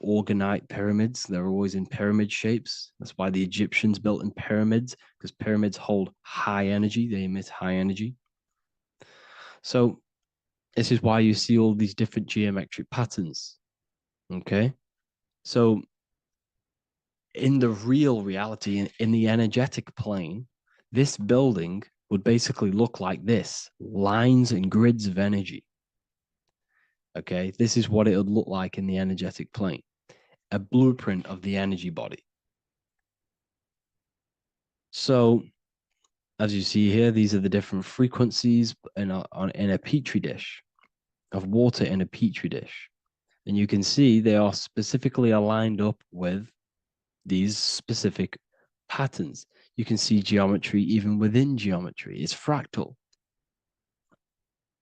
organite pyramids. They're always in pyramid shapes. That's why the Egyptians built in pyramids, because pyramids hold high energy. They emit high energy. So this is why you see all these different geometric patterns. Okay. So in the real reality, in the energetic plane, this building would basically look like this: lines and grids of energy. Okay, this is what it would look like in the energetic plane, a blueprint of the energy body. So as you see here, these are the different frequencies in a petri dish, of water in a petri dish. And you can see they are specifically aligned up with these specific patterns. You can see geometry even within geometry. It's fractal.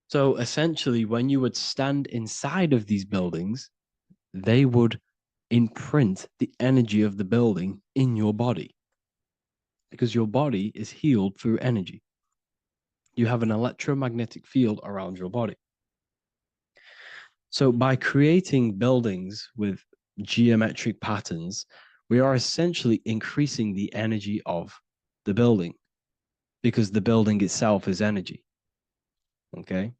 So essentially, when you would stand inside of these buildings, they would imprint the energy of the building in your body, because your body is healed through energy. You have an electromagnetic field around your body. So by creating buildings with geometric patterns, we are essentially increasing the energy of the building, because the building itself is energy. Okay.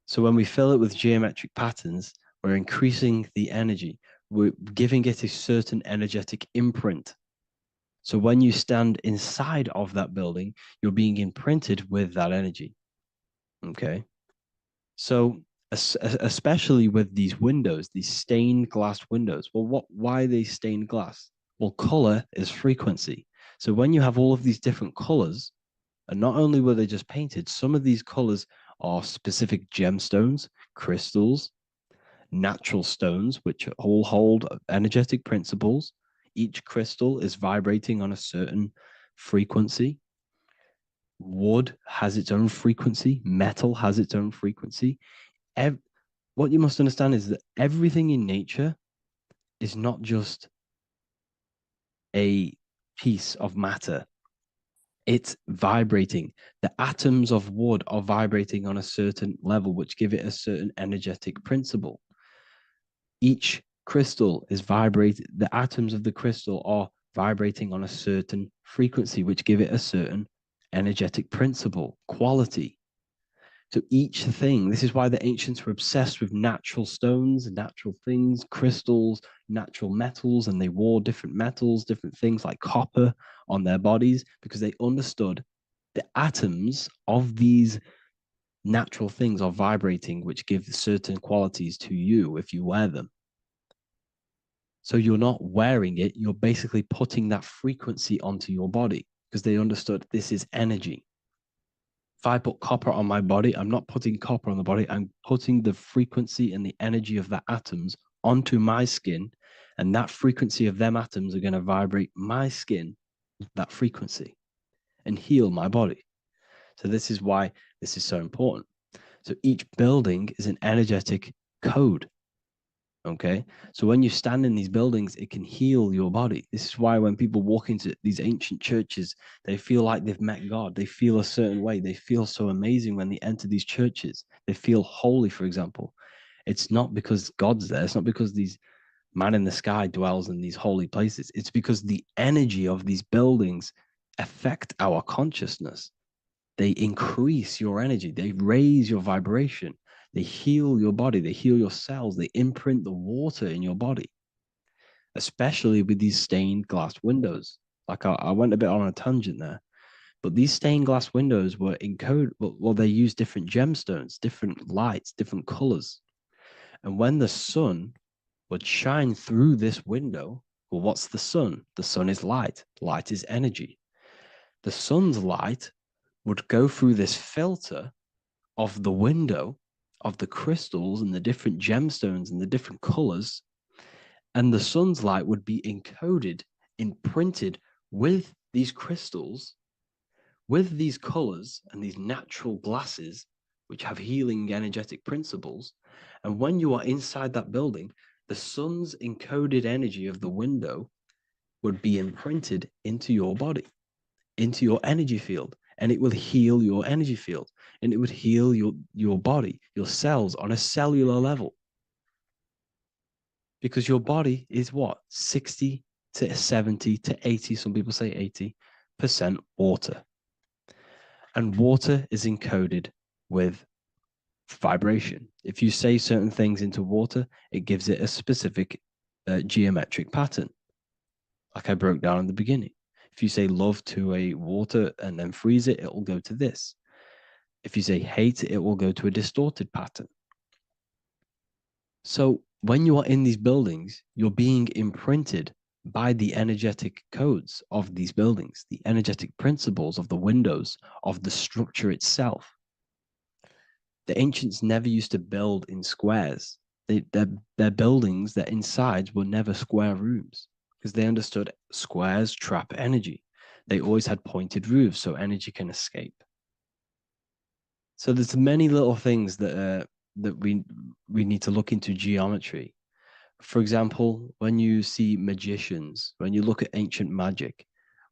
So when we fill it with geometric patterns, we're increasing the energy. We're giving it a certain energetic imprint. So when you stand inside of that building, you're being imprinted with that energy. Okay. So especially with these windows, these stained glass windows. Well, why are they stained glass? Well, color is frequency. So when you have all of these different colors, and not only were they just painted, some of these colors are specific gemstones, crystals, natural stones, which all hold energetic principles. Each crystal is vibrating on a certain frequency. Wood has its own frequency. Metal has its own frequency. What you must understand is that everything in nature is not just a piece of matter. It's vibrating. The atoms of wood are vibrating on a certain level, which give it a certain energetic principle. Each crystal is vibrating. The atoms of the crystal are vibrating on a certain frequency, which give it a certain energetic principle, quality. So each thing, this is why the ancients were obsessed with natural stones, natural things, crystals, natural metals, and they wore different metals, different things like copper on their bodies, because they understood the atoms of these natural things are vibrating, which give certain qualities to you if you wear them. So you're not wearing it, you're basically putting that frequency onto your body, because they understood this is energy. If I put copper on my body, I'm not putting copper on the body. I'm putting the frequency and the energy of the atoms onto my skin. And that frequency of them atoms are going to vibrate my skin, that frequency, and heal my body. So this is why this is so important. So each building is an energetic code. Okay. So when you stand in these buildings, it can heal your body. This is why when people walk into these ancient churches, they feel like they've met God. They feel a certain way. They feel so amazing when they enter these churches. They feel holy, for example. It's not because God's there. It's not because these man in the sky dwells in these holy places. It's because the energy of these buildings affect our consciousness. They increase your energy. They raise your vibration. They heal your body. They heal your cells. They imprint the water in your body, especially with these stained glass windows. Like I went a bit on a tangent there, but these stained glass windows were encoded. Well, they use different gemstones, different lights, different colors. And when the sun would shine through this window, well, what's the sun? The sun is light. Light is energy. The sun's light would go through this filter of the window, of the crystals and the different gemstones and the different colors, and the sun's light would be encoded, imprinted with these crystals, with these colors and these natural glasses, which have healing energetic principles, and when you are inside that building, the sun's encoded energy of the window would be imprinted into your body, into your energy field, and it will heal your energy field, and it would heal your body, your cells on a cellular level. Because your body is what? 60 to 70 to 80, some people say 80% water. And water is encoded with vibration. If you say certain things into water, it gives it a specific geometric pattern, like I broke down in the beginning. If you say love to a water and then freeze it, it will go to this. If you say hate, it will go to a distorted pattern. So when you are in these buildings, you're being imprinted by the energetic codes of these buildings, the energetic principles of the windows, of the structure itself. The ancients never used to build in squares. Their buildings, their insides were never square rooms because they understood squares trap energy. They always had pointed roofs so energy can escape. So there's many little things that we need to look into geometry. For example, when you see magicians, when you look at ancient magic,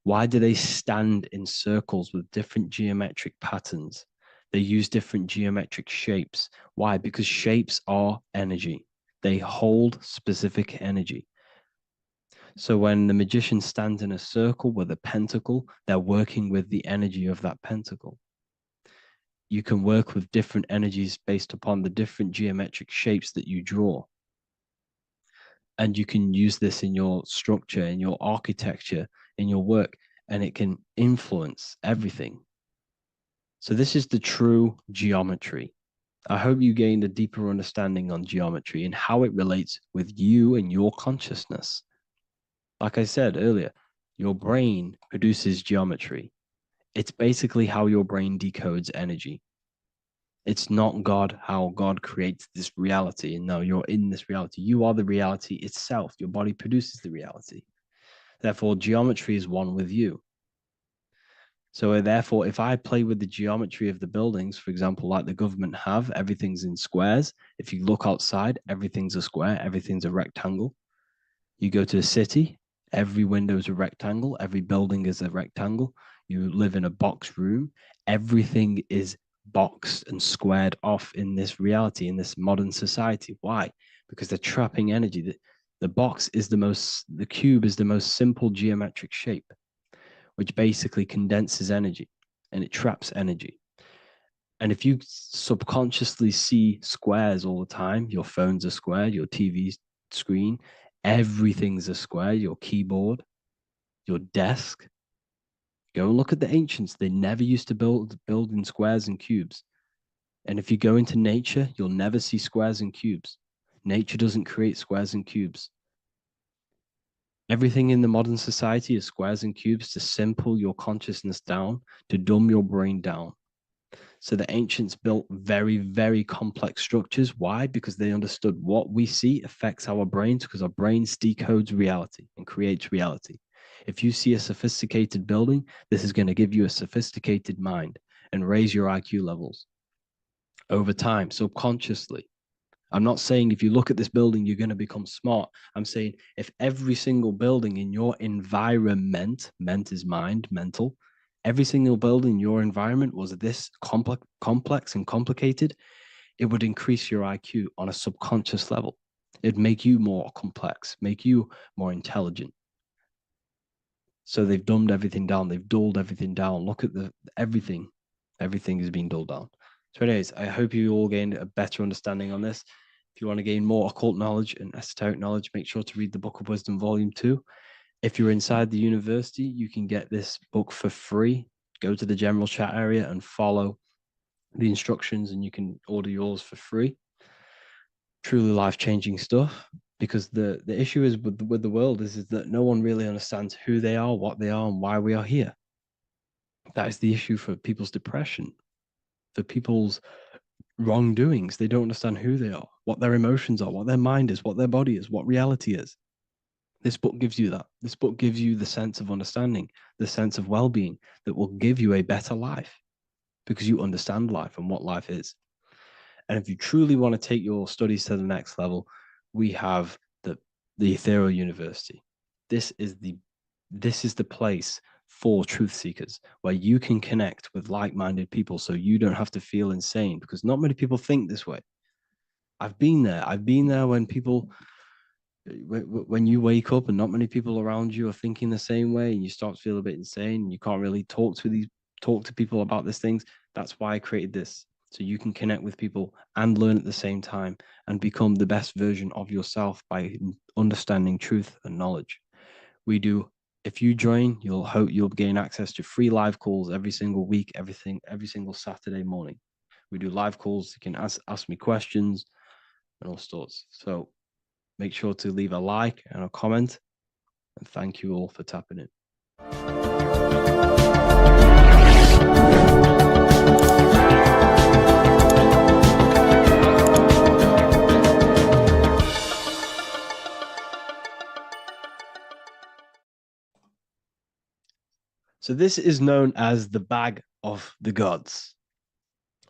why do they stand in circles with different geometric patterns? They use different geometric shapes. Why? Because shapes are energy. They hold specific energy. So when the magician stands in a circle with a pentacle, they're working with the energy of that pentacle. You can work with different energies based upon the different geometric shapes that you draw. And you can use this in your structure, in your architecture, in your work, and it can influence everything. So this is the true geometry. I hope you gained a deeper understanding on geometry and how it relates with you and your consciousness. Like I said earlier, your brain produces geometry. It's basically how your brain decodes energy. It's not God, how God creates this reality. And no, you're in this reality. You are the reality itself. Your body produces the reality. Therefore, geometry is one with you. So therefore, if I play with the geometry of the buildings, for example, like the government have, everything's in squares. If you look outside, everything's a square, everything's a rectangle. You go to a city, every window is a rectangle, every building is a rectangle. You live in a box room, everything is boxed and squared off in this reality, in this modern society. Why? Because they're trapping energy. The box is the cube is the most simple geometric shape, which basically condenses energy and it traps energy. And if you subconsciously see squares all the time, your phone's a square, your TV screen, everything's a square, your keyboard, your desk. Go and look at the ancients. They never used to build in squares and cubes. And if you go into nature, you'll never see squares and cubes. Nature doesn't create squares and cubes. Everything in the modern society is squares and cubes to simple your consciousness down, to dumb your brain down. So the ancients built very, very complex structures. Why? Because they understood what we see affects our brains, because our brains decodes reality and creates reality. If you see a sophisticated building, this is going to give you a sophisticated mind and raise your IQ levels over time, subconsciously. I'm not saying if you look at this building, you're going to become smart. I'm saying if every single building in your environment, ment is mind, mental, every single building in your environment was this complex and complicated, it would increase your IQ on a subconscious level. It'd make you more complex, make you more intelligent. So they've dumbed everything down. They've dulled everything down. Look at everything. Everything is being dulled down. So anyways, I hope you all gained a better understanding on this. If you want to gain more occult knowledge and esoteric knowledge, make sure to read the Book of Wisdom, Volume 2. If you're inside the university, you can get this book for free. Go to the general chat area and follow the instructions and you can order yours for free. Truly life-changing stuff. Because the issue is with the world is that no one really understands who they are, what they are, and why we are here. That is the issue for people's depression, for people's wrongdoings. They don't understand who they are, what their emotions are, what their mind is, what their body is, what reality is. This book gives you that. This book gives you the sense of understanding, the sense of well-being that will give you a better life because you understand life and what life is. And if you truly want to take your studies to the next level, we have the Ethereal University. This is the place for truth seekers where you can connect with like-minded people so you don't have to feel insane, because not many people think this way. I've been there when people, when you wake up and not many people around you are thinking the same way, and you start to feel a bit insane and you can't really talk to people about these things. That's why I created this, so you can connect with people and learn at the same time and become the best version of yourself by understanding truth and knowledge. If you join, you'll gain access to free live calls every single week, every single Saturday morning. We do live calls. You can ask me questions and all sorts. So make sure to leave a like and a comment. And thank you all for tapping in. So this is known as the bag of the gods.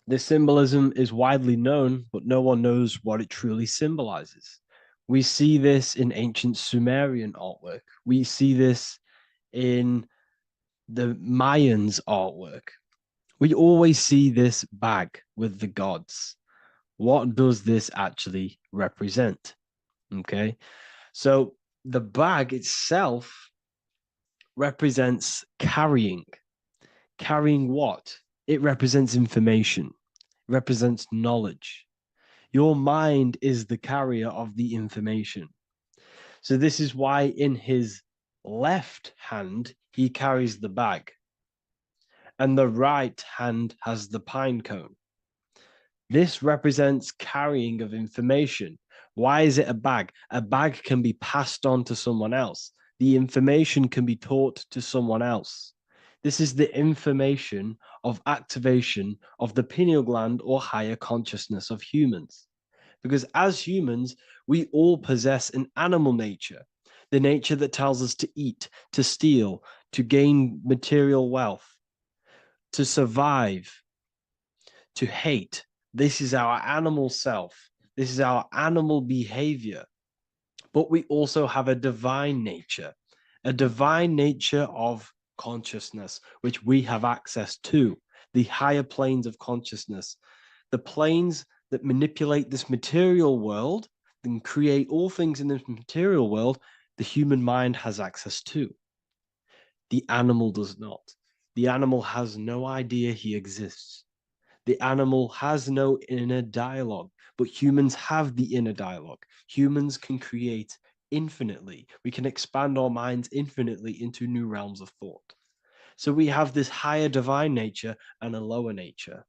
This symbolism is widely known, but no one knows what it truly symbolizes. We see this in ancient Sumerian artwork. We see this in the Mayans' artwork. We always see this bag with the gods. What does this actually represent? Okay, so the bag itself represents carrying. Carrying what? It represents information. It represents knowledge. Your mind is the carrier of the information. So this is why in his left hand, he carries the bag, and the right hand has the pine cone. This represents carrying of information. Why is it a bag? A bag can be passed on to someone else. The information can be taught to someone else. This is the information of activation of the pineal gland or higher consciousness of humans. Because as humans, we all possess an animal nature, the nature that tells us to eat, to steal, to gain material wealth, to survive, to hate. This is our animal self. This is our animal behavior. But we also have a divine nature of consciousness, which we have access to, the higher planes of consciousness, the planes that manipulate this material world and create all things in this material world. The human mind has access to. The animal does not. The animal has no idea he exists. The animal has no inner dialogue, but humans have the inner dialogue. Humans can create infinitely. We can expand our minds infinitely into new realms of thought. So we have this higher divine nature and a lower nature.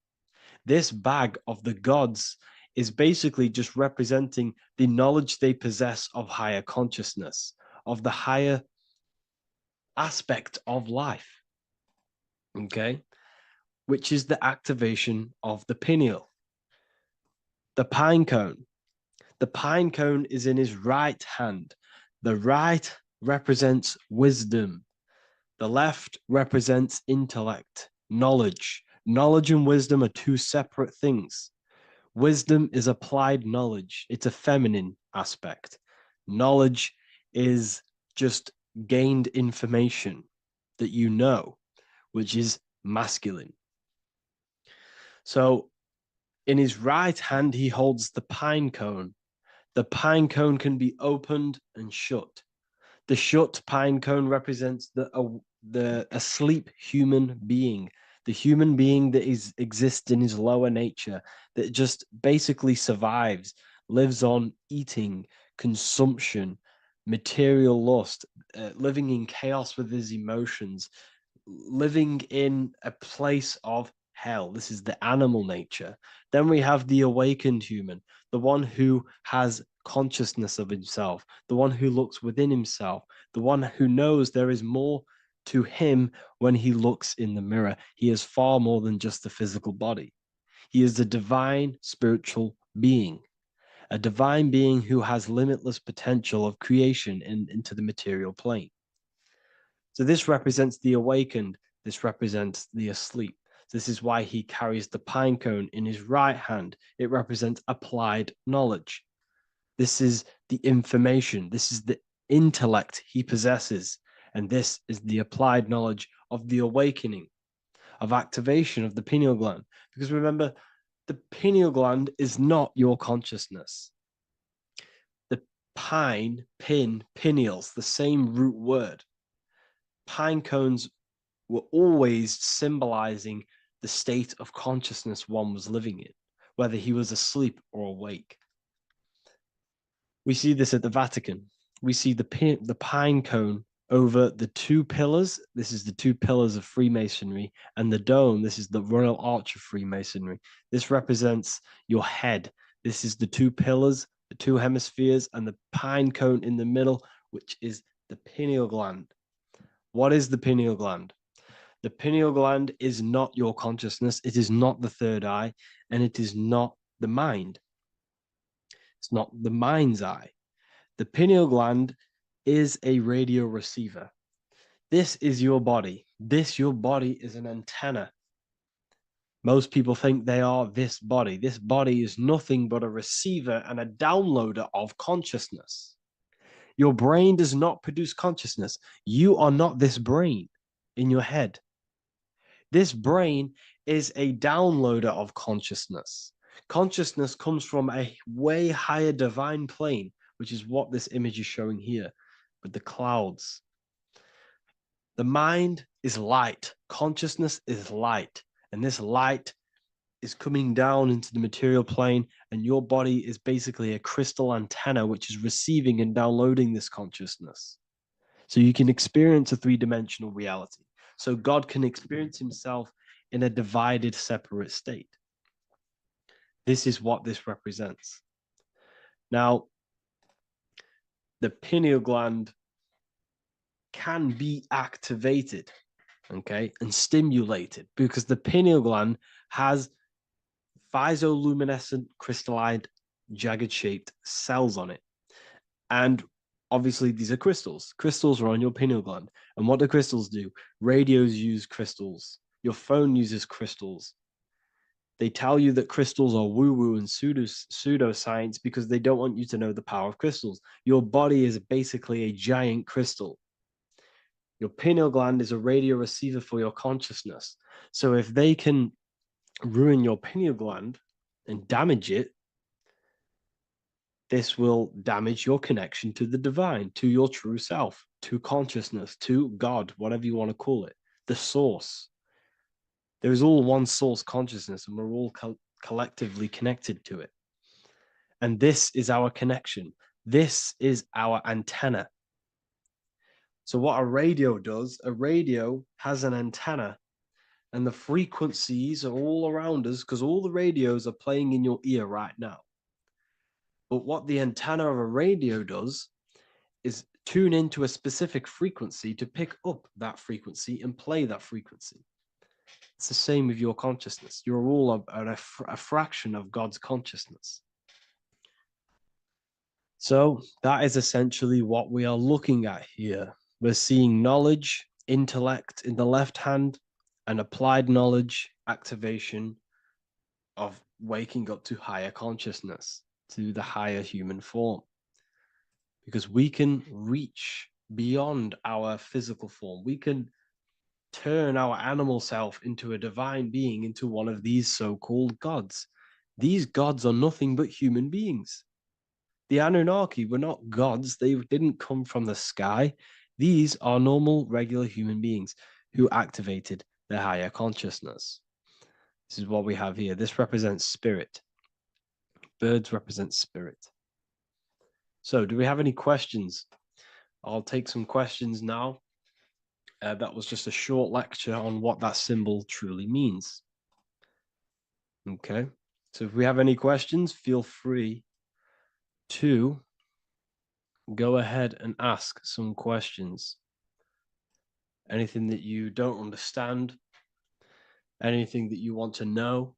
This bag of the gods is basically just representing the knowledge they possess of higher consciousness, of the higher aspect of life, okay? Which is the activation of the pineal. The pine cone. The pine cone is in his right hand. The right represents wisdom. The left represents intellect, knowledge. Knowledge and wisdom are two separate things. Wisdom is applied knowledge. It's a feminine aspect. Knowledge is just gained information that you know, which is masculine. So in his right hand, he holds the pine cone. The pine cone can be opened and shut. The shut pine cone represents the asleep human being, the human being that exists in his lower nature, that just basically survives, lives on eating, consumption, material lust, living in chaos with his emotions, living in a place of hell. This is the animal nature. Then we have the awakened human, the one who has consciousness of himself, the one who looks within himself, the one who knows there is more to him when he looks in the mirror. He is far more than just the physical body. He is a divine spiritual being. a divine being who has limitless potential of creation into the material plane. So this represents the awakened. This represents the asleep. This is why he carries the pine cone in his right hand. It represents applied knowledge. This is the information. This is the intellect he possesses. And this is the applied knowledge of the awakening, of activation of the pineal gland. Because remember, the pineal gland is not your consciousness. The pine, pin, pineals, the same root word. Pine cones were always symbolizing the state of consciousness one was living in, whether he was asleep or awake. We see this at the Vatican. We see the pine cone over the two pillars. This is the two pillars of Freemasonry, and the dome. This is the Royal Arch of Freemasonry. This represents your head. This is the two pillars, the two hemispheres, and the pine cone in the middle, which is the pineal gland. What is the pineal gland? The pineal gland is not your consciousness. It is not the third eye, and it is not the mind. It's not the mind's eye. The pineal gland is a radio receiver. This is your body. Your body is an antenna. Most people think they are this body. This body is nothing but a receiver and a downloader of consciousness. Your brain does not produce consciousness. You are not this brain in your head. This brain is a downloader of consciousness. Consciousness comes from a way higher divine plane, which is what this image is showing here with the clouds. The mind is light. Consciousness is light. And this light is coming down into the material plane, and your body is basically a crystal antenna which is receiving and downloading this consciousness. So you can experience a three-dimensional reality. So God can experience himself in a divided, separate state. This is what this represents. Now, the pineal gland can be activated, okay, and stimulated, because the pineal gland has physioluminescent crystallized jagged-shaped cells on it. And obviously, these are crystals. Crystals are on your pineal gland. And what do crystals do? Radios use crystals. Your phone uses crystals. They tell you that crystals are woo-woo and pseudoscience because they don't want you to know the power of crystals. Your body is basically a giant crystal. Your pineal gland is a radio receiver for your consciousness. So if they can ruin your pineal gland and damage it, this will damage your connection to the divine, to your true self, to consciousness, to God, whatever you want to call it, the source. There is all one source consciousness, and we're all collectively connected to it. And this is our connection. This is our antenna. So what a radio does, a radio has an antenna, and the frequencies are all around us because all the radios are playing in your ear right now. But what the antenna of a radio does is tune into a specific frequency to pick up that frequency and play that frequency. It's the same with your consciousness. You're all a fraction of God's consciousness. So that is essentially what we are looking at here. We're seeing knowledge, intellect in the left hand, and applied knowledge, activation of waking up to higher consciousness, to the higher human form. Because we can reach beyond our physical form. We can turn our animal self into a divine being, into one of these so-called gods. These gods are nothing but human beings. The Anunnaki were not gods. They didn't come from the sky. These are normal, regular human beings who activated their higher consciousness. This is what we have here. This represents spirit. Birds represent spirit. So do we have any questions? I'll take some questions now. That was just a short lecture on what that symbol truly means. Okay, so if we have any questions, feel free to go ahead and ask some questions. Anything that you don't understand, anything that you want to know.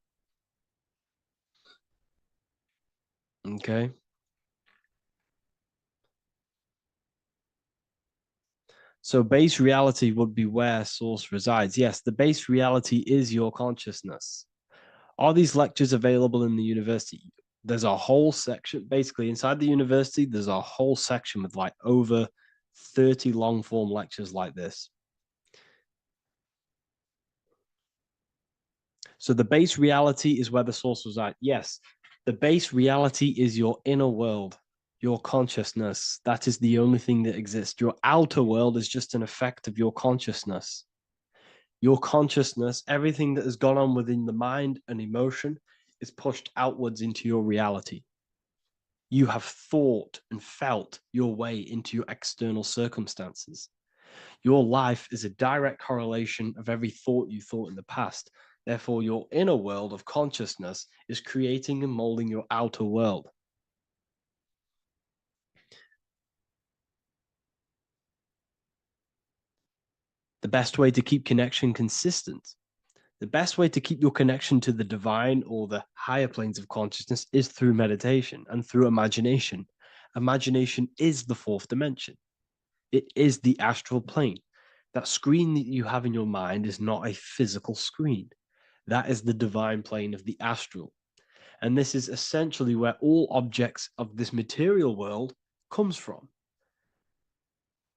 Okay, So base reality would be where source resides. Yes, the base reality is your consciousness. Are these lectures available in the university? There's a whole section, basically inside the university, there's a whole section with like over 30 long form lectures like this. So the base reality is where the source resides. Yes, the base reality is your inner world, your consciousness. That is the only thing that exists. Your outer world is just an effect of your consciousness. Your consciousness, everything that has gone on within the mind and emotion is pushed outwards into your reality. You have thought and felt your way into your external circumstances. Your life is a direct correlation of every thought you thought in the past. Therefore, your inner world of consciousness is creating and molding your outer world. The best way to keep connection consistent, the best way to keep your connection to the divine or the higher planes of consciousness is through meditation and through imagination. Imagination is the fourth dimension. It is the astral plane. That screen that you have in your mind is not a physical screen. That is the divine plane of the astral. And this is essentially where all objects of this material world comes from.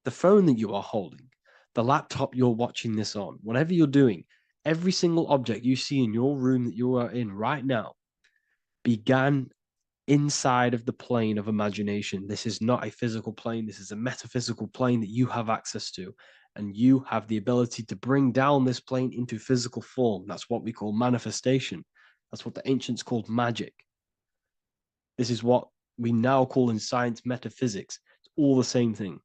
The phone that you are holding, the laptop you're watching this on, whatever you're doing, every single object you see in your room that you are in right now began inside of the plane of imagination. This is not a physical plane. This is a metaphysical plane that you have access to. And you have the ability to bring down this plane into physical form. That's what we call manifestation. That's what the ancients called magic. This is what we now call in science metaphysics. It's all the same thing.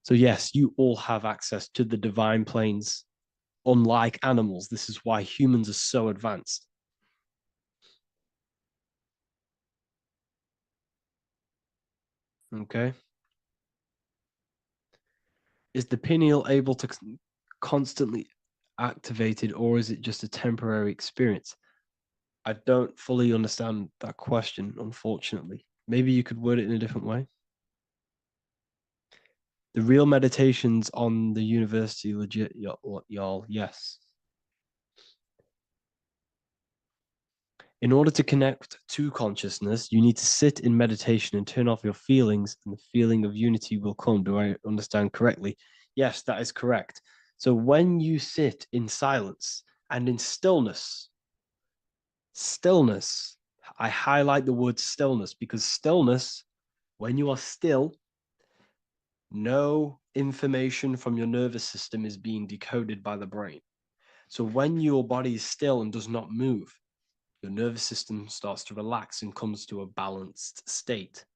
So yes, you all have access to the divine planes. Unlike animals, this is why humans are so advanced. Okay. Is the pineal able to constantly activated, or is it just a temporary experience? I don't fully understand that question, unfortunately. Maybe you could word it in a different way. The real meditations on the university, legit, y'all, yes. In order to connect to consciousness, you need to sit in meditation and turn off your feelings, and the feeling of unity will come. Do I understand correctly? Yes, that is correct. So when you sit in silence and in stillness, I highlight the word stillness because stillness, when you are still, no information from your nervous system is being decoded by the brain. So when your body is still and does not move, your nervous system starts to relax and comes to a balanced state.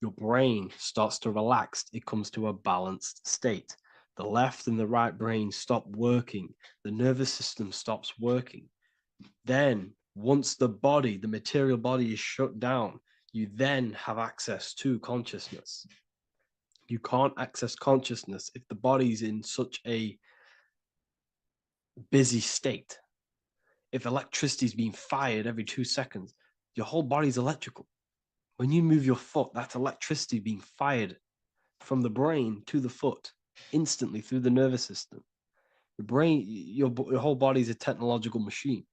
Your brain starts to relax, it comes to a balanced state. The left and the right brain stop working. The nervous system stops working. Then, once the body, the material body is shut down, you then have access to consciousness. You can't access consciousness if the body's in such a busy state. If electricity is being fired every 2 seconds, your whole body's electrical. When you move your foot, that's electricity being fired from the brain to the foot instantly through the nervous system. The brain, your whole body is a technological machine.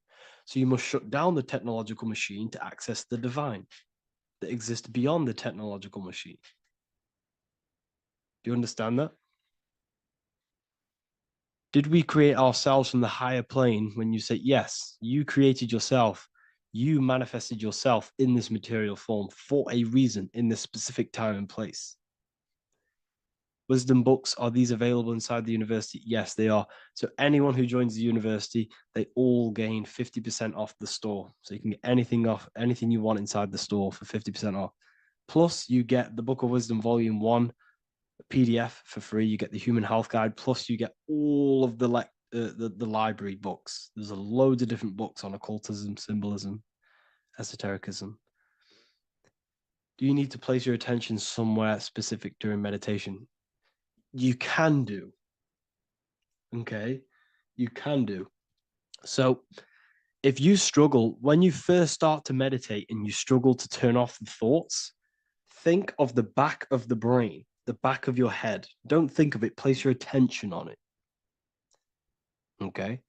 So you must shut down the technological machine to access the divine that exists beyond the technological machine. Do you understand that? Did we create ourselves from the higher plane? When you say yes, you created yourself, you manifested yourself in this material form for a reason in this specific time and place. Wisdom books, are these available inside the university? Yes, they are. So anyone who joins the university, they all gain 50% off the store. So you can get anything off, anything you want inside the store for 50% off. Plus, you get the Book of Wisdom Volume 1 PDF for free. You get the Human Health Guide. Plus, you get all of the library books. There's a load of different books on occultism, symbolism, esotericism. Do you need to place your attention somewhere specific during meditation? You can do. Okay, you can do. So if you struggle, when you first start to meditate and you struggle to turn off the thoughts, think of the back of the brain the back of your head. Don't think of it, place your attention on it. Okay?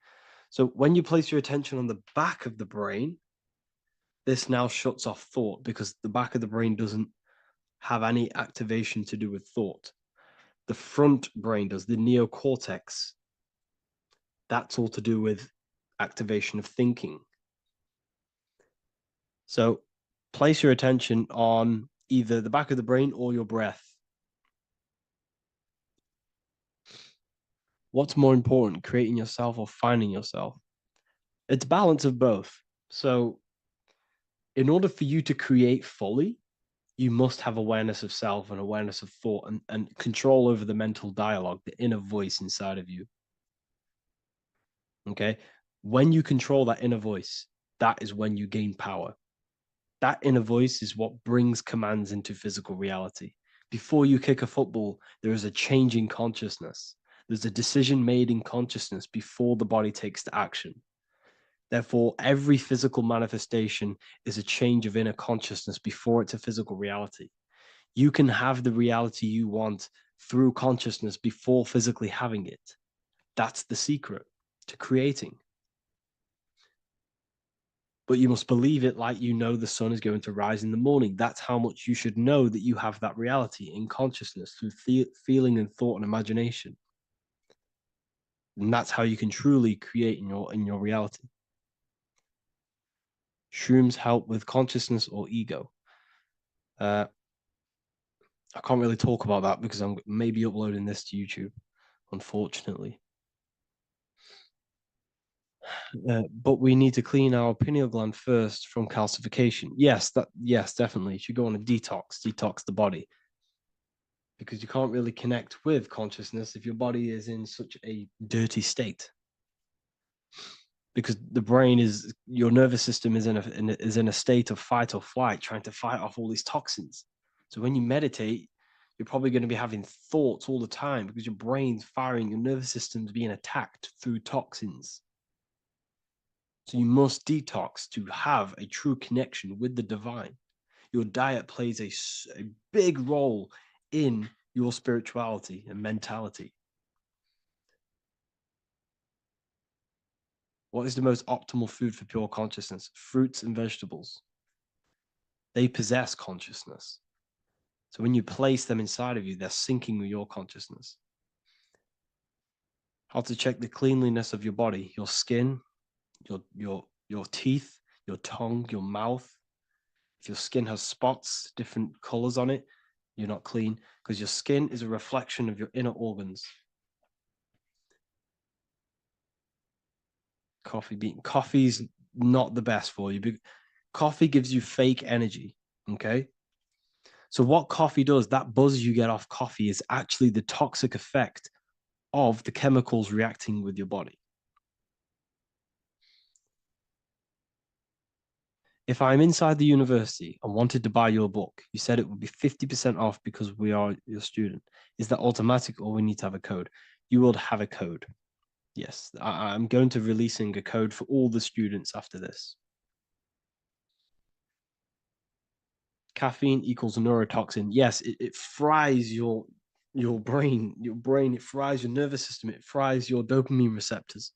So when you place your attention on the back of the brain, this now shuts off thought because the back of the brain doesn't have any activation to do with thought. The front brain does, the neocortex. That's all to do with activation of thinking. So place your attention on either the back of the brain or your breath. What's more important, creating yourself or finding yourself? It's balance of both. So in order for you to create fully, you must have awareness of self and awareness of thought and control over the mental dialogue, the inner voice inside of you. Okay? When you control that inner voice, that is when you gain power. That inner voice is what brings commands into physical reality. Before you kick a football, there is a change in consciousness. There's a decision made in consciousness before the body takes the action. Therefore, every physical manifestation is a change of inner consciousness before it's a physical reality. You can have the reality you want through consciousness before physically having it. That's the secret to creating. But you must believe it like you know the sun is going to rise in the morning. That's how much you should know that you have that reality in consciousness through feeling and thought and imagination. And that's how you can truly create in your reality. Shrooms help with consciousness or ego. I can't really talk about that because I'm maybe uploading this to YouTube, unfortunately. But we need to clean our pineal gland first from calcification. Yes, definitely. You should go on a detox the body. Because you can't really connect with consciousness if your body is in such a dirty state. Because the brain is, your nervous system is in a state of fight or flight, trying to fight off all these toxins. So when you meditate, you're probably going to be having thoughts all the time because your brain's firing, your nervous system's being attacked through toxins. So you must detox to have a true connection with the divine. Your diet plays a big role in your spirituality and mentality. What is the most optimal food for pure consciousness? Fruits and vegetables. They possess consciousness. So when you place them inside of you, they're syncing with your consciousness. How to check the cleanliness of your body, your skin, your teeth, your tongue, your mouth. If your skin has spots, different colors on it, you're not clean because your skin is a reflection of your inner organs. Coffee's not the best for you. Coffee gives you fake energy. Okay. So what coffee does, that buzz you get off coffee is actually the toxic effect of the chemicals reacting with your body. If I'm inside the university and wanted to buy your book, you said it would be 50% off because we are your student. Is that automatic or we need to have a code? You will have a code. Yes, I'm going to releasing a code for all the students after this. Caffeine equals neurotoxin. Yes, it fries your brain, it fries your nervous system, it fries your dopamine receptors.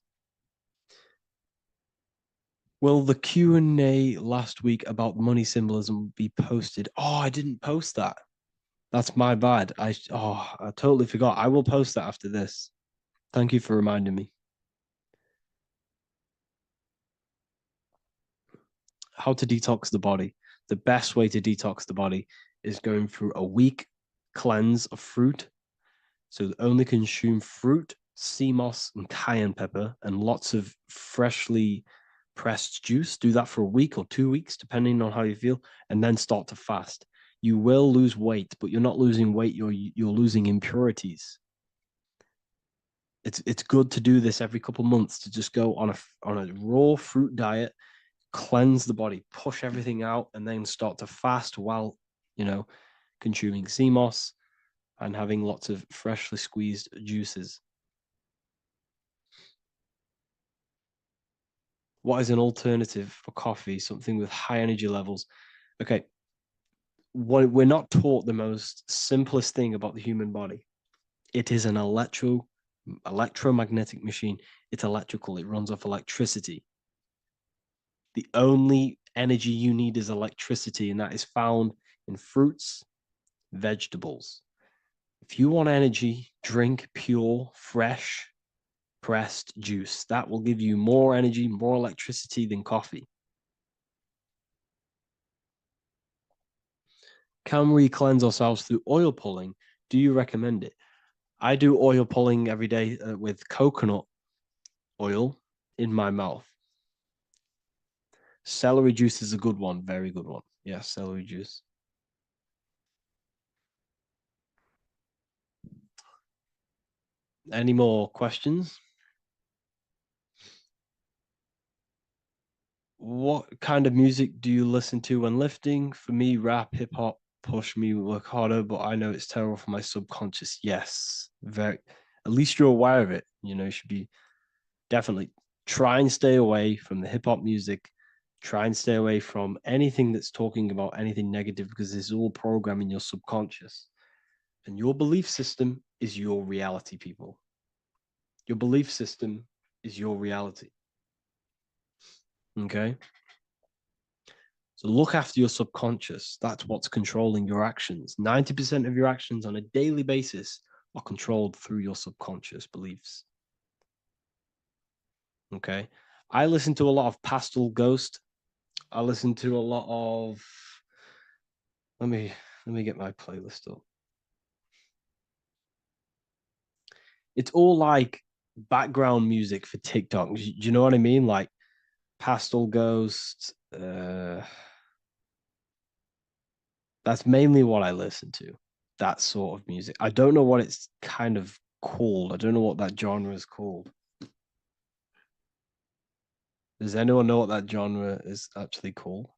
Will the Q&A last week about money symbolism be posted? Oh, I didn't post that. That's my bad. I totally forgot. I will post that after this. Thank you for reminding me. How to detox the body. The best way to detox the body is going through a week cleanse of fruit. So only consume fruit, sea moss, and cayenne pepper, and lots of freshly pressed juice. Do that for a week or 2 weeks, depending on how you feel, and then start to fast. You will lose weight, but you're not losing weight. You're losing impurities. It's good to do this every couple months, to just go on a raw fruit diet, cleanse the body, push everything out, and then start to fast while consuming sea moss and having lots of freshly squeezed juices. What is an alternative for coffee? Something with high energy levels. Okay. we're not taught the most simplest thing about the human body. It is an electromagnetic machine. It's electrical. It runs off electricity. The only energy you need is electricity, and that is found in fruits, vegetables. If you want energy, drink pure, fresh, pressed juice. That will give you more energy, more electricity than coffee. Can we cleanse ourselves through oil pulling? Do you recommend it? I do oil pulling every day with coconut oil in my mouth. Celery juice is a good one, very good one. Yeah, celery juice. Any more questions? What kind of music do you listen to when lifting? For me, rap, hip hop push me work harder, but I know it's terrible for my subconscious. Yes, very. At least you're aware of it. You should be definitely try and stay away from the hip hop music. Try and stay away from anything that's talking about anything negative because it's all programming your subconscious. And your belief system is your reality, people. Your belief system is your reality. Okay? So look after your subconscious. That's what's controlling your actions. 90% of your actions on a daily basis are controlled through your subconscious beliefs. Okay? I listen to a lot of Pastel Ghost. I listen to a lot of... Let me get my playlist up. It's all like background music for TikTok. Do you know what I mean? Like Pastel Ghost. That's mainly what I listen to. That sort of music. I don't know what it's kind of called. I don't know what that genre is called. Does anyone know what that genre is actually called?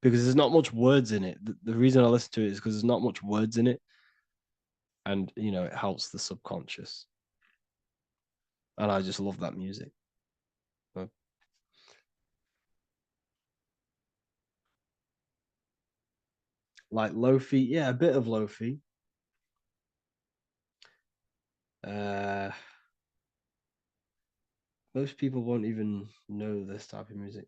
Because there's not much words in it. The reason I listen to it is because there's not much words in it. And, it helps the subconscious. And I just love that music. Like lo-fi, yeah, a bit of lo-fi. Most people won't even know this type of music.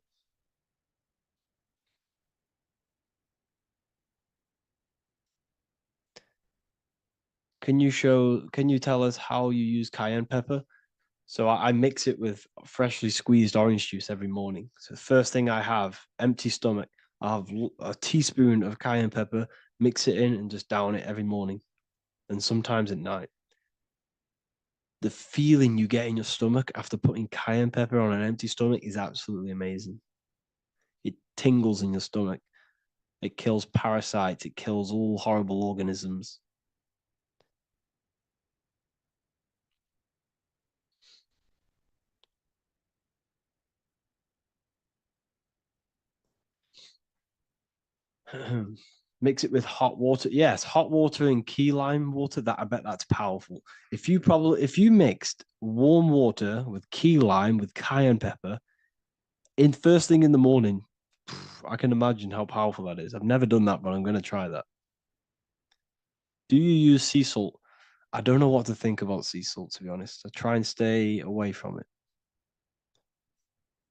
Can you tell us how you use cayenne pepper? So I mix it with freshly squeezed orange juice every morning. So the first thing I have, empty stomach, I have a teaspoon of cayenne pepper, mix it in and just down it every morning. And sometimes at night. The feeling you get in your stomach after putting cayenne pepper on an empty stomach is absolutely amazing. It tingles in your stomach. It kills parasites. It kills all horrible organisms. Mix it with hot water. Yes, hot water and key lime water. That I bet that's powerful. If you mixed warm water with key lime with cayenne pepper in first thing in the morning, I can imagine how powerful that is. I've never done that, but I'm going to try that. Do you use sea salt? I don't know what to think about sea salt, to be honest. I try and stay away from it.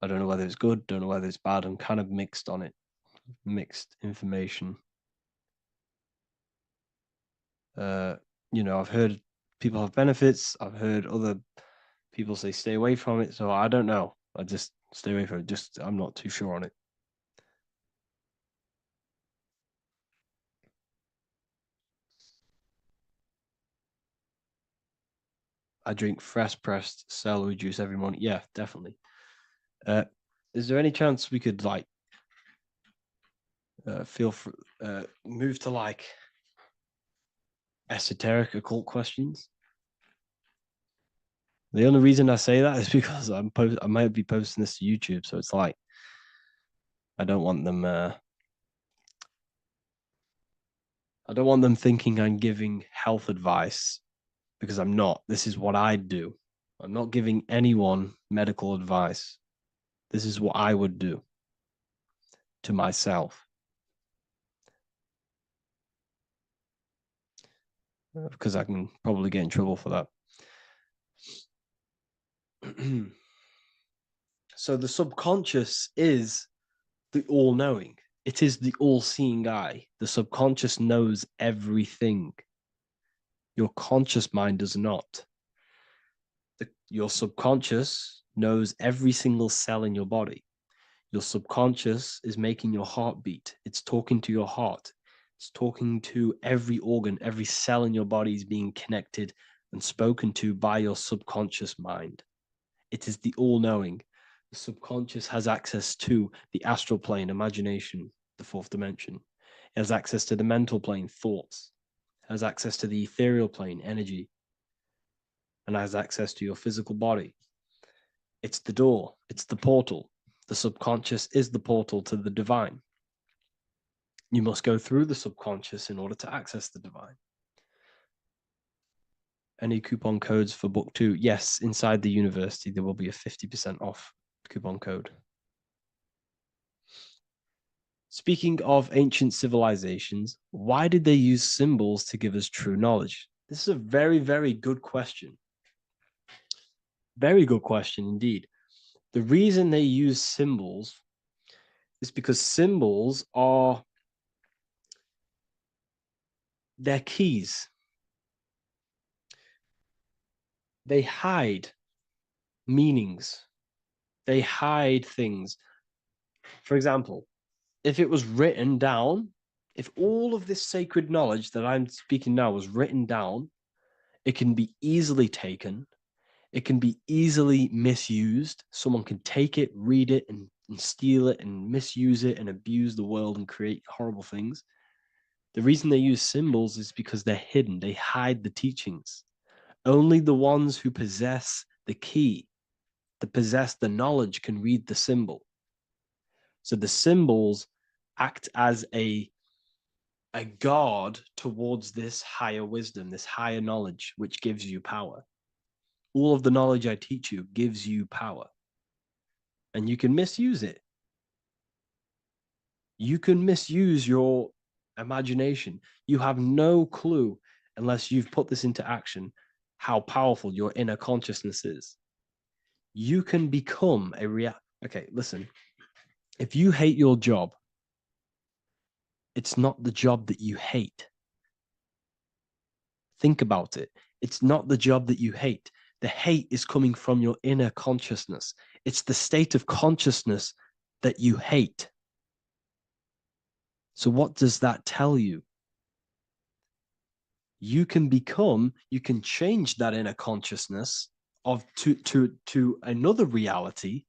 I don't know whether it's good, don't know whether it's bad. I'm kind of mixed on it. Mixed information. I've heard people have benefits. I've heard other people say stay away from it. So I don't know. I just stay away from it. I'm not too sure on it. I drink fresh pressed celery juice every morning. Yeah, definitely. Is there any chance we could move to esoteric occult questions? The only reason I say that is because I might be posting this to YouTube, so it's like I don't want them thinking I'm giving health advice because I'm not. This is what I do. I'm not giving anyone medical advice. This is what I would do to myself. because I can probably get in trouble for that. So the subconscious is the all-knowing. It is the all-seeing eye. The subconscious knows everything. Your conscious mind does not. Your subconscious knows every single cell in your body. Your subconscious is making your heart beat. It's talking to your heart. It's talking to every organ, every cell in your body is being connected and spoken to by your subconscious mind. It is the all-knowing. The subconscious has access to the astral plane, imagination, the fourth dimension. It has access to the mental plane, thoughts. It has access to the ethereal plane, energy. And has access to your physical body. It's the door. It's the portal. The subconscious is the portal to the divine. You must go through the subconscious in order to access the divine. Any coupon codes for book 2? Yes, inside the university, there will be a 50% off coupon code. Speaking of ancient civilizations, why did they use symbols to give us true knowledge? This is a very, very good question. Very good question indeed. The reason they use symbols is because symbols are their keys. They hide meanings. They hide things. For example, if it was written down, if all of this sacred knowledge that I'm speaking now was written down, it can be easily taken. It can be easily misused. Someone can take it, read it, and steal it and misuse it and abuse the world and create horrible things. The reason they use symbols is because they're hidden. They hide the teachings. Only the ones who possess the key, that possess the knowledge, can read the symbol. So the symbols act as a guard towards this higher wisdom, this higher knowledge, which gives you power. All of the knowledge I teach you gives you power. And you can misuse it. You can misuse your imagination. You have no clue, unless you've put this into action, how powerful your inner consciousness is. You can become a Okay, listen. If you hate your job, it's not the job that you hate. Think about it. It's not the job that you hate. The hate is coming from your inner consciousness. It's the state of consciousness that you hate. So what does that tell you? You can change that inner consciousness to another reality,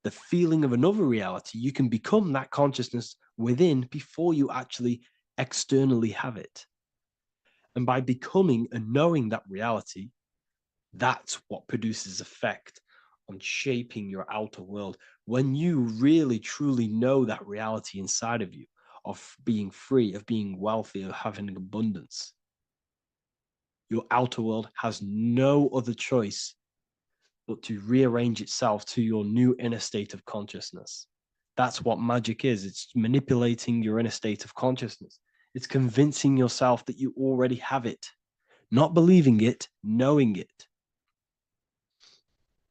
the feeling of another reality. You can become that consciousness within before you actually externally have it. And by becoming and knowing that reality, that's what produces effect on shaping your outer world. When you really, truly know that reality inside of you, of being free, of being wealthy, of having abundance, your outer world has no other choice but to rearrange itself to your new inner state of consciousness. That's what magic is. It's manipulating your inner state of consciousness. It's convincing yourself that you already have it. Not believing it, knowing it.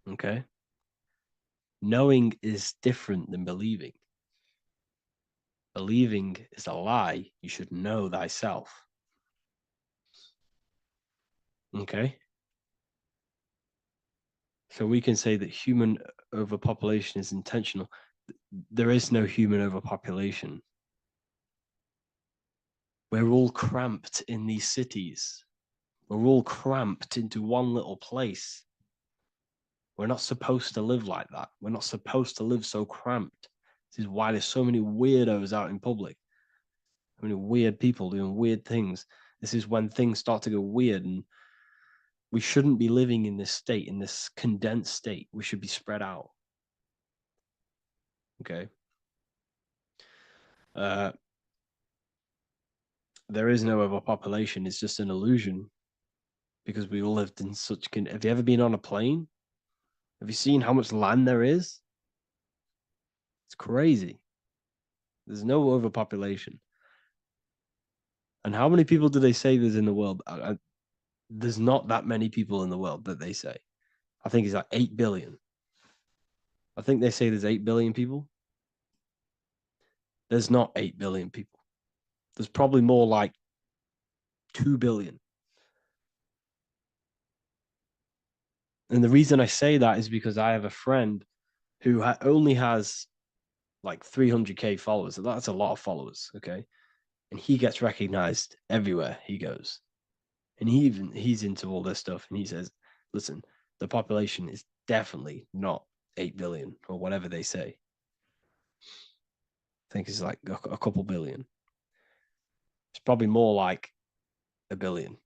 Okay? Knowing is different than believing. Believing is a lie. You should know thyself. Okay? So we can say that human overpopulation is intentional. There is no human overpopulation. We're all cramped in these cities. We're all cramped into one little place. We're not supposed to live like that. We're not supposed to live so cramped. This is why there's so many weirdos out in public. So many weird people doing weird things. This is when things start to go weird, and we shouldn't be living in this state, in this condensed state. We should be spread out. Okay. There is no overpopulation. It's just an illusion, because we all lived in such. Have you ever been on a plane? Have you seen how much land there is? It's crazy. There's no overpopulation. And how many people do they say there's in the world? There's not that many people in the world that they say. I think it's like 8 billion. I think they say there's 8 billion people. There's not 8 billion people. There's probably more like 2 billion. And the reason I say that is because I have a friend who only has like 300K followers. That's a lot of followers, okay? And he gets recognized everywhere he goes. And he's into all this stuff. And he says, listen, the population is definitely not 8 billion or whatever they say. I think it's like a couple billion. It's probably more like a billion.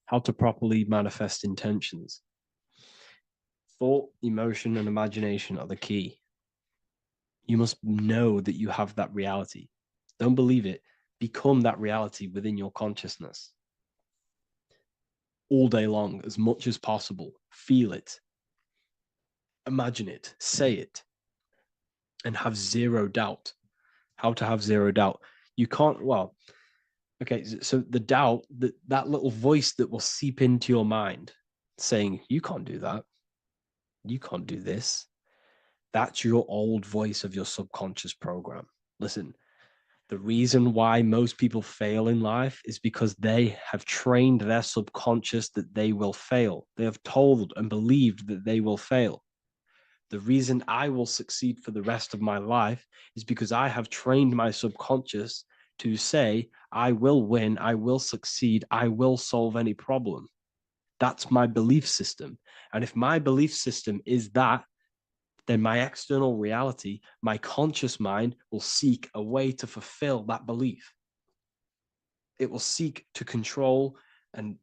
How to properly manifest intentions. Thought, emotion, and imagination are the key. You must know that you have that reality. Don't believe it. Become that reality within your consciousness. All day long, as much as possible. Feel it. Imagine it. Say it. And have zero doubt. How to have zero doubt. You can't, well, okay, so the doubt, that little voice that will seep into your mind saying, you can't do that. You can't do this. That's your old voice of your subconscious program. Listen, the reason why most people fail in life is because they have trained their subconscious that they will fail. They have told and believed that they will fail. The reason I will succeed for the rest of my life is because I have trained my subconscious to say, I will win, I will succeed, I will solve any problem. That's my belief system. And if my belief system is that, then my external reality, my conscious mind will seek a way to fulfill that belief. It will seek to control and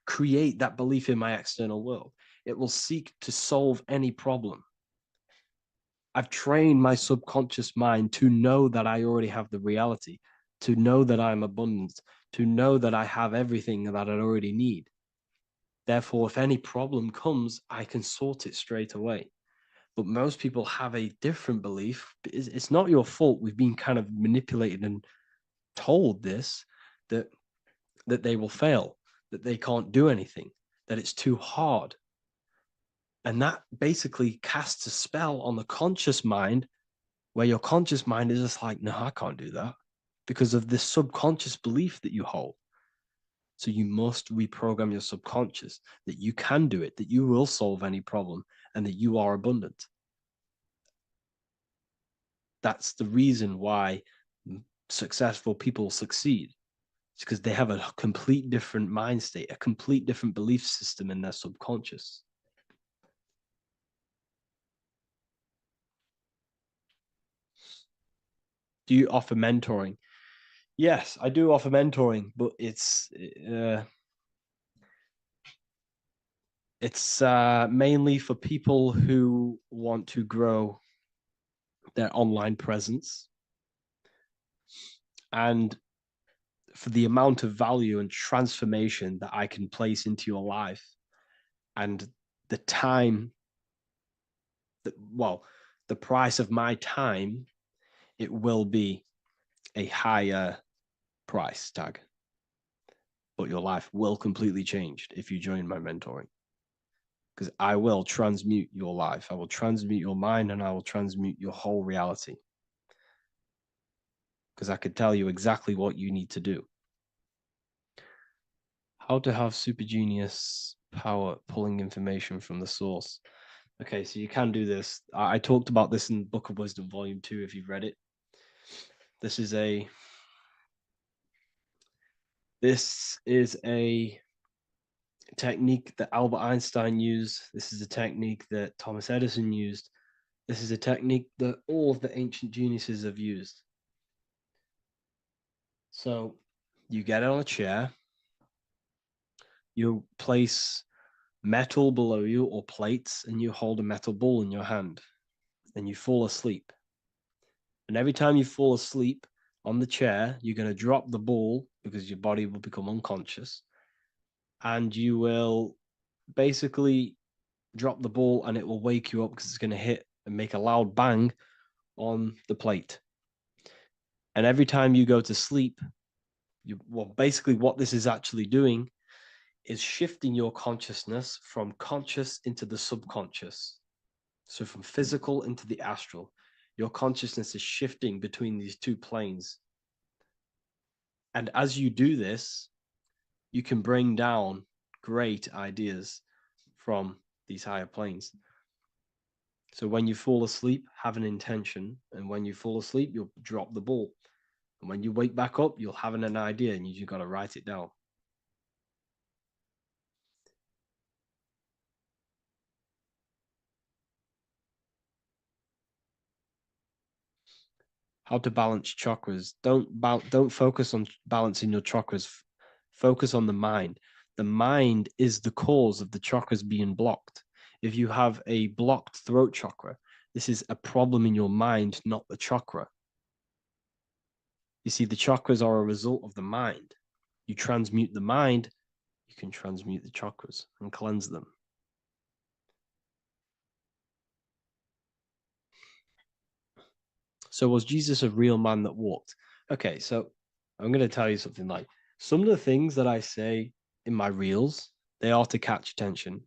create that belief in my external world. It will seek to solve any problem. I've trained my subconscious mind to know that I already have the reality, to know that I'm abundant, to know that I have everything that I already need. Therefore, if any problem comes, I can sort it straight away. But most people have a different belief. It's not your fault. We've been kind of manipulated and told this, that they will fail, that they can't do anything, that it's too hard. And that basically casts a spell on the conscious mind, where your conscious mind is just like, no, I can't do that, because of this subconscious belief that you hold. So you must reprogram your subconscious that you can do it, that you will solve any problem, and that you are abundant. That's the reason why successful people succeed. It's because they have a complete different mind state, a complete different belief system in their subconscious. Do you offer mentoring? Yes, I do offer mentoring, but it's mainly for people who want to grow their online presence, and for the amount of value and transformation that I can place into your life, and the time that, well, the price of my time, it will be a higher price tag, but your life will completely change if you join my mentoring, because I will transmute your life. I will transmute your mind, and I will transmute your whole reality, because I could tell you exactly what you need to do. How to have super genius power pulling information from the source. Okay, so you can do this. I talked about this in Book of Wisdom, Volume 2, if you've read it. This is a technique that Albert Einstein used. This is a technique that Thomas Edison used. This is a technique that all of the ancient geniuses have used. So you get on a chair, you place metal below you or plates, and you hold a metal ball in your hand, and you fall asleep. And every time you fall asleep on the chair, you're going to drop the ball, because your body will become unconscious, and you will basically drop the ball, and it will wake you up because it's going to hit and make a loud bang on the plate. And every time you go to sleep, basically what this is actually doing is shifting your consciousness from conscious into the subconscious. So from physical into the astral. Your consciousness is shifting between these two planes. And as you do this, you can bring down great ideas from these higher planes. So when you fall asleep, have an intention. And when you fall asleep, you'll drop the ball. And when you wake back up, you'll have an idea and you just got to write it down. How to balance chakras. Don't focus on balancing your chakras. Focus on the mind. The mind is the cause of the chakras being blocked. If you have a blocked throat chakra, this is a problem in your mind, not the chakra. You see, the chakras are a result of the mind. You transmute the mind, you can transmute the chakras and cleanse them. So was Jesus a real man that walked? Okay, so I'm going to tell you something. Like, some of the things that I say in my reels, they are to catch attention.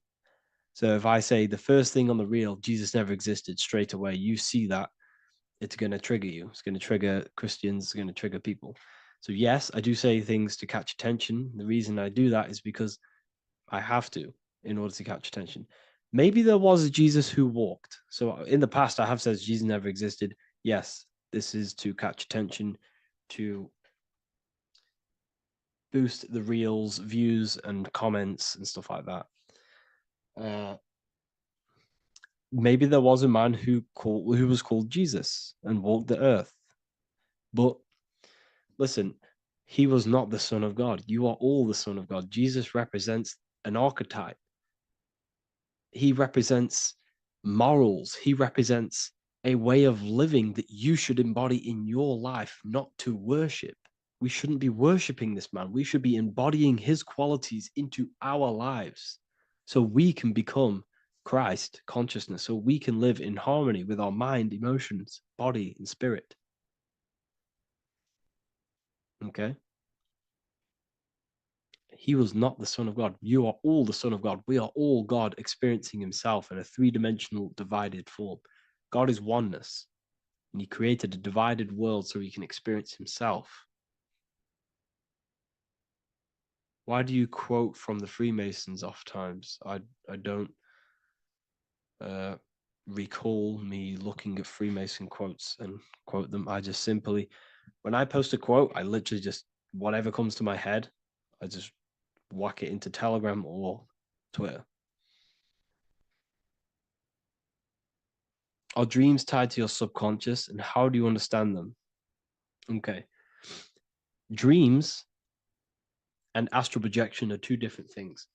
So if I say the first thing on the reel, Jesus never existed, straight away, you see that, it's going to trigger you. It's going to trigger Christians. It's going to trigger people. So yes, I do say things to catch attention. The reason I do that is because I have to in order to catch attention. Maybe there was a Jesus who walked. So in the past, I have said Jesus never existed. Yes, this is to catch attention, to boost the reels, views, and comments and stuff like that. Maybe there was a man who was called Jesus and walked the earth. But listen, he was not the Son of God. You are all the Son of God. Jesus represents an archetype. He represents morals. He represents a way of living that you should embody in your life, not to worship. We shouldn't be worshiping this man. We should be embodying his qualities into our lives so we can become Christ consciousness, so we can live in harmony with our mind, emotions, body, and spirit. Okay? He was not the Son of God. You are all the Son of God. We are all God experiencing himself in a three-dimensional divided form. God is oneness, and he created a divided world so he can experience himself. Why do you quote from the Freemasons oft times? I don't recall me looking at Freemason quotes and quote them. I just simply, when I post a quote, I literally just, whatever comes to my head, I just whack it into Telegram or Twitter. Are dreams tied to your subconscious, and how do you understand them? Okay. Dreams and astral projection are two different things.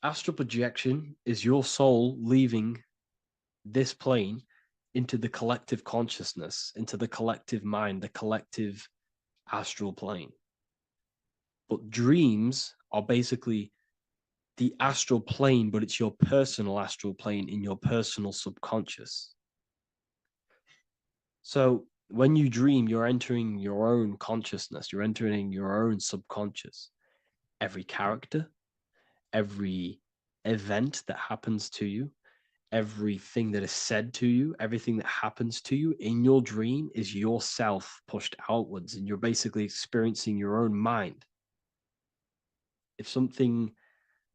Astral projection is your soul leaving this plane into the collective consciousness, into the collective mind, the collective astral plane. But dreams are basically the astral plane, but it's your personal astral plane in your personal subconscious. So when you dream, you're entering your own consciousness, you're entering your own subconscious. Every character, every event that happens to you, everything that is said to you, everything that happens to you in your dream is yourself pushed outwards, and you're basically experiencing your own mind. If something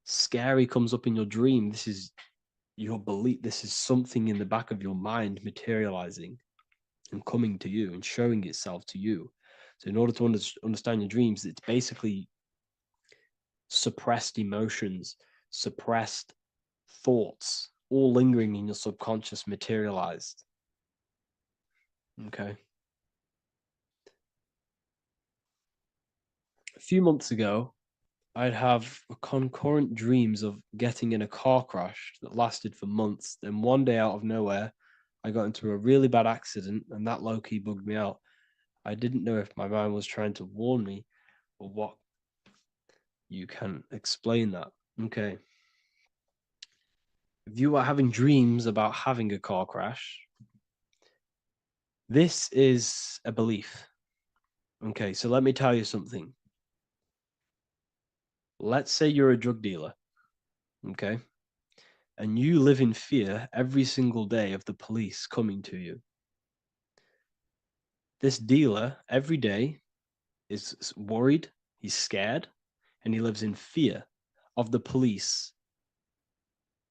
scary comes up in your dream, this is your belief, this is something in the back of your mind materializing and coming to you and showing itself to you. So in order to understand your dreams, it's basically suppressed emotions, suppressed thoughts, all lingering in your subconscious materialized. Okay. A few months ago, I'd have concurrent dreams of getting in a car crash that lasted for months. Then one day out of nowhere, I got into a really bad accident, and that low-key bugged me out. I didn't know if my mind was trying to warn me or what. You can explain that. Okay. If you are having dreams about having a car crash, This is a belief. Okay, so let me tell you something. Let's say you're a drug dealer, okay? And you live in fear every single day of the police coming to you. This dealer every day is worried, he's scared, and he lives in fear of the police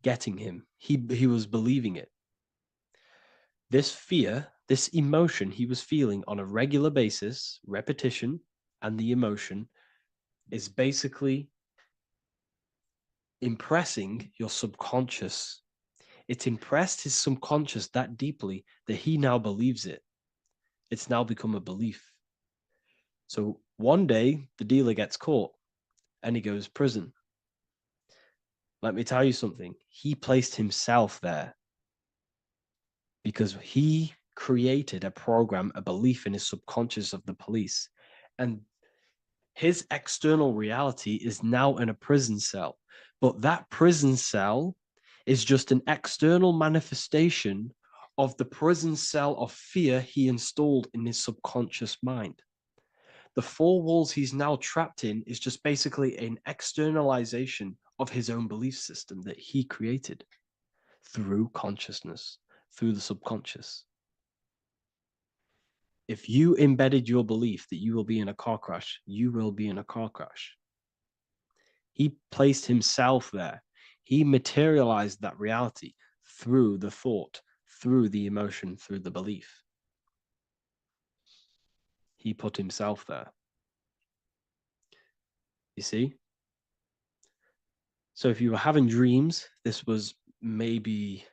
getting him. He was believing it. This fear, this emotion he was feeling on a regular basis, repetition, and the emotion is basically impressing your subconscious. It's impressed his subconscious that deeply that he now believes it. It's now become a belief. So one day the dealer gets caught and he goes to prison. Let me tell you something. He placed himself there because he created a program, a belief in his subconscious of the police. And his external reality is now in a prison cell. But that prison cell is just an external manifestation of the prison cell of fear he installed in his subconscious mind. The four walls he's now trapped in is just basically an externalization of his own belief system that he created through consciousness, through the subconscious. If you embedded your belief that you will be in a car crash, you will be in a car crash. He placed himself there. He materialized that reality through the thought, through the emotion, through the belief. He put himself there. You see? So if you were having dreams, this was maybe,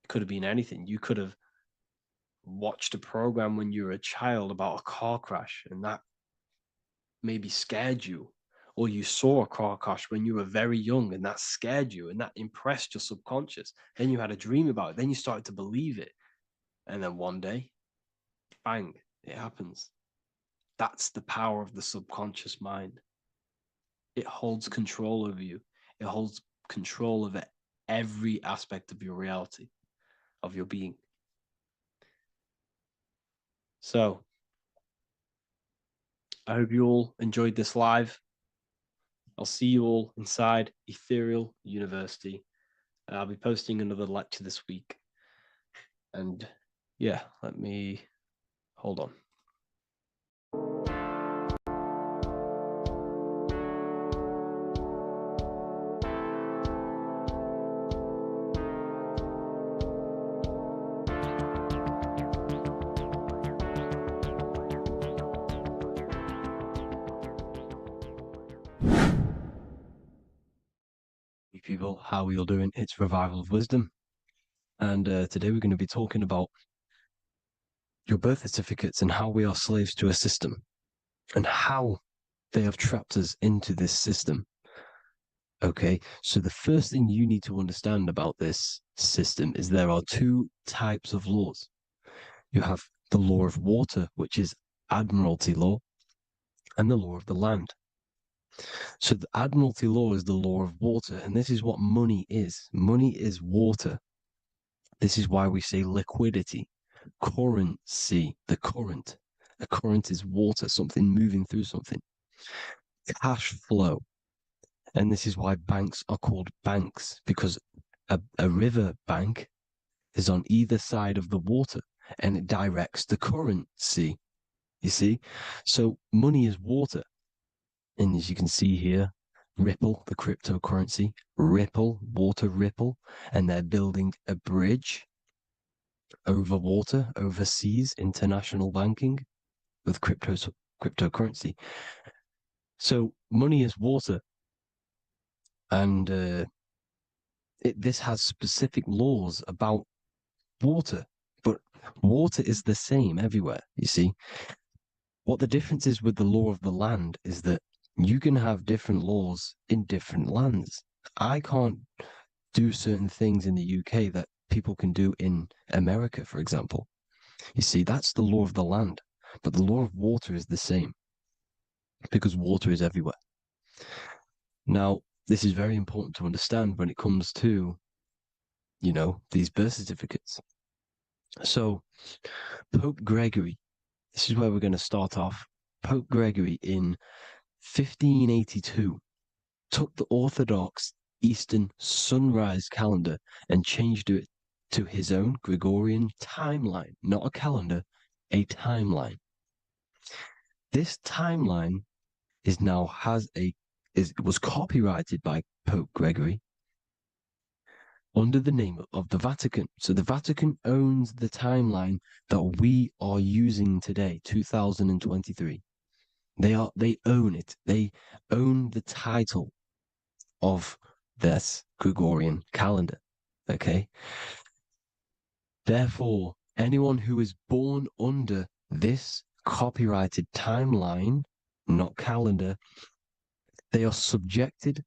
it could have been anything. You could have watched a program when you were a child about a car crash and that maybe scared you, or you saw a car crash when you were very young and that scared you and that impressed your subconscious. Then you had a dream about it. Then you started to believe it. And then one day, bang, it happens. That's the power of the subconscious mind. It holds control over you. It holds control over every aspect of your reality, of your being. So, I hope you all enjoyed this live. I'll see you all inside Ethereal University. I'll be posting another lecture this week. And yeah, let me hold on. People, how are you all doing? It's Revival of Wisdom, and today we're going to be talking about your birth certificates and how we are slaves to a system and how they have trapped us into this system. Okay, so the first thing you need to understand about this system is there are two types of laws. You have the law of water, which is Admiralty law, and the law of the land. So the Admiralty law is the law of water, and this is what money is. Money is water. This is why we say liquidity, currency, the current. A current is water, something moving through something. Cash flow. And this is why banks are called banks, because a river bank is on either side of the water and it directs the currency. You see? So money is water. And as you can see here, Ripple, the cryptocurrency, Ripple, water Ripple, and they're building a bridge over water, overseas, international banking with cryptocurrency. So money is water. And this has specific laws about water, but water is the same everywhere, you see. What the difference is with the law of the land is that you can have different laws in different lands. I can't do certain things in the UK that people can do in America, for example. You see, that's the law of the land, but the law of water is the same because water is everywhere. Now, this is very important to understand when it comes to, these birth certificates. So, Pope Gregory, this is where we're going to start off. Pope Gregory in 1582 took the Orthodox Eastern sunrise calendar and changed it to his own Gregorian timeline, not a calendar, a timeline. This timeline was copyrighted by Pope Gregory under the name of the Vatican. So the Vatican owns the timeline that we are using today, 2023. They own it. They own the title of this Gregorian calendar. Okay. Therefore, anyone who is born under this copyrighted timeline, not calendar, they are subjected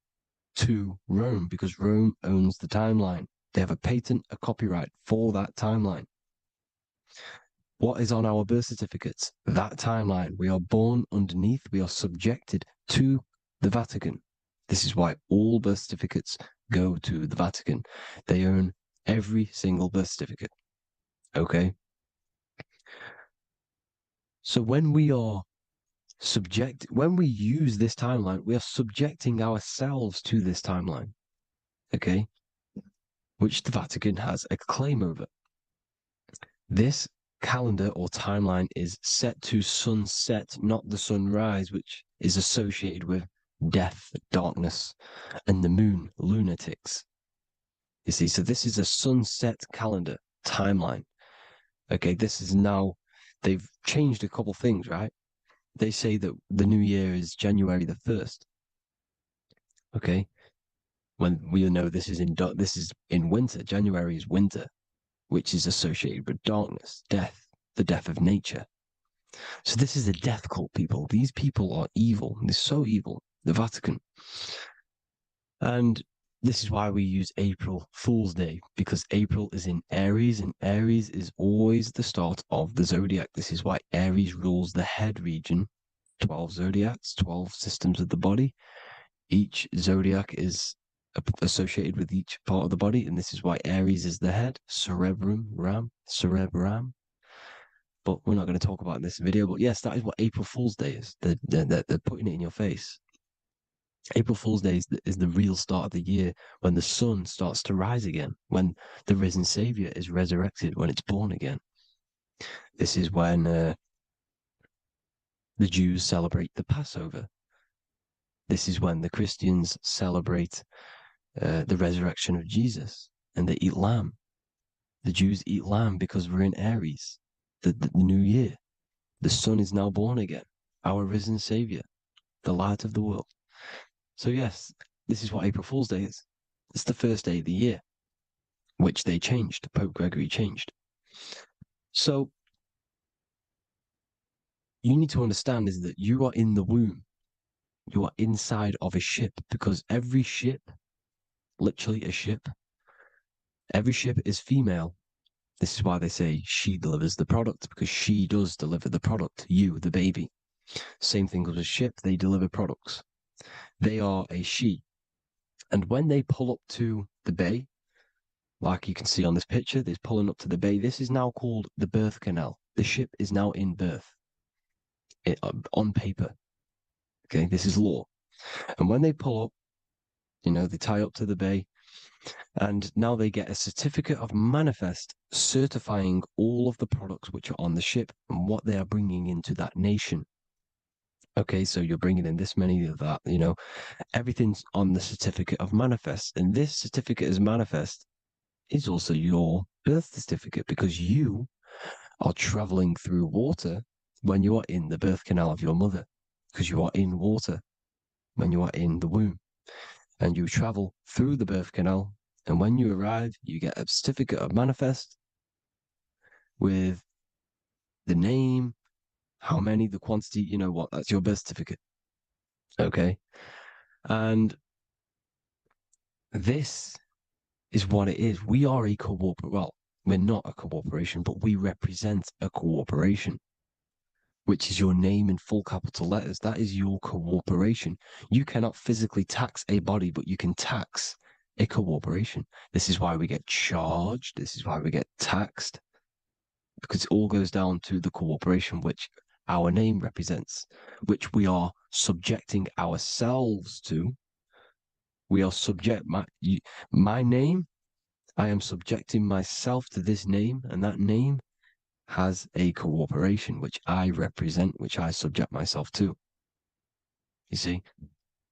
to Rome because Rome owns the timeline. They have a patent, a copyright for that timeline. What is on our birth certificates? That timeline. We are born underneath, we are subjected to the Vatican. This is why all birth certificates go to the Vatican. They own every single birth certificate. Okay? So when we use this timeline, we are subjecting ourselves to this timeline. Okay? Which the Vatican has a claim over. This calendar or timeline is set to sunset, not the sunrise, which is associated with death, darkness, and the moon, lunatics. You see, so this is a sunset calendar timeline. Okay, this is now, they've changed a couple things, right? They say that the new year is January the 1st. Okay, when we know this is in winter. January is winter, which is associated with darkness, death, the death of nature. So this is a death cult, people. These people are evil. They're so evil. The Vatican. And this is why we use April Fool's Day, because April is in Aries, and Aries is always the start of the zodiac. This is why Aries rules the head region. 12 zodiacs, 12 systems of the body. Each zodiac is associated with each part of the body, and this is why Aries is the head, cerebrum. But we're not going to talk about it in this video. But yes, that is what April Fool's Day is. They're putting it in your face. April Fool's Day is the real start of the year, when the sun starts to rise again, when the risen Savior is resurrected, when it's born again. This is when the Jews celebrate the Passover. This is when the Christians celebrate the resurrection of Jesus, and they eat lamb. The Jews eat lamb because we're in Aries, the new year. The sun is now born again, our risen Savior, the light of the world. So yes, this is what April Fool's Day is. It's the first day of the year, which they changed. Pope Gregory changed. So you need to understand is that you are in the womb. You are inside of a ship, because every ship, literally a ship, every ship is female. This is why they say she delivers the product, because she does deliver the product. You, the baby. Same thing with a ship. They deliver products. They are a she. And when they pull up to the bay, like you can see on this picture, they're pulling up to the bay. This is now called the birth canal. The ship is now in birth on paper. Okay, this is law. And when they pull up, they tie up to the bay, and now they get a certificate of manifest certifying all of the products which are on the ship and what they are bringing into that nation. Okay, so you're bringing in this many of that, everything's on the certificate of manifest. And this certificate as manifest is also your birth certificate, because you are traveling through water when you are in the birth canal of your mother, because you are in water when you are in the womb. And you travel through the birth canal, and when you arrive, you get a certificate of manifest with the name, how many, the quantity, that's your birth certificate. Okay. And this is what it is. We are a we're not a corporation, but we represent a corporation, which is your name in full capital letters. That is your corporation. You cannot physically tax a body, but you can tax a corporation. This is why we get charged. This is why we get taxed. because it all goes down to the cooperation which our name represents, which we are subjecting ourselves to. We are my name. I am subjecting myself to this name, and that name has a cooperation which I represent, which I subject myself to. You see,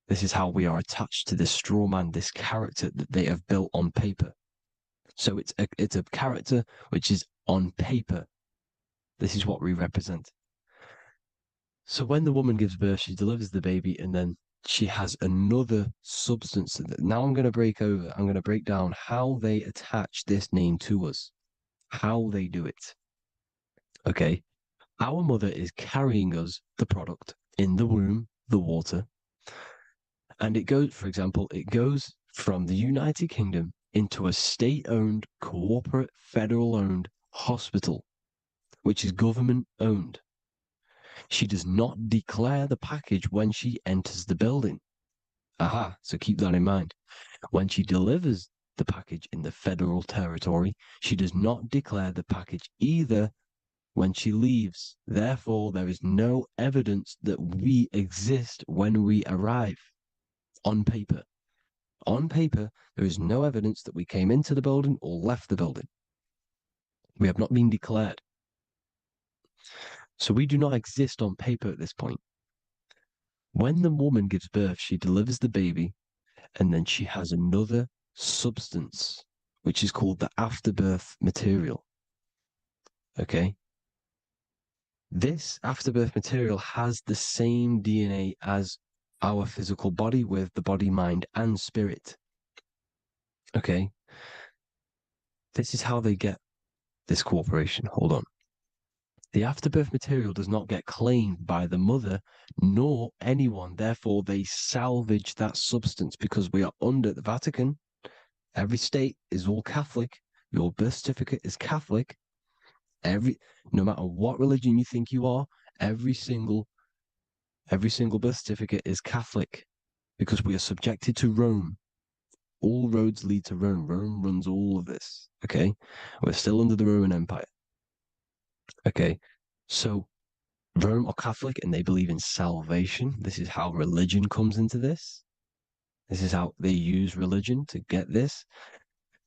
this is how we are attached to this straw man, this character that they have built on paper. So it's a character which is on paper. This is what we represent. So when the woman gives birth, she delivers the baby, and then she has another substance. Now I'm going to break down how they attach this name to us, how they do it. Okay. Our mother is carrying us the product in the womb, the water. And it goes, for example, it goes from the United Kingdom into a state-owned, corporate, federal-owned hospital, which is government-owned. She does not declare the package when she enters the building. Aha, so keep that in mind. When she delivers the package in the federal territory, she does not declare the package either when she leaves. Therefore, there is no evidence that we exist when we arrive. On paper. On paper, there is no evidence that we came into the building or left the building. We have not been declared. So we do not exist on paper at this point. When the woman gives birth, she delivers the baby, and then she has another substance, which is called the afterbirth material. Okay? This afterbirth material has the same DNA as our physical body, with the body, mind, and spirit. Okay? This is how they get this cooperation. Hold on. The afterbirth material does not get claimed by the mother nor anyone. Therefore, they salvage that substance because we are under the Vatican. Every state is all Catholic. Your birth certificate is Catholic. No matter what religion you think you are, every single birth certificate is Catholic because we are subjected to Rome. All roads lead to Rome. Rome runs all of this. Okay? We're still under the Roman Empire. Okay, so Rome are Catholic and they believe in salvation. This is how religion comes into this. This is how they use religion to get this.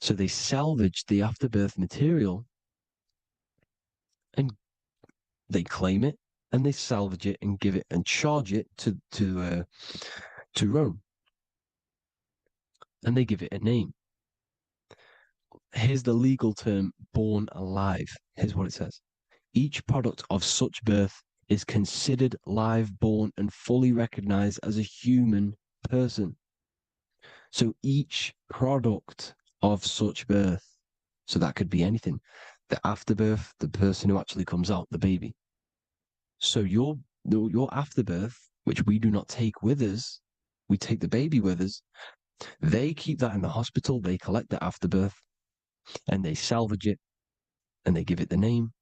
So they salvage the afterbirth material and they claim it and they salvage it and give it and charge it to Rome. And they give it a name. Here's the legal term, born alive. Here's what it says. Each product of such birth is considered live, born, and fully recognized as a human person. So each product of such birth, so that could be anything, the afterbirth, the person who actually comes out, the baby. So your afterbirth, which we do not take with us, we take the baby with us, they keep that in the hospital, they collect the afterbirth, and they salvage it, and they give it the name,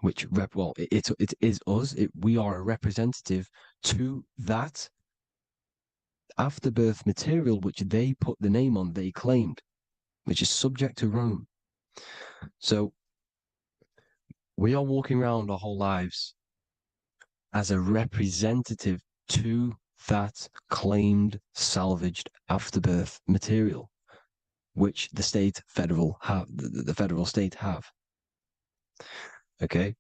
which, it is us. We are a representative to that afterbirth material, which they put the name on, they claimed, which is subject to Rome. So we are walking around our whole lives as a representative to that claimed, salvaged afterbirth material, which the federal state have. Okay?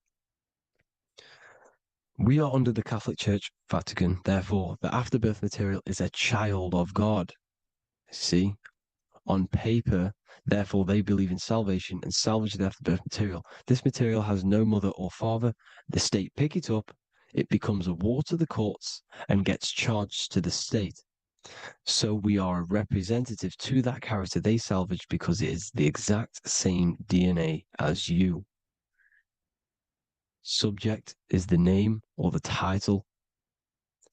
We are under the Catholic Church, Vatican. Therefore, the afterbirth material is a child of God. See? On paper, therefore, they believe in salvation and salvage the afterbirth material. This material has no mother or father. The state pick it up. It becomes a war to the courts and gets charged to the state. So we are a representative to that character they salvaged because it is the exact same DNA as you. Subject is the name or the title,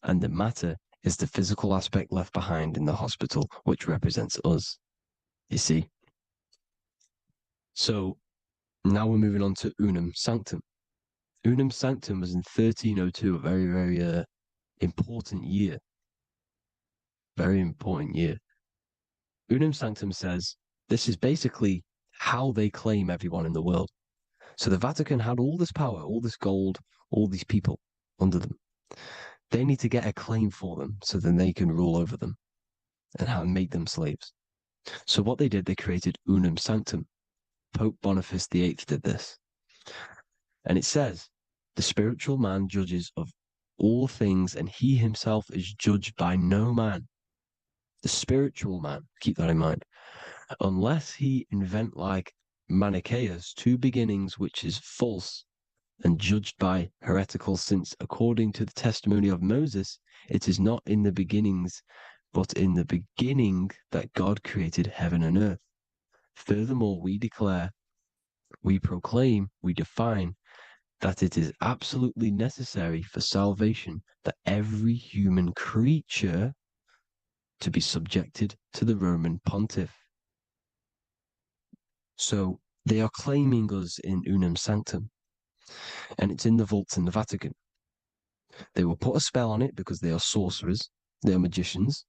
and the matter is the physical aspect left behind in the hospital, which represents us. You see? So now we're moving on to Unum Sanctum. Unum Sanctum was in 1302, a very, very important year. Very important year. Unum Sanctum says this is basically how they claim everyone in the world. So the Vatican had all this power, all this gold, all these people under them. They need to get a claim for them so then they can rule over them and make them slaves. So what they did, they created unum sanctum. Pope Boniface VIII did this. And it says, the spiritual man judges of all things, and he himself is judged by no man. The spiritual man, keep that in mind, unless he invent like Manichaeus, two beginnings, which is false and judged by heretical, since according to the testimony of Moses, it is not in the beginnings, but in the beginning that God created heaven and earth. Furthermore, we declare, we proclaim, we define that it is absolutely necessary for salvation that every human creature to be subjected to the Roman pontiff. So they are claiming us in unum sanctum, and it's in the vaults in the Vatican. They will put a spell on it because they are sorcerers, they are magicians.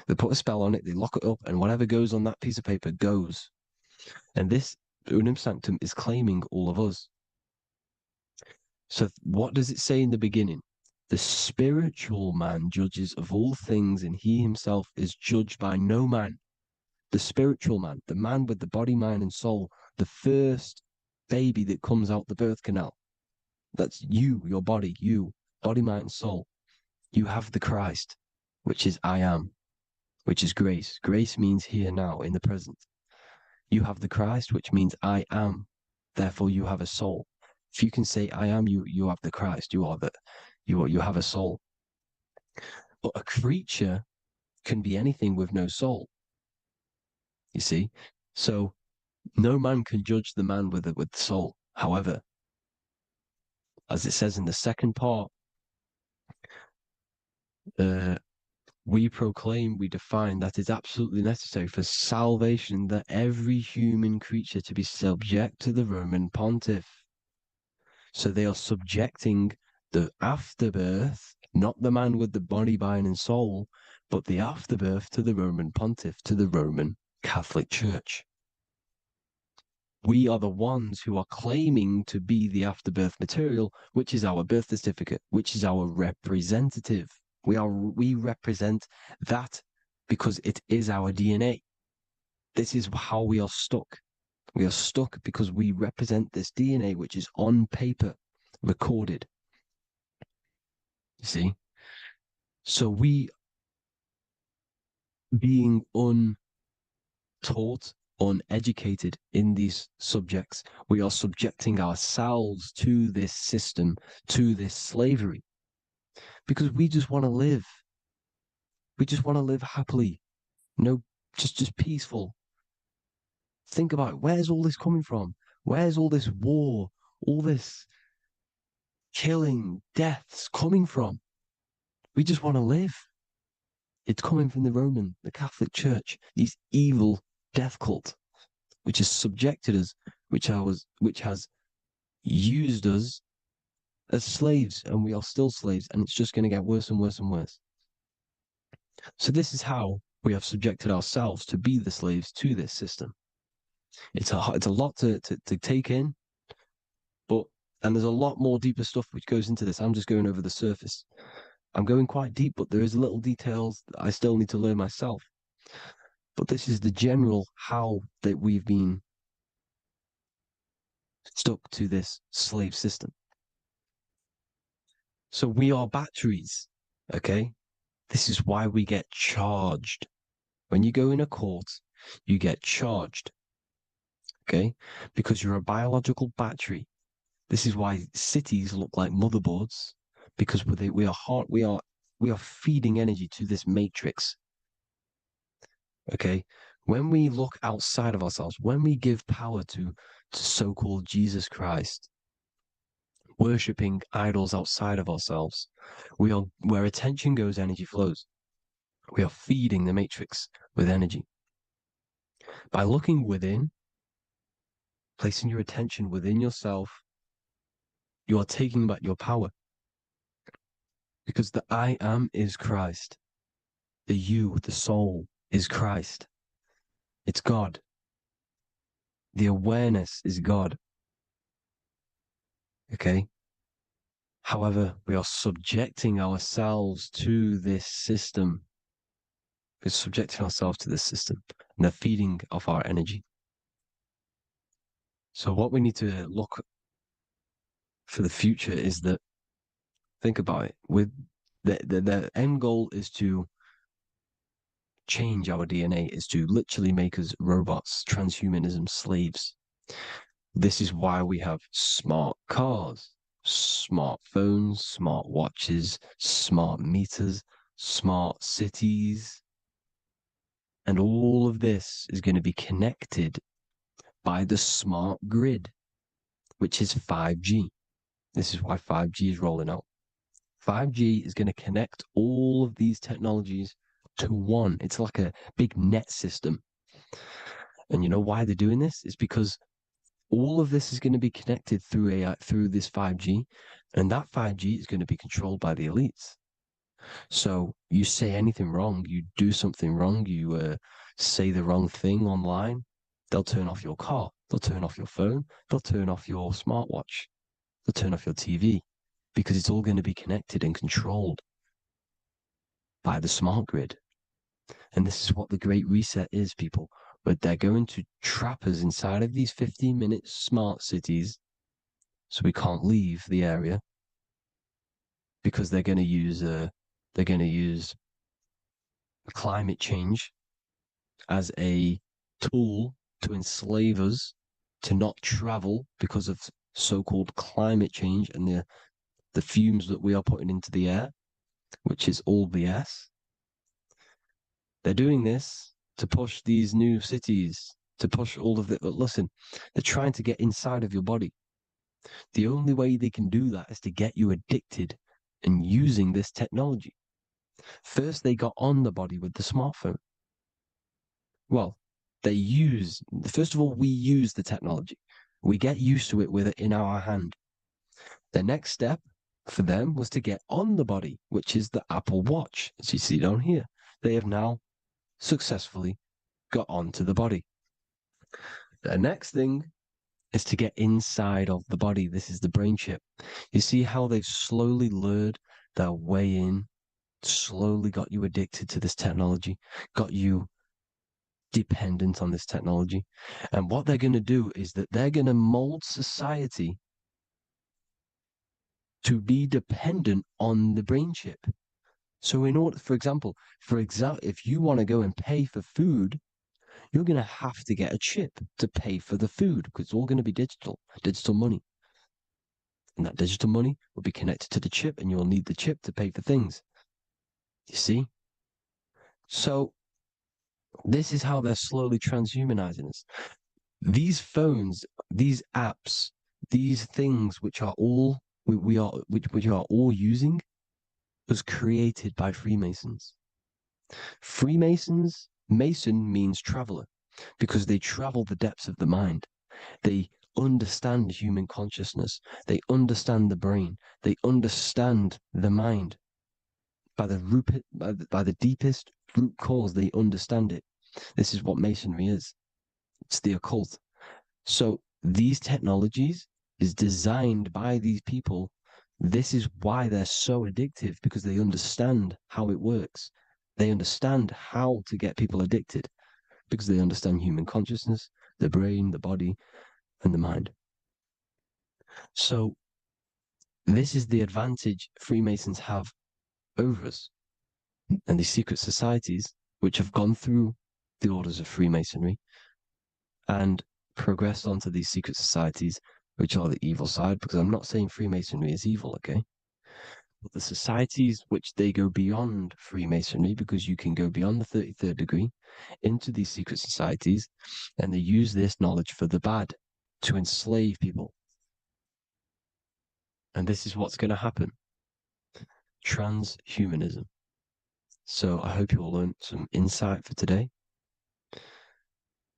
They put a spell on it, they lock it up, and whatever goes on that piece of paper goes. And this unum sanctum is claiming all of us. So what does it say in the beginning? The spiritual man judges of all things, and he himself is judged by no man. The spiritual man, the man with the body, mind, and soul, the first baby that comes out the birth canal. That's you, your body, you, body, mind, and soul. You have the Christ, which is I am, which is grace. Grace means here now, in the present. You have the Christ, which means I am. Therefore, you have a soul. If you can say I am, you have the Christ. You have a soul. But a creature can be anything with no soul. You see, so no man can judge the man with the soul. However, as it says in the second part, we proclaim, we define that it's absolutely necessary for salvation that every human creature to be subject to the Roman pontiff. So they are subjecting the afterbirth, not the man with the body, mind, and soul, but the afterbirth to the Roman pontiff, to the Roman Catholic Church. We are the ones who are claiming to be the afterbirth material, which is our birth certificate, which is our representative. We represent that because it is our DNA. This is how we are stuck. We are stuck because we represent this DNA, which is on paper, recorded. You see? So we, being untaught, uneducated in these subjects, we are subjecting ourselves to this system, to this slavery, because we just want to live. We just want to live happily, just peaceful. Think about it. Where's all this coming from? Where's all this war, all this killing, deaths coming from? We just want to live. It's coming from the Catholic Church, these evil death cult, which has subjected us, which has used us as slaves, and we are still slaves, and it's just going to get worse and worse and worse. So this is how we have subjected ourselves to be the slaves to this system. It's a lot to take in, and there's a lot more deeper stuff which goes into this. I'm just going over the surface. I'm going quite deep, but there is little details that I still need to learn myself. But this is the general how that we've been stuck to this slave system. So we are batteries, okay? This is why we get charged. When you go in a court, you get charged, okay? Because you're a biological battery. This is why cities look like motherboards, because we are feeding energy to this matrix. Okay, when we look outside of ourselves, when we give power to so-called Jesus Christ, worshipping idols outside of ourselves, where attention goes, energy flows. We are feeding the matrix with energy. By looking within, placing your attention within yourself, you are taking back your power. Because the I am is Christ. The you, the soul, is Christ. It's God. The awareness is God. Okay? However, we are subjecting ourselves to this system. We're subjecting ourselves to this system, and they're feeding off our energy. So what we need to look for the future is that, think about it, with the end goal is to change our DNA, is to literally make us robots, transhumanism, slaves. This is why we have smart cars, smartphones, smart watches, smart meters, smart cities. And all of this is going to be connected by the smart grid, which is 5G. This is why 5G is rolling out. 5G is going to connect all of these technologies to one. It's like a big net system. And you know why they're doing this? It's because all of this is going to be connected through AI, through this 5G, and that 5G is going to be controlled by the elites. So you say anything wrong, you do something wrong, you say the wrong thing online, they'll turn off your car, they'll turn off your phone, they'll turn off your smartwatch, they'll turn off your TV, because it's all going to be connected and controlled by the smart grid. And this is what the Great Reset is, people. But they're going to trap us inside of these 15-minute smart cities, so we can't leave the area, because they're going to use climate change as a tool to enslave us to not travel because of so-called climate change and the fumes that we are putting into the air, which is all BS. They're doing this to push these new cities, to push all of it. But listen, they're trying to get inside of your body. The only way they can do that is to get you addicted and using this technology. First, they got on the body with the smartphone. Well, first of all, we use the technology. We get used to it with it in our hand. The next step for them was to get on the body, which is the Apple Watch, as you see down here. They have now successfully got onto the body. The next thing is to get inside of the body. This is the brain chip. You see how they've slowly lured their way in, slowly got you addicted to this technology, got you dependent on this technology. And what they're going to do is that they're going to mold society to be dependent on the brain chip. So in order, for example, if you want to go and pay for food, you're going to have to get a chip to pay for the food, because it's all going to be digital money. And that digital money will be connected to the chip, and you'll need the chip to pay for things. You see? So this is how they're slowly transhumanizing us. These phones, these apps, these things which are all which are all using, was created by Freemasons. Mason means traveler, because they travel the depths of the mind. They understand human consciousness. They understand the brain. They understand the mind. By the deepest root cause, they understand it. This is what Masonry is. It's the occult. So these technologies is designed by these people. This is why they're so addictive, because they understand how it works. They understand how to get people addicted, because they understand human consciousness, the brain, the body, and the mind. So this is the advantage Freemasons have over us. And these secret societies, which have gone through the orders of Freemasonry and progressed onto these secret societies, which are the evil side, because I'm not saying Freemasonry is evil, okay? But the societies which they go beyond Freemasonry, because you can go beyond the 33rd degree into these secret societies, and they use this knowledge for the bad, to enslave people. And this is what's going to happen. Transhumanism. So I hope you all learned some insight for today.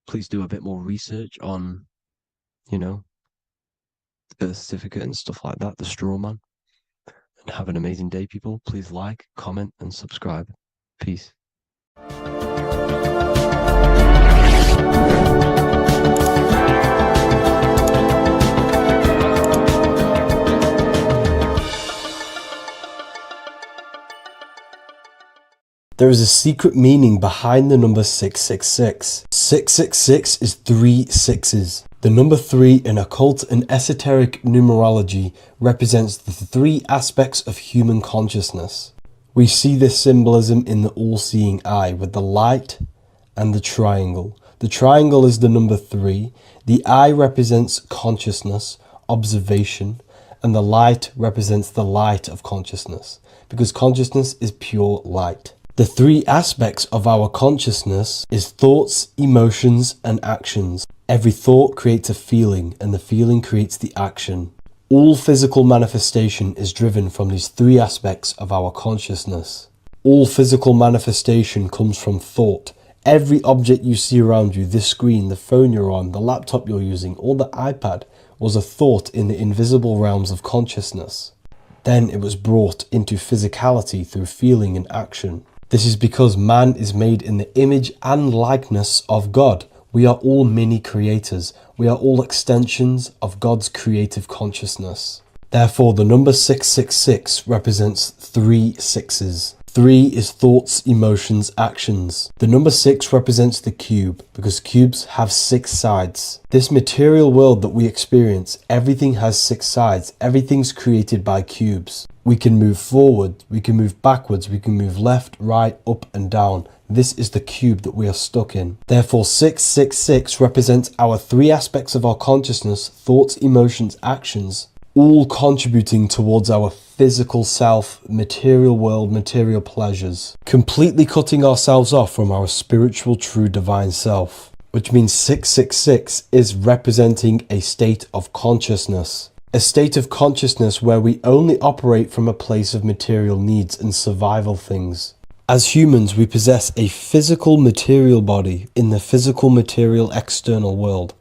Please do a bit more research on, the birth certificate and stuff like that, the straw man. And have an amazing day, people. Please like, comment, and subscribe. Peace. There is a secret meaning behind the number 666. 666 is 3 sixes. The number 3 in occult and esoteric numerology represents the 3 aspects of human consciousness. We see this symbolism in the all-seeing eye with the light and the triangle. The triangle is the number 3, the eye represents consciousness, observation, and the light represents the light of consciousness, because consciousness is pure light. The 3 aspects of our consciousness is thoughts, emotions, and actions. Every thought creates a feeling, and the feeling creates the action. All physical manifestation is driven from these 3 aspects of our consciousness. All physical manifestation comes from thought. Every object you see around you, this screen, the phone you're on, the laptop you're using, or the iPad, was a thought in the invisible realms of consciousness. Then it was brought into physicality through feeling and action. This is because man is made in the image and likeness of God. We are all mini creators. We are all extensions of God's creative consciousness. Therefore, the number 666 represents 3 sixes. 3 is thoughts, emotions, actions. The number 6 represents the cube, because cubes have 6 sides. This material world that we experience, everything has 6 sides. Everything's created by cubes. We can move forward, we can move backwards, we can move left, right, up and down. This is the cube that we are stuck in. Therefore, 666 represents our 3 aspects of our consciousness, thoughts, emotions, actions, all contributing towards our physical self, material world, material pleasures, completely cutting ourselves off from our spiritual, true, divine self, which means 666 is representing a state of consciousness. A state of consciousness where we only operate from a place of material needs and survival things. As humans, we possess a physical material body in the physical material external world,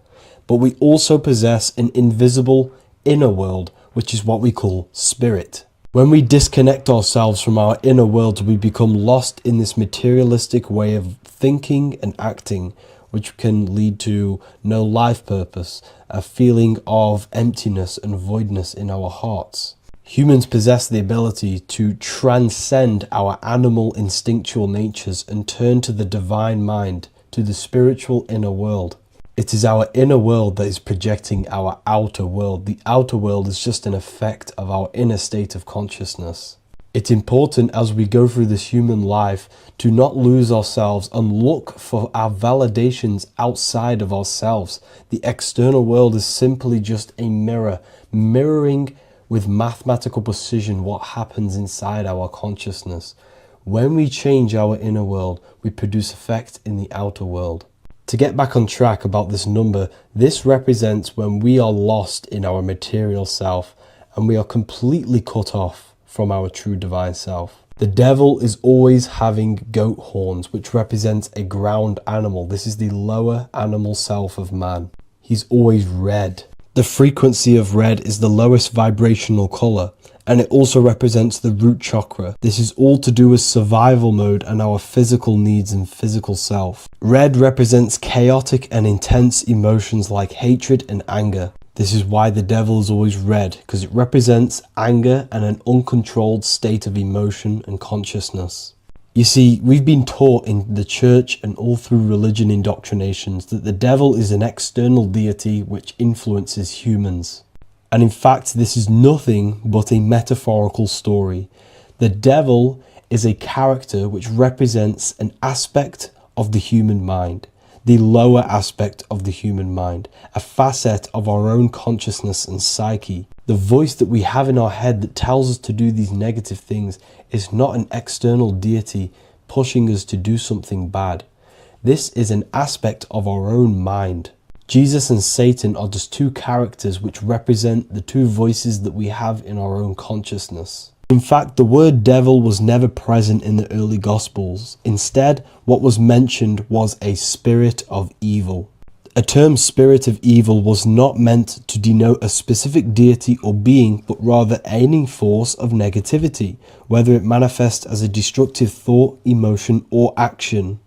but we also possess an invisible inner world, which is what we call spirit. When we disconnect ourselves from our inner world, we become lost in this materialistic way of thinking and acting, which can lead to no life purpose, a feeling of emptiness and voidness in our hearts. Humans possess the ability to transcend our animal instinctual natures and turn to the divine mind, to the spiritual inner world. It is our inner world that is projecting our outer world. The outer world is just an effect of our inner state of consciousness. It's important as we go through this human life to not lose ourselves and look for our validations outside of ourselves. The external world is simply just a mirror, mirroring with mathematical precision what happens inside our consciousness. When we change our inner world, we produce effect in the outer world. To get back on track about this number, this represents when we are lost in our material self and we are completely cut off from our true divine self. The devil is always having goat horns, which represents a ground animal. This is the lower animal self of man. He's always red. The frequency of red is the lowest vibrational color, and it also represents the root chakra. This is all to do with survival mode and our physical needs and physical self. Red represents chaotic and intense emotions like hatred and anger. This is why the devil is always red, because it represents anger and an uncontrolled state of emotion and consciousness. You see, we've been taught in the church and all through religion indoctrinations that the devil is an external deity which influences humans. And in fact, this is nothing but a metaphorical story. The devil is a character which represents an aspect of the human mind, the lower aspect of the human mind, a facet of our own consciousness and psyche. The voice that we have in our head that tells us to do these negative things is not an external deity pushing us to do something bad. This is an aspect of our own mind. Jesus and Satan are just 2 characters which represent the 2 voices that we have in our own consciousness. In fact, the word devil was never present in the early Gospels. Instead, what was mentioned was a spirit of evil. A term spirit of evil was not meant to denote a specific deity or being, but rather any force of negativity, whether it manifests as a destructive thought, emotion, or action.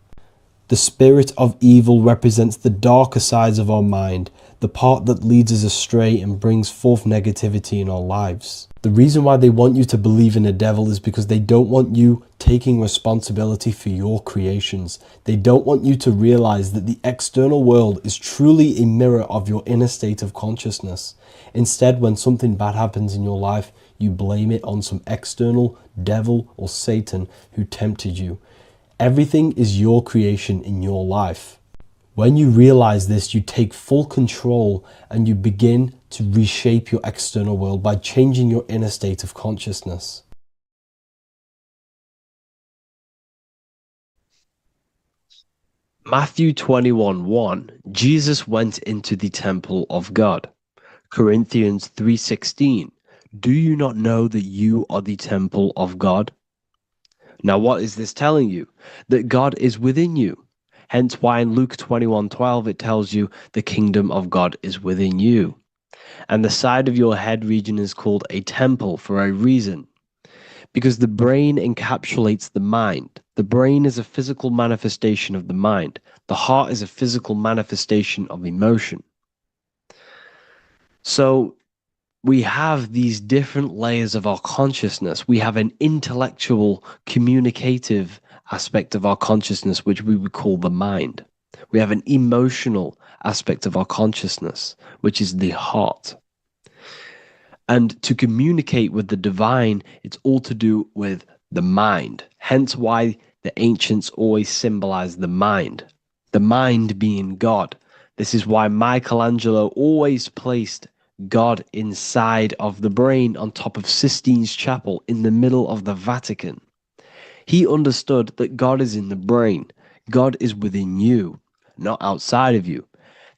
The spirit of evil represents the darker sides of our mind, the part that leads us astray and brings forth negativity in our lives. The reason why they want you to believe in a devil is because they don't want you taking responsibility for your creations. They don't want you to realize that the external world is truly a mirror of your inner state of consciousness. Instead, when something bad happens in your life, you blame it on some external devil or Satan who tempted you. Everything is your creation in your life. When you realize this, you take full control and you begin to reshape your external world by changing your inner state of consciousness. Matthew 21:1, Jesus went into the temple of God. Corinthians 3:16, do you not know that you are the temple of God? Now what is this telling you? That God is within you. Hence why in Luke 21:12 it tells you the kingdom of God is within you. And the side of your head region is called a temple for a reason. Because the brain encapsulates the mind. The brain is a physical manifestation of the mind. The heart is a physical manifestation of emotion. So we have these different layers of our consciousness. We have an intellectual, communicative aspect of our consciousness, which we would call the mind. We have an emotional aspect of our consciousness, which is the heart. And to communicate with the divine, it's all to do with the mind. Hence why the ancients always symbolize the mind being God. This is why Michelangelo always placed God inside of the brain on top of Sistine Chapel in the middle of the Vatican. He understood that God is in the brain. God is within you, not outside of you.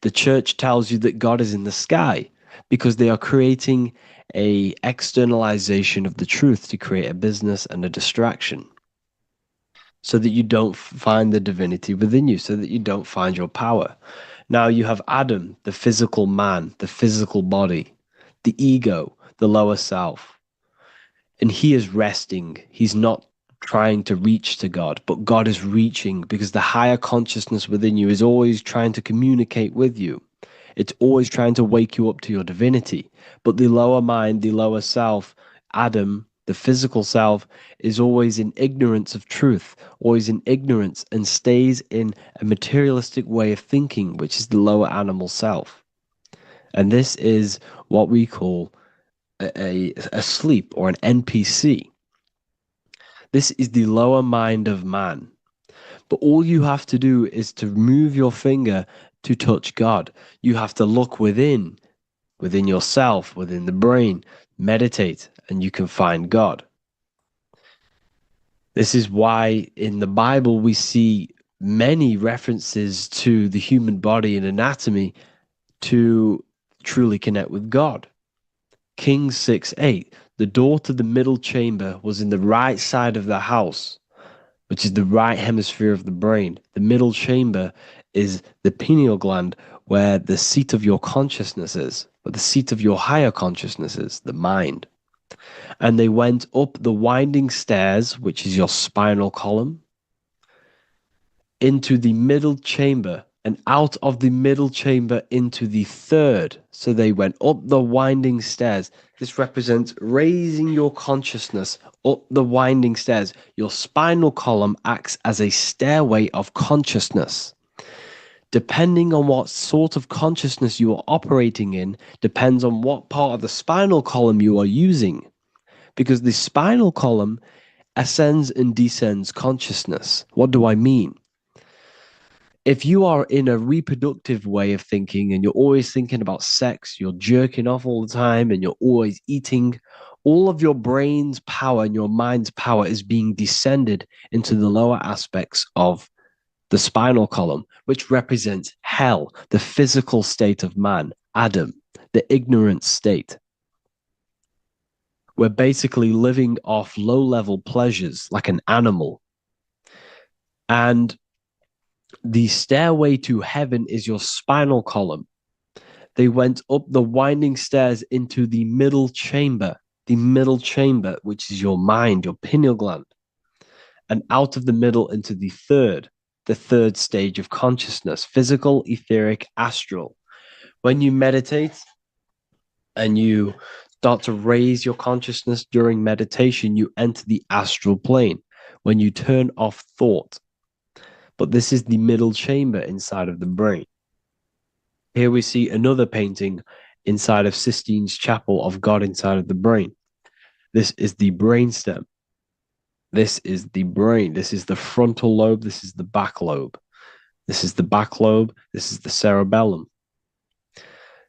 The church tells you that God is in the sky because they are creating a externalization of the truth to create a business and a distraction so that you don't find the divinity within you, so that you don't find your power. Now you have Adam, the physical man, the physical body, the ego, the lower self. And he is resting. He's not trying to reach to God, but God is reaching because the higher consciousness within you is always trying to communicate with you. It's always trying to wake you up to your divinity. But the lower mind, the lower self, Adam, the physical self, is always in ignorance of truth, always in ignorance, and stays in a materialistic way of thinking, which is the lower animal self. And this is what we call a sleep or an NPC. This is the lower mind of man. But all you have to do is to move your finger to touch God. You have to look within yourself, within the brain, meditate, and you can find God. This is why in the Bible we see many references to the human body and anatomy to truly connect with God. Kings 6:8, the door to the middle chamber was in the right side of the house, which is the right hemisphere of the brain. The middle chamber is the pineal gland, where the seat of your consciousness is, where the seat of your higher consciousness is, the mind. And they went up the winding stairs, which is your spinal column, into the middle chamber, and out of the middle chamber into the third. So they went up the winding stairs. This represents raising your consciousness up the winding stairs. Your spinal column acts as a stairway of consciousness. Depending on what sort of consciousness you are operating in, depends on what part of the spinal column you are using. Because the spinal column ascends and descends consciousness. What do I mean? If you are in a reproductive way of thinking and you're always thinking about sex, you're jerking off all the time and you're always eating, all of your brain's power and your mind's power is being descended into the lower aspects of the spinal column, which represents hell, the physical state of man, Adam, the ignorant state. We're basically living off low-level pleasures like an animal. And the stairway to heaven is your spinal column. They went up the winding stairs into the middle chamber, which is your mind, your pineal gland, and out of the middle into the third stage of consciousness, physical, etheric, astral. When you meditate and you start to raise your consciousness during meditation, you enter the astral plane, when you turn off thought. But this is the middle chamber inside of the brain. Here we see another painting inside of Sistine's chapel of God inside of the brain. This is the brainstem. This is the brain. This is the frontal lobe. This is the back lobe. This is the back lobe. This is the cerebellum.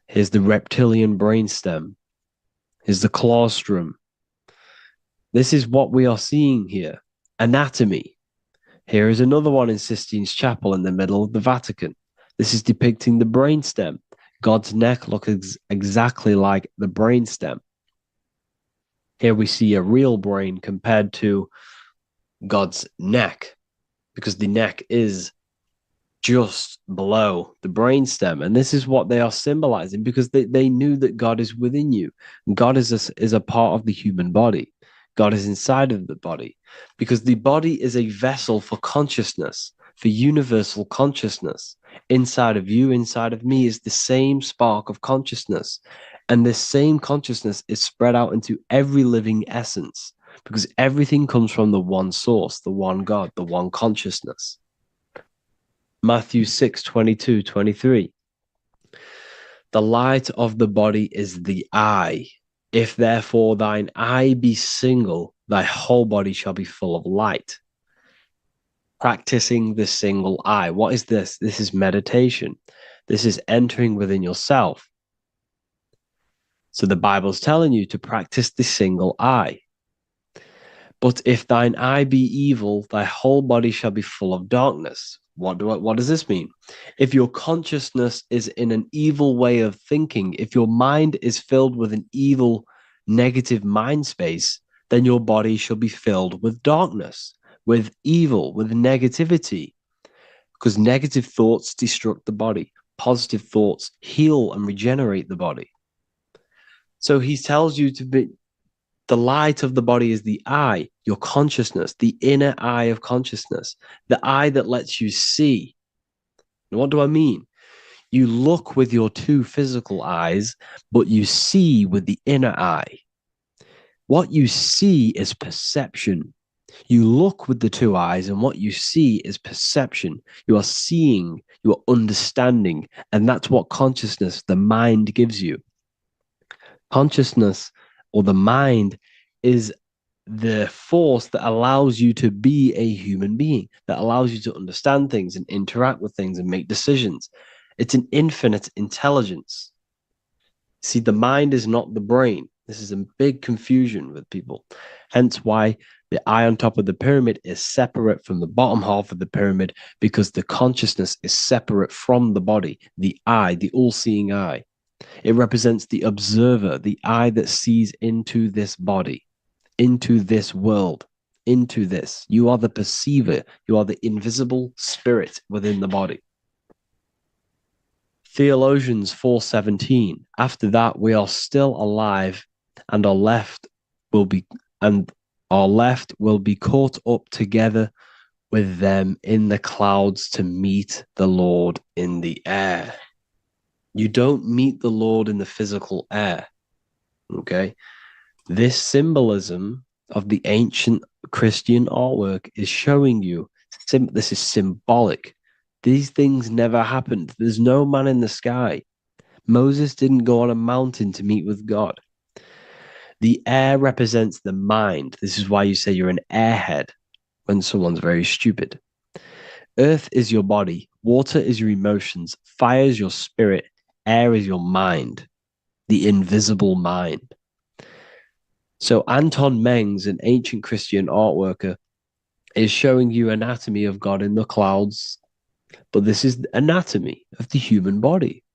Here's the reptilian brainstem. Here's the claustrum. This is what we are seeing here. Anatomy. Here is another one in Sistine's chapel in the middle of the Vatican. This is depicting the brainstem. God's neck looks exactly like the brainstem. Here we see a real brain compared to God's neck, because the neck is just below the brainstem. And this is what they are symbolizing, because they knew that God is within you. God is a part of the human body. God is inside of the body, because the body is a vessel for consciousness, for universal consciousness. Inside of you, inside of me, is the same spark of consciousness. And this same consciousness is spread out into every living essence, because everything comes from the one source, the one God, the one consciousness. Matthew 6:22-23. The light of the body is the eye. If therefore thine eye be single, thy whole body shall be full of light. Practicing the single eye. What is this? This is meditation. This is entering within yourself. So the Bible's telling you to practice the single eye. But if thine eye be evil, thy whole body shall be full of darkness. What does this mean? If your consciousness is in an evil way of thinking, if your mind is filled with an evil, negative mind space, then your body shall be filled with darkness, with evil, with negativity. Because negative thoughts destruct the body. Positive thoughts heal and regenerate the body. So he tells you to be, the light of the body is the eye, your consciousness, the inner eye of consciousness, the eye that lets you see. And what do I mean? You look with your two physical eyes, but you see with the inner eye. What you see is perception. You look with the two eyes, and what you see is perception. You are seeing, you are understanding, and that's what consciousness, the mind, gives you. Consciousness, or the mind, is the force that allows you to be a human being, that allows you to understand things and interact with things and make decisions. It's an infinite intelligence. See, the mind is not the brain. This is a big confusion with people. Hence why the eye on top of the pyramid is separate from the bottom half of the pyramid, because the consciousness is separate from the body, the eye, the all-seeing eye. It represents the observer, the eye that sees into this body, into this world, into this. You are the perceiver. You are the invisible spirit within the body. Theologians 4:17. After that, we are still alive, and our left will be caught up together with them in the clouds to meet the Lord in the air. You don't meet the Lord in the physical air. Okay? This symbolism of the ancient Christian artwork is showing you this is symbolic. These things never happened. There's no man in the sky. Moses didn't go on a mountain to meet with God. The air represents the mind. This is why you say you're an airhead when someone's very stupid. Earth is your body. Water is your emotions. Fire is your spirit. Air is your mind, the invisible mind. So Anton Mengs, an ancient Christian art worker, is showing you anatomy of God in the clouds. But this is anatomy of the human body,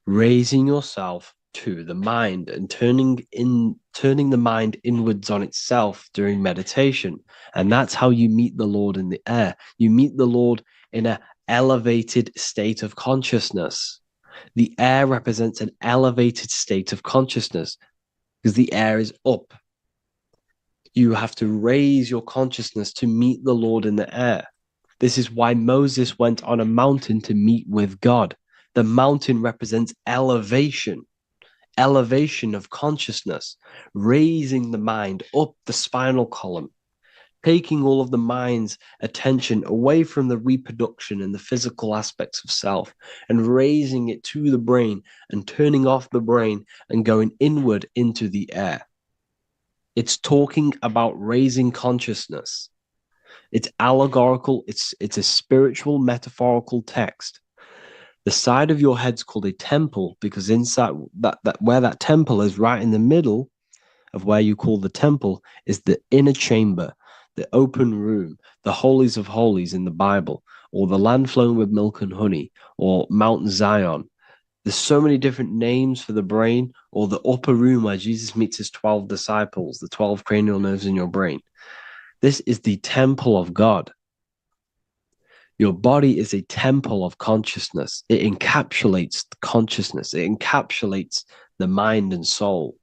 raising yourself to the mind and turning the mind inwards on itself during meditation. And that's how you meet the Lord in the air. You meet the Lord in an elevated state of consciousness. The air represents an elevated state of consciousness because the air is up. You have to raise your consciousness to meet the Lord in the air. This is why Moses went on a mountain to meet with God. The mountain represents elevation of consciousness, raising the mind up the spinal column taking all of the mind's attention away from the reproduction and the physical aspects of self and raising it to the brain and turning off the brain and going inward into the air. It's talking about raising consciousness. It's allegorical. It's a spiritual, metaphorical text. The side of your head's called a temple because inside that where that temple is, right in the middle of where you call the temple, is the inner chamber, the open room, the holies of holies in the Bible, or the land flowing with milk and honey, or Mount Zion. There's so many different names for the brain, or the upper room where Jesus meets his 12 disciples, the 12 cranial nerves in your brain. This is the temple of God. Your body is a temple of consciousness. It encapsulates consciousness. It encapsulates the mind and soul.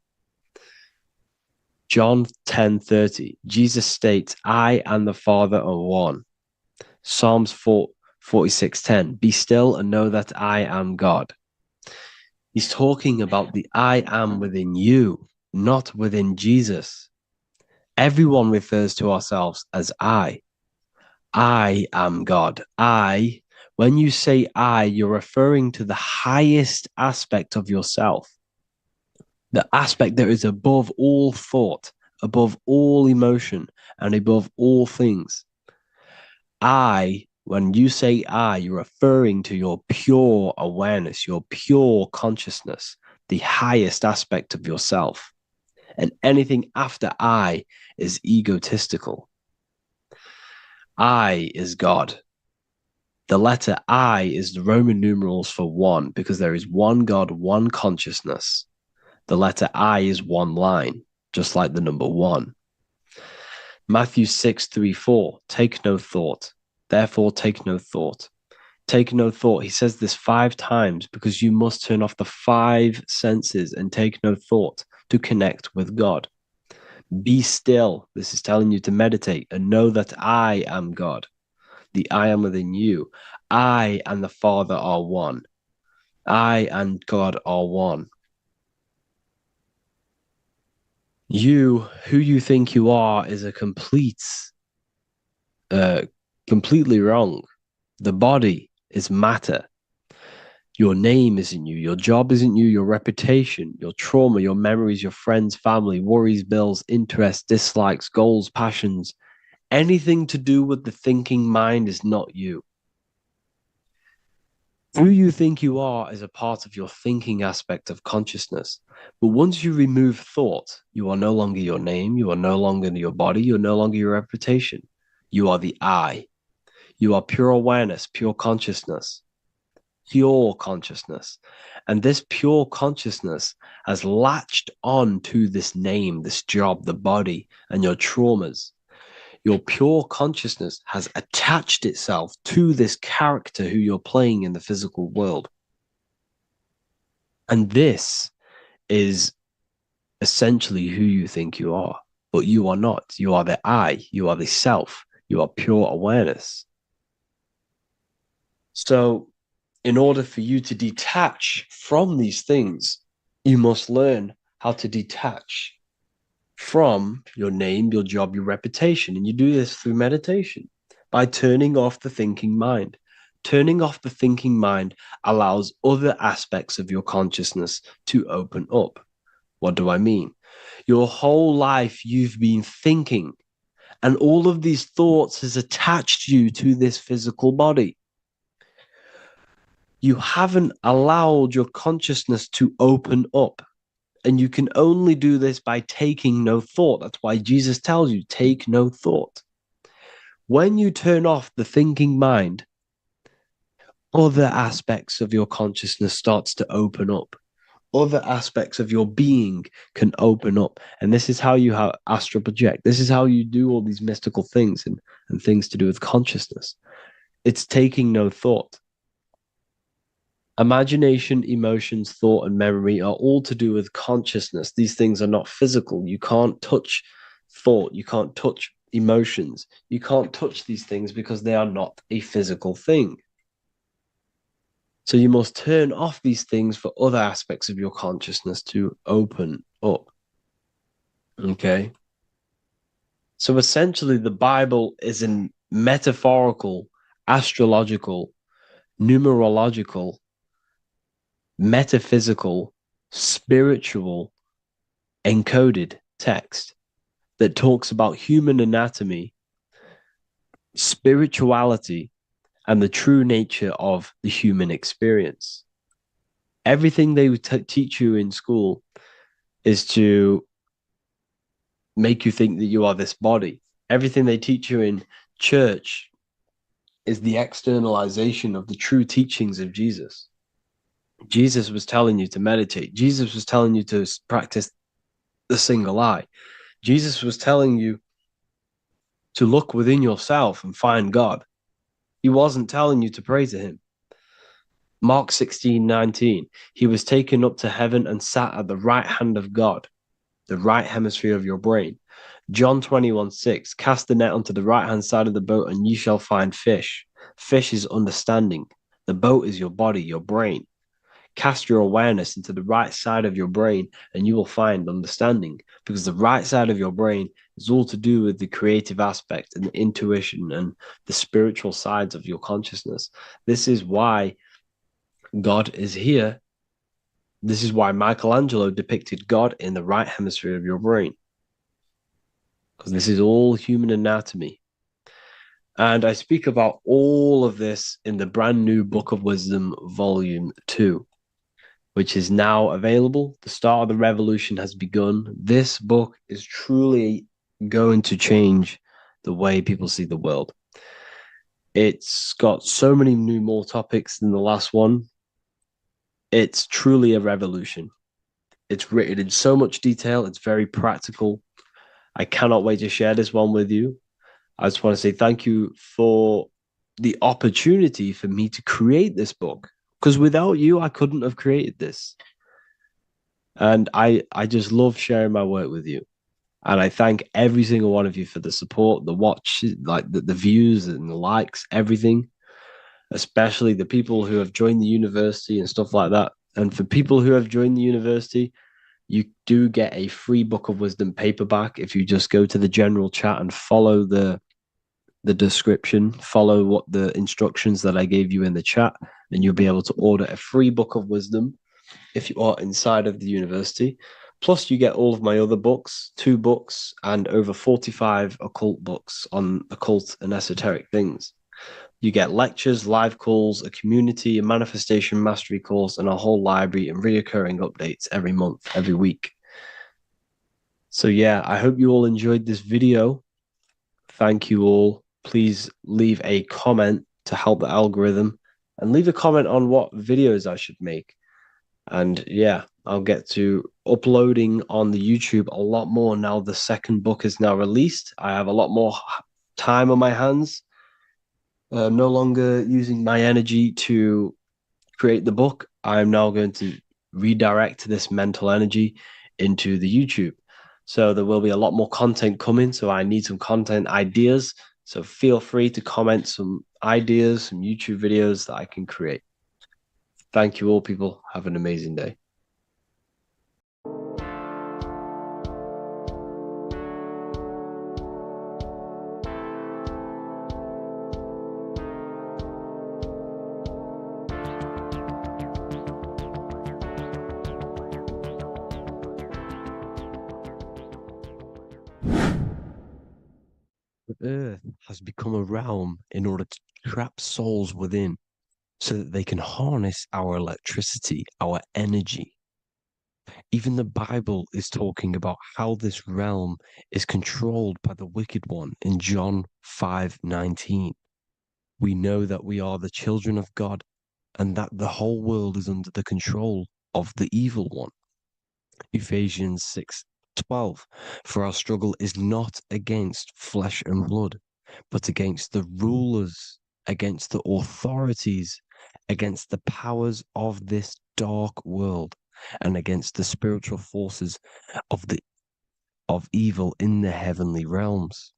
John 10:30, Jesus states, I and the Father are one. Psalms 46:10, be still and know that I am God. He's talking about the I am within you, not within Jesus. Everyone refers to ourselves as I. I am God. When you say I, you're referring to the highest aspect of yourself. The aspect that is above all thought, above all emotion, and above all things. When you say I, you're referring to your pure awareness, your pure consciousness, the highest aspect of yourself. And anything after I is egotistical. I is God. The letter I is the Roman numerals for one, because there is one God, one consciousness. The letter I is one line, just like the number one. Matthew 6:3-4, take no thought. Therefore, take no thought. Take no thought. He says this 5 times because you must turn off the 5 senses and take no thought to connect with God. Be still. This is telling you to meditate and know that I am God. The I am within you. I and the Father are one. I and God are one. You, who you think you are, is a completely wrong. The body is matter. Your name isn't you. Your job isn't you. Your reputation, your trauma, your memories, your friends, family, worries, bills, interests, dislikes, goals, passions. Anything to do with the thinking mind is not you. Who you think you are is a part of your thinking aspect of consciousness. But once you remove thought, you are no longer your name. You are no longer your body. You're no longer your reputation. You are the I. You are pure awareness, pure consciousness. Pure consciousness. And this pure consciousness has latched on to this name, this job, the body, and your traumas. Your pure consciousness has attached itself to this character who you're playing in the physical world. And this is essentially who you think you are, but you are not. You are the I, you are the self, you are pure awareness. So in order for you to detach from these things, you must learn how to detach from your name, your job, your reputation. And you do this through meditation by turning off the thinking mind. Turning off the thinking mind allows other aspects of your consciousness to open up. What do I mean? Your whole life you've been thinking, and all of these thoughts has attached you to this physical body. You haven't allowed your consciousness to open up. And you can only do this by taking no thought. That's why Jesus tells you, take no thought. When you turn off the thinking mind, other aspects of your consciousness starts to open up. Other aspects of your being can open up. And this is how you astral project. This is how you do all these mystical things and things to do with consciousness. It's taking no thought. Imagination, emotions, thought, and memory are all to do with consciousness. These things are not physical. You can't touch thought. You can't touch emotions. You can't touch these things because they are not a physical thing. So you must turn off these things for other aspects of your consciousness to open up. Okay? So essentially, the Bible is a metaphorical, astrological, numerological, metaphysical, spiritual, encoded text that talks about human anatomy, spirituality, and the true nature of the human experience. Everything they would teach you in school is to make you think that you are this body. Everything they teach you in church is the externalization of the true teachings of Jesus. Jesus was telling you to meditate. Jesus was telling you to practice the single eye. Jesus was telling you to look within yourself and find God. He wasn't telling you to pray to him. Mark 16:19, he was taken up to heaven and sat at the right hand of God, the right hemisphere of your brain. John 21:6, cast the net onto the right hand side of the boat and ye shall find fish. Fish is understanding. The boat is your body, your brain. Cast your awareness into the right side of your brain and you will find understanding, because the right side of your brain is all to do with the creative aspect and the intuition and the spiritual sides of your consciousness. This is why God is here. This is why Michelangelo depicted God in the right hemisphere of your brain, because this is all human anatomy. And I speak about all of this in the brand new Book of Wisdom, Volume 2, which is now available. The start of the revolution has begun. This book is truly going to change the way people see the world. It's got so many more topics than the last one. It's truly a revolution. It's written in so much detail. It's very practical. I cannot wait to share this one with you. I just want to say thank you for the opportunity for me to create this book, because without you, I couldn't have created this. And I just love sharing my work with you. And I thank every single one of you for the support, the watch, like the views and the likes, everything, especially the people who have joined the university and stuff like that. And for people who have joined the university, you do get a free Book of Wisdom paperback if you just go to the general chat and follow the description, follow what the instructions that I gave you in the chat, and you'll be able to order a free Book of Wisdom if you are inside of the university. Plus, you get all of my other books, 2 books, and over 45 occult books on occult and esoteric things. You get lectures, live calls, a community, a manifestation mastery course, and a whole library and reoccurring updates every month, every week. So yeah, I hope you all enjoyed this video. Thank you all. Please leave a comment to help the algorithm, and leave a comment on what videos I should make. And yeah, I'll get to uploading on the YouTube a lot more now. The second book is now released. I have a lot more time on my hands. No longer using my energy to create the book. I'm now going to redirect this mental energy into the YouTube. So there will be a lot more content coming. So I need some content ideas. So feel free to comment some ideas, some YouTube videos that I can create. Thank you all, people. Have an amazing day. The earth has become a realm in order to trap souls within, so that they can harness our electricity, our energy. Even the Bible is talking about how this realm is controlled by the wicked one in John 5:19. We know that we are the children of God and that the whole world is under the control of the evil one. Ephesians 6:12. For our struggle is not against flesh and blood, but against the rulers, against the authorities, against the powers of this dark world, and against the spiritual forces of evil in the heavenly realms.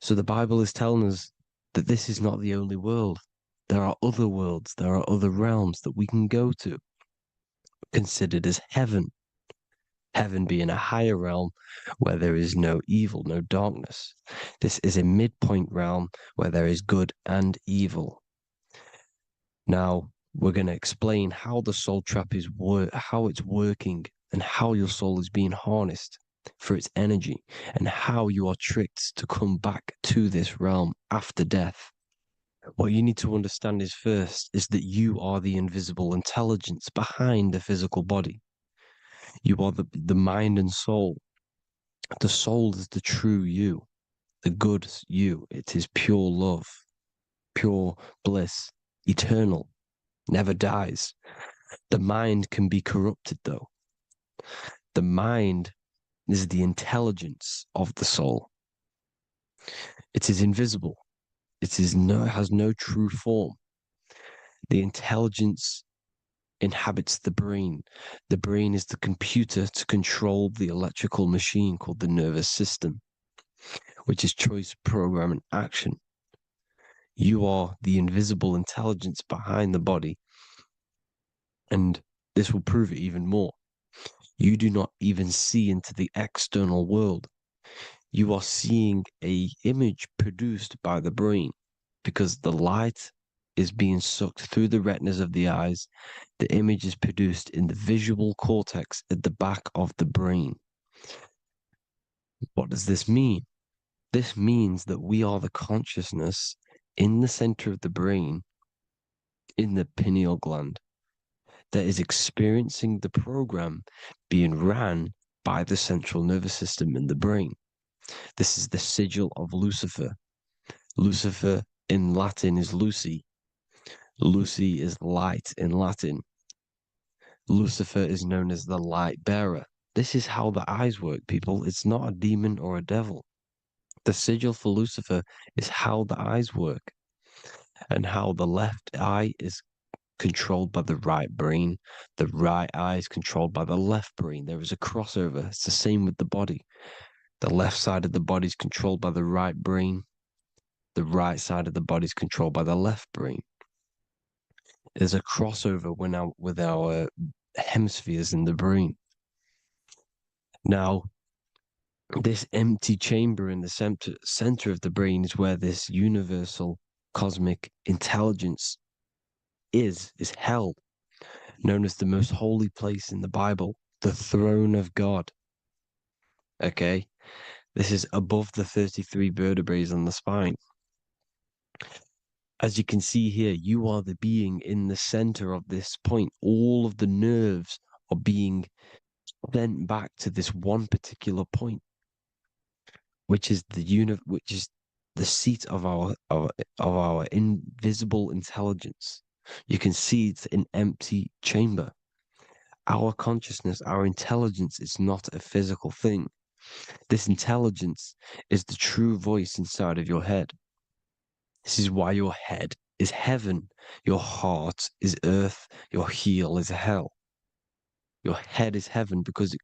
So the Bible is telling us that this is not the only world. There are other worlds, there are other realms that we can go to, considered as heaven. Heaven being a higher realm where there is no evil, no darkness. This is a midpoint realm where there is good and evil. Now, we're going to explain how the soul trap is how it's working and how your soul is being harnessed for its energy and how you are tricked to come back to this realm after death. What you need to understand is first is that you are the invisible intelligence behind the physical body. You are the mind and soul. The soul is the true you, the good you. It is pure love, pure bliss, eternal, never dies. The mind can be corrupted though. The mind is the intelligence of the soul. It is invisible. It has no true form. The intelligence inhabits the brain. The brain is the computer to control the electrical machine called the nervous system, which is choice, program, and action. You are the invisible intelligence behind the body, and this will prove it even more. You do not even see into the external world. You are seeing an image produced by the brain because the light is being sucked through the retinas of the eyes. The image is produced in the visual cortex at the back of the brain. What does this mean? This means that we are the consciousness in the center of the brain, in the pineal gland, that is experiencing the program being ran by the central nervous system in the brain. This is the sigil of Lucifer. Lucifer in Latin is Lucy. Lucy is light in Latin. Lucifer is known as the light bearer. This is how the eyes work, people. It's not a demon or a devil. The sigil for Lucifer is how the eyes work and how the left eye is controlled by the right brain. The right eye is controlled by the left brain. There is a crossover. It's the same with the body. The left side of the body is controlled by the right brain. The right side of the body is controlled by the left brain. There's a crossover with our hemispheres in the brain. Now, this empty chamber in the center of the brain is where this universal cosmic intelligence is held, known as the most holy place in the Bible, the throne of God. Okay? This is above the 33 vertebrae on the spine. As you can see here, you are the being in the center of this point. All of the nerves are being sent back to this one particular point, which is the seat of our invisible intelligence. You can see it's an empty chamber. Our consciousness, our intelligence is not a physical thing. This intelligence is the true voice inside of your head. This is why your head is heaven, your heart is earth, your heel is hell. Your head is heaven because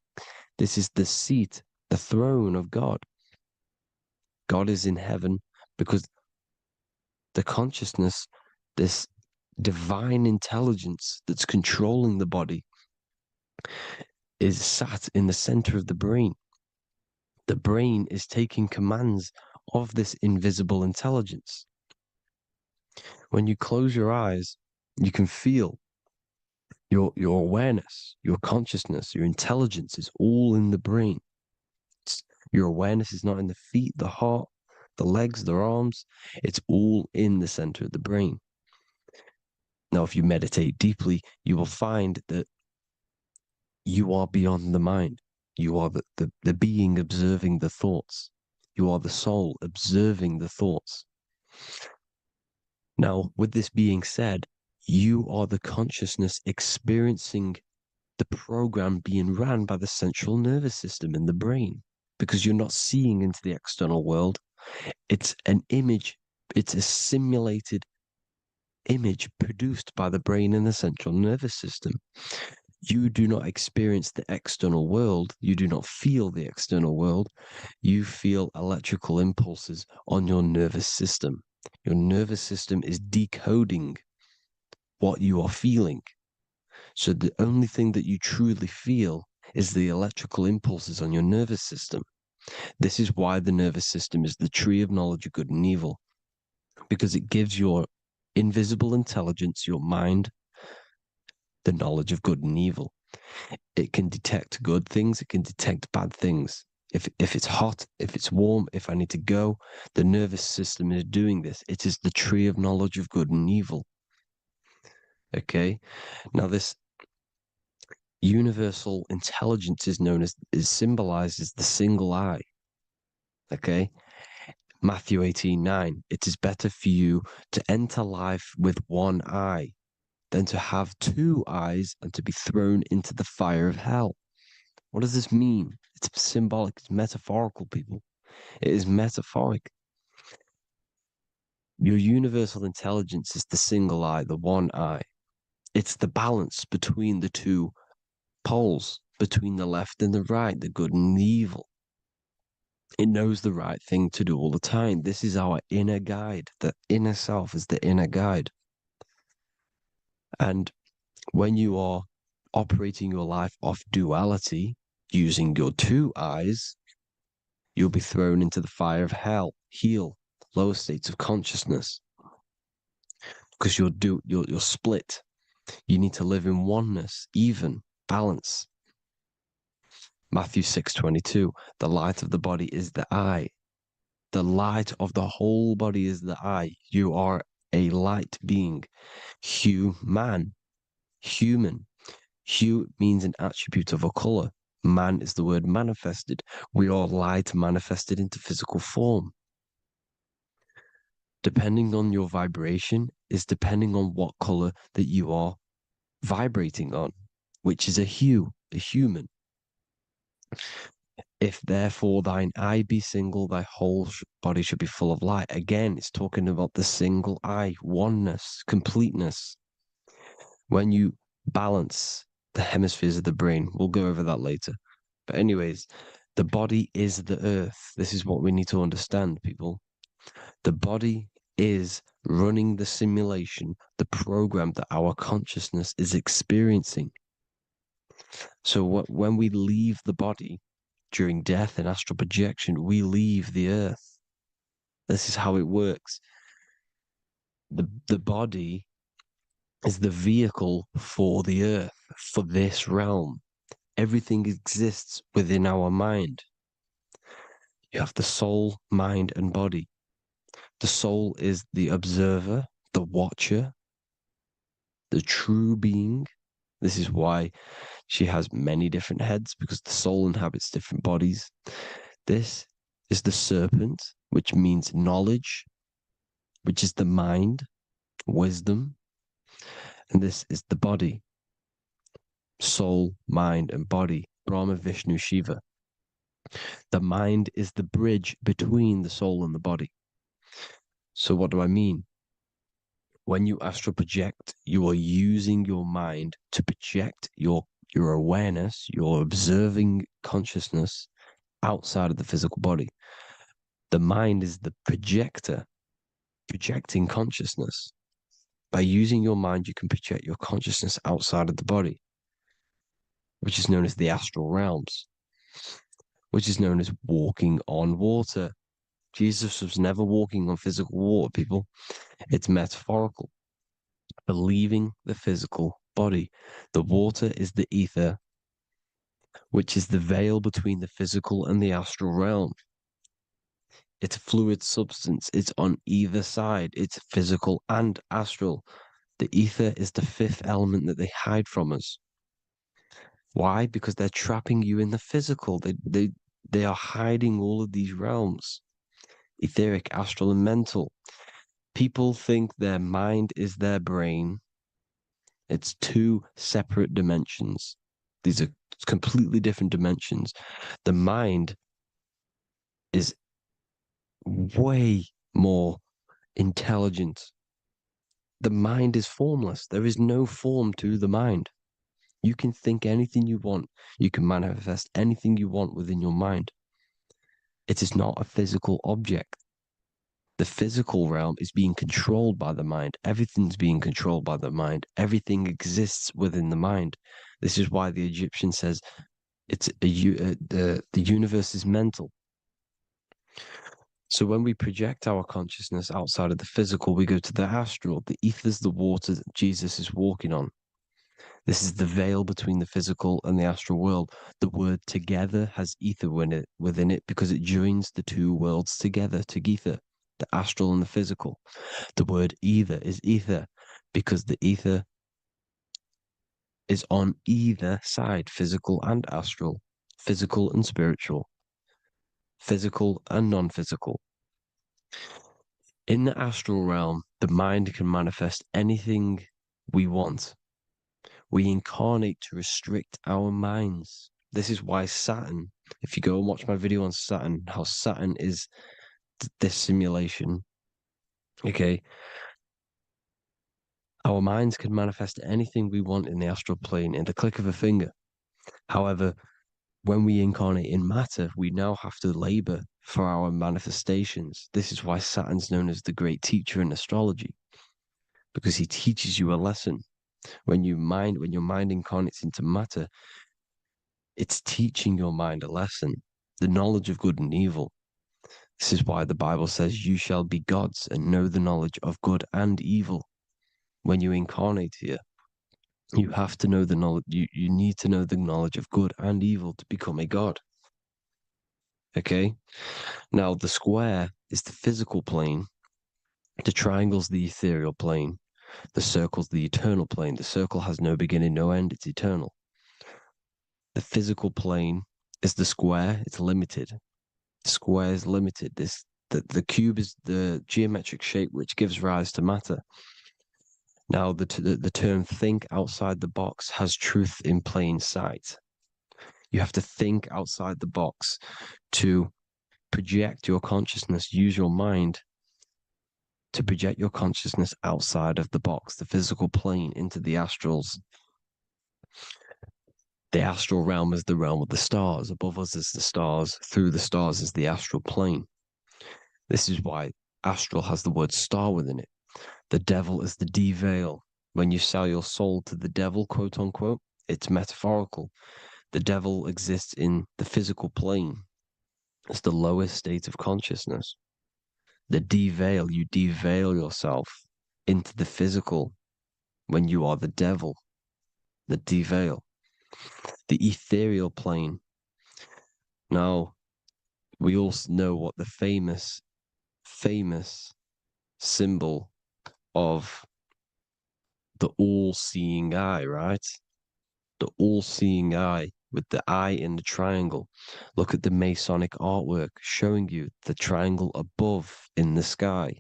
this is the seat, the throne of God. God is in heaven because the consciousness, this divine intelligence that's controlling the body, is sat in the center of the brain. The brain is taking commands of this invisible intelligence. When you close your eyes, you can feel your awareness, your consciousness, your intelligence is all in the brain. Your awareness is not in the feet, the heart, the legs, the arms. It's all in the center of the brain. Now, if you meditate deeply, you will find that you are beyond the mind. You are the being observing the thoughts. You are the soul observing the thoughts. Now, with this being said, you are the consciousness experiencing the program being ran by the central nervous system in the brain, because you're not seeing into the external world. It's an image. It's a simulated image produced by the brain and the central nervous system. You do not experience the external world. You do not feel the external world. You feel electrical impulses on your nervous system. Your nervous system is decoding what you are feeling. So the only thing that you truly feel is the electrical impulses on your nervous system. This is why the nervous system is the tree of knowledge of good and evil, because it gives your invisible intelligence, your mind, the knowledge of good and evil. It can detect good things, it can detect bad things. If it's hot, if it's warm, if I need to go, the nervous system is doing this. It is the tree of knowledge of good and evil. Okay? Now this universal intelligence is symbolized as the single eye. Okay? Matthew 18:9. It is better for you to enter life with one eye than to have two eyes and to be thrown into the fire of hell. What does this mean? It's symbolic, it's metaphorical, people. It is metaphoric. Your universal intelligence is the single eye, the one eye. It's the balance between the two poles, between the left and the right, the good and the evil. It knows the right thing to do all the time. This is our inner guide. The inner self is the inner guide. And when you are operating your life off duality, using your two eyes, you'll be thrown into the fire of hell, lower states of consciousness. Because you're split. You need to live in oneness, even, balance. Matthew 6:22, the light of the body is the eye. The light of the whole body is the eye. You are a light being. Human. Hue means an attribute of a color. Man is the word manifested. We are light manifested into physical form. Depending on your vibration is depending on what color that you are vibrating on, which is a hue, a human. If therefore thine eye be single, thy whole body should be full of light. Again, it's talking about the single eye, oneness, completeness. When you balance the hemispheres of the brain, we'll go over that later. But anyways, the body is the earth. This is what we need to understand, people. The body is running the simulation, the program that our consciousness is experiencing. So when we leave the body during death and astral projection, we leave the earth. This is how it works. The body is the vehicle for the earth, for this realm. Everything exists within our mind. You have the soul, mind, and body. The soul is the observer, the watcher, the true being. This is why she has many different heads, because the soul inhabits different bodies. This is the serpent, which means knowledge, which is the mind, wisdom. And this is the body, soul, mind, and body, Brahma, Vishnu, Shiva. The mind is the bridge between the soul and the body. So what do I mean? When you astral project, you are using your mind to project your awareness, your observing consciousness outside of the physical body. The mind is the projector, projecting consciousness. By using your mind, you can project your consciousness outside of the body, which is known as the astral realms, which is known as walking on water. Jesus was never walking on physical water, people. It's metaphorical. Leaving the physical body. The water is the ether, which is the veil between the physical and the astral realm. It's a fluid substance. It's on either side. It's physical and astral. The ether is the fifth element that they hide from us. Why? Because they're trapping you in the physical. They are hiding all of these realms. Etheric, astral, and mental. People think their mind is their brain. It's two separate dimensions. These are completely different dimensions. The mind is way more intelligent. The mind is formless. There is no form to the mind. You can think anything you want. You can manifest anything you want within your mind. It is not a physical object. The physical realm is being controlled by the mind. Everything's being controlled by the mind. Everything exists within the mind. This is why the Egyptian says, The universe is mental. So when we project our consciousness outside of the physical, we go to the astral. The ether is the water that Jesus is walking on. This is the veil between the physical and the astral world. The word together has ether within it because it joins the two worlds together, together, the astral and the physical. The word either is ether because the ether is on either side, physical and astral, physical and spiritual, physical and non-physical. In the astral realm, the mind can manifest anything we want. We incarnate to restrict our minds. This is why Saturn, if you go and watch my video on Saturn, how Saturn is this simulation, okay, our minds can manifest anything we want in the astral plane in the click of a finger. However, when we incarnate in matter, we now have to labor for our manifestations. This is why Saturn's known as the great teacher in astrology, because he teaches you a lesson. When your mind incarnates into matter, it's teaching your mind a lesson, the knowledge of good and evil. This is why the Bible says, you shall be gods and know the knowledge of good and evil. When you incarnate here, you have to know the knowledge, you need to know the knowledge of good and evil to become a god. Okay? Now, the square is the physical plane, the triangle's the ethereal plane, the circle's the eternal plane. The circle has no beginning, no end, it's eternal. The physical plane is the square, it's limited. The square is limited. The cube is the geometric shape which gives rise to matter. Now, the term think outside the box has truth in plain sight. You have to think outside the box to project your consciousness, use your mind to project your consciousness outside of the box, the physical plane, into the astrals. The astral realm is the realm of the stars. Above us is the stars. Through the stars is the astral plane. This is why astral has the word star within it. The devil is the de-veil. When you sell your soul to the devil, quote unquote, it's metaphorical. The devil exists in the physical plane. It's the lowest state of consciousness. The de-veil, you de-veil yourself into the physical when you are the devil. The de-veil. The ethereal plane. Now, we all know what the famous symbol of the all-seeing eye, right? The all-seeing eye with the eye in the triangle. Look at the Masonic artwork showing you the triangle above in the sky.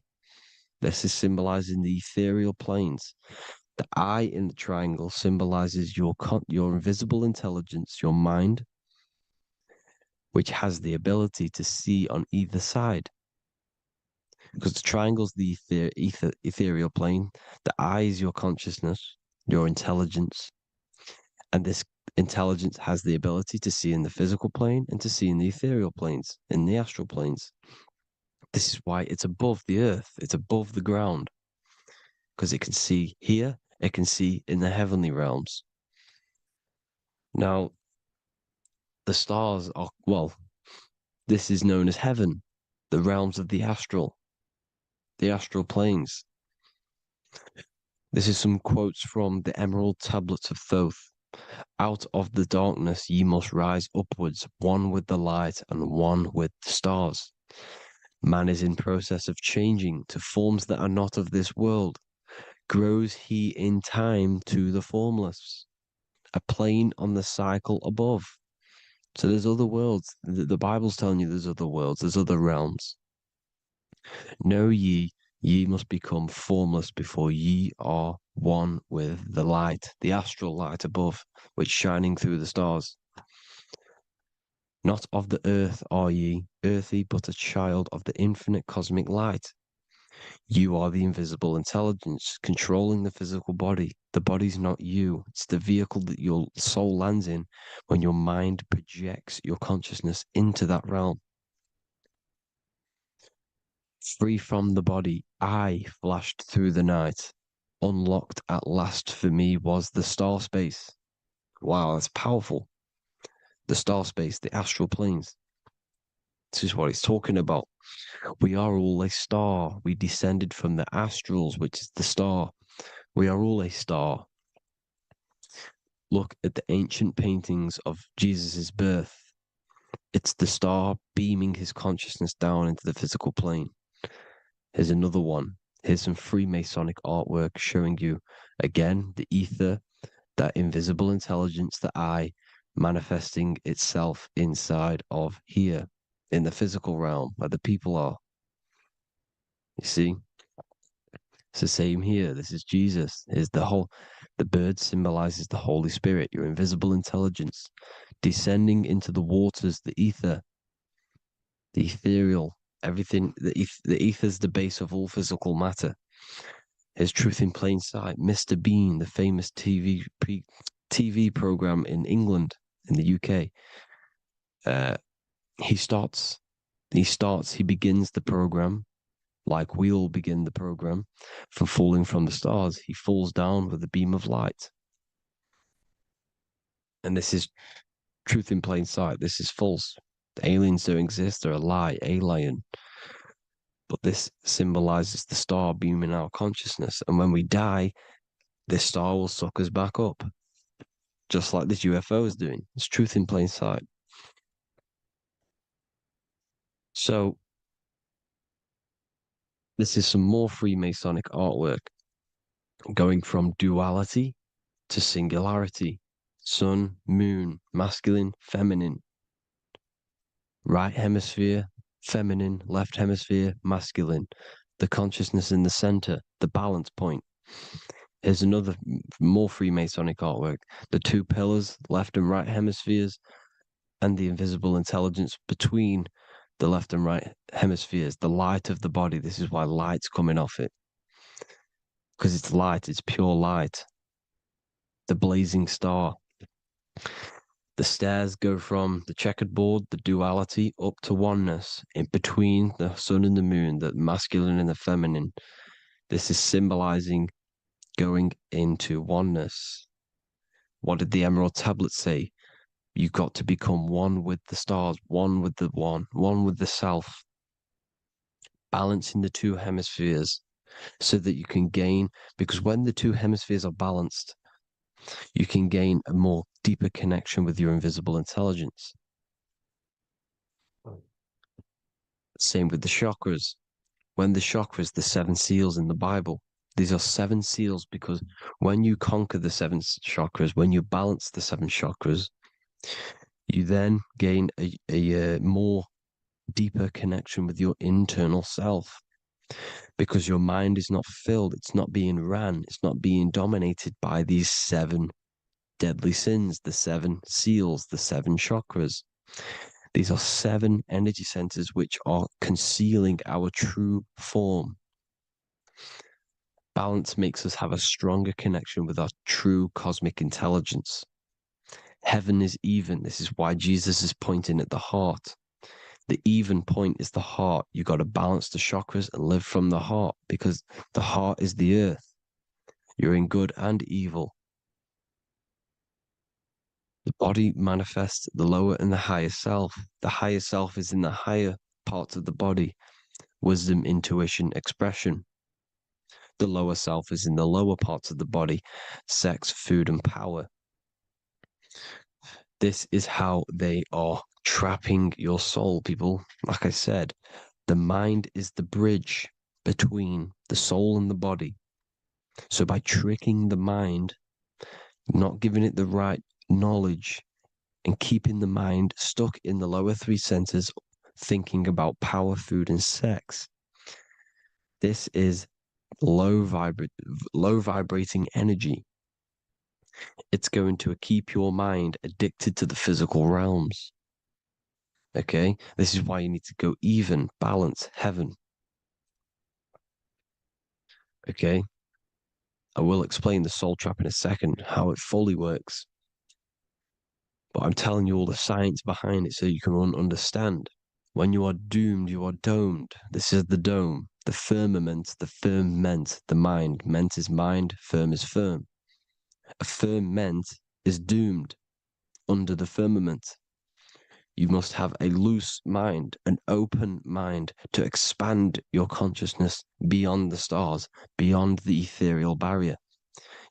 This is symbolizing the ethereal planes. The eye in the triangle symbolizes your invisible intelligence, your mind, which has the ability to see on either side. Because the triangle's the ethereal plane. The eye is your consciousness, your intelligence. And this intelligence has the ability to see in the physical plane and to see in the ethereal planes, in the astral planes. This is why it's above the earth. It's above the ground. Because it can see here, it can see in the heavenly realms. Now, the stars are, well, this is known as heaven, the realms of the astral planes. This is some quotes from the Emerald Tablets of Thoth. Out of the darkness ye must rise upwards, one with the light and one with the stars. Man is in process of changing to forms that are not of this world. Grows he in time to the formless, a plane on the cycle above. So there's other worlds. The Bible's telling you there's other worlds, there's other realms. Know ye must become formless before ye are one with the light, the astral light above, which shining through the stars. Not of the earth are ye, earthy, but a child of the infinite cosmic light. You are the invisible intelligence controlling the physical body. The body's not you. It's the vehicle that your soul lands in when your mind projects your consciousness into that realm. Free from the body, I flashed through the night. Unlocked at last for me was the star space. Wow, that's powerful. the star space, the astral planes. This is what it's talking about. We are all a star. We descended from the astrals, which is the star. We are all a star. Look at the ancient paintings of Jesus' birth. It's the star beaming his consciousness down into the physical plane. Here's another one. Here's some Freemasonic artwork showing you, again, the ether, that invisible intelligence, the I, manifesting itself inside of here, in the physical realm, where the people are. You see? It's the same here. This is Jesus. Here's the bird symbolizes the Holy Spirit, your invisible intelligence, descending into the waters, the ether, the ethereal, everything. The ether is the base of all physical matter. Here's Truth in Plain Sight. Mr. Bean, the famous TV program in England, in the UK. He begins the program like we all begin the program from falling from the stars. He falls down with a beam of light. And this is Truth in Plain Sight. This is false. The aliens don't exist. They're a lie, alien. But this symbolizes the star beaming our consciousness. And when we die, this star will suck us back up. Just like this UFO is doing. It's Truth in Plain Sight. So, this is some more Freemasonic artwork. Going from duality to singularity. Sun, moon, masculine, feminine. Right hemisphere, feminine, left hemisphere, masculine. The consciousness in the center, the balance point. Here's another more Freemasonic artwork. The two pillars, left and right hemispheres, and the invisible intelligence between the left and right hemispheres, the light of the body. This is why light's coming off it. Because it's light, it's pure light. The blazing star. The stairs go from the checkered board, the duality, up to oneness, in between the sun and the moon, the masculine and the feminine. This is symbolizing going into oneness. What did the Emerald Tablet say? You've got to become one with the stars, one with the one with the self. Balancing the two hemispheres so that you can gain, because when the two hemispheres are balanced, you can gain a more deeper connection with your invisible intelligence. Same with the chakras. When the chakras, the 7 seals in the Bible, these are 7 seals because when you conquer the 7 chakras, when you balance the 7 chakras, you then gain a more deeper connection with your internal self because your mind is not filled, it's not being ran, it's not being dominated by these 7 deadly sins, the 7 seals, the 7 chakras. These are 7 energy centers which are concealing our true form. Balance makes us have a stronger connection with our true cosmic intelligence. Heaven is even. This is why Jesus is pointing at the heart. The even point is the heart. You got to balance the chakras and live from the heart because the heart is the earth. You're in good and evil. The body manifests the lower and the higher self. The higher self is in the higher parts of the body. Wisdom, intuition, expression. The lower self is in the lower parts of the body. Sex, food, and power. This is how they are trapping your soul, people. Like I said, the mind is the bridge between the soul and the body. So by tricking the mind, not giving it the right knowledge, and keeping the mind stuck in the lower 3 centers, thinking about power, food, and sex, this is low vibrating energy. It's going to keep your mind addicted to the physical realms. Okay? This is why you need to go even, balance, heaven. Okay? I will explain the soul trap in a second, how it fully works. But I'm telling you all the science behind it so you can understand. When you are doomed, you are domed. This is the dome, the firmament, the firmament, the mind. Ment is mind, firm is firm. A firmament is doomed under the firmament. You must have a loose mind, an open mind to expand your consciousness beyond the stars, beyond the ethereal barrier.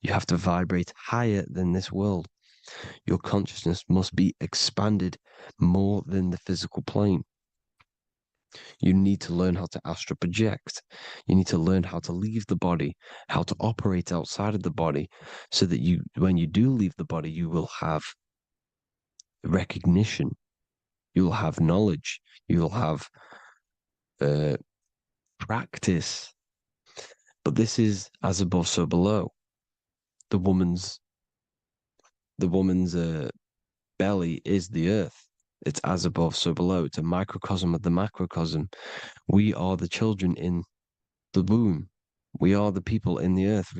You have to vibrate higher than this world. Your consciousness must be expanded more than the physical plane. You need to learn how to astral project. You need to learn how to leave the body, how to operate outside of the body, so that you, when you do leave the body, you will have recognition. You'll have knowledge. You'll have practice. But this is as above, so below. The woman's belly is the earth. It's as above, so below. It's a microcosm of the macrocosm. We are the children in the womb. We are the people in the earth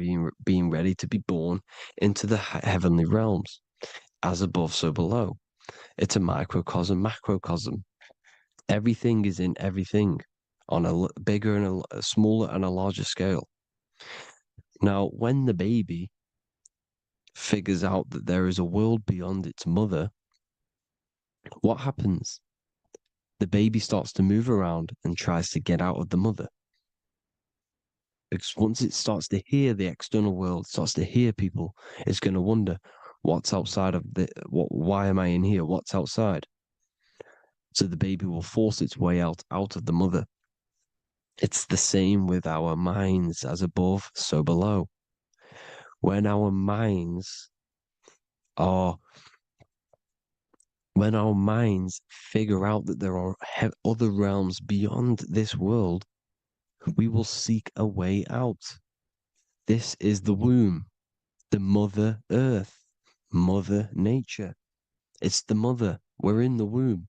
being ready to be born into the heavenly realms. As above, so below. It's a microcosm, macrocosm. Everything is in everything on a bigger and a smaller and a larger scale. Now, when the baby figures out that there is a world beyond its mother, what happens? The baby starts to move around and tries to get out of the mother. Because once it starts to hear the external world, starts to hear people, it's going to wonder, what's outside of why am I in here? What's outside? So the baby will force its way out of the mother. It's the same with our minds, as above, so below. When our minds figure out that there are other realms beyond this world, we will seek a way out. This is the womb, the mother earth, mother nature. It's the mother. We're in the womb.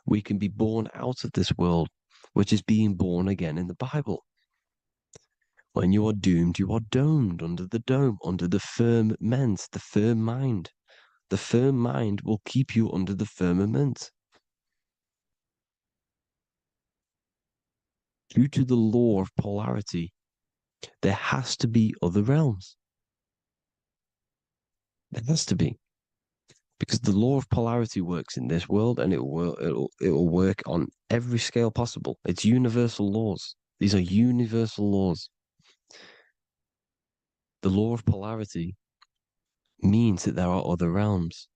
We can be born out of this world, which is being born again in the Bible. When you are doomed, you are domed under the dome, under the firmament, the firm mind. The firm mind will keep you under the firmament. Due to the law of polarity, there has to be other realms. There has to be. Because the law of polarity works in this world, and it will work on every scale possible. It's universal laws. These are universal laws. The law of polarity means that there are other realms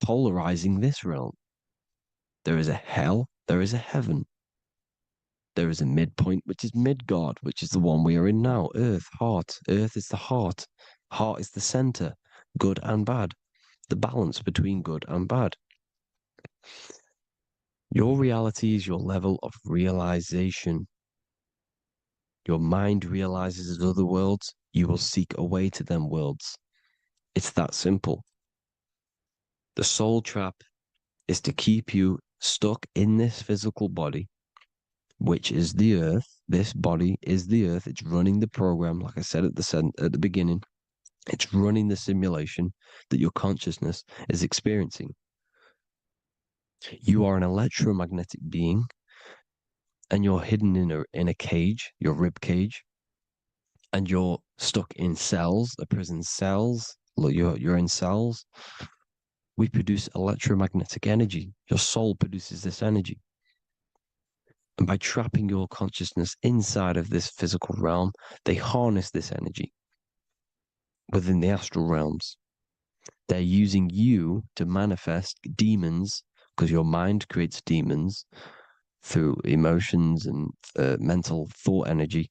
polarizing this realm. There is a hell, there is a heaven. There is a midpoint, which is Midgard, which is the one we are in now. Earth, heart. Earth is the heart. Heart is the center, good and bad. The balance between good and bad. Your reality is your level of realization. Your mind realizes other worlds, you will seek a way to them worlds. It's that simple. The soul trap is to keep you stuck in this physical body, which is the earth. This body is the earth. It's running the program, like I said at the beginning. It's running the simulation that your consciousness is experiencing. You are an electromagnetic being, and you're hidden in a cage, your rib cage, and you're stuck in cells, a prison cells. Look, you're in cells. We produce electromagnetic energy. Your soul produces this energy. And by trapping your consciousness inside of this physical realm, they harness this energy within the astral realms. They're using you to manifest demons, because your mind creates demons through emotions and mental thought energy,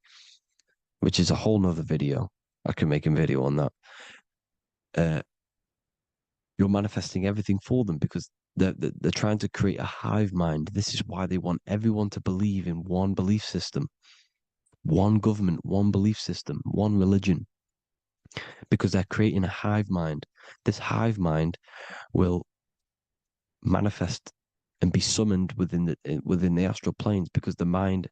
which is a whole nother video. I can make a video on that. You're manifesting everything for them because they're trying to create a hive mind. This is why they want everyone to believe in one belief system, one government, one belief system, one religion, because they're creating a hive mind. This hive mind will manifest and be summoned within the astral planes, because the mind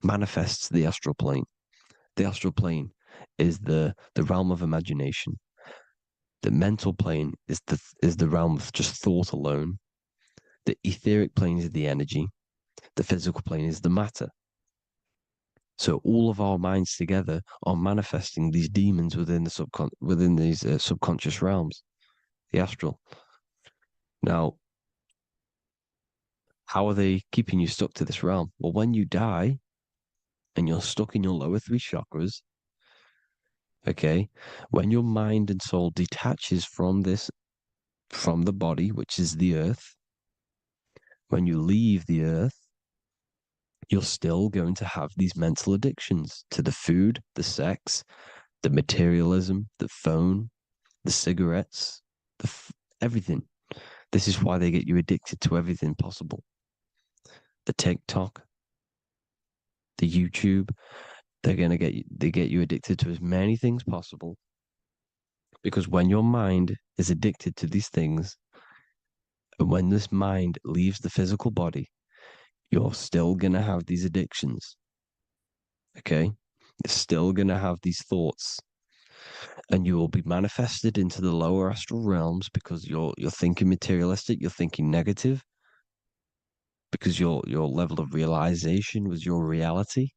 manifests the astral plane. The astral plane is the realm of imagination. The mental plane is the realm of just thought alone. The etheric plane is the energy. The physical plane is the matter. So all of our minds together are manifesting these demons within these subconscious realms, the astral. Now, how are they keeping you stuck to this realm? Well, when you die and you're stuck in your lower 3 chakras, okay, when your mind and soul detaches from the body, which is the earth, when you leave the earth, you're still going to have these mental addictions to the food, the sex, the materialism, the phone, the cigarettes, everything. This is why they get you addicted to everything possible. The TikTok, the YouTube, they get you addicted to as many things possible. Because when your mind is addicted to these things, and when this mind leaves the physical body, you're still going to have these addictions. Okay? You're still going to have these thoughts. And you will be manifested into the lower astral realms because you're thinking materialistic, you're thinking negative, because your level of realization was your reality.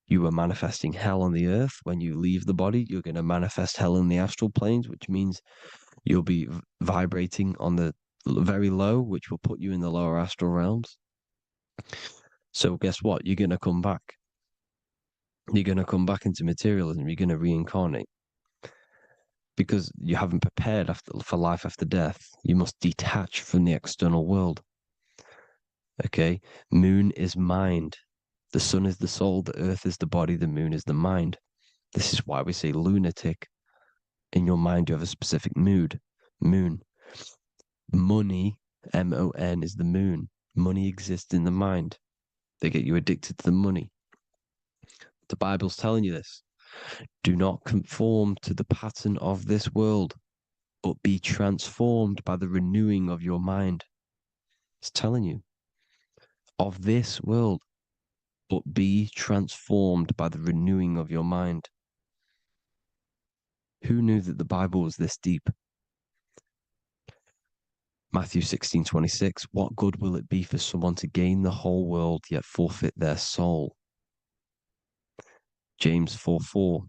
You were manifesting hell on the earth. When you leave the body, you're going to manifest hell in the astral planes, which means you'll be vibrating on the very low, which will put you in the lower astral realms. So guess what? You're going to come back. You're going to come back into materialism. You're going to reincarnate. Because you haven't prepared for life after death. You must detach from the external world. Okay? Moon is mind. The sun is the soul. The earth is the body. The moon is the mind. This is why we say lunatic. In your mind, you have a specific mood. Moon. Money, M-O-N, is the moon. Money exists in the mind. They get you addicted to the money. The Bible's telling you this. Do not conform to the pattern of this world, but be transformed by the renewing of your mind. It's telling you. Of this world, but be transformed by the renewing of your mind. Who knew that the Bible was this deep? Matthew 16:26, what good will it be for someone to gain the whole world yet forfeit their soul? James 4:4,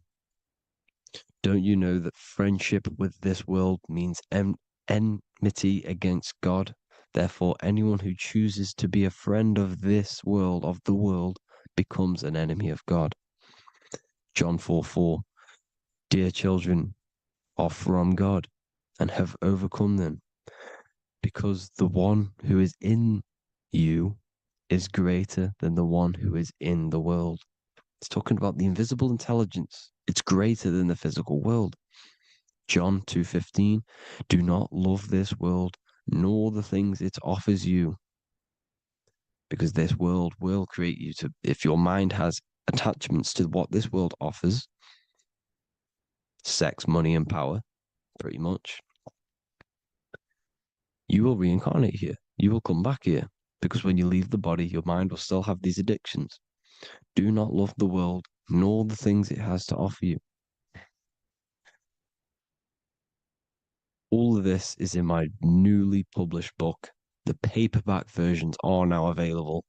don't you know that friendship with this world means enmity against God? Therefore, anyone who chooses to be a friend of this world, of the world, becomes an enemy of God. John 4:4, dear children are from God and have overcome them, because the one who is in you is greater than the one who is in the world. It's talking about the invisible intelligence. It's greater than the physical world. John 2:15, do not love this world, nor the things it offers you. Because this world will create you to, if your mind has attachments to what this world offers, sex, money, and power, pretty much, you will reincarnate here. You will come back here. Because when you leave the body, your mind will still have these addictions. Do not love the world, nor the things it has to offer you. All of this is in my newly published book. The paperback versions are now available.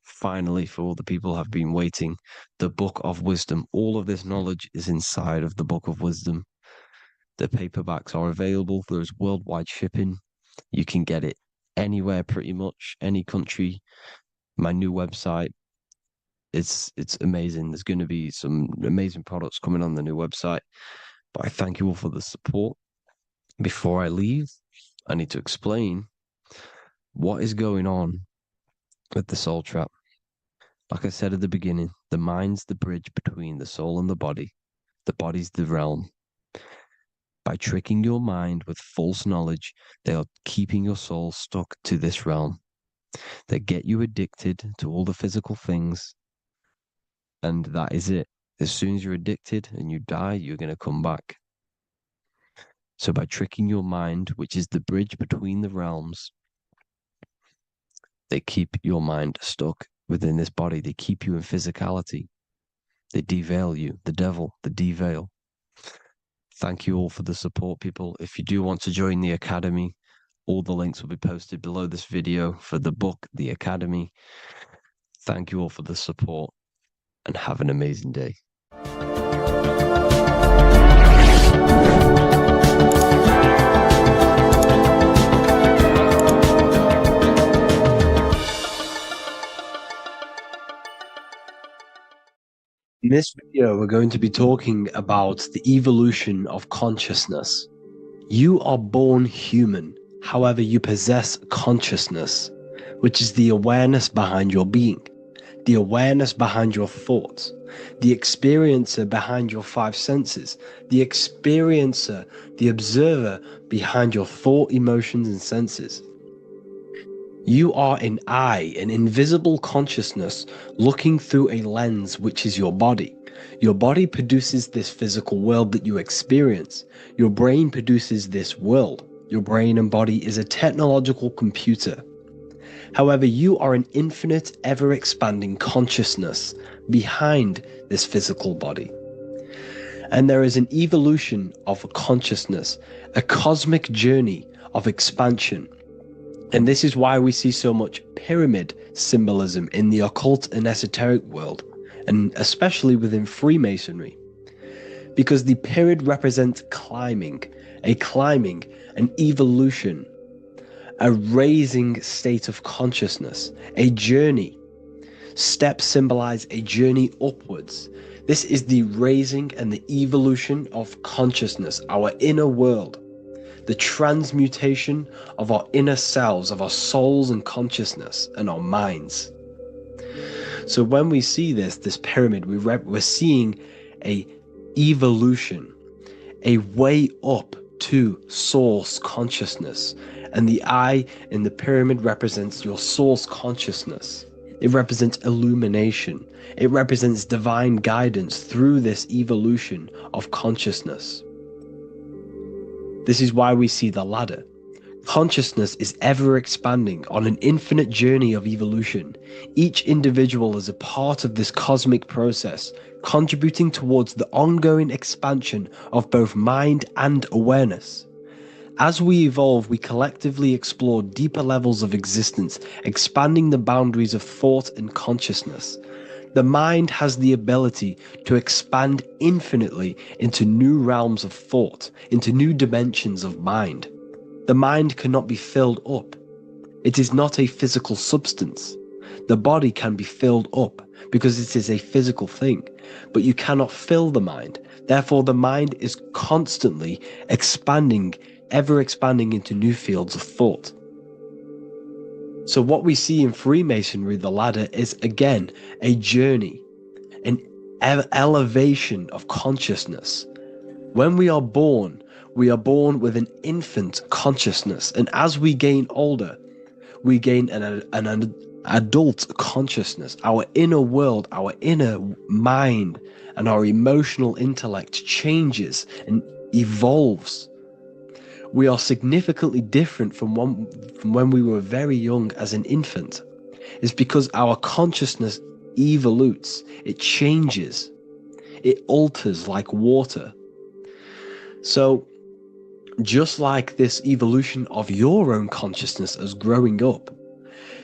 Finally, for all the people who have been waiting, the Book of Wisdom. All of this knowledge is inside of the Book of Wisdom. The paperbacks are available. There's worldwide shipping. You can get it anywhere, pretty much, any country. My new website, it's amazing. There's going to be some amazing products coming on the new website. But I thank you all for the support. Before I leave, I need to explain what is going on with the soul trap. Like I said at the beginning, the mind's the bridge between the soul and the body. The body's the realm. By tricking your mind with false knowledge, they are keeping your soul stuck to this realm. They get you addicted to all the physical things, and that is it. As soon as you're addicted and you die, you're going to come back. So by tricking your mind, which is the bridge between the realms, they keep your mind stuck within this body. They keep you in physicality. They deveil you, the devil, the deveil. Thank you all for the support, people. If you do want to join the Academy, all the links will be posted below this video for the book, The Academy. Thank you all for the support and have an amazing day. In this video, we're going to be talking about the evolution of consciousness. You are born human, however, you possess consciousness, which is the awareness behind your being, the awareness behind your thoughts, the experiencer behind your five senses, the experiencer, the observer behind your thought, emotions, and senses. You are an eye, an invisible consciousness looking through a lens, which is your body. Your body produces this physical world that you experience. Your brain produces this world. Your brain and body is a technological computer. However, you are an infinite, ever-expanding consciousness behind this physical body. And there is an evolution of consciousness, a cosmic journey of expansion. And this is why we see so much pyramid symbolism in the occult and esoteric world, and especially within Freemasonry. Because the pyramid represents climbing, an evolution, a raising state of consciousness, a journey. Steps symbolize a journey upwards. This is the raising and the evolution of consciousness, our inner world. The transmutation of our inner selves, of our souls and consciousness and our minds. So when we see this pyramid, we're seeing a evolution, a way up to source consciousness. And the eye in the pyramid represents your source consciousness. It represents illumination. It represents divine guidance through this evolution of consciousness. This is why we see the ladder. Consciousness is ever expanding on an infinite journey of evolution. Each individual is a part of this cosmic process, contributing towards the ongoing expansion of both mind and awareness. As we evolve, we collectively explore deeper levels of existence, expanding the boundaries of thought and consciousness. The mind has the ability to expand infinitely into new realms of thought, into new dimensions of mind. The mind cannot be filled up. It is not a physical substance. The body can be filled up because it is a physical thing, but you cannot fill the mind. Therefore, the mind is constantly expanding, ever expanding into new fields of thought. So what we see in Freemasonry, the ladder, is again a journey, an elevation of consciousness. When we are born with an infant consciousness, and as we gain older, we gain an adult consciousness. Our inner world, our inner mind, and our emotional intellect changes and evolves. We are significantly different from when we were very young as an infant. It's because our consciousness evolutes, it changes, it alters like water. So, just like this evolution of your own consciousness as growing up,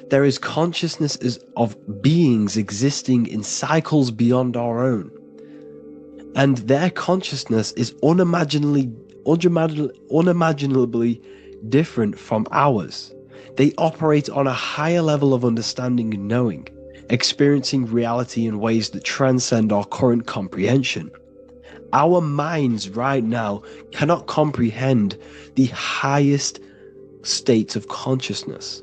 there is consciousness of beings existing in cycles beyond our own. And their consciousness is unimaginably different from ours. They operate on a higher level of understanding and knowing, experiencing reality in ways that transcend our current comprehension. Our minds right now cannot comprehend the highest states of consciousness.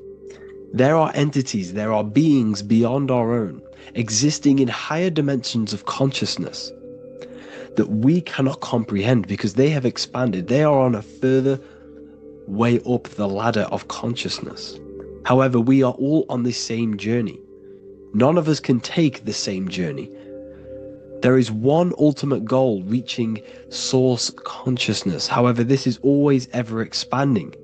There are entities, there are beings beyond our own, existing in higher dimensions of consciousness that we cannot comprehend because they have expanded. They are on a further way up the ladder of consciousness. However, we are all on the same journey. None of us can take the same journey. There is one ultimate goal, reaching source consciousness. However, this is always ever expanding.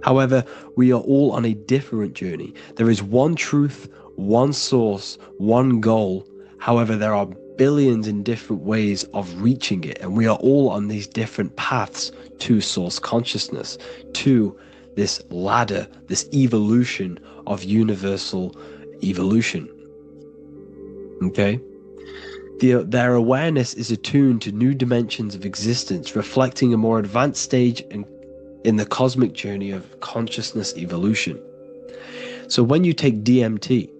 However, we are all on a different journey. There is one truth, one source, one goal. However, there are billions in different ways of reaching it, and we are all on these different paths to source consciousness, to this ladder, this evolution of universal evolution. Okay? Their awareness is attuned to new dimensions of existence, reflecting a more advanced stage in the cosmic journey of consciousness evolution. So when you take DMT,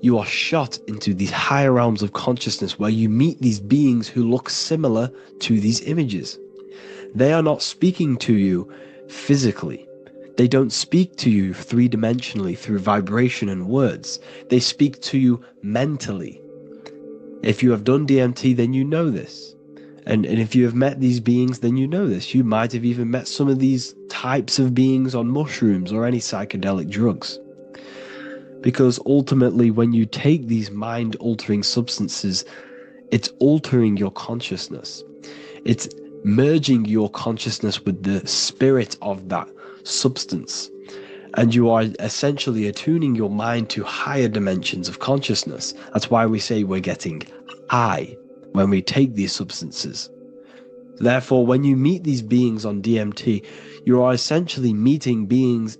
you are shot into these higher realms of consciousness where you meet these beings who look similar to these images. They are not speaking to you physically. They don't speak to you three-dimensionally through vibration and words. They speak to you mentally. If you have done DMT, then you know this. And if you have met these beings, then you know this. You might have even met some of these types of beings on mushrooms or any psychedelic drugs. Because ultimately, when you take these mind-altering substances, it's altering your consciousness. It's merging your consciousness with the spirit of that substance. And you are essentially attuning your mind to higher dimensions of consciousness. That's why we say we're getting high when we take these substances. Therefore, when you meet these beings on DMT, you are essentially meeting beings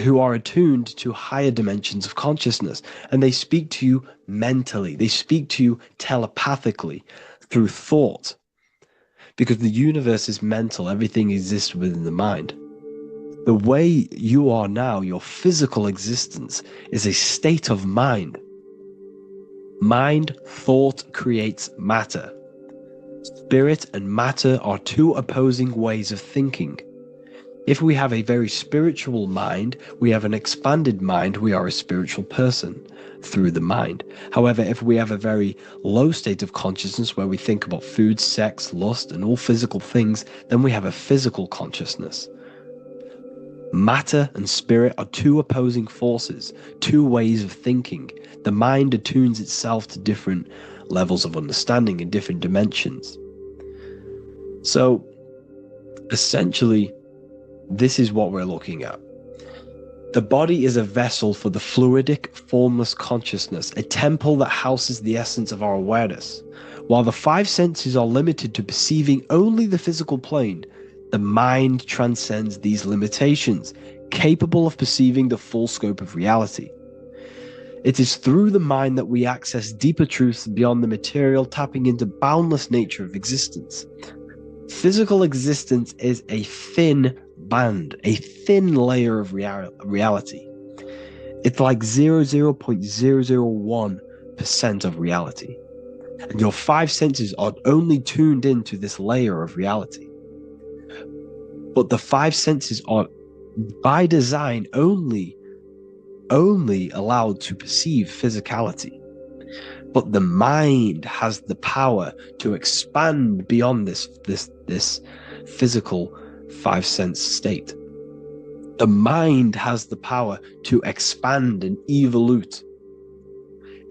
who are attuned to higher dimensions of consciousness, and they speak to you mentally. They speak to you telepathically through thought, because the universe is mental. Everything exists within the mind. The way you are now, your physical existence, is a state of mind. Mind, thought creates matter. Spirit and matter are two opposing ways of thinking. If we have a very spiritual mind, we have an expanded mind, we are a spiritual person through the mind. However, if we have a very low state of consciousness where we think about food, sex, lust, and all physical things, then we have a physical consciousness. Matter and spirit are two opposing forces, two ways of thinking. The mind attunes itself to different levels of understanding in different dimensions. So, essentially, this is what we're looking at. The body is a vessel for the fluidic, formless consciousness, a temple that houses the essence of our awareness. While the five senses are limited to perceiving only the physical plane, the mind transcends these limitations, capable of perceiving the full scope of reality. It is through the mind that we access deeper truths beyond the material, tapping into boundless nature of existence. Physical existence is a thin band, a thin layer of reality. It's like 0.001% of reality. And your five senses are only tuned into this layer of reality. But the five senses are, by design, only allowed to perceive physicality. But the mind has the power to expand beyond this physical five sense state. The mind has the power to expand and evolute.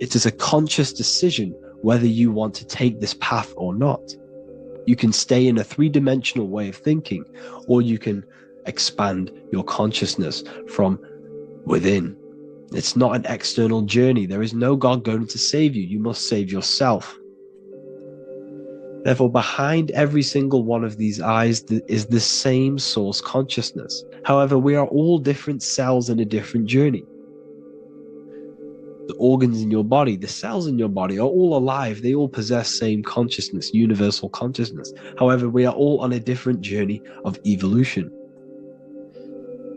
It is a conscious decision whether you want to take this path or not. You can stay in a three-dimensional way of thinking, or you can expand your consciousness from within. It's not an external journey. There is no God going to save you. You must save yourself. Therefore, behind every single one of these eyes is the same source consciousness. However, we are all different cells in a different journey. The organs in your body, the cells in your body are all alive. They all possess same consciousness, universal consciousness. However, we are all on a different journey of evolution.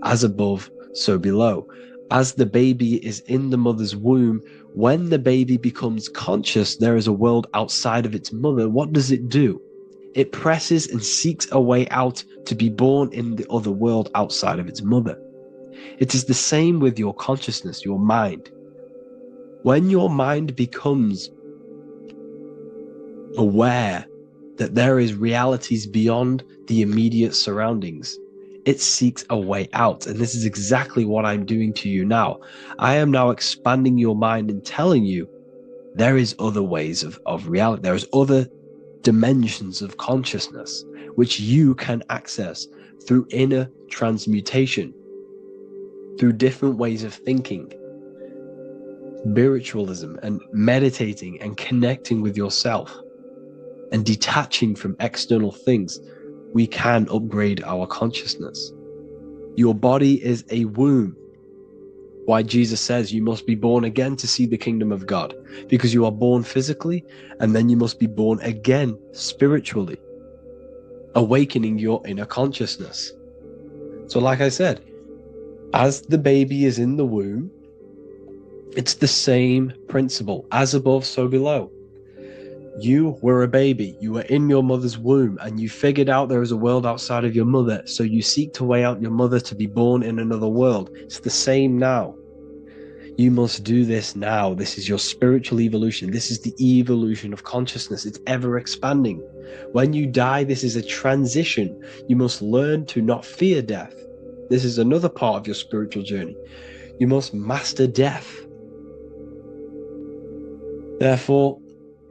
As above, so below. As the baby is in the mother's womb, when the baby becomes conscious, there is a world outside of its mother. What does it do? It presses and seeks a way out to be born in the other world outside of its mother. It is the same with your consciousness, your mind. When your mind becomes aware that there is realities beyond the immediate surroundings, it seeks a way out. And this is exactly what I'm doing to you now. I am now expanding your mind and telling you there is other ways of reality. There's other dimensions of consciousness which you can access through inner transmutation, through different ways of thinking, spiritualism, and meditating and connecting with yourself and detaching from external things. We can upgrade our consciousness. Your body is a womb. Why Jesus says you must be born again to see the kingdom of God, because you are born physically and then you must be born again spiritually, awakening your inner consciousness. So like I said, as the baby is in the womb, It's the same principle, as above, so below. You were a baby, you were in your mother's womb, and you figured out there is a world outside of your mother, so you seek to weigh out your mother to be born in another world. It's the same now. You must do this now. This is your spiritual evolution. This is the evolution of consciousness. It's ever expanding. When you die, this is a transition. You must learn to not fear death. This is another part of your spiritual journey. You must master death. Therefore,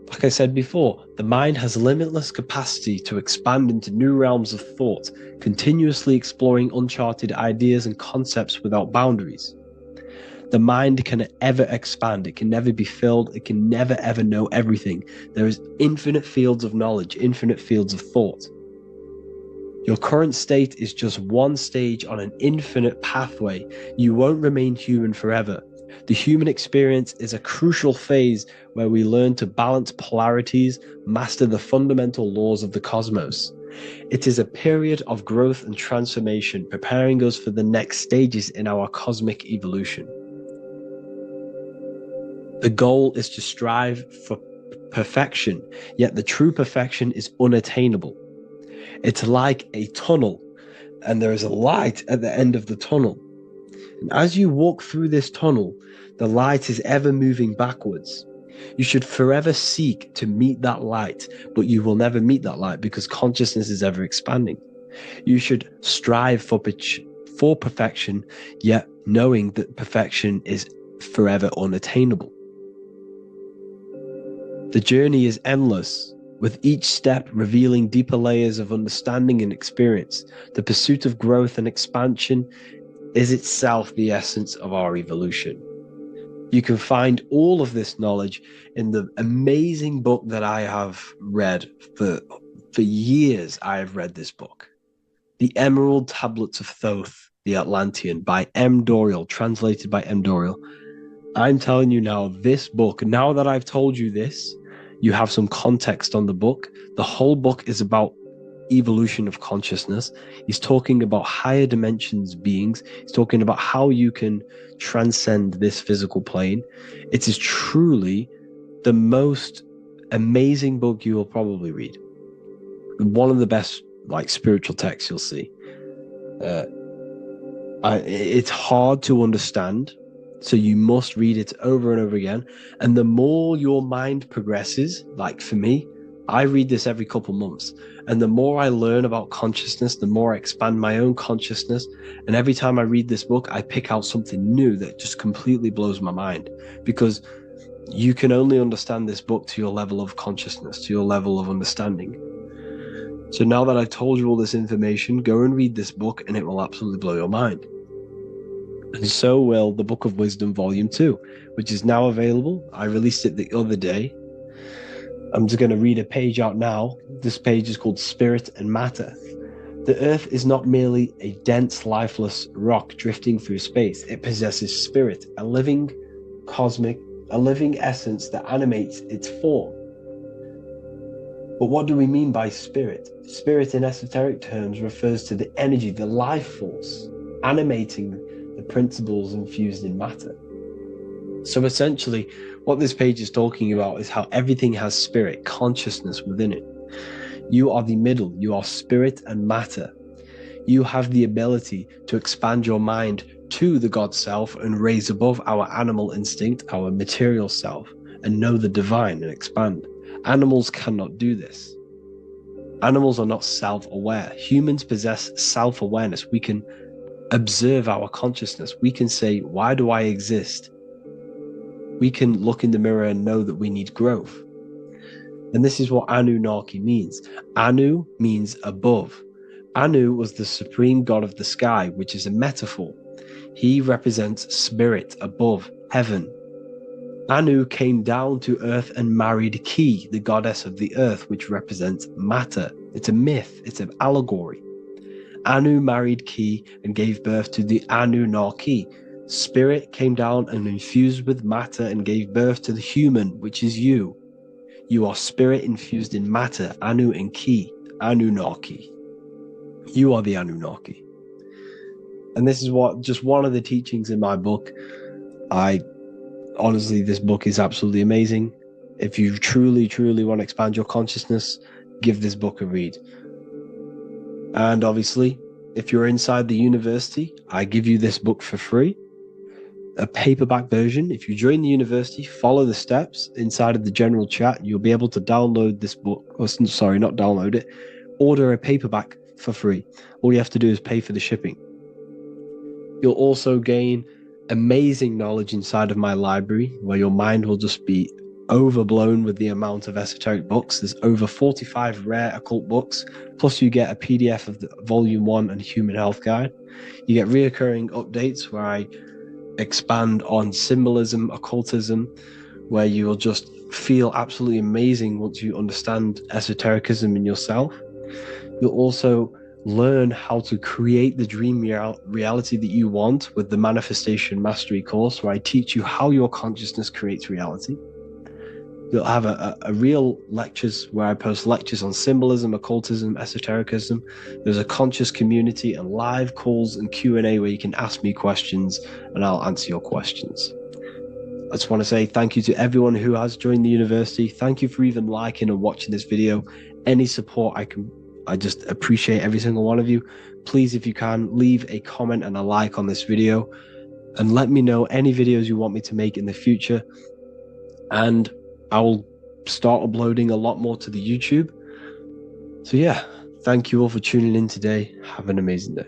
like I said before, the mind has limitless capacity to expand into new realms of thought, continuously exploring uncharted ideas and concepts without boundaries. The mind can ever expand. It can never be filled. It can never ever know everything. There is infinite fields of knowledge, infinite fields of thought. Your current state is just one stage on an infinite pathway. You won't remain human forever. The human experience is a crucial phase where we learn to balance polarities, master the fundamental laws of the cosmos. It is a period of growth and transformation, preparing us for the next stages in our cosmic evolution. The goal is to strive for perfection, yet the true perfection is unattainable. It's like a tunnel, and there is a light at the end of the tunnel. And as you walk through this tunnel, the light is ever moving backwards. You should forever seek to meet that light, but you will never meet that light because consciousness is ever expanding. You should strive for perfection, yet knowing that perfection is forever unattainable. The journey is endless, with each step revealing deeper layers of understanding and experience. The pursuit of growth and expansion is itself the essence of our evolution. You can find all of this knowledge in the amazing book that I have read for years. I have read this book, The Emerald Tablets of Thoth, the Atlantean, by M. Dorial, translated by M. Dorial. I'm telling you now, this book, now that I've told you this, you have some context on the book. The whole book is about evolution of consciousness. He's talking about higher dimensions beings. He's talking about how you can transcend this physical plane. It is truly the most amazing book you will probably read. One of the best spiritual texts you'll see. It's hard to understand, so you must read it over and over again. And the more your mind progresses, like for me, I read this every couple months. And the more I learn about consciousness, the more I expand my own consciousness. And every time I read this book, I pick out something new that just completely blows my mind. Because you can only understand this book to your level of consciousness, to your level of understanding. So now that I've told you all this information, go and read this book and it will absolutely blow your mind. And so will the Book of Wisdom Volume 2, which is now available. I released it the other day. I'm just going to read a page out now. This page is called Spirit and Matter. The Earth is not merely a dense, lifeless rock drifting through space. It possesses spirit, a living essence that animates its form. But what do we mean by spirit? Spirit in esoteric terms refers to the energy, the life force, animating the principles infused in matter. So essentially, what this page is talking about is how everything has spirit, consciousness within it. You are the middle, you are spirit and matter. You have the ability to expand your mind to the God self and raise above our animal instinct, our material self, and know the divine and expand. Animals cannot do this. Animals are not self-aware. Humans possess self-awareness. We can observe our consciousness. We can say, why do I exist? We can look in the mirror and know that we need growth. And this is what Anunnaki means. Anu means above. Anu was the supreme god of the sky, which is a metaphor. He represents spirit above, heaven. Anu came down to earth and married Ki, the goddess of the earth, which represents matter. It's a myth, it's an allegory. Anu married Ki and gave birth to the Anunnaki. Spirit came down and infused with matter and gave birth to the human, which is you. You are spirit infused in matter, Anu and Ki, Anunnaki. You are the Anunnaki. And this is just one of the teachings in my book. I honestly, this book is absolutely amazing. If you truly, truly want to expand your consciousness, give this book a read. And obviously, if you're inside the university, I give you this book for free. A paperback version. If you join the university, follow the steps inside of the general chat, you'll be able to download this book, or sorry, not download it, order a paperback for free. All you have to do is pay for the shipping. You'll also gain amazing knowledge inside of my library, where your mind will just be overblown with the amount of esoteric books. There's over 45 rare occult books, plus you get a PDF of the Volume 1 and Human Health Guide. You get reoccurring updates where I expand on symbolism, occultism, where you will just feel absolutely amazing once you understand esotericism in yourself. You'll also learn how to create the dream reality that you want with the Manifestation Mastery course, where I teach you how your consciousness creates reality. You'll have a real lectures where I post lectures on symbolism, occultism, esotericism. There's a conscious community and live calls and Q&A where you can ask me questions and I'll answer your questions. I just want to say thank you to everyone who has joined the university. Thank you for even liking and watching this video. Any support I just appreciate every single one of you. Please, if you can, leave a comment and a like on this video and let me know any videos you want me to make in the future. And I will start uploading a lot more to the YouTube. So yeah, thank you all for tuning in today. Have an amazing day.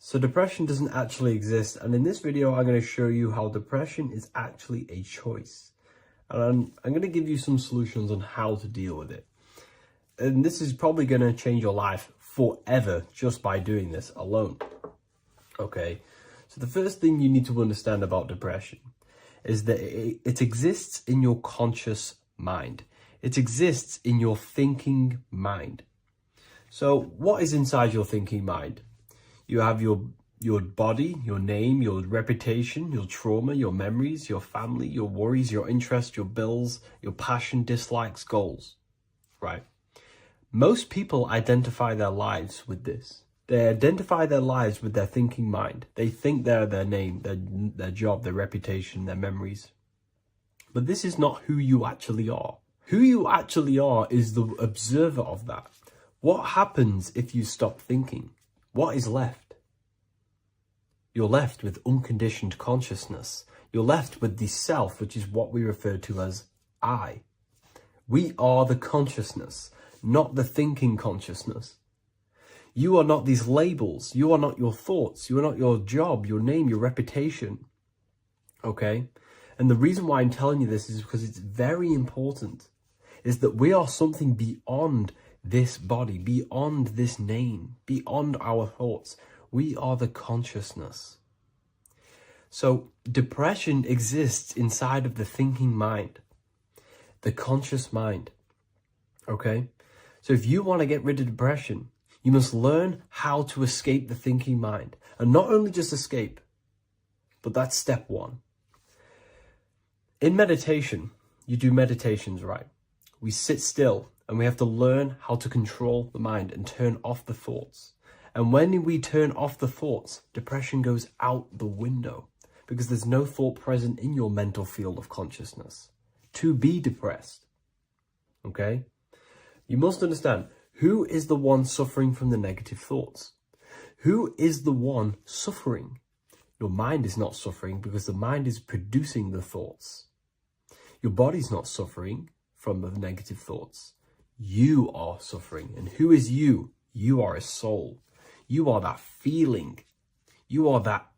So depression doesn't actually exist, and in this video I'm going to show you how depression is actually a choice. And I'm going to give you some solutions on how to deal with it. And this is probably going to change your life forever just by doing this alone. Okay, so the first thing you need to understand about depression is that it exists in your conscious mind. It exists in your thinking mind. So what is inside your thinking mind? You have your body, your name, your reputation, your trauma, your memories, your family, your worries, your interests, your bills, your passion, dislikes, goals, right? Most people identify their lives with this. They identify their lives with their thinking mind. They think they're their name, their job, their reputation, their memories. But this is not who you actually are. Who you actually are is the observer of that. What happens if you stop thinking? What is left? You're left with unconditioned consciousness. You're left with the self, which is what we refer to as I. We are the consciousness, not the thinking consciousness. You are not these labels. You are not your thoughts. You are not your job, your name, your reputation. Okay? And the reason why I'm telling you this is because it's very important, is that we are something beyond this body, beyond this name, beyond our thoughts. We are the consciousness. So depression exists inside of the thinking mind, the conscious mind. Okay? So if you want to get rid of depression, you must learn how to escape the thinking mind. And not only just escape, but that's step one. In meditation, you do meditations, right? We sit still and we have to learn how to control the mind and turn off the thoughts. And when we turn off the thoughts, depression goes out the window because there's no thought present in your mental field of consciousness to be depressed. Okay? You must understand, who is the one suffering from the negative thoughts? Who is the one suffering? Your mind is not suffering because the mind is producing the thoughts. Your body's not suffering from the negative thoughts. You are suffering. And who is you? You are a soul. You are that feeling. You are that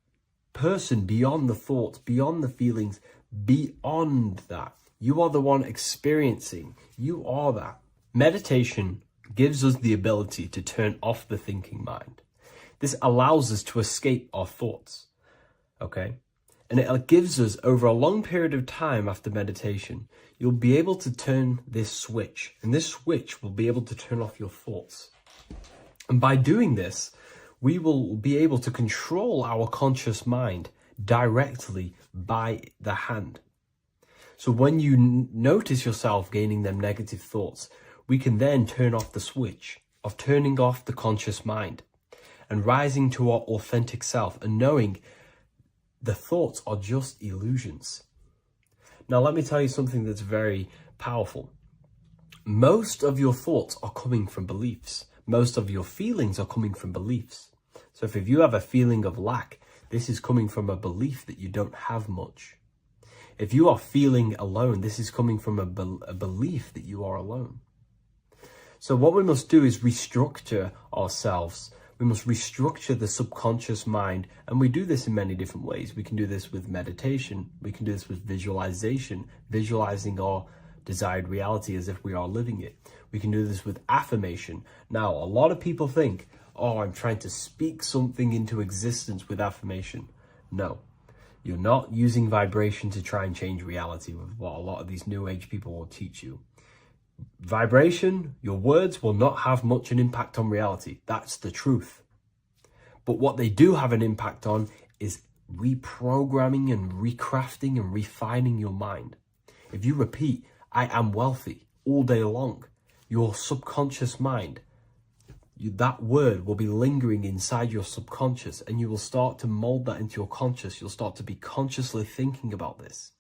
person beyond the thoughts, beyond the feelings, beyond that. You are the one experiencing. You are that. Meditation gives us the ability to turn off the thinking mind. This allows us to escape our thoughts, okay? And it gives us, over a long period of time after meditation, you'll be able to turn this switch, and this switch will be able to turn off your thoughts. And by doing this, we will be able to control our conscious mind directly by the hand. So when you notice yourself gaining them negative thoughts, we can then turn off the switch of turning off the conscious mind and rising to our authentic self and knowing the thoughts are just illusions. Now, let me tell you something that's very powerful. Most of your thoughts are coming from beliefs. Most of your feelings are coming from beliefs. So if you have a feeling of lack, this is coming from a belief that you don't have much. If you are feeling alone, this is coming from a belief that you are alone. So what we must do is restructure ourselves. We must restructure the subconscious mind. And we do this in many different ways. We can do this with meditation. We can do this with visualization, visualizing our desired reality as if we are living it. We can do this with affirmation. Now, a lot of people think, oh, I'm trying to speak something into existence with affirmation. No, you're not using vibration to try and change reality with what a lot of these new age people will teach you. Vibration, your words will not have much an impact on reality. That's the truth. But what they do have an impact on is reprogramming and recrafting and refining your mind. If you repeat, I am wealthy all day long, your subconscious mind, that word will be lingering inside your subconscious, and you will start to mold that into your conscious. You'll start to be consciously thinking about this.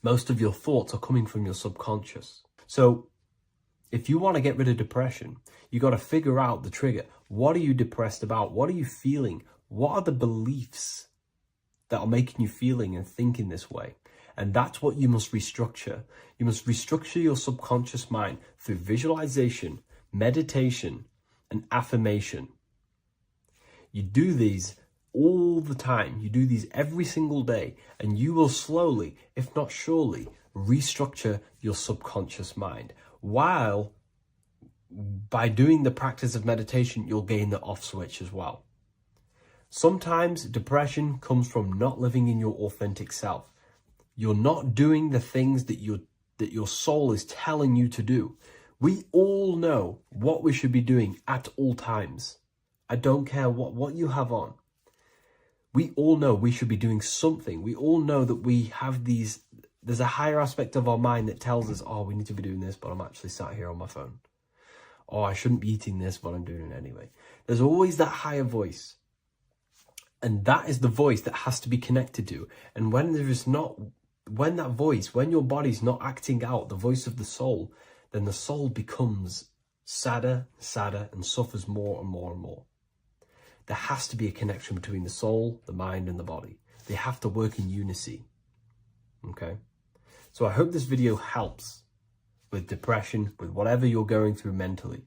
Most of your thoughts are coming from your subconscious. So if you want to get rid of depression, you got to figure out the trigger. What are you depressed about? What are you feeling? What are the beliefs that are making you feeling and thinking this way? And that's what you must restructure. You must restructure your subconscious mind through visualization, meditation, and affirmation. You do these all the time. You do these every single day, and you will slowly, if not surely, restructure your subconscious mind. While by doing the practice of meditation, you'll gain the off switch as well. Sometimes depression comes from not living in your authentic self. You're not doing the things that your soul is telling you to do. We all know what we should be doing at all times. I don't care what you have on. We all know we should be doing something. We all know that we have there's a higher aspect of our mind that tells us, oh, we need to be doing this, but I'm actually sat here on my phone. Oh, I shouldn't be eating this, but I'm doing it anyway. There's always that higher voice. And that is the voice that has to be connected to. And when your body's not acting out the voice of the soul, then the soul becomes sadder, and suffers more and more and more. There has to be a connection between the soul, the mind, and the body. They have to work in unity. Okay? So I hope this video helps with depression, with whatever you're going through mentally.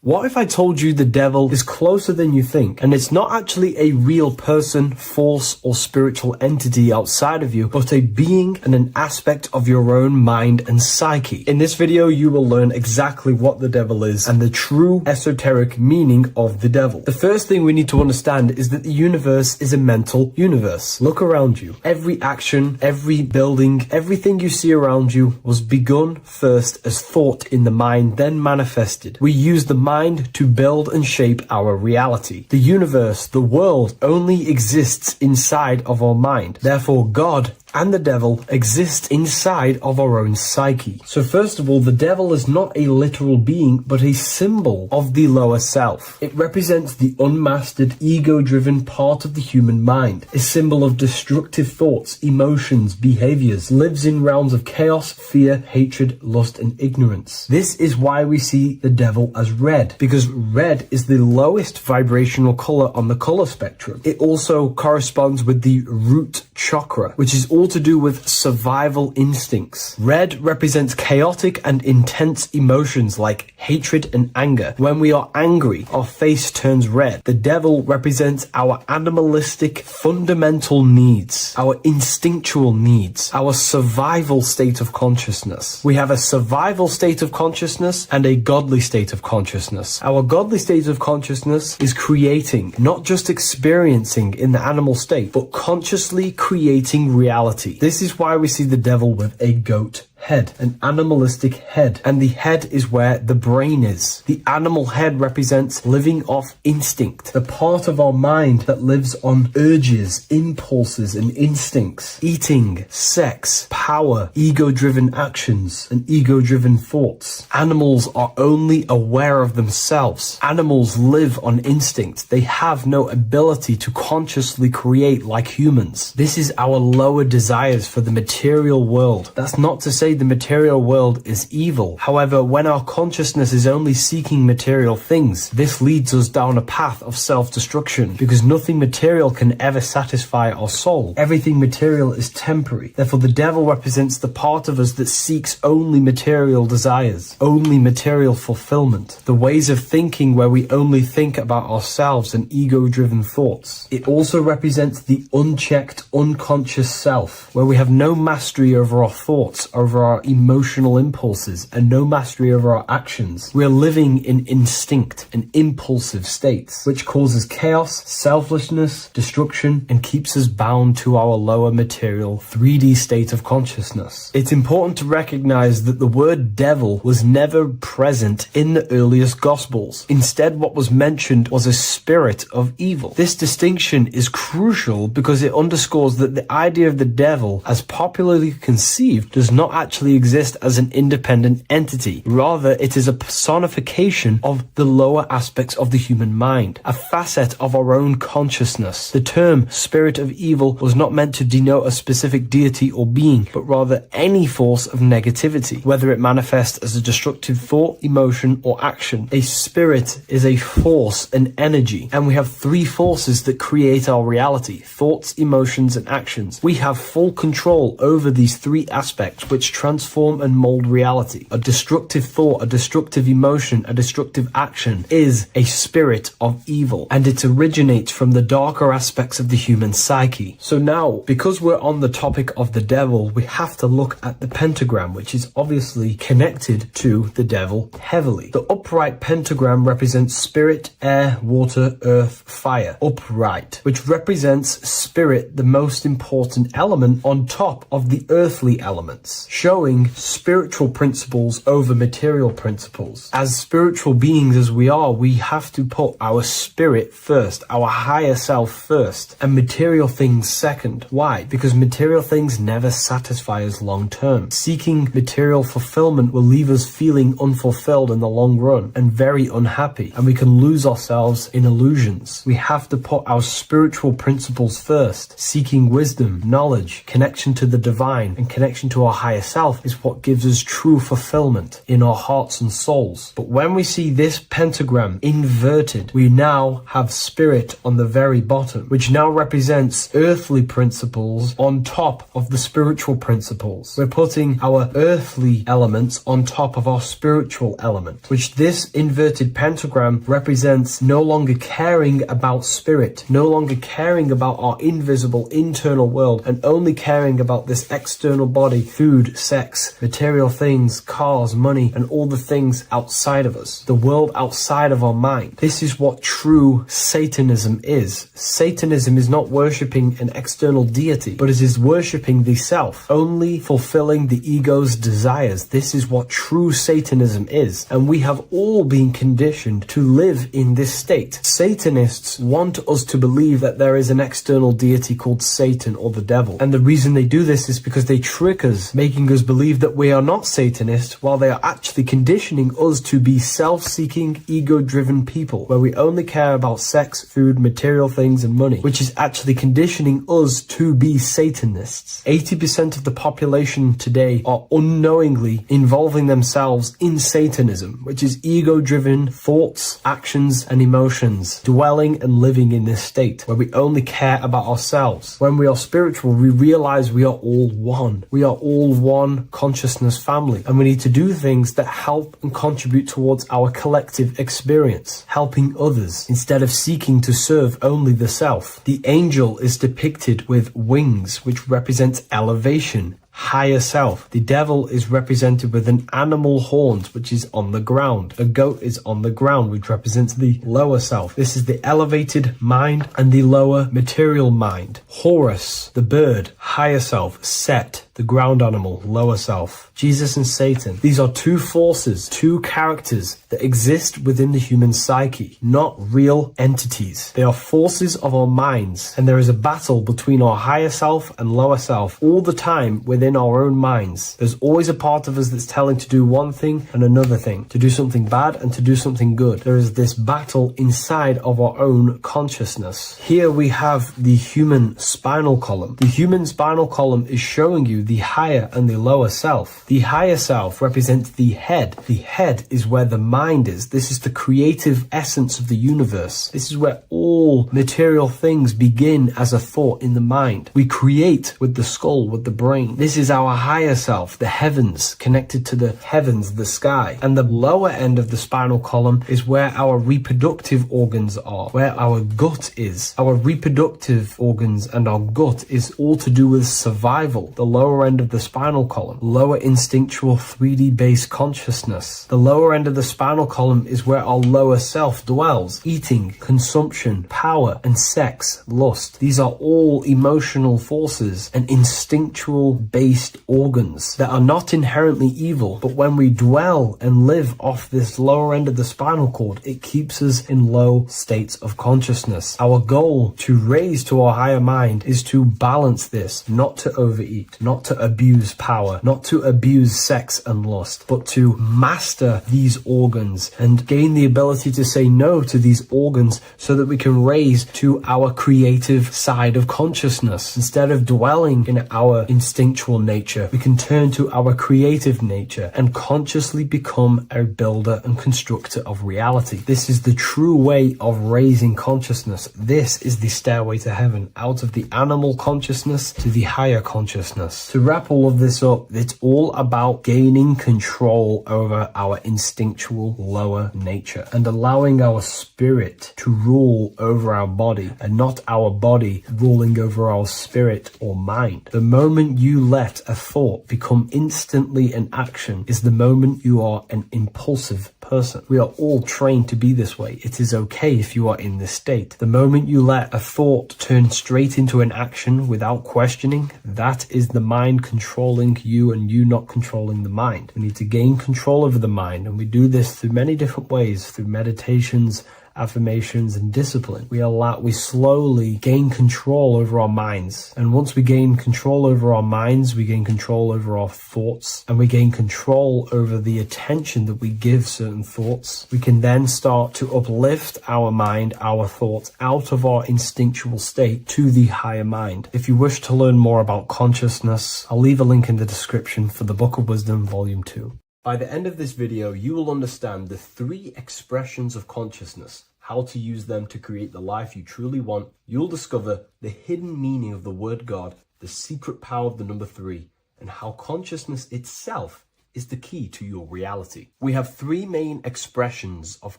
What if I told you the devil is closer than you think, and it's not actually a real person, force, or spiritual entity outside of you, but a being and an aspect of your own mind and psyche? In this video, you will learn exactly what the devil is and the true esoteric meaning of the devil. The first thing we need to understand is that the universe is a mental universe. Look around you. Every action, every building, everything you see around you was begun first as thought in the mind, then manifested. We use the mind to build and shape our reality. The universe, the world, only exists inside of our mind. Therefore, God and the devil exist inside of our own psyche. So first of all, the devil is not a literal being, but a symbol of the lower self. It represents the unmastered, ego-driven part of the human mind, a symbol of destructive thoughts, emotions, behaviors, lives in realms of chaos, fear, hatred, lust, and ignorance. This is why we see the devil as red, because red is the lowest vibrational color on the color spectrum. It also corresponds with the root chakra, which is all to do with survival instincts. Red represents chaotic and intense emotions like hatred and anger. When we are angry, our face turns red. The devil represents our animalistic fundamental needs, our instinctual needs, our survival state of consciousness. We have a survival state of consciousness and a godly state of consciousness. Our godly state of consciousness is creating, not just experiencing in the animal state, but consciously creating reality. This is why we see the devil with a goat head, an animalistic head, and the head is where the brain is. The animal head represents living off instinct, the part of our mind that lives on urges, impulses, and instincts. Eating, sex, power, ego-driven actions, and ego-driven thoughts. Animals are only aware of themselves. Animals live on instinct. They have no ability to consciously create like humans. This is our lower desires for the material world. That's not to say the material world is evil. However, when our consciousness is only seeking material things, this leads us down a path of self-destruction, because nothing material can ever satisfy our soul. Everything material is temporary. Therefore, the devil represents the part of us that seeks only material desires, only material fulfillment, the ways of thinking where we only think about ourselves and ego-driven thoughts. It also represents the unchecked, unconscious self, where we have no mastery over our thoughts, over our emotional impulses, and no mastery over our actions. We are living in instinct and impulsive states, which causes chaos, selflessness, destruction, and keeps us bound to our lower material 3D state of consciousness. It's important to recognize that the word devil was never present in the earliest Gospels. Instead, what was mentioned was a spirit of evil. This distinction is crucial because it underscores that the idea of the devil, as popularly conceived, does not actually exist as an independent entity. Rather, it is a personification of the lower aspects of the human mind, a facet of our own consciousness. The term spirit of evil was not meant to denote a specific deity or being, but rather any force of negativity, whether it manifests as a destructive thought, emotion, or action. A spirit is a force, an energy, and we have three forces that create our reality: thoughts, emotions, and actions. We have full control over these three aspects which transform and mold reality. A destructive thought, a destructive emotion, a destructive action is a spirit of evil, and it originates from the darker aspects of the human psyche. So now, because we're on the topic of the devil, we have to look at the pentagram, which is obviously connected to the devil heavily. The upright pentagram represents spirit, air, water, earth, fire. Upright, which represents spirit, the most important element on top of the earthly elements, showing spiritual principles over material principles. As spiritual beings as we are, we have to put our spirit first, our higher self first, and material things second. Why? Because material things never satisfy us long term. Seeking material fulfillment will leave us feeling unfulfilled in the long run and very unhappy, and we can lose ourselves in illusions. We have to put our spiritual principles first. Seeking wisdom, knowledge, connection to the divine, and connection to our higher self is what gives us true fulfillment in our hearts and souls. But when we see this pentagram inverted, we now have spirit on the very bottom, which now represents earthly principles on top of the spiritual principles. We're putting our earthly elements on top of our spiritual element, which this inverted pentagram represents no longer caring about spirit, no longer caring about our invisible internal world, and only caring about this external body, food, sex, material things, cars, money, and all the things outside of us, the world outside of our mind. This is what true Satanism is. Satanism is not worshipping an external deity, but it is worshipping the self, only fulfilling the ego's desires. This is what true Satanism is, and we have all been conditioned to live in this state. Satanists want us to believe that there is an external deity called Satan or the devil, and the reason they do this is because they trick us, making us believe that we are not Satanists, while they are actually conditioning us to be self-seeking, ego-driven people, where we only care about sex, food, material things, and money, which is actually conditioning us to be Satanists. 80% of the population today are unknowingly involving themselves in Satanism, which is ego-driven thoughts, actions, and emotions, dwelling and living in this state, where we only care about ourselves. When we are spiritual, we realize we are all one. We are all one consciousness family, and we need to do things that help and contribute towards our collective experience, helping others, instead of seeking to serve only the self. The angel is depicted with wings, which represents elevation, higher self. The devil is represented with an animal horns, which is on the ground. A goat is on the ground, which represents the lower self. This is the elevated mind and the lower material mind. Horus, the bird, higher self. Set, the ground animal, lower self. Jesus and Satan. These are two forces, two characters that exist within the human psyche, not real entities. They are forces of our minds, and there is a battle between our higher self and lower self all the time within our own minds. There's always a part of us that's telling to do one thing and another thing, to do something bad and to do something good. There is this battle inside of our own consciousness. Here we have the human spinal column. The human spinal column is showing you the higher and the lower self. The higher self represents the head. The head is where the mind is. This is the creative essence of the universe. This is where all material things begin as a thought in the mind. We create with the skull, with the brain. This is our higher self, the heavens, connected to the heavens, the sky. And the lower end of the spinal column is where our reproductive organs are, where our gut is. Our reproductive organs and our gut is all to do with survival. The lower end of the spinal column, lower instinctual 3D based consciousness. The lower end of the spinal column is where our lower self dwells. Eating, consumption, power, and sex, lust. These are all emotional forces and instinctual based organs that are not inherently evil, but when we dwell and live off this lower end of the spinal cord, it keeps us in low states of consciousness. Our goal to raise to our higher mind is to balance this, not to overeat, not to abuse power, not to abuse sex and lust, but to master these organs and gain the ability to say no to these organs so that we can raise to our creative side of consciousness. Instead of dwelling in our instinctual nature, we can turn to our creative nature and consciously become a builder and constructor of reality. This is the true way of raising consciousness. This is the stairway to heaven, out of the animal consciousness to the higher consciousness. To wrap all of this up, it's all about gaining control over our instinctual lower nature and allowing our spirit to rule over our body and not our body ruling over our spirit or mind. The moment you let a thought become instantly an action is the moment you are an impulsive person. We are all trained to be this way. It is okay if you are in this state. The moment you let a thought turn straight into an action without questioning, that is the mind controlling you and you not controlling the mind. We need to gain control over the mind, and we do this through many different ways, through meditations, affirmations, and discipline. We slowly gain control over our minds. And once we gain control over our minds, we gain control over our thoughts, and we gain control over the attention that we give certain thoughts. We can then start to uplift our mind, our thoughts, out of our instinctual state to the higher mind. If you wish to learn more about consciousness, I'll leave a link in the description for the Book of Wisdom, Volume 2. By the end of this video, you will understand the 3 expressions of consciousness, how to use them to create the life you truly want. You'll discover the hidden meaning of the word God, the secret power of the number 3, and how consciousness itself is the key to your reality. We have 3 main expressions of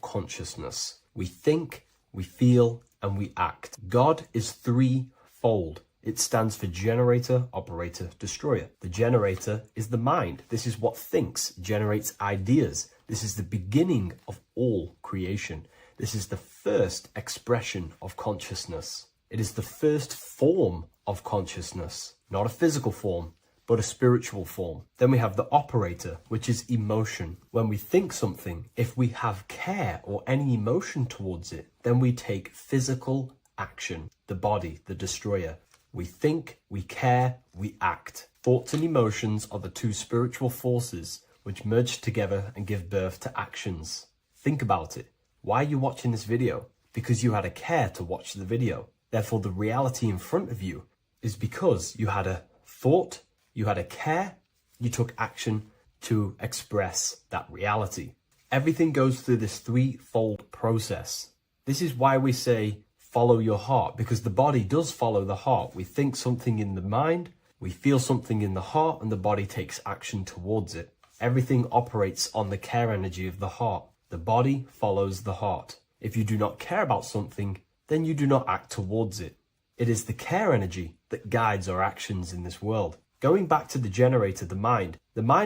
consciousness. We think, we feel, and we act. God is 3-fold. It stands for generator, operator, destroyer. The generator is the mind. This is what thinks, generates ideas. This is the beginning of all creation. This is the first expression of consciousness. It is the first form of consciousness, not a physical form, but a spiritual form. Then we have the operator, which is emotion. When we think something, if we have care or any emotion towards it, then we take physical action. The body, the destroyer. We think, we care, we act. Thoughts and emotions are the 2 spiritual forces which merge together and give birth to actions. Think about it. Why are you watching this video? Because you had a care to watch the video. Therefore, the reality in front of you is because you had a thought, you had a care, you took action to express that reality. Everything goes through this 3-fold process. This is why we say, follow your heart, because the body does follow the heart. We think something in the mind, we feel something in the heart, and the body takes action towards it. Everything operates on the care energy of the heart. The body follows the heart. If you do not care about something, then you do not act towards it. It is the care energy that guides our actions in this world. Going back to the generator, the mind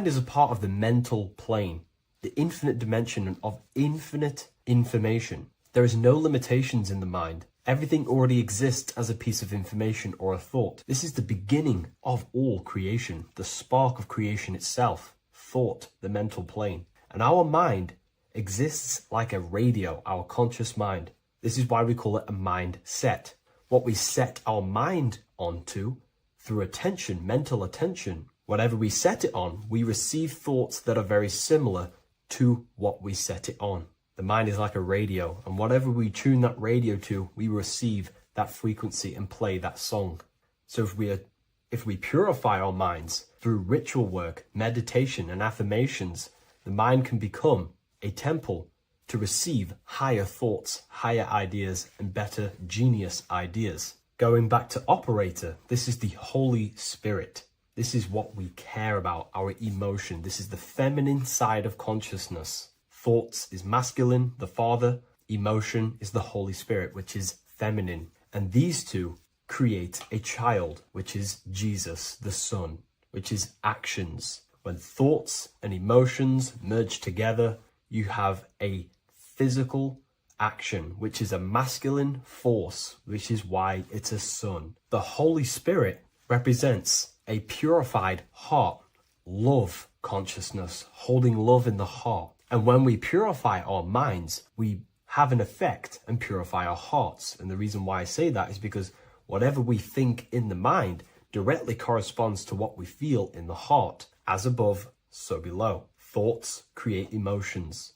is a part of the mental plane, the infinite dimension of infinite information. There is no limitations in the mind. Everything already exists as a piece of information or a thought. This is the beginning of all creation, the spark of creation itself, thought, the mental plane. And our mind exists like a radio, our conscious mind. This is why we call it a mindset. What we set our mind onto through attention, mental attention, whatever we set it on, we receive thoughts that are very similar to what we set it on. The mind is like a radio, and whatever we tune that radio to, we receive that frequency and play that song. So if we purify our minds through ritual work, meditation, and affirmations, the mind can become a temple to receive higher thoughts, higher ideas, and better genius ideas. Going back to operator, this is the Holy Spirit. This is what we care about, our emotion. This is the feminine side of consciousness. Thoughts is masculine, the Father. Emotion is the Holy Spirit, which is feminine. And these two create a child, which is Jesus, the Son, which is actions. When thoughts and emotions merge together, you have a physical action, which is a masculine force, which is why it's a son. The Holy Spirit represents a purified heart, love consciousness, holding love in the heart. And when we purify our minds, we have an effect and purify our hearts. And the reason why I say that is because whatever we think in the mind directly corresponds to what we feel in the heart. As above, so below. Thoughts create emotions.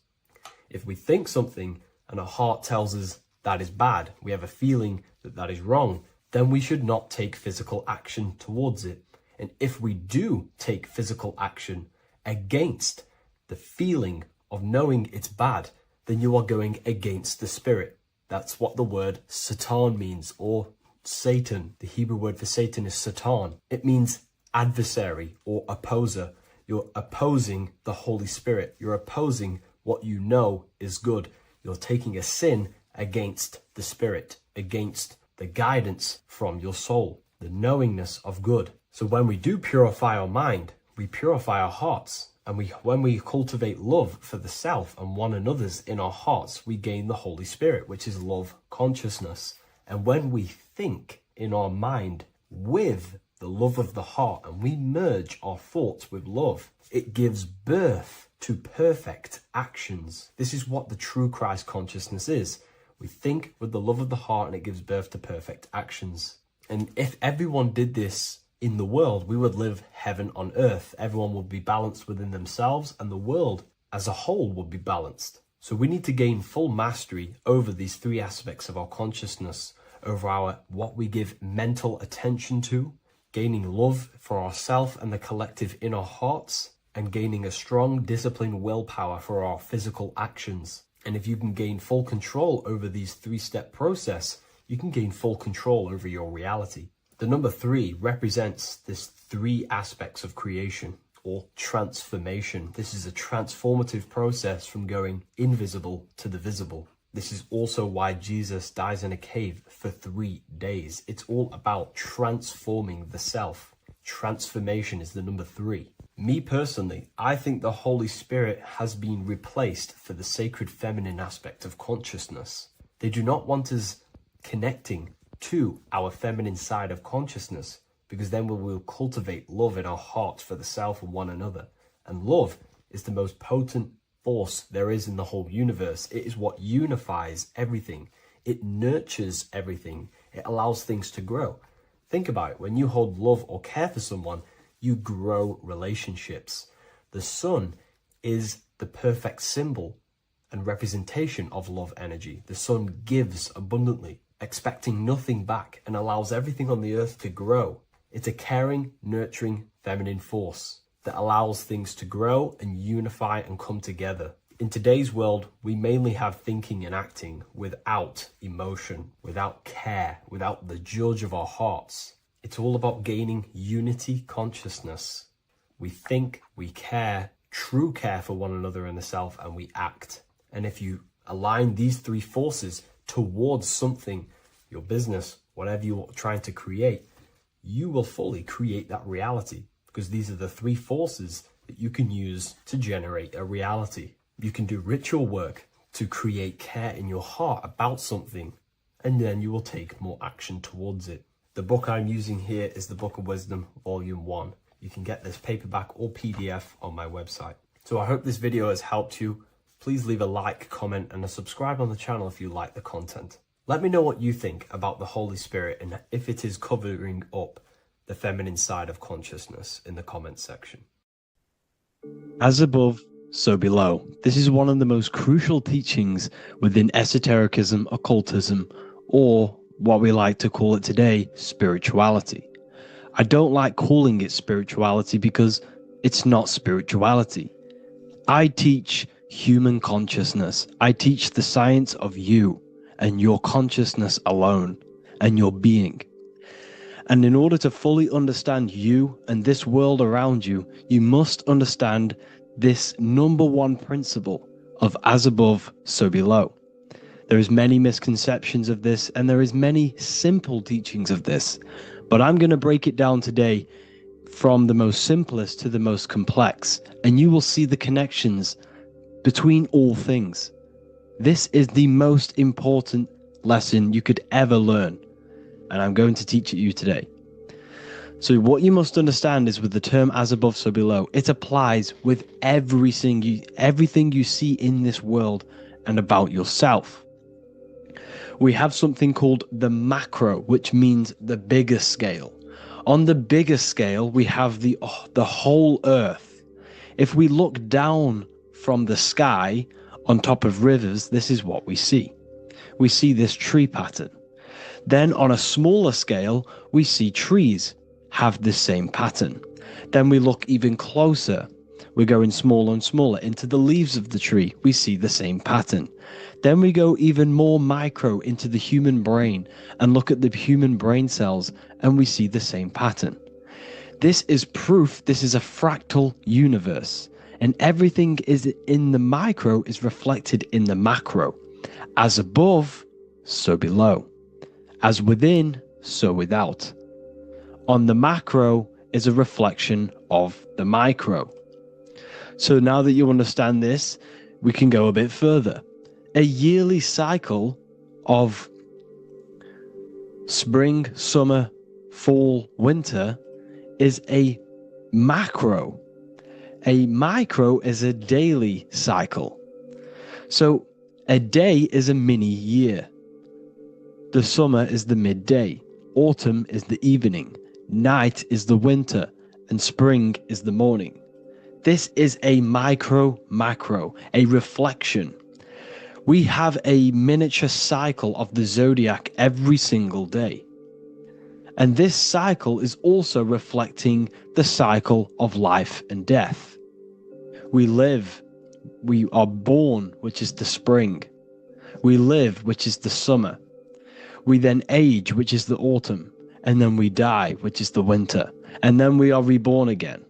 If we think something and our heart tells us that is bad, we have a feeling that that is wrong, then we should not take physical action towards it. And if we do take physical action against the feeling of knowing it's bad, then you are going against the spirit. That's what the word Satan means, or Satan. The Hebrew word for Satan is Satan. It means adversary or opposer. You're opposing the Holy Spirit. You're opposing what you know is good. You're taking a sin against the spirit, against the guidance from your soul, the knowingness of good. So when we do purify our mind, we purify our hearts. And when we cultivate love for the self and one another's in our hearts, we gain the Holy Spirit, which is love consciousness. And when we think in our mind with the love of the heart, and we merge our thoughts with love, it gives birth to perfect actions. This is what the true Christ consciousness is. We think with the love of the heart, and it gives birth to perfect actions. And if everyone did this in the world, we would live heaven on earth. Everyone would be balanced within themselves, and the world as a whole would be balanced. So we need to gain full mastery over these three aspects of our consciousness, over our what we give mental attention to, gaining love for ourselves and the collective in our hearts, and gaining a strong disciplined willpower for our physical actions. And if you can gain full control over these three-step process, you can gain full control over your reality. The number 3 represents this 3 aspects of creation, or transformation. This is a transformative process from going invisible to the visible. This is also why Jesus dies in a cave for 3 days. It's all about transforming the self. Transformation is the number 3. Me personally, I think the Holy Spirit has been replaced for the sacred feminine aspect of consciousness. They do not want us connecting to our feminine side of consciousness, because then we will cultivate love in our hearts for the self and one another. And love is the most potent force there is in the whole universe. It is what unifies everything. It nurtures everything. It allows things to grow. Think about it. When you hold love or care for someone, you grow relationships. The sun is the perfect symbol and representation of love energy. The sun gives abundantly, expecting nothing back, and allows everything on the earth to grow. It's a caring, nurturing, feminine force that allows things to grow and unify and come together. In today's world, we mainly have thinking and acting without emotion, without care, without the judge of our hearts. It's all about gaining unity consciousness. We think, we care, true care for one another and the self, and we act. And if you align these 3 forces towards something, your business, whatever you're trying to create, you will fully create that reality, because these are the three forces that you can use to generate a reality. You can do ritual work to create care in your heart about something, and then you will take more action towards it. The book I'm using here is the Book of Wisdom, Volume 1. You can get this paperback or PDF on my website. So I hope this video has helped you. Please leave a like, comment, and a subscribe on the channel if you like the content. Let me know what you think about the Holy Spirit and if it is covering up the feminine side of consciousness in the comments section. As above, so below. This is one of the most crucial teachings within esotericism, occultism, or what we like to call it today, spirituality. I don't like calling it spirituality because it's not spirituality. I teach human consciousness. I teach the science of you and your consciousness alone and your being. And in order to fully understand you and this world around you, you must understand this number one principle of as above, so below. There is many misconceptions of this, and there is many simple teachings of this, but I'm going to break it down today from the most simplest to the most complex, and you will see the connections between all things. This is the most important lesson you could ever learn, and I'm going to teach it you today. So what you must understand is with the term as above, so below, it applies with everything you see in this world and about yourself. We have something called the macro, which means the bigger scale. On the bigger scale, we have the whole earth. If we look down from the sky on top of rivers, this is what we see. We see this tree pattern. Then on a smaller scale, we see trees have the same pattern. Then we look even closer. We're going smaller and smaller into the leaves of the tree. We see the same pattern. Then we go even more micro into the human brain and look at the human brain cells, and we see the same pattern. This is proof this is a fractal universe, and everything is in the micro is reflected in the macro. As above, so below. As within, so without. On the macro is a reflection of the micro. So now that you understand this, we can go a bit further. A yearly cycle of spring, summer, fall, winter is a macro. A micro is a daily cycle. So a day is a mini year. The summer is the midday. Autumn is the evening. Night is the winter. And spring is the morning. This is a macro, a reflection. We have a miniature cycle of the zodiac every single day. And this cycle is also reflecting the cycle of life and death. We live, we are born, which is the spring. We live, which is the summer. We then age, which is the autumn. And then we die, which is the winter. And then we are reborn again.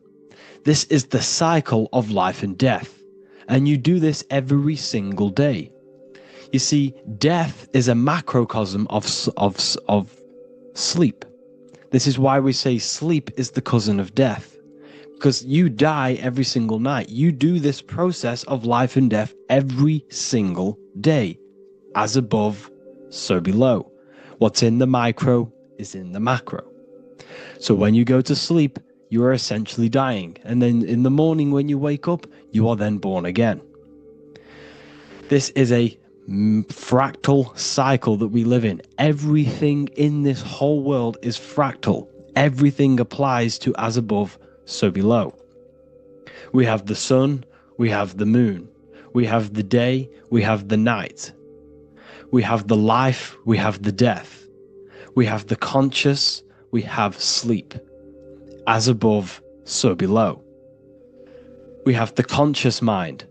This is the cycle of life and death. And you do this every single day. You see, death is a macrocosm of sleep. This is why we say sleep is the cousin of death. Because you die every single night. You do this process of life and death every single day. As above, so below. What's in the micro is in the macro. So when you go to sleep, you are essentially dying. And then in the morning when you wake up, you are then born again. This is a fractal cycle that we live in. Everything in this whole world is fractal. Everything applies to as above, so below. We have the sun, we have the moon, we have the day, we have the night. We have the life, we have the death. We have the conscious, we have sleep. As above, so below. We have the conscious mind,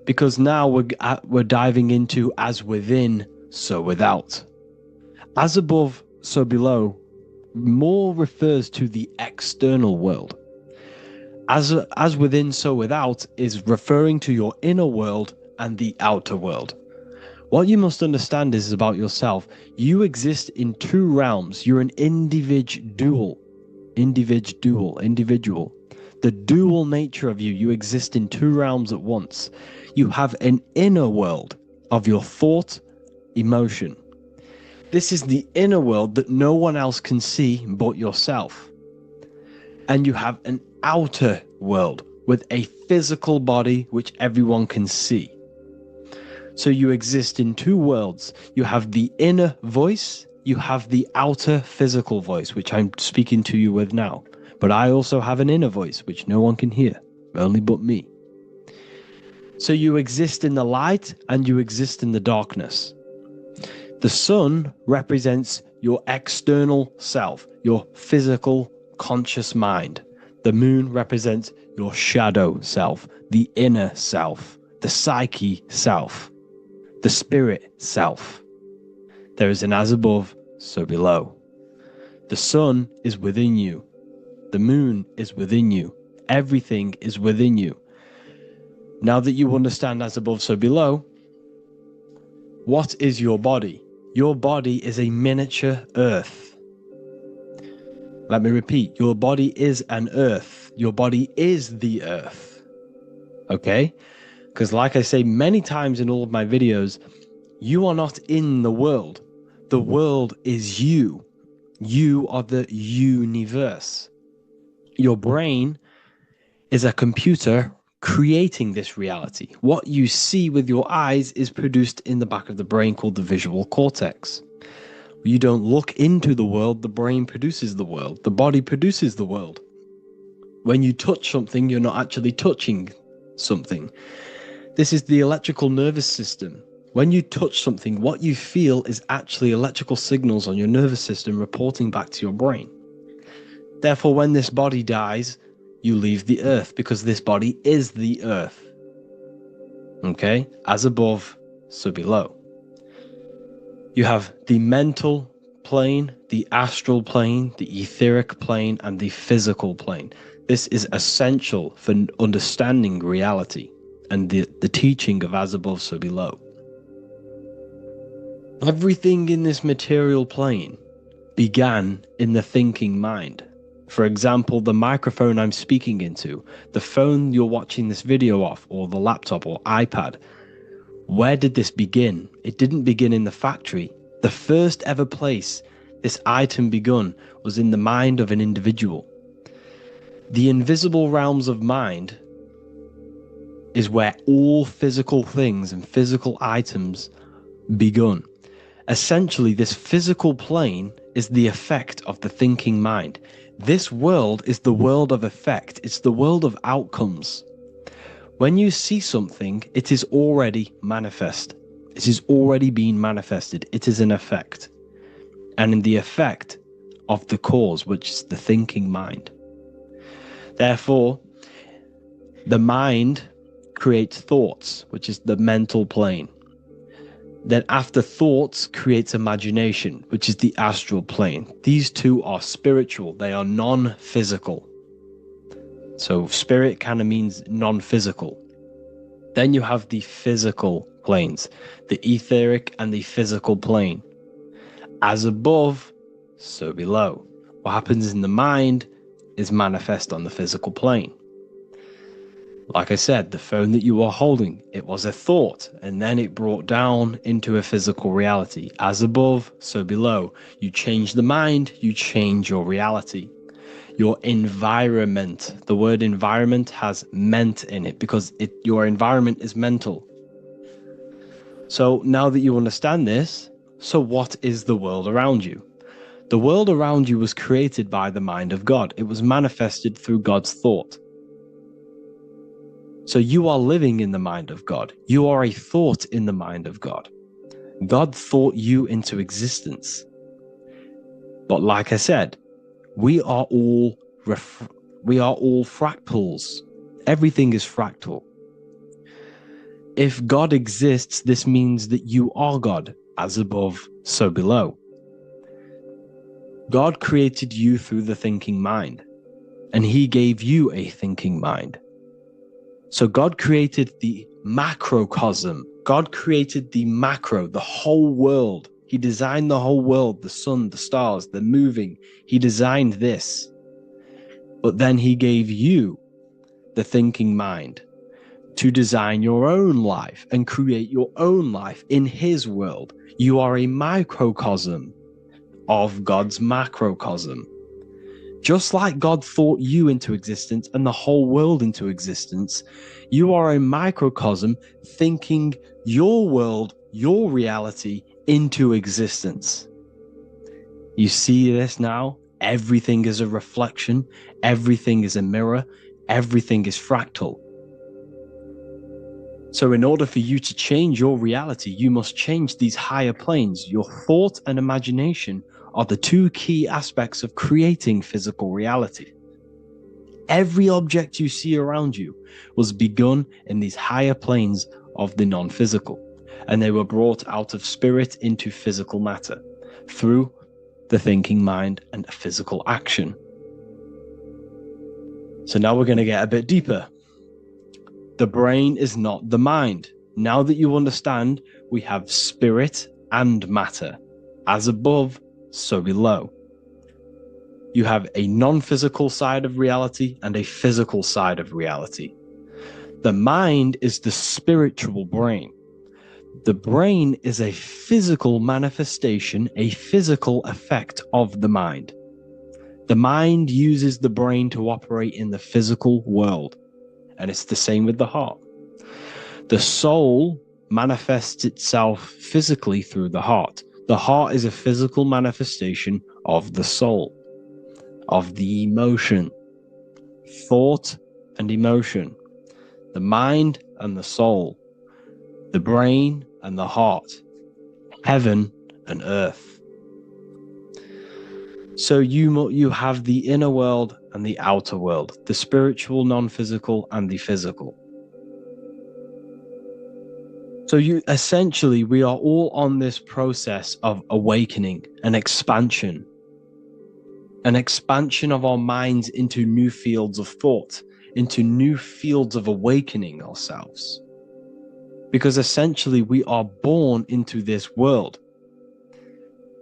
because now we're diving into as within, so without. As above, so below more refers to the external world. As within, so without is referring to your inner world and the outer world. What you must understand is about yourself. You exist in two realms. You're an individual. individual. The dual nature of you. You exist in two realms at once. You have an inner world of your thought, emotion. This is the inner world that no one else can see but yourself. And you have an outer world with a physical body which everyone can see. So you exist in two worlds. You have the inner voice, you have the outer physical voice, which I'm speaking to you with now. But I also have an inner voice, which no one can hear, only but me. So you exist in the light and you exist in the darkness. The sun represents your external self, your physical, conscious mind. The moon represents your shadow self, the inner self, the psyche self, the spirit self. There is an as above, so below. The sun is within you. The moon is within you. Everything is within you. Now that you understand as above, so below, what is your body? Your body is a miniature earth. Let me repeat, your body is an earth. Your body is the earth. Okay? Because like I say many times in all of my videos, you are not in the world. The world is you. You are the universe. Your brain is a computer creating this reality. What you see with your eyes is produced in the back of the brain called the visual cortex. You don't look into the world, the brain produces the world. The body produces the world. When you touch something, you're not actually touching something. This is the electrical nervous system. When you touch something, what you feel is actually electrical signals on your nervous system reporting back to your brain. Therefore, when this body dies, you leave the earth because this body is the earth. Okay? As above, so below. You have the mental plane, the astral plane, the etheric plane, and the physical plane. This is essential for understanding reality and the teaching of as above, so below. Everything in this material plane began in the thinking mind. For example, the microphone I'm speaking into, the phone you're watching this video off, or the laptop or iPad. Where did this begin? It didn't begin in the factory. The first ever place this item begun was in the mind of an individual. The invisible realms of mind is where all physical things and physical items begun. Essentially, this physical plane is the effect of the thinking mind. This world is the world of effect. It's the world of outcomes. When you see something, it is already manifest. It is already being manifested. It is an effect. And in the effect of the cause, which is the thinking mind. Therefore, the mind creates thoughts, which is the mental plane. Then after thoughts creates imagination, which is the astral plane. These two are spiritual. They are non-physical. So spirit kind of means non-physical. Then you have the physical planes, the etheric and the physical plane. As above, so below. What happens in the mind is manifest on the physical plane. Like I said, the phone that you are holding, it was a thought, and then it brought down into a physical reality. As above, so below. You change the mind, you change your reality. Your environment, the word environment has ment in it because your environment is mental. So now that you understand this, so what is the world around you? The world around you was created by the mind of God. It was manifested through God's thought. So you are living in the mind of God. You are a thought in the mind of God. God thought you into existence. But like I said, we are all fractals. Everything is fractal. If God exists, this means that you are God, as above, so below. God created you through the thinking mind, and he gave you a thinking mind. So God created the macrocosm. God created the macro, the whole world. He designed the whole world, the sun, the stars, the moving. He designed this. But then he gave you the thinking mind to design your own life and create your own life in his world. You are a microcosm of God's macrocosm. Just like God thought you into existence and the whole world into existence, you are a microcosm thinking your world, your reality into existence. You see this now? Everything is a reflection. Everything is a mirror. Everything is fractal. So in order for you to change your reality, you must change these higher planes. Your thought and imagination are the two key aspects of creating physical reality. Every object you see around you was begun in these higher planes of the non-physical, and they were brought out of spirit into physical matter through the thinking mind and physical action. So now we're going to get a bit deeper. The brain is not the mind. Now that you understand, we have spirit and matter. As above, so below. You have a non-physical side of reality and a physical side of reality. The mind is the spiritual brain. The brain is a physical manifestation, a physical effect of the mind. The mind uses the brain to operate in the physical world. And it's the same with the heart. The soul manifests itself physically through the heart. The heart is a physical manifestation of the soul, of the emotion, thought and emotion, the mind and the soul, the brain and the heart, heaven and earth. So you have the inner world and the outer world, the spiritual, non-physical, and the physical. So we are all on this process of awakening, an expansion of our minds into new fields of thought, into new fields of awakening ourselves. Because essentially we are born into this world.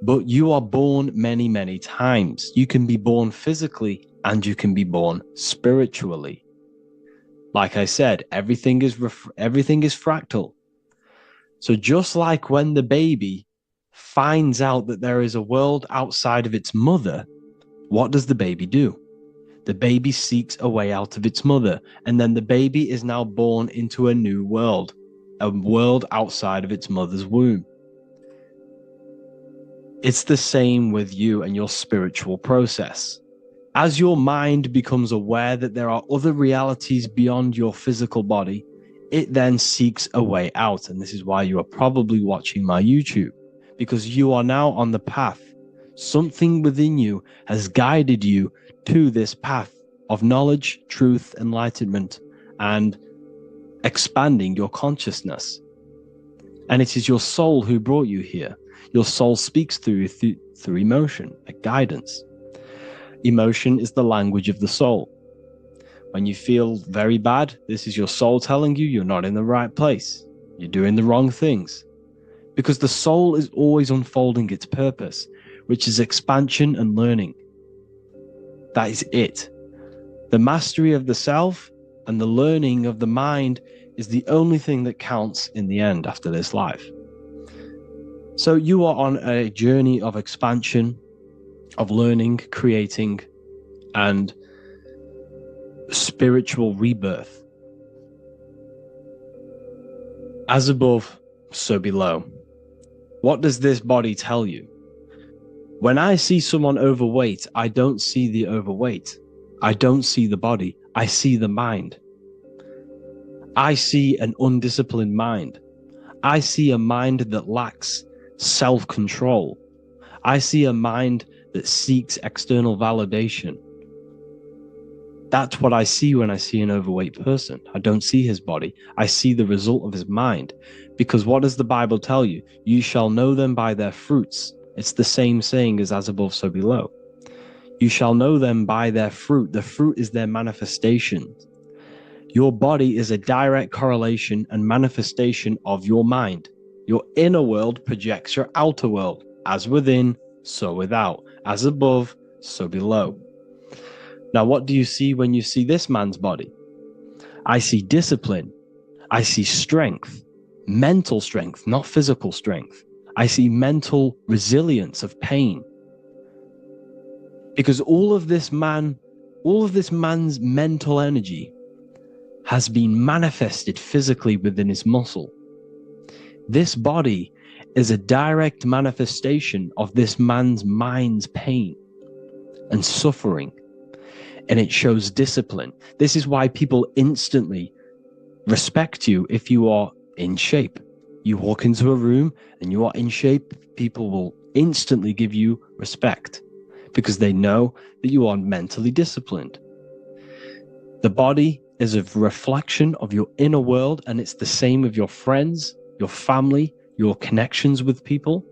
But you are born many, many times. You can be born physically and you can be born spiritually. Like I said, everything is fractal. So just like when the baby finds out that there is a world outside of its mother, what does the baby do? The baby seeks a way out of its mother, and then the baby is now born into a new world, a world outside of its mother's womb. It's the same with you and your spiritual process. As your mind becomes aware that there are other realities beyond your physical body, it then seeks a way out. And this is why you are probably watching my YouTube, because you are now on the path. Something within you has guided you to this path of knowledge, truth, enlightenment, and expanding your consciousness. And it is your soul who brought you here. Your soul speaks through emotion, like guidance. Emotion is the language of the soul. When you feel very bad, this is your soul telling you you're not in the right place. You're doing the wrong things. Because the soul is always unfolding its purpose, which is expansion and learning. That is it. The mastery of the self and the learning of the mind is the only thing that counts in the end after this life. So you are on a journey of expansion, of learning, creating, and spiritual rebirth. As above, so below. What does this body tell you? When I see someone overweight, I don't see the overweight. I don't see the body. I see the mind. I see an undisciplined mind. I see a mind that lacks self-control. I see a mind that seeks external validation. That's what I see when I see an overweight person. I don't see his body. I see the result of his mind. Because what does the Bible tell you? You shall know them by their fruits. It's the same saying as above, so below. You shall know them by their fruit. The fruit is their manifestation. Your body is a direct correlation and manifestation of your mind. Your inner world projects your outer world. As within, so without. As above, so below. Now, what do you see when you see this man's body? I see discipline. I see strength, mental strength, not physical strength. I see mental resilience of pain. Because all of this man's mental energy has been manifested physically within his muscle. This body is a direct manifestation of this man's mind's pain and suffering, and it shows discipline. This is why people instantly respect you if you are in shape. You walk into a room and you are in shape, people will instantly give you respect because they know that you are mentally disciplined. The body is a reflection of your inner world, and it's the same with your friends, your family, your connections with people.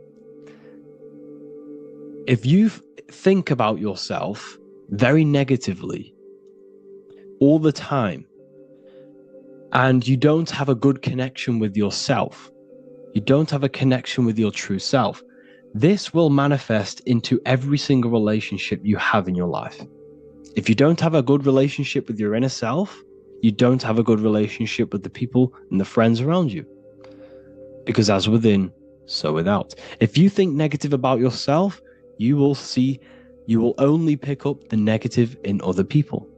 If you think about yourself very negatively all the time, and you don't have a good connection with yourself, you don't have a connection with your true self, this will manifest into every single relationship you have in your life. If you don't have a good relationship with your inner self, you don't have a good relationship with the people and the friends around you. Because as within, so without. If you think negative about yourself, you will only pick up the negative in other people.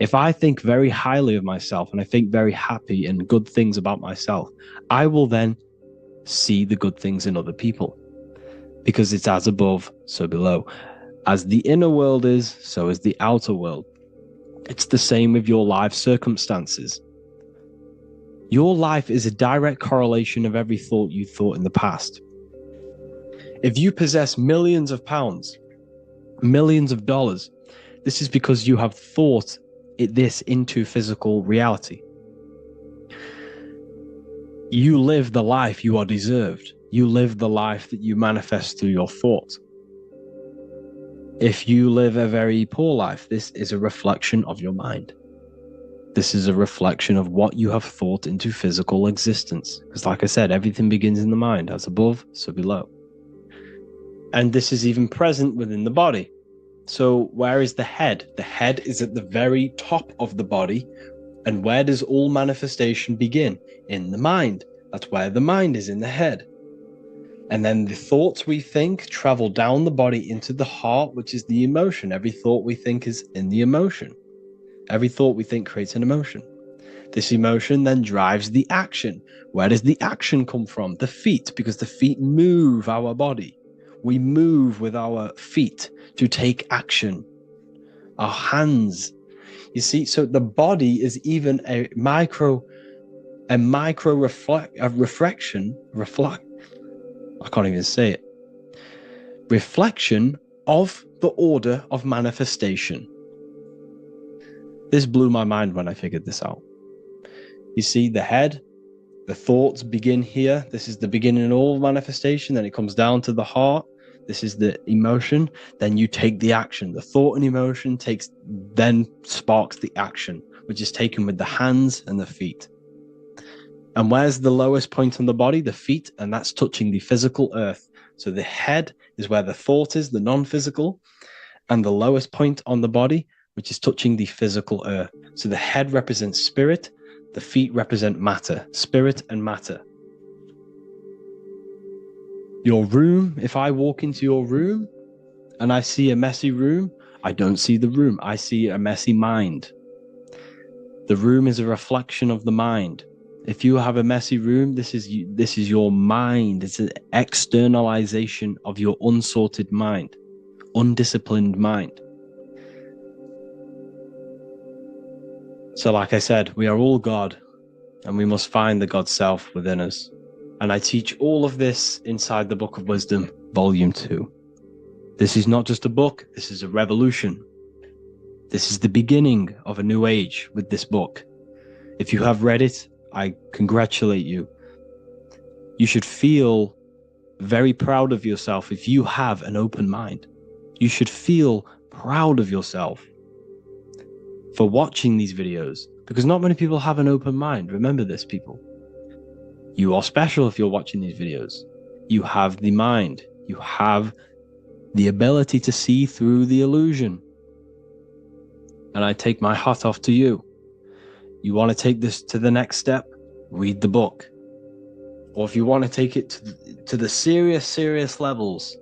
If I think very highly of myself and I think very happy and good things about myself, I will then see the good things in other people. Because it's as above, so below. As the inner world is, so is the outer world. It's the same with your life circumstances. Your life is a direct correlation of every thought you thought in the past. If you possess millions of pounds, millions of dollars, this is because you have thought this into physical reality. You live the life you are deserved. You live the life that you manifest through your thought. If you live a very poor life, this is a reflection of your mind. This is a reflection of what you have thought into physical existence. Because like I said, everything begins in the mind. As above, so below. And this is even present within the body. So where is the head? The head is at the very top of the body. And where does all manifestation begin? In the mind. That's where the mind is, in the head. And then the thoughts we think travel down the body into the heart, which is the emotion. Every thought we think is in the emotion. Every thought we think creates an emotion. This emotion then drives the action. Where does the action come from? The feet, because the feet move our body. We move with our feet to take action. Our hands. You see, so the body is even a reflection. I can't even say it. Reflection of the order of manifestation. This blew my mind when I figured this out. You see, the head, the thoughts begin here. This is the beginning of all manifestation. Then it comes down to the heart. This is the emotion. Then you take the action. The thought and emotion then sparks the action, which is taken with the hands and the feet. And where's the lowest point on the body? The feet, and that's touching the physical earth. So the head is where the thought is, the non-physical, and the lowest point on the body, which is touching the physical earth. So the head represents spirit, the feet represent matter, spirit and matter. Your room, if I walk into your room and I see a messy room, I don't see the room, I see a messy mind. The room is a reflection of the mind. If you have a messy room, this is your mind. It's an externalization of your unsorted mind, undisciplined mind. So like I said, we are all God, and we must find the God self within us. And I teach all of this inside the Book of Wisdom, Volume 2. This is not just a book, this is a revolution. This is the beginning of a new age with this book. If you have read it, I congratulate you. You should feel very proud of yourself if you have an open mind. You should feel proud of yourself for watching these videos, because not many people have an open mind. Remember this, people. You are special if you're watching these videos. You have the mind. You have the ability to see through the illusion. And I take my hat off to you. You want to take this to the next step? Read the book. Or if you want to take it to the serious levels,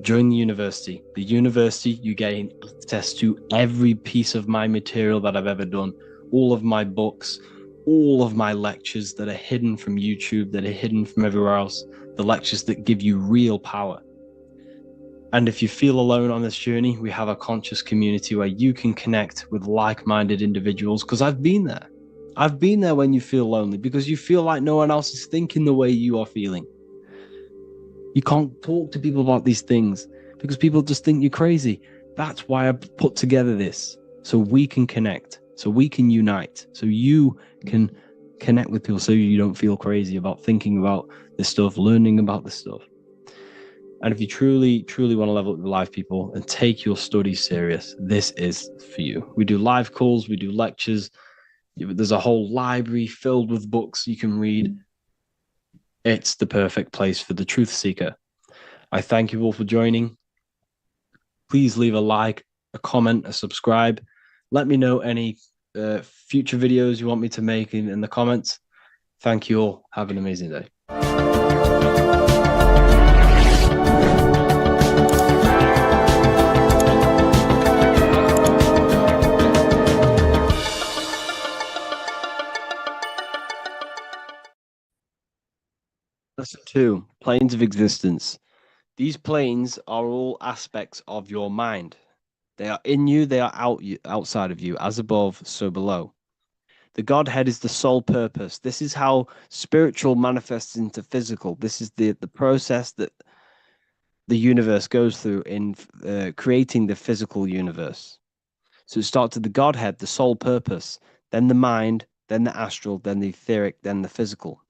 join the university. The university, you gain access to every piece of my material that I've ever done, all of my books, all of my lectures that are hidden from YouTube, that are hidden from everywhere else, the lectures that give you real power. And if you feel alone on this journey, we have a conscious community where you can connect with like-minded individuals, because I've been there. I've been there when you feel lonely, because you feel like no one else is thinking the way you are feeling. You can't talk to people about these things because people just think you're crazy. That's why I put together this, so we can connect, so we can unite, so you can connect with people, so you don't feel crazy about thinking about this stuff, learning about this stuff. And if you truly want to level up your life, people, and take your studies serious, this is for you. We do live calls, we do lectures. There's a whole library filled with books you can read. It's the perfect place for the truth seeker. I thank you all for joining. Please leave a like, a comment, a subscribe. Let me know any future videos you want me to make in the comments. Thank you all. Have an amazing day. Lesson 2, planes of existence. These planes are all aspects of your mind. They are in you, they are outside of you, as above, so below. The Godhead is the sole purpose. This is how spiritual manifests into physical. This is the process that the universe goes through in creating the physical universe. So it starts with the Godhead, the sole purpose, then the mind, then the astral, then the etheric, then the physical.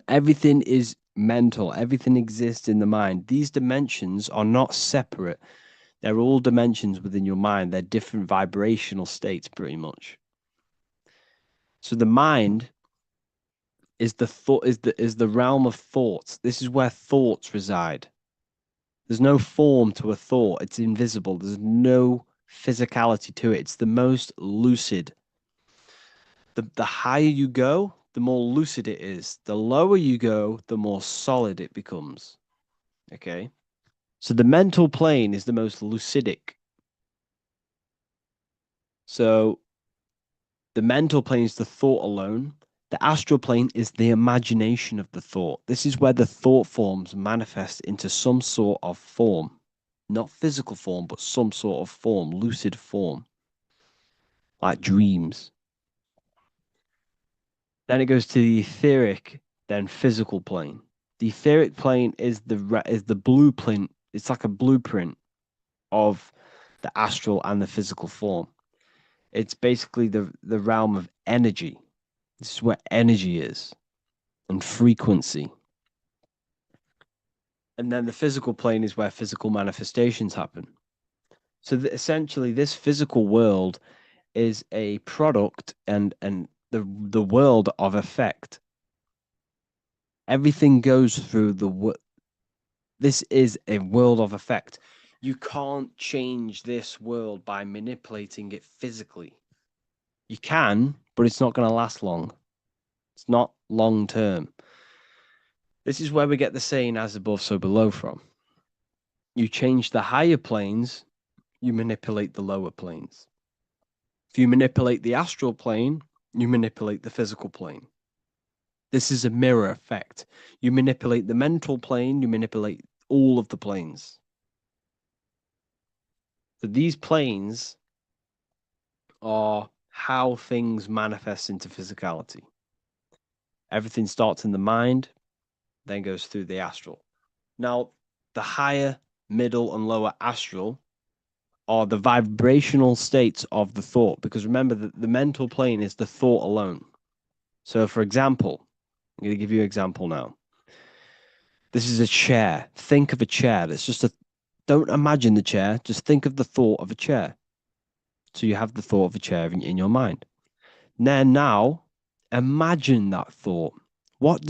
Everything is mental. Everything exists in the mind. These dimensions are not separate. They're all dimensions within your mind. They're different vibrational states, pretty much. So the mind is the realm of thoughts. This is where thoughts reside. There's no form to a thought. It's invisible. There's no physicality to it. It's the most lucid. The higher you go, the more lucid it is. The lower you go, the more solid it becomes. Okay? So the mental plane is the most lucidic. So the mental plane is the thought alone. The astral plane is the imagination of the thought. This is where the thought forms manifest into some sort of form. Not physical form, but some sort of form, lucid form. Like dreams. Then it goes to the etheric, then physical plane. The etheric plane is the blueprint. It's like a blueprint of the astral and the physical form. It's basically the realm of energy. This is where energy is and frequency. And then the physical plane is where physical manifestations happen. So essentially, this physical world is a product and the world of effect. Everything goes through this is a world of effect. You can't change this world by manipulating it physically. You can, but it's not going to last long. It's not long term. This is where we get the saying as above, so below from. You change the higher planes, you manipulate the lower planes. If you manipulate the astral plane, you manipulate the physical plane. This is a mirror effect. You manipulate the mental plane, you manipulate all of the planes. So these planes are how things manifest into physicality. Everything starts in the mind, then goes through the astral. Now, the higher, middle, and lower astral are the vibrational states of the thought, because remember that the mental plane is the thought alone. So, for example, I'm going to give you an example now. This is a chair. Think of a chair. Don't imagine the chair. Just think of the thought of a chair. So you have the thought of a chair in your mind. Now, imagine that thought. What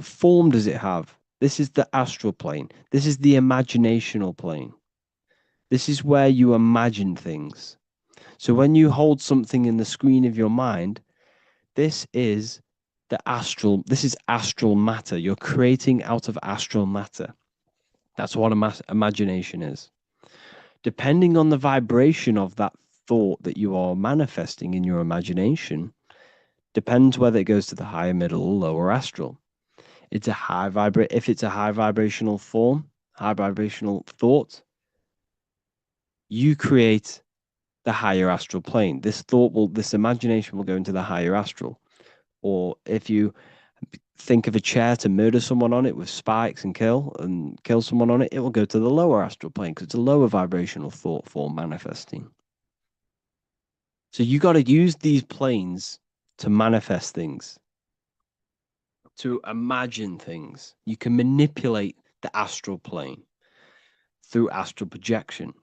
form does it have? This is the astral plane. This is the imaginational plane. This is where you imagine things. So when you hold something in the screen of your mind, this is astral matter. You're creating out of astral matter. That's what imagination is. Depending on the vibration of that thought that you are manifesting in your imagination, depends whether it goes to the higher, middle, or lower astral. If it's a high vibrational form, high vibrational thought, you create the higher astral plane. This imagination will go into the higher astral. Or if you think of a chair to murder someone on it with spikes and kill someone on it, it will go to the lower astral plane because it's a lower vibrational thought form manifesting. So you got to use these planes to manifest things, to imagine things. You can manipulate the astral plane through astral projection.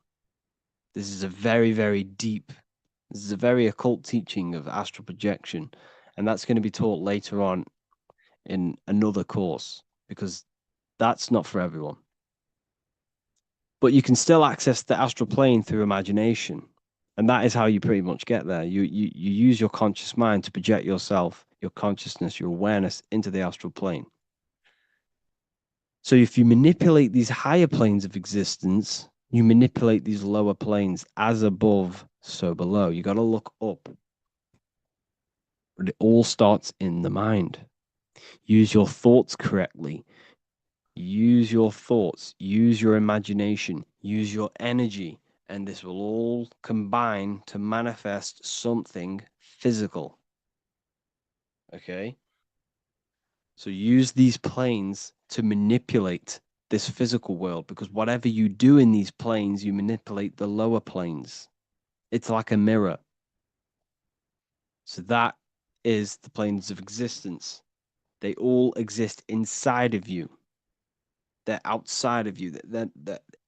This is a very, very deep, this is a very occult teaching of astral projection. And that's going to be taught later on in another course because that's not for everyone. But you can still access the astral plane through imagination. And that is how you pretty much get there. You use your conscious mind to project yourself, your consciousness, your awareness into the astral plane. So if you manipulate these higher planes of existence, you manipulate these lower planes, as above, so below. You got to look up. But it all starts in the mind. Use your thoughts correctly. Use your thoughts. Use your imagination. Use your energy. And this will all combine to manifest something physical. Okay? So use these planes to manipulate this physical world, because whatever you do in these planes, you manipulate the lower planes. It's like a mirror. So that is the planes of existence. They all exist inside of you. They're outside of you. They're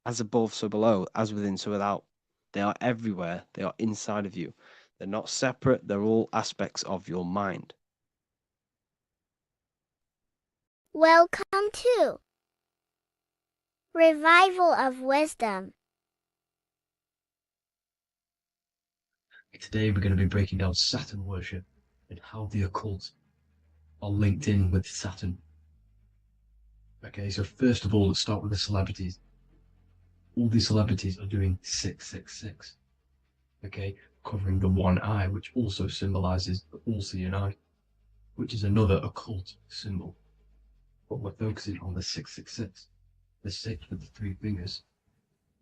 as above, so below, as within, so without. They are everywhere. They are inside of you. They're not separate. They're all aspects of your mind. Welcome to Revival of Wisdom. Today we're going to be breaking down Saturn worship and how the occult are linked in with Saturn. Okay, so first of all, let's start with the celebrities. All these celebrities are doing 666. Okay, covering the one eye, which also symbolizes the all-seeing eye, which is another occult symbol. But we're focusing on the 666, the 6 with the 3 fingers.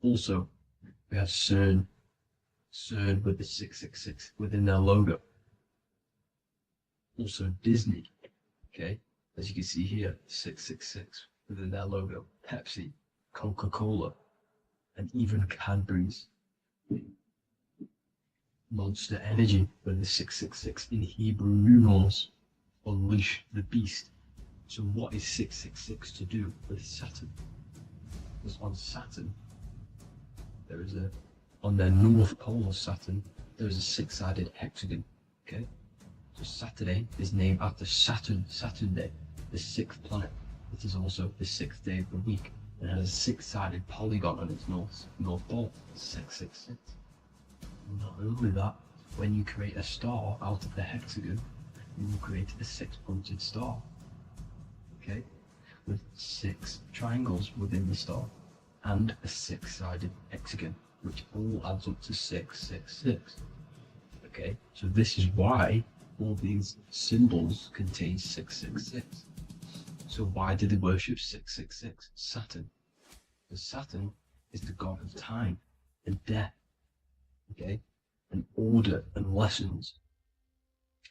Also, we have CERN with the 666 within their logo. Also Disney, okay, as you can see here, 666 within their logo. Pepsi, Coca-Cola, and even Cadbury's. Monster Energy with the 666 in Hebrew numerals. Unleash the beast. So what is 666 to do with Saturn? Because on Saturn, on their north pole of Saturn, there is a 6-sided hexagon, okay? So Saturday is named after Saturn Day, the 6th planet. It is also the 6th day of the week, and has a 6-sided polygon on its north pole, 666. Not only that, when you create a star out of the hexagon, you will create a 6-pointed star, okay? With 6 triangles within the star, and a 6-sided hexagon, which all adds up to 666. Okay, so this is why all these symbols contain 666. So why did they worship 666? Saturn. Because Saturn is the god of time and death. Okay, and order and lessons.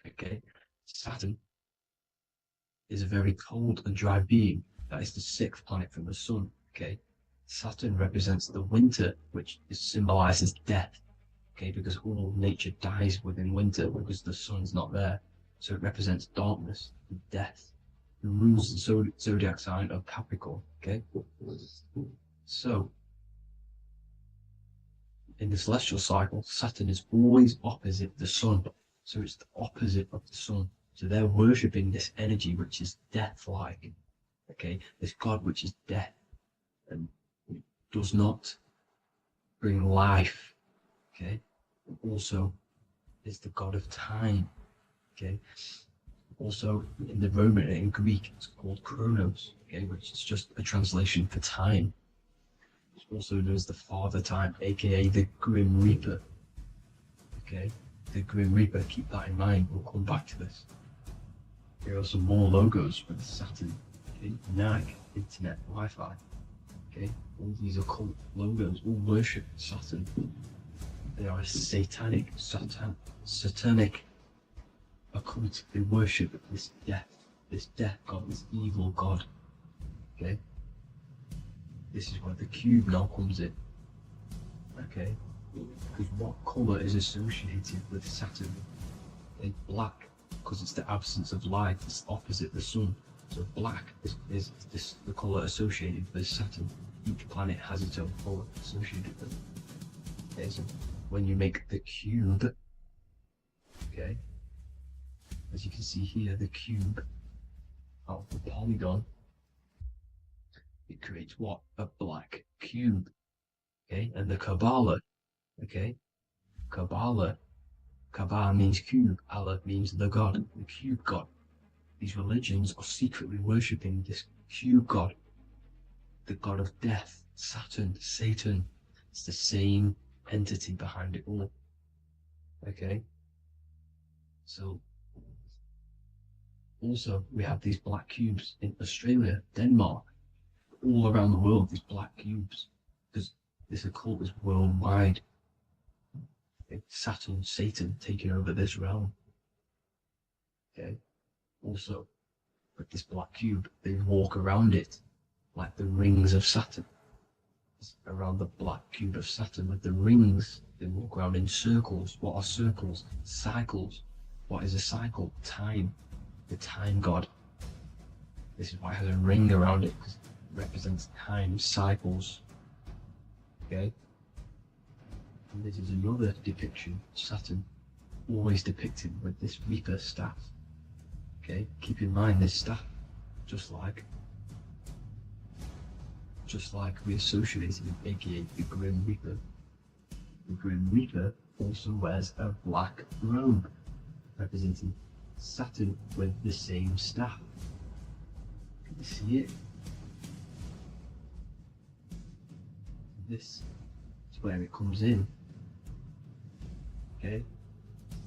Okay, Saturn is a very cold and dry being. That is the 6th planet from the sun. Okay, Saturn represents the winter, which symbolizes death. Okay, because all nature dies within winter because the sun's not there. So it represents darkness and death. It rules the zodiac sign of Capricorn. Okay, so in the celestial cycle, Saturn is always opposite the sun. So it's the opposite of the sun. So they're worshipping this energy which is death-like. Okay, this god which is death and does not bring life. Okay. Also, is the god of time. Okay. Also, in the Roman and in Greek, it's called Chronos. Okay, which is just a translation for time. It's also known as the Father Time, aka the Grim Reaper. Okay, the Grim Reaper. Keep that in mind. We'll come back to this. Here are some more logos with Saturn. Okay, NAG, Internet, Wi-Fi. Okay, all these occult logos all worship Saturn. They are a satanic occult. They worship this death god, this evil god. Okay, this is where the cube now comes in. Okay, because what color is associated with Saturn? It's black, because it's the absence of light. It's opposite the sun. So black is the color associated with Saturn. Each planet has its own color associated with it. Okay, so when you make the cube, okay, as you can see here, the cube out of the polygon, it creates what? A black cube. Okay, and the Kabbalah, okay, Kabbalah means cube, Allah means the god, the cube god. These religions are secretly worshipping this cube god, the god of death, Saturn, Satan. It's the same entity behind it all. Okay, so also we have these black cubes in Australia, Denmark, all around the world, these black cubes, because this occult is worldwide. Okay? Saturn, Satan taking over this realm. Okay, also with this black cube, they walk around it like the rings of Saturn. Around the black cube of Saturn with the rings, they walk around in circles. What are circles? Cycles. What is a cycle? Time. The time god. This is why it has a ring around it, because it represents time, cycles. Okay? And this is another depiction. Saturn, always depicted with this Reaper staff. Okay? Keep in mind this staff, just like we associated with aka the Grim Reaper. The Grim Reaper also wears a black robe, representing Saturn with the same staff. Can you see it? This is where it comes in. Okay?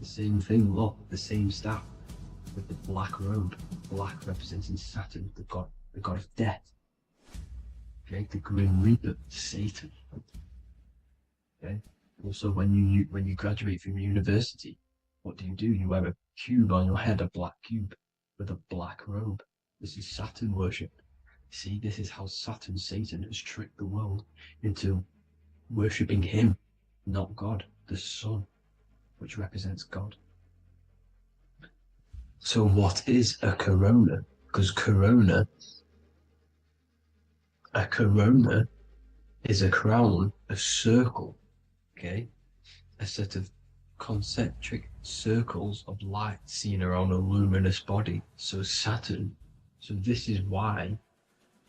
The same thing, look, the same staff with the black robe. Black representing Saturn, the god of death. Okay, the Grim Reaper, Satan. Okay. Also, when you graduate from university, what do? You wear a cube on your head, a black cube with a black robe. This is Saturn worship. See, this is how Saturn, Satan, has tricked the world into worshipping him, not God, the sun, which represents God. So what is a corona? Because a corona is a crown, a circle, okay? A set of concentric circles of light seen around a luminous body. So Saturn. So this is why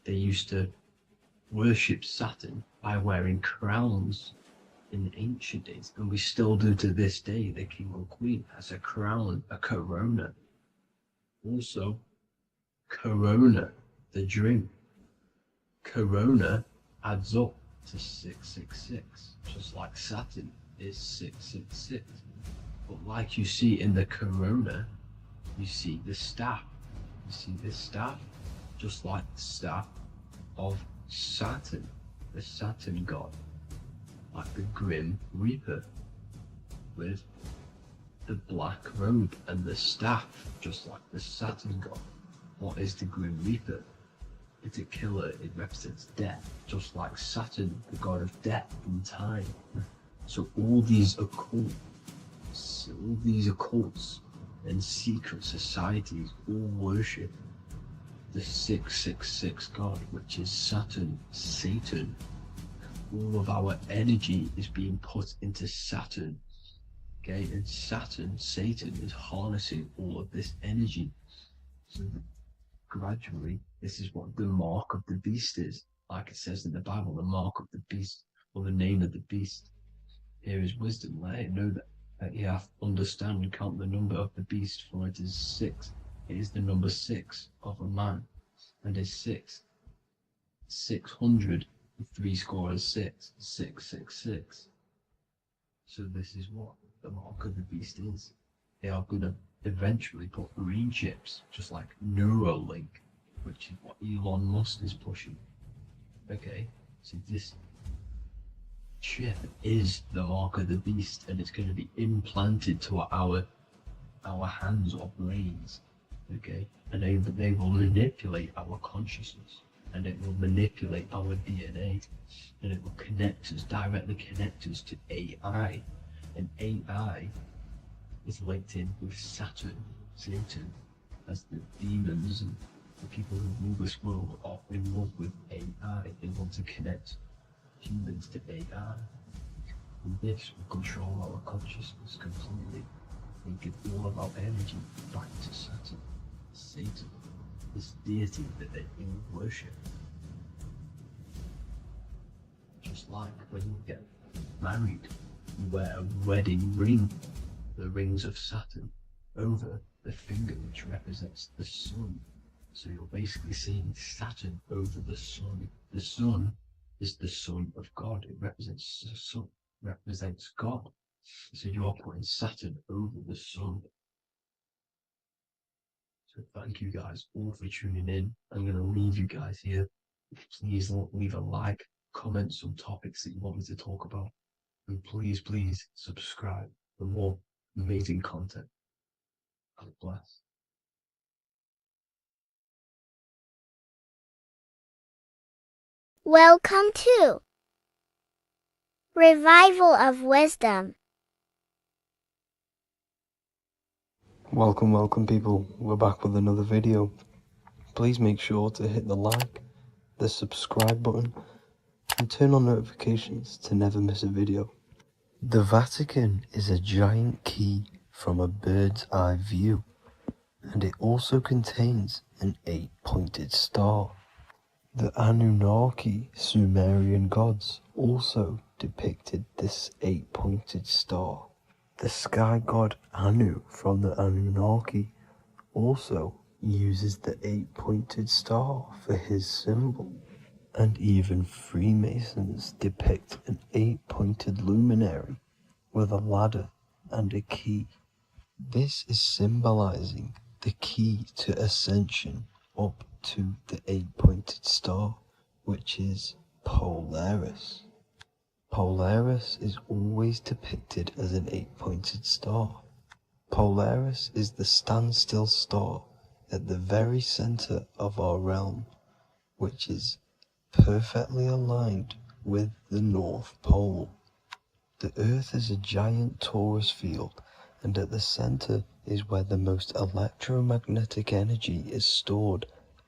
they used to worship Saturn by wearing crowns in ancient days. And we still do to this day. The king or queen has a crown, a corona. Also, corona, the drink. Corona adds up to 666, just like Saturn is 666. But like you see in the corona, you see the staff. You see this staff, just like the staff of Saturn, the Saturn god, like the Grim Reaper, with the black robe and the staff, just like the Saturn god. What is the Grim Reaper? It's a killer. It represents death, just like Saturn, the god of death and time. So all these occults and secret societies all worship the 666 god, which is Saturn, Satan. All of our energy is being put into Saturn. Okay, and Saturn, Satan, is harnessing all of this energy. So gradually, this is what the mark of the beast is. Like it says in the Bible, the mark of the beast or the name of the beast. Here is wisdom, let it know that ye hath understand and count the number of the beast, for it is 6. It is the number 6 of a man, and is 600, 6, 666. So this is what the mark of the beast is. They are going to eventually put green chips, just like Neuralink, which is what Elon Musk is pushing. Okay, so this chip is the mark of the beast, and it's going to be implanted to our hands or brains. Okay, and they will manipulate our consciousness, and it will manipulate our DNA, and it will directly connect us to AI, and AI is linked in with Saturn, Satan, as the demons and the people who rule this world are in love with AI. They want to connect humans to AI, and this will control our consciousness completely and give all of our energy back to Saturn, Satan, this deity that they all worship. Just like when you get married, you wear a wedding ring, the rings of Saturn, over the finger, which represents the sun. So you're basically seeing Saturn over the sun. The sun is the son of God. It represents the sun, represents God. So you're putting Saturn over the sun. So thank you guys all for tuning in. I'm going to leave you guys here. Please leave a like, comment some topics that you want me to talk about. And please subscribe for more amazing content. God bless. Welcome to Revival of Wisdom. Welcome people, we're back with another video. Please make sure to hit the like, the subscribe button, and turn on notifications to never miss a video. The Vatican is a giant key from a bird's eye view, and it also contains an 8-pointed star. The Anunnaki Sumerian gods also depicted this 8-pointed star. The sky god Anu from the Anunnaki also uses the 8-pointed star for his symbol. And even Freemasons depict an 8-pointed luminary with a ladder and a key. This is symbolizing the key to ascension up to the 8-pointed star, which is Polaris. Polaris is always depicted as an 8-pointed star. Polaris is the standstill star at the very center of our realm, which is perfectly aligned with the North Pole. The Earth is a giant torus field, and at the center is where the most electromagnetic energy is stored.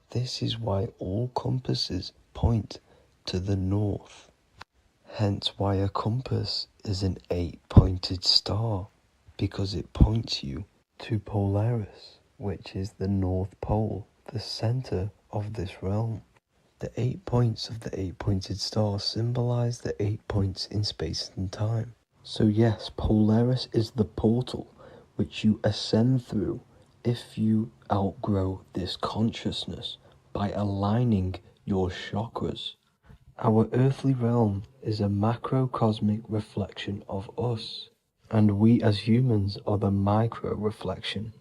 This is why all compasses point to the north. Hence why a compass is an 8-pointed star, because it points you to Polaris, which is the North Pole, the center of this realm. The 8 points of the 8-pointed star symbolize the 8 points in space and time. So yes, Polaris is the portal which you ascend through if you outgrow this consciousness by aligning your chakras. Our earthly realm is a macrocosmic reflection of us, and we as humans are the micro reflection,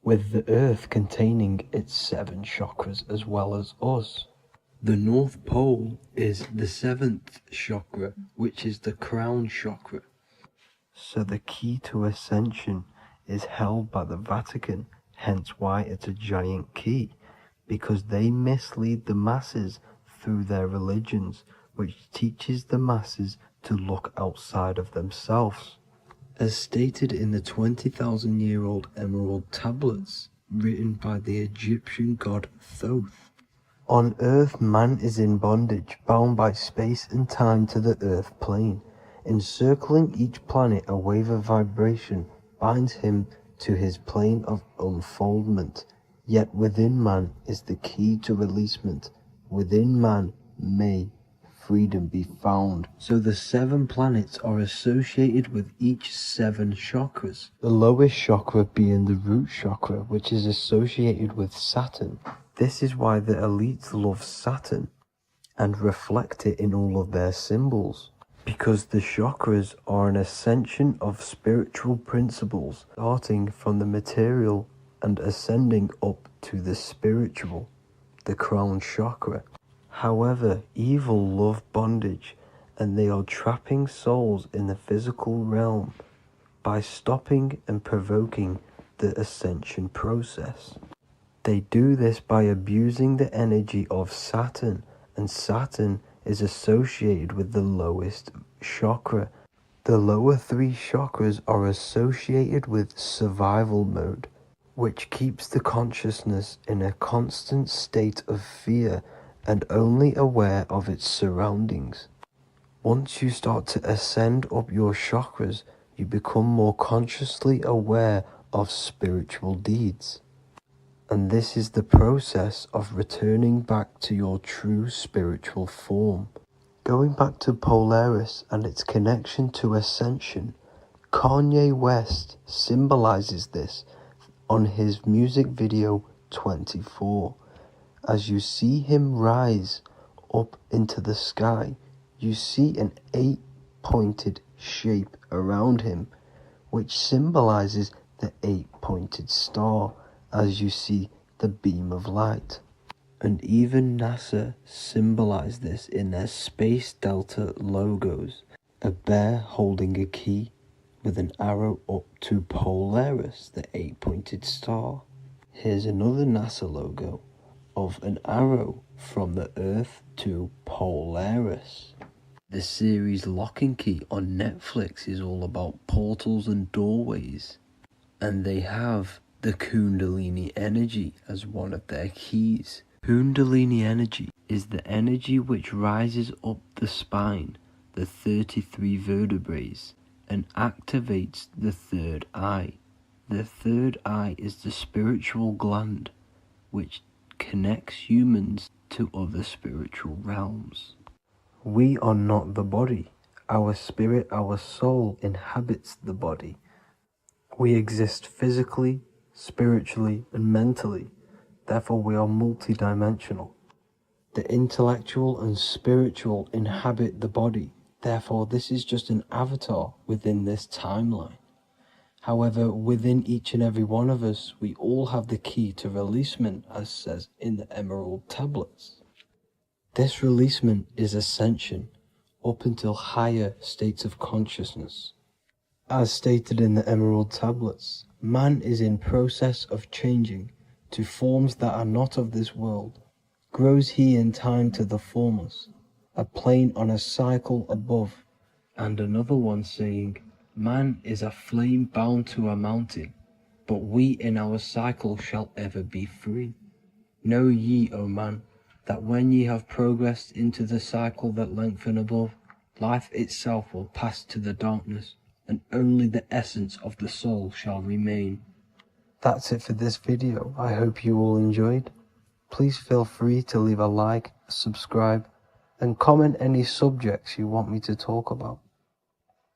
with the earth containing its 7 chakras as well as us. The North Pole is the 7th chakra, which is the crown chakra. So the key to ascension is held by the Vatican, hence why it's a giant key, because they mislead the masses through their religions, which teaches the masses to look outside of themselves. As stated in the 20,000-year-old emerald tablets, written by the Egyptian god Thoth. On Earth, man is in bondage, bound by space and time to the Earth plane. Encircling each planet, a wave of vibration binds him to his plane of unfoldment. Yet within man is the key to releasement. Within man may freedom be found. So the 7 planets are associated with each 7 chakras. The lowest chakra being the root chakra, which is associated with Saturn. This is why the elites love Saturn and reflect it in all of their symbols. Because the chakras are an ascension of spiritual principles, starting from the material and ascending up to the spiritual, the crown chakra. However, evil love bondage, and they are trapping souls in the physical realm by stopping and provoking the ascension process. They do this by abusing the energy of Saturn, and Saturn is associated with the lowest chakra. The lower 3 chakras are associated with survival mode, which keeps the consciousness in a constant state of fear and only aware of its surroundings. Once you start to ascend up your chakras, you become more consciously aware of spiritual deeds. And this is the process of returning back to your true spiritual form. Going back to Polaris and its connection to ascension, Kanye West symbolizes this on his music video 24. As you see him rise up into the sky, you see an 8-pointed shape around him, which symbolizes the 8-pointed star, as you see the beam of light. And even NASA symbolize this in their Space Delta logos, a bear holding a key with an arrow up to Polaris, the 8-pointed star. Here's another NASA logo of an arrow from the Earth to Polaris. The series Lock and Key on Netflix is all about portals and doorways, and they have the Kundalini energy as one of their keys. Kundalini energy is the energy which rises up the spine, the 33 vertebrae, and activates the third eye. The third eye is the spiritual gland, which connects humans to other spiritual realms. We are not the body. Our spirit, our soul inhabits the body. We exist physically, spiritually, and mentally. Therefore, we are multidimensional. The intellectual and spiritual inhabit the body. Therefore, this is just an avatar within this timeline. However, within each and every one of us, we all have the key to releasement, as says in the Emerald tablets. This releasement is ascension, up until higher states of consciousness. As stated in the Emerald tablets, man is in process of changing to forms that are not of this world. Grows he in time to the formless, a plane on a cycle above. And another one saying, man is a flame bound to a mountain, but we in our cycle shall ever be free. Know ye, O man, that when ye have progressed into the cycle that lengthen above, life itself will pass to the darkness, and only the essence of the soul shall remain. That's it for this video. I hope you all enjoyed. Please feel free to leave a like, subscribe, and comment any subjects you want me to talk about.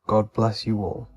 God bless you all.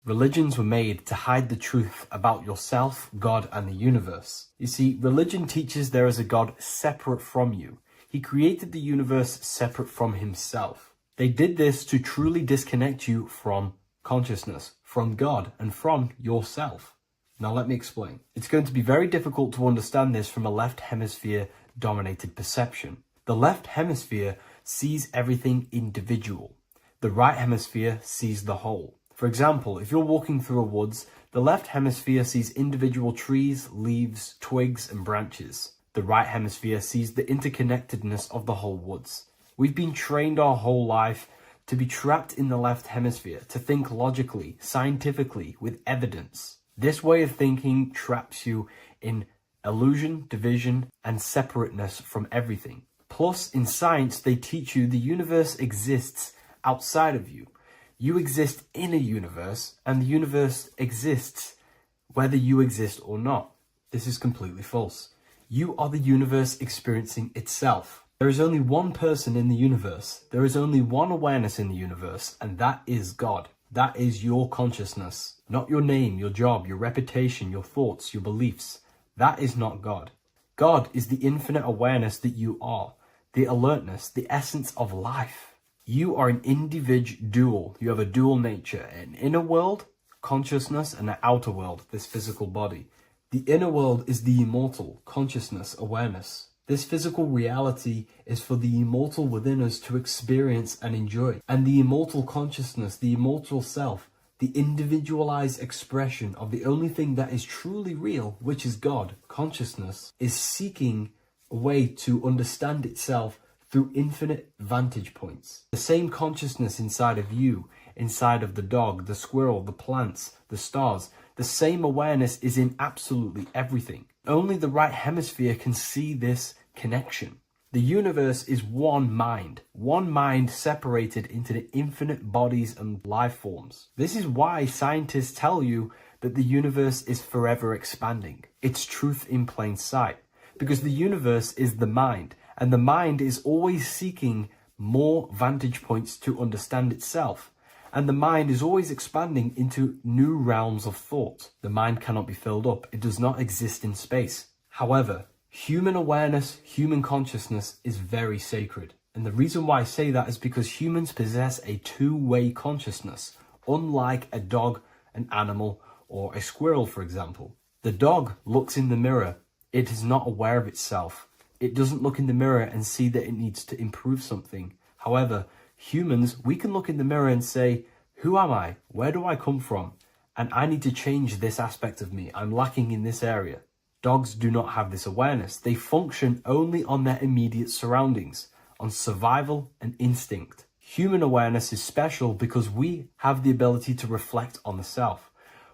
Religions were made to hide the truth about yourself, God, and the universe. You see, religion teaches there is a God separate from you. He created the universe separate from himself. They did this to truly disconnect you from consciousness, from God, and from yourself. Now let me explain. It's going to be very difficult to understand this from a left hemisphere dominated perception. The left hemisphere sees everything individual. The right hemisphere sees the whole. For example, if you're walking through a woods, the left hemisphere sees individual trees, leaves, twigs, and branches. The right hemisphere sees the interconnectedness of the whole woods. We've been trained our whole life to be trapped in the left hemisphere, to think logically, scientifically, with evidence. This way of thinking traps you in illusion, division, and separateness from everything. Plus, in science, they teach you the universe exists outside of you. You exist in a universe, and the universe exists whether you exist or not. This is completely false. You are the universe experiencing itself. There is only one person in the universe. There is only one awareness in the universe, and that is God. That is your consciousness. Not your name, your job, your reputation, your thoughts, your beliefs. That is not God. God is the infinite awareness that you are, the alertness, the essence of life. You are an individual. You have a dual nature, an inner world, consciousness, and an outer world, this physical body. The inner world is the immortal, consciousness, awareness. This physical reality is for the immortal within us to experience and enjoy. And the immortal consciousness, the immortal self, the individualized expression of the only thing that is truly real, which is God, consciousness, is seeking a way to understand itself through infinite vantage points. The same consciousness inside of you, inside of the dog, the squirrel, the plants, the stars, the same awareness is in absolutely everything. Only the right hemisphere can see this connection. The universe is one mind separated into the infinite bodies and life forms. This is why scientists tell you that the universe is forever expanding. It's truth in plain sight, because the universe is the mind, and the mind is always seeking more vantage points to understand itself. And the mind is always expanding into new realms of thought. The mind cannot be filled up. It does not exist in space. However, human awareness, human consciousness is very sacred. And the reason why I say that is because humans possess a two-way consciousness, unlike a dog, an animal, or a squirrel, for example. The dog looks in the mirror. It is not aware of itself. It doesn't look in the mirror and see that it needs to improve something. However, humans, we can look in the mirror and say, who am I? Where do I come from? And I need to change this aspect of me. I'm lacking in this area. Dogs do not have this awareness. They function only on their immediate surroundings, on survival and instinct. Human awareness is special because we have the ability to reflect on the self.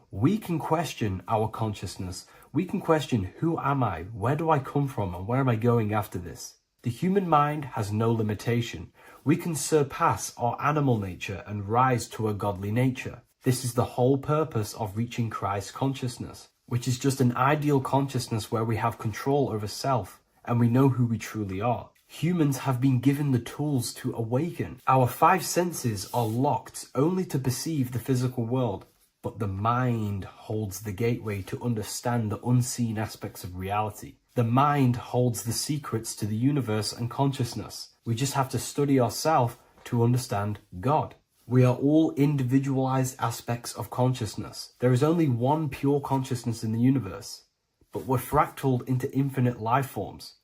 We can question our consciousness. We can question, who am I? Where do I come from? And where am I going after this? The human mind has no limitation. We can surpass our animal nature and rise to a godly nature. This is the whole purpose of reaching Christ consciousness, which is just an ideal consciousness where we have control over self and we know who we truly are. Humans have been given the tools to awaken. Our five senses are locked only to perceive the physical world, but the mind holds the gateway to understand the unseen aspects of reality. The mind holds the secrets to the universe and consciousness. We just have to study ourselves to understand God. We are all individualized aspects of consciousness. There is only one pure consciousness in the universe, but we're fractaled into infinite life forms,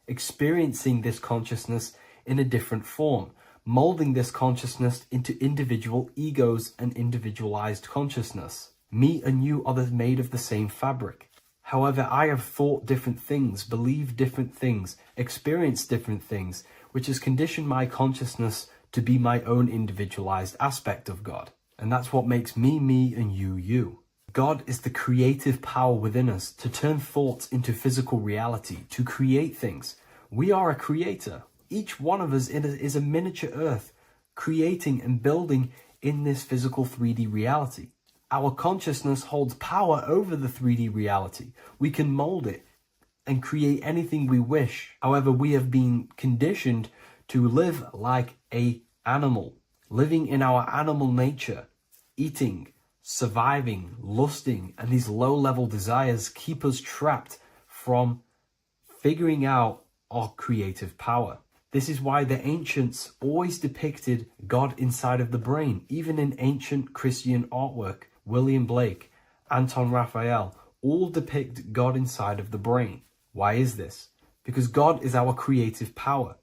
experiencing this consciousness in a different form, molding this consciousness into individual egos and individualized consciousness. Me and you are made of the same fabric. However, I have thought different things, believed different things, experienced different things, which has conditioned my consciousness to be my own individualized aspect of God. And that's what makes me, me, and you, you. God is the creative power within us to turn thoughts into physical reality, to create things. We are a creator. Each one of us is a miniature earth, creating and building in this physical 3D reality. Our consciousness holds power over the 3D reality. We can mold it and create anything we wish. However, we have been conditioned to live like an animal, living in our animal nature, eating, surviving, lusting, and these low-level desires keep us trapped from figuring out our creative power. This is why the ancients always depicted God inside of the brain. Even in ancient Christian artwork, William Blake, Anton Raphael, all depict God inside of the brain. Why is this? Because God is our creative power.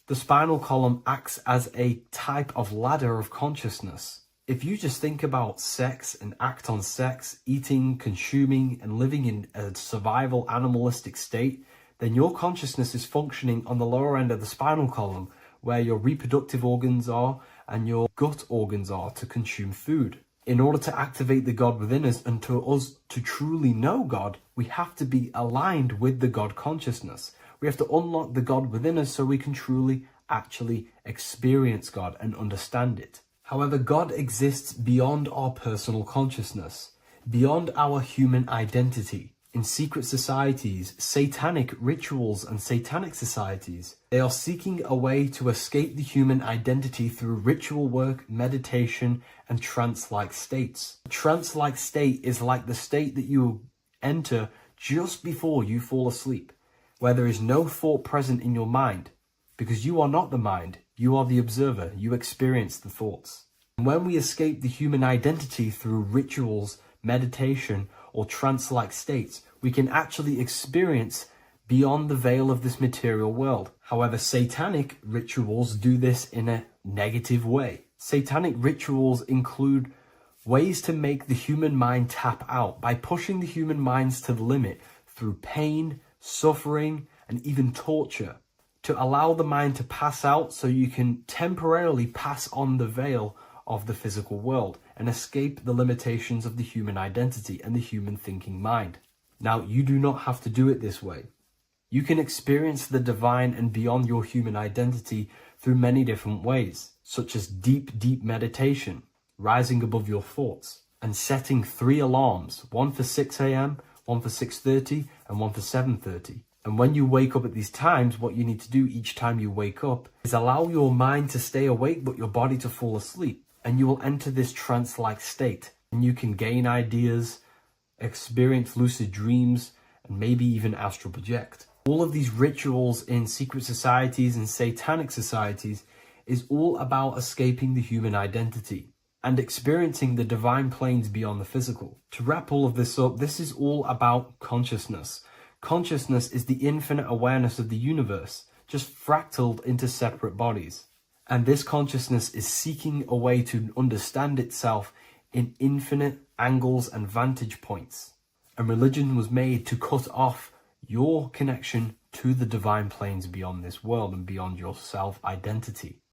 The spinal column acts as a type of ladder of consciousness. If you just think about sex and act on sex, eating, consuming, and living in a survival animalistic state, then your consciousness is functioning on the lower end of the spinal column, where your reproductive organs are and your gut organs are to consume food. In order to activate the God within us and to us to truly know God, we have to be aligned with the God consciousness. We have to unlock the God within us so we can truly actually experience God and understand it. However, God exists beyond our personal consciousness, beyond our human identity. In secret societies, satanic rituals and satanic societies, they are seeking a way to escape the human identity through ritual work, meditation, and trance-like states. A trance-like state is like the state that you enter just before you fall asleep, where there is no thought present in your mind, because you are not the mind, you are the observer, you experience the thoughts. And when we escape the human identity through rituals, meditation, or trance-like states, we can actually experience beyond the veil of this material world. However, satanic rituals do this in a negative way. Satanic rituals include ways to make the human mind tap out by pushing the human minds to the limit through pain, suffering, and even torture, to allow the mind to pass out so you can temporarily pass on the veil of the physical world and escape the limitations of the human identity and the human thinking mind. Now, you do not have to do it this way. You can experience the divine and beyond your human identity through many different ways, such as deep, deep meditation, rising above your thoughts, and setting 3 alarms, one for 6 a.m., one for 6:30, and one for 7:30. And when you wake up at these times, what you need to do each time you wake up is allow your mind to stay awake but your body to fall asleep. And you will enter this trance-like state. And you can gain ideas, experience lucid dreams, and maybe even astral project. All of these rituals in secret societies and satanic societies is all about escaping the human identity and experiencing the divine planes beyond the physical. To wrap all of this up, this is all about consciousness. Consciousness is the infinite awareness of the universe, just fractaled into separate bodies. And this consciousness is seeking a way to understand itself in infinite angles and vantage points. And religion was made to cut off your connection to the divine planes beyond this world and beyond your self-identity.